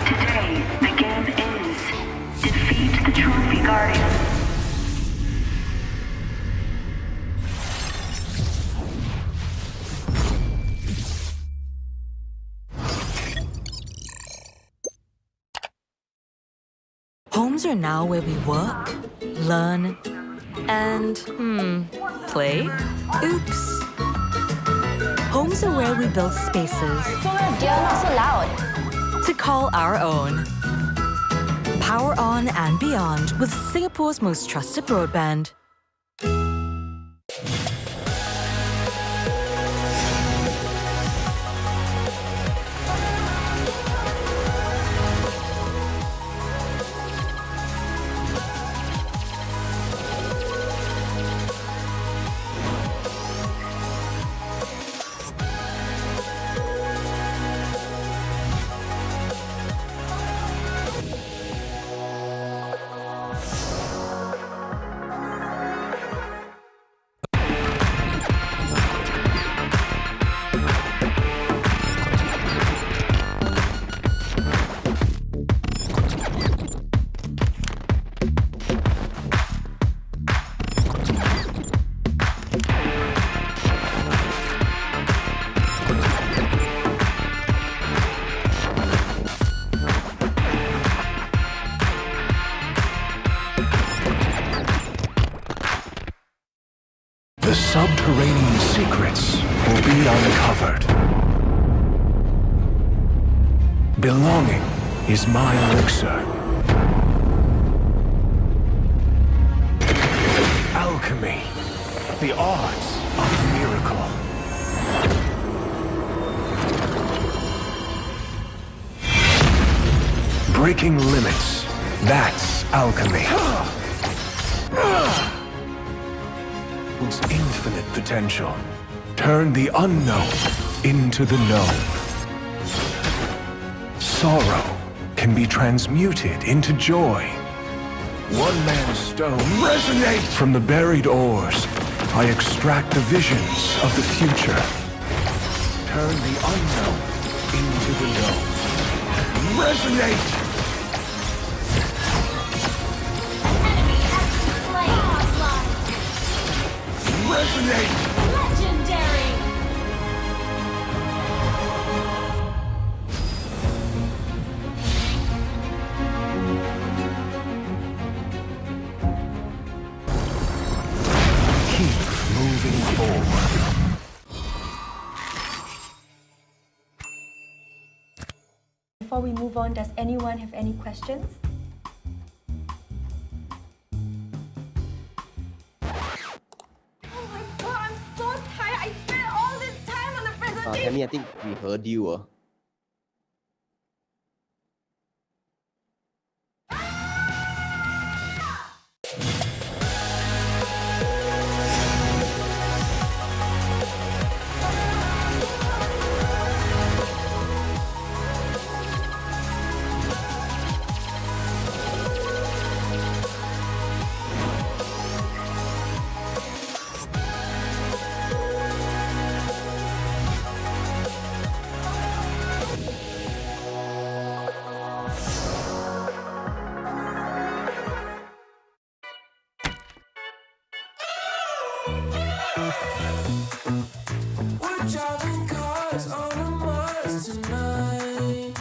Today, the game is defeat the Trophy Guardian. Homes are now where we work, learn, and, play? Oops. Homes are where we build spaces You're not so loud. to call our own. Power on and beyond with Singapore's most trusted broadband. The subterranean secrets will be uncovered. Belonging is my elixir. Alchemy, the arts of miracle. Breaking limits, that's alchemy. Infinite potential. Turn the unknown into the known. Sorrow can be transmuted into joy. One man's stone resonate from the buried ores. I extract the visions of the future. Turn the unknown into the known. Resonate! Resonate! Legendary! Keep moving forward. Before we move on, does anyone have any questions? Tammy, I think we heard you. We're driving cars on a Mars tonight.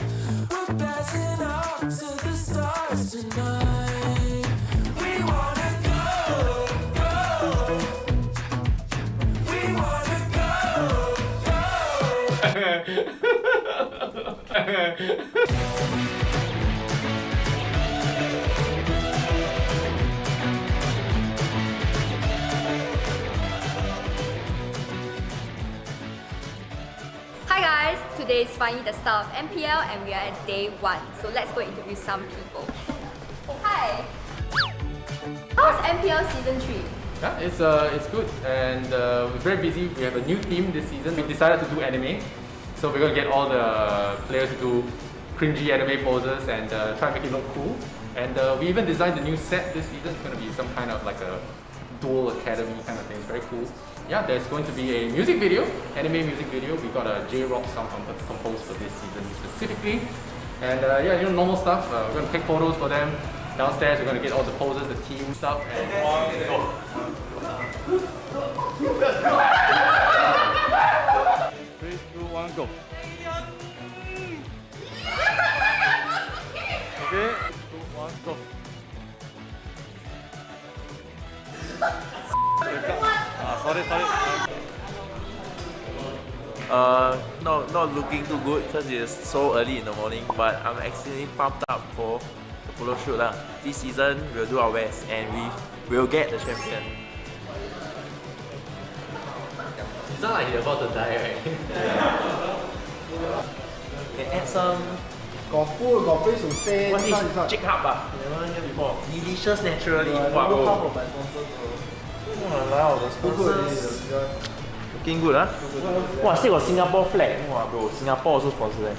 We're blasting off to the stars tonight. We wanna go, go. We wanna go, go. Hi guys, today is finally the start of MPL and we are at day 1. So let's go interview some people. Hi! How's MPL season 3? Yeah, it's good and we're very busy. We have a new team this season. We decided to do anime. So we're going to get all the players to do cringy anime poses and try and make it look cool. And we even designed the new set this season. It's going to be some kind of like a dual academy kind of thing. It's very cool. Yeah, there's going to be a music video, anime music video. We got a J-Rock song composed for this season specifically. And yeah, you know, normal stuff. We're going to take photos for them. Downstairs, we're going to get all the poses, the team stuff. And go. 3, 2, 1, go. Okay, 2, 1, go. Sorry. Not looking too good because it's so early in the morning, but I'm actually pumped up for the photo shoot lah. This season we'll do our best and we will get the champion. It's not like you're about to die, right? Can add some. Got food, got place to stay. What is chick hub ah? Never hear before. Delicious naturally. Wow. Wow. Wow, the sponsors looking good, huh? Wow, still got Singapore flag. Wow, bro, Singapore also sponsor them.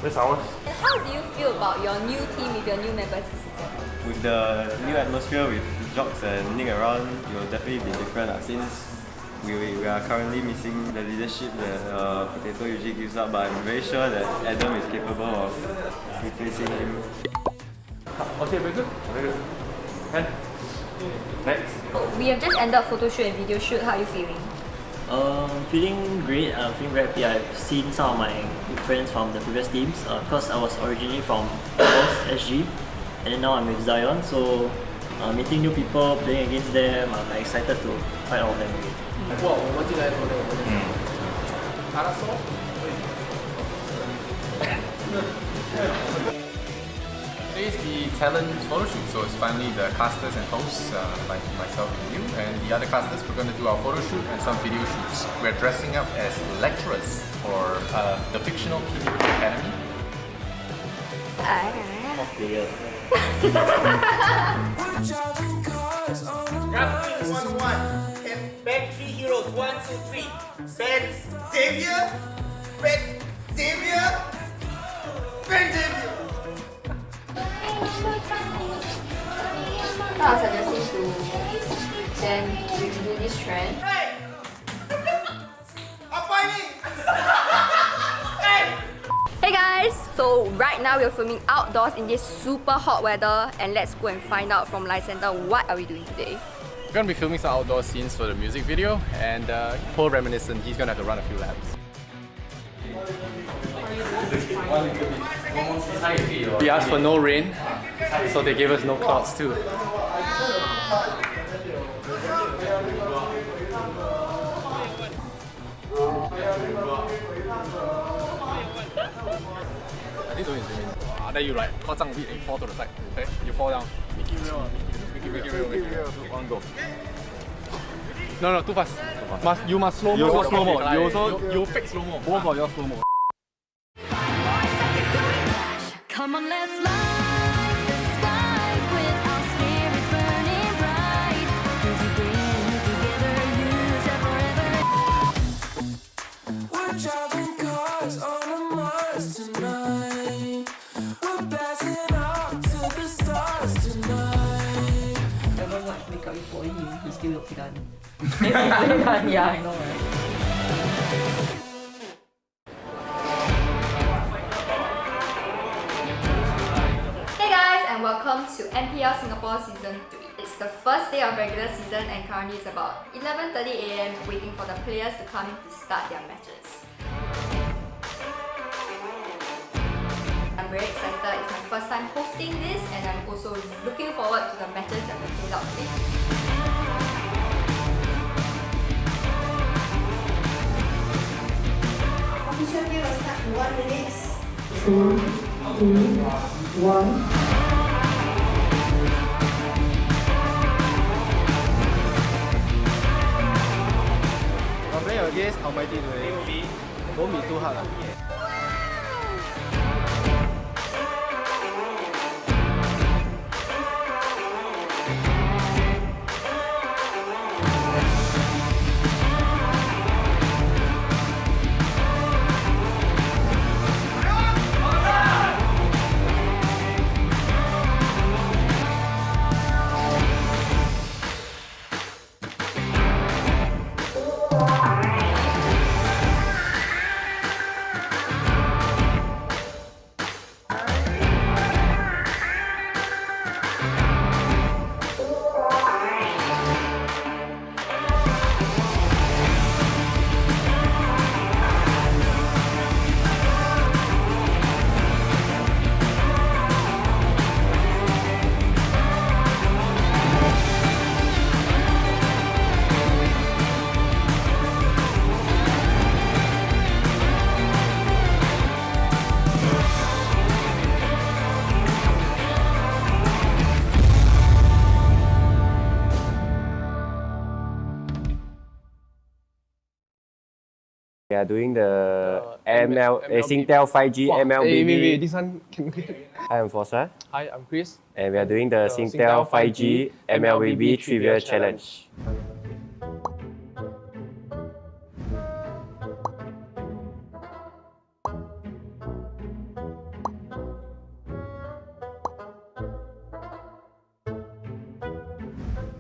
Where's ours? And how do you feel about your new team with your new members this season? With the new atmosphere with Jocks and Nick around, it will definitely be different since we are currently missing the leadership that Potato usually gives up, but I'm very sure that Adam is capable of replacing him. Okay, very good. Very good. And next. We have just ended a photo shoot and video shoot. How are you feeling? Feeling great. I'm feeling very happy. I've seen some of my good friends from the previous teams because I was originally from MPL SG and then now I'm with Zion. So meeting new people, playing against them, I'm excited to fight all of them again. Wow, what did I do? Parasol? Today is the talent photo shoot, so it's finally the casters and hosts like myself and you and the other casters. We're going to do our photo shoot and some video shoots. We're dressing up as lecturers for the fictional Kids Academy. Grappling 1-1. And back 3 heroes. 1, 2, 3. Ben Xavier. Ben Xavier. Ben Xavier. I was suggesting to then we do this trend. Hey! Hey guys! So right now we're filming outdoors in this super hot weather and let's go and find out from Lysander what are we doing today. We're going to be filming some outdoor scenes for the music video, and Paul Reminiscent, he's going to have to run a few laps. We asked for no rain, so they gave us no clouds too. I think don't zoom in. Then you like, what's on beat and you fall to the side. Okay? You fall down. Make it real. Make it real. One go. No, too fast. You must slow mo. You also slow mo. You fix slow mo. Both of you slow mo. Come on, let's light the sky with our spirits burning bright. 'Cause you bring me together, you shall forever. We're driving cars on a Mars tonight. We're blasting off to the stars tonight. Ever watch Make Up Before You? He still looks done. Yeah, I know, right? Hey guys and welcome to MPL Singapore Season 3. It's the first day of regular season and currently it's about 11:30 AM waiting for the players to come in to start their matches. I'm very excited, it's my first time hosting this and I'm also looking forward to the matches that we played out today. Official game will start in 1 minute. 3, 2, 1. Playing against Almighty today. Won't be too hard. We are doing the Singtel 5G MLBB. Wait, this one can Hi, I'm Fossa. Hi, I'm Chris. And we are doing the Singtel 5G MLBB Trivia Challenge.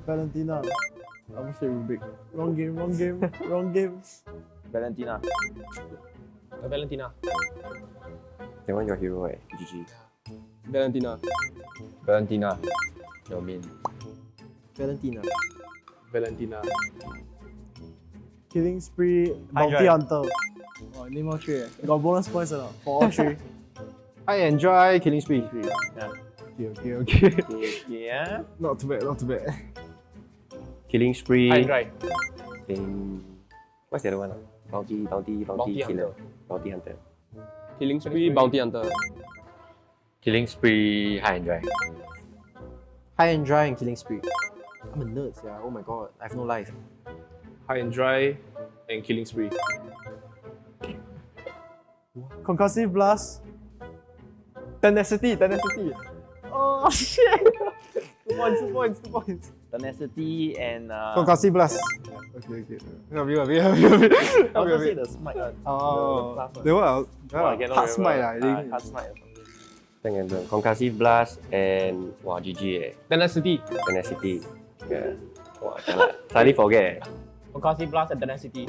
Valentina. I almost say Rubik. Wrong game, wrong game, wrong game. Valentina. Valentina. That one your hero, eh? GG. Valentina. Valentina. Your main. Valentina. Valentina. Killing Spree, Bounty Hunter. Oh, name all three. Got bonus points or not? For all three. I enjoy Killing Spree. Yeah. Okay. Yeah. Not too bad, not too bad. Killing Spree. High and dry. What's the other one? Bounty Killer. Bounty Hunter. Killing Spree, Bounty Hunter. Killing Spree, High and Dry. High and Dry and Killing Spree. I'm a nerd, yeah. Oh my god, I have no life. High and Dry and Killing Spree. Concussive Blast. Tenacity. Oh shit! 2 points. Tenacity and Concussive Blast. Okay. Help me. I was say the smite one. Oh, the one. Hard smite, I think. Hard smite or something. Concussive Blast and GG eh. Tenacity. Yeah. Suddenly forget. Concussive Blast and Tenacity.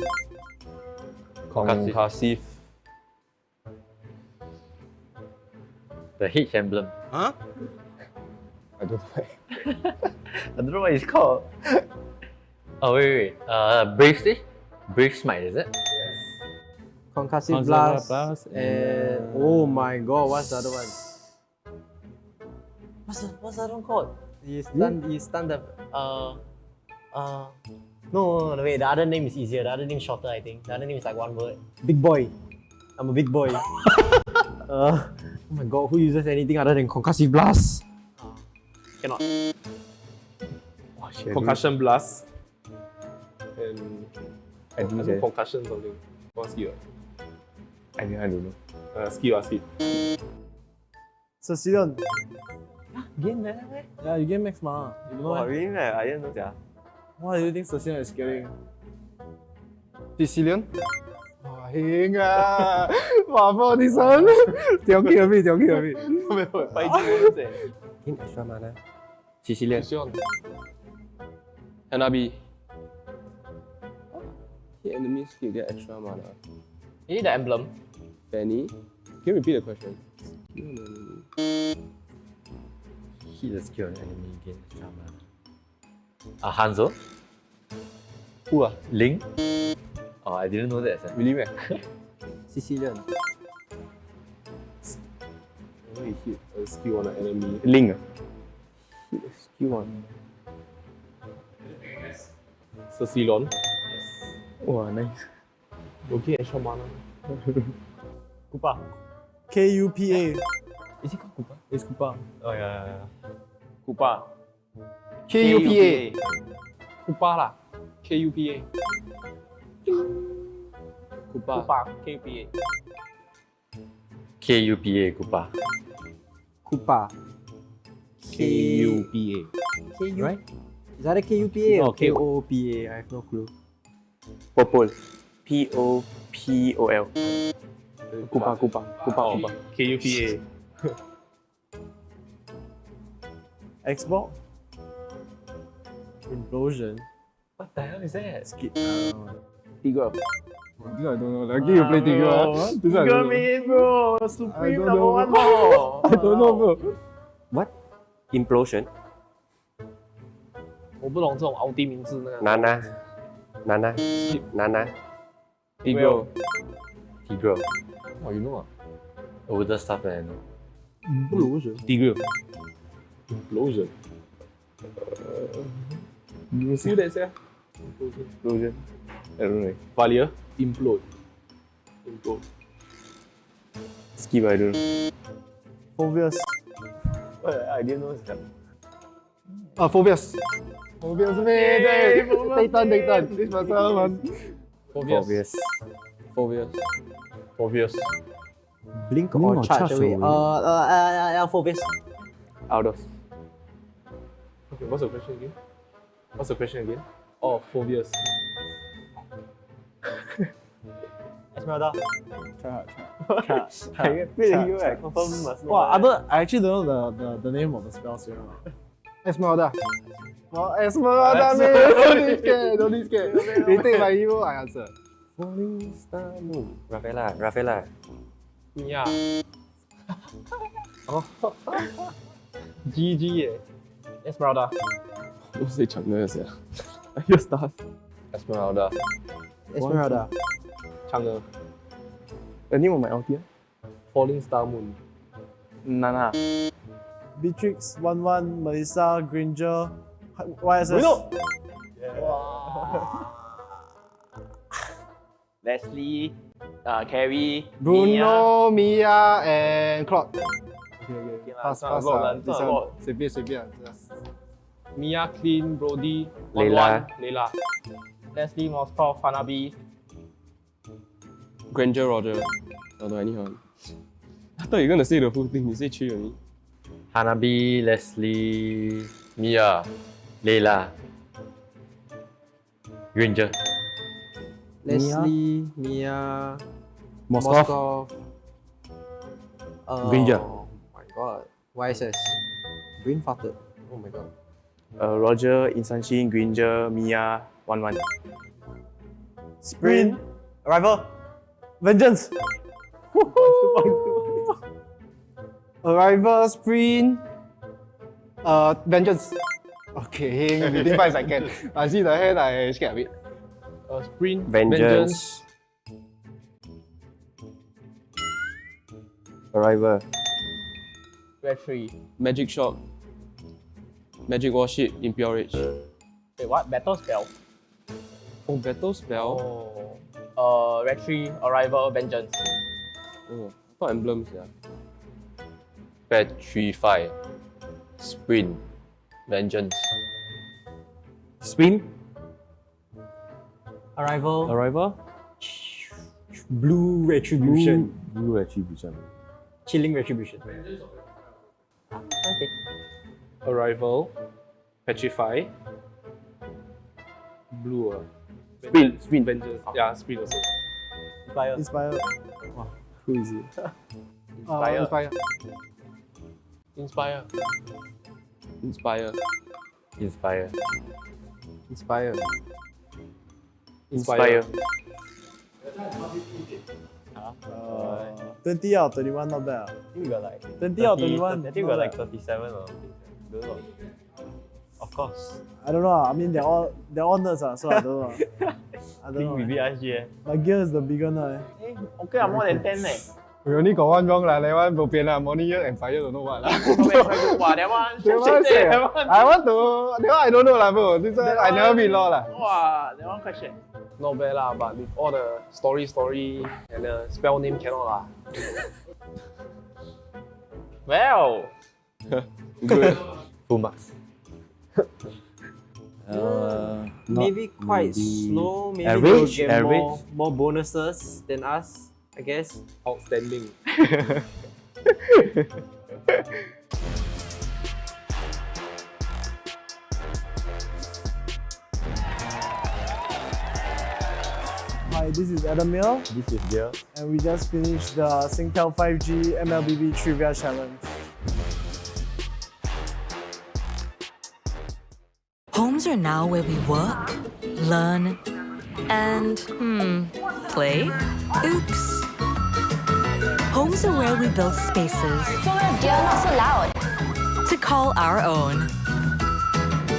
Concussive. The H emblem. Huh? I don't know. I don't know what it's called. Oh wait. Brave Smite, is it? Concussive Blast and oh my god, what's the other one? What's the other one called? He stunned the No, wait, the other name is easier. The other name is shorter, I think. The other name is like one word. Big Boy. I'm a big boy. Oh my god, who uses anything other than Concussive Blast? Cannot. Concussion Blast. And I think concussion something. What skill? I don't know. Skill. Sicilian. Game man? Yeah, you get max mana. You know what? Really? I didn't know that. What do you think Sicilian is scaling? Sicilian? Heng ah! Wow, this one. Joking a bit. In extra mana. Sicilian. Hanabi. Hit enemies skill get extra mana. You need the emblem. Benny. Can you repeat the question? Hit the skill on enemy, gain extra mana. Hanzo. Who ah? Ling. Oh, I didn't know that. Really meh? Sicilian. Only hit a skill on an enemy. Ling ah? Hit a skill on. Cecilon. Wow, nice. Okay, extra mana. Kupa. KUPA. Is it called Kupa? It's Kupa. Oh yeah. Kupa. KUPA. Kupa lah. KUPA. Kupa. Kupa. KUPA. KUPA, Kupa. Kupa. KUPA. KU? Right? Is that a KUPA or No, K- KOPA? I have no clue. Popol. POPOL. Kupa. Kupa. KUPA. Xbox? Implosion. What the hell is that? Skip. Tiga. I don't know. Lucky you play Tiga. This one I don't know. bro. I Supreme don't number know. one, bro. I don't know, bro. What? Implosion? 我不懂这种奥地名字那个。 Nana. Tigro. Tigro. Oh, you know ah? Older stuff that I know. Implosion. Tigro. Implosion. You see that, sir? Implosion. I don't know. Valia. Implode. Skip, I don't know. Phobias. I didn't know that. Phobias. Phobias, man. Titan. This person one. Phobias. Blink or charge away. Phobias. Outdoors. Okay, what's the question again? Oh, phobias. Esmeralda. I feel you confirm must know. Wow, I actually don't know the name of the spells, you know. Esmeralda. Oh, Esmeralda, man. Don't be scared. You take my hero, I answer. Falling Star Moon. Rafaela. Yeah. GG Esmeralda. Don't say Chang'e sia. Your stars. Esmeralda. Chang'e. The name of my ulti? Falling Star Moon. Nana. Beatrix, 1-1, Melissa, Granger, YSS. Leslie, Carrie, Bruno, Mia, and Claude. Okay. Pass. This one, 随便. Mia, Clean, Brody, Layla. Layla. Leslie, Moskov, Hanabi. Granger, Roger. Oh no, anyhow. I thought you were gonna say the full thing. You say 3 only. Hanabi, Leslie, Mia, Layla, Granger. Leslie, Mia, Moskov. Granger. Oh my god. YSS. Brain farted. Oh my god. Roger, Insanshin, Granger, Mia, 1-1. Sprint. Arrival. Vengeance. Arrival, Sprint. Vengeance. Okay, within 5 seconds. I see the head, I scared a bit. Sprint, Vengeance. Arrival. Red 3. Magic Shot. Magic Warship, Imperial Rage. Wait, what? Battle spell? Oh, Battle Spell? Oh. Red 3, Arrival, Vengeance. Oh, I thought emblems, yeah. Petrify, Sprint, Vengeance. Spin. Arrival. Blue Retribution. Chilling Retribution. Okay. Arrival, Petrify, Blue. Sprint. Vengeance. Yeah, Sprint also. Inspire. Wow, who is it? Inspire. Inspire. 20 out of 21, not bad. I think we got like 20 out of 21. I think we got like 37 or something. Don't know. Of course. I don't know. I mean, they're all nerds, so I don't know. I don't know. We beat SG. My gear is the bigger nerd. Okay, more than 10 leh. We only got one wrong lah. That one bo pian lah. Morning year and fire don't know what lah. Wow, that one. That one say, I want to. That one I don't know lah, bro. This one I never beat law lah. Wow, that one question. Not bad lah, but with all the story and the spell name cannot lah. Well. Good. 2 marks. Maybe quite slow. Maybe average, they'll get average. more bonuses than us, I guess. Outstanding. Hi, this is Adam Mill, This is Dear. and we just finished the Singtel 5G MLBB Trivia Challenge. Homes are now where we work, learn, and, play? Oops. Homes are where we build spaces Dear, not so loud. to call our own.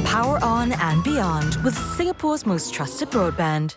Power on and beyond with Singapore's most trusted broadband.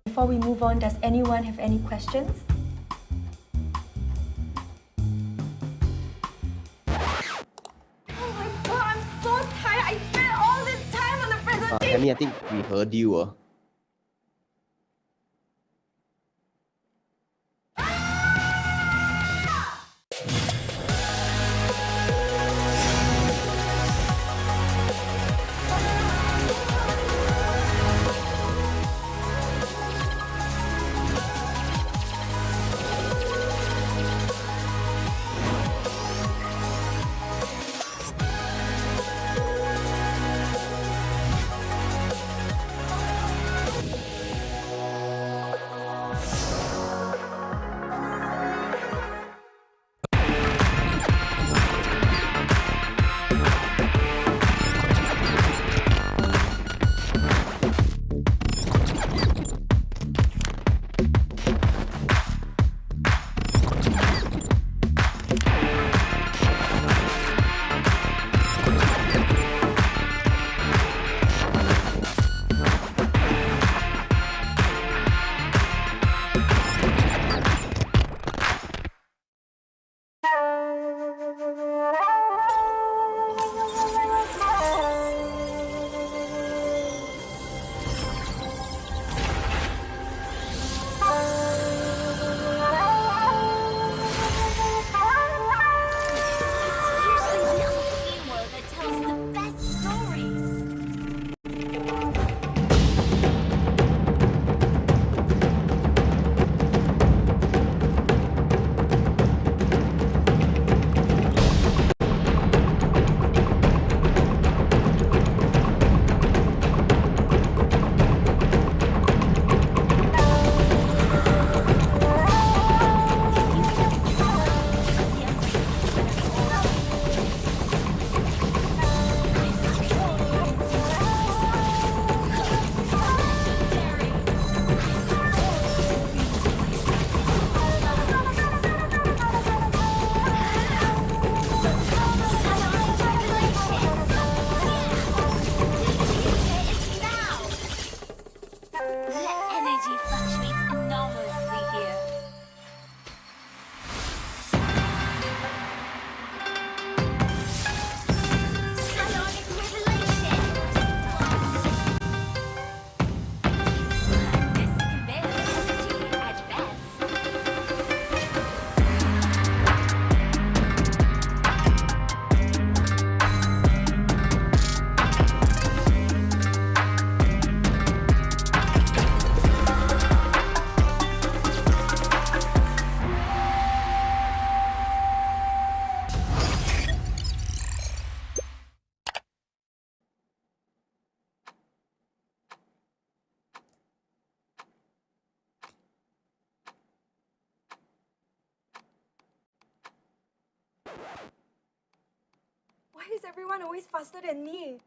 Before we move on, does anyone have any questions? Oh my god, I'm so tired. I spent all this time on the presentation. Tammy, I think we heard you. everyone always faster than me?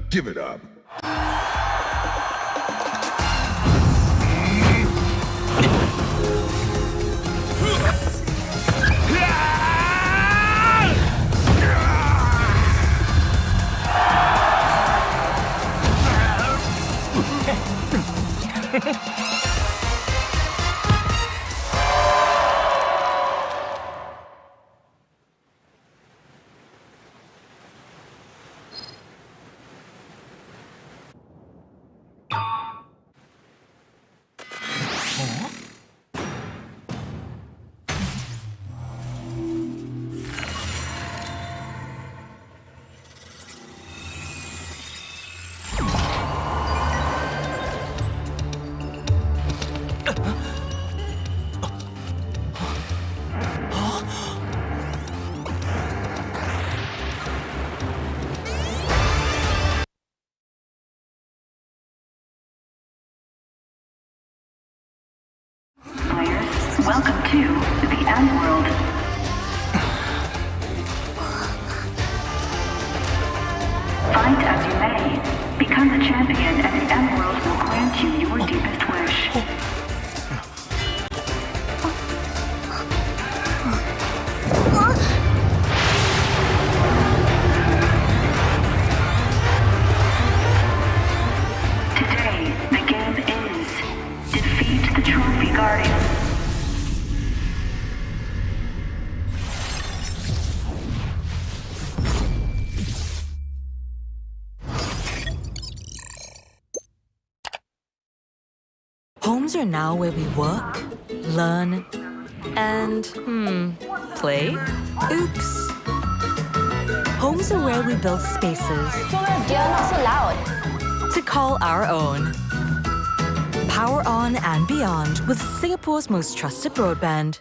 Give it up. Welcome to the M World. Fight as you may, become the champion and the M World will grant you your deepest wish. Today, the game is defeat the Trophy Guardian. Homes are now where we work, learn, and, play? Oops. Homes are where we build spaces. Dear, not so loud. To call our own. Power on and beyond with Singapore's most trusted broadband.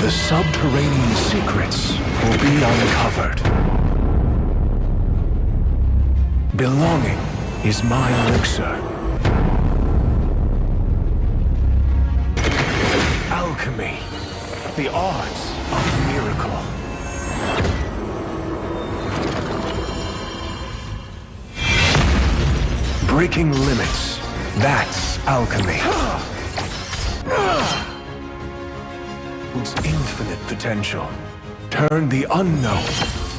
the subterranean secrets will be uncovered. Belonging is my elixir. Alchemy, the arts of miracle. Breaking limits, that's alchemy. Its infinite potential. Turn the unknown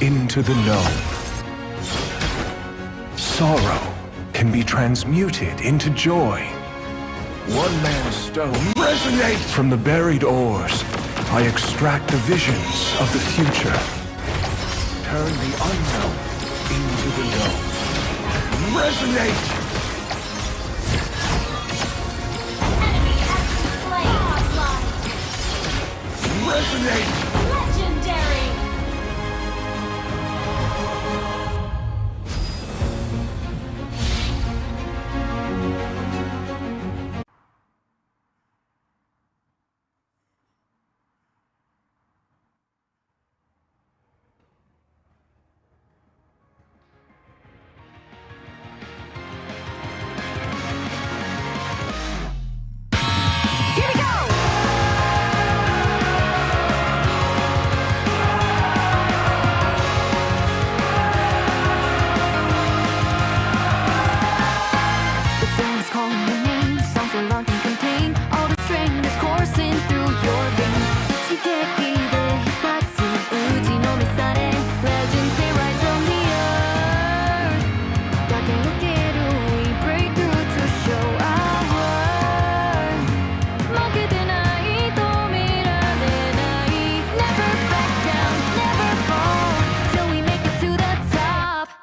into the known. Sorrow can be transmuted into joy. One man's stone resonates from the buried ores. I extract the visions of the future. Turn the unknown into the known. Resonate! Resonate! Legendary!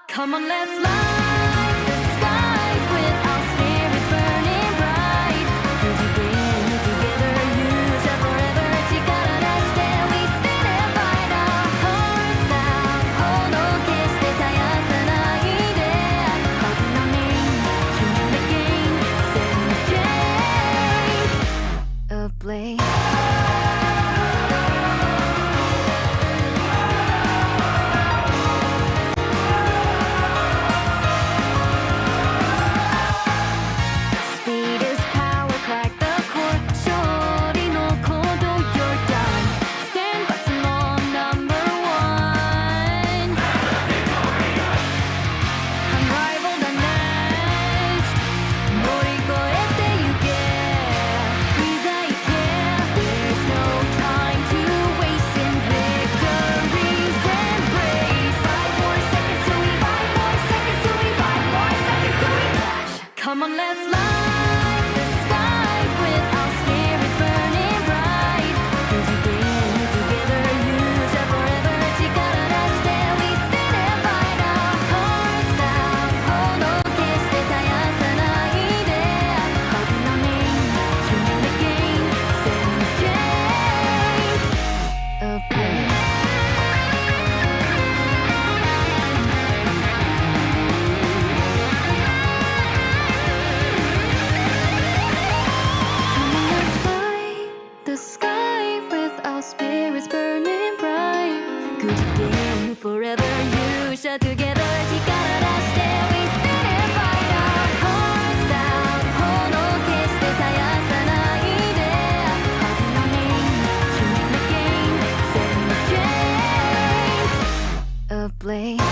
Come on, let's light the sky with our spirits burning bright. 'Cause you bring me together, you shall forever. Chikara dashite, we stand and fight our hearts out. Hono keshite tayasanai de. Heart in our name, human again, set the flames ablaze. Come on, let's light the sky with our spirits burning bright. 'Cause you bring me together, you shall forever. Chikara dashite, we stand and fight our hearts out. Hono keshite tayasanai de. Heart in our name, human again, set the flames ablaze. The sky with our spirits burning bright. Good again forever, you shall together. Chikara dashite, we stand and fight our hearts out. Hono keshite tayasanai de. Heart in our name, human again, set the flames ablaze.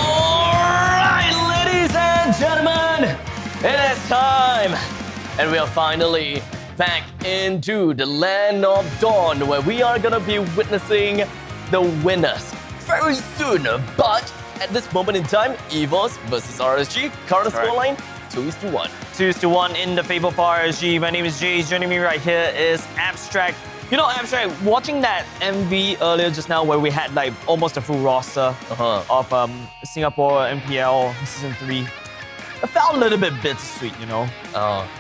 Alright, ladies and gentlemen, it is time! And we are finally back into the land of dawn where we are gonna be witnessing the winners very soon. But at this moment in time, EVOS versus RSG, current scoreline 2-1. 2-1 in the favor for RSG. My name is Jay. Joining me right here is Abstract. You know, Abstract, watching that MV earlier just now where we had like almost a full roster of Singapore MPL Season 3, it felt a little bit bittersweet, you know?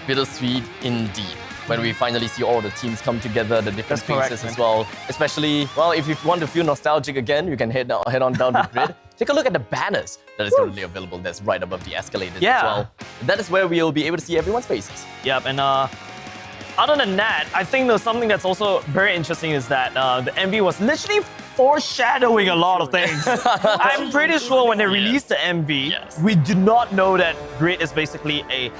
Bittersweet indeed. When we finally see all the teams come together, the different faces as well. Especially, well, if you want to feel nostalgic again, you can head on down to Grid. Take a look at the banners that is currently available. That's right above the escalators as well. And that is where we'll be able to see everyone's faces. Yep, and other than that, I think there's something that's also very interesting is that the MV was literally foreshadowing a lot of things. I'm pretty sure when they released the MV, we did not know that Grid is basically a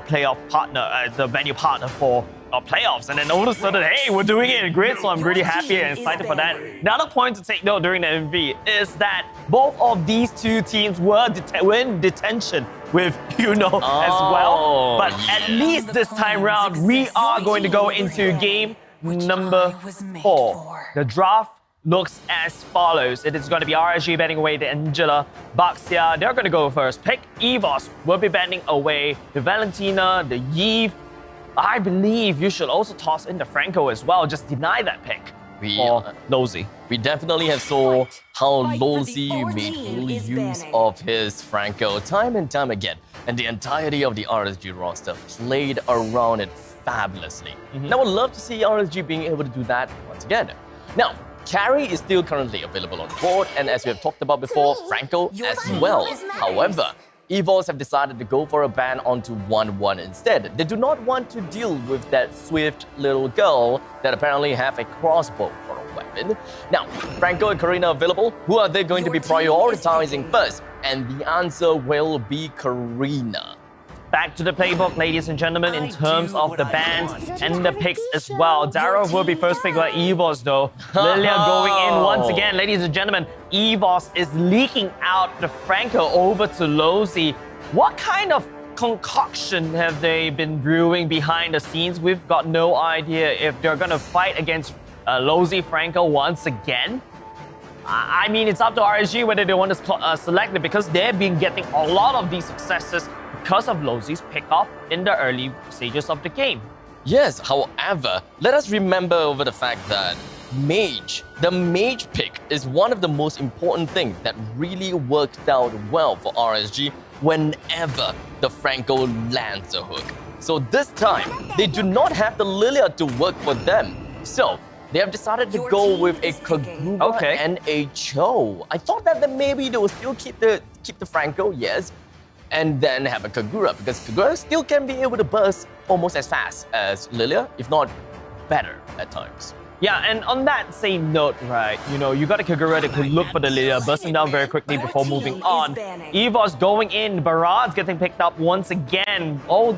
playoff partner, the venue partner for playoffs. And then all of a sudden, hey, we're doing it in Grid, so I'm really happy and excited for that. Another point to take note during the MV is that both of these two teams were in detention with, as well. But at least this time round, we are going to go into game number 4. The draft looks as follows. It is going to be RSG batting away the Angela, Baxia. They're going to go first pick. EVOS will be batting away the Valentina, the Yves. I believe you should also toss in the Franco as well. Just deny that pick for Lozy. We definitely have saw how Lozy made full use of his Franco time and time again. And the entirety of the RSG roster played around it fabulously. And I would love to see RSG being able to do that once again. Now, Carry is still currently available on board, and as we have talked about before, Franco as well. However, EVOS have decided to go for a ban onto 1-1 instead. They do not want to deal with that swift little girl that apparently have a crossbow for a weapon. Now, Franco and Karina available. Who are they going to be prioritizing first? And the answer will be Karina. Back to the playbook, ladies and gentlemen, in terms of the bans and the picks as well. Darrow will be first pick by EVOS though. Lilia going in once again. Ladies and gentlemen, EVOS is leaking out the Franco over to Lozy. What kind of concoction have they been brewing behind the scenes? We've got no idea if they're going to fight against Lozy Franco once again. I mean, it's up to RSG whether they want to select it because they've been getting a lot of these successes because of Lozy's pick-off in the early stages of the game. Yes, however, let us remember over the fact that the Mage pick is one of the most important things that really worked out well for RSG whenever the Franco lands a hook. So this time, they do not have the Lilia to work for them. So they have decided to go with a Kagura and a Cho. I thought that maybe they will still keep the Franco, yes, and then have a Kagura, because Kagura still can be able to burst almost as fast as Lilia, if not better at times. Yeah, and on that same note, right, you got a Kagura that could look for the Lilia, bursting down very quickly before moving on. EVOS going in, Barad's getting picked up once again. Oh,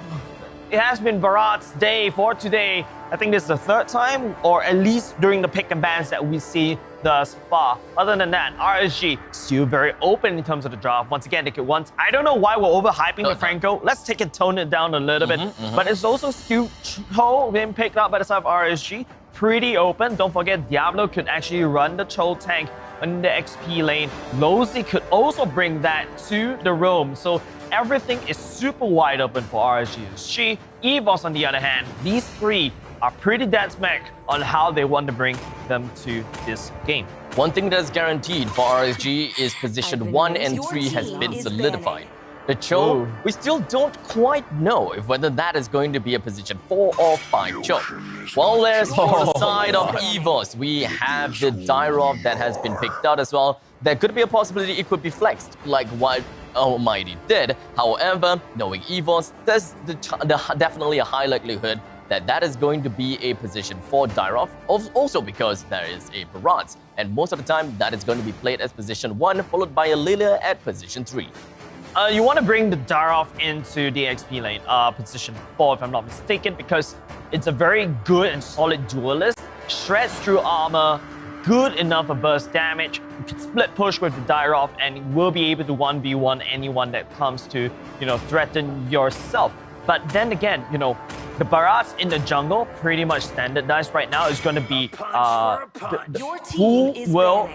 it has been Barad's day for today. I think this is the 3rd time, or at least during the pick and bans that we see thus far. Other than that, RSG still very open in terms of the draft. Once again, they could once. I don't know why we're overhyping the Franco. Let's tone it down a little bit. But it's also still Cho being picked up by the side of RSG. Pretty open. Don't forget, Diablo could actually run the Cho tank in the XP lane. Lozy could also bring that to the roam. So everything is super wide open for RSG. EVOS, on the other hand, these three are pretty dead smack on how they want to bring them to this game. One thing that's guaranteed for RSG is position 1 and 3 has been solidified. The Cho, we still don't quite know if whether that is going to be a position 4 or 5 Cho. Well, there's for the side of EVOS, we have the Dyrov that has been picked out as well. There could be a possibility it could be flexed, like what Almighty did. However, knowing EVOS, there's definitely a high likelihood that is going to be a position for Dyrov, also because there is a Barats, and most of the time that is going to be played as position 1, followed by a Lilia at position 3. You want to bring the Dyrov into the XP lane, position 4 if I'm not mistaken, because it's a very good and solid duelist, shreds through armor, good enough for burst damage. You can split push with the Dyrov and will be able to 1v1 anyone that comes to, threaten yourself. But then again, the Barats in the jungle, pretty much standardized right now, is going to be who will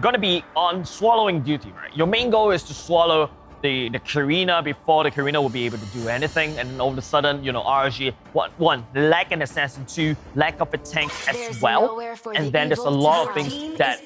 going to be on swallowing duty, right? Your main goal is to swallow the Karina before the Karina will be able to do anything, and then all of a sudden, you know, RSG one lack an assassin, two lack of a tank as well, and then there's a lot of things that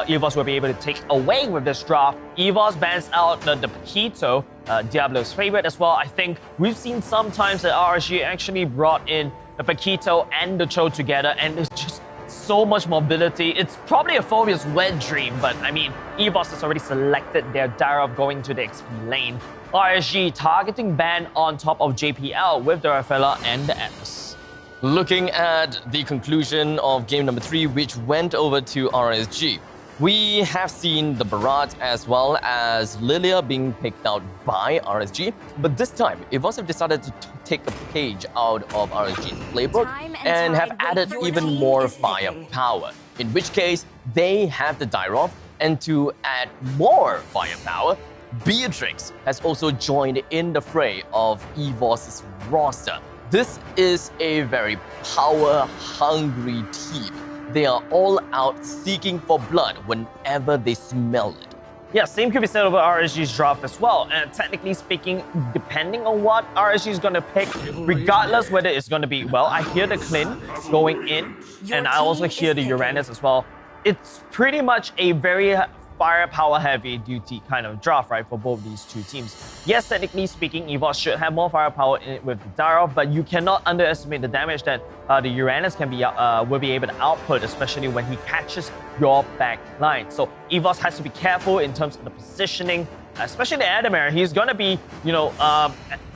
EVOS will be able to take away with this draft. EVOS bans out the Paquito, Diablo's favorite as well. I think we've seen sometimes that RSG actually brought in the Paquito and the Cho together, and it's just so much mobility. It's probably a Phobia's wet dream, but I mean, EVOS has already selected their Darov going to the XP lane. RSG targeting ban on top of JPL with the Rafaela and the Atlas. Looking at the conclusion of game number 3, which went over to RSG, we have seen the Barat as well as Lilia being picked out by RSG, but this time EVOS have decided to take a page out of RSG's playbook and have added even more firepower, in which case they have the Dyrov, and to add more firepower, Beatrix has also joined in the fray of EVOS's roster. This is a very power-hungry team. They are all out seeking for blood whenever they smell it. Yeah, same could be said about RSG's draft as well. And technically speaking, depending on what RSG is going to pick, regardless whether it's going to be, well, I hear the Clint going in, and I also hear the Uranus as well. It's pretty much a very firepower heavy duty kind of draft, right, for both these two teams. Yes, technically speaking, EVOS should have more firepower in it with the Darov, but you cannot underestimate the damage that the Uranus can be will be able to output, especially when he catches your back line. So EVOS has to be careful in terms of the positioning, especially the Adamir. He's going to be, you know,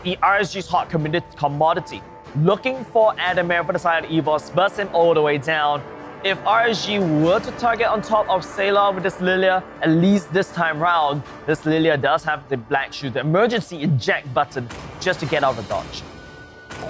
the RSG's hot commodity. Looking for Adamir for the side of EVOS, burst him all the way down. If RSG were to target on top of Sailor with this Lilia, at least this time round, this Lilia does have the black shoe, the emergency eject button, just to get out of the dodge.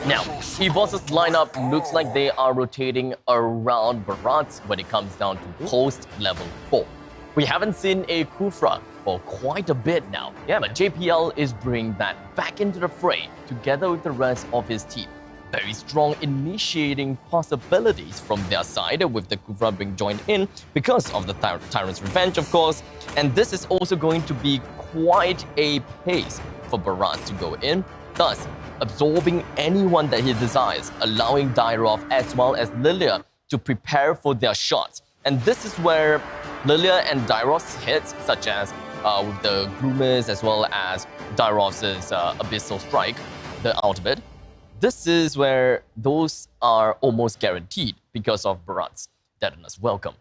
Now, EVOS's lineup looks like they are rotating around Barat when it comes down to post level 4. We haven't seen a Kufra for quite a bit now, but JPL is bringing that back into the fray together with the rest of his team. Very strong initiating possibilities from their side, with the Kufra being joined in because of the Tyrant's Revenge, of course. And this is also going to be quite a pace for Barat to go in, thus absorbing anyone that he desires, allowing Dyrov as well as Lilia to prepare for their shots. And this is where Lilia and Dyrov's hits, such as with the Groomers as well as Dyrov's Abyssal Strike, the ultimate, this is where those are almost guaranteed because of Barat's Deadness Welcome.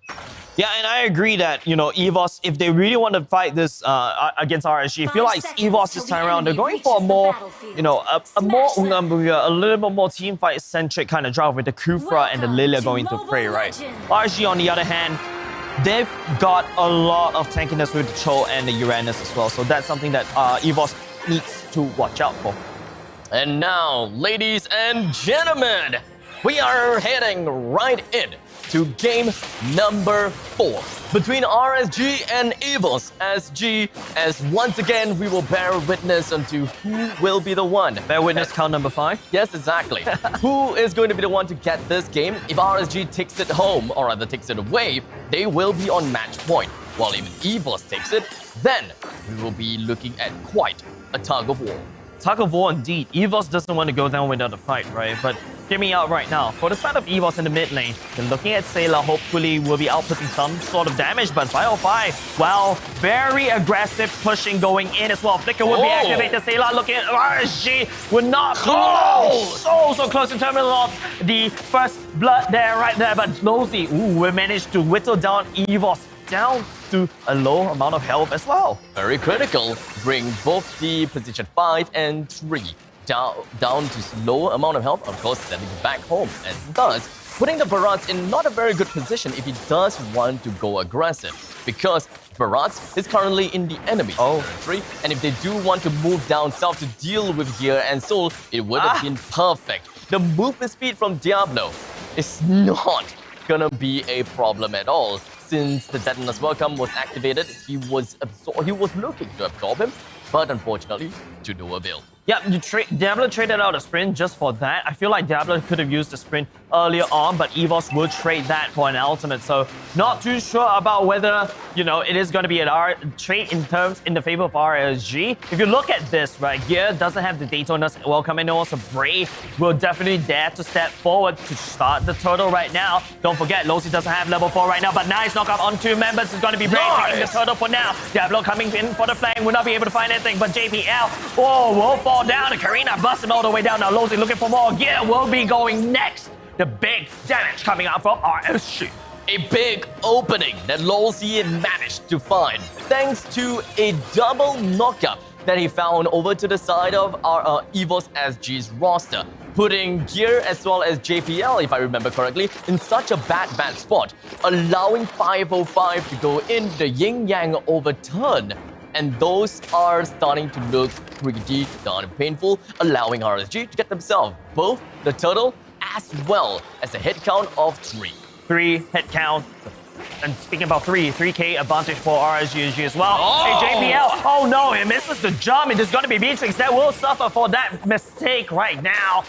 Yeah, and I agree that, you know, EVOS, if they really want to fight this against RSG, I feel like EVOS this time around, they're going for a more, you know, a little bit more team fight centric kind of draft with the Kufra and the Lilia going to prey, right? RSG, on the other hand, they've got a lot of tankiness with the Cho and the Uranus as well, so that's something that EVOS needs to watch out for. And now, ladies and gentlemen, we are heading right in to game number 4 between RSG and EVOS SG, as once again we will bear witness unto who will be the one. Bear witness count number 5? Yes, exactly. Who is going to be the one to get this game? If RSG takes it home, or rather takes it away, they will be on match point. While even EVOS takes it, then we will be looking at quite a tug of war. Tug of war indeed. EVOS doesn't want to go down without a fight, right? But hear me out right now. For the side of EVOS in the mid lane, they're looking at Sailor, hopefully will be outputting some sort of damage, but 505, wow, very aggressive pushing going in as well. Flicker would be activated. Sailor looking at RSG, would not close. So close in terms of the first blood there, right there, but Nosy, we managed to whittle down EVOS down to a low amount of health as well. Very critical. Bring both the position 5 and 3 down to low amount of health, of course, sending it back home, and thus putting the Barats in not a very good position if he does want to go aggressive, because Barats is currently in the enemy territory, and if they do want to move down south to deal with Gear and Soul, it would have been perfect. The movement speed from Diablo is not gonna be a problem at all. Since the Deadness Welcome was activated, he was looking to absorb him, but unfortunately, to no avail. Yeah, Diablo traded out a sprint just for that. I feel like Diablo could have used the sprint earlier on, but EVOS would trade that for an ultimate. So not too sure about whether, it is going to be a trade in the favor of RSG. If you look at this, right, Gear doesn't have the Daytona's welcome, and also Bray will definitely dare to step forward to start the turtle right now. Don't forget, Losi doesn't have level 4 right now, but nice knockout on 2 members is going to be Bray taking the turtle for now. Diablo coming in for the flank, will not be able to find anything, but JPL, will fall down, and Karina busts him all the way down. Now Losi looking for more. Gear will be going next. The big damage coming out from RSG. A big opening that Losi managed to find thanks to a double knockup that he found over to the side of our EVOS SG's roster, putting Gear as well as JPL, if I remember correctly, in such a bad spot, allowing 505 to go in, the yin-yang overturn. And those are starting to look pretty darn painful, allowing RSG to get themselves both the turtle as well as a hit count of 3. 3 hit count. And speaking about 3K advantage for RSG as well. Oh! Hey, JPL, oh no, he misses the jump. It is going to be Beatrix that will suffer for that mistake right now.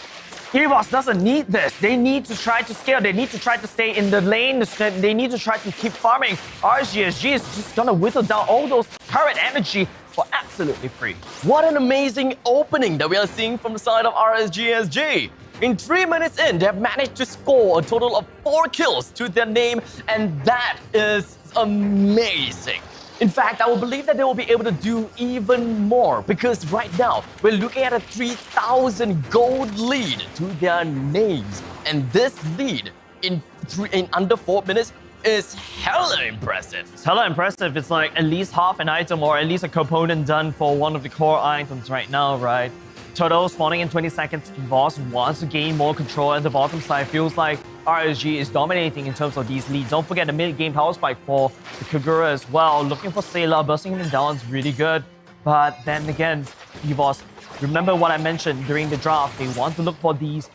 EVOS doesn't need this. They need to try to scale. They need to try to stay in the lane. They need to try to keep farming. RSG is just going to whittle down all those current energy for absolutely free. What an amazing opening that we are seeing from the side of RSGSG. In 3 minutes in, they have managed to score a total of 4 kills to their name, and that is amazing. In fact, I will believe that they will be able to do even more, because right now we're looking at a 3,000 gold lead to their names, and this lead in under 4 minutes is hella impressive. It's hella impressive. It's like at least half an item or at least a component done for one of the core items right now, right? Turtle spawning in 20 seconds. Boss wants to gain more control at the bottom side. Feels like RSG is dominating in terms of these leads. Don't forget the mid-game power spike for the Kagura as well. Looking for Sailor, bursting him down is really good. But then again, EVOS, remember what I mentioned during the draft. They want to look for these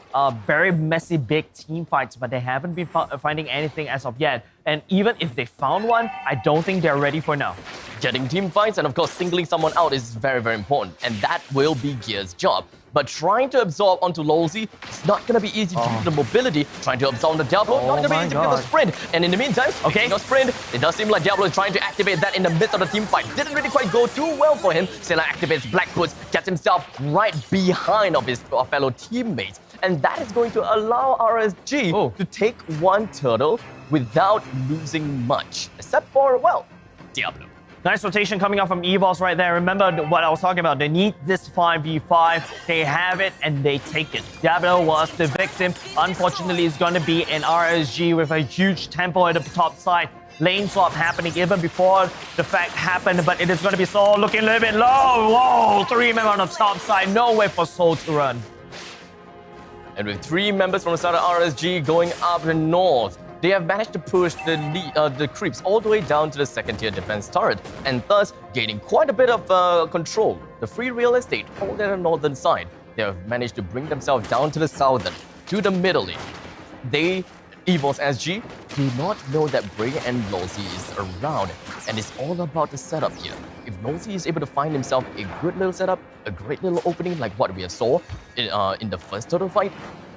very messy, big team fights, but they haven't been finding anything as of yet. And even if they found one, I don't think they're ready for now. Getting team fights and of course singling someone out is very, very important, and that will be Gear's job. But trying to absorb onto Losi, it's not going to be easy to do the mobility. Trying to absorb the Diablo, not going to be easy to do the sprint. And in the meantime, no sprint, it does seem like Diablo is trying to activate that in the midst of the team fight. Didn't really quite go too well for him. Sailor activates Black Boots, gets himself right behind of his fellow teammates. And that is going to allow RSG to take 1 turtle without losing much. Except for, well, Diablo. Nice rotation coming out from EVOS right there. Remember what I was talking about. They need this 5v5. They have it and they take it. Diablo was the victim. Unfortunately, it's going to be an RSG with a huge tempo at the top side. Lane swap happening even before the fact happened, but it is going to be Soul looking a little bit low. Whoa, 3 men on the top side. Nowhere for Soul to run. And with 3 members from the side of RSG going up the north, they have managed to push the creeps all the way down to the 2nd-tier defense turret, and thus gaining quite a bit of control. The free real estate all on the northern side. They have managed to bring themselves down to the southern, to the middle. They, EVOS SG, do not know that Bray and Losi is around, and it's all about the setup here. If Losi is able to find himself a good little setup, a great little opening like what we saw in the first turtle fight,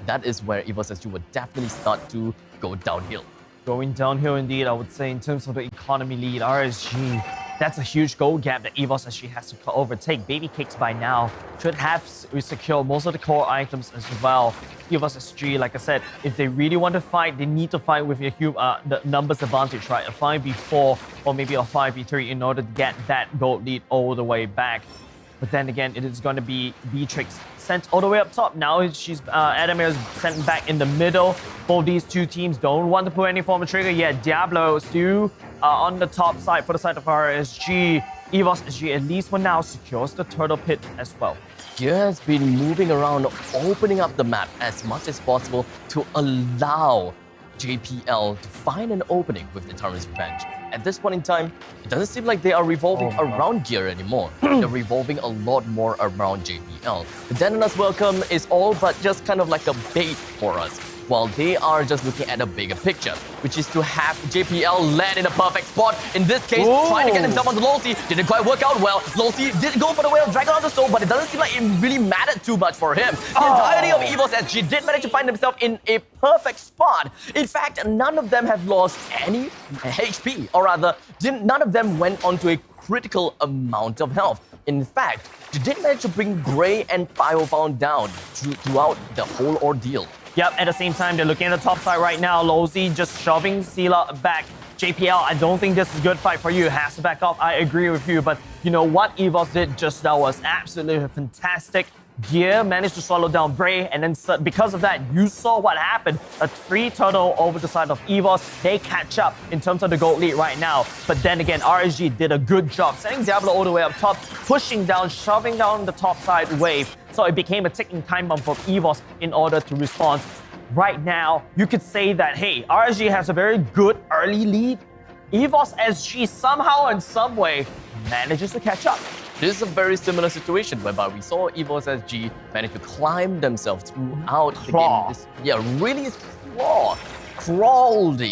that is where EVOS SG would definitely start to go downhill. Going downhill indeed, I would say, in terms of the economy lead. RSG, that's a huge gold gap that EVOS SG has to overtake. Baby Cakes by now should have secured most of the core items as well. EVOS SG, like I said, if they really want to fight, they need to fight with the numbers advantage, right? A 5v4 or maybe a 5v3 in order to get that gold lead all the way back. But then again, it is going to be Beatrix sent all the way up top. Now she's Adamir is sent back in the middle. Both these two teams don't want to pull any form of trigger yet. Diablo still on the top side for the side of RSG. EVOS SG, at least for now, secures the turtle pit as well. Gear has been moving around, opening up the map as much as possible to allow JPL to find an opening with the Tyrant's Revenge. At this point in time, it doesn't seem like they are revolving around Gear anymore. They're revolving a lot more around JPL. The Dana's welcome is all but just kind of like a bait for us. while they are just looking at a bigger picture, which is to have JPL land in a perfect spot. In this case, trying to get himself onto Losey, didn't quite work out well. Losey did go for the way of Dragon on the Soul, but it doesn't seem like it really mattered too much for him. The entirety of EVOS SG did manage to find themselves in a perfect spot. In fact, none of them have lost any HP, or rather, none of them went onto a critical amount of health. In fact, they did manage to bring Grey and Pyrofound down throughout the whole ordeal. Yep, at the same time, they're looking at the top side right now. Losey just shoving Sela back. JPL, I don't think this is a good fight for you. It has to back off. I agree with you. But you know what EVOS did just now was absolutely fantastic. Gear managed to swallow down Bray, and then because of that, you saw what happened. A 3 turtle over the side of EVOS. They catch up in terms of the gold lead right now. But then again, RSG did a good job sending Diablo all the way up top, pushing down, shoving down the top side wave. So it became a ticking time bomb for EVOS in order to respond. Right now, you could say that, hey, RSG has a very good early lead. EVOS SG somehow in some way manages to catch up. This is a very similar situation whereby we saw EVOS SG manage to climb themselves throughout the game. Really crawled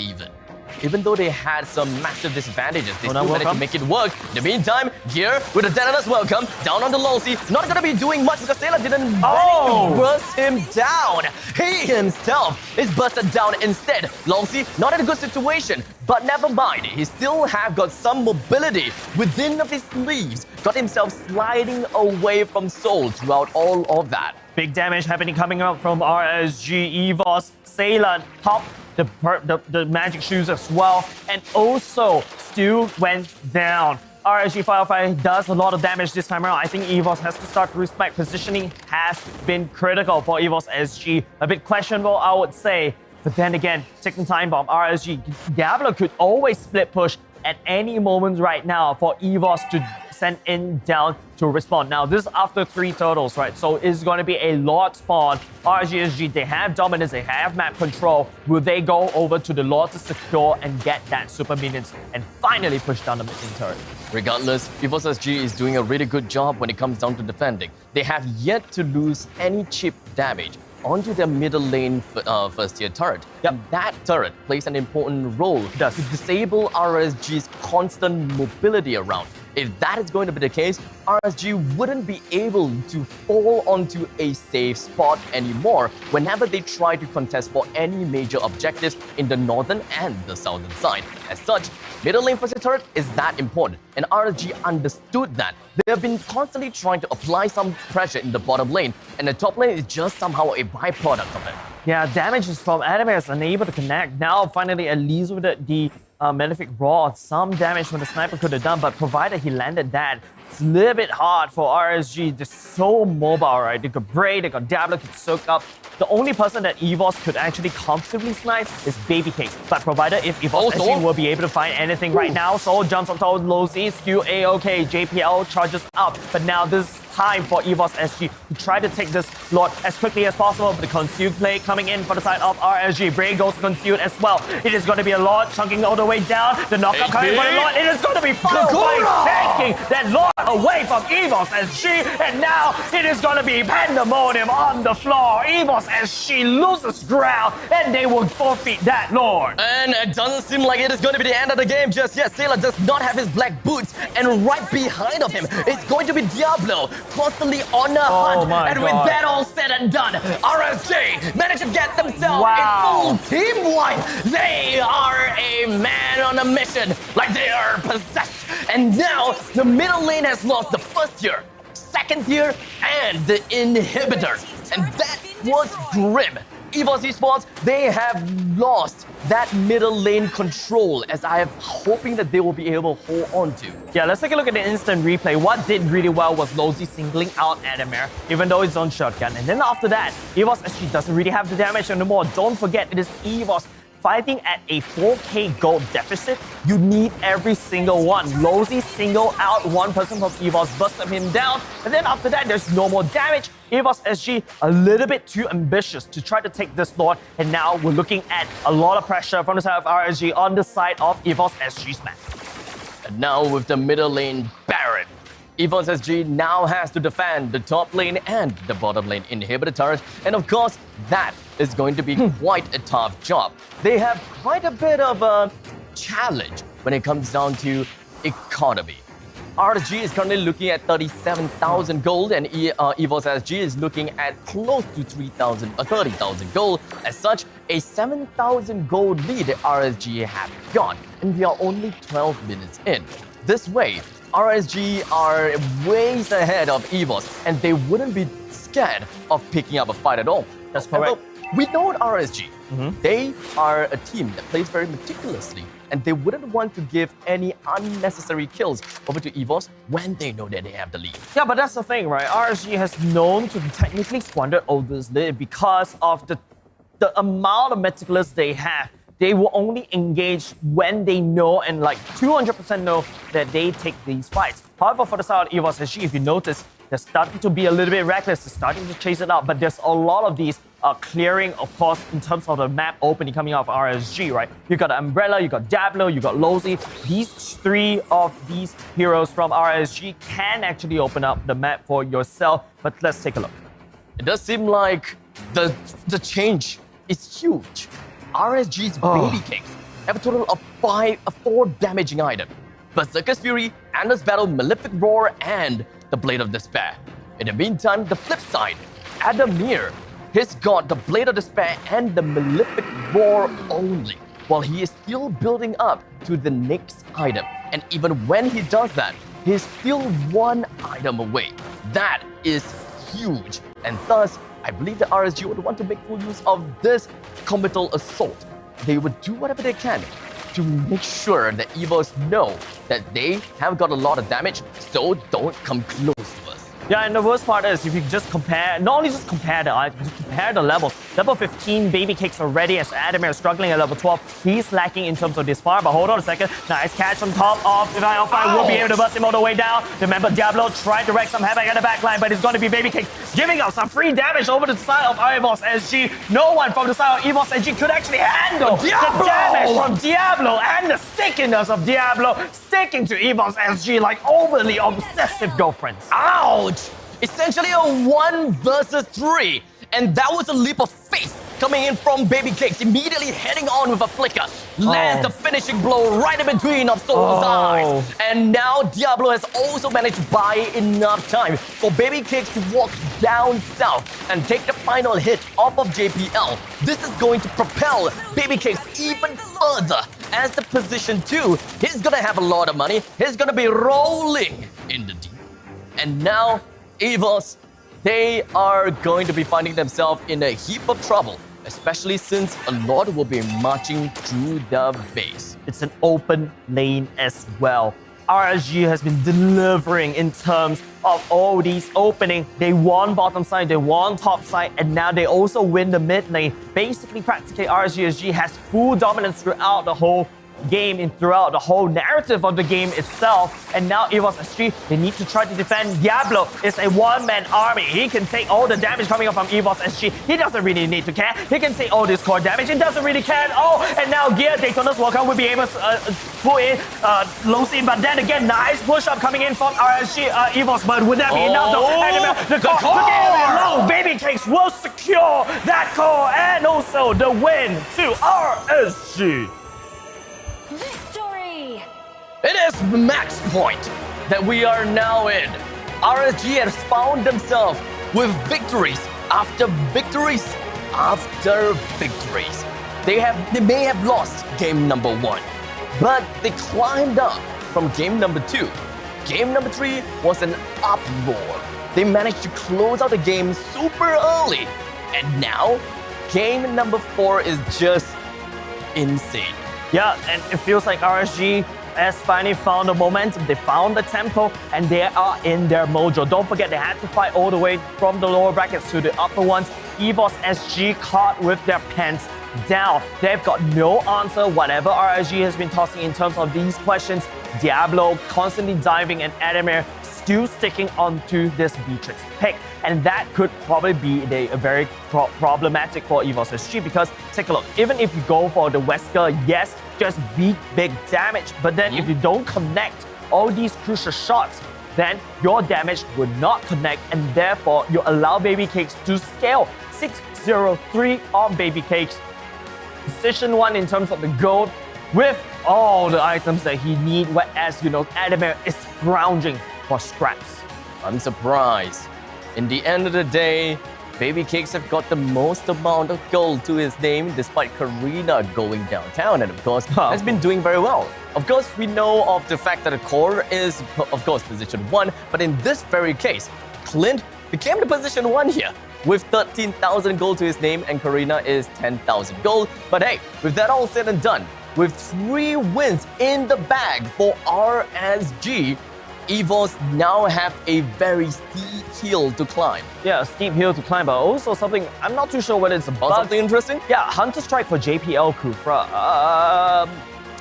even though they had some massive disadvantages, they still managed to make it work. In the meantime, Gear with a Denatus welcome down on the Losey. Not gonna be doing much because Sela didn't manage to burst him down. He himself is busted down instead. Losey not in a good situation, but never mind. He still have got some mobility within of his sleeves. Got himself sliding away from Soul throughout all of that. Big damage happening coming up from RSG, EVOS, Sela top. The magic shoes as well, and also still went down. RSG Firefly does a lot of damage this time around. I think EVOS has to start to respect. Positioning has been critical for EVOS SG. A bit questionable, I would say. But then again, ticking time bomb, RSG. Diablo could always split push at any moment right now for EVOS to send in down to respond. Now, this is after 3 turtles, right? So it's going to be a Lord spawn. RGSG, they have dominance, they have map control. Will they go over to the Lord to secure and get that super minions and finally push down the mid turret? Regardless, EVOS SG is doing a really good job when it comes down to defending. They have yet to lose any chip damage onto their middle lane first tier turret. That turret plays an important role to disable RSG's constant mobility around. If that is going to be the case, RSG wouldn't be able to fall onto a safe spot anymore whenever they try to contest for any major objectives in the northern and the southern side. As such, middle lane first tier turret is that important, and RSG understood that. They have been constantly trying to apply some pressure in the bottom lane, and the top lane is just somehow a byproduct of it. Yeah, damage is from enemies unable to connect. Now, finally, at least with the Malefic Raw, some damage from the sniper could have done, but provided he landed that, it's a little bit hard for RSG. They're so mobile, right? They got Bray, they got Diablo, could soak up. The only person that EVOS could actually comfortably snipe is Babycase. But provided if EVOS SG will be able to find anything right now, Soul jumps on top of Losey, Skew A-OK, JPL charges up. But now this is time for EVOS SG to try to take this Lord as quickly as possible. But the Consume play coming in for the side of RSG. Bray goes to Consume as well. It is going to be a Lord chunking all the way down. The knockout coming for the Lord. It is going to be Firefly taking that Lord away from EVOS SG. And now it is going to be pandemonium on the floor. EVOS SG loses ground and they will forfeit that Lord. And it doesn't seem like it is going to be the end of the game just yet. Sela does not have his black boots, and right behind of him is going to be Diablo, constantly on the hunt. And with that all said and done, RSG managed to get themselves a full team wipe. They are a man on a mission, like they are possessed. And now the middle lane has lost the first tier, second tier, and the inhibitor. And that was grim. EVOS Esports, they have lost that middle lane control, as I am hoping that they will be able to hold on to. Yeah, let's take a look at the instant replay. What did really well was Losey singling out Adamir, even though it's on shotgun. And then after that, EVOS SG doesn't really have the damage anymore. Don't forget, it is EVOS fighting at a 4k gold deficit. You need every single one. Losey single out one person from EVOS, busted him down. And then after that, there's no more damage. EVOS SG a little bit too ambitious to try to take this Lord. And now we're looking at a lot of pressure from the side of RSG on the side of EVOS SG's map. And now with the middle lane Baron, EVOS SG now has to defend the top lane and the bottom lane inhibitor turret, and of course, that is going to be quite a tough job. They have quite a bit of a challenge when it comes down to economy. RSG is currently looking at 37,000 gold, and EVOS SG is looking at close to 30,000 gold. As such, a 7,000 gold lead RSG have got, and we are only 12 minutes in. This way, RSG are ways ahead of EVOS, and they wouldn't be scared of picking up a fight at all. That's correct. We know RSG. They are a team that plays very meticulously, and they wouldn't want to give any unnecessary kills over to EVOS when they know that they have the lead. Yeah, but that's the thing, right? RSG has known to technically squander all this lead because of the amount of meticulous they have. They will only engage when they know and like 200% know that they take these fights. However, for the side of EVOS SG, if you notice, they're starting to be a little bit reckless. They're starting to chase it out, but there's a lot of these clearing, of course, in terms of the map opening coming out of RSG, right? You got Umbrella, you got Diablo, you got Lozi. These three of these heroes from RSG can actually open up the map for yourself, but let's take a look. It does seem like the change is huge. RSG's Baby Cakes have a total of 4 damaging items. Berserker's Fury, Endless Battle, Malefic Roar, and the Blade of Despair. In the meantime, the flip side, Adamir, he's got the Blade of Despair and the Malefic Roar only, while he is still building up to the next item. And even when he does that, he's still 1 item away. That is huge, and thus, I believe the RSG would want to make full use of this committal assault. They would do whatever they can to make sure that EVOS know that they have got a lot of damage, so don't come close to us. Yeah, and the worst part is if you just compare, not only just compare the items, just compare the levels. Level 15, Baby Cakes already, as Adamir is struggling at level 12. He's lacking in terms of this fire, but hold on a second. Nice catch on top of Divine Fire. Will be able to bust him all the way down. Remember, Diablo tried to wreak some havoc at the backline, but it's going to be Baby Cakes giving out some free damage over to the side of EVOS SG. No one from the side of EVOS SG could actually handle the damage from Diablo and the stickiness of Diablo sticking to EVOS SG like overly obsessive girlfriends. Ouch! Essentially a 1 versus 3. And that was a leap of faith coming in from Baby Cakes, immediately heading on with a flicker. Lands the finishing blow right in between of Soul's eyes. And now Diablo has also managed to buy enough time for Baby Cakes to walk down south and take the final hit off of JPL. This is going to propel Baby Cakes even further as the position 2. He's gonna have a lot of money. He's gonna be rolling in the deep. And now EVOS, they are going to be finding themselves in a heap of trouble, especially since a lot will be marching through the base. It's an open lane as well. RSG has been delivering in terms of all these openings. They won bottom side, they won top side, and now they also win the mid lane. Basically, practically, RSG has full dominance throughout the whole game and throughout the whole narrative of the game itself. And now EVOS SG, they need to try to defend. Diablo is a one-man army. He can take all the damage coming up from EVOS SG. He doesn't really need to care. He can take all this core damage. He doesn't really care at all. And now Gear, Daytona's Welcome will be able to pull in Lozi. But then again, nice push-up coming in from RSG EVOS. But would that be enough though? The core! Low Baby Cakes will secure that core and also the win to RSG. Victory! It is max point that we are now in. RSG has found themselves with victories after victories after victories. They may have lost game number 1, but they climbed up from game number 2. Game number 3 was an uproar. They managed to close out the game super early. And now, game number 4 is just insane. Yeah, and it feels like RSG has finally found the momentum. They found the tempo, and they are in their mojo. Don't forget, they had to fight all the way from the lower brackets to the upper ones. EVOS SG caught with their pants down. They've got no answer whatever RSG has been tossing in terms of these questions. Diablo constantly diving, and Adamir still sticking onto this Beatrix pick. And that could probably be a very problematic for EVOS SG, because take a look, even if you go for the Wesker, yes, just big damage, but then if you don't connect all these crucial shots, then your damage would not connect, and therefore you allow Baby Cakes to scale 603 on Baby Cakes. Position 1 in terms of the gold with all the items that he needs, whereas Adamir is scrounging for scraps. I'm surprised. In the end of the day, Baby Cakes have got the most amount of gold to his name despite Karina going downtown and of course has been doing very well. Of course, we know of the fact that the core is of course position 1, but in this very case, Clint became the position 1 here with 13,000 gold to his name and Karina is 10,000 gold. But hey, with that all said and done, with 3 wins in the bag for RSG, EVOS now have a very steep hill to climb. Yeah, a steep hill to climb, but also something, I'm not too sure whether it's a bug. Something interesting? Yeah, Hunter Strike for JPL Kufra.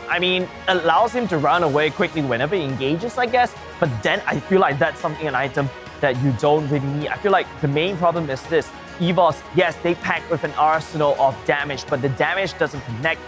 I mean, allows him to run away quickly whenever he engages, I guess. But then I feel like that's an item that you don't really need. I feel like the main problem is this. EVOS, yes, they pack with an arsenal of damage, but the damage doesn't connect.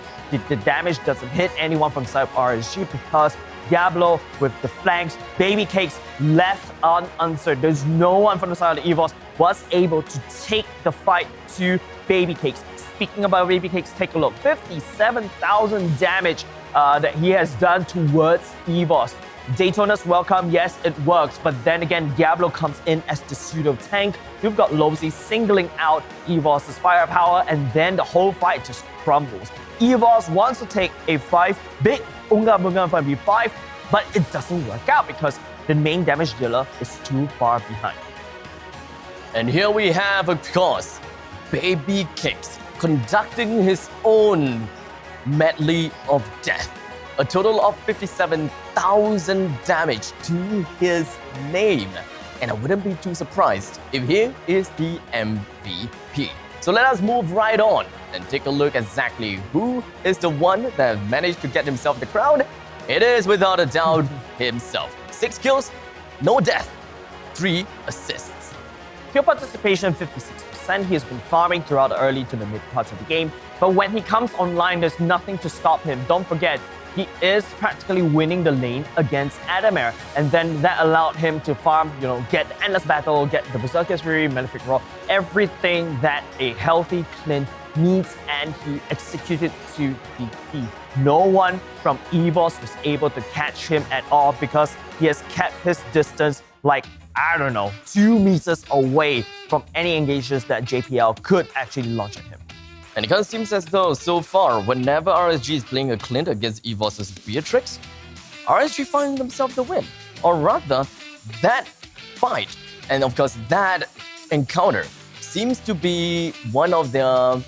The damage doesn't hit anyone from side of RSG because Diablo with the flanks, Baby Cakes left unanswered. There's no one from the side of the EVOS was able to take the fight to Baby Cakes. Speaking about Baby Cakes, take a look. 57,000 damage that he has done towards EVOS. Daytona's welcome, yes, it works, but then again, Diablo comes in as the pseudo tank. You've got Lozy singling out EVOS' firepower, and then the whole fight just crumbles. EVOS wants to take a 5 big Unga Bunga 5v5, but it doesn't work out because the main damage dealer is too far behind. And here we have, of course, Baby Cakes conducting his own medley of death. A total of 57,000 damage to his name. And I wouldn't be too surprised if he is the MVP. So let us move right on and take a look exactly who is the one that managed to get himself the crown. It is without a doubt himself. 6 kills, no death, 3 assists. Kill participation 56%. He has been farming throughout the early to the mid parts of the game. But when he comes online, there's nothing to stop him. Don't forget, he is practically winning the lane against Adamir. And then that allowed him to farm, get the Endless Battle, get the Berserker's Fury, Malefic Roar, everything that a healthy Clint needs, and he executed to the T. No one from EVOS was able to catch him at all because he has kept his distance like, 2 meters away from any engagements that JPL could actually launch at him. And it kind of seems as though, so far, whenever RSG is playing a Clint against EVOS' Beatrix, RSG find themselves the win. Or rather, that fight, and of course that encounter, seems to be one of their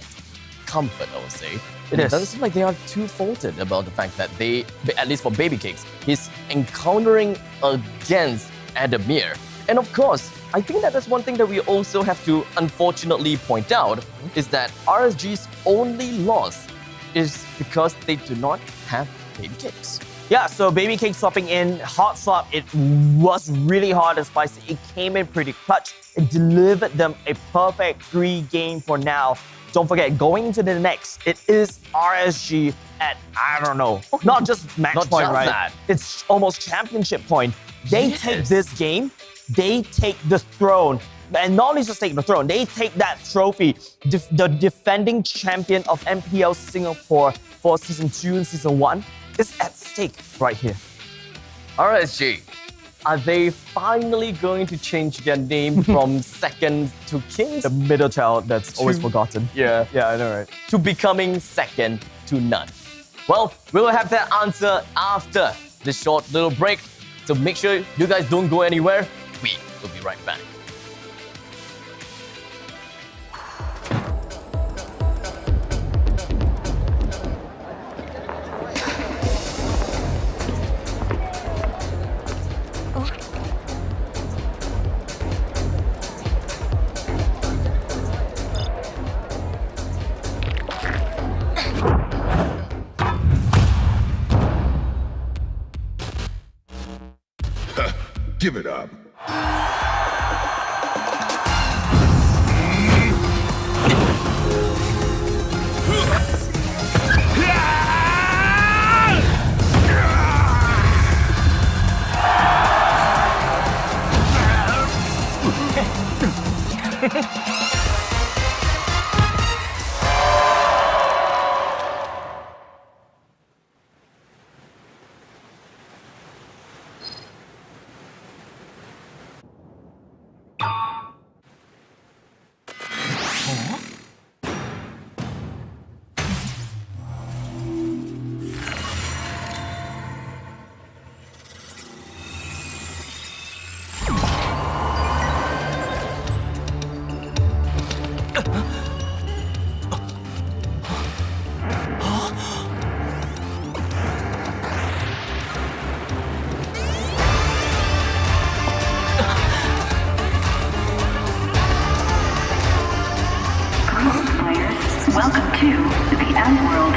comfort, I would say. It doesn't seem like they are too faulted about the fact that they, at least for Baby Cakes, he's encountering against Adamir. And of course, I think that is one thing that we also have to unfortunately point out is that RSG's only loss is because they do not have Baby Cakes. Yeah, so Baby Cake swapping in, hot swap, it was really hard and spicy. It came in pretty clutch. It delivered them a perfect 3-game for now. Don't forget, going into the next, it is RSG at, not just match Not point, just right? that. It's almost championship point. They take this game, they take the throne. And not only just take the throne, they take that trophy. The defending champion of MPL Singapore for Season 2 and Season 1 is at stake right here. RSG, are they finally going to change their name from second to kings? The middle child that's always forgotten. Yeah. Yeah, I know, right? To becoming second to none. Well, we will have that answer after this short little break. So make sure you guys don't go anywhere. We will be right back. Give it up. Welcome to the M World.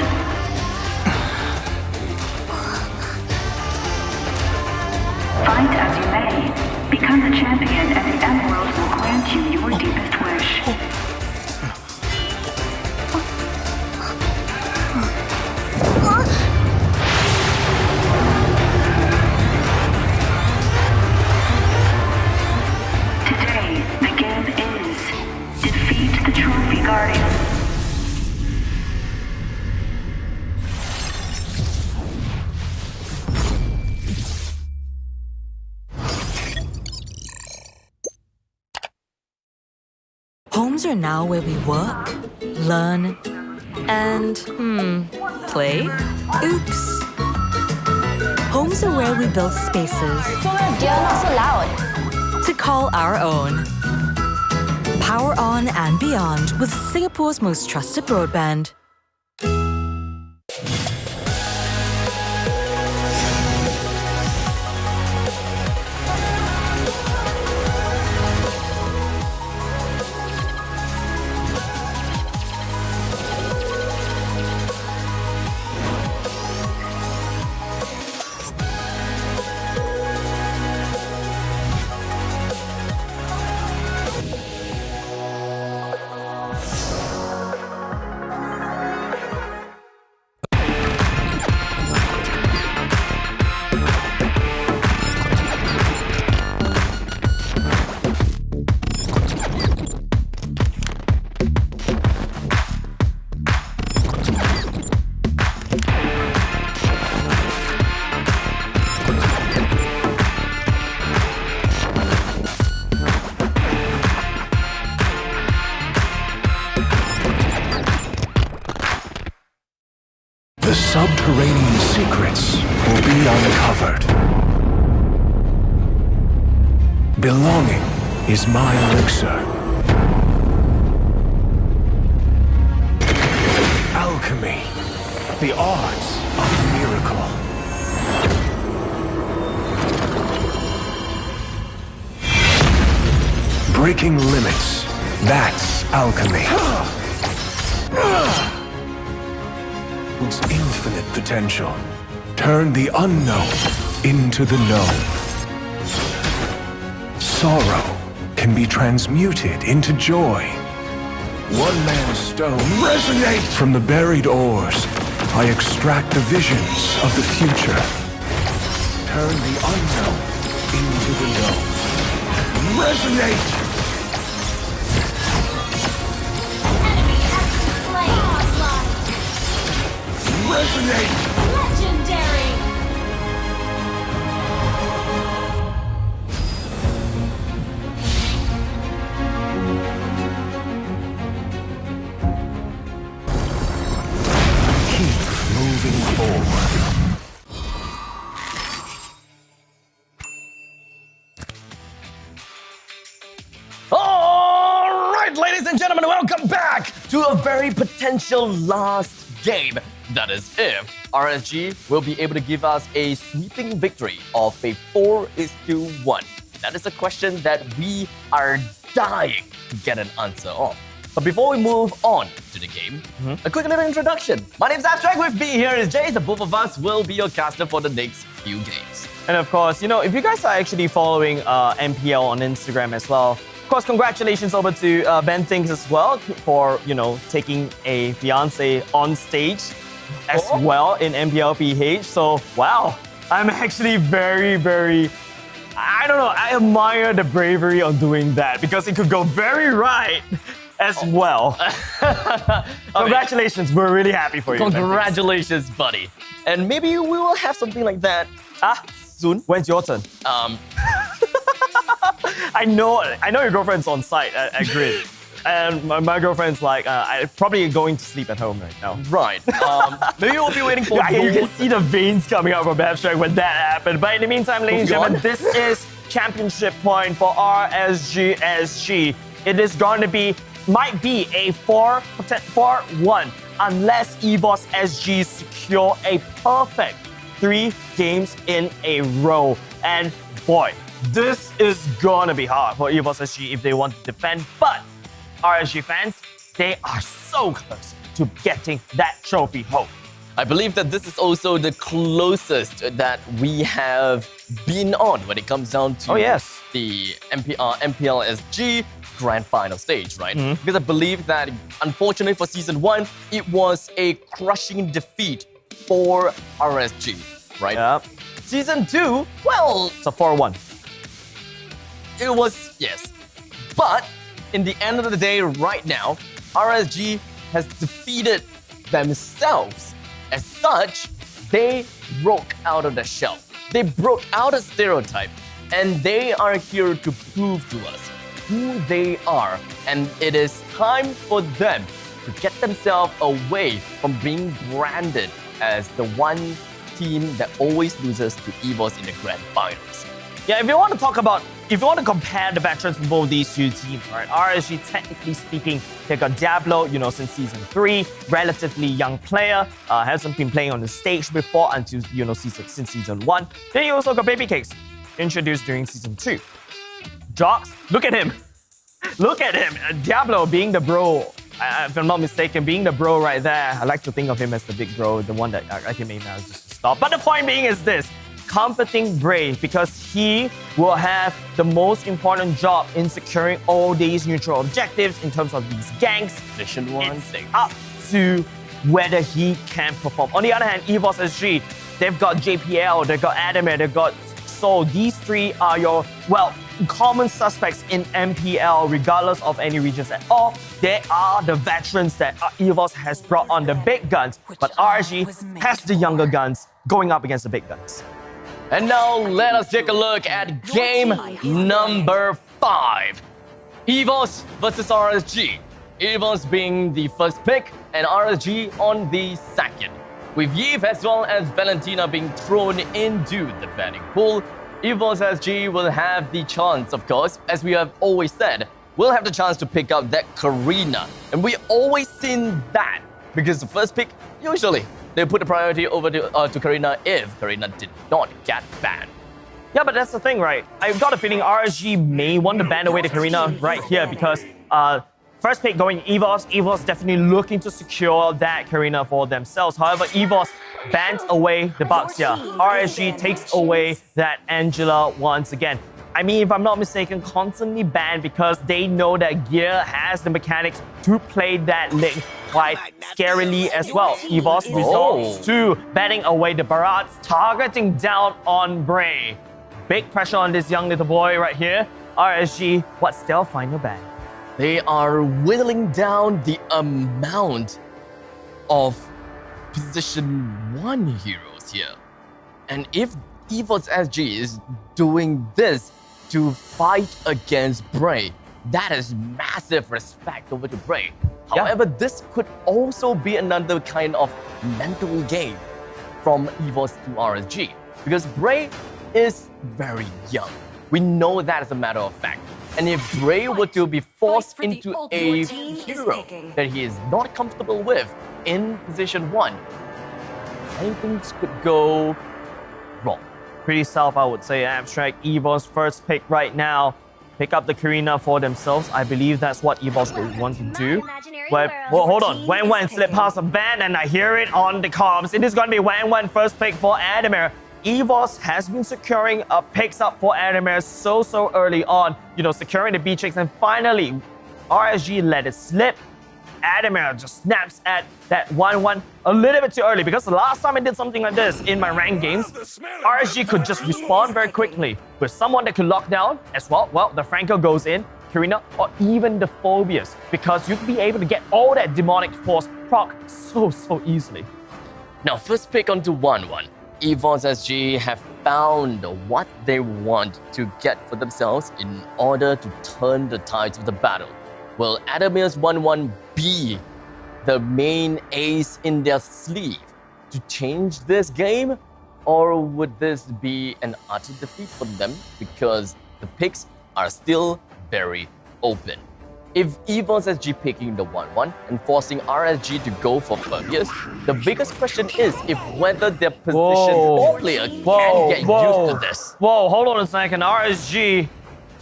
Fight as you may, become the champion and the M World will grant you your deepest wish. Today, the game is defeat the Trophy Guardian. Homes are now where we work, learn, and, play? Oops. Homes are where we build spaces You're not so loud. to call our own. Power on and beyond with Singapore's most trusted broadband. The subterranean secrets will be uncovered. Belonging is my elixir. Alchemy, the arts of miracle. Breaking limits, that's alchemy. Holds infinite potential. Turn the unknown into the known. Sorrow can be transmuted into joy. One man's stone resonates from the buried ores. I extract the visions of the future. Turn the unknown into the known. Resonate! Resonate! Legendary! Keep moving forward. All right, ladies and gentlemen, welcome back to a very potential last game. That is if RSG will be able to give us a sweeping victory of a 4-1. That is a question that we are dying to get an answer on. But before we move on to the game, a quick little introduction. My name's Abstract, with me here is Jace. The both of us will be your caster for the next few games. And of course, if you guys are actually following MPL on Instagram as well, of course, congratulations over to Ben Things as well for, taking a fiance on stage as well in MPL PH. So, wow, I'm actually very, very, I don't know, I admire the bravery on doing that because it could go very right as well. Congratulations, we're really happy for you. Congratulations, buddy. And maybe we will have something like that soon. When's your turn? I know your girlfriend's on site at Grid. And my girlfriend's like, I'm probably going to sleep at home right now. Right. Maybe we'll be waiting for you can see the veins coming out from Abstract when that happened. But in the meantime, ladies and gentlemen, this is championship point for RSG SG. It is going to be might be a 4-1 unless EVOS SG secure a perfect 3 games in a row. And boy, this is gonna be hard for EVOS SG if they want to defend. But RSG fans, they are so close to getting that trophy home. I believe that this is also the closest that we have been on when it comes down to the MPL SG Grand Final stage, right? Because I believe that, unfortunately for Season 1, it was a crushing defeat for RSG, right? Yep. Season 2, well... It's a 4-1. It was, yes. But, in the end of the day, right now, RSG has defeated themselves. As such, they broke out of the shell. They broke out of stereotype, and they are here to prove to us who they are. And it is time for them to get themselves away from being branded as the one team that always loses to EVOS in the grand finals. Yeah, if you want to compare the veterans from both these two teams, right? RSG, technically speaking, they got Diablo, since Season 3, relatively young player, hasn't been playing on the stage before until, since Season 1. Then you also got Baby Cakes, introduced during Season 2. Jocks, look at him. Look at him. Diablo being the bro. If I'm not mistaken, being the bro right there. I like to think of him as the big bro, the one that I can make now just to stop. But the point being is this. Comforting Bray, because he will have the most important job in securing all these neutral objectives in terms of these ganks. Mission 1. It's up to whether he can perform. On the other hand, EVOS SG, they've got JPL, they've got Adamir, they've got Soul. These three are your, common suspects in MPL, regardless of any regions at all. They are the veterans that EVOS has brought on the big guns, but RSG has the younger guns going up against the big guns. And now let us take a look at game number 5. EVOS versus RSG. EVOS being the first pick and RSG on the second. With Yves as well as Valentina being thrown into the betting pool, EVOS SG will have the chance, of course, as we have always said, we'll have the chance to pick up that Karina. And we always seen that because the first pick, usually, they put the priority over to Karina if Karina did not get banned. Yeah, but that's the thing, right? I've got a feeling RSG may want to ban away the Karina right here because first pick going EVOS. EVOS definitely looking to secure that Karina for themselves. However, EVOS bans away the Baxia. RSG takes away that Angela once again. I mean, if I'm not mistaken, constantly banned because they know that Gear has the mechanics to play that link quite scarily as well. EVOS resorts to banning away the Barats, targeting down on Bray. Big pressure on this young little boy right here. RSG, what's their final ban? They are whittling down the amount of position 1 heroes here. And if EVOS SG is doing this to fight against Bray, that is massive respect over to Bray. However, this could also be another kind of mental game from EVOS to RSG because Bray is very young. We know that as a matter of fact. And if Bray were to be forced into a hero that he is not comfortable with in position 1, many things could go wrong. Pretty self, I would say. Abstract, EVOS first pick right now. Pick up the Karina for themselves. I believe that's what EVOS would want to do. But, well, hold on. Wan slip past a ban and I hear it on the comms. It is going to be Wan first pick for Adamir. EVOS has been securing picks up for Adamir so early on. Securing the B-chicks, and finally, RSG let it slip. Adamir just snaps at that 1-1 a little bit too early because the last time I did something like this in my ranked games, RSG could just respond very quickly with someone that could lock down as well. Well, the Franco goes in, Karina, or even the Phobias, because you could be able to get all that demonic force proc so easily. Now, first pick onto 1-1. EVOS SG have found what they want to get for themselves in order to turn the tides of the battle. Will Adamir's 1-1 be the main ace in their sleeve to change this game? Or would this be an utter defeat for them because the picks are still very open? If EVOS SG picking the 1-1 and forcing RSG to go for Fergus, the biggest question is if whether their position 4 player can get used to this. Whoa, hold on a second. RSG.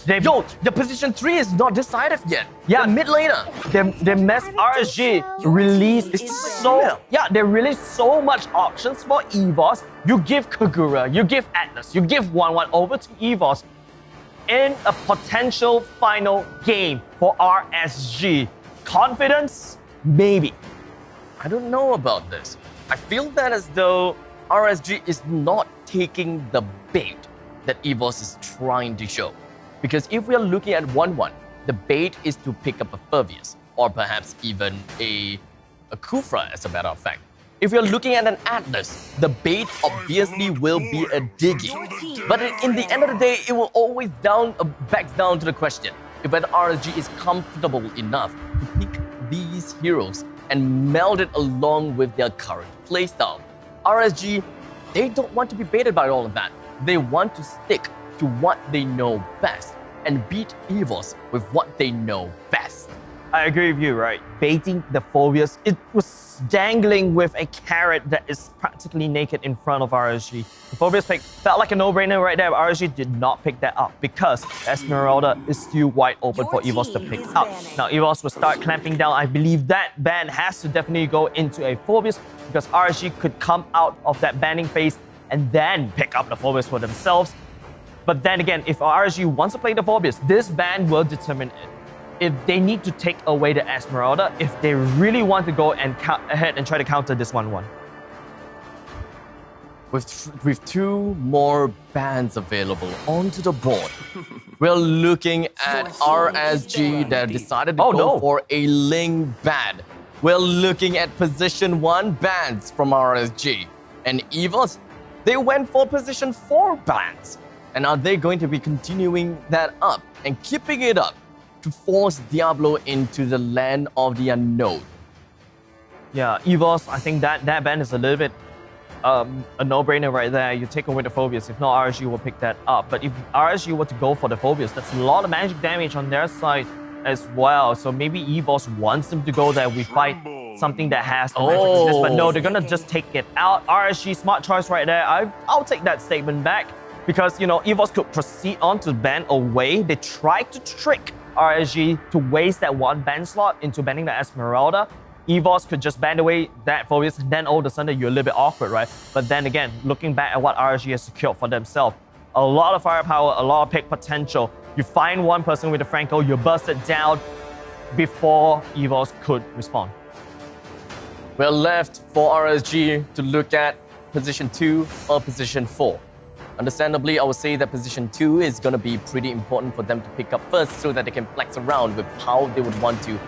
The position 3 is not decided yet. Yeah, the mid laner. They mess RSG released so they released so much options for EVOS. You give Kagura, you give Atlas, you give 1-1 over to EVOS in a potential final game for RSG. Confidence? Maybe. I don't know about this. I feel that as though RSG is not taking the bait that EVOS is trying to show. Because if we are looking at 1-1, the bait is to pick up a Fervius, or perhaps even a Kufra, as a matter of fact. If you're looking at an Atlas, the bait obviously will be a Diggy. But in the end of the day, it will always backs down to the question if whether RSG is comfortable enough to pick these heroes and meld it along with their current playstyle. RSG, they don't want to be baited by all of that. They want to stick to what they know best and beat EVOS with what they know best. I agree with you, right? Baiting the Phobius, it was dangling with a carrot that is practically naked in front of RSG. The Phobius pick felt like a no-brainer right there, but RSG did not pick that up because Esmeralda is still wide open for EVOS to pick up. Now, EVOS will start clamping down. I believe that ban has to definitely go into a Phobius because RSG could come out of that banning phase and then pick up the Phobius for themselves. But then again, if RSG wants to play the Phobius, this ban will determine it. If they need to take away the Esmeralda, if they really want to go and ahead and try to counter this 1-1. With 2 more bans available onto the board, we're looking at RSG that decided to go for a Ling ban. We're looking at position 1 bans from RSG. And EVOS, they went for position 4 bans. And are they going to be continuing that up and keeping it up to force Diablo into the land of the unknown? Yeah, EVOS, I think that ban is a little bit a no-brainer right there. You take away the Phobius. If not, RSG will pick that up. But if RSG were to go for the Phobius, that's a lot of magic damage on their side as well. So maybe EVOS wants them to go there. We fight something that has the magic resist, but no, they're gonna just take it out. RSG, smart choice right there. I'll take that statement back. Because, you know, EVOS could proceed on to ban away. They tried to trick RSG to waste that 1 ban slot into banning the Esmeralda. EVOS could just ban away that Phobius, and then all of a sudden you're a little bit awkward, right? But then again, looking back at what RSG has secured for themselves, a lot of firepower, a lot of pick potential. You find one person with a Franco, you burst it down before EVOS could respond. We're left for RSG to look at position 2 or position 4. Understandably, I would say that position 2 is going to be pretty important for them to pick up first so that they can flex around with how they would want to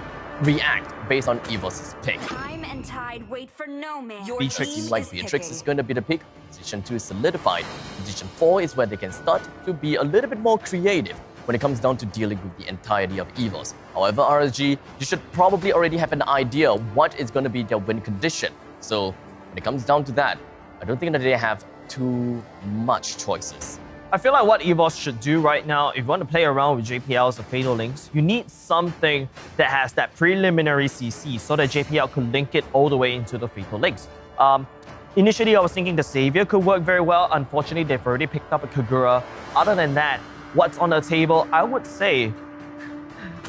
react based on EVOS' pick. Time and tide wait for no man. Beatrix seems like Beatrix is going to be the pick. Position 2 is solidified. Position 4 is where they can start to be a little bit more creative when it comes down to dealing with the entirety of EVOS. However, RSG, you should probably already have an idea what is going to be their win condition. So when it comes down to that, I don't think that they have too much choices. I feel like what EVOS should do right now, if you want to play around with JPLs or Fatal Links, you need something that has that preliminary CC so that JPL could link it all the way into the Fatal Links. Initially, I was thinking the Savior could work very well. Unfortunately, they've already picked up a Kagura. Other than that, what's on the table, I would say,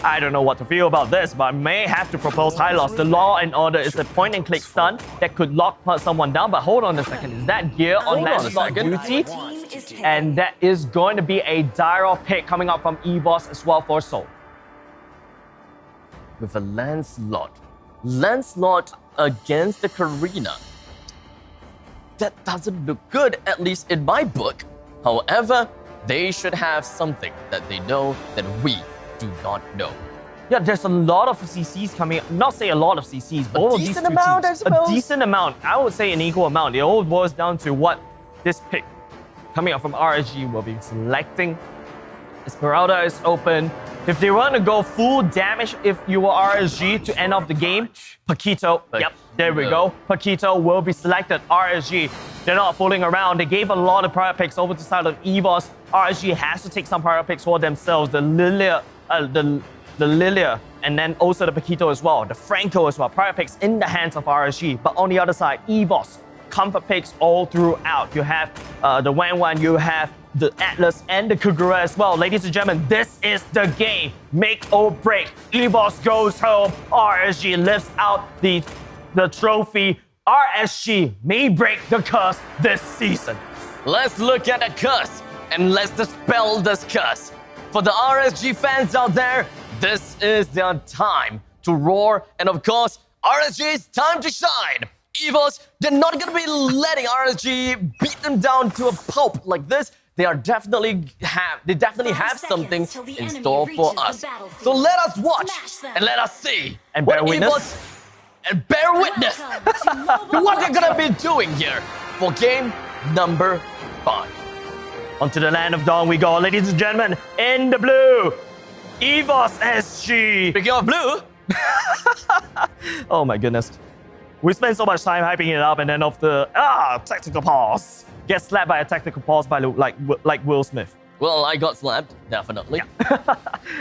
I don't know what to feel about this, but I may have to propose Hylos. The Law and Order is a point-and-click stun that could lock someone down, but hold on a second. Is that gear on Lancelot duty? And that is going to be a dire pick coming up from EVOS as well for Soul. With a Lancelot against the Karina. That doesn't look good, at least in my book. However, they should have something that they know that we do not know. Yeah, there's a lot of CCs coming up. Not say a lot of CCs, but a decent amount, I suppose. A decent amount. I would say an equal amount. It all boils down to what this pick coming up from RSG will be selecting. Esmeralda is open. If they want to go full damage, if you were RSG to end off the game, Paquito, yep, there we go. Paquito will be selected. RSG, they're not fooling around. They gave a lot of prior picks over to the side of EVOS. RSG has to take some prior picks for themselves. The Lilia and then also the Paquito as well, the Franco as well. Prior picks in the hands of RSG, but on the other side, EVOS, comfort picks all throughout. You have the Wang, you have the Atlas and the Kagura as well. Ladies and gentlemen, this is the game. Make or break. EVOS goes home. RSG lifts out the trophy. RSG may break the curse this season. Let's look at the curse and let's dispel this curse. For the RSG fans out there, this is their time to roar. And of course, RSG's time to shine. EVOS, they're not going to be letting RSG beat them down to a pulp like this. They definitely have something in store for us. So let us watch and let us see and bear witness. EVOS and bear witness to what they're gonna be doing here for game number 5. Onto the land of dawn we go, ladies and gentlemen. In the blue, EVOS SG. Speaking of blue, oh my goodness. We spent so much time hyping it up, and then after tactical pause, get slapped by a tactical pause by like Will Smith. Well, I got slapped, definitely.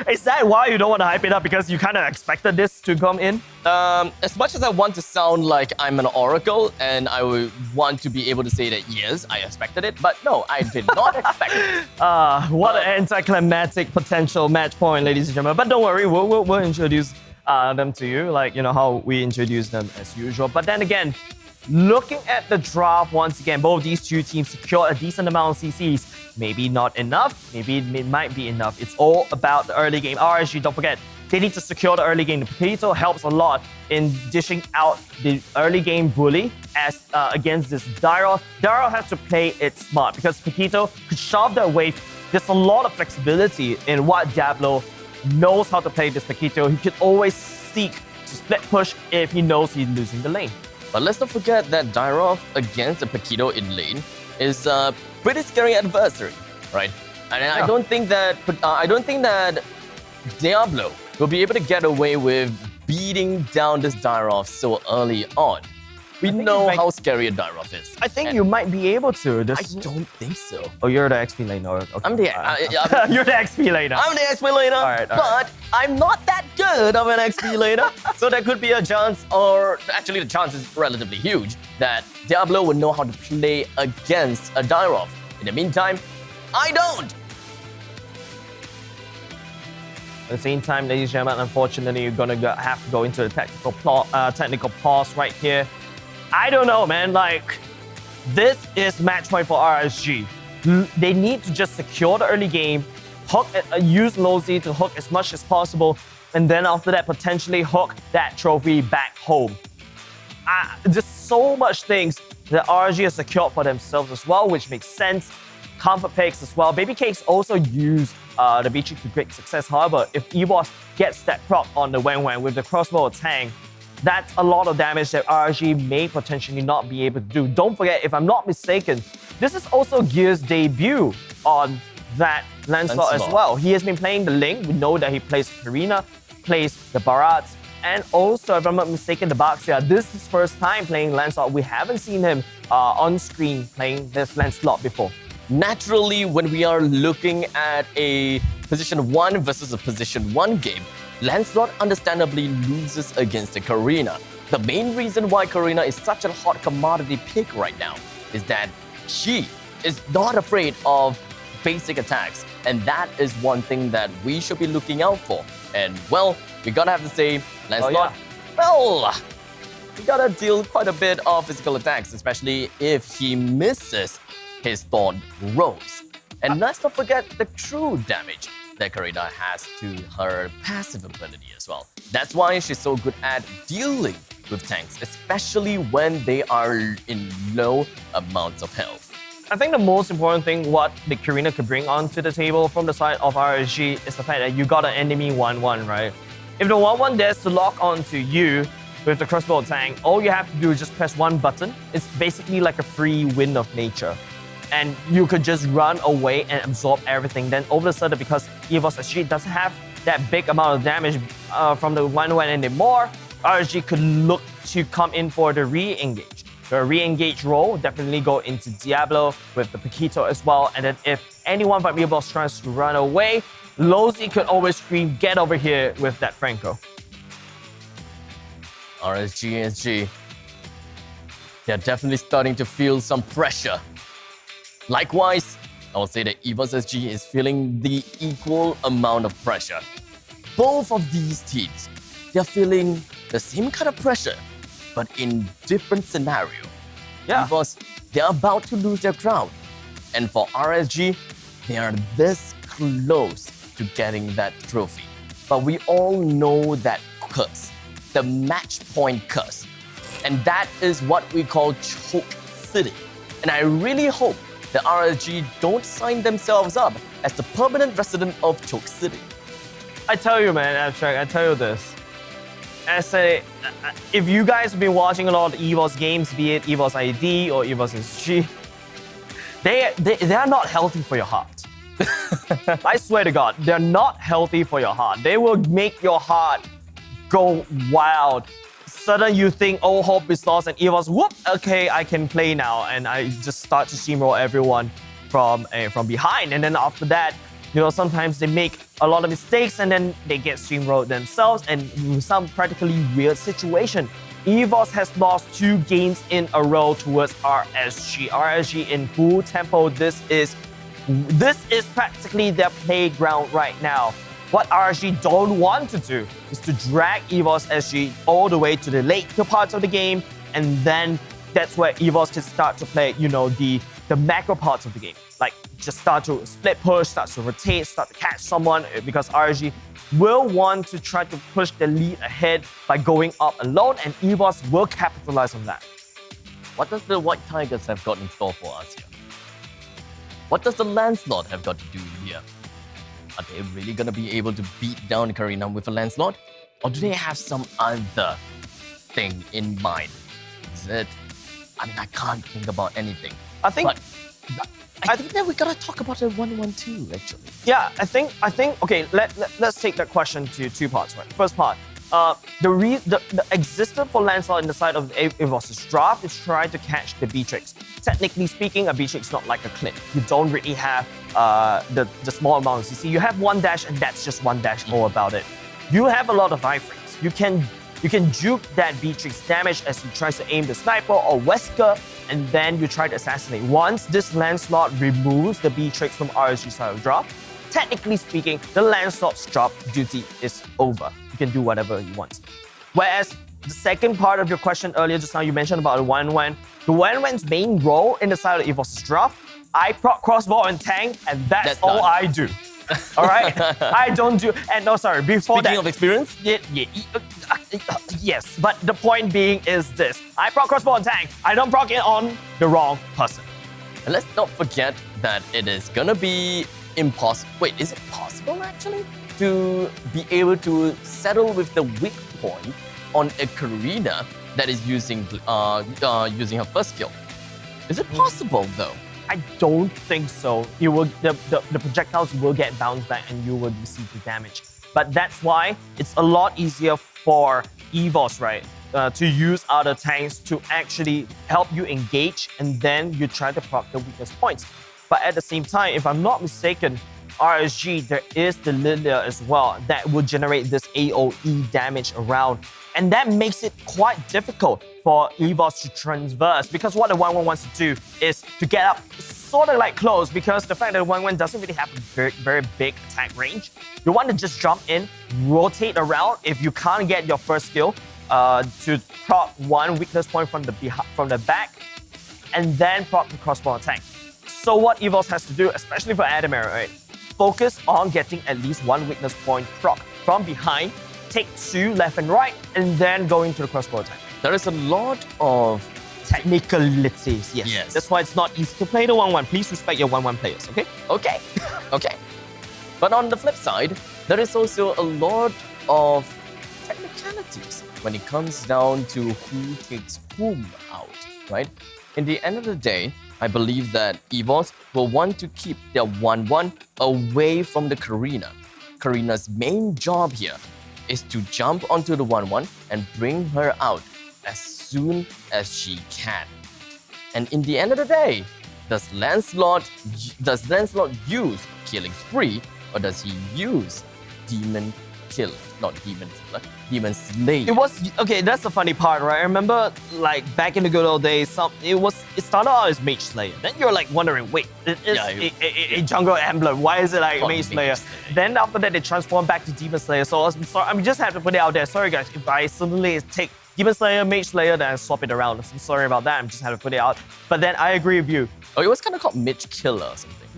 Is that why you don't want to hype it up? Because you kind of expected this to come in? As much as I want to sound like I'm an oracle and I would want to be able to say that yes, I expected it, but no, I did not expect it. What an anticlimactic potential match point, ladies and gentlemen. But don't worry, we'll introduce them to you, like, you know, how we introduce them as usual. But then again, looking at the draft once again, both these two teams secured a decent amount of CCs. Maybe not enough, maybe it might be enough. It's all about the early game. RSG, don't forget, they need to secure the early game. The Paquito helps a lot in dishing out the early game bully as against this Dyroth. Dyroth has to play it smart because Paquito could shove their wave. There's a lot of flexibility in what Diablo knows how to play this Paquito. He can always seek to split push if he knows he's losing the lane. But let's not forget that Dyroth against the Paquito in lane is a pretty scary adversary, right? And I don't think that Diablo will be able to get away with beating down this Dyroth so early on. We know how scary a Dyroth is. I think you might be able to. I don't think so. Oh, you're the XP laner. Okay. I'm the you're the XP laner. I'm the XP laner, all right. But I'm not that good of an XP laner. So there could be a chance, or actually the chance is relatively huge, that Diablo would know how to play against a Dyroth. In the meantime, I don't. At the same time, ladies and gentlemen, unfortunately, you're gonna have to go into the technical pause right here. I don't know, man. Like, this is match point for RSG. They need to just secure the early game, hook, use Lozi to hook as much as possible, and then after that, potentially hook that trophy back home. Just so much things that RSG has secured for themselves as well, which makes sense. Comfort picks as well. Baby Cakes also use the B-Chick to great success. However, if EVOS gets that proc on the Wang with the crossbow tank, that's a lot of damage that RSG may potentially not be able to do. Don't forget, if I'm not mistaken, this is also Gear's debut on that Lancelot as well. He has been playing the Ling. We know that he plays Karina, plays the Barats, and also, if I'm not mistaken, the Baxia. This is his first time playing Lancelot. We haven't seen him on screen playing this Lancelot before. Naturally, when we are looking at a position 1 versus a position 1 game, Lancelot understandably loses against the Karina. The main reason why Karina is such a hot commodity pick right now is that she is not afraid of basic attacks. And that is one thing that we should be looking out for. And well, we gotta have to say, Lancelot, well, we gotta deal quite a bit of physical attacks, especially if he misses his Thorn Rose. And let's not forget the true damage that Karina has to her passive ability as well. That's why she's so good at dealing with tanks, especially when they are in low amounts of health. I think the most important thing what the Karina could bring onto the table from the side of RSG is the fact that you got an enemy 1-1, right? If the 1-1 dares to lock onto you with the crossbow tank, all you have to do is just press one button. It's basically like a free wind of nature. And you could just run away and absorb everything. Then all of a sudden, because EVOS SG doesn't have that big amount of damage from the 1-1 anymore, RSG could look to come in for the re-engage. The re-engage role definitely go into Diablo with the Paquito as well. And then if anyone from EVOS tries to run away, Losey could always scream, get over here with that Franco. RSG, they're definitely starting to feel some pressure. Likewise, I will say that EVOS SG is feeling the equal amount of pressure. Both of these teams, they're feeling the same kind of pressure, but in different scenario. Yeah. Because they're about to lose their crown. And for RSG, they are this close to getting that trophy. But we all know that curse, the match point curse. And that is what we call Choke City. And I really hope the RSG don't sign themselves up as the permanent resident of Choke City. I tell you, man, Abstract, I tell you this. If you guys have been watching a lot of EVOS games, be it EVOS ID or EVOS SG, they are not healthy for your heart. I swear to God, they're not healthy for your heart. They will make your heart go wild. Suddenly you think, oh, hope is lost, and EVOS, whoop, okay, I can play now. And I just start to steamroll everyone from behind. And then after that, you know, sometimes they make a lot of mistakes and then they get steamrolled themselves, and in some practically weird situation. EVOS has lost 2 games in a row towards RSG. RSG in full tempo. This is practically their playground right now. What RSG don't want to do is to drag EVOS SG all the way to the later parts of the game, and then that's where EVOS can start to play, you know, the macro parts of the game. Like just start to split push, start to rotate, start to catch someone, because RSG will want to try to push the lead ahead by going up alone, and EVOS will capitalize on that. What does the White Tigers have got in store for us here? What does the Lancelot have got to do here? Are they really gonna be able to beat down Karina with a Lancelot? Or do they have some other thing in mind? Is it? I mean, I can't think about anything. I think that we gotta talk about the 1-1-2 actually. Yeah, I think. Okay, let's take that question to 2 parts. Right. First part, the existence for Lancelot in the side of EVOS's draft is trying to catch the Beatrix. Technically speaking, a Beatrix is not like a clip. You don't really have the small amount of CC. You have 1 dash, and that's just 1 dash, all about it. You have a lot of iframes. You can juke that Beatrix damage as you try to aim the sniper or Wesker, and then you try to assassinate. Once this Lancelot removes the Beatrix from RSG side of draft, technically speaking, the Lancelot's drop duty is over. You can do whatever you want. Whereas the second part of your question earlier, just now you mentioned about the Wan. The Wan's main role in the side of EVOS's draft, I proc crossbow and tank, and that's all done. I do. All right? I don't do, and no, sorry, before Speaking that. of experience? Yes, but the point being is this. I proc crossbow and tank. I don't proc it on the wrong person. And let's not forget that it is gonna be impossible. Wait, is it possible actually to be able to settle with the weak point on a Karina that is using her first skill? Is it possible though? I don't think so. You will the projectiles will get bounced back and you will receive the damage. But that's why it's a lot easier for EVOS, right? To use other tanks to actually help you engage, and then you try to proc the weakest points. But at the same time, if I'm not mistaken, RSG, there is the Lilia as well that will generate this AoE damage around. And that makes it quite difficult for EVOS to transverse, because what the 1-1 wants to do is to get up sort of like close, because the fact that 1-1 doesn't really have a very, very big attack range. You want to just jump in, rotate around if you can't get your first skill to proc 1 weakness point from the back, and then proc the crossbow attack. So what EVOS has to do, especially for Adamir, right? Focus on getting at least 1 weakness point proc from behind, take 2 left and right, and then go into the crossbow attack. There is a lot of technicalities, yes. That's why it's not easy to play the 1-1. Please respect your 1-1 players, okay? Okay, okay. But on the flip side, there is also a lot of technicalities when it comes down to who takes whom out, right? In the end of the day, I believe that EVOS will want to keep their 1-1 away from the Karina. Karina's main job here is to jump onto the 1-1 and bring her out as soon as she can. And in the end of the day, does Lancelot use Killing Spree, or does he use Demon Killer? Not Demon Killer, Demon Slayer. It was okay. That's the funny part, right? I remember, like back in the good old days, it started out as Mage Slayer. Then you're like wondering, wait, it is a jungle emblem. Why is it like Mage Slayer? Then after that, they transformed back to Demon Slayer. So I'm sorry, I just have to put it out there. Sorry guys, if I suddenly take Demon Slayer, Mage Slayer, then I swap it around. I'm sorry about that. I'm just have to put it out. But then I agree with you. Oh, it was kind of called Mage Killer or something.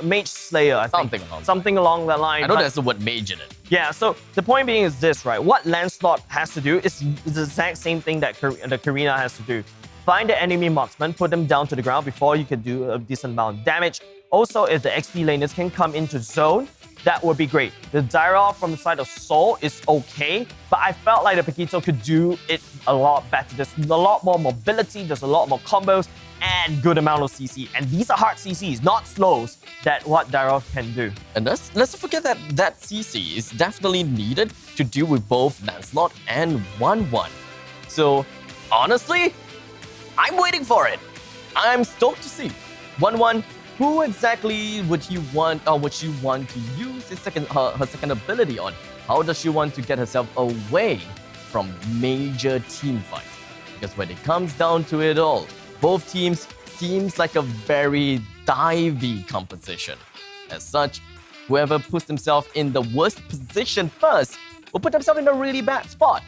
Mage Slayer, I think. Something along that line. I know there's the word mage in it. Yeah, so the point being is this, right? What Lancelot has to do is the exact same thing that the Karina has to do. Find the enemy marksman, put them down to the ground before you can do a decent amount of damage. Also, if the XP laners can come into zone, that would be great. The Dyra from the side of Soul is okay, but I felt like the Paquito could do it a lot better. There's a lot more mobility, there's a lot more combos, and good amount of CC. And these are hard CCs, not slows, that what Dyra can do. And let's not forget that CC is definitely needed to deal with both Lancelot and 1-1. So, honestly, I'm waiting for it. I'm stoked to see. 1-1, who exactly would you want to use her second ability on? How does she want to get herself away from major team fights? Because when it comes down to it all, both teams seems like a very divey composition. As such, whoever puts themselves in the worst position first will put themselves in a really bad spot.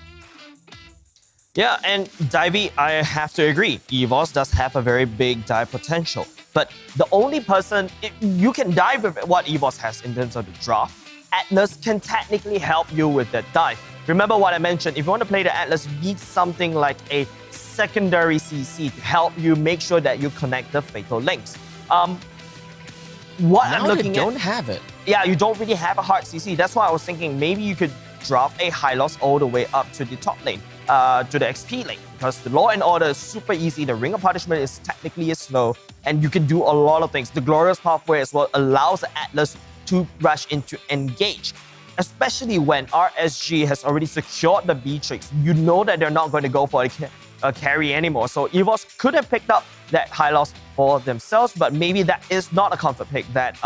Yeah, and divey, I have to agree. EVOS does have a very big dive potential. But the only person, you can dive with what EVOS has in terms of the draft. Atlas can technically help you with that dive. Remember what I mentioned, if you want to play the Atlas, you need something like a secondary CC to help you make sure that you connect the fatal links. What I'm looking at, don't have it. Yeah, you don't really have a hard CC. That's why I was thinking maybe you could draft a Hylos all the way up to the top lane, to the XP lane, because the Law and Order is super easy. The Ring of Punishment is technically slow, and you can do a lot of things. The Glorious Pathway as well allows the Atlas to rush into engage, especially when RSG has already secured the Beatrix. You know that they're not going to go for a carry anymore. So EVOS could have picked up that Hylos for themselves, but maybe that is not a comfort pick that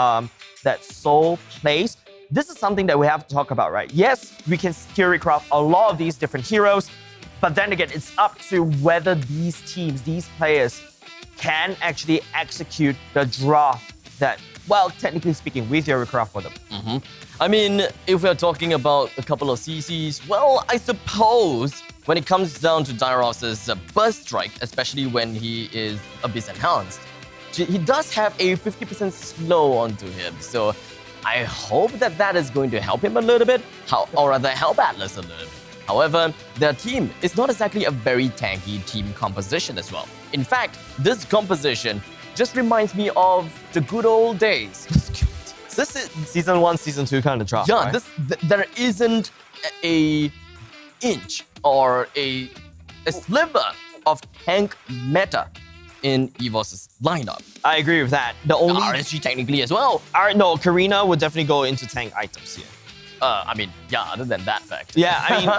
that Soul plays. This is something that we have to talk about, right? Yes, we can theory craft a lot of these different heroes, but then again, it's up to whether these teams, these players, can actually execute the draft that, well, technically speaking, we theory craft for them. I mean, if we're talking about a couple of CCs, well, I suppose when it comes down to Dyros's burst strike, especially when he is Abyss enhanced, he does have a 50% slow onto him. So I hope that is going to help him a little bit, or rather help Atlas a little bit. However, their team is not exactly a very tanky team composition as well. In fact, this composition just reminds me of the good old days. This is Season 1, Season 2 kind of draft, yeah, right? There isn't a inch or a sliver of tank meta in EVOS's lineup. I agree with that. The only RSG technically as well. No, Karina would definitely go into tank items here. I mean, yeah, other than that fact. Yeah, I mean,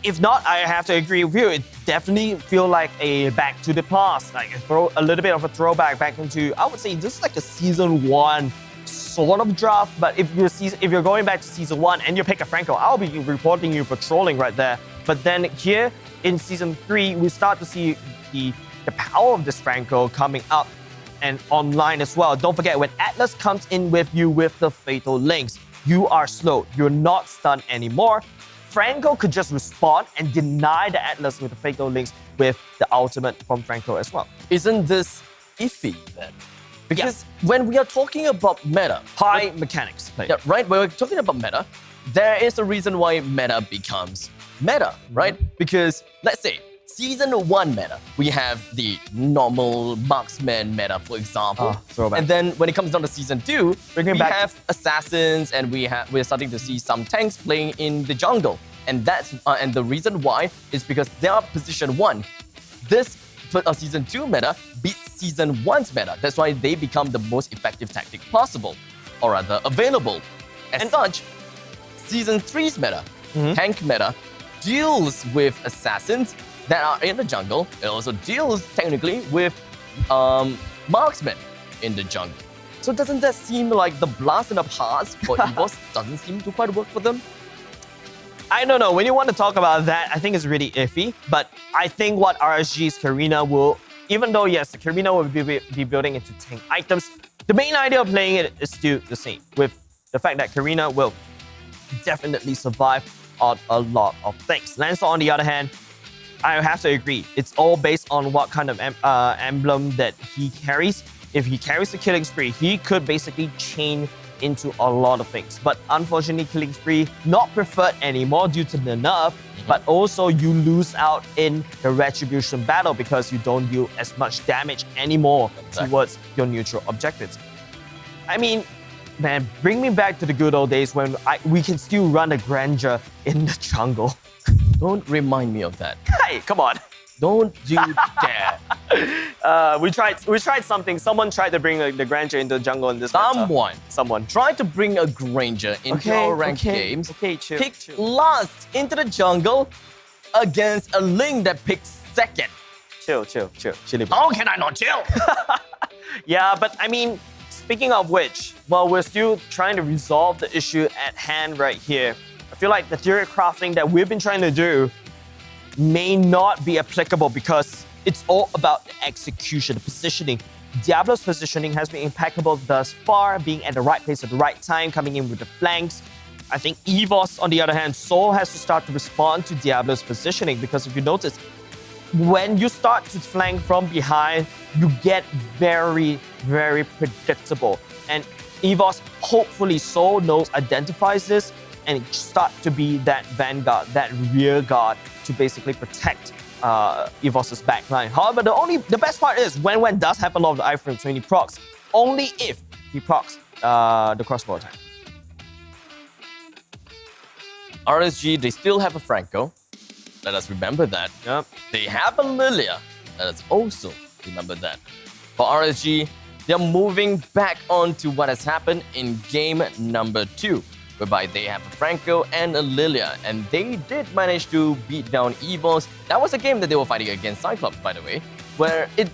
if not, I have to agree with you. It definitely feel like a back to the past, like a little bit of a throwback back into, I would say this is like a Season 1 sort of draft. But if you're going back to Season 1 and you pick a Franco, I'll be reporting you for trolling right there. But then here in Season 3, we start to see the power of this Franco coming up and online as well. Don't forget, when Atlas comes in with you with the Fatal Links, you are slowed. You're not stunned anymore. Franco could just respond and deny the Atlas with the Fatal Links with the ultimate from Franco as well. Isn't this iffy then? Because when we are talking about meta, high mechanics play. Yeah, right? When we're talking about meta, there is a reason why meta becomes meta, right? Because let's say Season 1 meta, we have the normal marksman meta, for example. Throwback. And then when it comes down to Season 2, we have assassins, and we're starting to see some tanks playing in the jungle. And that's and the reason why is because they are Position 1. This Season 2 meta beats Season 1's meta. That's why they become the most effective tactic possible, or rather available. As such, Season 3's meta, tank meta, deals with assassins that are in the jungle. It also deals technically with marksmen in the jungle. So doesn't that seem like the blast in the past for EVOS doesn't seem to quite work for them? I don't know. When you want to talk about that, I think it's really iffy. But I think what RSG's Karina will, even though yes, the Karina will be building into tank items, the main idea of playing it is still the same, with the fact that Karina will definitely survive on a lot of things. Lancer, on the other hand, I have to agree. It's all based on what kind of emblem that he carries. If he carries the Killing Spree, he could basically chain into a lot of things. But unfortunately, Killing Spree not preferred anymore due to the nerf, but also you lose out in the Retribution battle because you don't deal as much damage anymore towards your neutral objectives. I mean, man, bring me back to the good old days when we can still run a Grandeur in the jungle. Don't remind me of that. Hey, come on. Don't you dare. We tried something. Someone tried to bring the Grandeur into the jungle in this Someone tried to bring a Granger into our ranked games. Chill. Picked last into the jungle against a Link that picked second. Chill. How can I not chill? Yeah, but I mean, speaking of which, well, we're still trying to resolve the issue at hand right here. I feel like the theory crafting that we've been trying to do may not be applicable because it's all about the execution, the positioning. Diablo's positioning has been impeccable thus far, being at the right place at the right time, coming in with the flanks. I think EVOS, on the other hand, Seoul has to start to respond to Diablo's positioning because if you notice, when you start to flank from behind, you get very, very predictable. And EVOS, hopefully Seoul identifies this and start to be that vanguard, that rear guard to basically protect EVOS's backline. However, the best part is when does have a lot of the iframes when he procs, only if he procs the crossbow attack. RSG, they still have a Franco. Let us remember that. Yep. They have a Lilia. Let us also remember that. For RSG, they're moving back on to what has happened in game number 2, whereby they have a Franco and a Lilia, and they did manage to beat down EVOS. That was a game that they were fighting against Cyclops, by the way, where it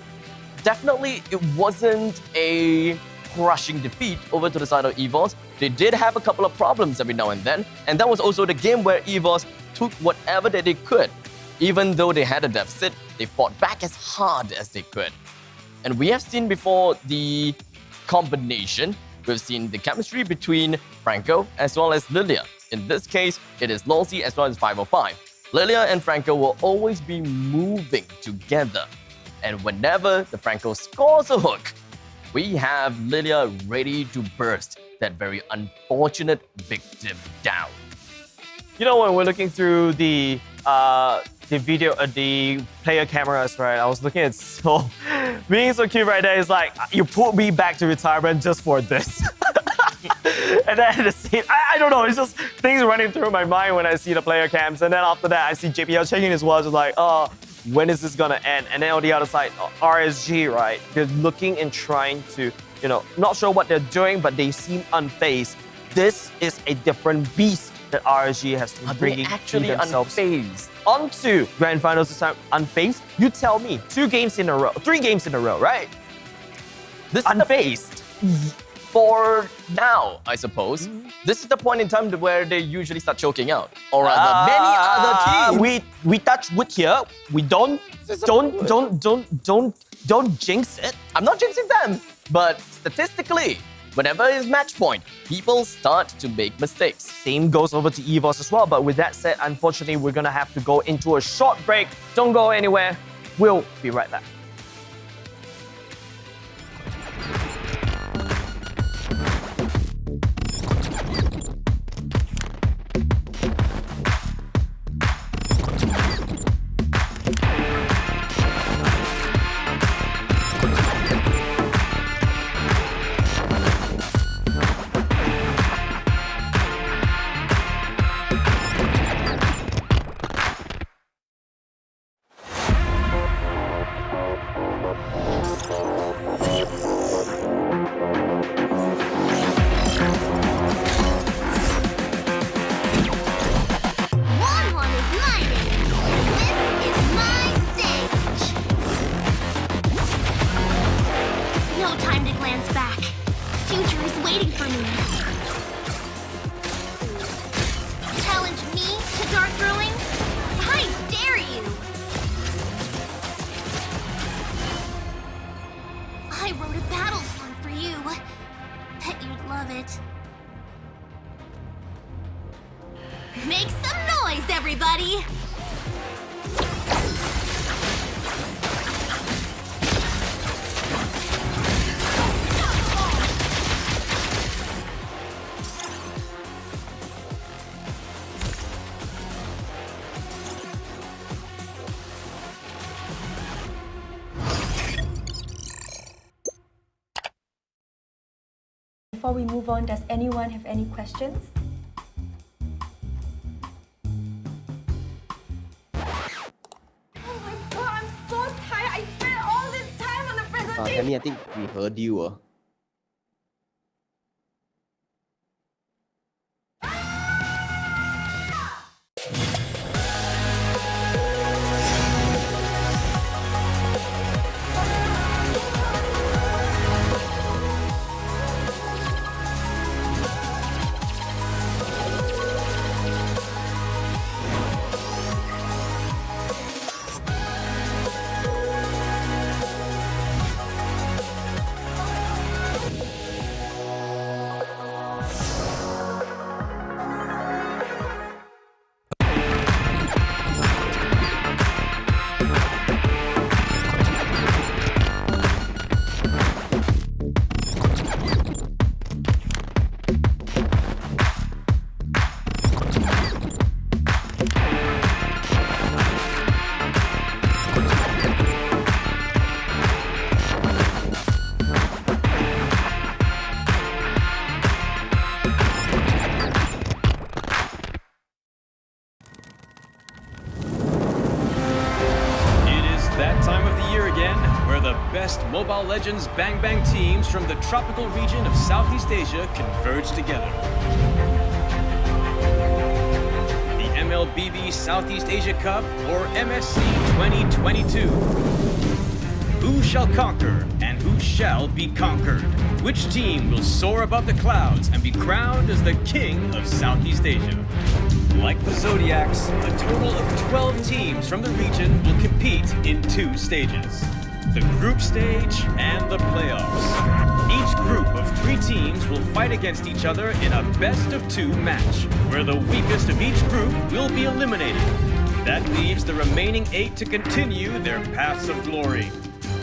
wasn't a crushing defeat over to the side of EVOS. They did have a couple of problems every now and then, and that was also the game where EVOS took whatever that they could. Even though they had a deficit, they fought back as hard as they could. And we have seen before the combination. We've seen the chemistry between Franco as well as Lilia. In this case, it is Lolsey as well as 505. Lilia and Franco will always be moving together. And whenever the Franco scores a hook, we have Lilia ready to burst that very unfortunate victim down. You know, when we're looking through the video, the player cameras, right? I was looking at Seoul being so cute right there. It's like, you put me back to retirement just for this. And then the scene, I don't know, it's just things running through my mind when I see the player cams. And then after that, I see JPL checking his watch, like, oh, when is this gonna end? And then on the other side, RSG, right? They're looking and trying to, you know, not sure what they're doing, but they seem unfazed. This is a different beast that RSG has been bringing actually to themselves. Unfazed? Onto Grand Finals this time, unfazed? You tell me, 3 games in a row, right? This unfazed. For now, I suppose. This is the point in time where they usually start choking out. Or rather, many other teams. We touch wood here. We don't jinx it. I'm not jinxing them, but statistically, whenever it's match point, people start to make mistakes. Same goes over to EVOS as well. But with that said, unfortunately, we're gonna have to go into a short break. Don't go anywhere. We'll be right back. before we move on, does anyone have any questions? Oh my god, I'm so tired. I spent all this time on the presentation. Tammy, I think we heard you. Mobile Legends Bang Bang teams from the tropical region of Southeast Asia converge together. The MLBB Southeast Asia Cup, or MSC 2022. Who shall conquer and who shall be conquered? Which team will soar above the clouds and be crowned as the king of Southeast Asia? Like the Zodiacs, a total of 12 teams from the region will compete in 2 stages. The group stage and the playoffs. Each group of 3 teams will fight against each other in a best-of-2 match, where the weakest of each group will be eliminated. That leaves the remaining 8 to continue their paths of glory.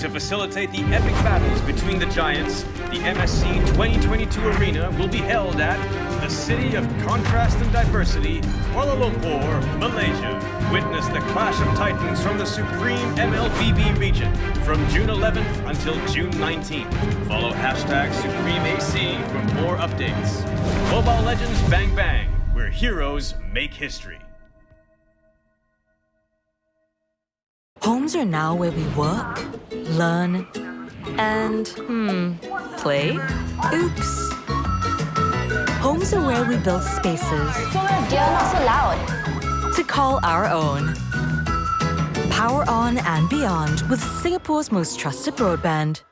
To facilitate the epic battles between the giants, the MSC 2022 arena will be held at the City of Contrast and Diversity, Kuala Lumpur, Malaysia. Witness the clash of titans from the supreme MLBB region from June 11th until June 19th. Follow #SupremeAC for more updates. Mobile Legends Bang Bang, where heroes make history. Homes are now where we work, learn, and, play? Oops. Homes are where we build spaces. Dear, not so loud. To call our own. Power on and beyond with Singapore's most trusted broadband.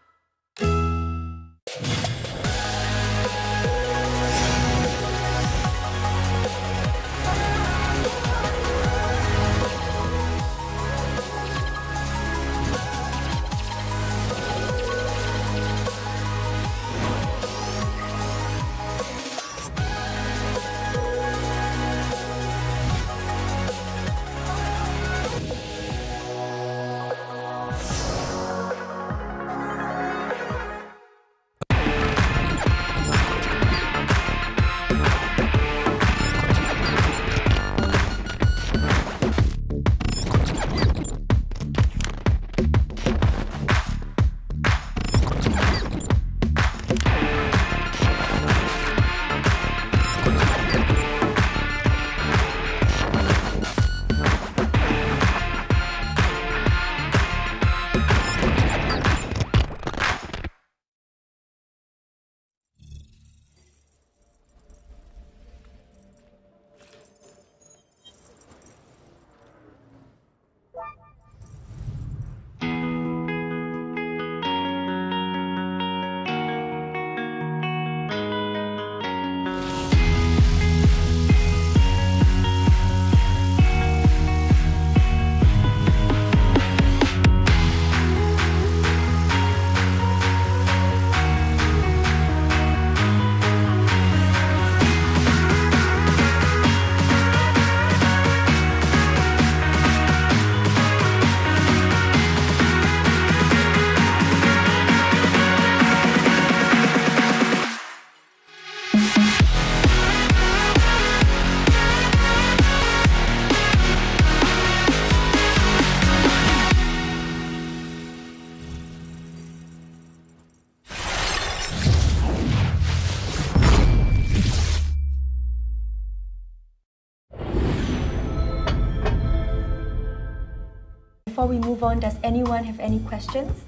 Before we move on, does anyone have any questions?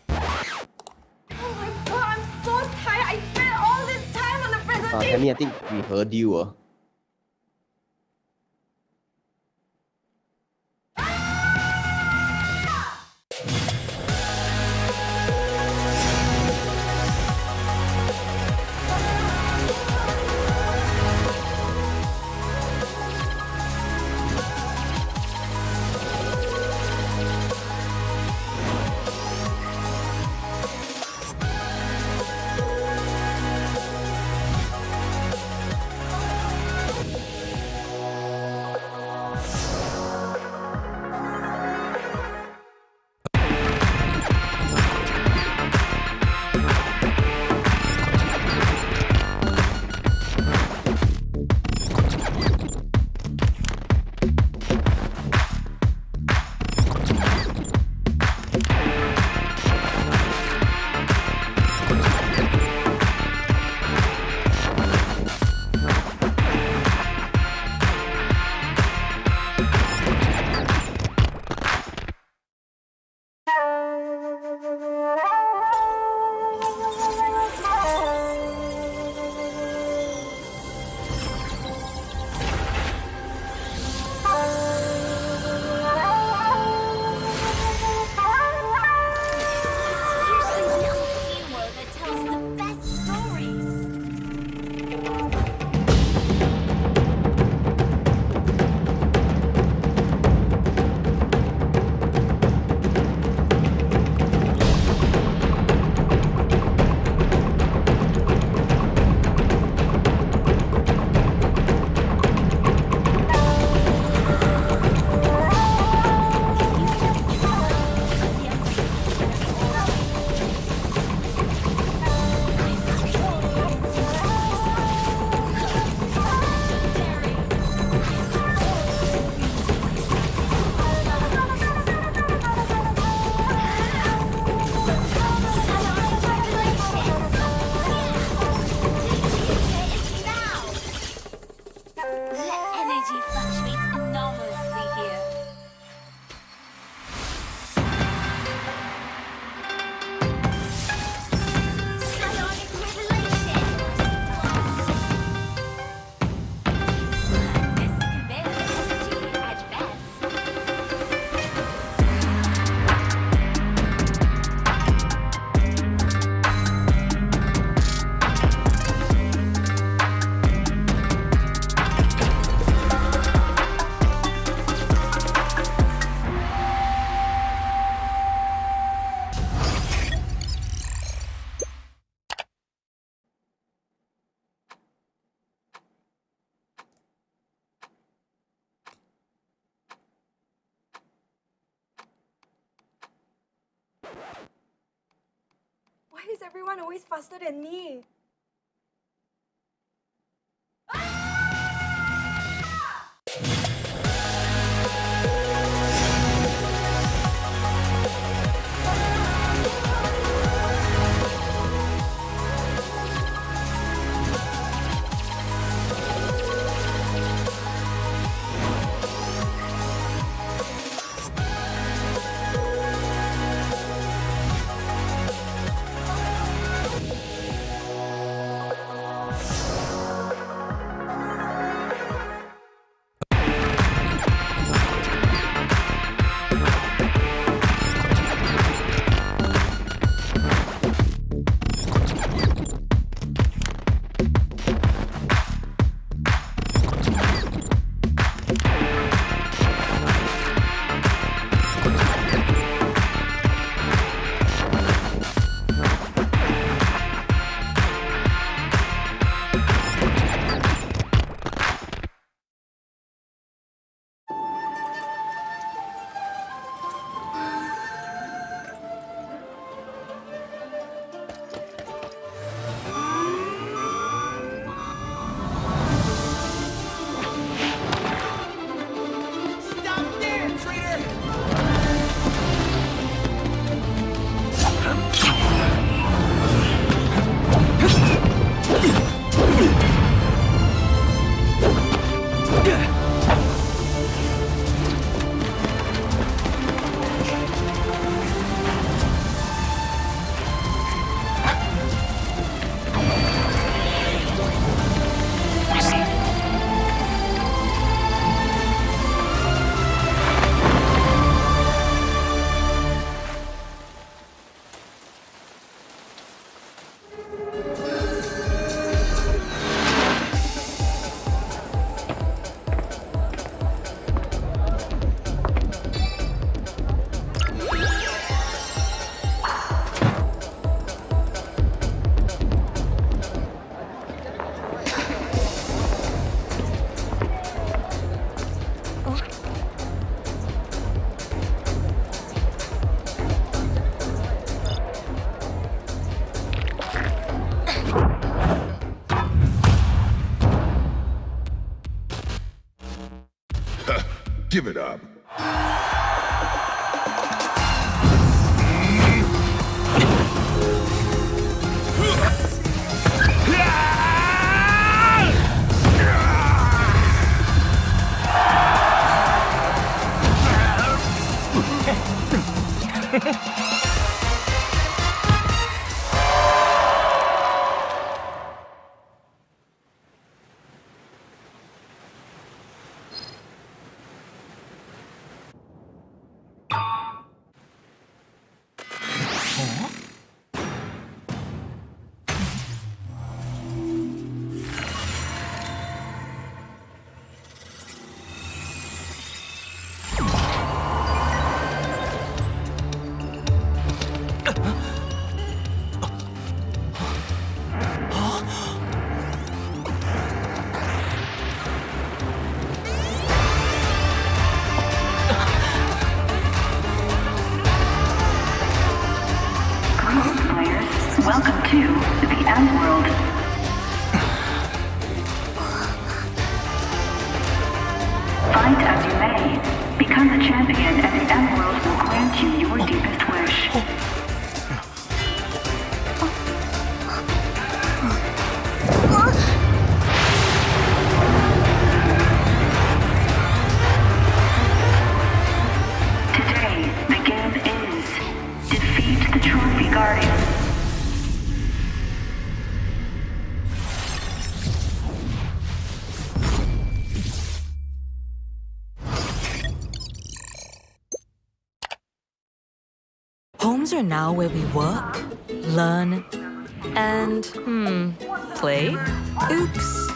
Oh my god, I'm so tired. I spent all this time on the presentation. Tammy, I think we heard you. Why is everyone always faster than me? Give it up. Welcome to the M World. Fight as you may. Become the champion and the M World will grant you your deepest wish. Today, the game is defeat the Trophy Guardian. Homes are now where we work, learn, and, play? Oops.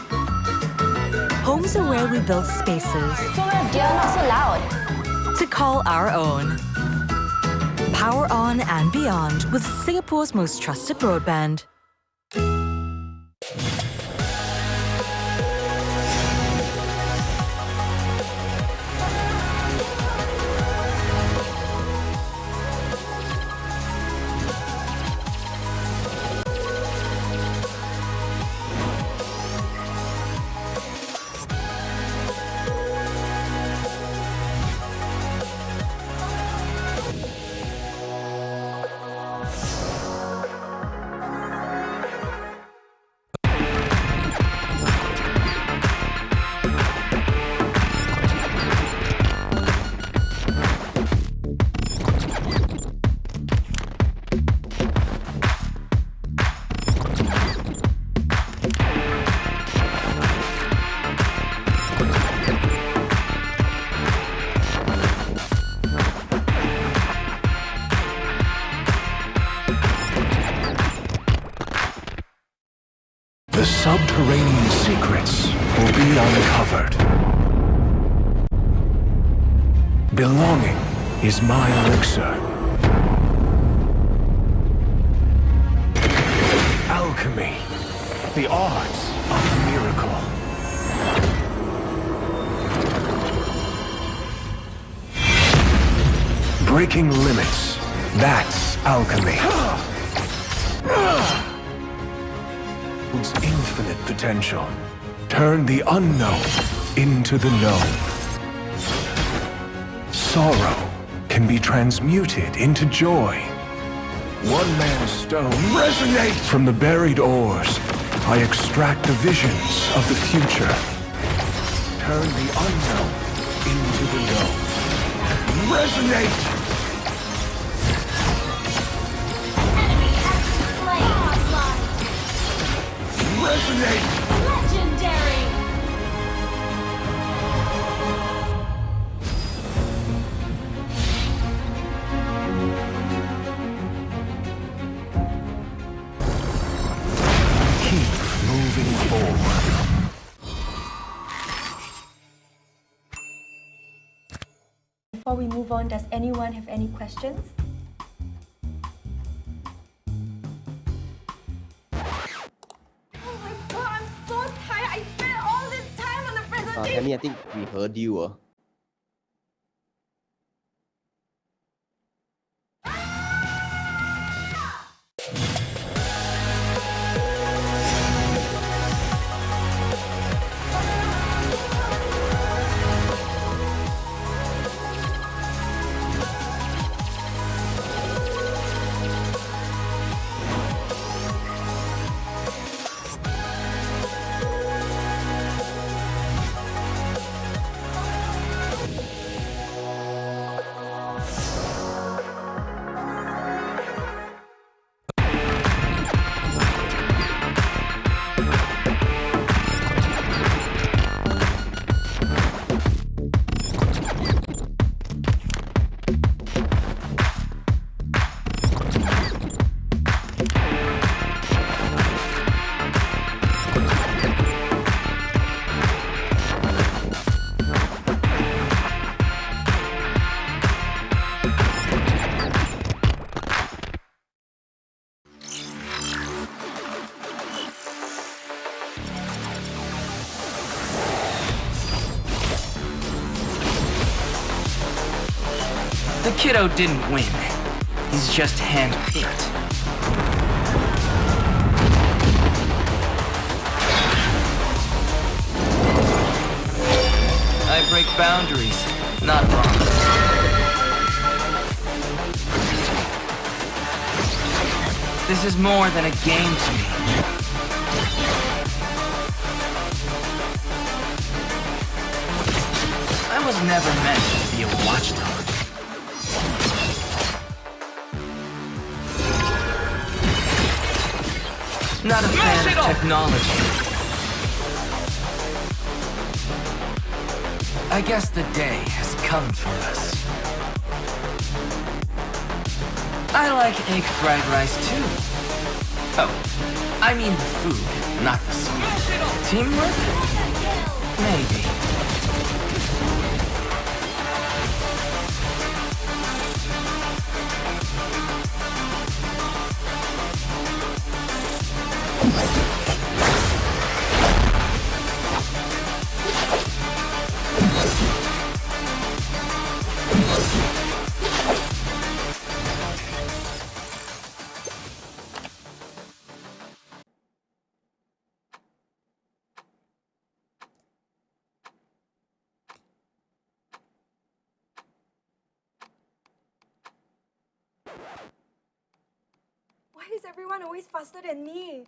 Homes are where we build spaces Dear, not so loud. to call our own. Power on and beyond with Singapore's most trusted broadband. The subterranean secrets will be uncovered. Belonging is my elixir. Alchemy, the arts of the miracle. Breaking limits, that's alchemy. Infinite potential. Turn the unknown into the known. Sorrow can be transmuted into joy. One man's stone resonate from the buried ores. I extract the visions of the future. Turn the unknown into the known. Resonate! Resonate! Legendary! Keep moving forward. Before we move on, does anyone have any questions? Tammy, I think we heard you. The kiddo didn't win. He's just handpicked. I break boundaries, not wrong. This is more than a game to me. I was never meant to be a watchdog. Not a fan of technology. I guess the day has come for us. I like egg fried rice too. Oh, I mean the food, not the song. Teamwork? Maybe. Why is everyone always faster than me?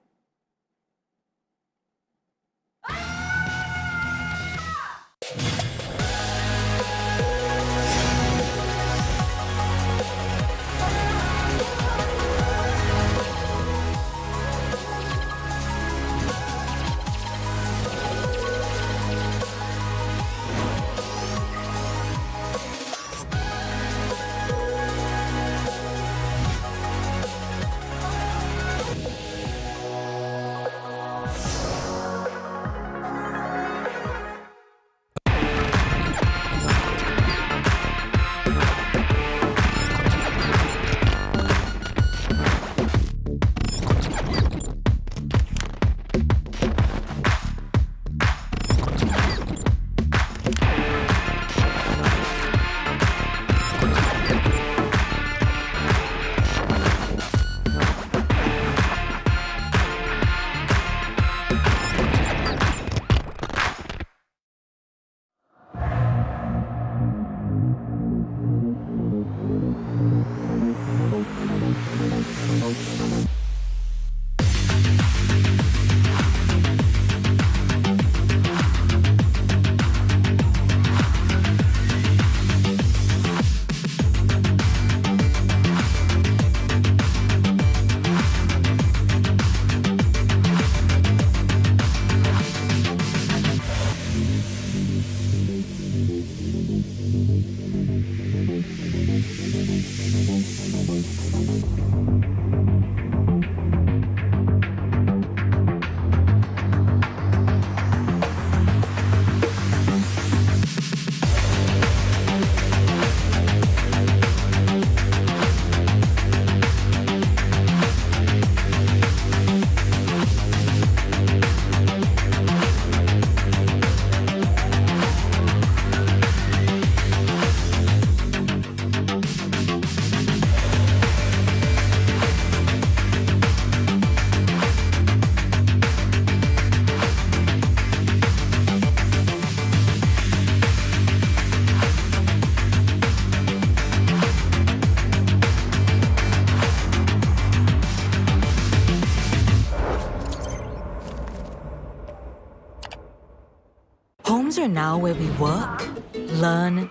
Homes are now where we work, learn,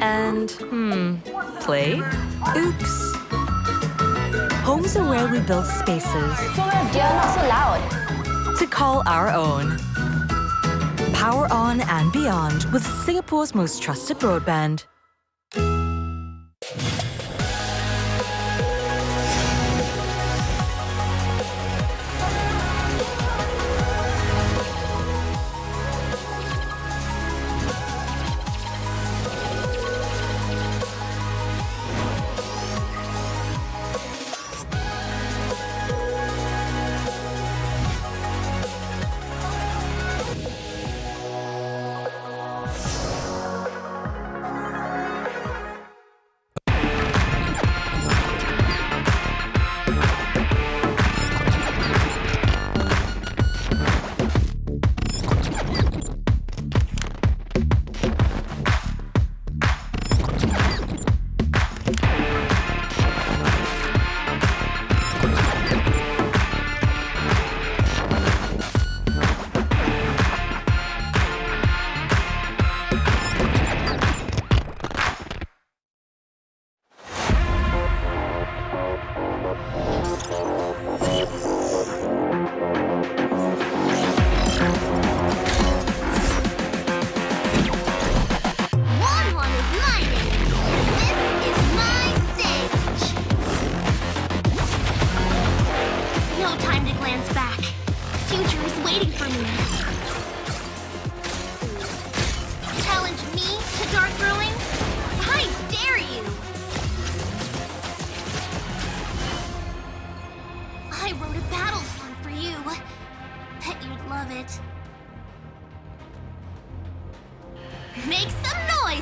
and, play? Oops. Homes are where we build spaces You're not so loud. to call our own. Power on and beyond with Singapore's most trusted broadband.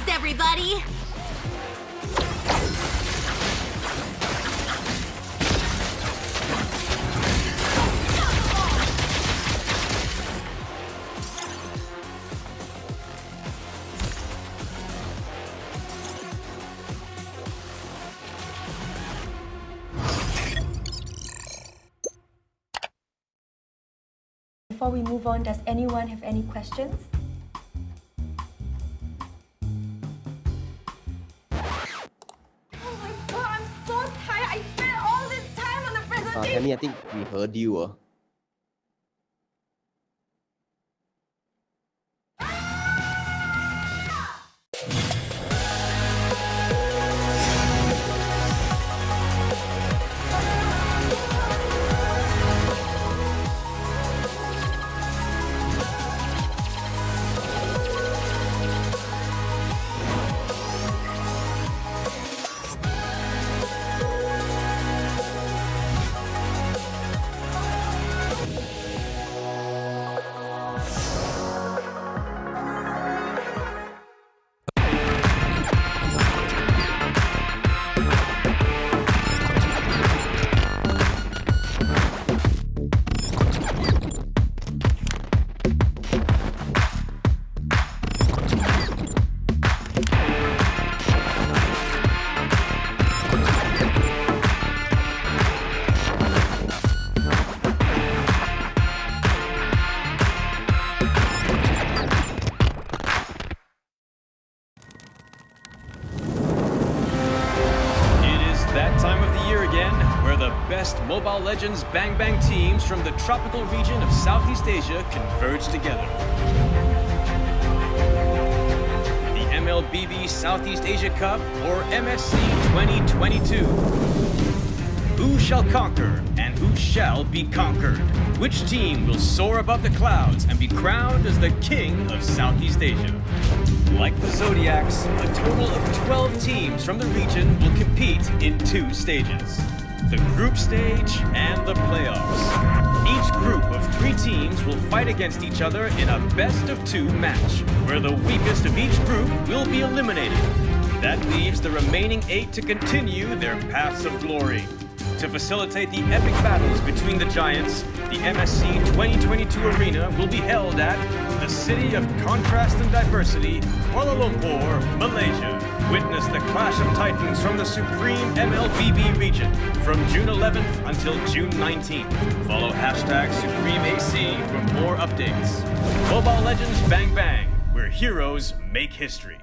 Thanks, everybody! Before we move on, does anyone have any questions? Oh my god, I'm so tired. I spent all this time on the presentation. Tammy, I think we heard you. That time of the year again, where the best Mobile Legends Bang Bang teams from the tropical region of Southeast Asia converge together. The MLBB Southeast Asia Cup, or MSC 2022. Who shall conquer and who shall be conquered? Which team will soar above the clouds and be crowned as the king of Southeast Asia? Like the Zodiacs, a total of 12 teams from the region will compete in 2 stages: the group stage and the playoffs. Each group of 3 teams will fight against each other in a best-of-2 match, where the weakest of each group will be eliminated. That leaves the remaining 8 to continue their paths of glory. To facilitate the epic battles between the giants, the MSC 2022 arena will be held at the City of Contrast and Diversity, Kuala Lumpur, Malaysia. Witness the clash of titans from the supreme MLBB region from June 11th until June 19th. Follow hashtag SupremeAC for more updates. Mobile Legends Bang Bang, where heroes make history.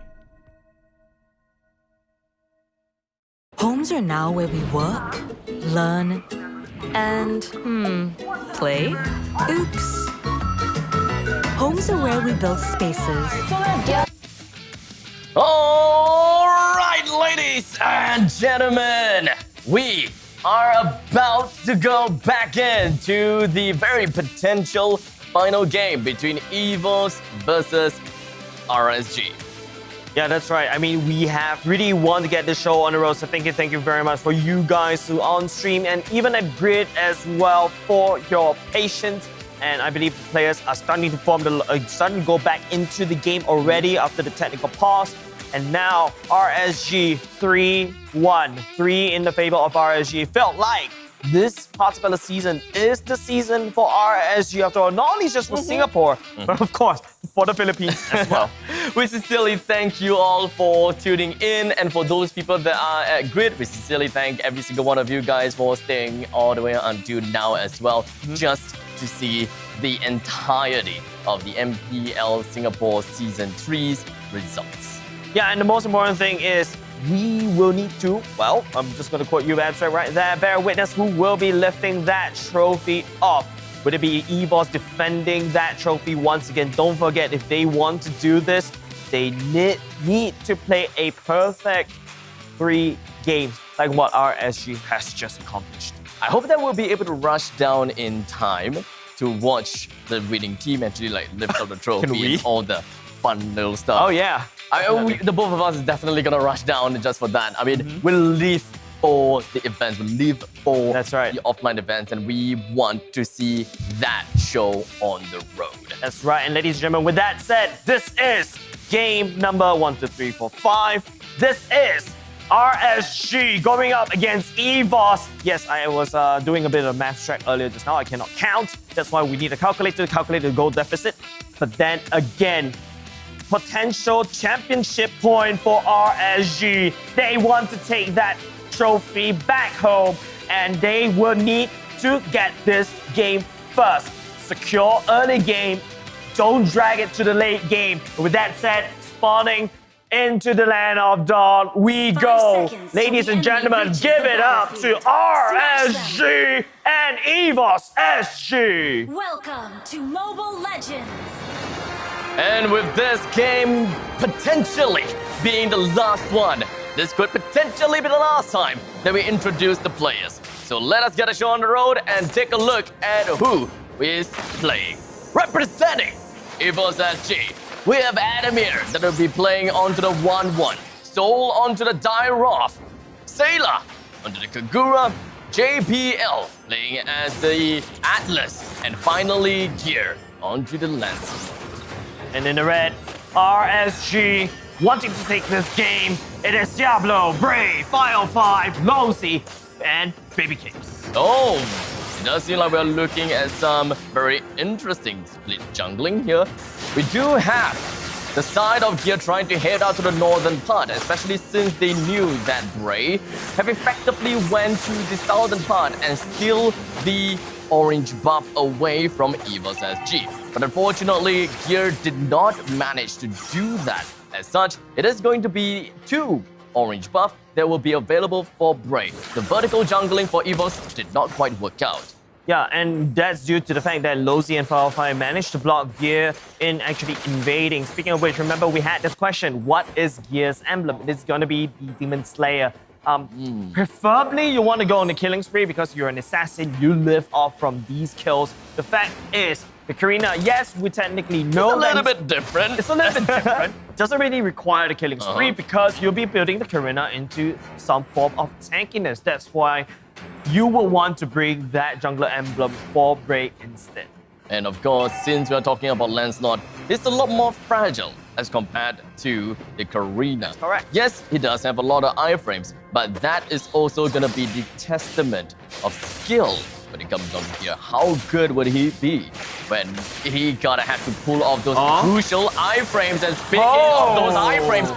Homes are now where we work, learn, and, play? Oops. Homes are where we build spaces. All right, ladies and gentlemen, we are about to go back into the very potential final game between EVOS versus RSG. Yeah, that's right. I mean, we have really wanted to get this show on the road, so thank you very much for you guys who are on stream and even at Grid as well for your patience. And I believe the players are starting to starting to go back into the game already after the technical pause. And now RSG 3-1, 3 in the favor of RSG. Felt like this particular season is the season for RSG after all, not only just for Singapore, but of course for the Philippines as well. We sincerely thank you all for tuning in, and for those people that are at Grid, we sincerely thank every single one of you guys for staying all the way until now as well, just to see the entirety of the MPL Singapore Season 3's results. Yeah, and the most important thing is we will need to, well, I'm just going to quote you abstract right there, bear witness who will be lifting that trophy off. Would it be EVOS defending that trophy once again? Don't forget, if they want to do this, they need to play a perfect 3 games like what RSG has just accomplished. I hope that we'll be able to rush down in time to watch the winning team actually like lift up the trophy and all the fun little stuff. Oh yeah. The both of us is definitely gonna rush down just for that. I mean, we'll live for the events, we'll live for the offline events, and we want to see that show on the road. That's right, and ladies and gentlemen, with that said, this is game number 1, 2, 3, 4, 5. This is RSG going up against EVOS. Yes, I was doing a bit of math check earlier just now. I cannot count. That's why we need a calculator to calculate the goal deficit. But then again, potential championship point for RSG. They want to take that trophy back home, and they will need to get this game first. Secure early game. Don't drag it to the late game. With that said, spawning into the land of dawn we go. Ladies and gentlemen, give it up to RSG and EVOS SG. Welcome to Mobile Legends. And with this game potentially being the last one, this could potentially be the last time that we introduce the players. So let us get a show on the road and take a look at who is playing. Representing EVOS SG, we have Adamir that will be playing onto the 1-1, Soul onto the Dairoth, Sailor onto the Kagura, JPL playing as the Atlas, and finally Gear onto the Lance. And in the red, RSG wanting to take this game. It is Diablo, Bray, File 5, Longsi, and Baby Capes. Oh, it does seem like we're looking at some very interesting split jungling here. We do have the side of Gear trying to head out to the northern part, especially since they knew that Bray have effectively went to the southern part and steal the orange buff away from EVOS SG. But unfortunately, Gear did not manage to do that. As such, it is going to be 2 orange buff that will be available for Bray. The vertical jungling for EVOS did not quite work out. Yeah, and that's due to the fact that Lozi and Firefly managed to block Gear in actually invading. Speaking of which, remember we had this question, what is Gear's emblem? It is going to be the Demon Slayer. Preferably you want to go on the killing spree because you're an assassin, you live off from these kills. The fact is, the Karina, yes, we technically know it's a little bit different. It's a little bit different. It doesn't really require the killing spree because you'll be building the Karina into some form of tankiness. That's why you will want to bring that jungler emblem for Bray instead. And of course, since we're talking about Lancelot, it's a lot more fragile as compared to the Karina. Correct. Yes, he does have a lot of iframes, but that is also going to be the testament of skill when it comes down here. How good would he be when he gotta have to pull off those crucial iframes? And speaking of those iframes,